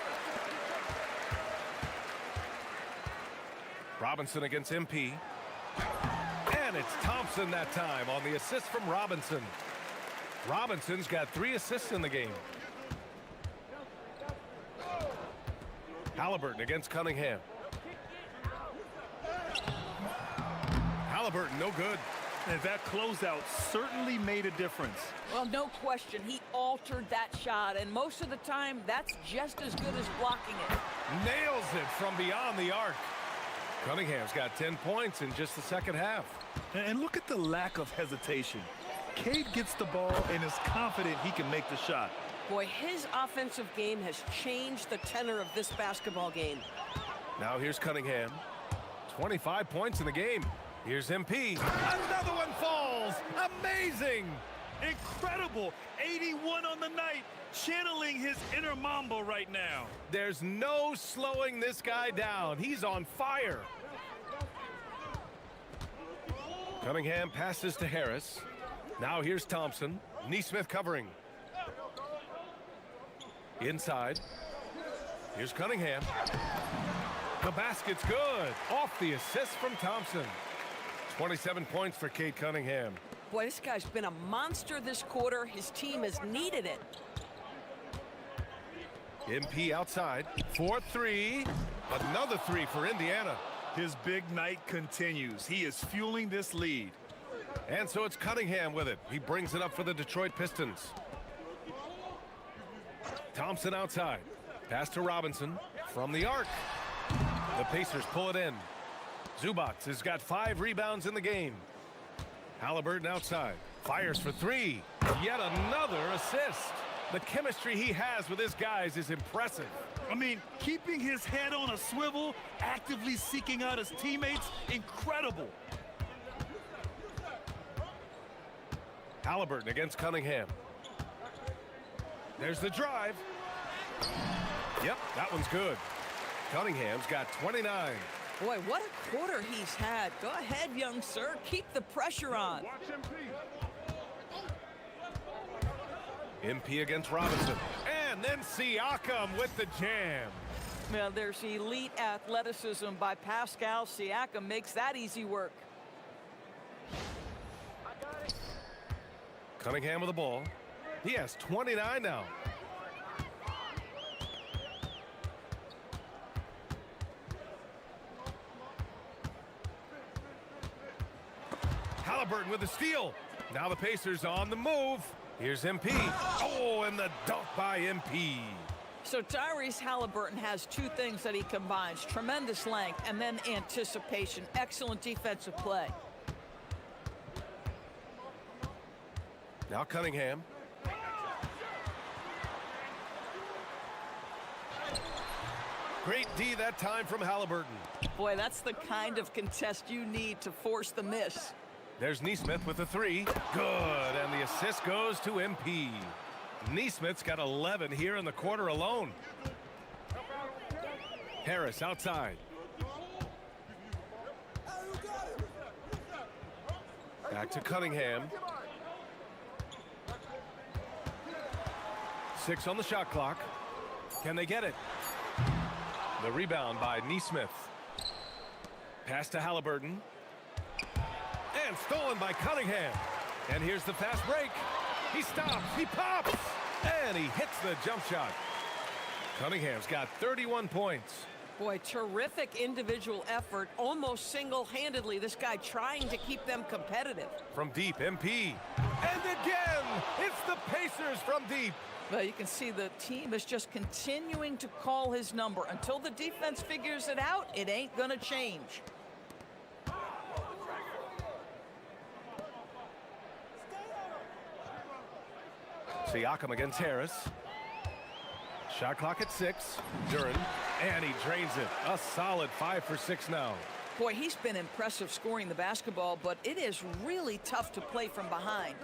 Robinson against MP. And it's Thompson that time on the assist from Robinson. Robinson's got 3 assists in the game. Halliburton against Cunningham. Halliburton, no good. And that closeout certainly made a difference. Well, no question. He altered that shot, and most of the time, that's just as good as blocking it. Nails it from beyond the arc. Cunningham's got 10 points in just the second half. And look at the lack of hesitation. Cade gets the ball and is confident he can make the shot. Boy, his offensive game has changed the tenor of this basketball game. Now here's Cunningham. 25 points in the game. Here's MP. Another one falls. Amazing. Incredible. 81 on the night. Channeling his inner Mamba right now. There's no slowing this guy down. He's on fire. Cunningham passes to Harris. Now here's Thompson. Nesmith covering. Inside. Here's Cunningham. The basket's good. Off the assist from Thompson. 27 points for Cade Cunningham. Boy, this guy's been a monster this quarter. His team has needed it. MP outside. 4-3. Another 3 for Indiana. His big night continues. He is fueling this lead. And so it's Cunningham with it. He brings it up for the Detroit Pistons. Thompson outside. Pass to Robinson from the arc. The Pacers pull it in. Zubac has got 5 rebounds in the game. Halliburton outside. Fires for 3. Yet another assist. The chemistry he has with his guys is impressive. I mean, keeping his head on a swivel, actively seeking out his teammates, incredible. Halliburton against Cunningham. There's the drive. Yep, that one's good. Cunningham's got 29. Boy, what a quarter he's had. Go ahead, young sir. Keep the pressure on. MP against Robinson. And then Siakam with the jam. Well, there's elite athleticism by Pascal Siakam. Makes that easy work. Cunningham with the ball. He has 29 now. Halliburton with the steal. Now the Pacers on the move. Here's MP. Oh, and the dunk by MP. So Tyrese Halliburton has two things that he combines: tremendous length and then anticipation. Excellent defensive play. Now Cunningham. Great D that time from Halliburton. Boy, that's the kind of contest you need to force the miss. There's Nesmith with the three. Good, and the assist goes to MP. Nesmith's got 11 here in the quarter alone. Harris outside. Back to Cunningham. 6 on the shot clock. Can they get it? The rebound by Nesmith. Pass to Halliburton. And stolen by Cunningham. And here's the fast break. He stops. He pops. And he hits the jump shot. Cunningham's got 31 points. Boy, terrific individual effort. Almost single-handedly, this guy trying to keep them competitive. From deep, MP. And again, it's the Pacers from deep. Well, you can see the team is just continuing to call his number. Until the defense figures it out, it ain't gonna change. Siakam against Harris. Shot clock at 6. Duren, and he drains it. A solid 5 for 6 now. Boy, he's been impressive scoring the basketball, but it is really tough to play from behind.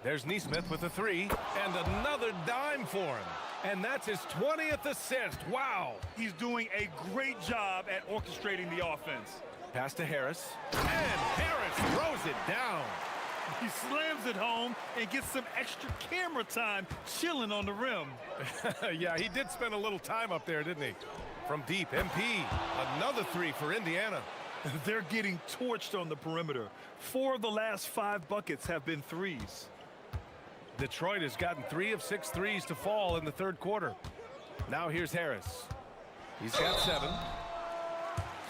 There's Nesmith with the 3, and another dime for him. And that's his 20th assist. Wow. He's doing a great job at orchestrating the offense. Pass to Harris, and Harris throws it down. He slams it home and gets some extra camera time chilling on the rim. Yeah, he did spend a little time up there, didn't he? From deep, MP. Another 3 for Indiana. They're getting torched on the perimeter. 4 of the last 5 buckets have been threes. Detroit has gotten 3 of 6 threes to fall in the third quarter. Now here's Harris. He's got 7.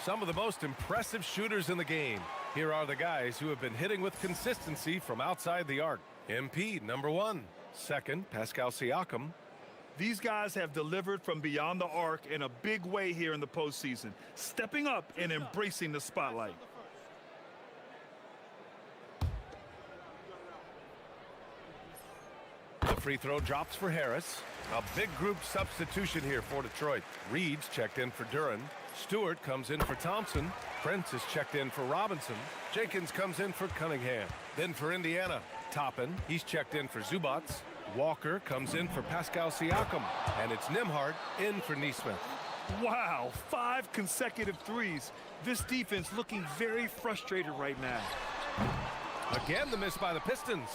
Some of the most impressive shooters in the game. Here are the guys who have been hitting with consistency from outside the arc. MP, number 1. Second, Pascal Siakam. These guys have delivered from beyond the arc in a big way here in the postseason, stepping up and embracing the spotlight. The free throw drops for Harris. A big group substitution here for Detroit. Reed's checked in for Duren. Stewart comes in for Thompson. Prince is checked in for Robinson. Jenkins comes in for Cunningham. Then for Indiana, Toppin. He's checked in for Zubac. Walker comes in for Pascal Siakam. And it's Nembhard in for Nesmith. Wow, 5 consecutive threes. This defense looking very frustrated right now. Again, the miss by the Pistons.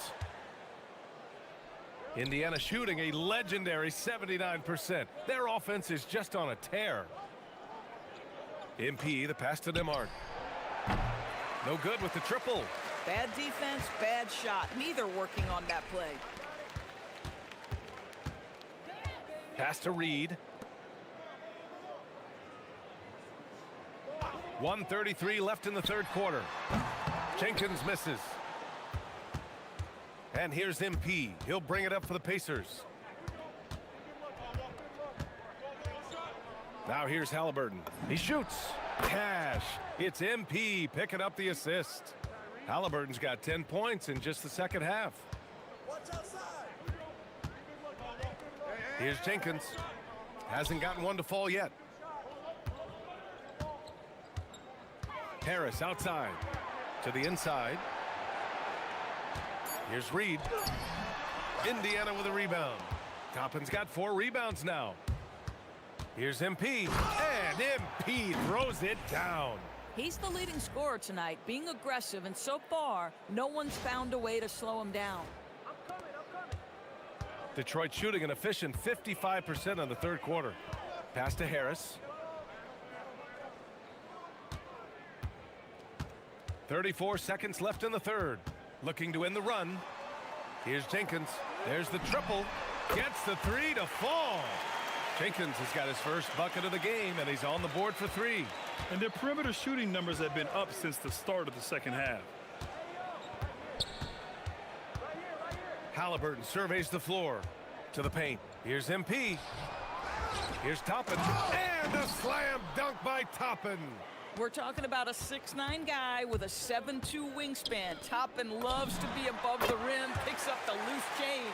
Indiana shooting a legendary 79%. Their offense is just on a tear. MP, the pass to Nembhard. No good with the triple. Bad defense, bad shot. Neither working on that play. Pass to Reed. 1:33 left in the third quarter. Jenkins misses. And here's MP. He'll bring it up for the Pacers. Now here's Halliburton. He shoots. Cash. It's MP picking up the assist. Halliburton's got 10 points in just the second half. Here's Jenkins. Hasn't gotten one to fall yet. Harris outside. To the inside. Here's Reed. Indiana with a rebound. Toppin's got 4 rebounds now. Here's MP, and MP throws it down. He's the leading scorer tonight, being aggressive, and so far, no one's found a way to slow him down. Detroit shooting an efficient 55% in the third quarter. Pass to Harris. 34 seconds left in the third. Looking to end the run. Here's Jenkins. There's the triple. Gets the three to fall. Jenkins has got his first bucket of the game, and he's on the board for three. And their perimeter shooting numbers have been up since the start of the second half. Halliburton surveys the floor to the paint. Here's MP. Here's Toppin. And a slam dunk by Toppin. We're talking about a 6'9" guy with a 7'2" wingspan. Toppin loves to be above the rim, picks up the loose change.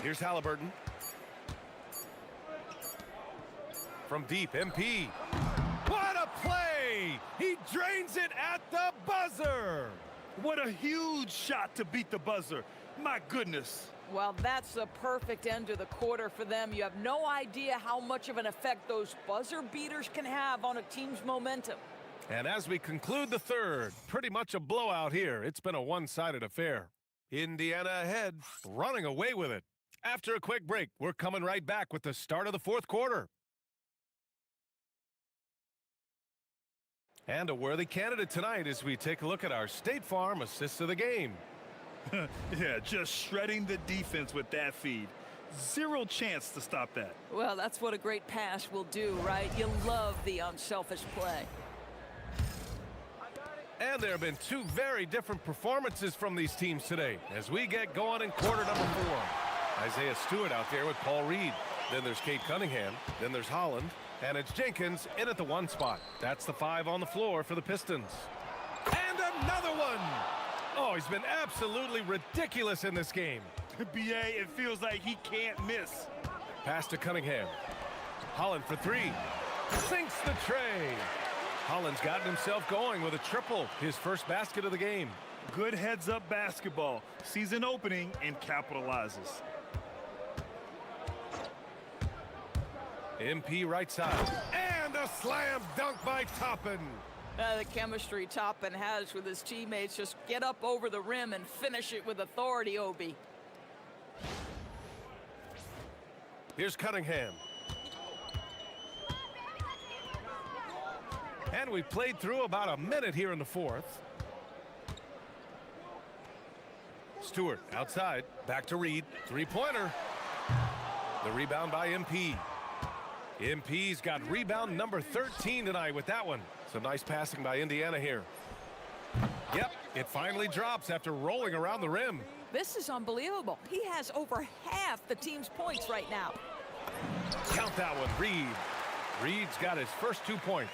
Here's Halliburton. From deep, MP. What a play! He drains it at the buzzer! What a huge shot to beat the buzzer. My goodness. Well, that's the perfect end to the quarter for them. You have no idea how much of an effect those buzzer beaters can have on a team's momentum. And as we conclude the third, pretty much a blowout here. It's been a one-sided affair. Indiana ahead, running away with it. After a quick break, we're coming right back with the start of the fourth quarter. And a worthy candidate tonight as we take a look at our State Farm assists of the game. Yeah, just shredding the defense with that feed. Zero chance to stop that. Well, that's what a great pass will do, right? You love the unselfish play. And there have been two very different performances from these teams today as we get going in quarter number 4. Isaiah Stewart out there with Paul Reed. Then there's Cade Cunningham. Then there's Holland. And it's Jenkins in at the 1 spot. That's the 5 on the floor for the Pistons. And another one! Oh, he's been absolutely ridiculous in this game. BA, it feels like he can't miss. Pass to Cunningham. Holland for 3. Sinks the tray. Holland's gotten himself going with a triple, his first basket of the game. Good heads-up basketball. Sees an opening and capitalizes. MP right side. And a slam dunk by Toppin. The chemistry Toppin has with his teammates. Just get up over the rim and finish it with authority, Obi. Here's Cunningham. And we played through about a minute here in the fourth. Stewart outside. Back to Reed. Three-pointer. The rebound by MP. MP's got rebound number 13 tonight with that one. Some nice passing by Indiana here. Yep, it finally drops after rolling around the rim. This is unbelievable. He has over half the team's points right now. Count that one, Reed. Reed's got his first 2 points.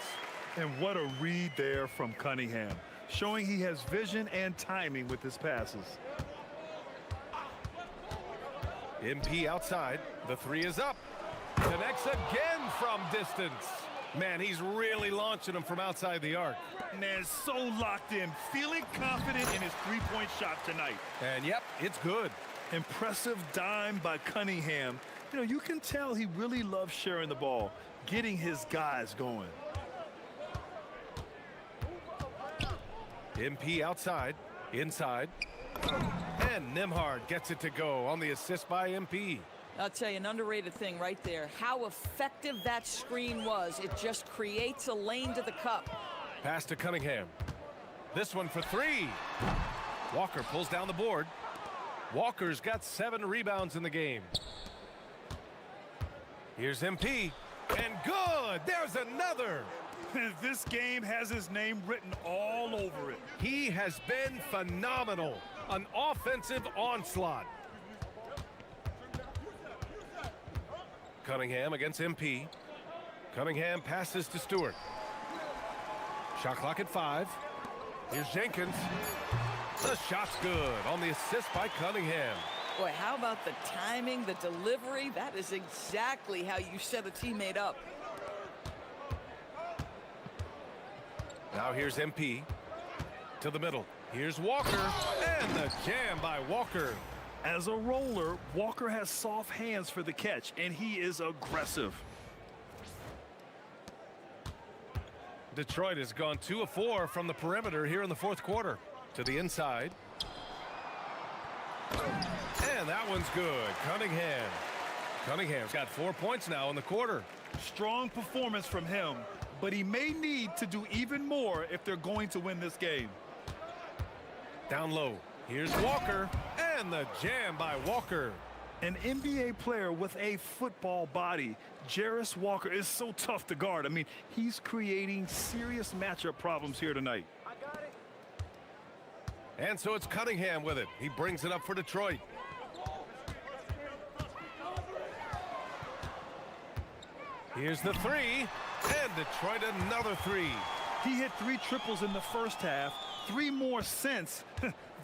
And what a read there from Cunningham, showing he has vision and timing with his passes. MP outside. The 3 is up. Connects again from distance. Man, he's really launching them from outside the arc. Man, so locked in, feeling confident in his three-point shot tonight. And yep, it's good. Impressive dime by Cunningham. You know, you can tell he really loves sharing the ball, getting his guys going. MP outside, inside. And Nembhard gets it to go on the assist by MP. I'll tell you, an underrated thing right there. How effective that screen was. It just creates a lane to the cup. Pass to Cunningham. This one for 3. Walker pulls down the board. Walker's got 7 rebounds in the game. Here's MP. And good! There's another! This game has his name written all over it. He has been phenomenal. An offensive onslaught. Cunningham against MP. Cunningham passes to Stewart. Shot clock at 5. Here's Jenkins. The shot's good on the assist by Cunningham. Boy, how about the timing, the delivery? That is exactly how you set a teammate up. Now here's MP to the middle. Here's Walker, and the jam by Walker. As a roller, Walker has soft hands for the catch, and he is aggressive. Detroit has gone 2 of 4 from the perimeter here in the fourth quarter. To the inside. And that one's good. Cunningham. Cunningham's got 4 points now in the quarter. Strong performance from him, but he may need to do even more if they're going to win this game. Down low. Here's Walker, and the jam by Walker. An NBA player with a football body, Jarace Walker, is so tough to guard. I mean, he's creating serious matchup problems here tonight. And so it's Cunningham with it. He brings it up for Detroit. Here's the three, and Detroit another three. He hit 3 triples in the first half, 3 more since.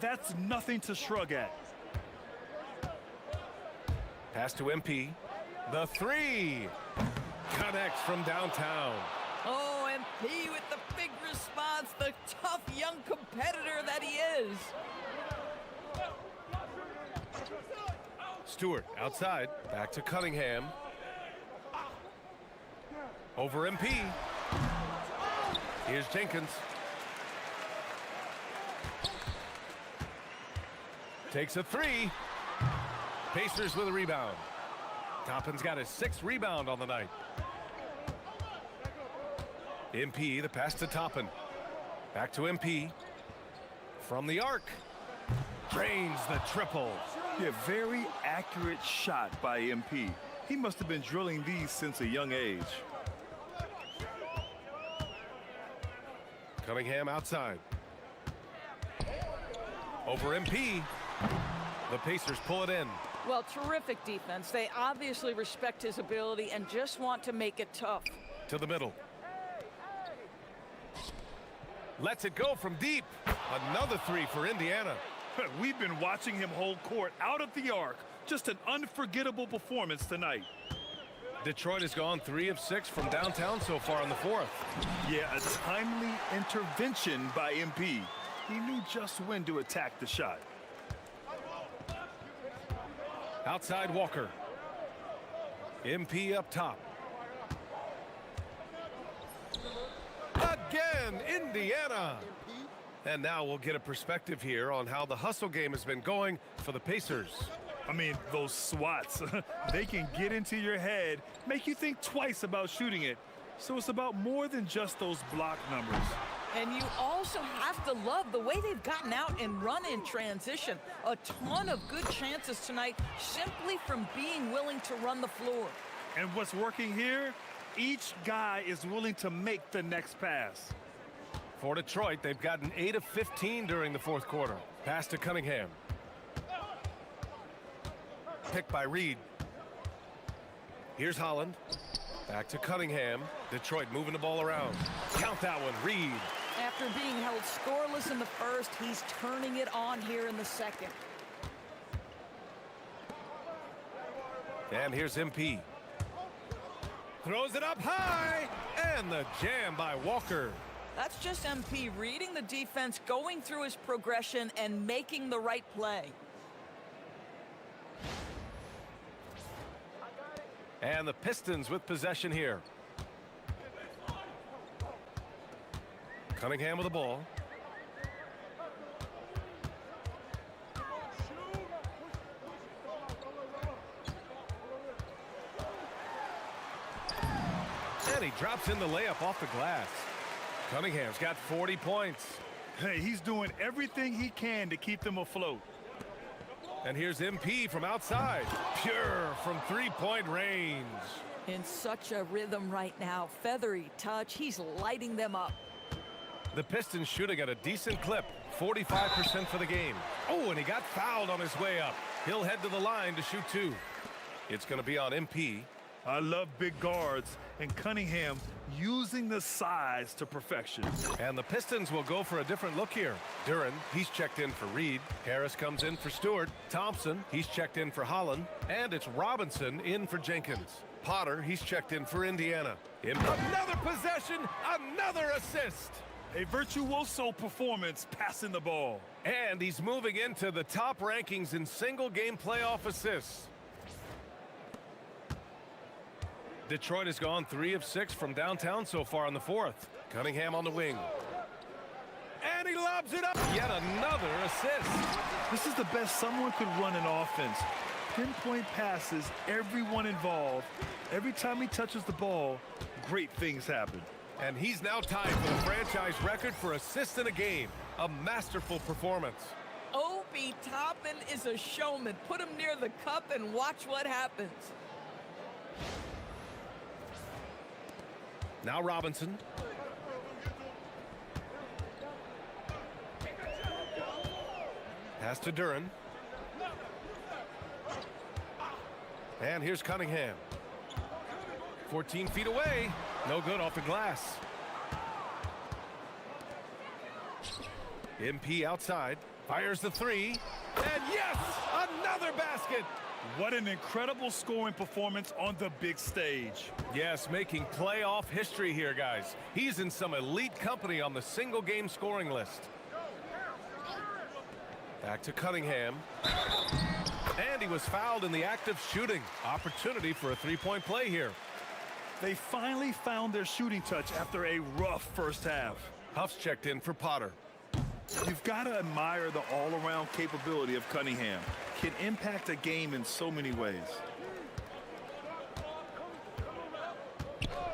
That's nothing to shrug at. Pass to MP. The three. Connects from downtown. Oh, MP with the big response, the tough young competitor that he is. Stewart outside. Back to Cunningham. Over MP. Here's Jenkins. Takes a three. Pacers with a rebound. Toppin's got his 6th rebound on the night. MP, the pass to Toppin. Back to MP. From the arc. Drains the triple. Yeah, very accurate shot by MP. He must have been drilling these since a young age. Cunningham outside. Over MP. The Pacers pull it in. Well, terrific defense. They obviously respect his ability and just want to make it tough. To the middle. Lets it go from deep. Another three for Indiana. We've been watching him hold court out of the arc. Just an unforgettable performance tonight. Detroit has gone 3 of 6 from downtown so far in the fourth. Yeah, a timely intervention by MP. He knew just when to attack the shot. Outside Walker. MP up top. Again, Indiana. And now we'll get a perspective here on how the hustle game has been going for the Pacers. I mean, those swats, they can get into your head, make you think twice about shooting it. So it's about more than just those block numbers. And you also have to love the way they've gotten out and run in transition. A ton of good chances tonight simply from being willing to run the floor. And what's working here? Each guy is willing to make the next pass. For Detroit, they've gotten 8 of 15 during the fourth quarter. Pass to Cunningham. Picked by Reed. Here's Holland. Back to Cunningham. Detroit moving the ball around. Count that one, Reed. After being held scoreless in the first, he's turning it on here in the second. And here's MP. Throws it up high, and the jam by Walker. That's just MP reading the defense, going through his progression, and making the right play. And the Pistons with possession here. Cunningham with the ball. And he drops in the layup off the glass. Cunningham's got 40 points. Hey, he's doing everything he can to keep them afloat. And here's MP from outside. Pure from three-point range. In such a rhythm right now. Feathery touch. He's lighting them up. The Pistons shooting at a decent clip. 45% for the game. Oh, and he got fouled on his way up. He'll head to the line to shoot 2. It's going to be on MP. I love big guards, and Cunningham using the size to perfection. And the Pistons will go for a different look here. Duren, he's checked in for Reed. Harris comes in for Stewart. Thompson, he's checked in for Holland. And it's Robinson in for Jenkins. Potter, he's checked in for Indiana. Another possession, another assist. A virtuoso performance passing the ball. And he's moving into the top rankings in single-game playoff assists. Detroit has gone 3 of 6 from downtown so far in the fourth. Cunningham on the wing. And he lobs it up. Yet another assist. This is the best someone could run an offense. Pinpoint passes, everyone involved. Every time he touches the ball, great things happen. And he's now tied for the franchise record for assists in a game. A masterful performance. Obi Toppin is a showman. Put him near the cup and watch what happens. Now Robinson. Pass to Duren. And here's Cunningham. 14 feet away. No good off the glass. MP outside. Fires the three. And yes, another basket. What an incredible scoring performance on the big stage. Yes, making playoff history here, guys. He's in some elite company on the single-game scoring list. Back to Cunningham. And he was fouled in the act of shooting. Opportunity for a three-point play here. They finally found their shooting touch after a rough first half. Huff's checked in for Potter. You've got to admire the all-around capability of Cunningham. Can impact a game in so many ways.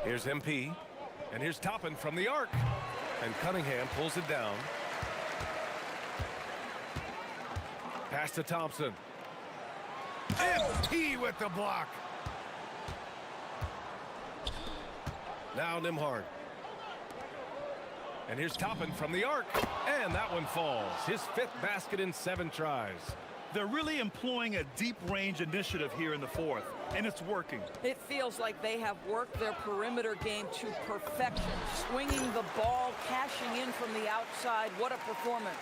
Here's MP. And here's Toppin from the arc. And Cunningham pulls it down. Pass to Thompson. MP with the block. Now Nembhard. And here's Toppin from the arc. And that one falls. His 5th basket in 7 tries. They're really employing a deep range initiative here in the fourth, and it's working. It feels like they have worked their perimeter game to perfection. Swinging the ball, cashing in from the outside. What a performance.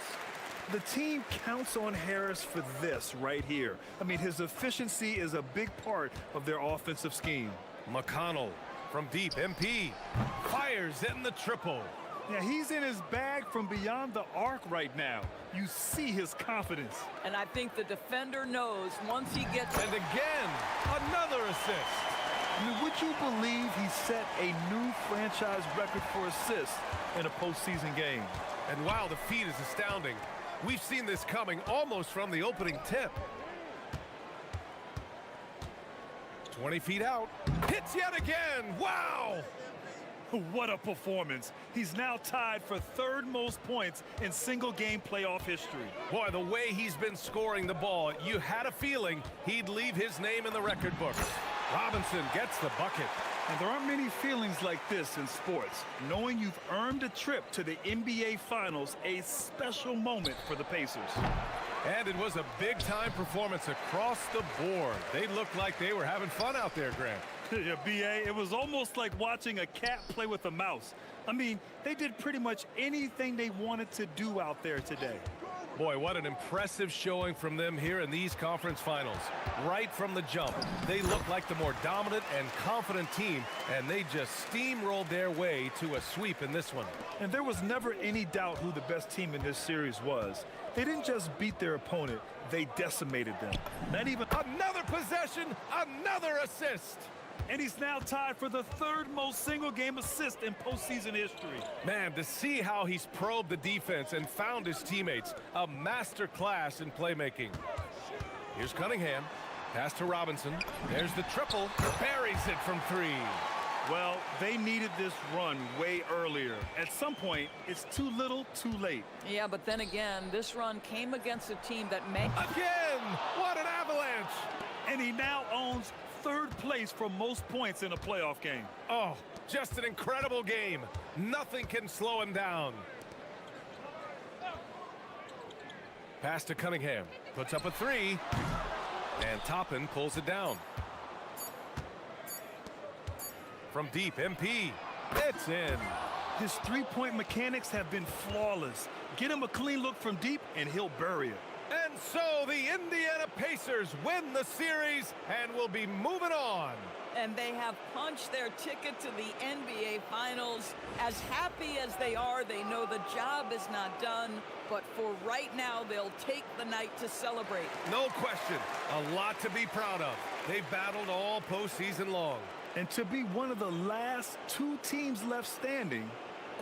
The team counts on Harris for this right here. I mean, his efficiency is a big part of their offensive scheme. McConnell from deep. MP fires in the triple. Yeah, he's in his bag from beyond the arc right now. You see his confidence. And I think the defender knows once he gets... And again, another assist. I mean, would you believe he set a new franchise record for assists in a postseason game? And wow, the feat is astounding. We've seen this coming almost from the opening tip. 20 feet out. Hits yet again. Wow! What a performance. He's now tied for 3rd most points in single-game playoff history. Boy, the way he's been scoring the ball, you had a feeling he'd leave his name in the record books. Robinson gets the bucket. And there aren't many feelings like this in sports. Knowing you've earned a trip to the NBA Finals, a special moment for the Pacers. And it was a big-time performance across the board. They looked like they were having fun out there, Grant. Yeah, B.A., it was almost like watching a cat play with a mouse. I mean, they did pretty much anything they wanted to do out there today. Boy, what an impressive showing from them here in these conference finals. Right from the jump, they looked like the more dominant and confident team, and they just steamrolled their way to a sweep in this one. And there was never any doubt who the best team in this series was. They didn't just beat their opponent, they decimated them. Not even another possession, another assist. And he's now tied for the 3rd most single-game assist in postseason history. Man, to see how he's probed the defense and found his teammates, a master class in playmaking. Here's Cunningham. Pass to Robinson. There's the triple. Buries it from 3. Well, they needed this run way earlier. At some point, it's too little, too late. Yeah, but then again, this run came against a team that may... Again! What an avalanche! And he now owns 3rd place for most points in a playoff game. Oh, just an incredible game. Nothing can slow him down. Pass to Cunningham. Puts up a 3. And Toppin pulls it down. From deep, MP. It's in. His 3-point mechanics have been flawless. Get him a clean look from deep, and he'll bury it. And so the Indiana Pacers win the series and will be moving on and they have punched their ticket to the NBA Finals. As happy as they are, they know the job is not done, but for right now, they'll take the night to celebrate. No question, a lot to be proud of. They've battled all postseason long. And to be one of the last two teams left standing,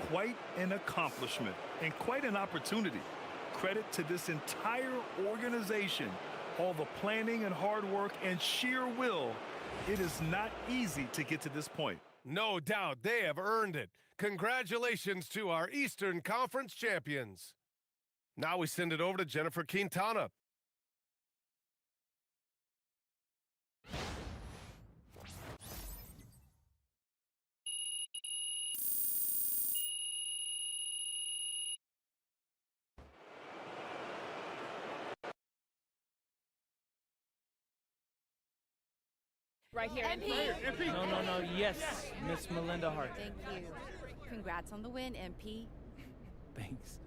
quite an accomplishment and quite an opportunity. Credit to this entire organization. All the planning and hard work and sheer will. It is not easy to get to this point. No doubt they have earned it. Congratulations to our Eastern Conference champions. Now we send it over to Jennifer Quintana. Right here. MP. No. Yes, Miss Melinda Hart. Thank you. Congrats on the win, MP. Thanks.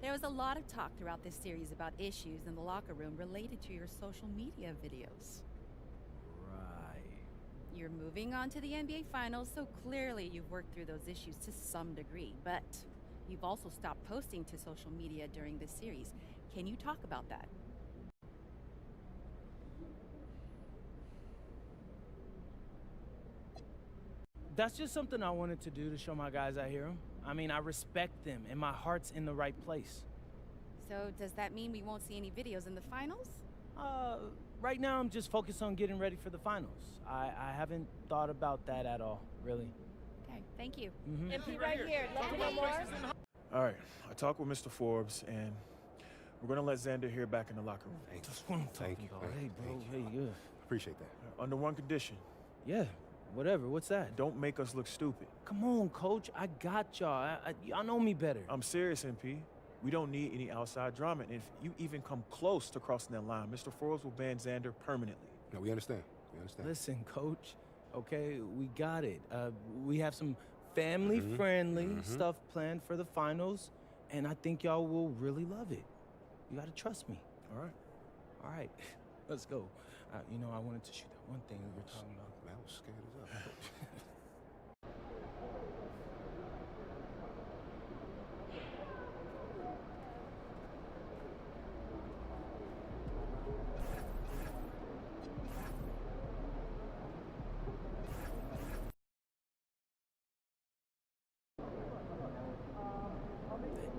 There was a lot of talk throughout this series about issues in the locker room related to your social media videos. Right. You're moving on to the NBA Finals, so clearly you've worked through those issues to some degree, but you've also stopped posting to social media during this series. Can you talk about that? That's just something I wanted to do to show my guys I hear them. I mean, I respect them, and my heart's in the right place. So does that mean we won't see any videos in the finals? Right now I'm just focused on getting ready for the finals. I haven't thought about that at all, really. Okay, thank you. MP right here. Love to know more. All right, I talked with Mr. Forbes, and we're going to let Xander here back in the locker room. That's what I'm talking about. Hey, bro. Hey, yeah. Appreciate that. Under one condition. Yeah, whatever. What's that? Don't make us look stupid. Come on, Coach. I got y'all. Y'all know me better. I'm serious, MP. We don't need any outside drama. And if you even come close to crossing that line, Mr. Forbes will ban Xander permanently. No, we understand. We understand. Listen, Coach. Okay, we got it. We have some family-friendly stuff planned for the finals, and I think y'all will really love it. You gotta trust me. All right. Let's go. You know, I wanted to shoot that one thing we were talking about. Man, I was scared as hell.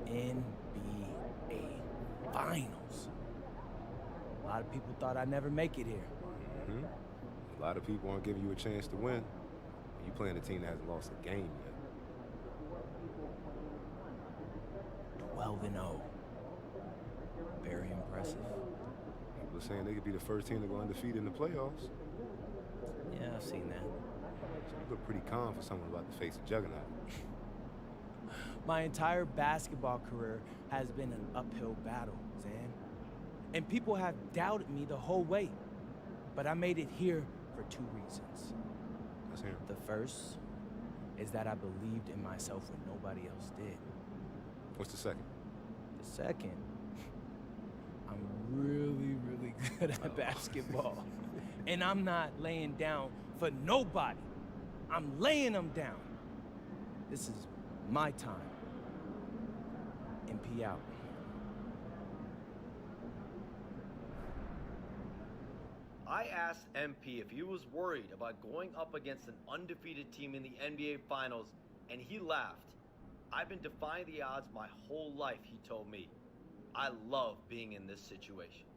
NBA Finals. A lot of people thought I'd never make it here. A lot of people aren't giving you a chance to win. You playing a team that hasn't lost a game yet. 12-0. Very impressive. People are saying they could be the first team to go undefeated in the playoffs. Yeah, I've seen that. So you look pretty calm for someone about to face a juggernaut. My entire basketball career has been an uphill battle, Zan. And people have doubted me the whole way. But I made it here for two reasons. Let's hear 'em. The first is that I believed in myself when nobody else did. What's the second? The second, I'm really, really good at basketball. And I'm not laying down for nobody. I'm laying them down. This is my time. MP out. I asked MP if he was worried about going up against an undefeated team in the NBA Finals, and he laughed. I've been defying the odds my whole life, he told me. I love being in this situation.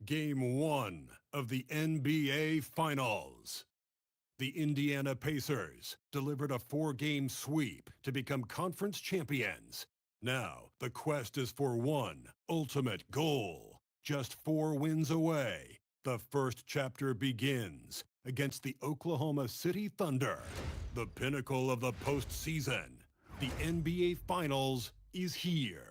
Game 1 of the NBA Finals. The Indiana Pacers delivered a 4-game sweep to become conference champions. Now, the quest is for one ultimate goal. Just 4 wins away. The first chapter begins against the Oklahoma City Thunder. The pinnacle of the postseason. The NBA Finals is here.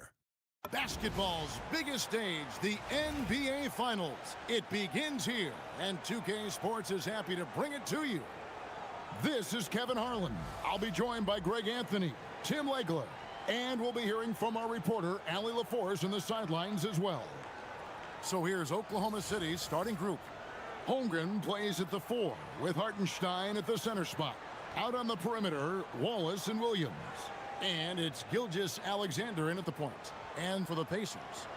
Basketball's biggest stage, the NBA Finals. It begins here, and 2K Sports is happy to bring it to you. This is Kevin Harlan. I'll be joined by Greg Anthony, Tim Legler, and we'll be hearing from our reporter, Allie LaForce, in the sidelines as well. So here's Oklahoma City's starting group. Holmgren plays at the 4, with Hartenstein at the center spot. Out on the perimeter, Wallace and Williams. And it's Gilgeous-Alexander in at the point. And for the Pacers,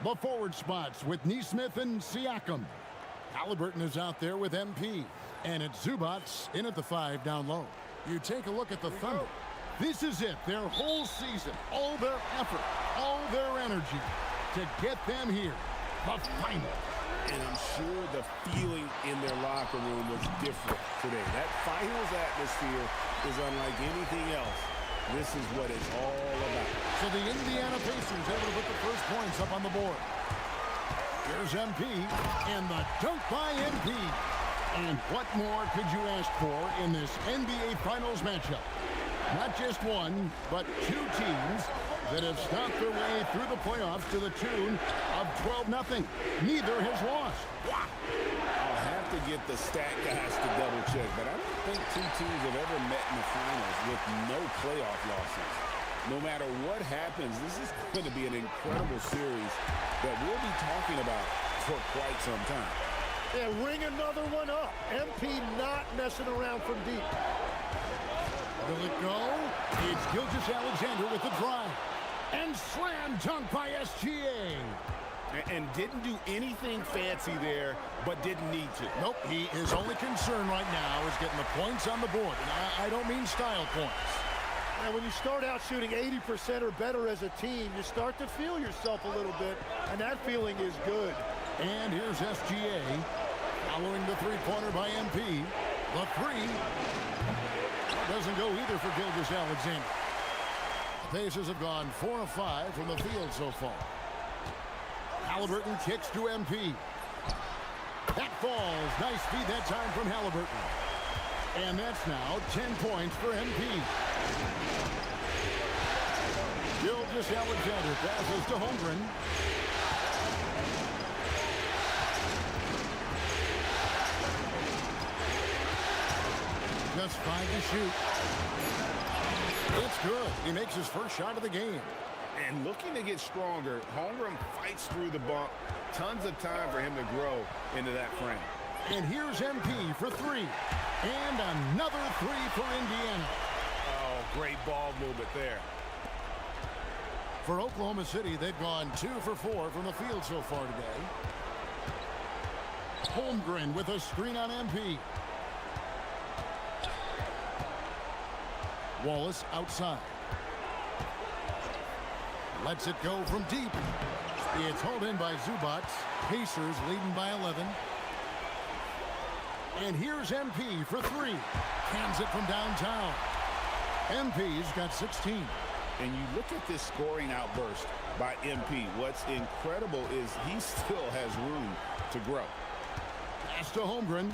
the forward spots with Nesmith and Siakam. Halliburton is out there with MP. And it's Zubats in at the 5 down low. You take a look at the Thunder. This is it, their whole season, all their effort, all their energy to get them here, the final. And I'm sure the feeling in their locker room was different today. That finals atmosphere is unlike anything else. This is what it's all about. So the Indiana Pacers able to put the first points up on the board. Here's MP, and the dunk by MP. And what more could you ask for in this NBA Finals matchup? Not just one, but 2 teams that have stopped their way through the playoffs to the tune of 12-0. Neither has lost. Wow. I'll have to get the stat guys to double check, but I don't think 2 teams have ever met in the finals with no playoff losses. No matter what happens, this is going to be an incredible series that we'll be talking about for quite some time. Yeah, ring another one up. MP not messing around from deep. Will it go? It's Gilgeous-Alexander with the drive. And slam dunk by SGA. And didn't do anything fancy there, but didn't need to. Nope, his only concern right now is getting the points on the board. And I don't mean style points. And when you start out shooting 80% or better as a team, you start to feel yourself a little bit, and that feeling is good. And here's SGA following the 3-pointer by MP. The 3 doesn't go either for Gilgeous-Alexander. The Pacers have gone 4 of 5 from the field so far. Halliburton kicks to MP. That falls. Nice feed that time from Halliburton. And that's now 10 points for MP. Gilgeous-Alexander passes to Holmgren. Just 5 to shoot. It's good. He makes his first shot of the game. And looking to get stronger, Holmgren fights through the bump. Tons of time for him to grow into that frame. And here's MP for 3. And another 3 for Indiana. Oh, great ball movement there. For Oklahoma City, they've gone 2 for 4 from the field so far today. Holmgren with a screen on MP. Wallace outside. Lets it go from deep. It's hauled in by Zubats. Pacers leading by 11. And here's MP for 3. Cans it from downtown. MP's got 16. And you look at this scoring outburst by MP. What's incredible is he still has room to grow. Pass to Holmgren.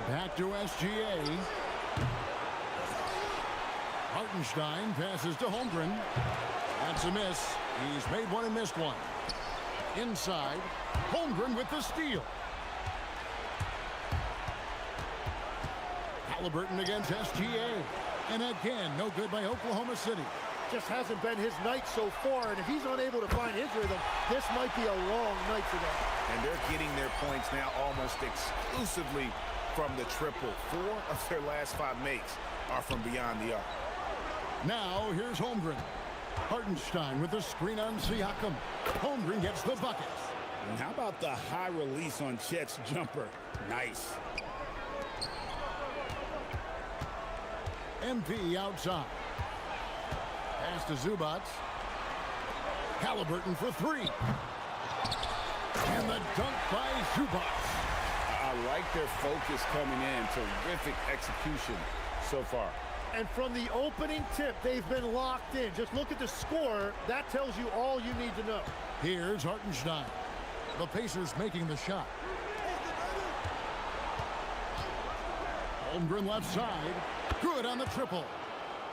Back to SGA. Hartenstein passes to Holmgren. That's a miss. He's made one and missed one. Inside, Holmgren with the steal. Halliburton against SGA. And again, no good by Oklahoma City. Just hasn't been his night so far, and if he's unable to find his rhythm, this might be a long night for them. And they're getting their points now almost exclusively from the triple. 4 of their last 5 makes are from beyond the arc. Now, here's Holmgren. Hartenstein with the screen on Siakam. Holmgren gets the bucket. And how about the high release on Chet's jumper? Nice. MP outside. Pass to Zubats. Halliburton for three. And the dunk by Zubac. I like their focus coming in. Terrific execution so far. And from the opening tip, they've been locked in. Just look at the score. That tells you all you need to know. Here's Hartenstein. The Pacers making the shot. Holmgren left side. Good on the triple.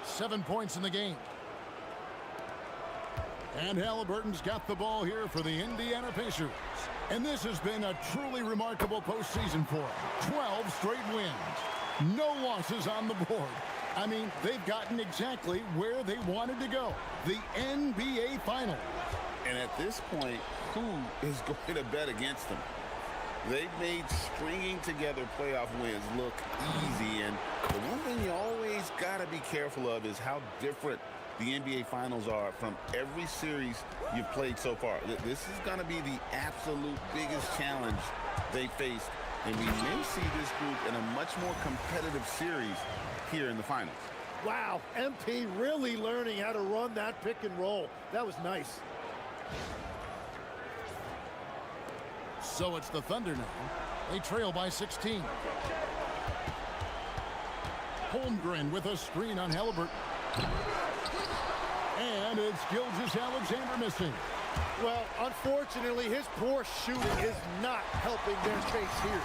7 points in the game. And Halliburton's got the ball here for the Indiana Pacers. And this has been a truly remarkable postseason for them. 12 straight wins. No losses on the board. I mean, they've gotten exactly where they wanted to go. The NBA Finals. And at this point, who is going to bet against them? They've made stringing together playoff wins look easy. And the one thing you always got to be careful of is how different the NBA Finals are from every series you've played so far. This is going to be the absolute biggest challenge they faced. And we may see this group in a much more competitive series here in the finals. Wow, MP really learning how to run that pick and roll. That was nice. So it's the Thunder now. They trail by 16. Holmgren with a screen on Halliburton. And it's Gilgeous-Alexander missing. Well, unfortunately, his poor shooting is not helping their case here.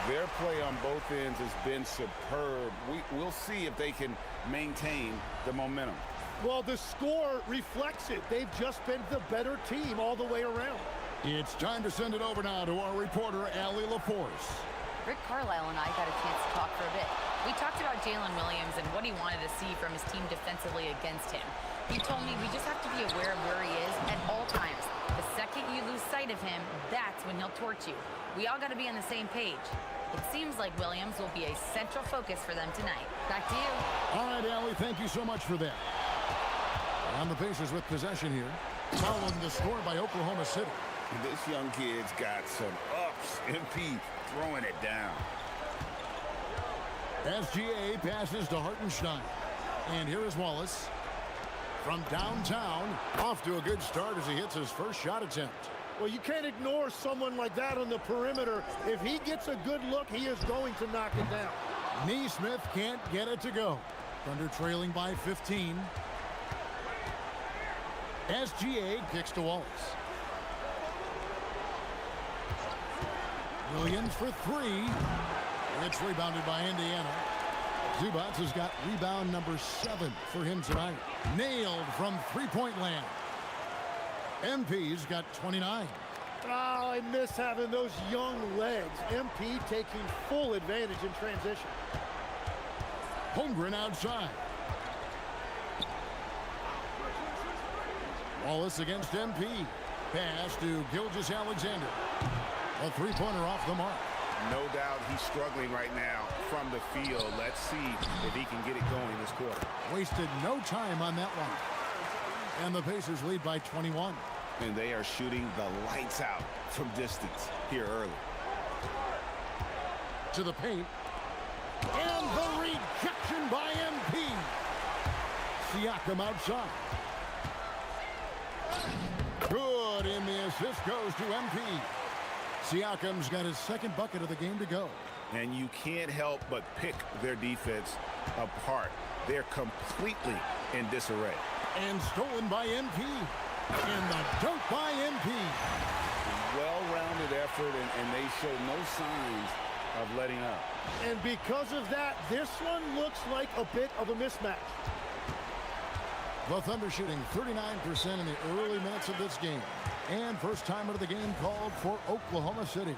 Their play on both ends has been superb. We'll see if they can maintain the momentum. Well, the score reflects it. They've just been the better team all the way around. It's time to send it over now to our reporter, Allie LaForce. Rick Carlisle and I got a chance to talk for a bit. We talked about Jalen Williams and what he wanted to see from his team defensively against him. He told me we just have to be aware of where he is at all times. The second you lose sight of him, that's when he'll torch you. We all got to be on the same page. It seems like Williams will be a central focus for them tonight. Back to you. All right, Allie, thank you so much for that. And the Pacers with possession here, following the score by Oklahoma City. This young kid's got some ups. MP throwing it down. SGA passes to Hartenstein. And here is Wallace. From downtown, off to a good start as he hits his first shot attempt. Well, you can't ignore someone like that on the perimeter. If he gets a good look, he is going to knock it down. Neesmith can't get it to go. Thunder trailing by 15. SGA kicks to Wallace. Williams for three. It's rebounded by Indiana. Zubac has got rebound number 7 for him tonight. Nailed from three-point land. MP's got 29. Oh, I miss having those young legs. MP taking full advantage in transition. Holmgren outside. Wallace against MP. Pass to Gilgeous-Alexander. A three-pointer off the mark. No doubt he's struggling right now from the field. Let's see if he can get it going this quarter. Wasted no time on that one. And the Pacers lead by 21. And they are shooting the lights out from distance here early. To the paint. And the rejection by MP. Siakam outside. Good, and the assist goes to MP. Siakam's got his second bucket of the game to go. And you can't help but pick their defense apart. They're completely in disarray. And stolen by MP. And the dunk by MP. Well-rounded effort, and they show no signs of letting up. And because of that, this one looks like a bit of a mismatch. The Thunder shooting 39% in the early minutes of this game. And first time of the game called for Oklahoma City.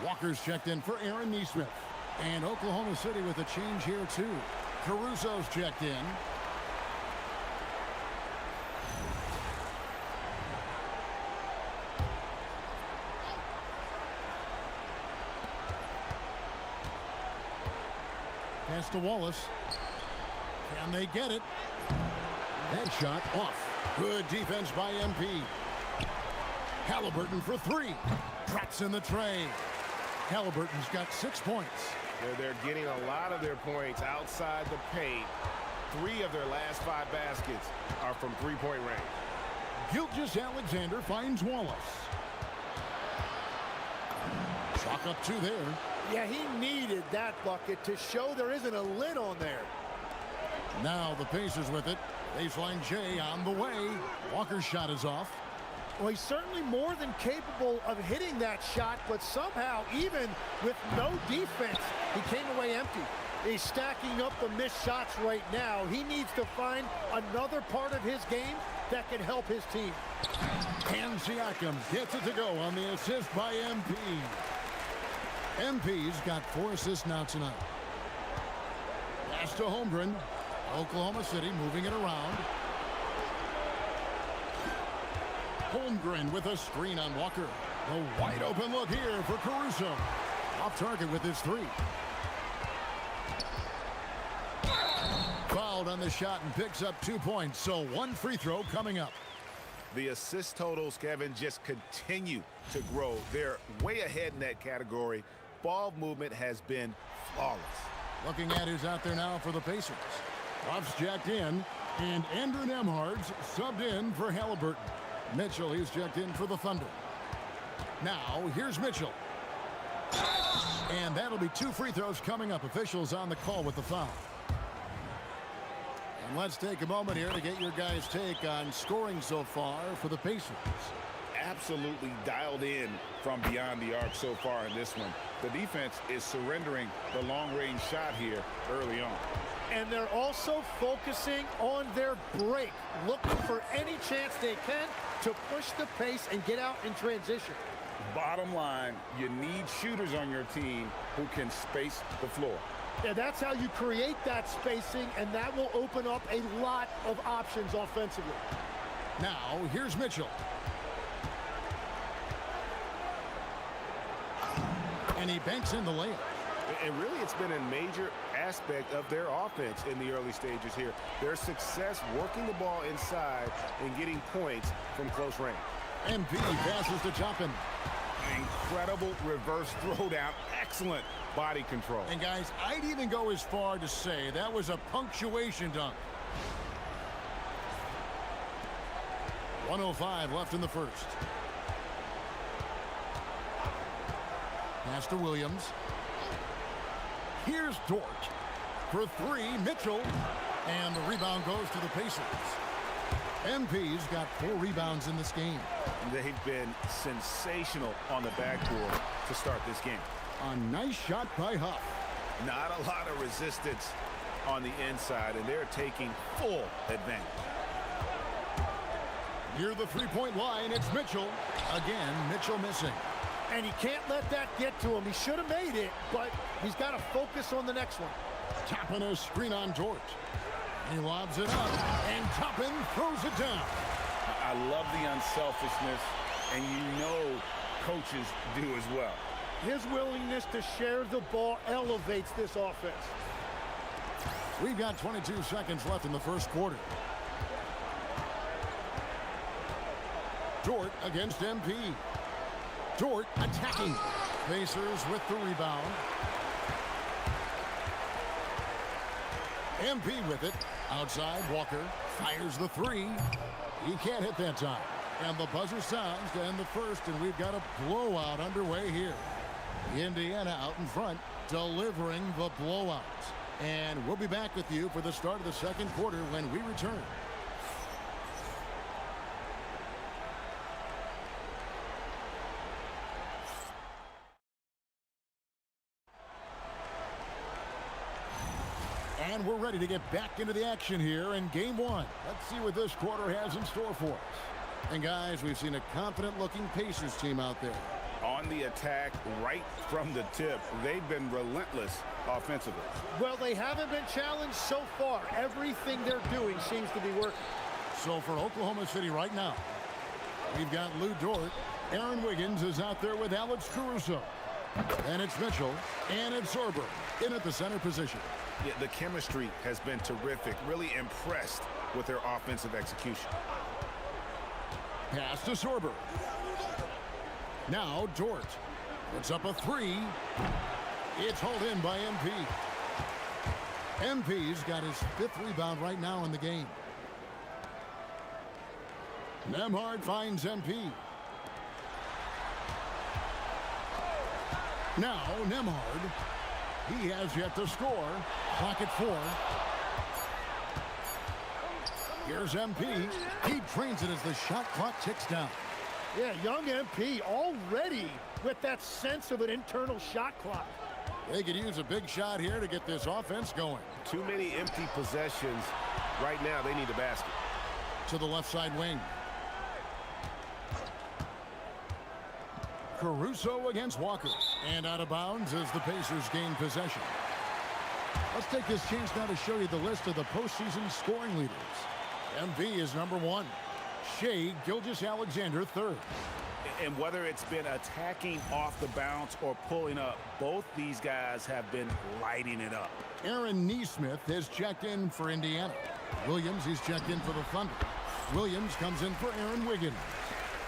Walker's checked in for Aaron Neesmith. And Oklahoma City with a change here, too. Caruso's checked in. Pass to Wallace. Can they get it? That shot off. Good defense by MP. Halliburton for three. Drops in the tray. Halliburton's got 6 points. They're getting a lot of their points outside the paint. 3 of their last 5 baskets are from three-point range. Gilgeous-Alexander finds Wallace. Chalk up 2 there. Yeah, he needed that bucket to show there isn't a lid on there. Now the Pacers with it. Baseline J on the way. Walker's shot is off. Well, he's certainly more than capable of hitting that shot, but somehow, even with no defense, he came away empty. He's stacking up the missed shots right now. He needs to find another part of his game that can help his team. And Siakam gets it to go on the assist by MP. MP's got 4 assists now tonight. Pass to Holmgren. Oklahoma City moving it around. Holmgren with a screen on Walker. A wide open look here for Caruso. Off target with his 3. Fouled on the shot and picks up 2 points. So 1 free throw coming up. The assist totals, Kevin, just continue to grow. They're way ahead in that category. Ball movement has been flawless. Looking at who's out there now for the Pacers. Ruff's jacked in, and Andrew Nembhard's subbed in for Halliburton. Mitchell, he's checked in for the Thunder. Now, here's Mitchell. And that'll be 2 free throws coming up. Officials on the call with the foul. And let's take a moment here to get your guys' take on scoring so far for the Pacers. Absolutely dialed in from beyond the arc so far in this one. The defense is surrendering the long-range shot here early on. And they're also focusing on their break, looking for any chance they can to push the pace and get out in transition. Bottom line, you need shooters on your team who can space the floor. Yeah, that's how you create that spacing, and that will open up a lot of options offensively. Now, here's Mitchell. And he banks in the layup. And really, it's been a major aspect of their offense in the early stages here. Their success working the ball inside and getting points from close range. MP passes to Toppin. Incredible reverse throwdown. Excellent body control. And guys, I'd even go as far to say that was a punctuation dunk. 1:05 left in the first. Pass to Williams. Here's Dort for 3. Mitchell. And the rebound goes to the Pacers. MP's got 4 rebounds in this game. They've been sensational on the backboard to start this game. A nice shot by Huff. Not a lot of resistance on the inside, and they're taking full advantage. Near the 3-point line, it's Mitchell. Again, Mitchell missing. And he can't let that get to him. He should have made it, but he's got to focus on the next one. Toppin a screen on Dort. He lobs it up, and Toppin throws it down. I love the unselfishness, and you know coaches do as well. His willingness to share the ball elevates this offense. We've got 22 seconds left in the first quarter. Dort against MP. Dort attacking. Pacers with the rebound. MP with it. Outside, Walker fires the 3. He can't hit that time. And the buzzer sounds to end the first, and we've got a blowout underway here. Indiana out in front, delivering the blowout. And we'll be back with you for the start of the second quarter when we return. And we're ready to get back into the action here in game 1. Let's see what this quarter has in store for us. And guys, we've seen a confident-looking Pacers team out there. On the attack right from the tip. They've been relentless offensively. Well, they haven't been challenged so far. Everything they're doing seems to be working. So for Oklahoma City right now, we've got Lou Dort. Aaron Wiggins is out there with Alex Caruso. And it's Mitchell. And it's Sorber in at the center position. Yeah, the chemistry has been terrific. Really impressed with their offensive execution. Pass to Sorber. Now Dort. Puts up a three. It's hauled in by MP. MP's got his 5th rebound right now in the game. Nembhard finds MP. Now Nembhard. He has yet to score. Clock at 4. Here's MP. He trains it as the shot clock ticks down. Yeah, young MP already with that sense of an internal shot clock. They could use a big shot here to get this offense going. Too many empty possessions. Right now, they need a basket. To the left side wing. Caruso against Walker. And out of bounds as the Pacers gain possession. Let's take this chance now to show you the list of the postseason scoring leaders. MV is number 1. Shai Gilgeous-Alexander 3rd. And whether it's been attacking off the bounce or pulling up, both these guys have been lighting it up. Aaron Nesmith has checked in for Indiana. Williams is checked in for the Thunder. Williams comes in for Aaron Wiggins.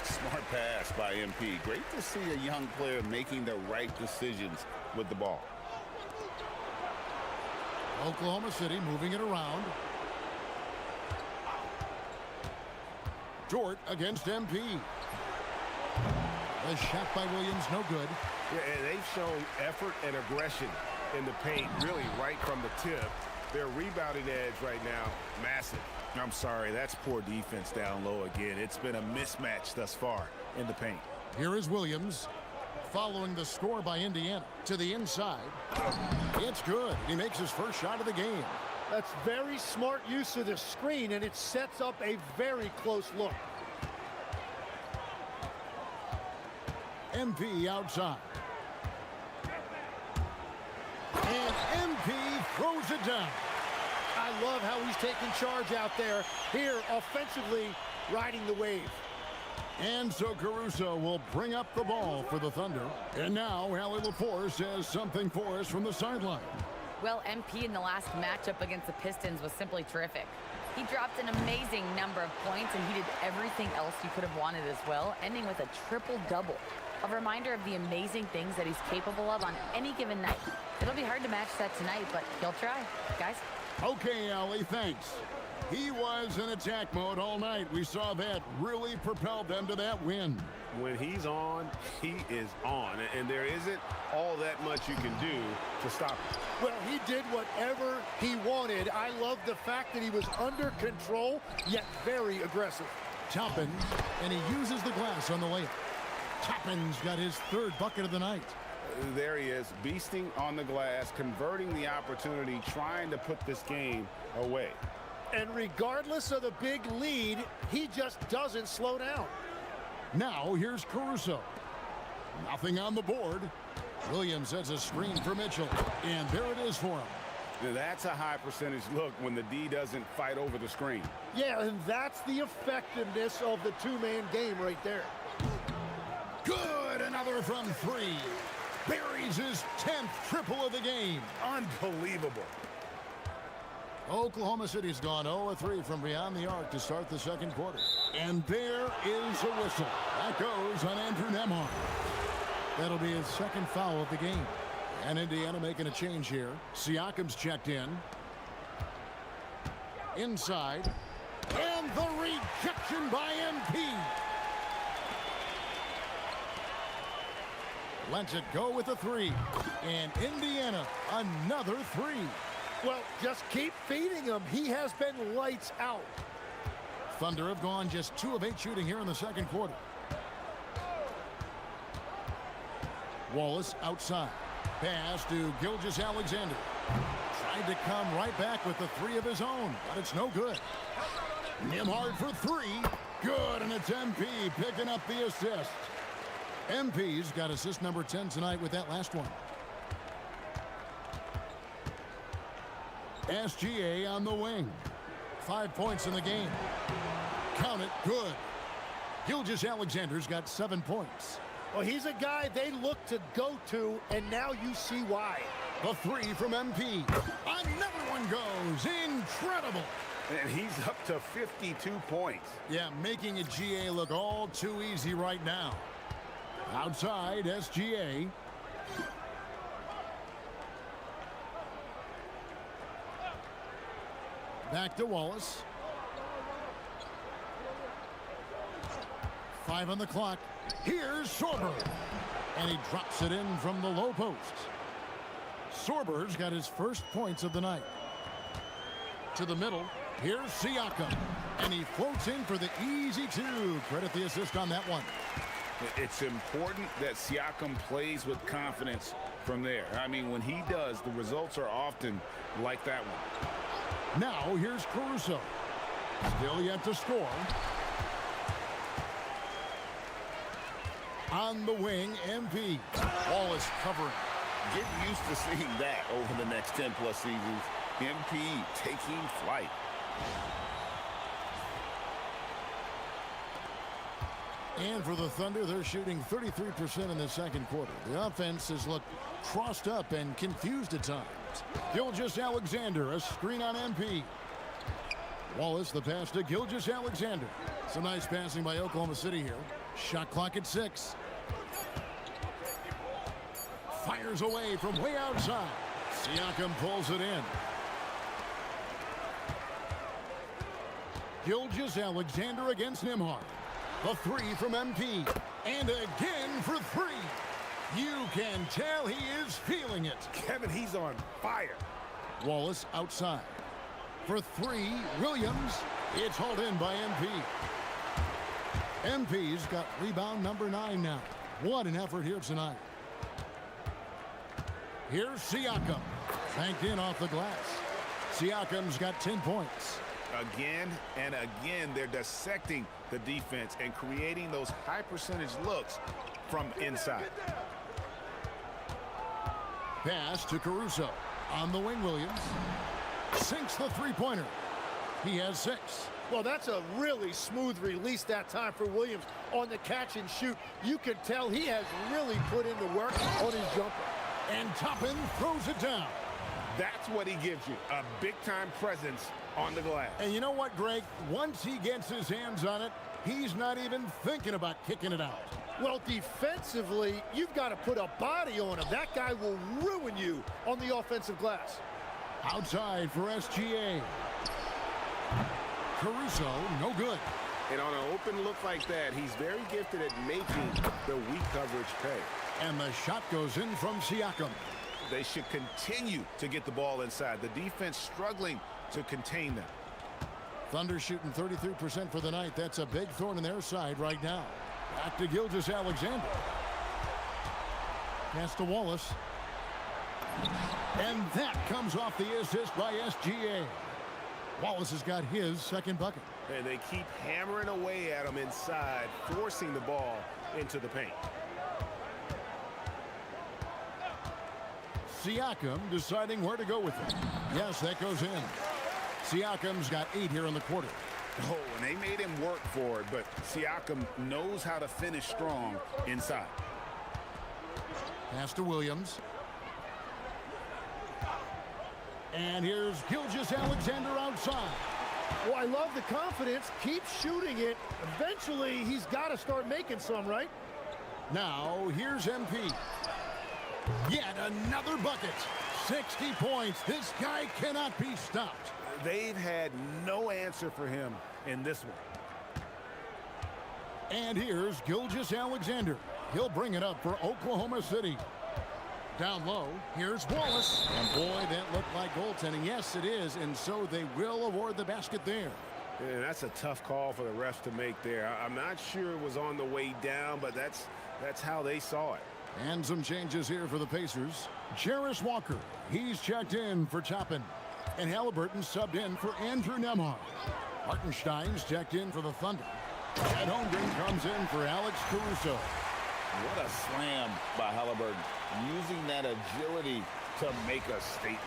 Smart pass by MP. Great to see a young player making the right decisions with the ball. Oklahoma City moving it around. Dort against MP. The shot by Williams, no good. Yeah, and they've shown effort and aggression in the paint, really right from the tip. Their rebounding edge right now, massive. I'm sorry, that's poor defense down low again. It's been a mismatch thus far in the paint. Here is Williams following the score by Indiana to the inside. It's good. He makes his first shot of the game. That's very smart use of the screen, and it sets up a very close look. MP outside. And MP throws it down. I love how he's taking charge out there. Here, offensively, riding the wave. And so Caruso will bring up the ball for the Thunder. And now Allie LaForce has something for us from the sideline. Well, MP in the last matchup against the Pistons was simply terrific. He dropped an amazing number of points, and he did everything else you could have wanted as well, ending with a triple-double. A reminder of the amazing things that he's capable of on any given night. It'll be hard to match that tonight, but he'll try. Guys? Okay, Allie, thanks. He was in attack mode all night. We saw that really propelled them to that win. When he's on, he is on. And there isn't all that much you can do to stop him. Well, he did whatever he wanted. I love the fact that he was under control, yet very aggressive. Toppin, and he uses the glass on the layup. Toppin's got his 3rd bucket of the night. There he is, beasting on the glass, converting the opportunity, trying to put this game away. And regardless of the big lead, he just doesn't slow down. Now here's Caruso. Nothing on the board. Williams sets a screen for Mitchell, and there it is for him. That's a high percentage look when the D doesn't fight over the screen. Yeah, and that's the effectiveness of the two-man game right there. Good, another from 3. Buries his 10th triple of the game. Unbelievable. Oklahoma City's gone 0-3 from beyond the arc to start the second quarter. And there is a whistle. That goes on Andrew Nembhard. That'll be his 2nd foul of the game. And Indiana making a change here. Siakam's checked in. Inside. And the rejection by MP. Lets it go with a 3. And Indiana, another 3. Well, just keep feeding him. He has been lights out. Thunder have gone just 2 of 8 shooting here in the second quarter. Wallace outside. Pass to Gilgeous-Alexander. Tried to come right back with the 3 of his own, but it's no good. Nembhard for 3. Good, and it's MP picking up the assist. MP's got assist number 10 tonight with that last one. SGA on the wing. 5 points in the game. Count it, good. Gilgeous-Alexander's got 7 points. Well, he's a guy they look to go to, and now you see why. The three from MP. Another one goes. Incredible. And he's up to 52 points. Yeah, making a GA look all too easy right now. Outside, SGA. Back to Wallace. 5 on the clock. Here's Sorber. And he drops it in from the low post. Sorber's got his first points of the night. To the middle. Here's Siakam. And he floats in for the easy two. Credit the assist on that one. It's important that Siakam plays with confidence from there. I mean, when he does, the results are often like that one. Now here's Caruso. Still yet to score. On the wing, MP. Wallace covering. Get used to seeing that over the next 10-plus seasons. MP taking flight. And for the Thunder, they're shooting 33% in the second quarter. The offense has looked crossed up and confused at times. Gilgeous-Alexander, a screen on MP. Wallace, the pass to Gilgeous-Alexander. Some nice passing by Oklahoma City here. Shot clock at 6. Fires away from way outside. Siakam pulls it in. Gilgeous-Alexander against Nembhard. The three from MP. And again for 3. You can tell he is feeling it. Kevin, he's on fire. Wallace outside. For 3, Williams. It's hauled in by MP. MP's got rebound number 9 now. What an effort here tonight. Here's Siakam. Banked in off the glass. Siakam's got 10 points. Again and again, they're dissecting the defense and creating those high-percentage looks from inside. Pass to Caruso. On the wing, Williams. Sinks the three-pointer. He has 6. Well, that's a really smooth release that time for Williams on the catch and shoot. You can tell he has really put in the work on his jumper. And Toppin throws it down. That's what he gives you, a big-time presence on the glass. And you know what, Greg? Once he gets his hands on it, he's not even thinking about kicking it out. Well, defensively, you've got to put a body on him. That guy will ruin you on the offensive glass. Outside for SGA. Caruso, no good. And on an open look like that, he's very gifted at making the weak coverage pay. And the shot goes in from Siakam. They should continue to get the ball inside. The defense struggling to contain them. Thunder shooting 33% for the night. That's a big thorn in their side right now. Back to Gilgeous-Alexander. Pass to Wallace. And that comes off the assist by SGA. Wallace has got his second bucket. And they keep hammering away at him inside, forcing the ball into the paint. Siakam deciding where to go with it. Yes, that goes in. Siakam's got 8 here in the quarter. Oh, and they made him work for it, but Siakam knows how to finish strong inside. Pass to Williams. And here's Gilgeous-Alexander outside. Well, I love the confidence. Keep shooting it. Eventually, he's got to start making some, right? Now, here's MP. Yet another bucket. 60 points. This guy cannot be stopped. They've had no answer for him in this one. And here's Gilgeous-Alexander. He'll bring it up for Oklahoma City. Down low, here's Wallace. And boy, that looked like goaltending. Yes, it is, and so they will award the basket there. Yeah, that's a tough call for the refs to make there. I'm not sure it was on the way down, but that's how they saw it. And some changes here for the Pacers. Jarris Walker, he's checked in for Toppin. And Halliburton subbed in for Andrew Nembhard. Hartenstein's checked in for the Thunder. Chet Holmgren comes in for Alex Caruso. What a slam by Halliburton, using that agility to make a statement.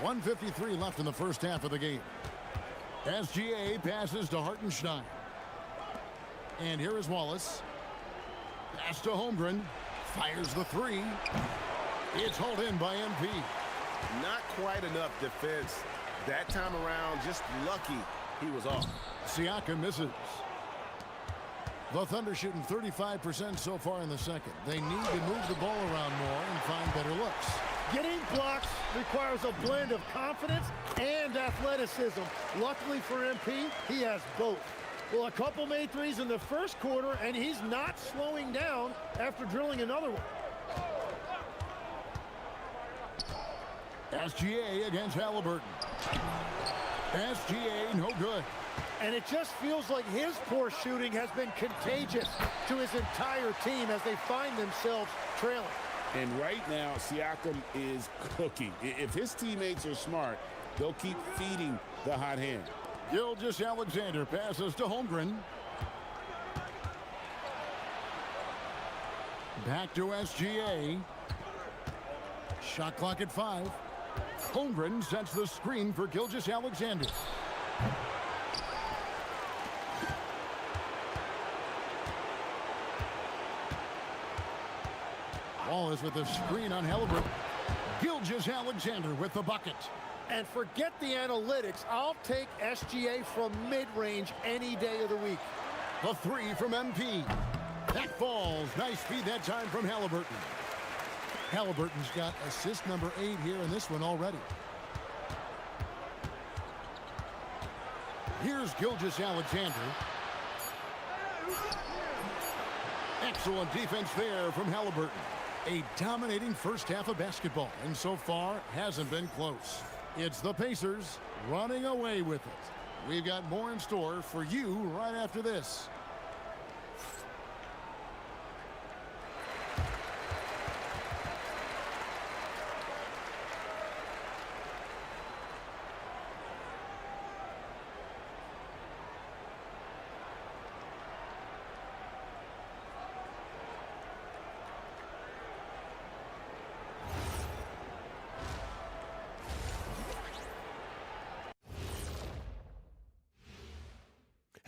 1:53 left in the first half of the game. SGA passes to Hartenstein. And here is Wallace. Pass to Holmgren. Fires the three. It's hauled in by MP. Not quite enough defense that time around. Just lucky he was off. Siakam misses. The Thunder shooting 35% so far in the second. They need to move the ball around more and find better looks. Getting blocks requires a blend of confidence and athleticism. Luckily for MP, he has both. Well, a couple made threes in the first quarter, and he's not slowing down after drilling another one. SGA against Halliburton. SGA no good. And it just feels like his poor shooting has been contagious to his entire team as they find themselves trailing. And right now, Siakam is cooking. If his teammates are smart, they'll keep feeding the hot hand. Gilgeous-Alexander passes to Holmgren. Back to SGA. Shot clock at 5. Holmgren sets the screen for Gilgeous-Alexander. Wallace with the screen on Halliburton. Gilgeous-Alexander with the bucket. And forget the analytics. I'll take SGA from mid-range any day of the week. The three from MP. That falls. Nice feed that time from Halliburton. Halliburton's got assist number 8 here in this one already. Here's Gilgeous-Alexander. Excellent defense there from Halliburton. A dominating first half of basketball, and so far hasn't been close. It's the Pacers running away with it. We've got more in store for you right after this.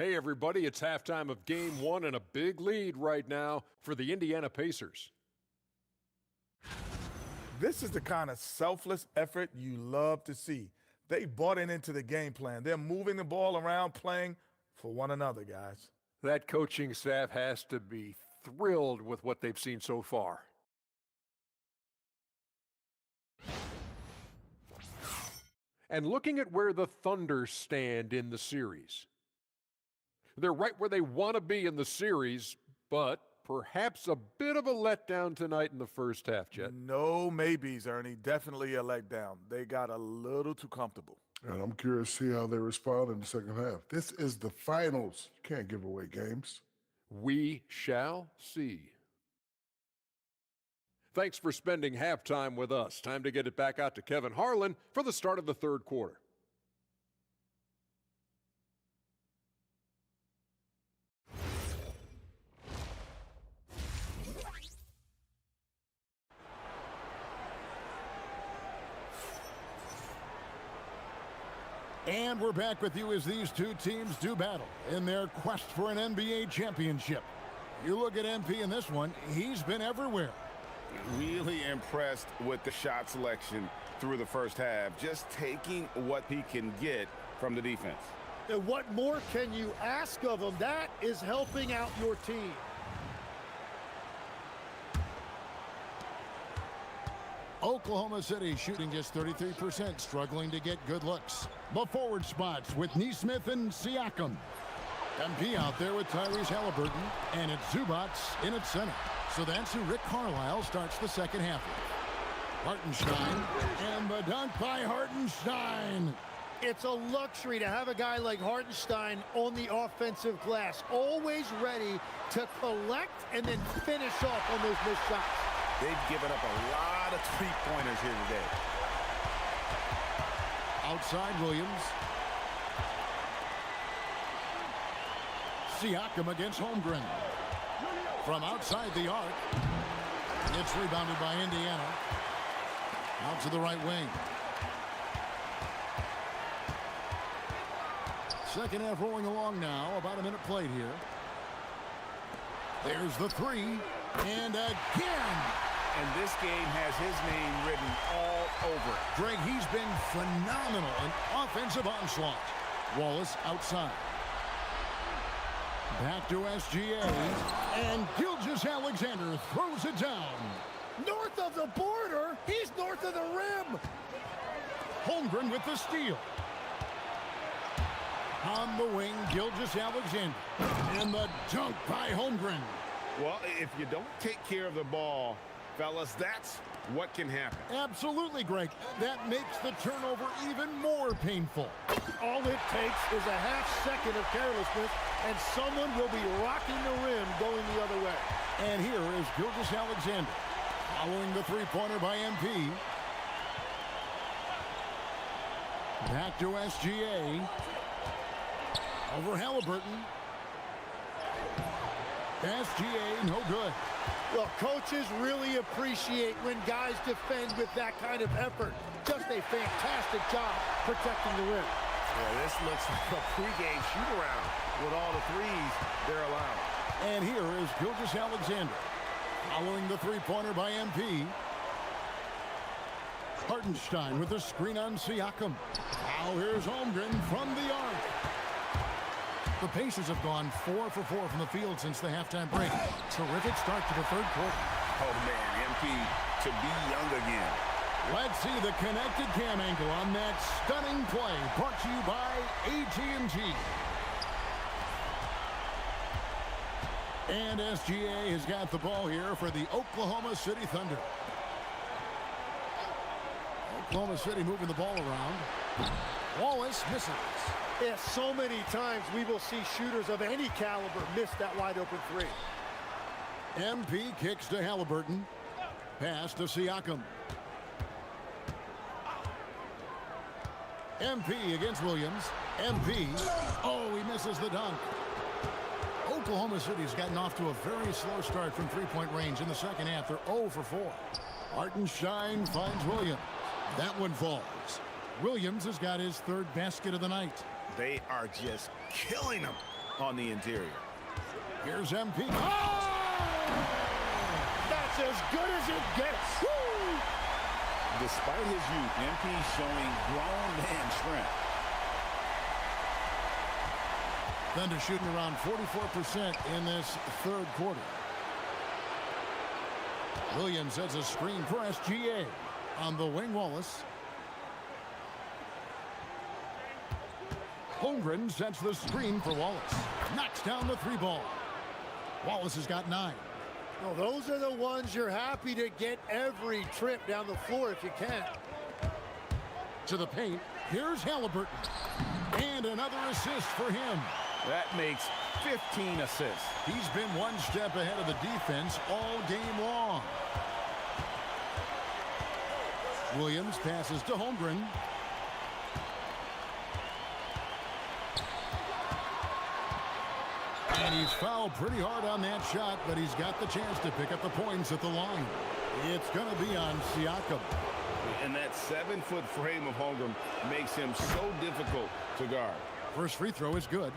Hey, everybody, it's halftime of Game 1 and a big lead right now for the Indiana Pacers. This is the kind of selfless effort you love to see. They bought into the game plan. They're moving the ball around, playing for one another, guys. That coaching staff has to be thrilled with what they've seen so far. And looking at where the Thunder stand in the series. They're right where they want to be in the series, but perhaps a bit of a letdown tonight in the first half, Jet. No maybes, Ernie. Definitely a letdown. They got a little too comfortable. And I'm curious to see how they respond in the second half. This is the finals. You can't give away games. We shall see. Thanks for spending halftime with us. Time to get it back out to Kevin Harlan for the start of the third quarter. And we're back with you as these two teams do battle in their quest for an NBA championship. You look at MP in this one, he's been everywhere. Really impressed with the shot selection through the first half, just taking what he can get from the defense. And what more can you ask of him? That is helping out your team. Oklahoma City shooting just 33%, struggling to get good looks. The forward spots with Nesmith and Siakam. MP out there with Tyrese Halliburton, and it's Zubac in at center. So that's who Rick Carlisle starts the second half with. Hartenstein, and the dunk by Hartenstein. It's a luxury to have a guy like Hartenstein on the offensive glass, always ready to collect and then finish off on those missed shots. They've given up a lot of three-pointers here today. Outside Williams. Siakam against Holmgren. From outside the arc. It's rebounded by Indiana. Out to the right wing. Second half rolling along now. About a minute played here. There's the three. And again. And this game has his name written all over it. Greg, he's been phenomenal in offensive onslaught. Wallace outside. Back to SGA. And Gilgeous-Alexander throws it down. North of the border, he's north of the rim. Holmgren with the steal. On the wing, Gilgeous-Alexander. And the dunk by Holmgren. Well, if you don't take care of the ball, fellas, that's what can happen. Absolutely, Greg. That makes the turnover even more painful. All it takes is a half second of carelessness, and someone will be rocking the rim going the other way. And here is Gilgeous-Alexander following the three-pointer by MP. Back to SGA. Over Halliburton. SGA, no good. Well, coaches really appreciate when guys defend with that kind of effort. Just a fantastic job protecting the rim. Yeah, this looks like a pregame shoot-around with all the threes they're allowing. And here is Gilgeous-Alexander following the three-pointer by MP. Hartenstein with the screen on Siakam. Now here's Holmgren from the arc. The Pacers have gone 4 for 4 from the field since the halftime break. Terrific start to the third quarter. Oh, man, MP to be young again. Let's see the connected cam angle on that stunning play. Brought to you by AT&T. And SGA has got the ball here for the Oklahoma City Thunder. Oklahoma City moving the ball around. Wallace misses. Yeah, so many times we will see shooters of any caliber miss that wide open three. MP kicks to Halliburton. Pass to Siakam. MP against Williams. MP. Oh, he misses the dunk. Oklahoma City's gotten off to a very slow start from three-point range in the second half. They're 0 for 4. Hartenstein finds Williams. That one falls. Williams has got his third basket of the night. They are just killing him on the interior. Here's MP. Oh! That's as good as it gets. Woo! Despite his youth, MP showing grown man strength. Thunder shooting around 44% in this third quarter. Williams has a screen for SGA. On the wing, Wallace. Holmgren sets the screen for Wallace. Knocks down the three ball. Wallace has got 9. Well, those are the ones you're happy to get every trip down the floor if you can. To the paint. Here's Halliburton. And another assist for him. That makes 15 assists. He's been one step ahead of the defense all game long. Williams passes to Holmgren. And he's fouled pretty hard on that shot, but he's got the chance to pick up the points at the line. It's going to be on Siakam. And that 7-foot frame of Holmgren makes him so difficult to guard. First free throw is good.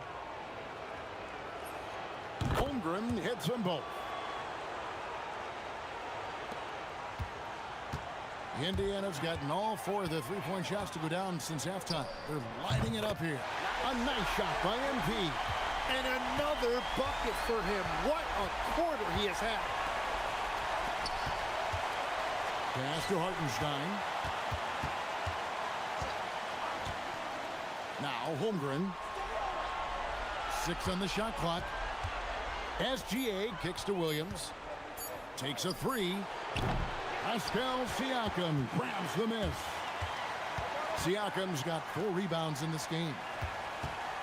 Holmgren hits them both. Indiana's gotten all 4 of the three-point shots to go down since halftime. They're lighting it up here. A nice shot by MP. And another bucket for him. What a quarter he has had. Pass to Hartenstein. Now Holmgren. 6 on the shot clock. SGA kicks to Williams. Takes a 3. Pascal Siakam grabs the miss. Siakam's got 4 rebounds in this game.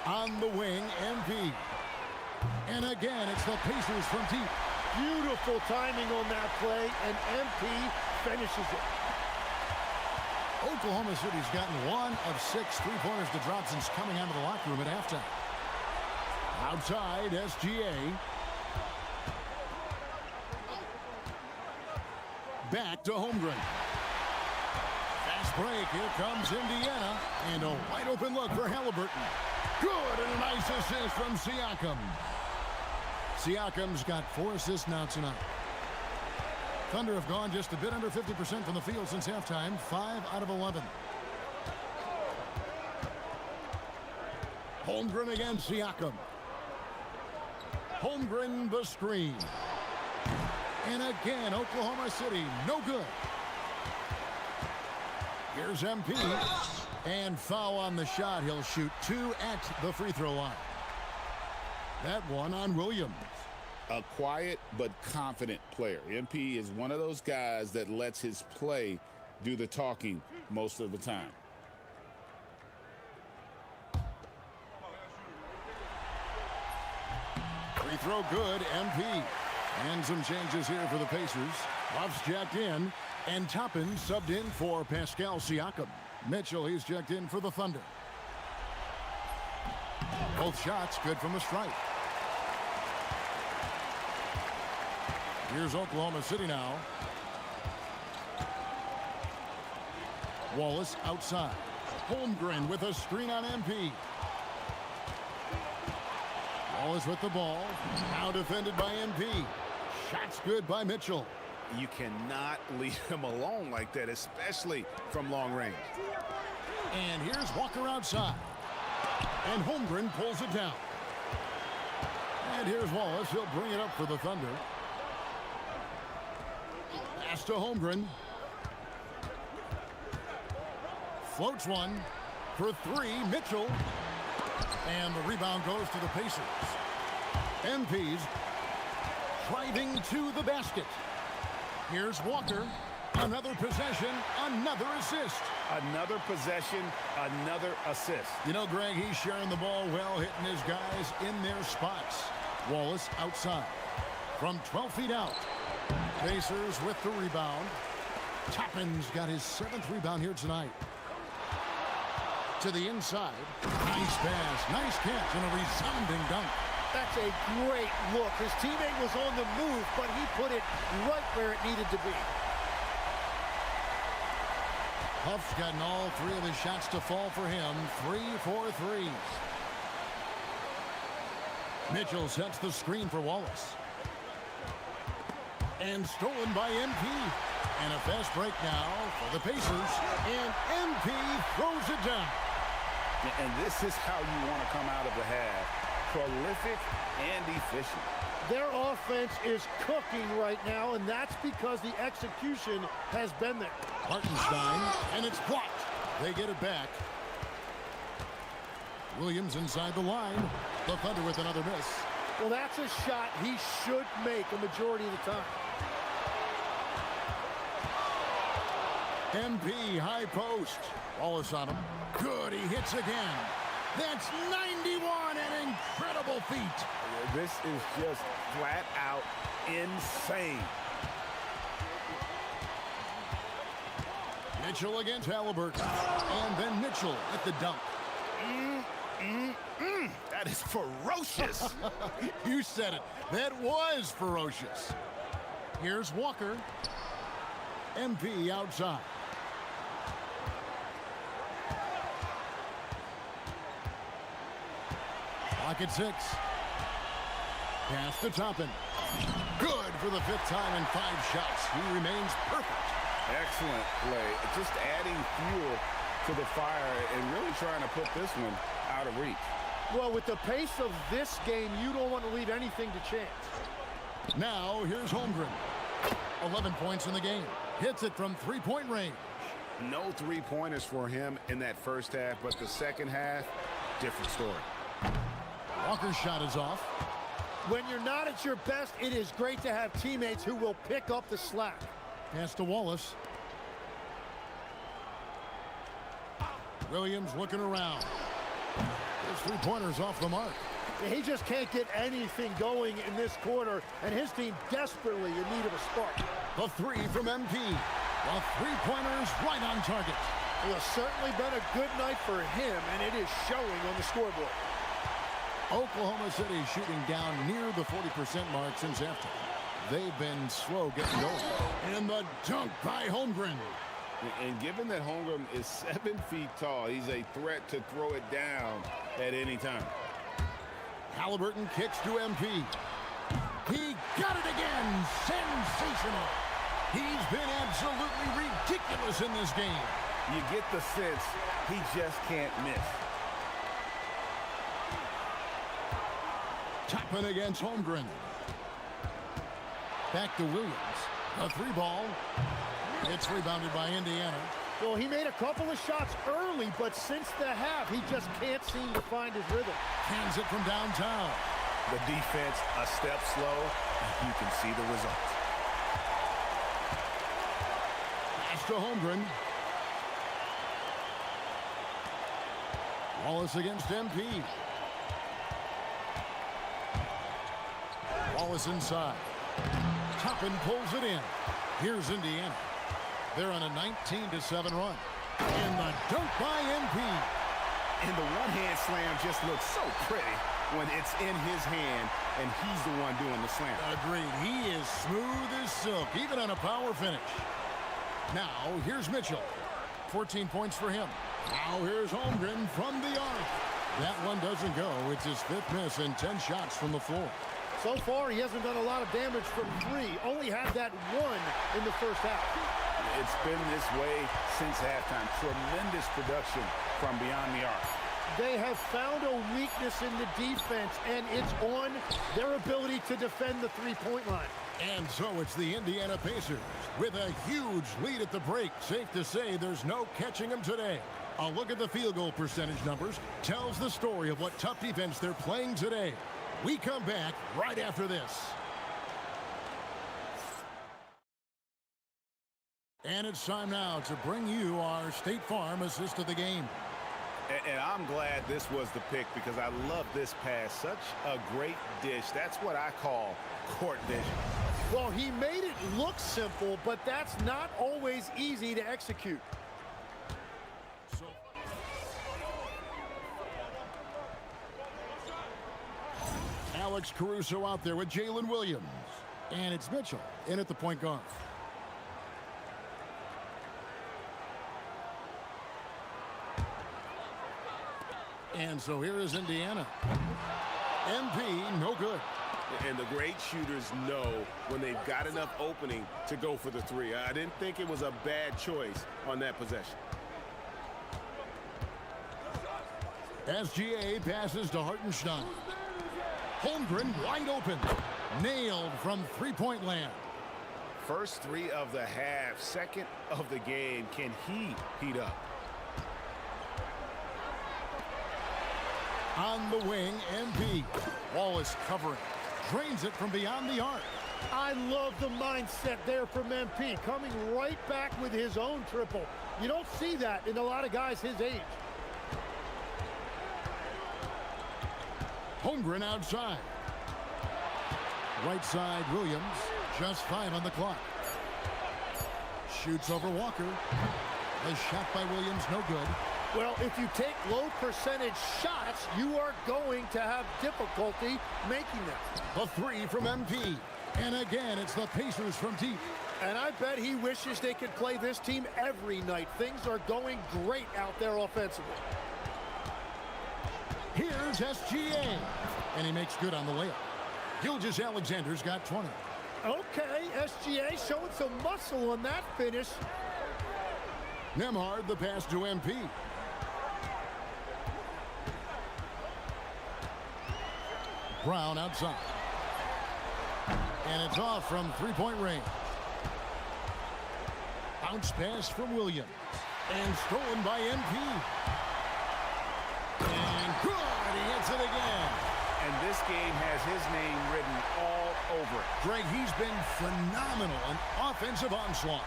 On the wing, MP. And again, it's the Pacers from deep. Beautiful timing on that play, and MP finishes it. Oklahoma City's gotten 1 of 6 three-pointers to drop since coming out of the locker room at halftime. Outside, SGA. Back to Holmgren. Fast break. Here comes Indiana. And a wide open look for Halliburton. Good, and a nice assist from Siakam. Siakam's got 4 assists now tonight. Thunder have gone just a bit under 50% from the field since halftime, 5 out of 11. Holmgren against Siakam. Holmgren the screen. And again, Oklahoma City, no good. Here's MP. And foul on the shot. He'll shoot 2 at the free throw line. That one on Williams. A quiet but confident player. MP is one of those guys that lets his play do the talking most of the time. Free throw good, MP. And some changes here for the Pacers. Love's checked in, and Toppin subbed in for Pascal Siakam. Mitchell, he's checked in for the Thunder. Both shots good from the stripe. Here's Oklahoma City now. Wallace outside. Holmgren with a screen on MP. Wallace with the ball. Now defended by MP. Shots good by Mitchell. You cannot leave him alone like that, especially from long range. And here's Walker outside. And Holmgren pulls it down. And here's Wallace. He'll bring it up for the Thunder. Pass to Holmgren. Floats one for 3. Mitchell. And the rebound goes to the Pacers. MP's driving to the basket. Here's Walker. Another possession, another assist. Another possession, another assist. You know, Greg, he's sharing the ball well, hitting his guys in their spots. Wallace outside. From 12 feet out. Pacers with the rebound. Toppin's got his 7th rebound here tonight. To the inside. Nice pass, nice catch, and a resounding dunk. That's a great look. His teammate was on the move, but he put it right where it needed to be. Huff's gotten all 3 of his shots to fall for him. 3 for 3s. Mitchell sets the screen for Wallace. And stolen by MP. And a fast break now for the Pacers. And MP throws it down. And this is how you want to come out of the half. Prolific and efficient. Their offense is cooking right now, and that's because the execution has been there. Hartenstein, and it's blocked. They get it back. Williams inside the line. The Thunder with another miss. Well, that's a shot he should make a majority of the time. MP high post. Wallace on him. Good, he hits again. That's 91, an incredible feat. This is just flat out insane. Mitchell against Halliburton. And then Mitchell at the dunk. That is ferocious. You said it. That was ferocious. Here's Walker. MP outside. Clock at 6. Pass to Toppin. Good for the 5th time in 5 shots. He remains perfect. Excellent play. Just adding fuel to the fire and really trying to put this one out of reach. Well, with the pace of this game, you don't want to leave anything to chance. Now, here's Holmgren. 11 points in the game. Hits it from 3-point range. No 3-pointers for him in that first half, but the second half, different story. Walker's shot is off. When you're not at your best, it is great to have teammates who will pick up the slack. Pass to Wallace. Williams looking around. His 3-pointer's off the mark. He just can't get anything going in this quarter, and his team desperately in need of a spark. The 3 from MP. The 3-pointer's right on target. It has certainly been a good night for him, and it is showing on the scoreboard. Oklahoma City shooting down near the 40% mark since halftime. They've been slow getting going. And the dunk by Holmgren. And given that Holmgren is 7 feet tall, he's a threat to throw it down at any time. Halliburton kicks to MP. He got it again. Sensational. He's been absolutely ridiculous in this game. You get the sense he just can't miss. Toppin against Holmgren. Back to Williams. A 3-ball. It's rebounded by Indiana. Well, he made a couple of shots early, but since the half, he just can't seem to find his rhythm. Hands it from downtown. The defense a step slow, and you can see the result. Pass to Holmgren. Wallace against MP. Wallace inside. Toppin pulls it in. Here's Indiana. They're on a 19-7 run. And the dunk by MP. And the one-hand slam just looks so pretty when it's in his hand and he's the one doing the slam. Agreed. He is smooth as silk, even on a power finish. Now, here's Mitchell. 14 points for him. Now here's Holmgren from the arc. That one doesn't go. It's his 5th miss and 10 shots from the floor. So far, he hasn't done a lot of damage from 3. Only had that 1 in the first half. It's been this way since halftime. Tremendous production from beyond the arc. They have found a weakness in the defense, and it's on their ability to defend the three-point line. And so it's the Indiana Pacers with a huge lead at the break. Safe to say there's no catching them today. A look at the field goal percentage numbers tells the story of what tough defense they're playing today. We come back right after this. And it's time now to bring you our State Farm assist of the game. And I'm glad this was the pick because I love this pass. Such a great dish. That's what I call court vision. Well, he made it look simple, but that's not always easy to execute. Alex Caruso out there with Jalen Williams. And it's Mitchell in at the point guard. And so here is Indiana. MP, no good. And the great shooters know when they've got enough opening to go for the 3. I didn't think it was a bad choice on that possession. SGA passes to Hartenstein. Holmgren wide open. Nailed from three-point land. First 3 of the half, second of the game. Can he heat up? On the wing, MP. Wallace covering. Drains it from beyond the arc. I love the mindset there from MP. Coming right back with his own triple. You don't see that in a lot of guys his age. Holmgren outside. Right side, Williams. Just 5 on the clock. Shoots over Walker. A shot by Williams, no good. Well, if you take low percentage shots, you are going to have difficulty making them. The 3 from MP. And again, it's the Pacers from deep. And I bet he wishes they could play this team every night. Things are going great out there offensively. Here's SGA. And he makes good on the layup. Gilgeous-Alexander's got 20. Okay, SGA showing some muscle on that finish. Nembhard the pass to MP. Brown outside. And it's off from three-point range. Bounce pass from Williams. And stolen by MP. And good! He hits it again. And this game has his name written all over it. Greg, he's been phenomenal in offensive onslaught.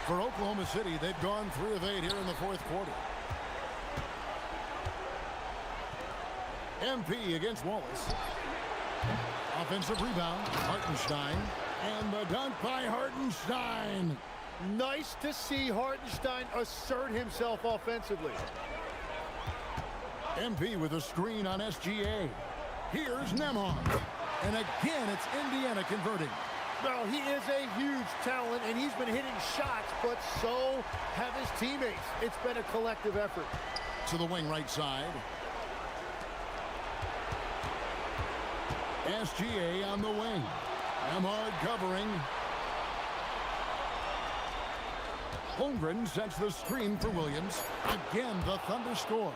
For Oklahoma City, they've gone 3 of 8 here in the fourth quarter. MP against Wallace. Offensive rebound, Hartenstein. And the dunk by Hartenstein. Nice to see Hartenstein assert himself offensively. MP with a screen on SGA. Here's Nembhard. And again, it's Indiana converting. Well, he is a huge talent, and he's been hitting shots, but so have his teammates. It's been a collective effort. To the wing right side. SGA on the wing. Nembhard covering. Holmgren sets the screen for Williams. Again, the Thunder score.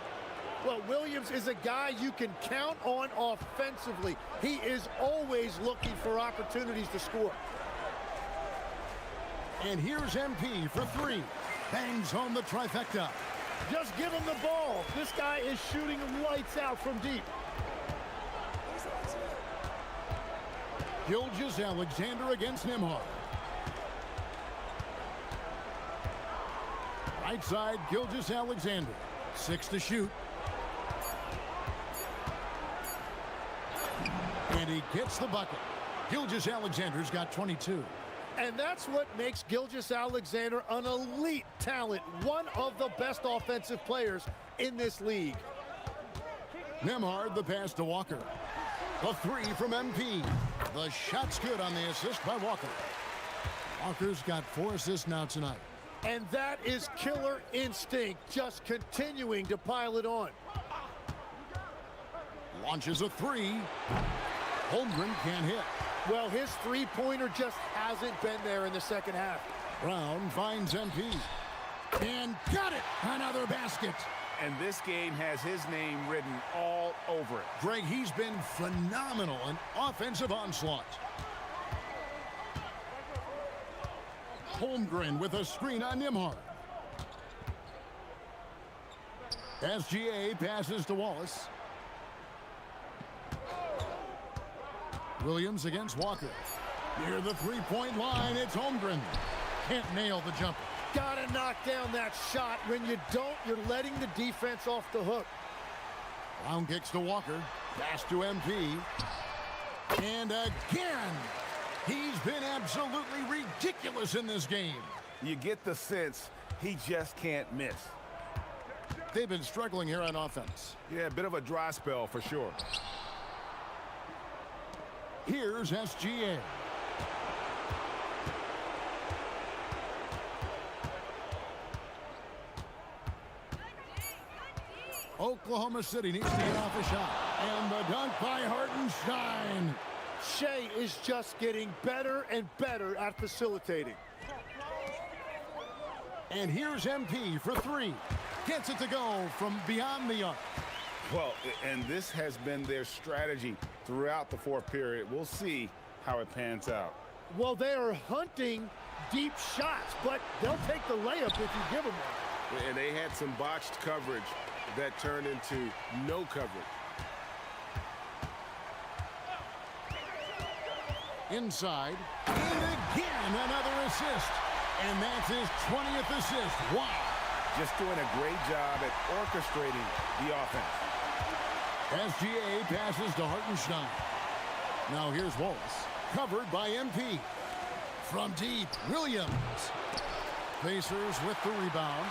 Well, Williams is a guy you can count on offensively. He is always looking for opportunities to score. And here's MP for three. Bangs home the trifecta. Just give him the ball. This guy is shooting lights out from deep. Gilgeous-Alexander against Nembhard. Right side, Gilgeous-Alexander. 6 to shoot. And he gets the bucket. Gilgeous-Alexander's got 22. And that's what makes Gilgeous-Alexander an elite talent, one of the best offensive players in this league. Nembhard the pass to Walker. The three from MP. The shot's good on the assist by Walker. Walker's got 4 assists now tonight. And that is killer instinct, just continuing to pile it on. Launches a three. Holmgren can't hit. Well, his three-pointer just hasn't been there in the second half. Brown finds MP. And got it! Another basket. And this game has his name written all over it. Greg, he's been phenomenal in offensive onslaught. Holmgren with a screen on Nembhard. SGA passes to Wallace. Williams against Walker. Near the three-point line, it's Holmgren. Can't nail the jumper. Gotta knock down that shot. When you don't, you're letting the defense off the hook. Brown kicks to Walker. Pass to MP. And again, he's been absolutely ridiculous in this game. You get the sense he just can't miss. They've been struggling here on offense. Yeah, a bit of a dry spell for sure. Here's SGA. Oklahoma City needs to get off a shot. And the dunk by Hartenstein. Shea is just getting better and better at facilitating. And here's MP for three. Gets it to go from beyond the arc. Well, and this has been their strategy throughout the fourth period. We'll see how it pans out. Well, they are hunting deep shots, but they'll take the layup if you give them one. And they had some botched coverage that turned into no coverage. Inside. And again, another assist. And that's his 20th assist. Wow. Just doing a great job at orchestrating the offense. SGA passes to Hartenstein. Now here's Wallace. Covered by MP. From deep, Williams. Pacers with the rebound.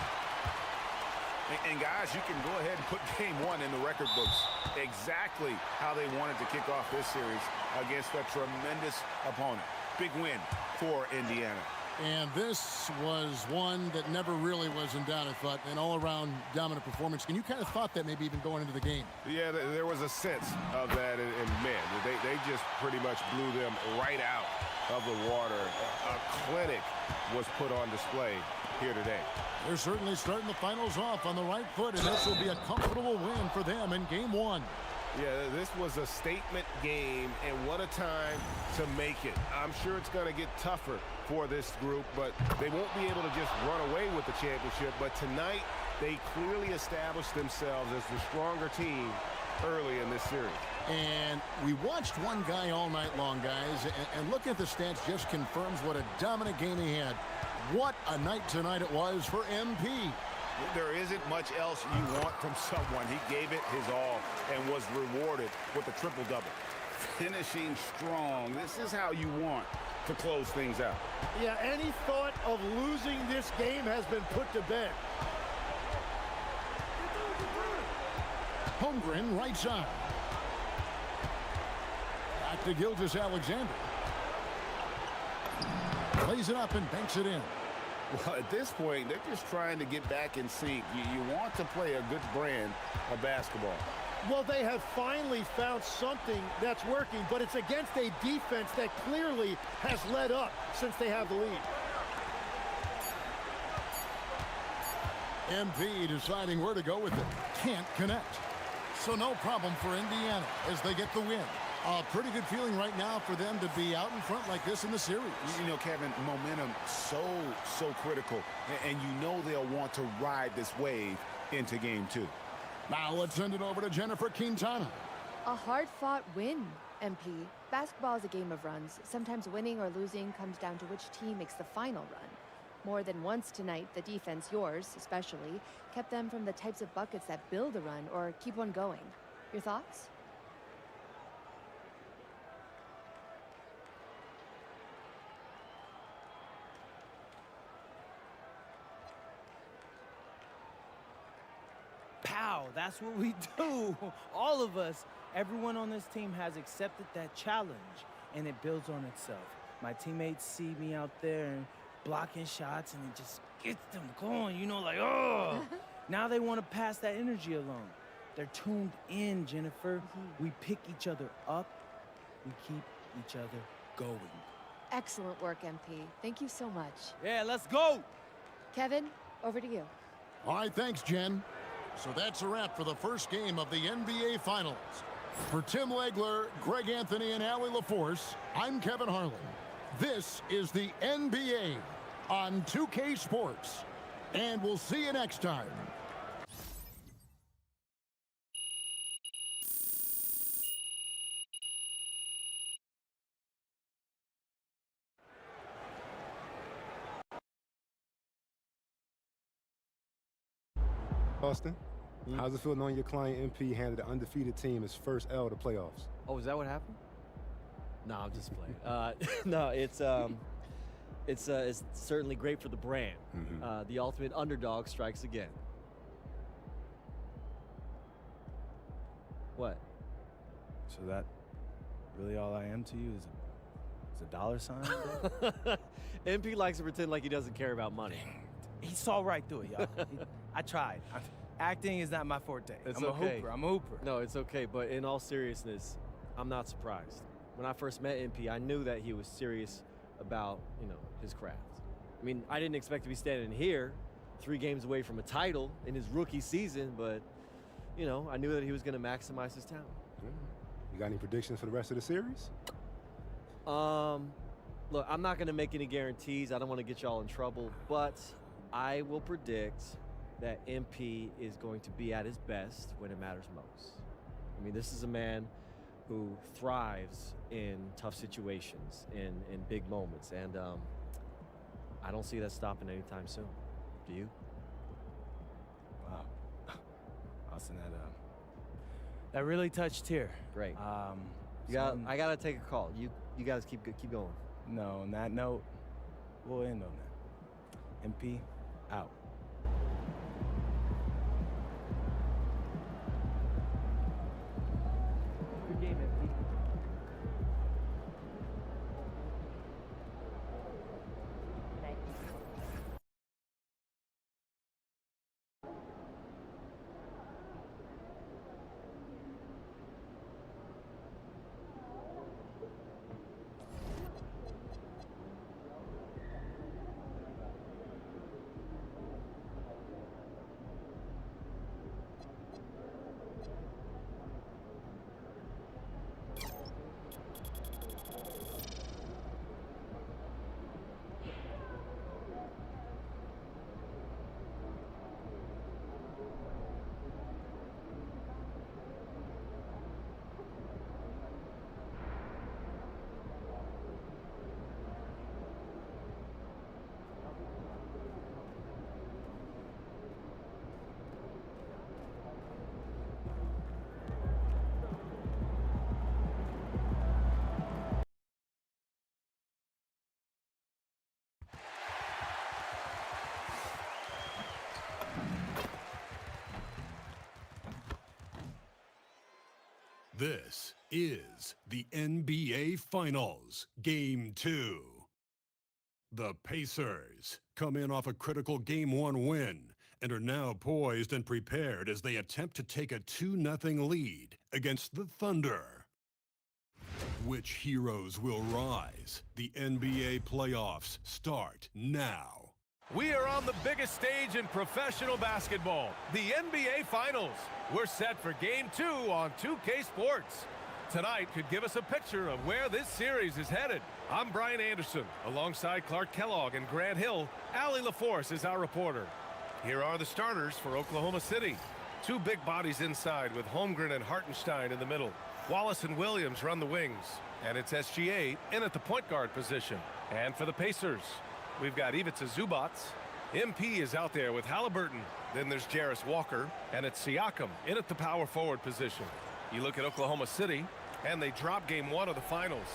And guys, you can go ahead and put game one in the record books. Exactly how they wanted to kick off this series against a tremendous opponent. Big win for Indiana. And this was one that never really was in doubt, I thought, an all-around dominant performance. And you kind of thought that maybe even going into the game. Yeah, there was a sense of that, and man, they just pretty much blew them right out of the water. A clinic was put on display here today. They're certainly starting the finals off on the right foot, and this will be a comfortable win for them in game one. Yeah, this was a statement game, and what a time to make it. I'm sure it's going to get tougher for this group, but they won't be able to just run away with the championship. But tonight, they clearly established themselves as the stronger team early in this series. And we watched one guy all night long, guys, and looking at the stats just confirms what a dominant game he had. What a night tonight it was for MP. There isn't much else you want from someone. He gave it his all and was rewarded with a triple-double. Finishing strong. This is how you want to close things out. Yeah, any thought of losing this game has been put to bed. Holmgren, right side. Back to Gilgeous-Alexander. Plays it up and banks it in. Well, at this point, they're just trying to get back in sync. You want to play a good brand of basketball. Well, they have finally found something that's working, but it's against a defense that clearly has led up since they have the lead. MP deciding where to go with it. Can't connect. So no problem for Indiana as they get the win. A pretty good feeling right now for them to be out in front like this in the series. You know, Kevin, momentum so critical. And you know they'll want to ride this wave into game 2. Now let's send it over to Jennifer Quintana. A hard-fought win, MP. Basketball is a game of runs. Sometimes winning or losing comes down to which team makes the final run. More than once tonight, the defense, yours especially, kept them from the types of buckets that build a run or keep one going. Your thoughts? Pow, that's what we do. All of us, everyone on this team has accepted that challenge, and it builds on itself. My teammates see me out there and blocking shots, and it just gets them going, you know, like, oh. Now they want to pass that energy along. They're tuned in, Jennifer. We pick each other up. We keep each other going. Excellent work, MP. Thank you so much. Yeah, let's go. Kevin, over to you. All right, thanks, Jen. So that's a wrap for the first game of the NBA Finals. For Tim Legler, Greg Anthony, and Allie LaForce, I'm Kevin Harlan. This is the NBA on 2K Sports. And we'll see you next time. Austin, how's it feel knowing your client MP handed an undefeated team his first L to playoffs? Oh, is that what happened? No, I'm just playing. No, it's certainly great for the brand. The ultimate underdog strikes again. What? So that really all I am to you is a dollar sign? MP likes to pretend like he doesn't care about money. He saw right through it, y'all. I tried. Acting is not my forte. I'm a hooper. No, it's okay, but in all seriousness, I'm not surprised. When I first met MP, I knew that he was serious about, his craft. I mean, I didn't expect to be standing here 3 games away from a title in his rookie season, but, I knew that he was going to maximize his talent. You got any predictions for the rest of the series? Look, I'm not going to make any guarantees. I don't want to get y'all in trouble, but I will predict that MP is going to be at his best when it matters most. I mean, this is a man who thrives in tough situations, in big moments, and I don't see that stopping anytime soon. Do you? Wow. Austin, that really touched here. Great. I gotta take a call. You guys keep going. No, on that note, we'll end on that. MP, out. Good game, MP. This is the NBA Finals, Game 2. The Pacers come in off a critical Game 1 win and are now poised and prepared as they attempt to take a 2-0 lead against the Thunder. Which heroes will rise? The NBA playoffs start now. We are on the biggest stage in professional basketball, the NBA Finals. We're set for Game 2 on 2K Sports. Tonight could give us a picture of where this series is headed. I'm Brian Anderson. Alongside Clark Kellogg and Grant Hill, Allie LaForce is our reporter. Here are the starters for Oklahoma City. Two big bodies inside with Holmgren and Hartenstein in the middle. Wallace and Williams run the wings. And it's SGA in at the point guard position. And for the Pacers, we've got Ivica Zubac. MP is out there with Halliburton. Then there's Jarris Walker. And it's Siakam in at the power forward position. You look at Oklahoma City, and they drop Game 1 of the finals.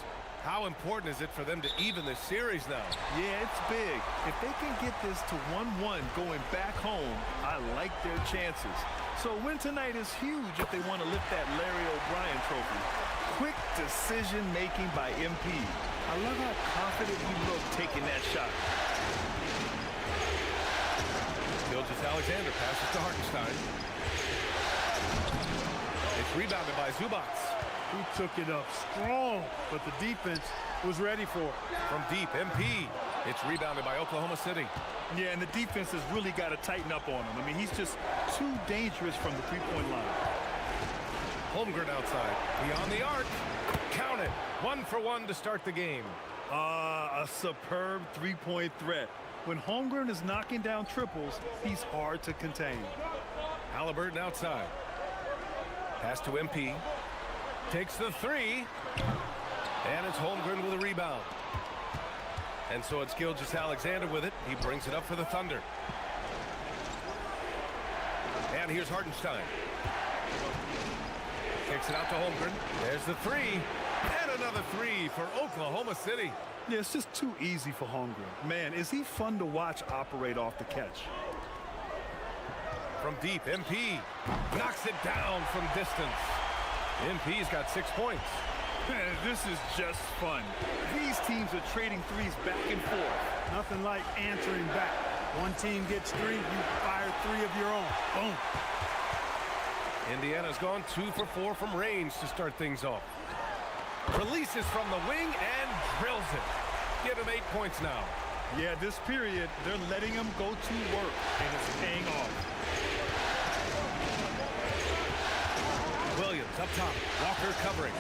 How important is it for them to even this series now? Yeah, it's big. If they can get this to 1-1 going back home, I like their chances. So a win tonight is huge if they want to lift that Larry O'Brien trophy. Quick decision-making by MP. I love how confident he looked taking that shot. Gilgeous-Alexander passes to Hartenstein. It's rebounded by Zubac. He took it up strong, but the defense was ready for it. From deep, MP. It's rebounded by Oklahoma City. Yeah, and the defense has really got to tighten up on him. I mean, he's just too dangerous from the three-point line. Holmgren outside. Beyond the arc. Count it. 1 for 1 to start the game. A superb three-point threat. When Holmgren is knocking down triples, he's hard to contain. Halliburton outside. Pass to MP. Takes the three. And it's Holmgren with a rebound. And so it's Gilgeous-Alexander with it. He brings it up for the Thunder. And here's Hartenstein. Kicks it out to Holmgren. There's the three. And another three for Oklahoma City. Yeah, it's just too easy for Holmgren. Man, is he fun to watch operate off the catch. From deep, MP knocks it down from distance. MP's got 6 points. This is just fun. These teams are trading threes back and forth. Nothing like answering back. One team gets 3, you fire 3 of your own. Boom. Indiana's gone 2 for 4 from range to start things off. Releases from the wing and drills it. Give him 8 points now. Yeah, this period, they're letting him go to work, and it's paying off. Williams up top. Walker covering.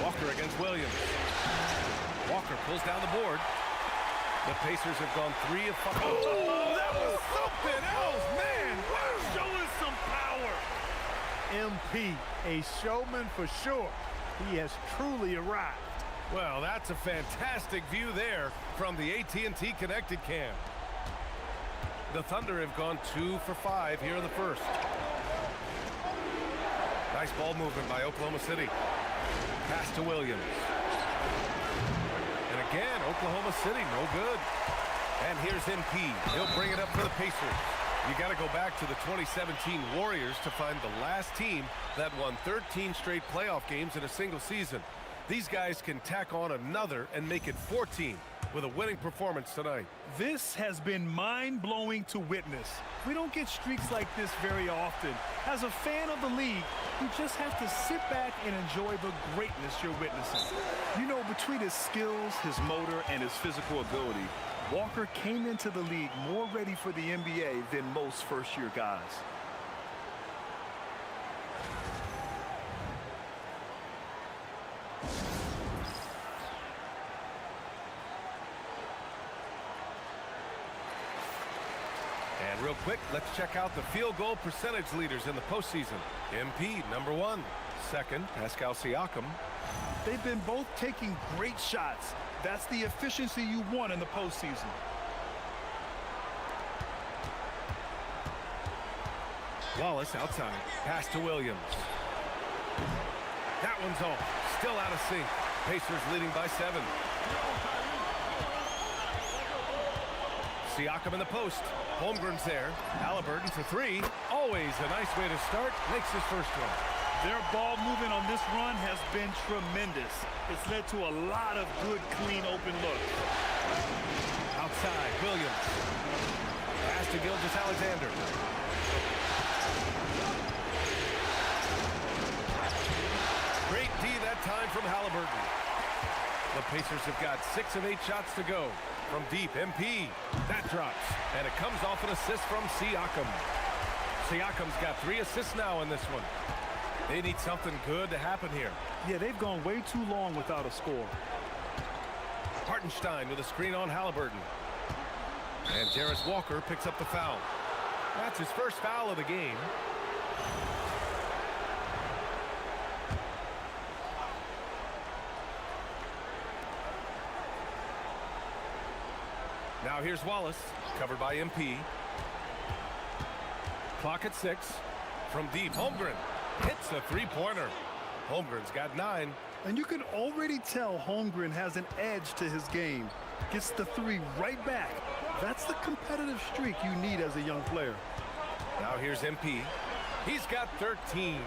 Walker against Williams. Walker pulls down the board. The Pacers have gone 3 of 5. Oh, that was something else, man. Showing some power. MP, a showman for sure. He has truly arrived. Well, that's a fantastic view there from the AT&T Connected Cam. The Thunder have gone 2 for 5 here in the first. Nice ball movement by Oklahoma City. Pass to Williams. And again, Oklahoma City, no good. And here's MP. He'll bring it up for the Pacers. You got to go back to the 2017 Warriors to find the last team that won 13 straight playoff games in a single season. These guys can tack on another and make it 14 with a winning performance tonight. This has been mind-blowing to witness. We don't get streaks like this very often. As a fan of the league, you just have to sit back and enjoy the greatness you're witnessing. You know, between his skills, his motor, and his physical ability, Walker came into the league more ready for the NBA than most first-year guys. And real quick, let's check out the field goal percentage leaders in the postseason. MP, number 1. Second, Pascal Siakam. They've been both taking great shots. That's the efficiency you want in the postseason. Wallace outside. Pass to Williams. That one's off. Still out of sync. Pacers leading by 7. Siakam in the post. Holmgren's there. Halliburton for 3. Always a nice way to start. Makes his first one. Their ball movement on this run has been tremendous. It's led to a lot of good, clean, open looks. side, Williams. Pass to Gilgeous-Alexander. Great D that time from Halliburton. The Pacers have got 6 of 8 shots to go. From deep, MP. That drops. And it comes off an assist from Siakam. Siakam's got 3 assists now in this one. They need something good to happen here. Yeah, they've gone way too long without a score. Hartenstein with a screen on Halliburton. And Jarris Walker picks up the foul. That's his first foul of the game. Now here's Wallace, covered by MP. Clock at 6. From deep, Holmgren hits a three-pointer. Holmgren's got 9. And you can already tell Holmgren has an edge to his game. Gets the 3 right back. That's the competitive streak you need as a young player. Now here's MP. He's got 13.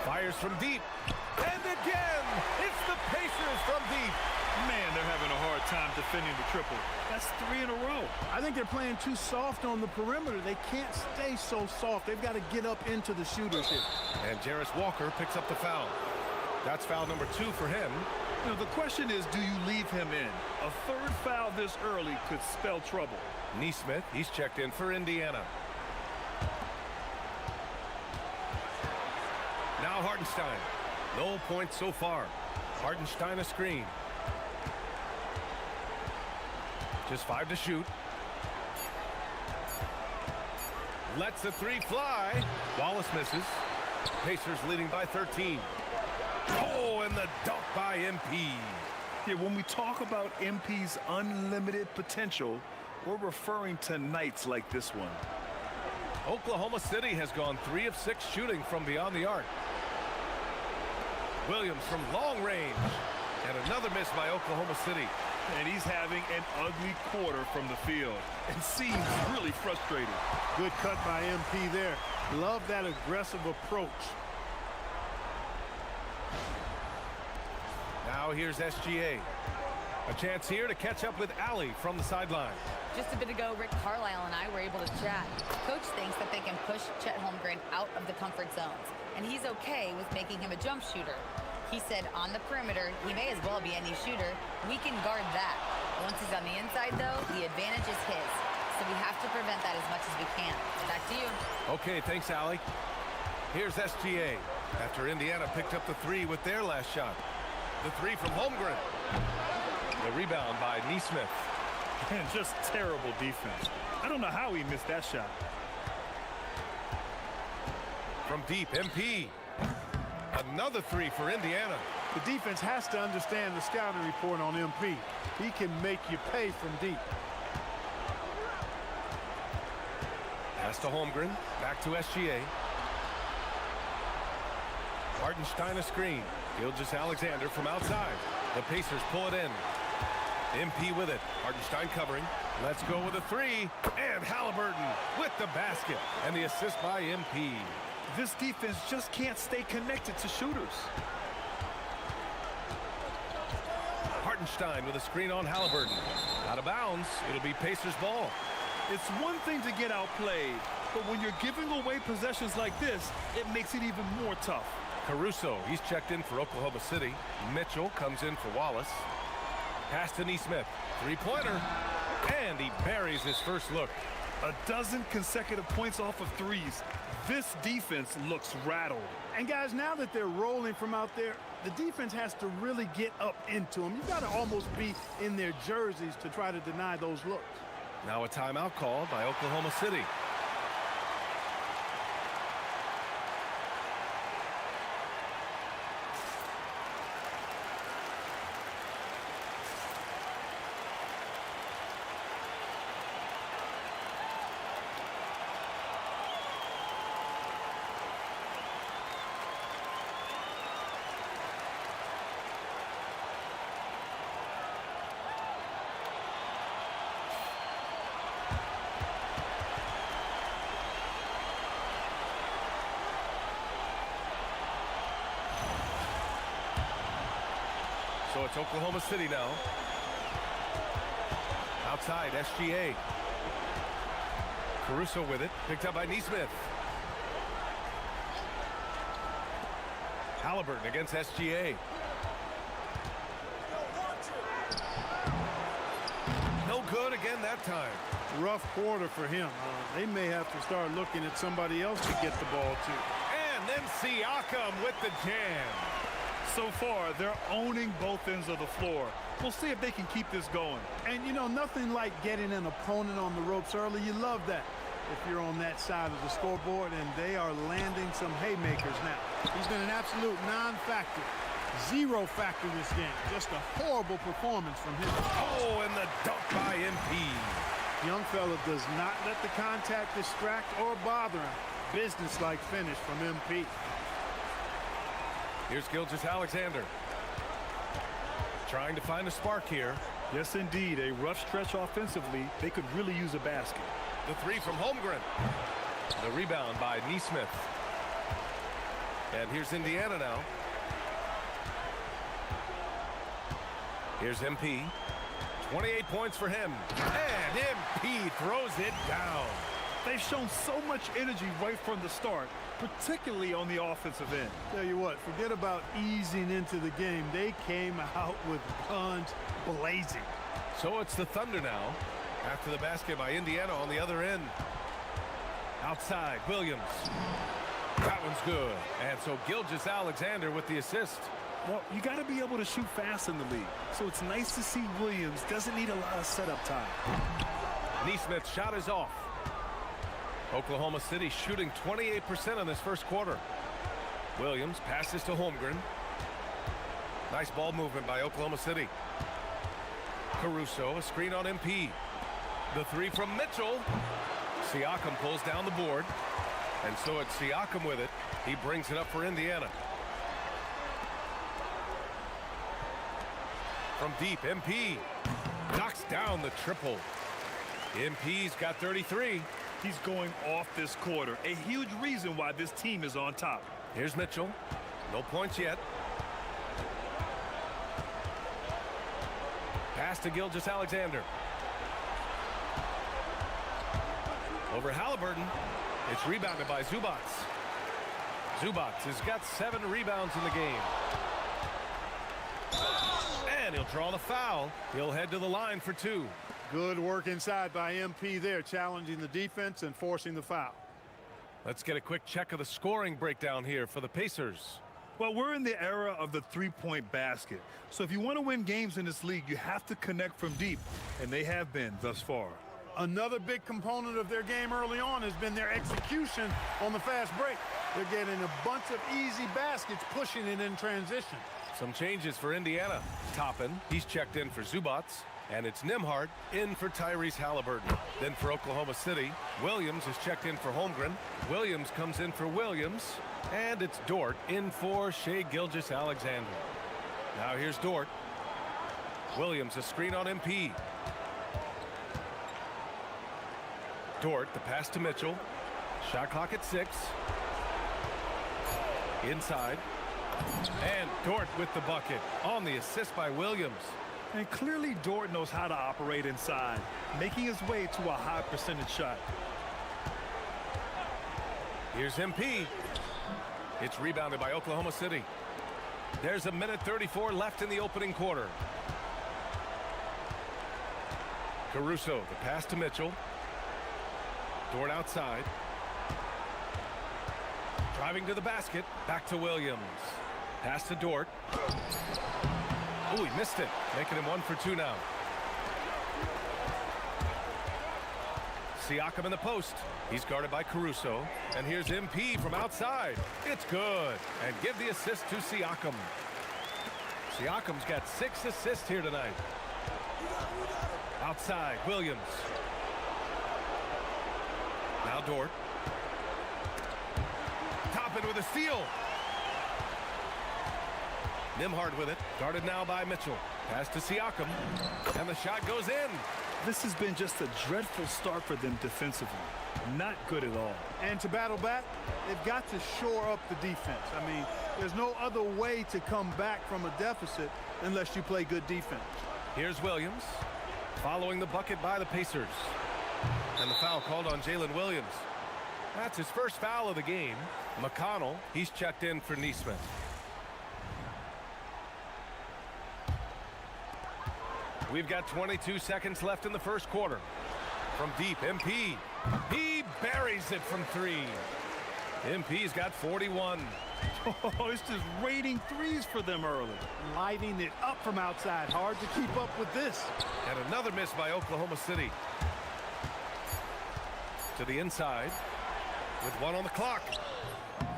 Fires from deep. And again, it's the Pacers from deep. Man, they're having a hard time defending the triple. That's 3 in a row. I think they're playing too soft on the perimeter. They can't stay so soft. They've got to get up into the shooters here. And Jarris Walker picks up the foul. That's foul number 2 for him. You know, the question is, do you leave him in? A third foul this early could spell trouble. Nesmith, he's checked in for Indiana. Now Hartenstein. No points so far. Hartenstein a screen. Just 5 to shoot. Lets the 3 fly. Wallace misses. Pacers leading by 13. Oh, and the dunk by MP. Yeah, when we talk about MP's unlimited potential, we're referring to nights like this one. Oklahoma City has gone 3 of 6 shooting from beyond the arc. Williams from long range. And another miss by Oklahoma City. And he's having an ugly quarter from the field and seems really frustrated. Good cut by MP there. Love that aggressive approach. Now here's SGA. A chance here to catch up with Allie from the sideline. Just a bit ago, Rick Carlisle and I were able to chat. Coach thinks that they can push Chet Holmgren out of the comfort zones, and he's okay with making him a jump shooter. He said on the perimeter, he may as well be any shooter. We can guard that. Once he's on the inside, though, the advantage is his. So we have to prevent that as much as we can. Back to you. Okay, thanks, Allie. Here's SGA. After Indiana picked up the 3 with their last shot. The 3 from Holmgren. The rebound by Nesmith. And just terrible defense. I don't know how he missed that shot. From deep, MP. Another 3 for Indiana. The defense has to understand the scouting report on MP. He can make you pay from deep. Pass to Holmgren. Back to SGA. Hartenstein a screen. Gilgeous-Alexander from outside. The Pacers pull it in. MP with it. Hartenstein covering. Let's go with a 3. And Halliburton with the basket. And the assist by MP. This defense just can't stay connected to shooters. Hartenstein with a screen on Halliburton. Out of bounds. It'll be Pacers ball. It's one thing to get outplayed, but when you're giving away possessions like this, it makes it even more tough. Caruso, he's checked in for Oklahoma City. Mitchell comes in for Wallace. Pass to Nesmith. 3-pointer. And he buries his first look. A dozen consecutive points off of 3s. This defense looks rattled. And guys, now that they're rolling from out there, the defense has to really get up into them. You've got to almost be in their jerseys to try to deny those looks. Now a timeout called by Oklahoma City. So it's Oklahoma City now. Outside, SGA. Caruso with it, picked up by Neesmith. Halliburton against SGA. No good again that time. Rough quarter for him. They may have to start looking at somebody else to get the ball to. And then Siakam with the jam. So far, they're owning both ends of the floor. We'll see if they can keep this going. And, you know, nothing like getting an opponent on the ropes early. You love that if you're on that side of the scoreboard, and they are landing some haymakers now. He's been an absolute non-factor. Zero factor this game. Just a horrible performance from him. Oh, and the dunk by MP. Young fella does not let the contact distract or bother him. Business-like finish from MP. Here's Gilgeous-Alexander. Trying to find a spark here. Yes, indeed. A rough stretch offensively. They could really use a basket. The three from Holmgren. The rebound by Neesmith. And here's Indiana now. Here's MP. 28 points for him. And MP throws it down. They've shown so much energy right from the start, particularly on the offensive end. Tell you what, forget about easing into the game. They came out with guns blazing. So it's the Thunder now. After the basket by Indiana on the other end. Outside, Williams. That one's good. And so Gilgeous-Alexander with the assist. Well, you got to be able to shoot fast in the league. So it's nice to see Williams doesn't need a lot of setup time. Neesmith's shot is off. Oklahoma City shooting 28% in this first quarter. Williams passes to Holmgren. Nice ball movement by Oklahoma City. Caruso, a screen on MP. The three from Mitchell. Siakam pulls down the board. And so it's Siakam with it. He brings it up for Indiana. From deep, MP knocks down the triple. MP's got 33. He's going off this quarter. A huge reason why this team is on top. Here's Mitchell. No points yet. Pass to Gilgeous-Alexander. Over Halliburton. It's rebounded by Zubac. Zubac has got 7 rebounds in the game. And he'll draw the foul. He'll head to the line for 2. Good work inside by MP there, challenging the defense and forcing the foul. Let's get a quick check of the scoring breakdown here for the Pacers. Well, we're in the era of the three-point basket. So if you want to win games in this league, you have to connect from deep. And they have been thus far. Another big component of their game early on has been their execution on the fast break. They're getting a bunch of easy baskets, pushing it in transition. Some changes for Indiana. Toppin, he's checked in for Zubac. And it's Nembhard in for Tyrese Halliburton. Then for Oklahoma City, Williams is checked in for Holmgren. Williams comes in for Williams. And it's Dort in for Shai Gilgeous-Alexander. Now here's Dort. Williams, a screen on MP. Dort, the pass to Mitchell. Shot clock at 6. Inside. And Dort with the bucket on the assist by Williams. And clearly Dort knows how to operate inside, making his way to a high percentage shot. Here's MP. It's rebounded by Oklahoma City. There's a minute 34 left in the opening quarter. Caruso, the pass to Mitchell. Dort outside. Driving to the basket. Back to Williams. Pass to Dort. Oh, he missed it. Making him 1 for 2 now. Siakam in the post. He's guarded by Caruso. And here's MP from outside. It's good. And give the assist to Siakam. Siakam's got 6 assists here tonight. Outside, Williams. Now Dort. Toppin with a steal. Nembhard with it. Guarded now by Mitchell. Pass to Siakam. And the shot goes in. This has been just a dreadful start for them defensively. Not good at all. And to battle back, they've got to shore up the defense. I mean, there's no other way to come back from a deficit unless you play good defense. Here's Williams. following the bucket by the Pacers. And the foul called on Jalen Williams. That's his first foul of the game. McConnell, he's checked in for Neesmith. We've got 22 seconds left in the first quarter. From deep, MP. He buries it from 3. MP's got 41. Oh, it's just raining threes for them early. Lighting it up from outside. Hard to keep up with this. And another miss by Oklahoma City. To the inside with 1 on the clock.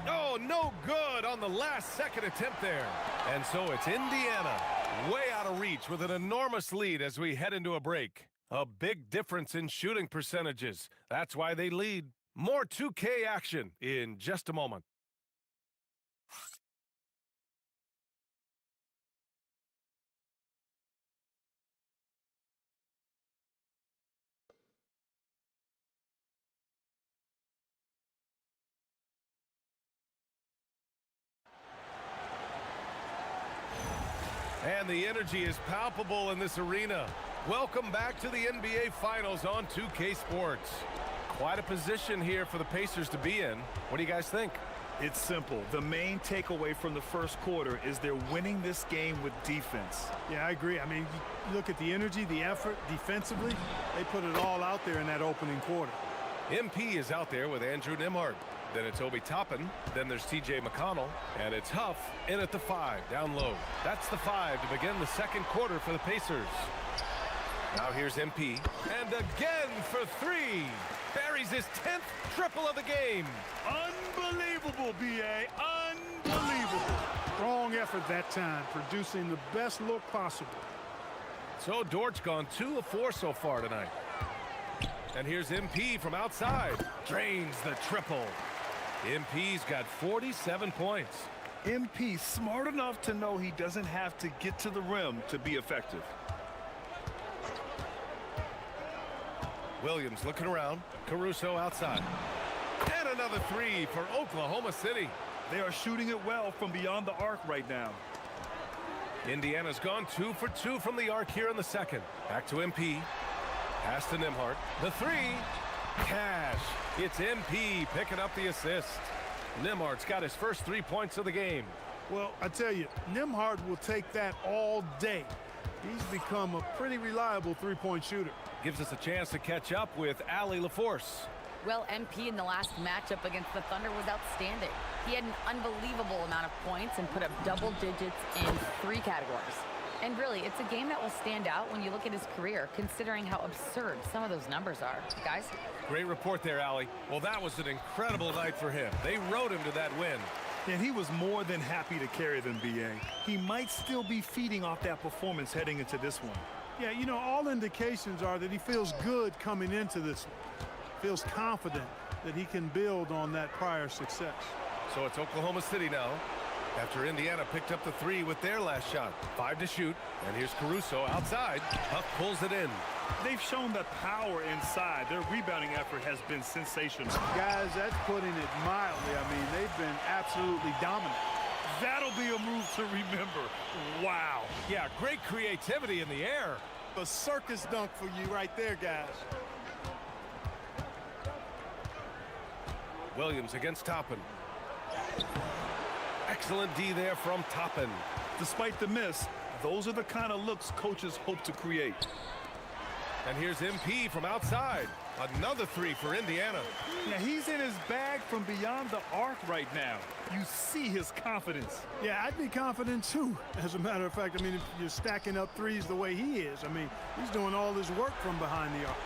Oh, no good on the last second attempt there. And so it's Indiana way out of reach with an enormous lead as we head into a break. A big difference in shooting percentages. That's why they lead. More 2K action in just a moment. And the energy is palpable in this arena. Welcome back to the NBA Finals on 2K Sports. Quite a position here for the Pacers to be in. What do you guys think? It's simple. The main takeaway from the first quarter is they're winning this game with defense. Yeah, I agree. I mean, you look at the energy, the effort defensively. They put it all out there in that opening quarter. MP is out there with Andrew Nembhard. Then it's Obi Toppin. Then there's TJ McConnell. And it's Huff in at the 5, down low. That's the 5 to begin the second quarter for the Pacers. Now here's MP. And again for 3. Buries his 10th triple of the game. Unbelievable, B.A. Unbelievable. Strong effort that time, producing the best look possible. So Dort's gone 2 of 4 so far tonight. And here's MP from outside. Drains the triple. MP's got 47 points. MP smart enough to know he doesn't have to get to the rim to be effective. Williams looking around. Caruso outside. And another 3 for Oklahoma City. They are shooting it well from beyond the arc right now. Indiana's gone 2 for 2 from the arc here in the second. Back to MP. Pass to Nembhard. The 3. Cash. It's MP picking up the assist. Nembhard's got his first 3 points of the game. Well, I tell you, Nembhard will take that all day. He's become a pretty reliable three-point shooter. Gives us a chance to catch up with Allie LaForce. Well, MP in the last matchup against the Thunder was outstanding. He had an unbelievable amount of points and put up double digits in 3 categories. And really, it's a game that will stand out when you look at his career, considering how absurd some of those numbers are. Guys? Great report there, Allie. Well, that was an incredible night for him. They rode him to that win. And he was more than happy to carry them, B.A. He might still be feeding off that performance heading into this one. Yeah, you know, all indications are that he feels good coming into this one. Feels confident that he can build on that prior success. So it's Oklahoma City now. After Indiana picked up the 3 with their last shot. 5 to shoot. And here's Caruso outside. Huff pulls it in. They've shown the power inside. Their rebounding effort has been sensational. Guys, that's putting it mildly. I mean, they've been absolutely dominant. That'll be a move to remember. Wow. Yeah, great creativity in the air. A circus dunk for you right there, guys. Williams against Toppin. Excellent D there from Toppin. Despite the miss, those are the kind of looks coaches hope to create. And here's MP from outside. Another 3 for Indiana. Yeah, he's in his bag from beyond the arc right now. You see his confidence. Yeah, I'd be confident too. As a matter of fact, I mean, if you're stacking up threes the way he is, I mean, he's doing all his work from behind the arc.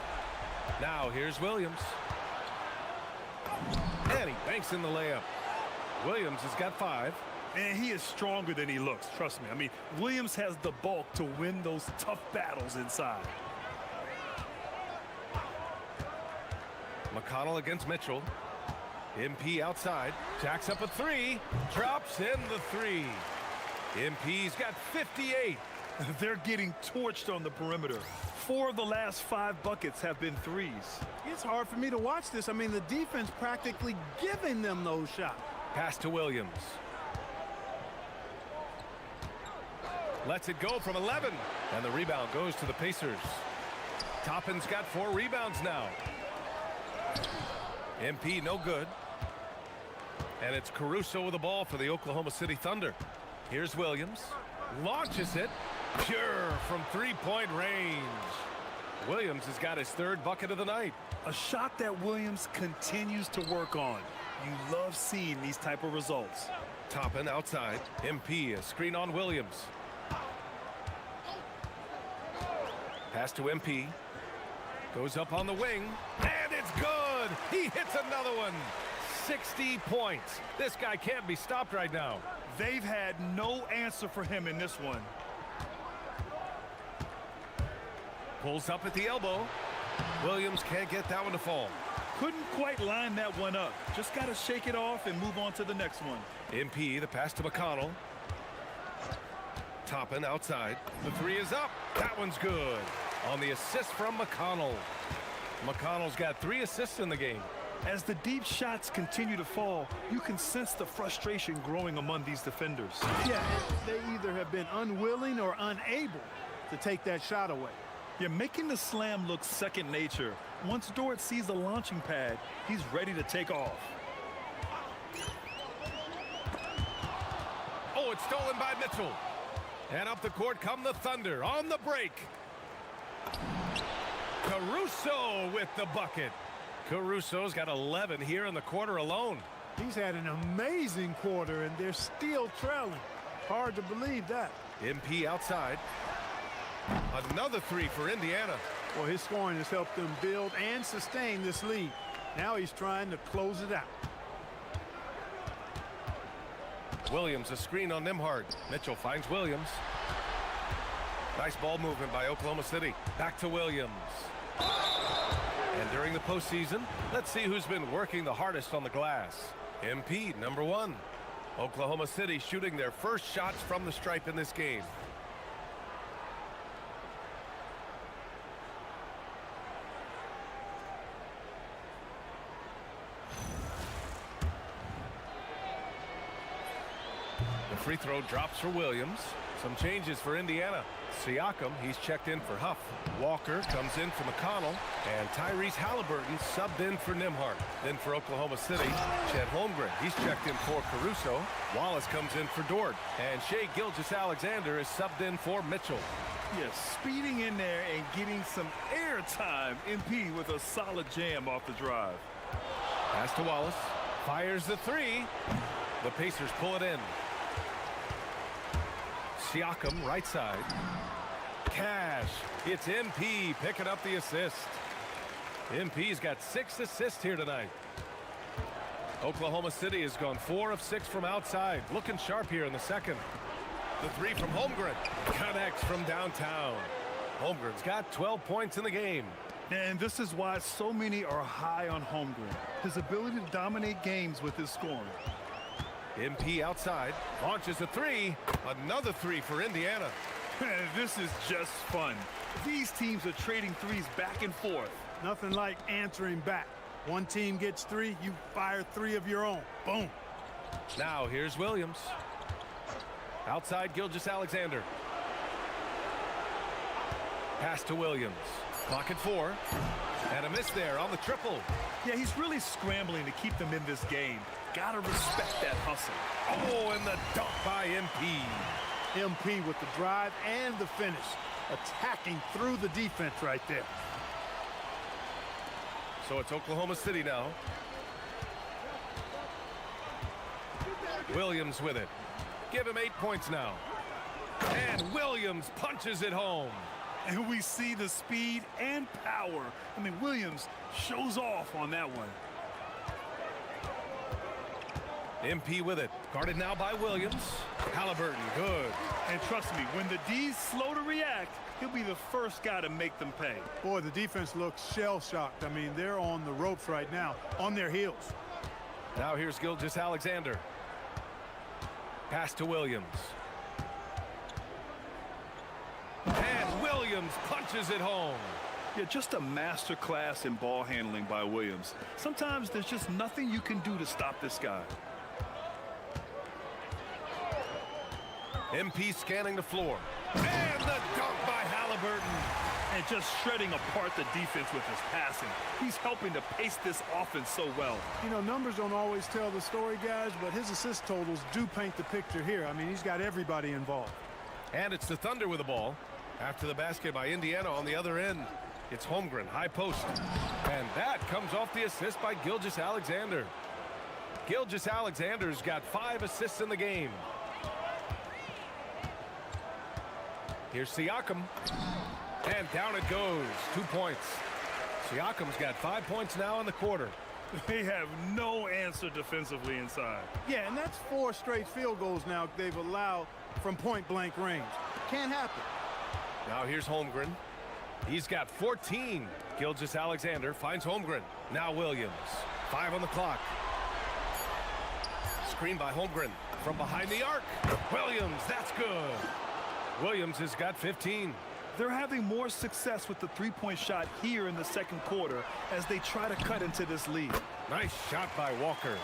Now here's Williams. And he banks in the layup. Williams has got 5. And he is stronger than he looks, trust me. I mean, Williams has the bulk to win those tough battles inside. McConnell against Mitchell. MP outside. Jacks up a 3. Drops in the 3. MP's got 58. They're getting torched on the perimeter. 4 of the last 5 buckets have been threes. It's hard for me to watch this. I mean, the defense practically giving them those shots. Pass to Williams. Lets it go from 11. And the rebound goes to the Pacers. Toppin's got 4 rebounds now. MP no good. And it's Caruso with the ball for the Oklahoma City Thunder. Here's Williams. Launches it. Pure from 3-point range. Williams has got his 3rd bucket of the night. A shot that Williams continues to work on. You love seeing these type of results. Toppin outside. MP, a screen on Williams. Pass to MP. Goes up on the wing. And it's good! He hits another one! 60 points. This guy can't be stopped right now. They've had no answer for him in this one. Pulls up at the elbow. Williams can't get that one to fall. Couldn't quite line that one up. Just got to shake it off and move on to the next one. MP, the pass to McConnell. Toppin outside. The 3 is up. That one's good. On the assist from McConnell. McConnell's got 3 assists in the game. As the deep shots continue to fall, you can sense the frustration growing among these defenders. Yeah, they either have been unwilling or unable to take that shot away. You're making the slam look second nature. Once Dort sees the launching pad, he's ready to take off. Oh, it's stolen by Mitchell. And up the court come the Thunder on the break. Caruso with the bucket. Caruso's got 11 here in the quarter alone. He's had an amazing quarter, and they're still trailing. Hard to believe that. MP outside. Another 3 for Indiana. Well, his scoring has helped them build and sustain this lead. Now he's trying to close it out. Williams, a screen on Nembhard. Mitchell finds Williams. Nice ball movement by Oklahoma City. Back to Williams. And during the postseason, let's see who's been working the hardest on the glass. MP, number 1. Oklahoma City shooting their first shots from the stripe in this game. The free throw drops for Williams. Some changes for Indiana. Siakam, he's checked in for Huff. Walker comes in for McConnell. And Tyrese Halliburton subbed in for Nembhard. Then for Oklahoma City, Chet Holmgren. He's checked in for Caruso. Wallace comes in for Dort. And Shai Gilgeous-Alexander is subbed in for Mitchell. Yes, speeding in there and getting some air time. MP with a solid jam off the drive. Pass to Wallace. Fires the 3. The Pacers pull it in. Siakam, right side. Cash. It's MP picking up the assist. MP's got 6 assists here tonight. Oklahoma City has gone 4 of 6 from outside. Looking sharp here in the second. The 3 from Holmgren. Connects from downtown. Holmgren's got 12 points in the game. And this is why so many are high on Holmgren. His ability to dominate games with his scoring. MP outside, launches a 3. Another 3 for Indiana. This is just fun. These teams are trading 3s back and forth. Nothing like answering back. One team gets 3, you fire 3 of your own. Boom. Now here's Williams. Outside Gilgeous-Alexander. Pass to Williams. Clock at 4. And a miss there on the triple. Yeah, he's really scrambling to keep them in this game. Gotta respect that hustle. Oh, and the dunk by MP. MP with the drive and the finish. Attacking through the defense right there. So it's Oklahoma City now. Williams with it. Give him 8 points now. And Williams punches it home. And we see the speed and power. I mean, Williams shows off on that one. MP with it. Guarded now by Williams. Halliburton, good. And trust me, when the D's slow to react, he'll be the first guy to make them pay. Boy, the defense looks shell-shocked. I mean, they're on the ropes right now, on their heels. Now here's Gilgeous-Alexander. Pass to Williams. And Williams punches it home. Yeah, just a master class in ball handling by Williams. Sometimes there's just nothing you can do to stop this guy. MP scanning the floor. And the dunk by Halliburton. and just shredding apart the defense with his passing. He's helping to pace this offense so well. You know, numbers don't always tell the story, guys, but his assist totals do paint the picture here. I mean, he's got everybody involved. And it's the Thunder with the ball. After the basket by Indiana on the other end, it's Holmgren, high post. And that comes off the assist by Gilgeous-Alexander. Gilgeous-Alexander's got 5 assists in the game. Here's Siakam. And down it goes. 2 points. Siakam's got 5 points now in the quarter. They have no answer defensively inside. Yeah, and that's 4 straight field goals now they've allowed from point-blank range. Can't happen. Now here's Holmgren. He's got 14. Gilgeous-Alexander finds Holmgren. Now Williams. 5 on the clock. Screen by Holmgren from behind the arc. Williams, that's good. Williams has got 15. They're having more success with the three-point shot here in the second quarter as they try to cut into this lead. Nice shot by Walker.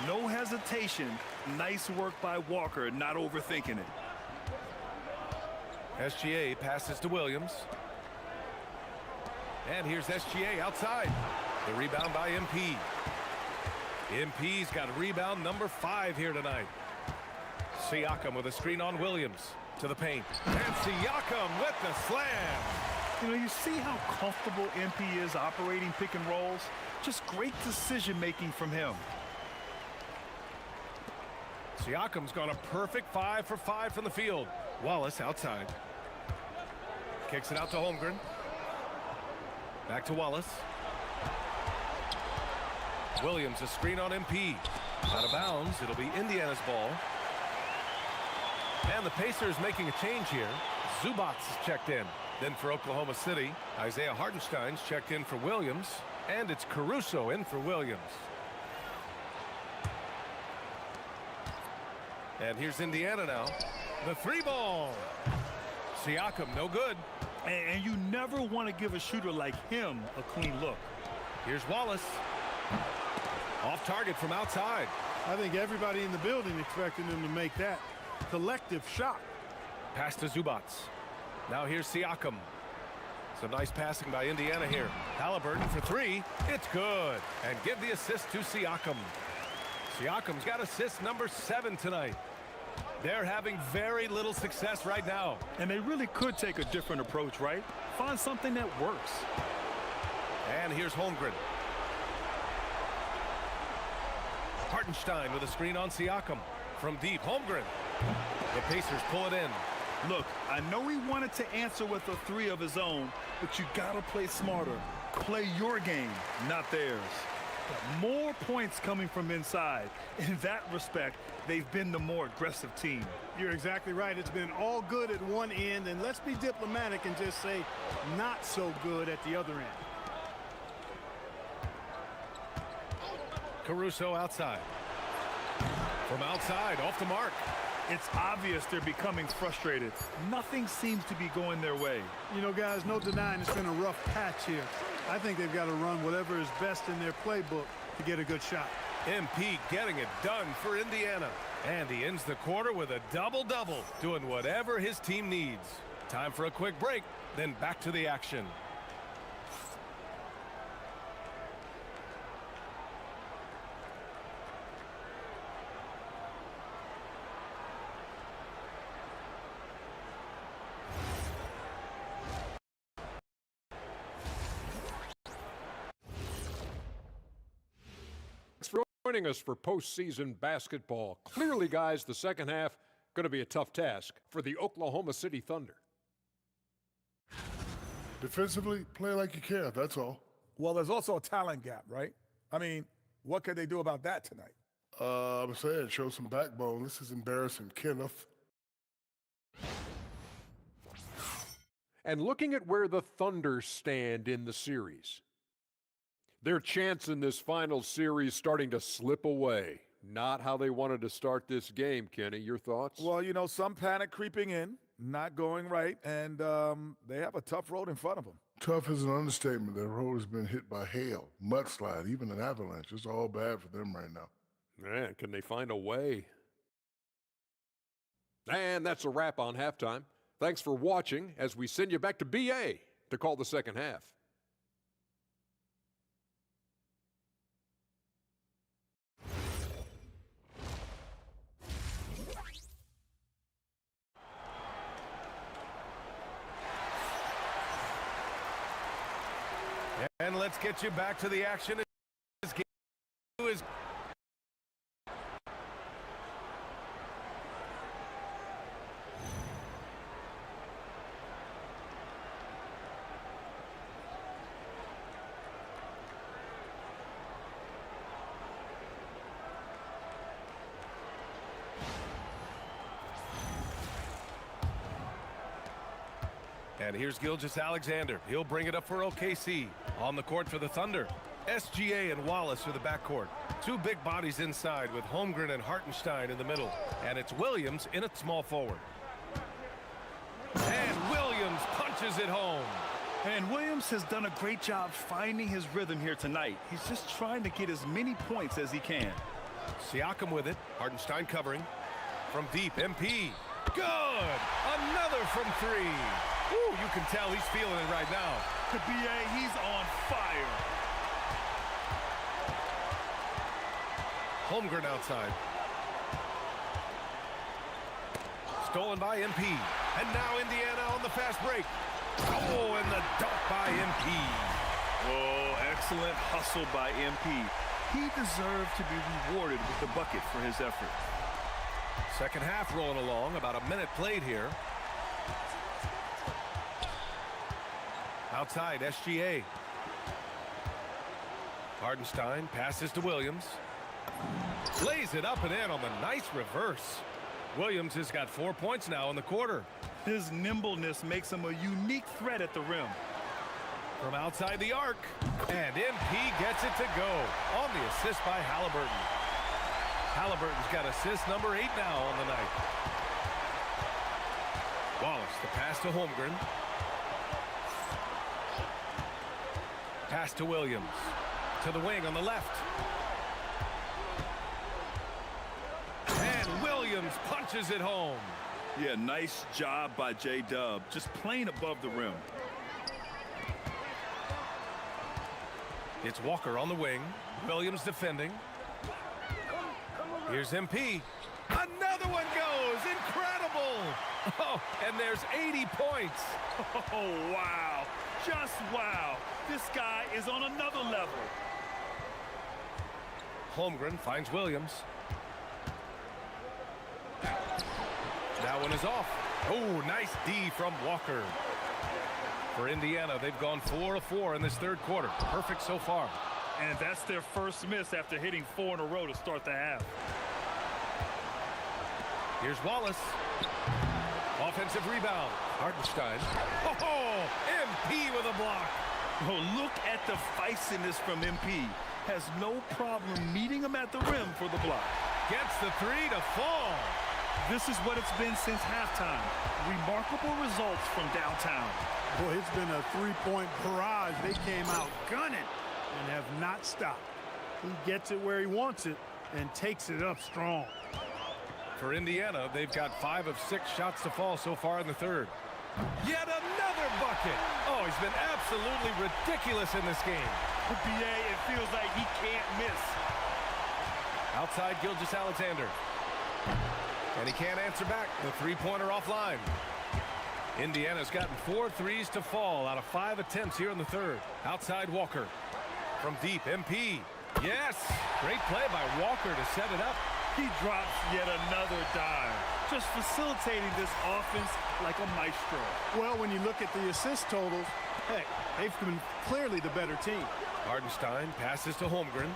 No hesitation. Nice work by Walker, not overthinking it. SGA passes to Williams. And here's SGA outside. The rebound by MP. MP's got rebound number 5 here tonight. Siakam with a screen on Williams to the paint. And Siakam with the slam. You know, you see how comfortable MP is operating pick and rolls. Just great decision-making from him. Siakam's gone a perfect 5 for 5 from the field. Wallace outside. Kicks it out to Holmgren. Back to Wallace. Williams, a screen on MP. Out of bounds. It'll be Indiana's ball. And the Pacers making a change here. Zubats checked in. Then for Oklahoma City, Isaiah Hartenstein's checked in for Williams. And it's Caruso in for Williams. And here's Indiana now. The 3 ball. Siakam, no good. And you never want to give a shooter like him a clean look. Here's Wallace. Off target from outside. I think everybody in the building expecting him to make that collective shot. Pass to Zubats. Now here's Siakam. Some nice passing by Indiana here. Halliburton for 3. It's good. And give the assist to Siakam. Siakam's got assist number 7 tonight. They're having very little success right now. And they really could take a different approach, right? Find something that works. And here's Holmgren. Hartenstein with a screen on Siakam. From deep, Holmgren. The Pacers pull it in. Look, I know he wanted to answer with a 3 of his own, but you gotta play smarter. Play your game, not theirs. But more points coming from inside. In that respect, they've been the more aggressive team. You're exactly right. It's been all good at one end, and let's be diplomatic and just say not so good at the other end. Caruso outside. From outside, off the mark. It's obvious they're becoming frustrated. Nothing seems to be going their way. You know, guys, no denying it's been a rough patch here. I think they've got to run whatever is best in their playbook to get a good shot. MP getting it done for Indiana. And he ends the quarter with a double-double, doing whatever his team needs. Time for a quick break, then back to the action. Joining us for postseason basketball. Clearly, guys, the second half going to be a tough task for the Oklahoma City Thunder. Defensively, play like you care, that's all. Well, there's also a talent gap, right? I mean, what could they do about that tonight? I'm saying show some backbone. This is embarrassing, Kenneth. And looking at where the Thunder stand in the series, their chance in this final series starting to slip away. Not how they wanted to start this game, Kenny. Your thoughts? Well, you know, some panic creeping in, not going right, and they have a tough road in front of them. Tough is an understatement. Their road has been hit by hail, mudslide, even an avalanche. It's all bad for them right now. Man, can they find a way? And that's a wrap on halftime. Thanks for watching as we send you back to BA to call the second half. And let's get you back to the action. This game is and here's Gilgeous-Alexander. He'll bring it up for OKC. On the court for the Thunder, SGA and Wallace for the backcourt. Two big bodies inside with Holmgren and Hartenstein in the middle. And it's Williams in at small forward. And Williams punches it home. And Williams has done a great job finding his rhythm here tonight. He's just trying to get as many points as he can. Siakam with it. Hartenstein covering. From deep, MP. Good! Another from three. Ooh, you can tell he's feeling it right now. The BA, he's on fire. Holmgren outside. Stolen by MP. And now Indiana on the fast break. Oh, and the dunk by MP. Oh, excellent hustle by MP. He deserved to be rewarded with the bucket for his effort. Second half rolling along. About a minute played here. Outside, SGA. Hartenstein passes to Williams. Lays it up and in on the nice reverse. Williams has got 4 points now in the quarter. His nimbleness makes him a unique threat at the rim. From outside the arc. And MP gets it to go on the assist by Halliburton. Halliburton's got assist number 8 now on the night. Wallace, the pass to Holmgren. Pass to Williams. To the wing on the left. And Williams punches it home. Yeah, nice job by J-Dub. Just playing above the rim. It's Walker on the wing. Williams defending. Here's MP. Another one goes. Incredible. Oh, and there's 80 points. Oh, wow. Just wow. This guy is on another level. Holmgren finds Williams. That one is off. Oh, nice D from Walker. For Indiana, they've gone 4 of 4 in this third quarter. Perfect so far. And that's their first miss after hitting 4 in a row to start the half. Here's Wallace. Offensive rebound. Hartenstein. Oh, MP with a block. Oh, look at the feistiness from MP. Has no problem meeting him at the rim for the block. Gets the three to fall. This is what it's been since halftime. Remarkable results from downtown. Boy, it's been a three-point barrage. They came out gunning and have not stopped. He gets it where he wants it and takes it up strong. For Indiana, they've got 5 of 6 shots to fall so far in the third. Yet another bucket. Oh, he's been absolutely ridiculous in this game. BA, it feels like he can't miss. Outside Gilgeous-Alexander. And he can't answer back. The three-pointer offline. Indiana's gotten 4 threes to fall out of 5 attempts here in the third. Outside Walker. From deep, MP. Yes! Great play by Walker to set it up. He drops yet another dime. Just facilitating this offense like a maestro. Well, when you look at the assist totals, hey, they've been clearly the better team. Hartenstein passes to Holmgren.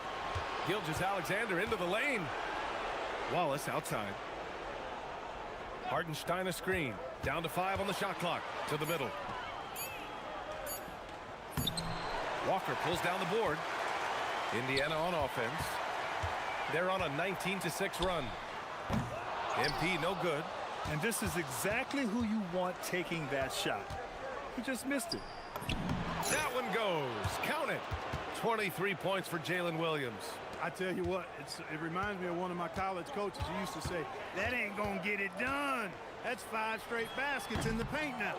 Gilgeous-Alexander into the lane. Wallace outside. Hartenstein a screen. Down to 5 on the shot clock. To the middle. Walker pulls down the board. Indiana on offense. They're on a 19-6 run. MP no good. And this is exactly who you want taking that shot. He just missed it. That one goes. Count it. 23 points for Jalen Williams. I tell you what, it reminds me of one of my college coaches. He used to say, that ain't gonna get it done. That's 5 straight baskets in the paint now.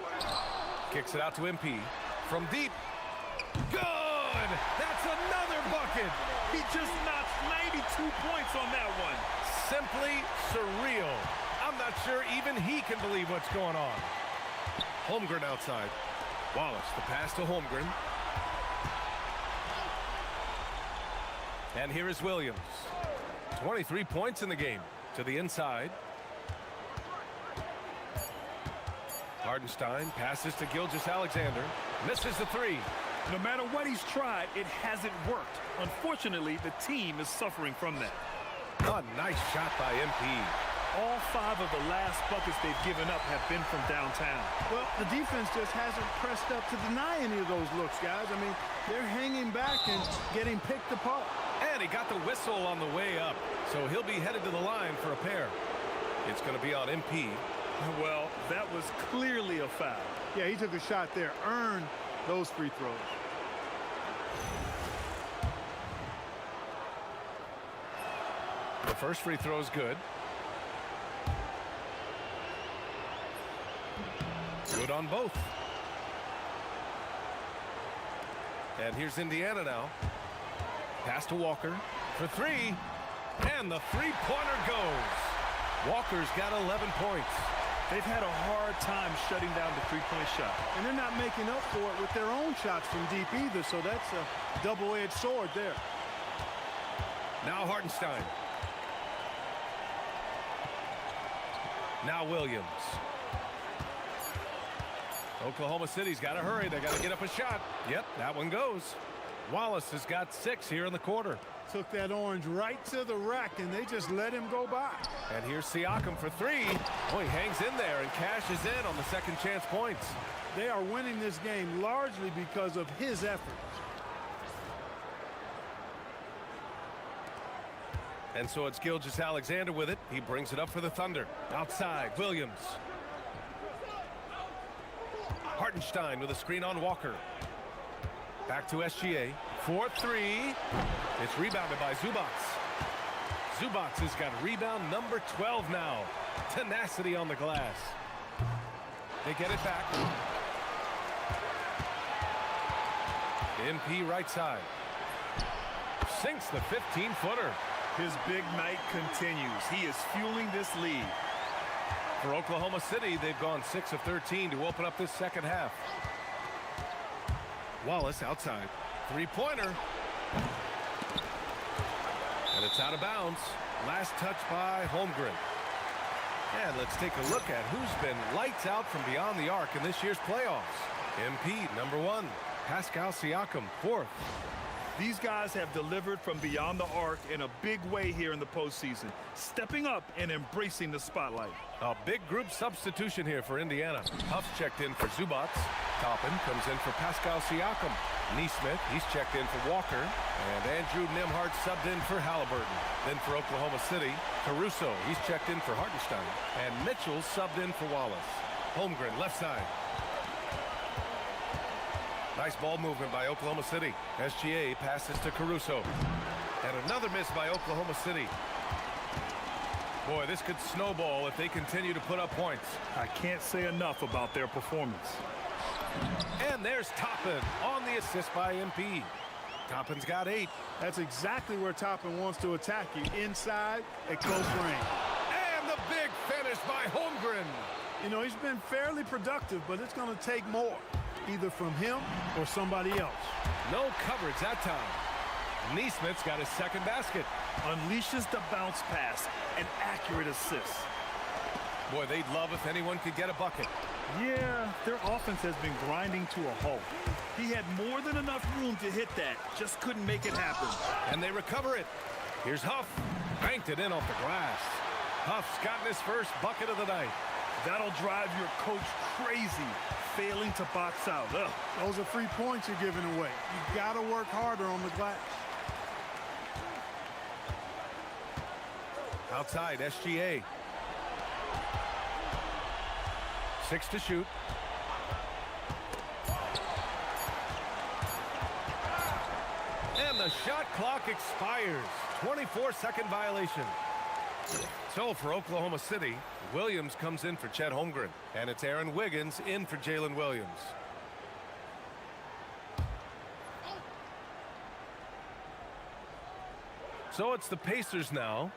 Kicks it out to MP. from deep. Good! That's another bucket! He just notched 92 points on that one. Simply surreal. I'm not sure even he can believe what's going on. Holmgren outside. Wallace, the pass to Holmgren. And here is Williams. 23 points in the game. To the inside. Hardenstein passes to Gilgeous-Alexander. Misses the three. No matter what he's tried, it hasn't worked. Unfortunately, the team is suffering from that. A nice shot by MP. All 5 of the last buckets they've given up have been from downtown. Well, the defense just hasn't pressed up to deny any of those looks, guys. I mean, they're hanging back and getting picked apart. And he got the whistle on the way up, so he'll be headed to the line for a pair. It's going to be on MP. Well, that was clearly a foul. Yeah, he took a shot there, earned those free throws. The first free throw is good. Good on both. And here's Indiana now. Pass to Walker for three. And the three-pointer goes. Walker's got 11 points. They've had a hard time shutting down the three-point shot. And they're not making up for it with their own shots from deep either, so that's a double-edged sword there. Now Hardenstein. Now Williams. Oklahoma City's got to hurry. They got to get up a shot. Yep, that one goes. Wallace has got 6 here in the quarter. Took that orange right to the rack, and they just let him go by. And here's Siakam for three. Boy, he hangs in there and cashes in on the second chance points. They are winning this game largely because of his efforts. And so it's Gilgeous-Alexander with it. He brings it up for the Thunder. Outside, Williams. Hartenstein with a screen on Walker. Back to SGA. 4-3. It's rebounded by Zubac. Zubac has got rebound number 12 now. Tenacity on the glass. They get it back. MP right side. Sinks the 15-footer. His big night continues. He is fueling this lead. For Oklahoma City, they've gone 6 of 13 to open up this second half. Wallace outside. Three-pointer. And it's out of bounds. Last touch by Holmgren. And let's take a look at who's been lights out from beyond the arc in this year's playoffs. MP, number 1. Pascal Siakam, 4th. These guys have delivered from beyond the arc in a big way here in the postseason, stepping up and embracing the spotlight. A big group substitution here for Indiana. Huff's checked in for Zubac. Toppin comes in for Pascal Siakam. Neesmith, he's checked in for Walker. And Andrew Nembhard subbed in for Halliburton. Then for Oklahoma City, Caruso, he's checked in for Hartenstein. And Mitchell subbed in for Wallace. Holmgren, left side. Nice ball movement by Oklahoma City. SGA passes to Caruso. And another miss by Oklahoma City. Boy, this could snowball if they continue to put up points. I can't say enough about their performance. And there's Toppin on the assist by MP. Toppin's got 8. That's exactly where Toppin wants to attack you, inside at close range. And the big finish by Holmgren. You know, he's been fairly productive, but it's going to take more, either from him or somebody else. No coverage that time. Neesmith's got his second basket. Unleashes the bounce pass, an accurate assist. Boy, they'd love if anyone could get a bucket. Yeah, their offense has been grinding to a halt. He had more than enough room to hit that, just couldn't make it happen. And they recover it. Here's Huff. Banked it in off the glass. Huff's gotten his first bucket of the night. That'll drive your coach crazy, failing to box out. Ugh. Those are free points you're giving away. You got to work harder on the glass. Outside, SGA. 6 to shoot. And the shot clock expires. 24-second violation. So for Oklahoma City, Williams comes in for Chet Holmgren. And it's Aaron Wiggins in for Jalen Williams. So it's the Pacers now.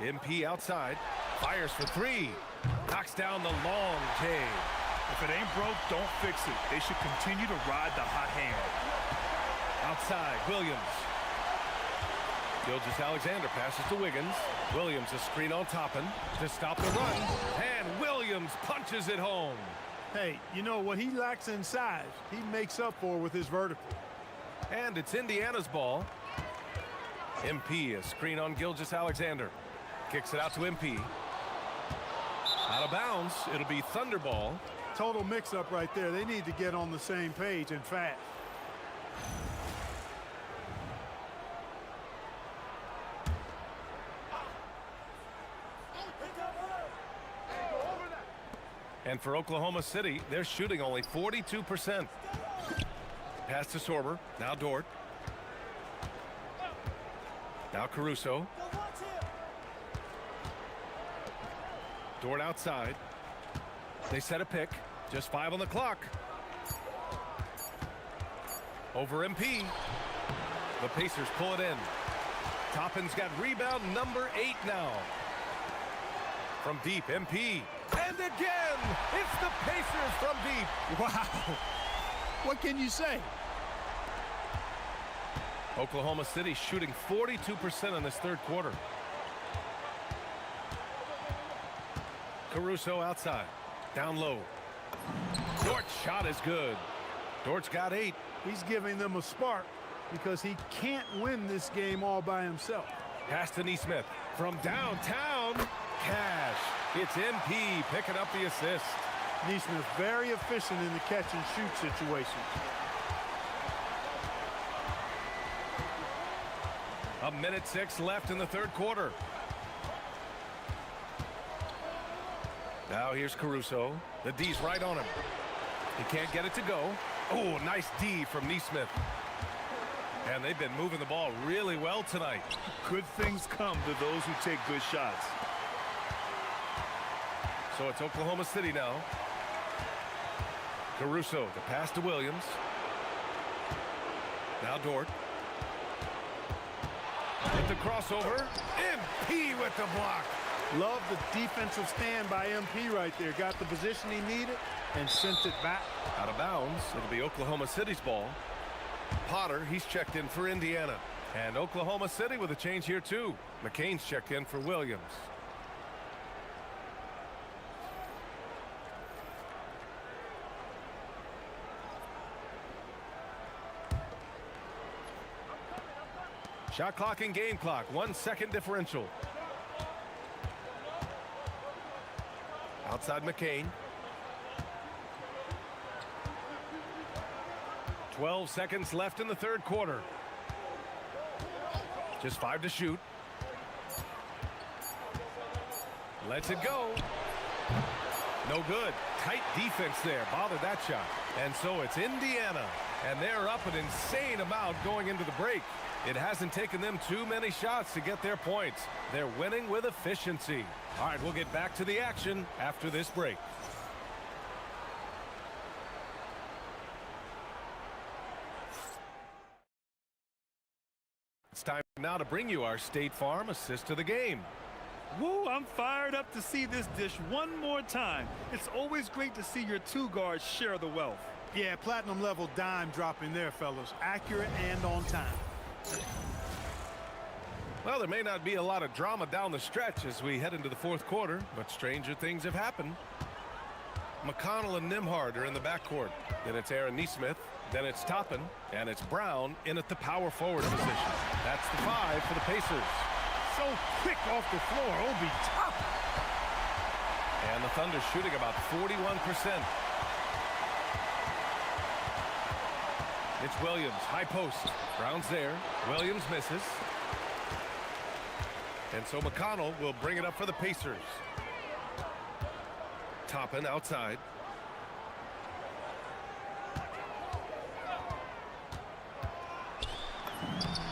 MP outside. Fires for three. Knocks down the long J. If it ain't broke, don't fix it. They should continue to ride the hot hand. Outside, Williams. Gilgeous-Alexander passes to Wiggins. Williams a screen on Toppin to stop the run. And Williams punches it home. Hey, you know what he lacks in size, he makes up for with his vertical. And it's Indiana's ball. MP a screen on Gilgeous-Alexander. Kicks it out to MP. Out of bounds. It'll be Thunderball. Total mix-up right there. They need to get on the same page and fast. And for Oklahoma City, they're shooting only 42%. Pass to Sorber. Now Dort. Now Caruso. Dort outside. They set a pick. Just 5 on the clock. Over MP. The Pacers pull it in. Toppin's got rebound number 8 now. From deep, MP. And again, it's the Pacers from deep. Wow. What can you say? Oklahoma City shooting 42% in this third quarter. Caruso outside. Down low. Dort's shot is good. Dort's got 8. He's giving them a spark because he can't win this game all by himself. Pass to Nesmith. From downtown, Cash. It's MP picking up the assist. Nesmith very efficient in the catch and shoot situation. A minute 6 left in the third quarter. Now here's Caruso. The D's right on him. He can't get it to go. Oh, nice D from Nesmith. And they've been moving the ball really well tonight. Good things come to those who take good shots. So it's Oklahoma City now. Caruso, the pass to Williams. Now Dort. With the crossover. MP with the block. Love the defensive stand by MP right there. Got the position he needed and sent it back. Out of bounds. It'll be Oklahoma City's ball. Potter, he's checked in for Indiana. And Oklahoma City with a change here too. McCain's checked in for Williams. Shot clock and game clock. 1 second differential. Outside McCain. 12 seconds left in the third quarter. Just 5 to shoot. Lets it go. No good. Tight defense there. Bothered that shot. And so it's Indiana. And they're up an insane amount going into the break. It hasn't taken them too many shots to get their points. They're winning with efficiency. All right, we'll get back to the action after this break. It's time now to bring you our State Farm assist to the game. Woo, I'm fired up to see this dish one more time. It's always great to see your two guards share the wealth. Yeah, platinum level dime dropping there, fellas. Accurate and on time. Well, there may not be a lot of drama down the stretch as we head into the fourth quarter, but stranger things have happened. McConnell and Nembhard are in the backcourt. Then it's Aaron Nesmith. Then it's Toppin. And it's Brown in at the power forward position. That's the 5 for the Pacers. So quick off the floor, Obi Toppin. And the Thunder shooting about 41%. It's Williams, high post. Brown's there. Williams misses. And so McConnell will bring it up for the Pacers. Toppin outside.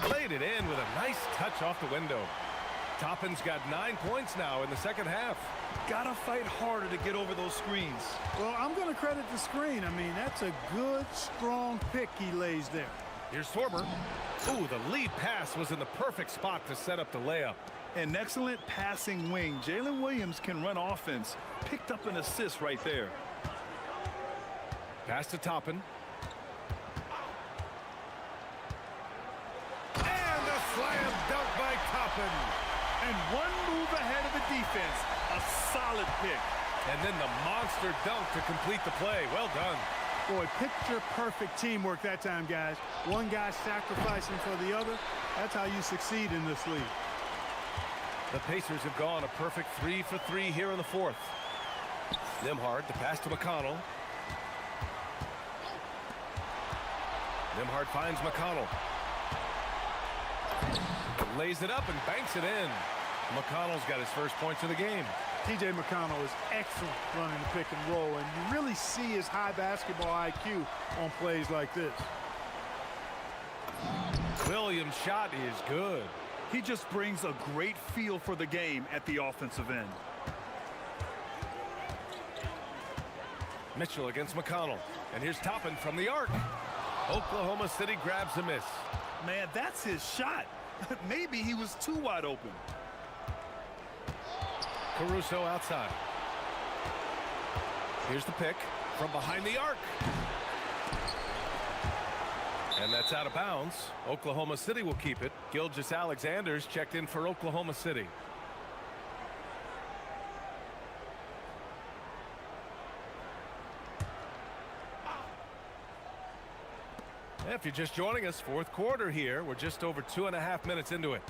Played it in with a nice touch off the window. Toppin's got 9 points now in the second half. Gotta fight harder to get over those screens. Well, I'm going to credit the screen. I mean, that's a good, strong pick he lays there. Here's Sorber. Ooh, the lead pass was in the perfect spot to set up the layup. An excellent passing wing. Jalen Williams can run offense. Picked up an assist right there. Pass to Toppin. And a slam dunk by Toppin. And one move ahead of the defense. A solid pick. And then the monster dunk to complete the play. Well done. Boy, picture-perfect teamwork that time, guys. One guy sacrificing for the other. That's how you succeed in this league. The Pacers have gone a perfect 3 for 3 here in the fourth. Nembhard, the pass to McConnell. Nembhard finds McConnell. Lays it up and banks it in. McConnell's got his first points of the game. T.J. McConnell is excellent running the pick and roll, and you really see his high basketball IQ on plays like this. Williams' shot is good. He just brings a great feel for the game at the offensive end. Mitchell against McConnell. And here's Toppin from the arc. Oklahoma City grabs a miss. Man, that's his shot. Maybe he was too wide open. Caruso outside. Here's the pick from behind the arc. And that's out of bounds. Oklahoma City will keep it. Gilgeous-Alexander's checked in for Oklahoma City. If you're just joining us, fourth quarter here. We're just over 2.5 minutes into it.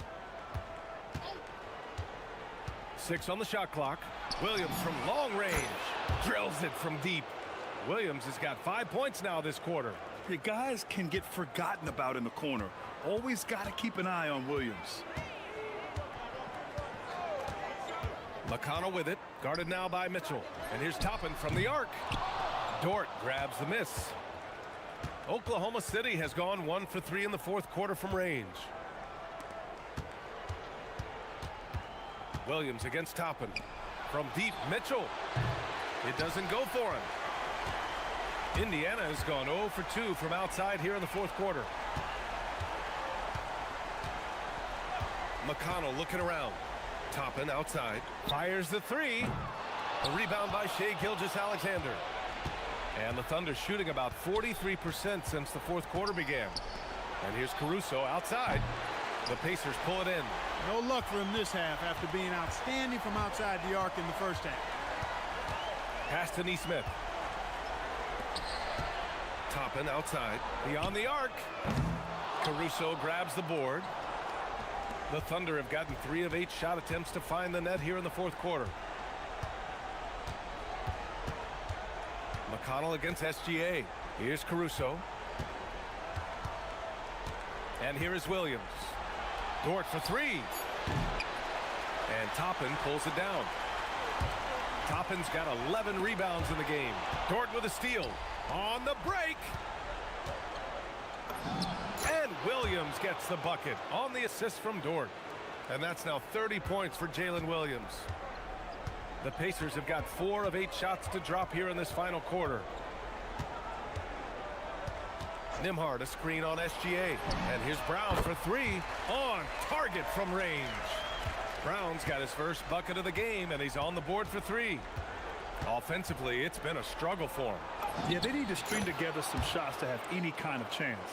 6 on the shot clock. Williams from long range drills it from deep. Williams has got 5 points now this quarter. The guys can get forgotten about in the corner. Always got to keep an eye on Williams. McConnell with it, guarded now by Mitchell. And here's Toppin from the arc. Dort grabs the miss. Oklahoma City has gone 1 for 3 in the fourth quarter from range. Williams against Toppin. From deep, Mitchell. It doesn't go for him. Indiana has gone 0 for 2 from outside here in the fourth quarter. McConnell looking around. Toppin outside. Fires the three. A rebound by Shai Gilgeous-Alexander. And the Thunder shooting about 43% since the fourth quarter began. And here's Caruso outside. The Pacers pull it in. No luck for him this half after being outstanding from outside the arc in the first half. Pass to Nesmith. Toppin outside. Beyond the arc. Caruso grabs the board. The Thunder have gotten 3 of 8 shot attempts to find the net here in the fourth quarter. McConnell against SGA. Here's Caruso. And here is Williams. Dort for 3. And Toppin pulls it down. Toppin's got 11 rebounds in the game. Dort with a steal. On the break. And Williams gets the bucket on the assist from Dort. And that's now 30 points for Jalen Williams. The Pacers have got 4 of 8 shots to drop here in this final quarter. Nembhard, a screen on SGA. And here's Brown for 3. On target from range. Brown's got his first bucket of the game, and he's on the board for 3. Offensively, it's been a struggle for him. Yeah, they need to string together some shots to have any kind of chance.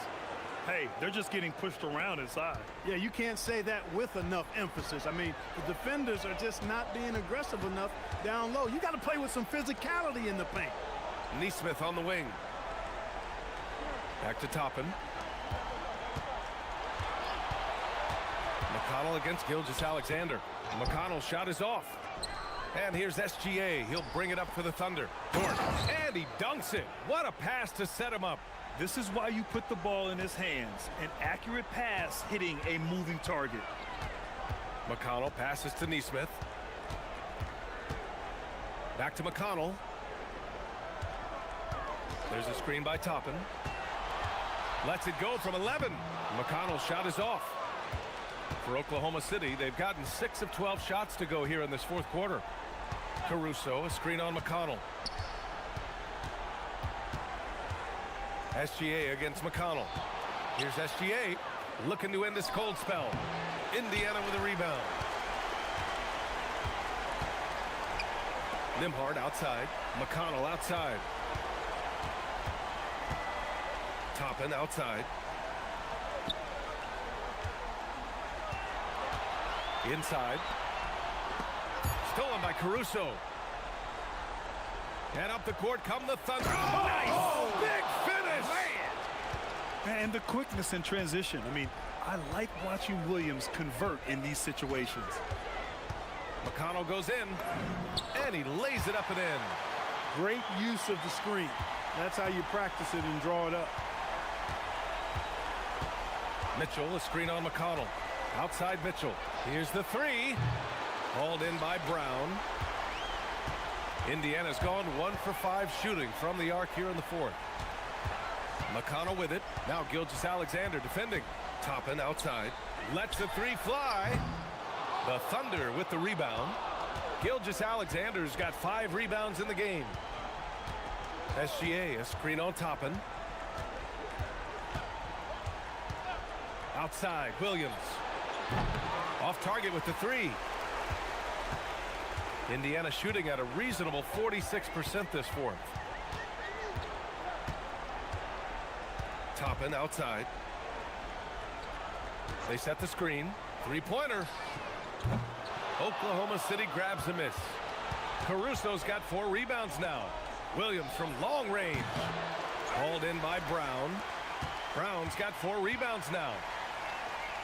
Hey, they're just getting pushed around inside. Yeah, you can't say that with enough emphasis. I mean, the defenders are just not being aggressive enough down low. You got to play with some physicality in the paint. Nesmith on the wing. Back to Toppin. McConnell against Gilgeous-Alexander. McConnell's shot is off. And here's SGA. He'll bring it up for the Thunder. Dort. And he dunks it. What a pass to set him up. This is why you put the ball in his hands. An accurate pass hitting a moving target. McConnell passes to Nesmith. Back to McConnell. There's a screen by Toppin. Lets it go from 11. McConnell's shot is off. For Oklahoma City, they've gotten 6 of 12 shots to go here in this fourth quarter. Caruso, a screen on McConnell. SGA against McConnell. Here's SGA looking to end this cold spell. Indiana with a rebound. Nembhard outside. McConnell outside. Toppin outside. Inside. Stolen by Caruso. And up the court come the Thunder. Oh, nice! Big finish! And the quickness in transition. I mean, I like watching Williams convert in these situations. McConnell goes in, and he lays it up and in. Great use of the screen. That's how you practice it and draw it up. Mitchell, a screen on McConnell. Outside Mitchell. Here's the three. Hauled in by Brown. Indiana's gone 1 for 5 shooting from the arc here in the fourth. McConnell with it. Now Gilgeous-Alexander defending. Toppin outside. Lets the three fly. The Thunder with the rebound. Gilgeous-Alexander's got 5 rebounds in the game. SGA, a screen on Toppin. Outside, Williams. Off target with the three. Indiana shooting at a reasonable 46% this fourth. Toppin outside. They set the screen. Three-pointer. Oklahoma City grabs a miss. Caruso's got 4 rebounds now. Williams from long range. Hauled in by Brown. Brown's got 4 rebounds now.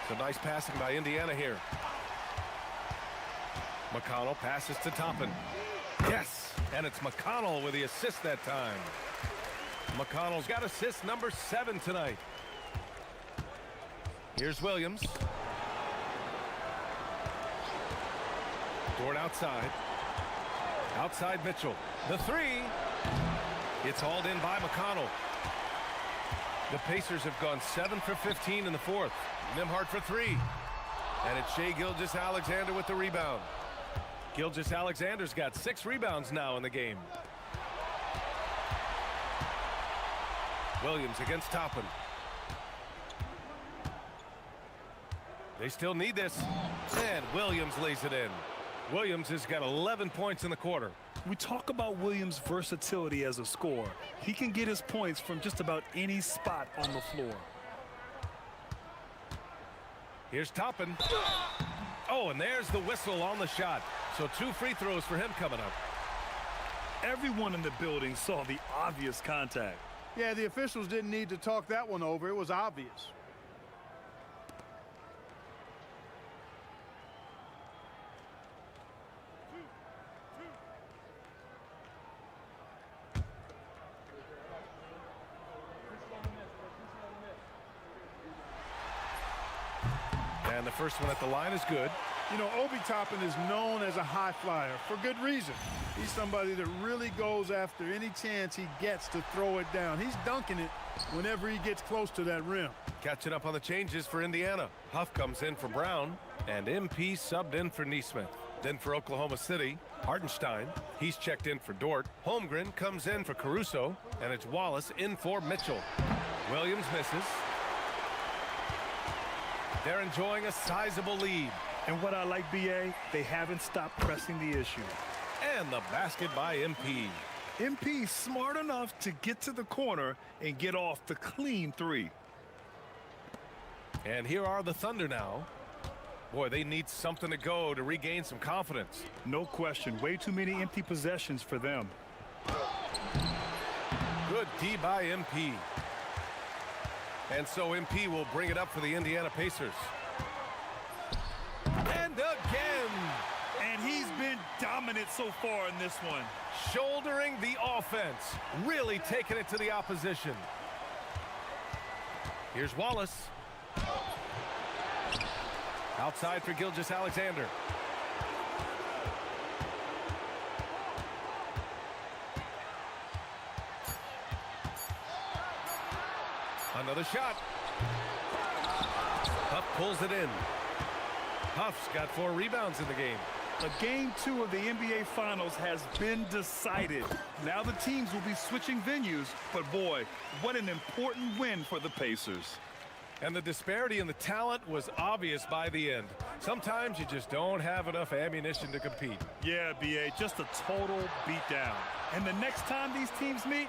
So nice passing by Indiana here. McConnell passes to Toppin. Yes, and it's McConnell with the assist that time. McConnell's got assist number 7 tonight. Here's Williams. Dort outside. Outside Mitchell. The three. It's hauled in by McConnell. The Pacers have gone 7 for 15 in the fourth. Nembhard for 3. And it's Shai Gilgeous-Alexander with the rebound. Gilgeous-Alexander's got 6 rebounds now in the game. Williams against Toppin. They still need this. And Williams lays it in. Williams has got 11 points in the quarter. We talk about Williams' versatility as a scorer. He can get his points from just about any spot on the floor. Here's Toppin. Oh, and there's the whistle on the shot. So 2 free throws for him coming up. Everyone in the building saw the obvious contact. Yeah, the officials didn't need to talk that one over. It was obvious. And the first one at the line is good. You know, Obi Toppin is known as a high flyer for good reason. He's somebody that really goes after any chance he gets to throw it down. He's dunking it whenever he gets close to that rim. Catching up on the changes for Indiana. Huff comes in for Brown, and MP subbed in for Nesmith. Then for Oklahoma City, Hartenstein. He's checked in for Dort. Holmgren comes in for Caruso, and it's Wallace in for Mitchell. Williams misses. They're enjoying a sizable lead. And what I like, BA, they haven't stopped pressing the issue. And the basket by MP. MP smart enough to get to the corner and get off the clean 3. And here are the Thunder now. Boy, they need something to go to regain some confidence. No question. Way too many empty possessions for them. Good D by MP. And so MP will bring it up for the Indiana Pacers. And again. And he's been dominant so far in this one. Shouldering the offense. Really taking it to the opposition. Here's Wallace. Outside for Gilgeous-Alexander. Another shot. Huff pulls it in. Huff's got 4 rebounds in the game. Game 2 of the NBA Finals has been decided. Now the teams will be switching venues, but boy, what an important win for the Pacers. And the disparity in the talent was obvious by the end. Sometimes you just don't have enough ammunition to compete. Yeah, B.A., just a total beatdown. And the next time these teams meet,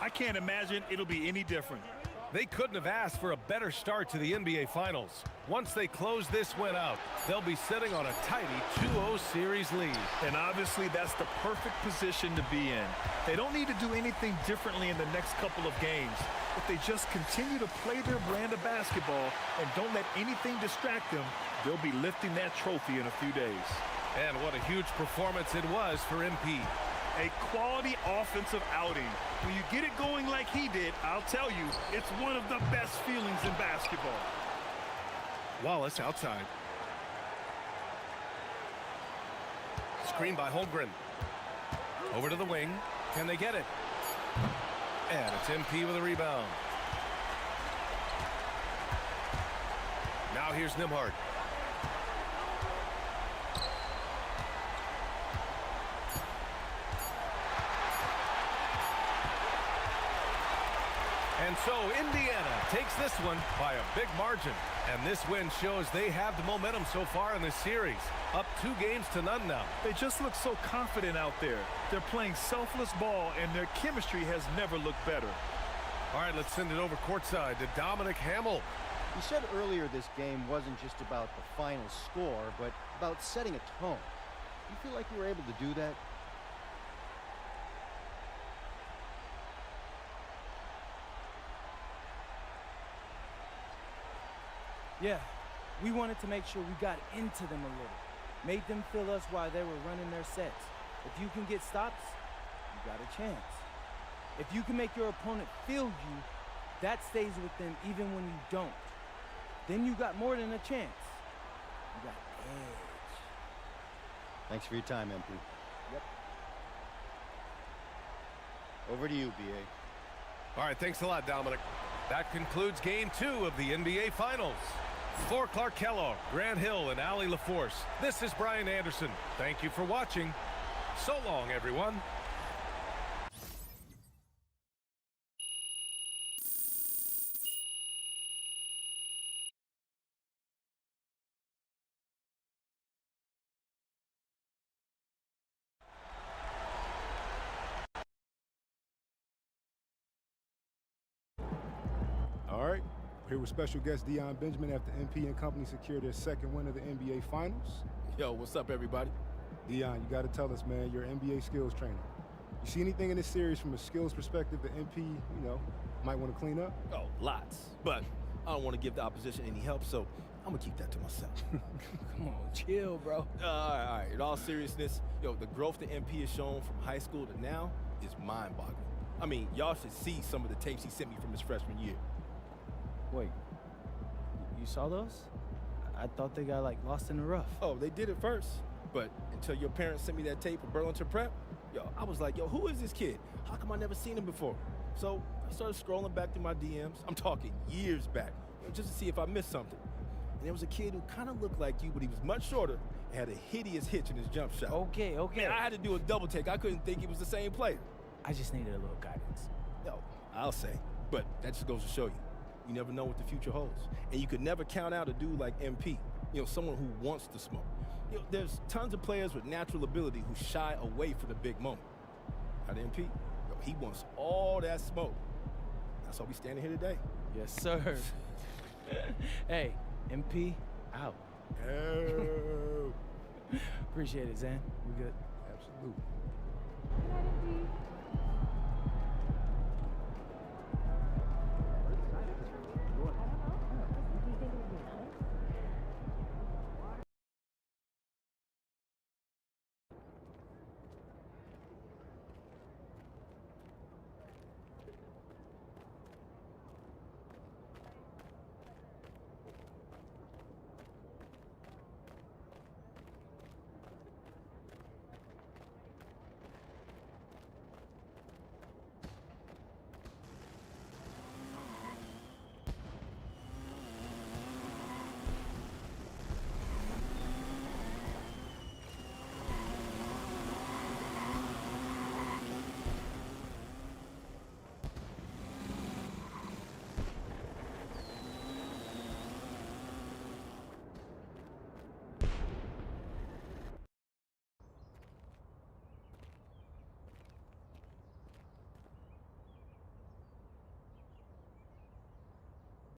I can't imagine it'll be any different. They couldn't have asked for a better start to the NBA Finals. Once they close this win out, they'll be sitting on a tidy 2-0 series lead. And obviously that's the perfect position to be in. They don't need to do anything differently in the next couple of games. If they just continue to play their brand of basketball and don't let anything distract them, they'll be lifting that trophy in a few days. And what a huge performance it was for MP. A quality offensive outing. When you get it going like he did, I'll tell you, it's one of the best feelings in basketball. Wallace outside. Screen by Holmgren. Over to the wing. Can they get it? And it's MP with a rebound. Now here's Nembhard. And so Indiana takes this one by a big margin. And this win shows they have the momentum so far in this series. Up 2-0 now. They just look so confident out there. They're playing selfless ball, and their chemistry has never looked better. All right, let's send it over courtside to Dominic Hamill. You said earlier this game wasn't just about the final score, but about setting a tone. Do you feel like you were able to do that? Yeah, we wanted to make sure we got into them a little. Made them feel us while they were running their sets. If you can get stops, you got a chance. If you can make your opponent feel you, that stays with them even when you don't. Then you got more than a chance. You got edge. Thanks for your time, MP. Yep. Over to you, B.A. All right, thanks a lot, Dominic. That concludes Game 2 of the NBA Finals. For Clark Kellogg, Grant Hill, and Allie LaForce, this is Brian Anderson. Thank you for watching. So long, everyone. All right, here with special guest Dion Benjamin after MP and company secured their second win of the NBA Finals. Yo, what's up, everybody? Dion, you got to tell us, man, you're an NBA skills trainer. You see anything in this series from a skills perspective that MP, might want to clean up? Oh, lots. But I don't want to give the opposition any help, so I'm going to keep that to myself. Come on, chill, bro. All right. In all seriousness, the growth that MP has shown from high school to now is mind-boggling. I mean, y'all should see some of the tapes he sent me from his freshman year. Wait, you saw those? I thought they got, lost in the rough. Oh, they did it first. But until your parents sent me that tape of Burlington Prep, I was like, who is this kid? How come I never seen him before? So I started scrolling back through my DMs. I'm talking years back, just to see if I missed something. And there was a kid who kind of looked like you, but he was much shorter and had a hideous hitch in his jump shot. Okay. Man, I had to do a double take. I couldn't think he was the same player. I just needed a little guidance. I'll say. But that just goes to show you. You never know what the future holds. And you could never count out a dude like MP, someone who wants to smoke. There's tons of players with natural ability who shy away from the big moment. Not MP. He wants all that smoke. That's why we standing here today. Yes, sir. Hey, MP, out. Oh. Appreciate it, Zan. We good? Absolutely.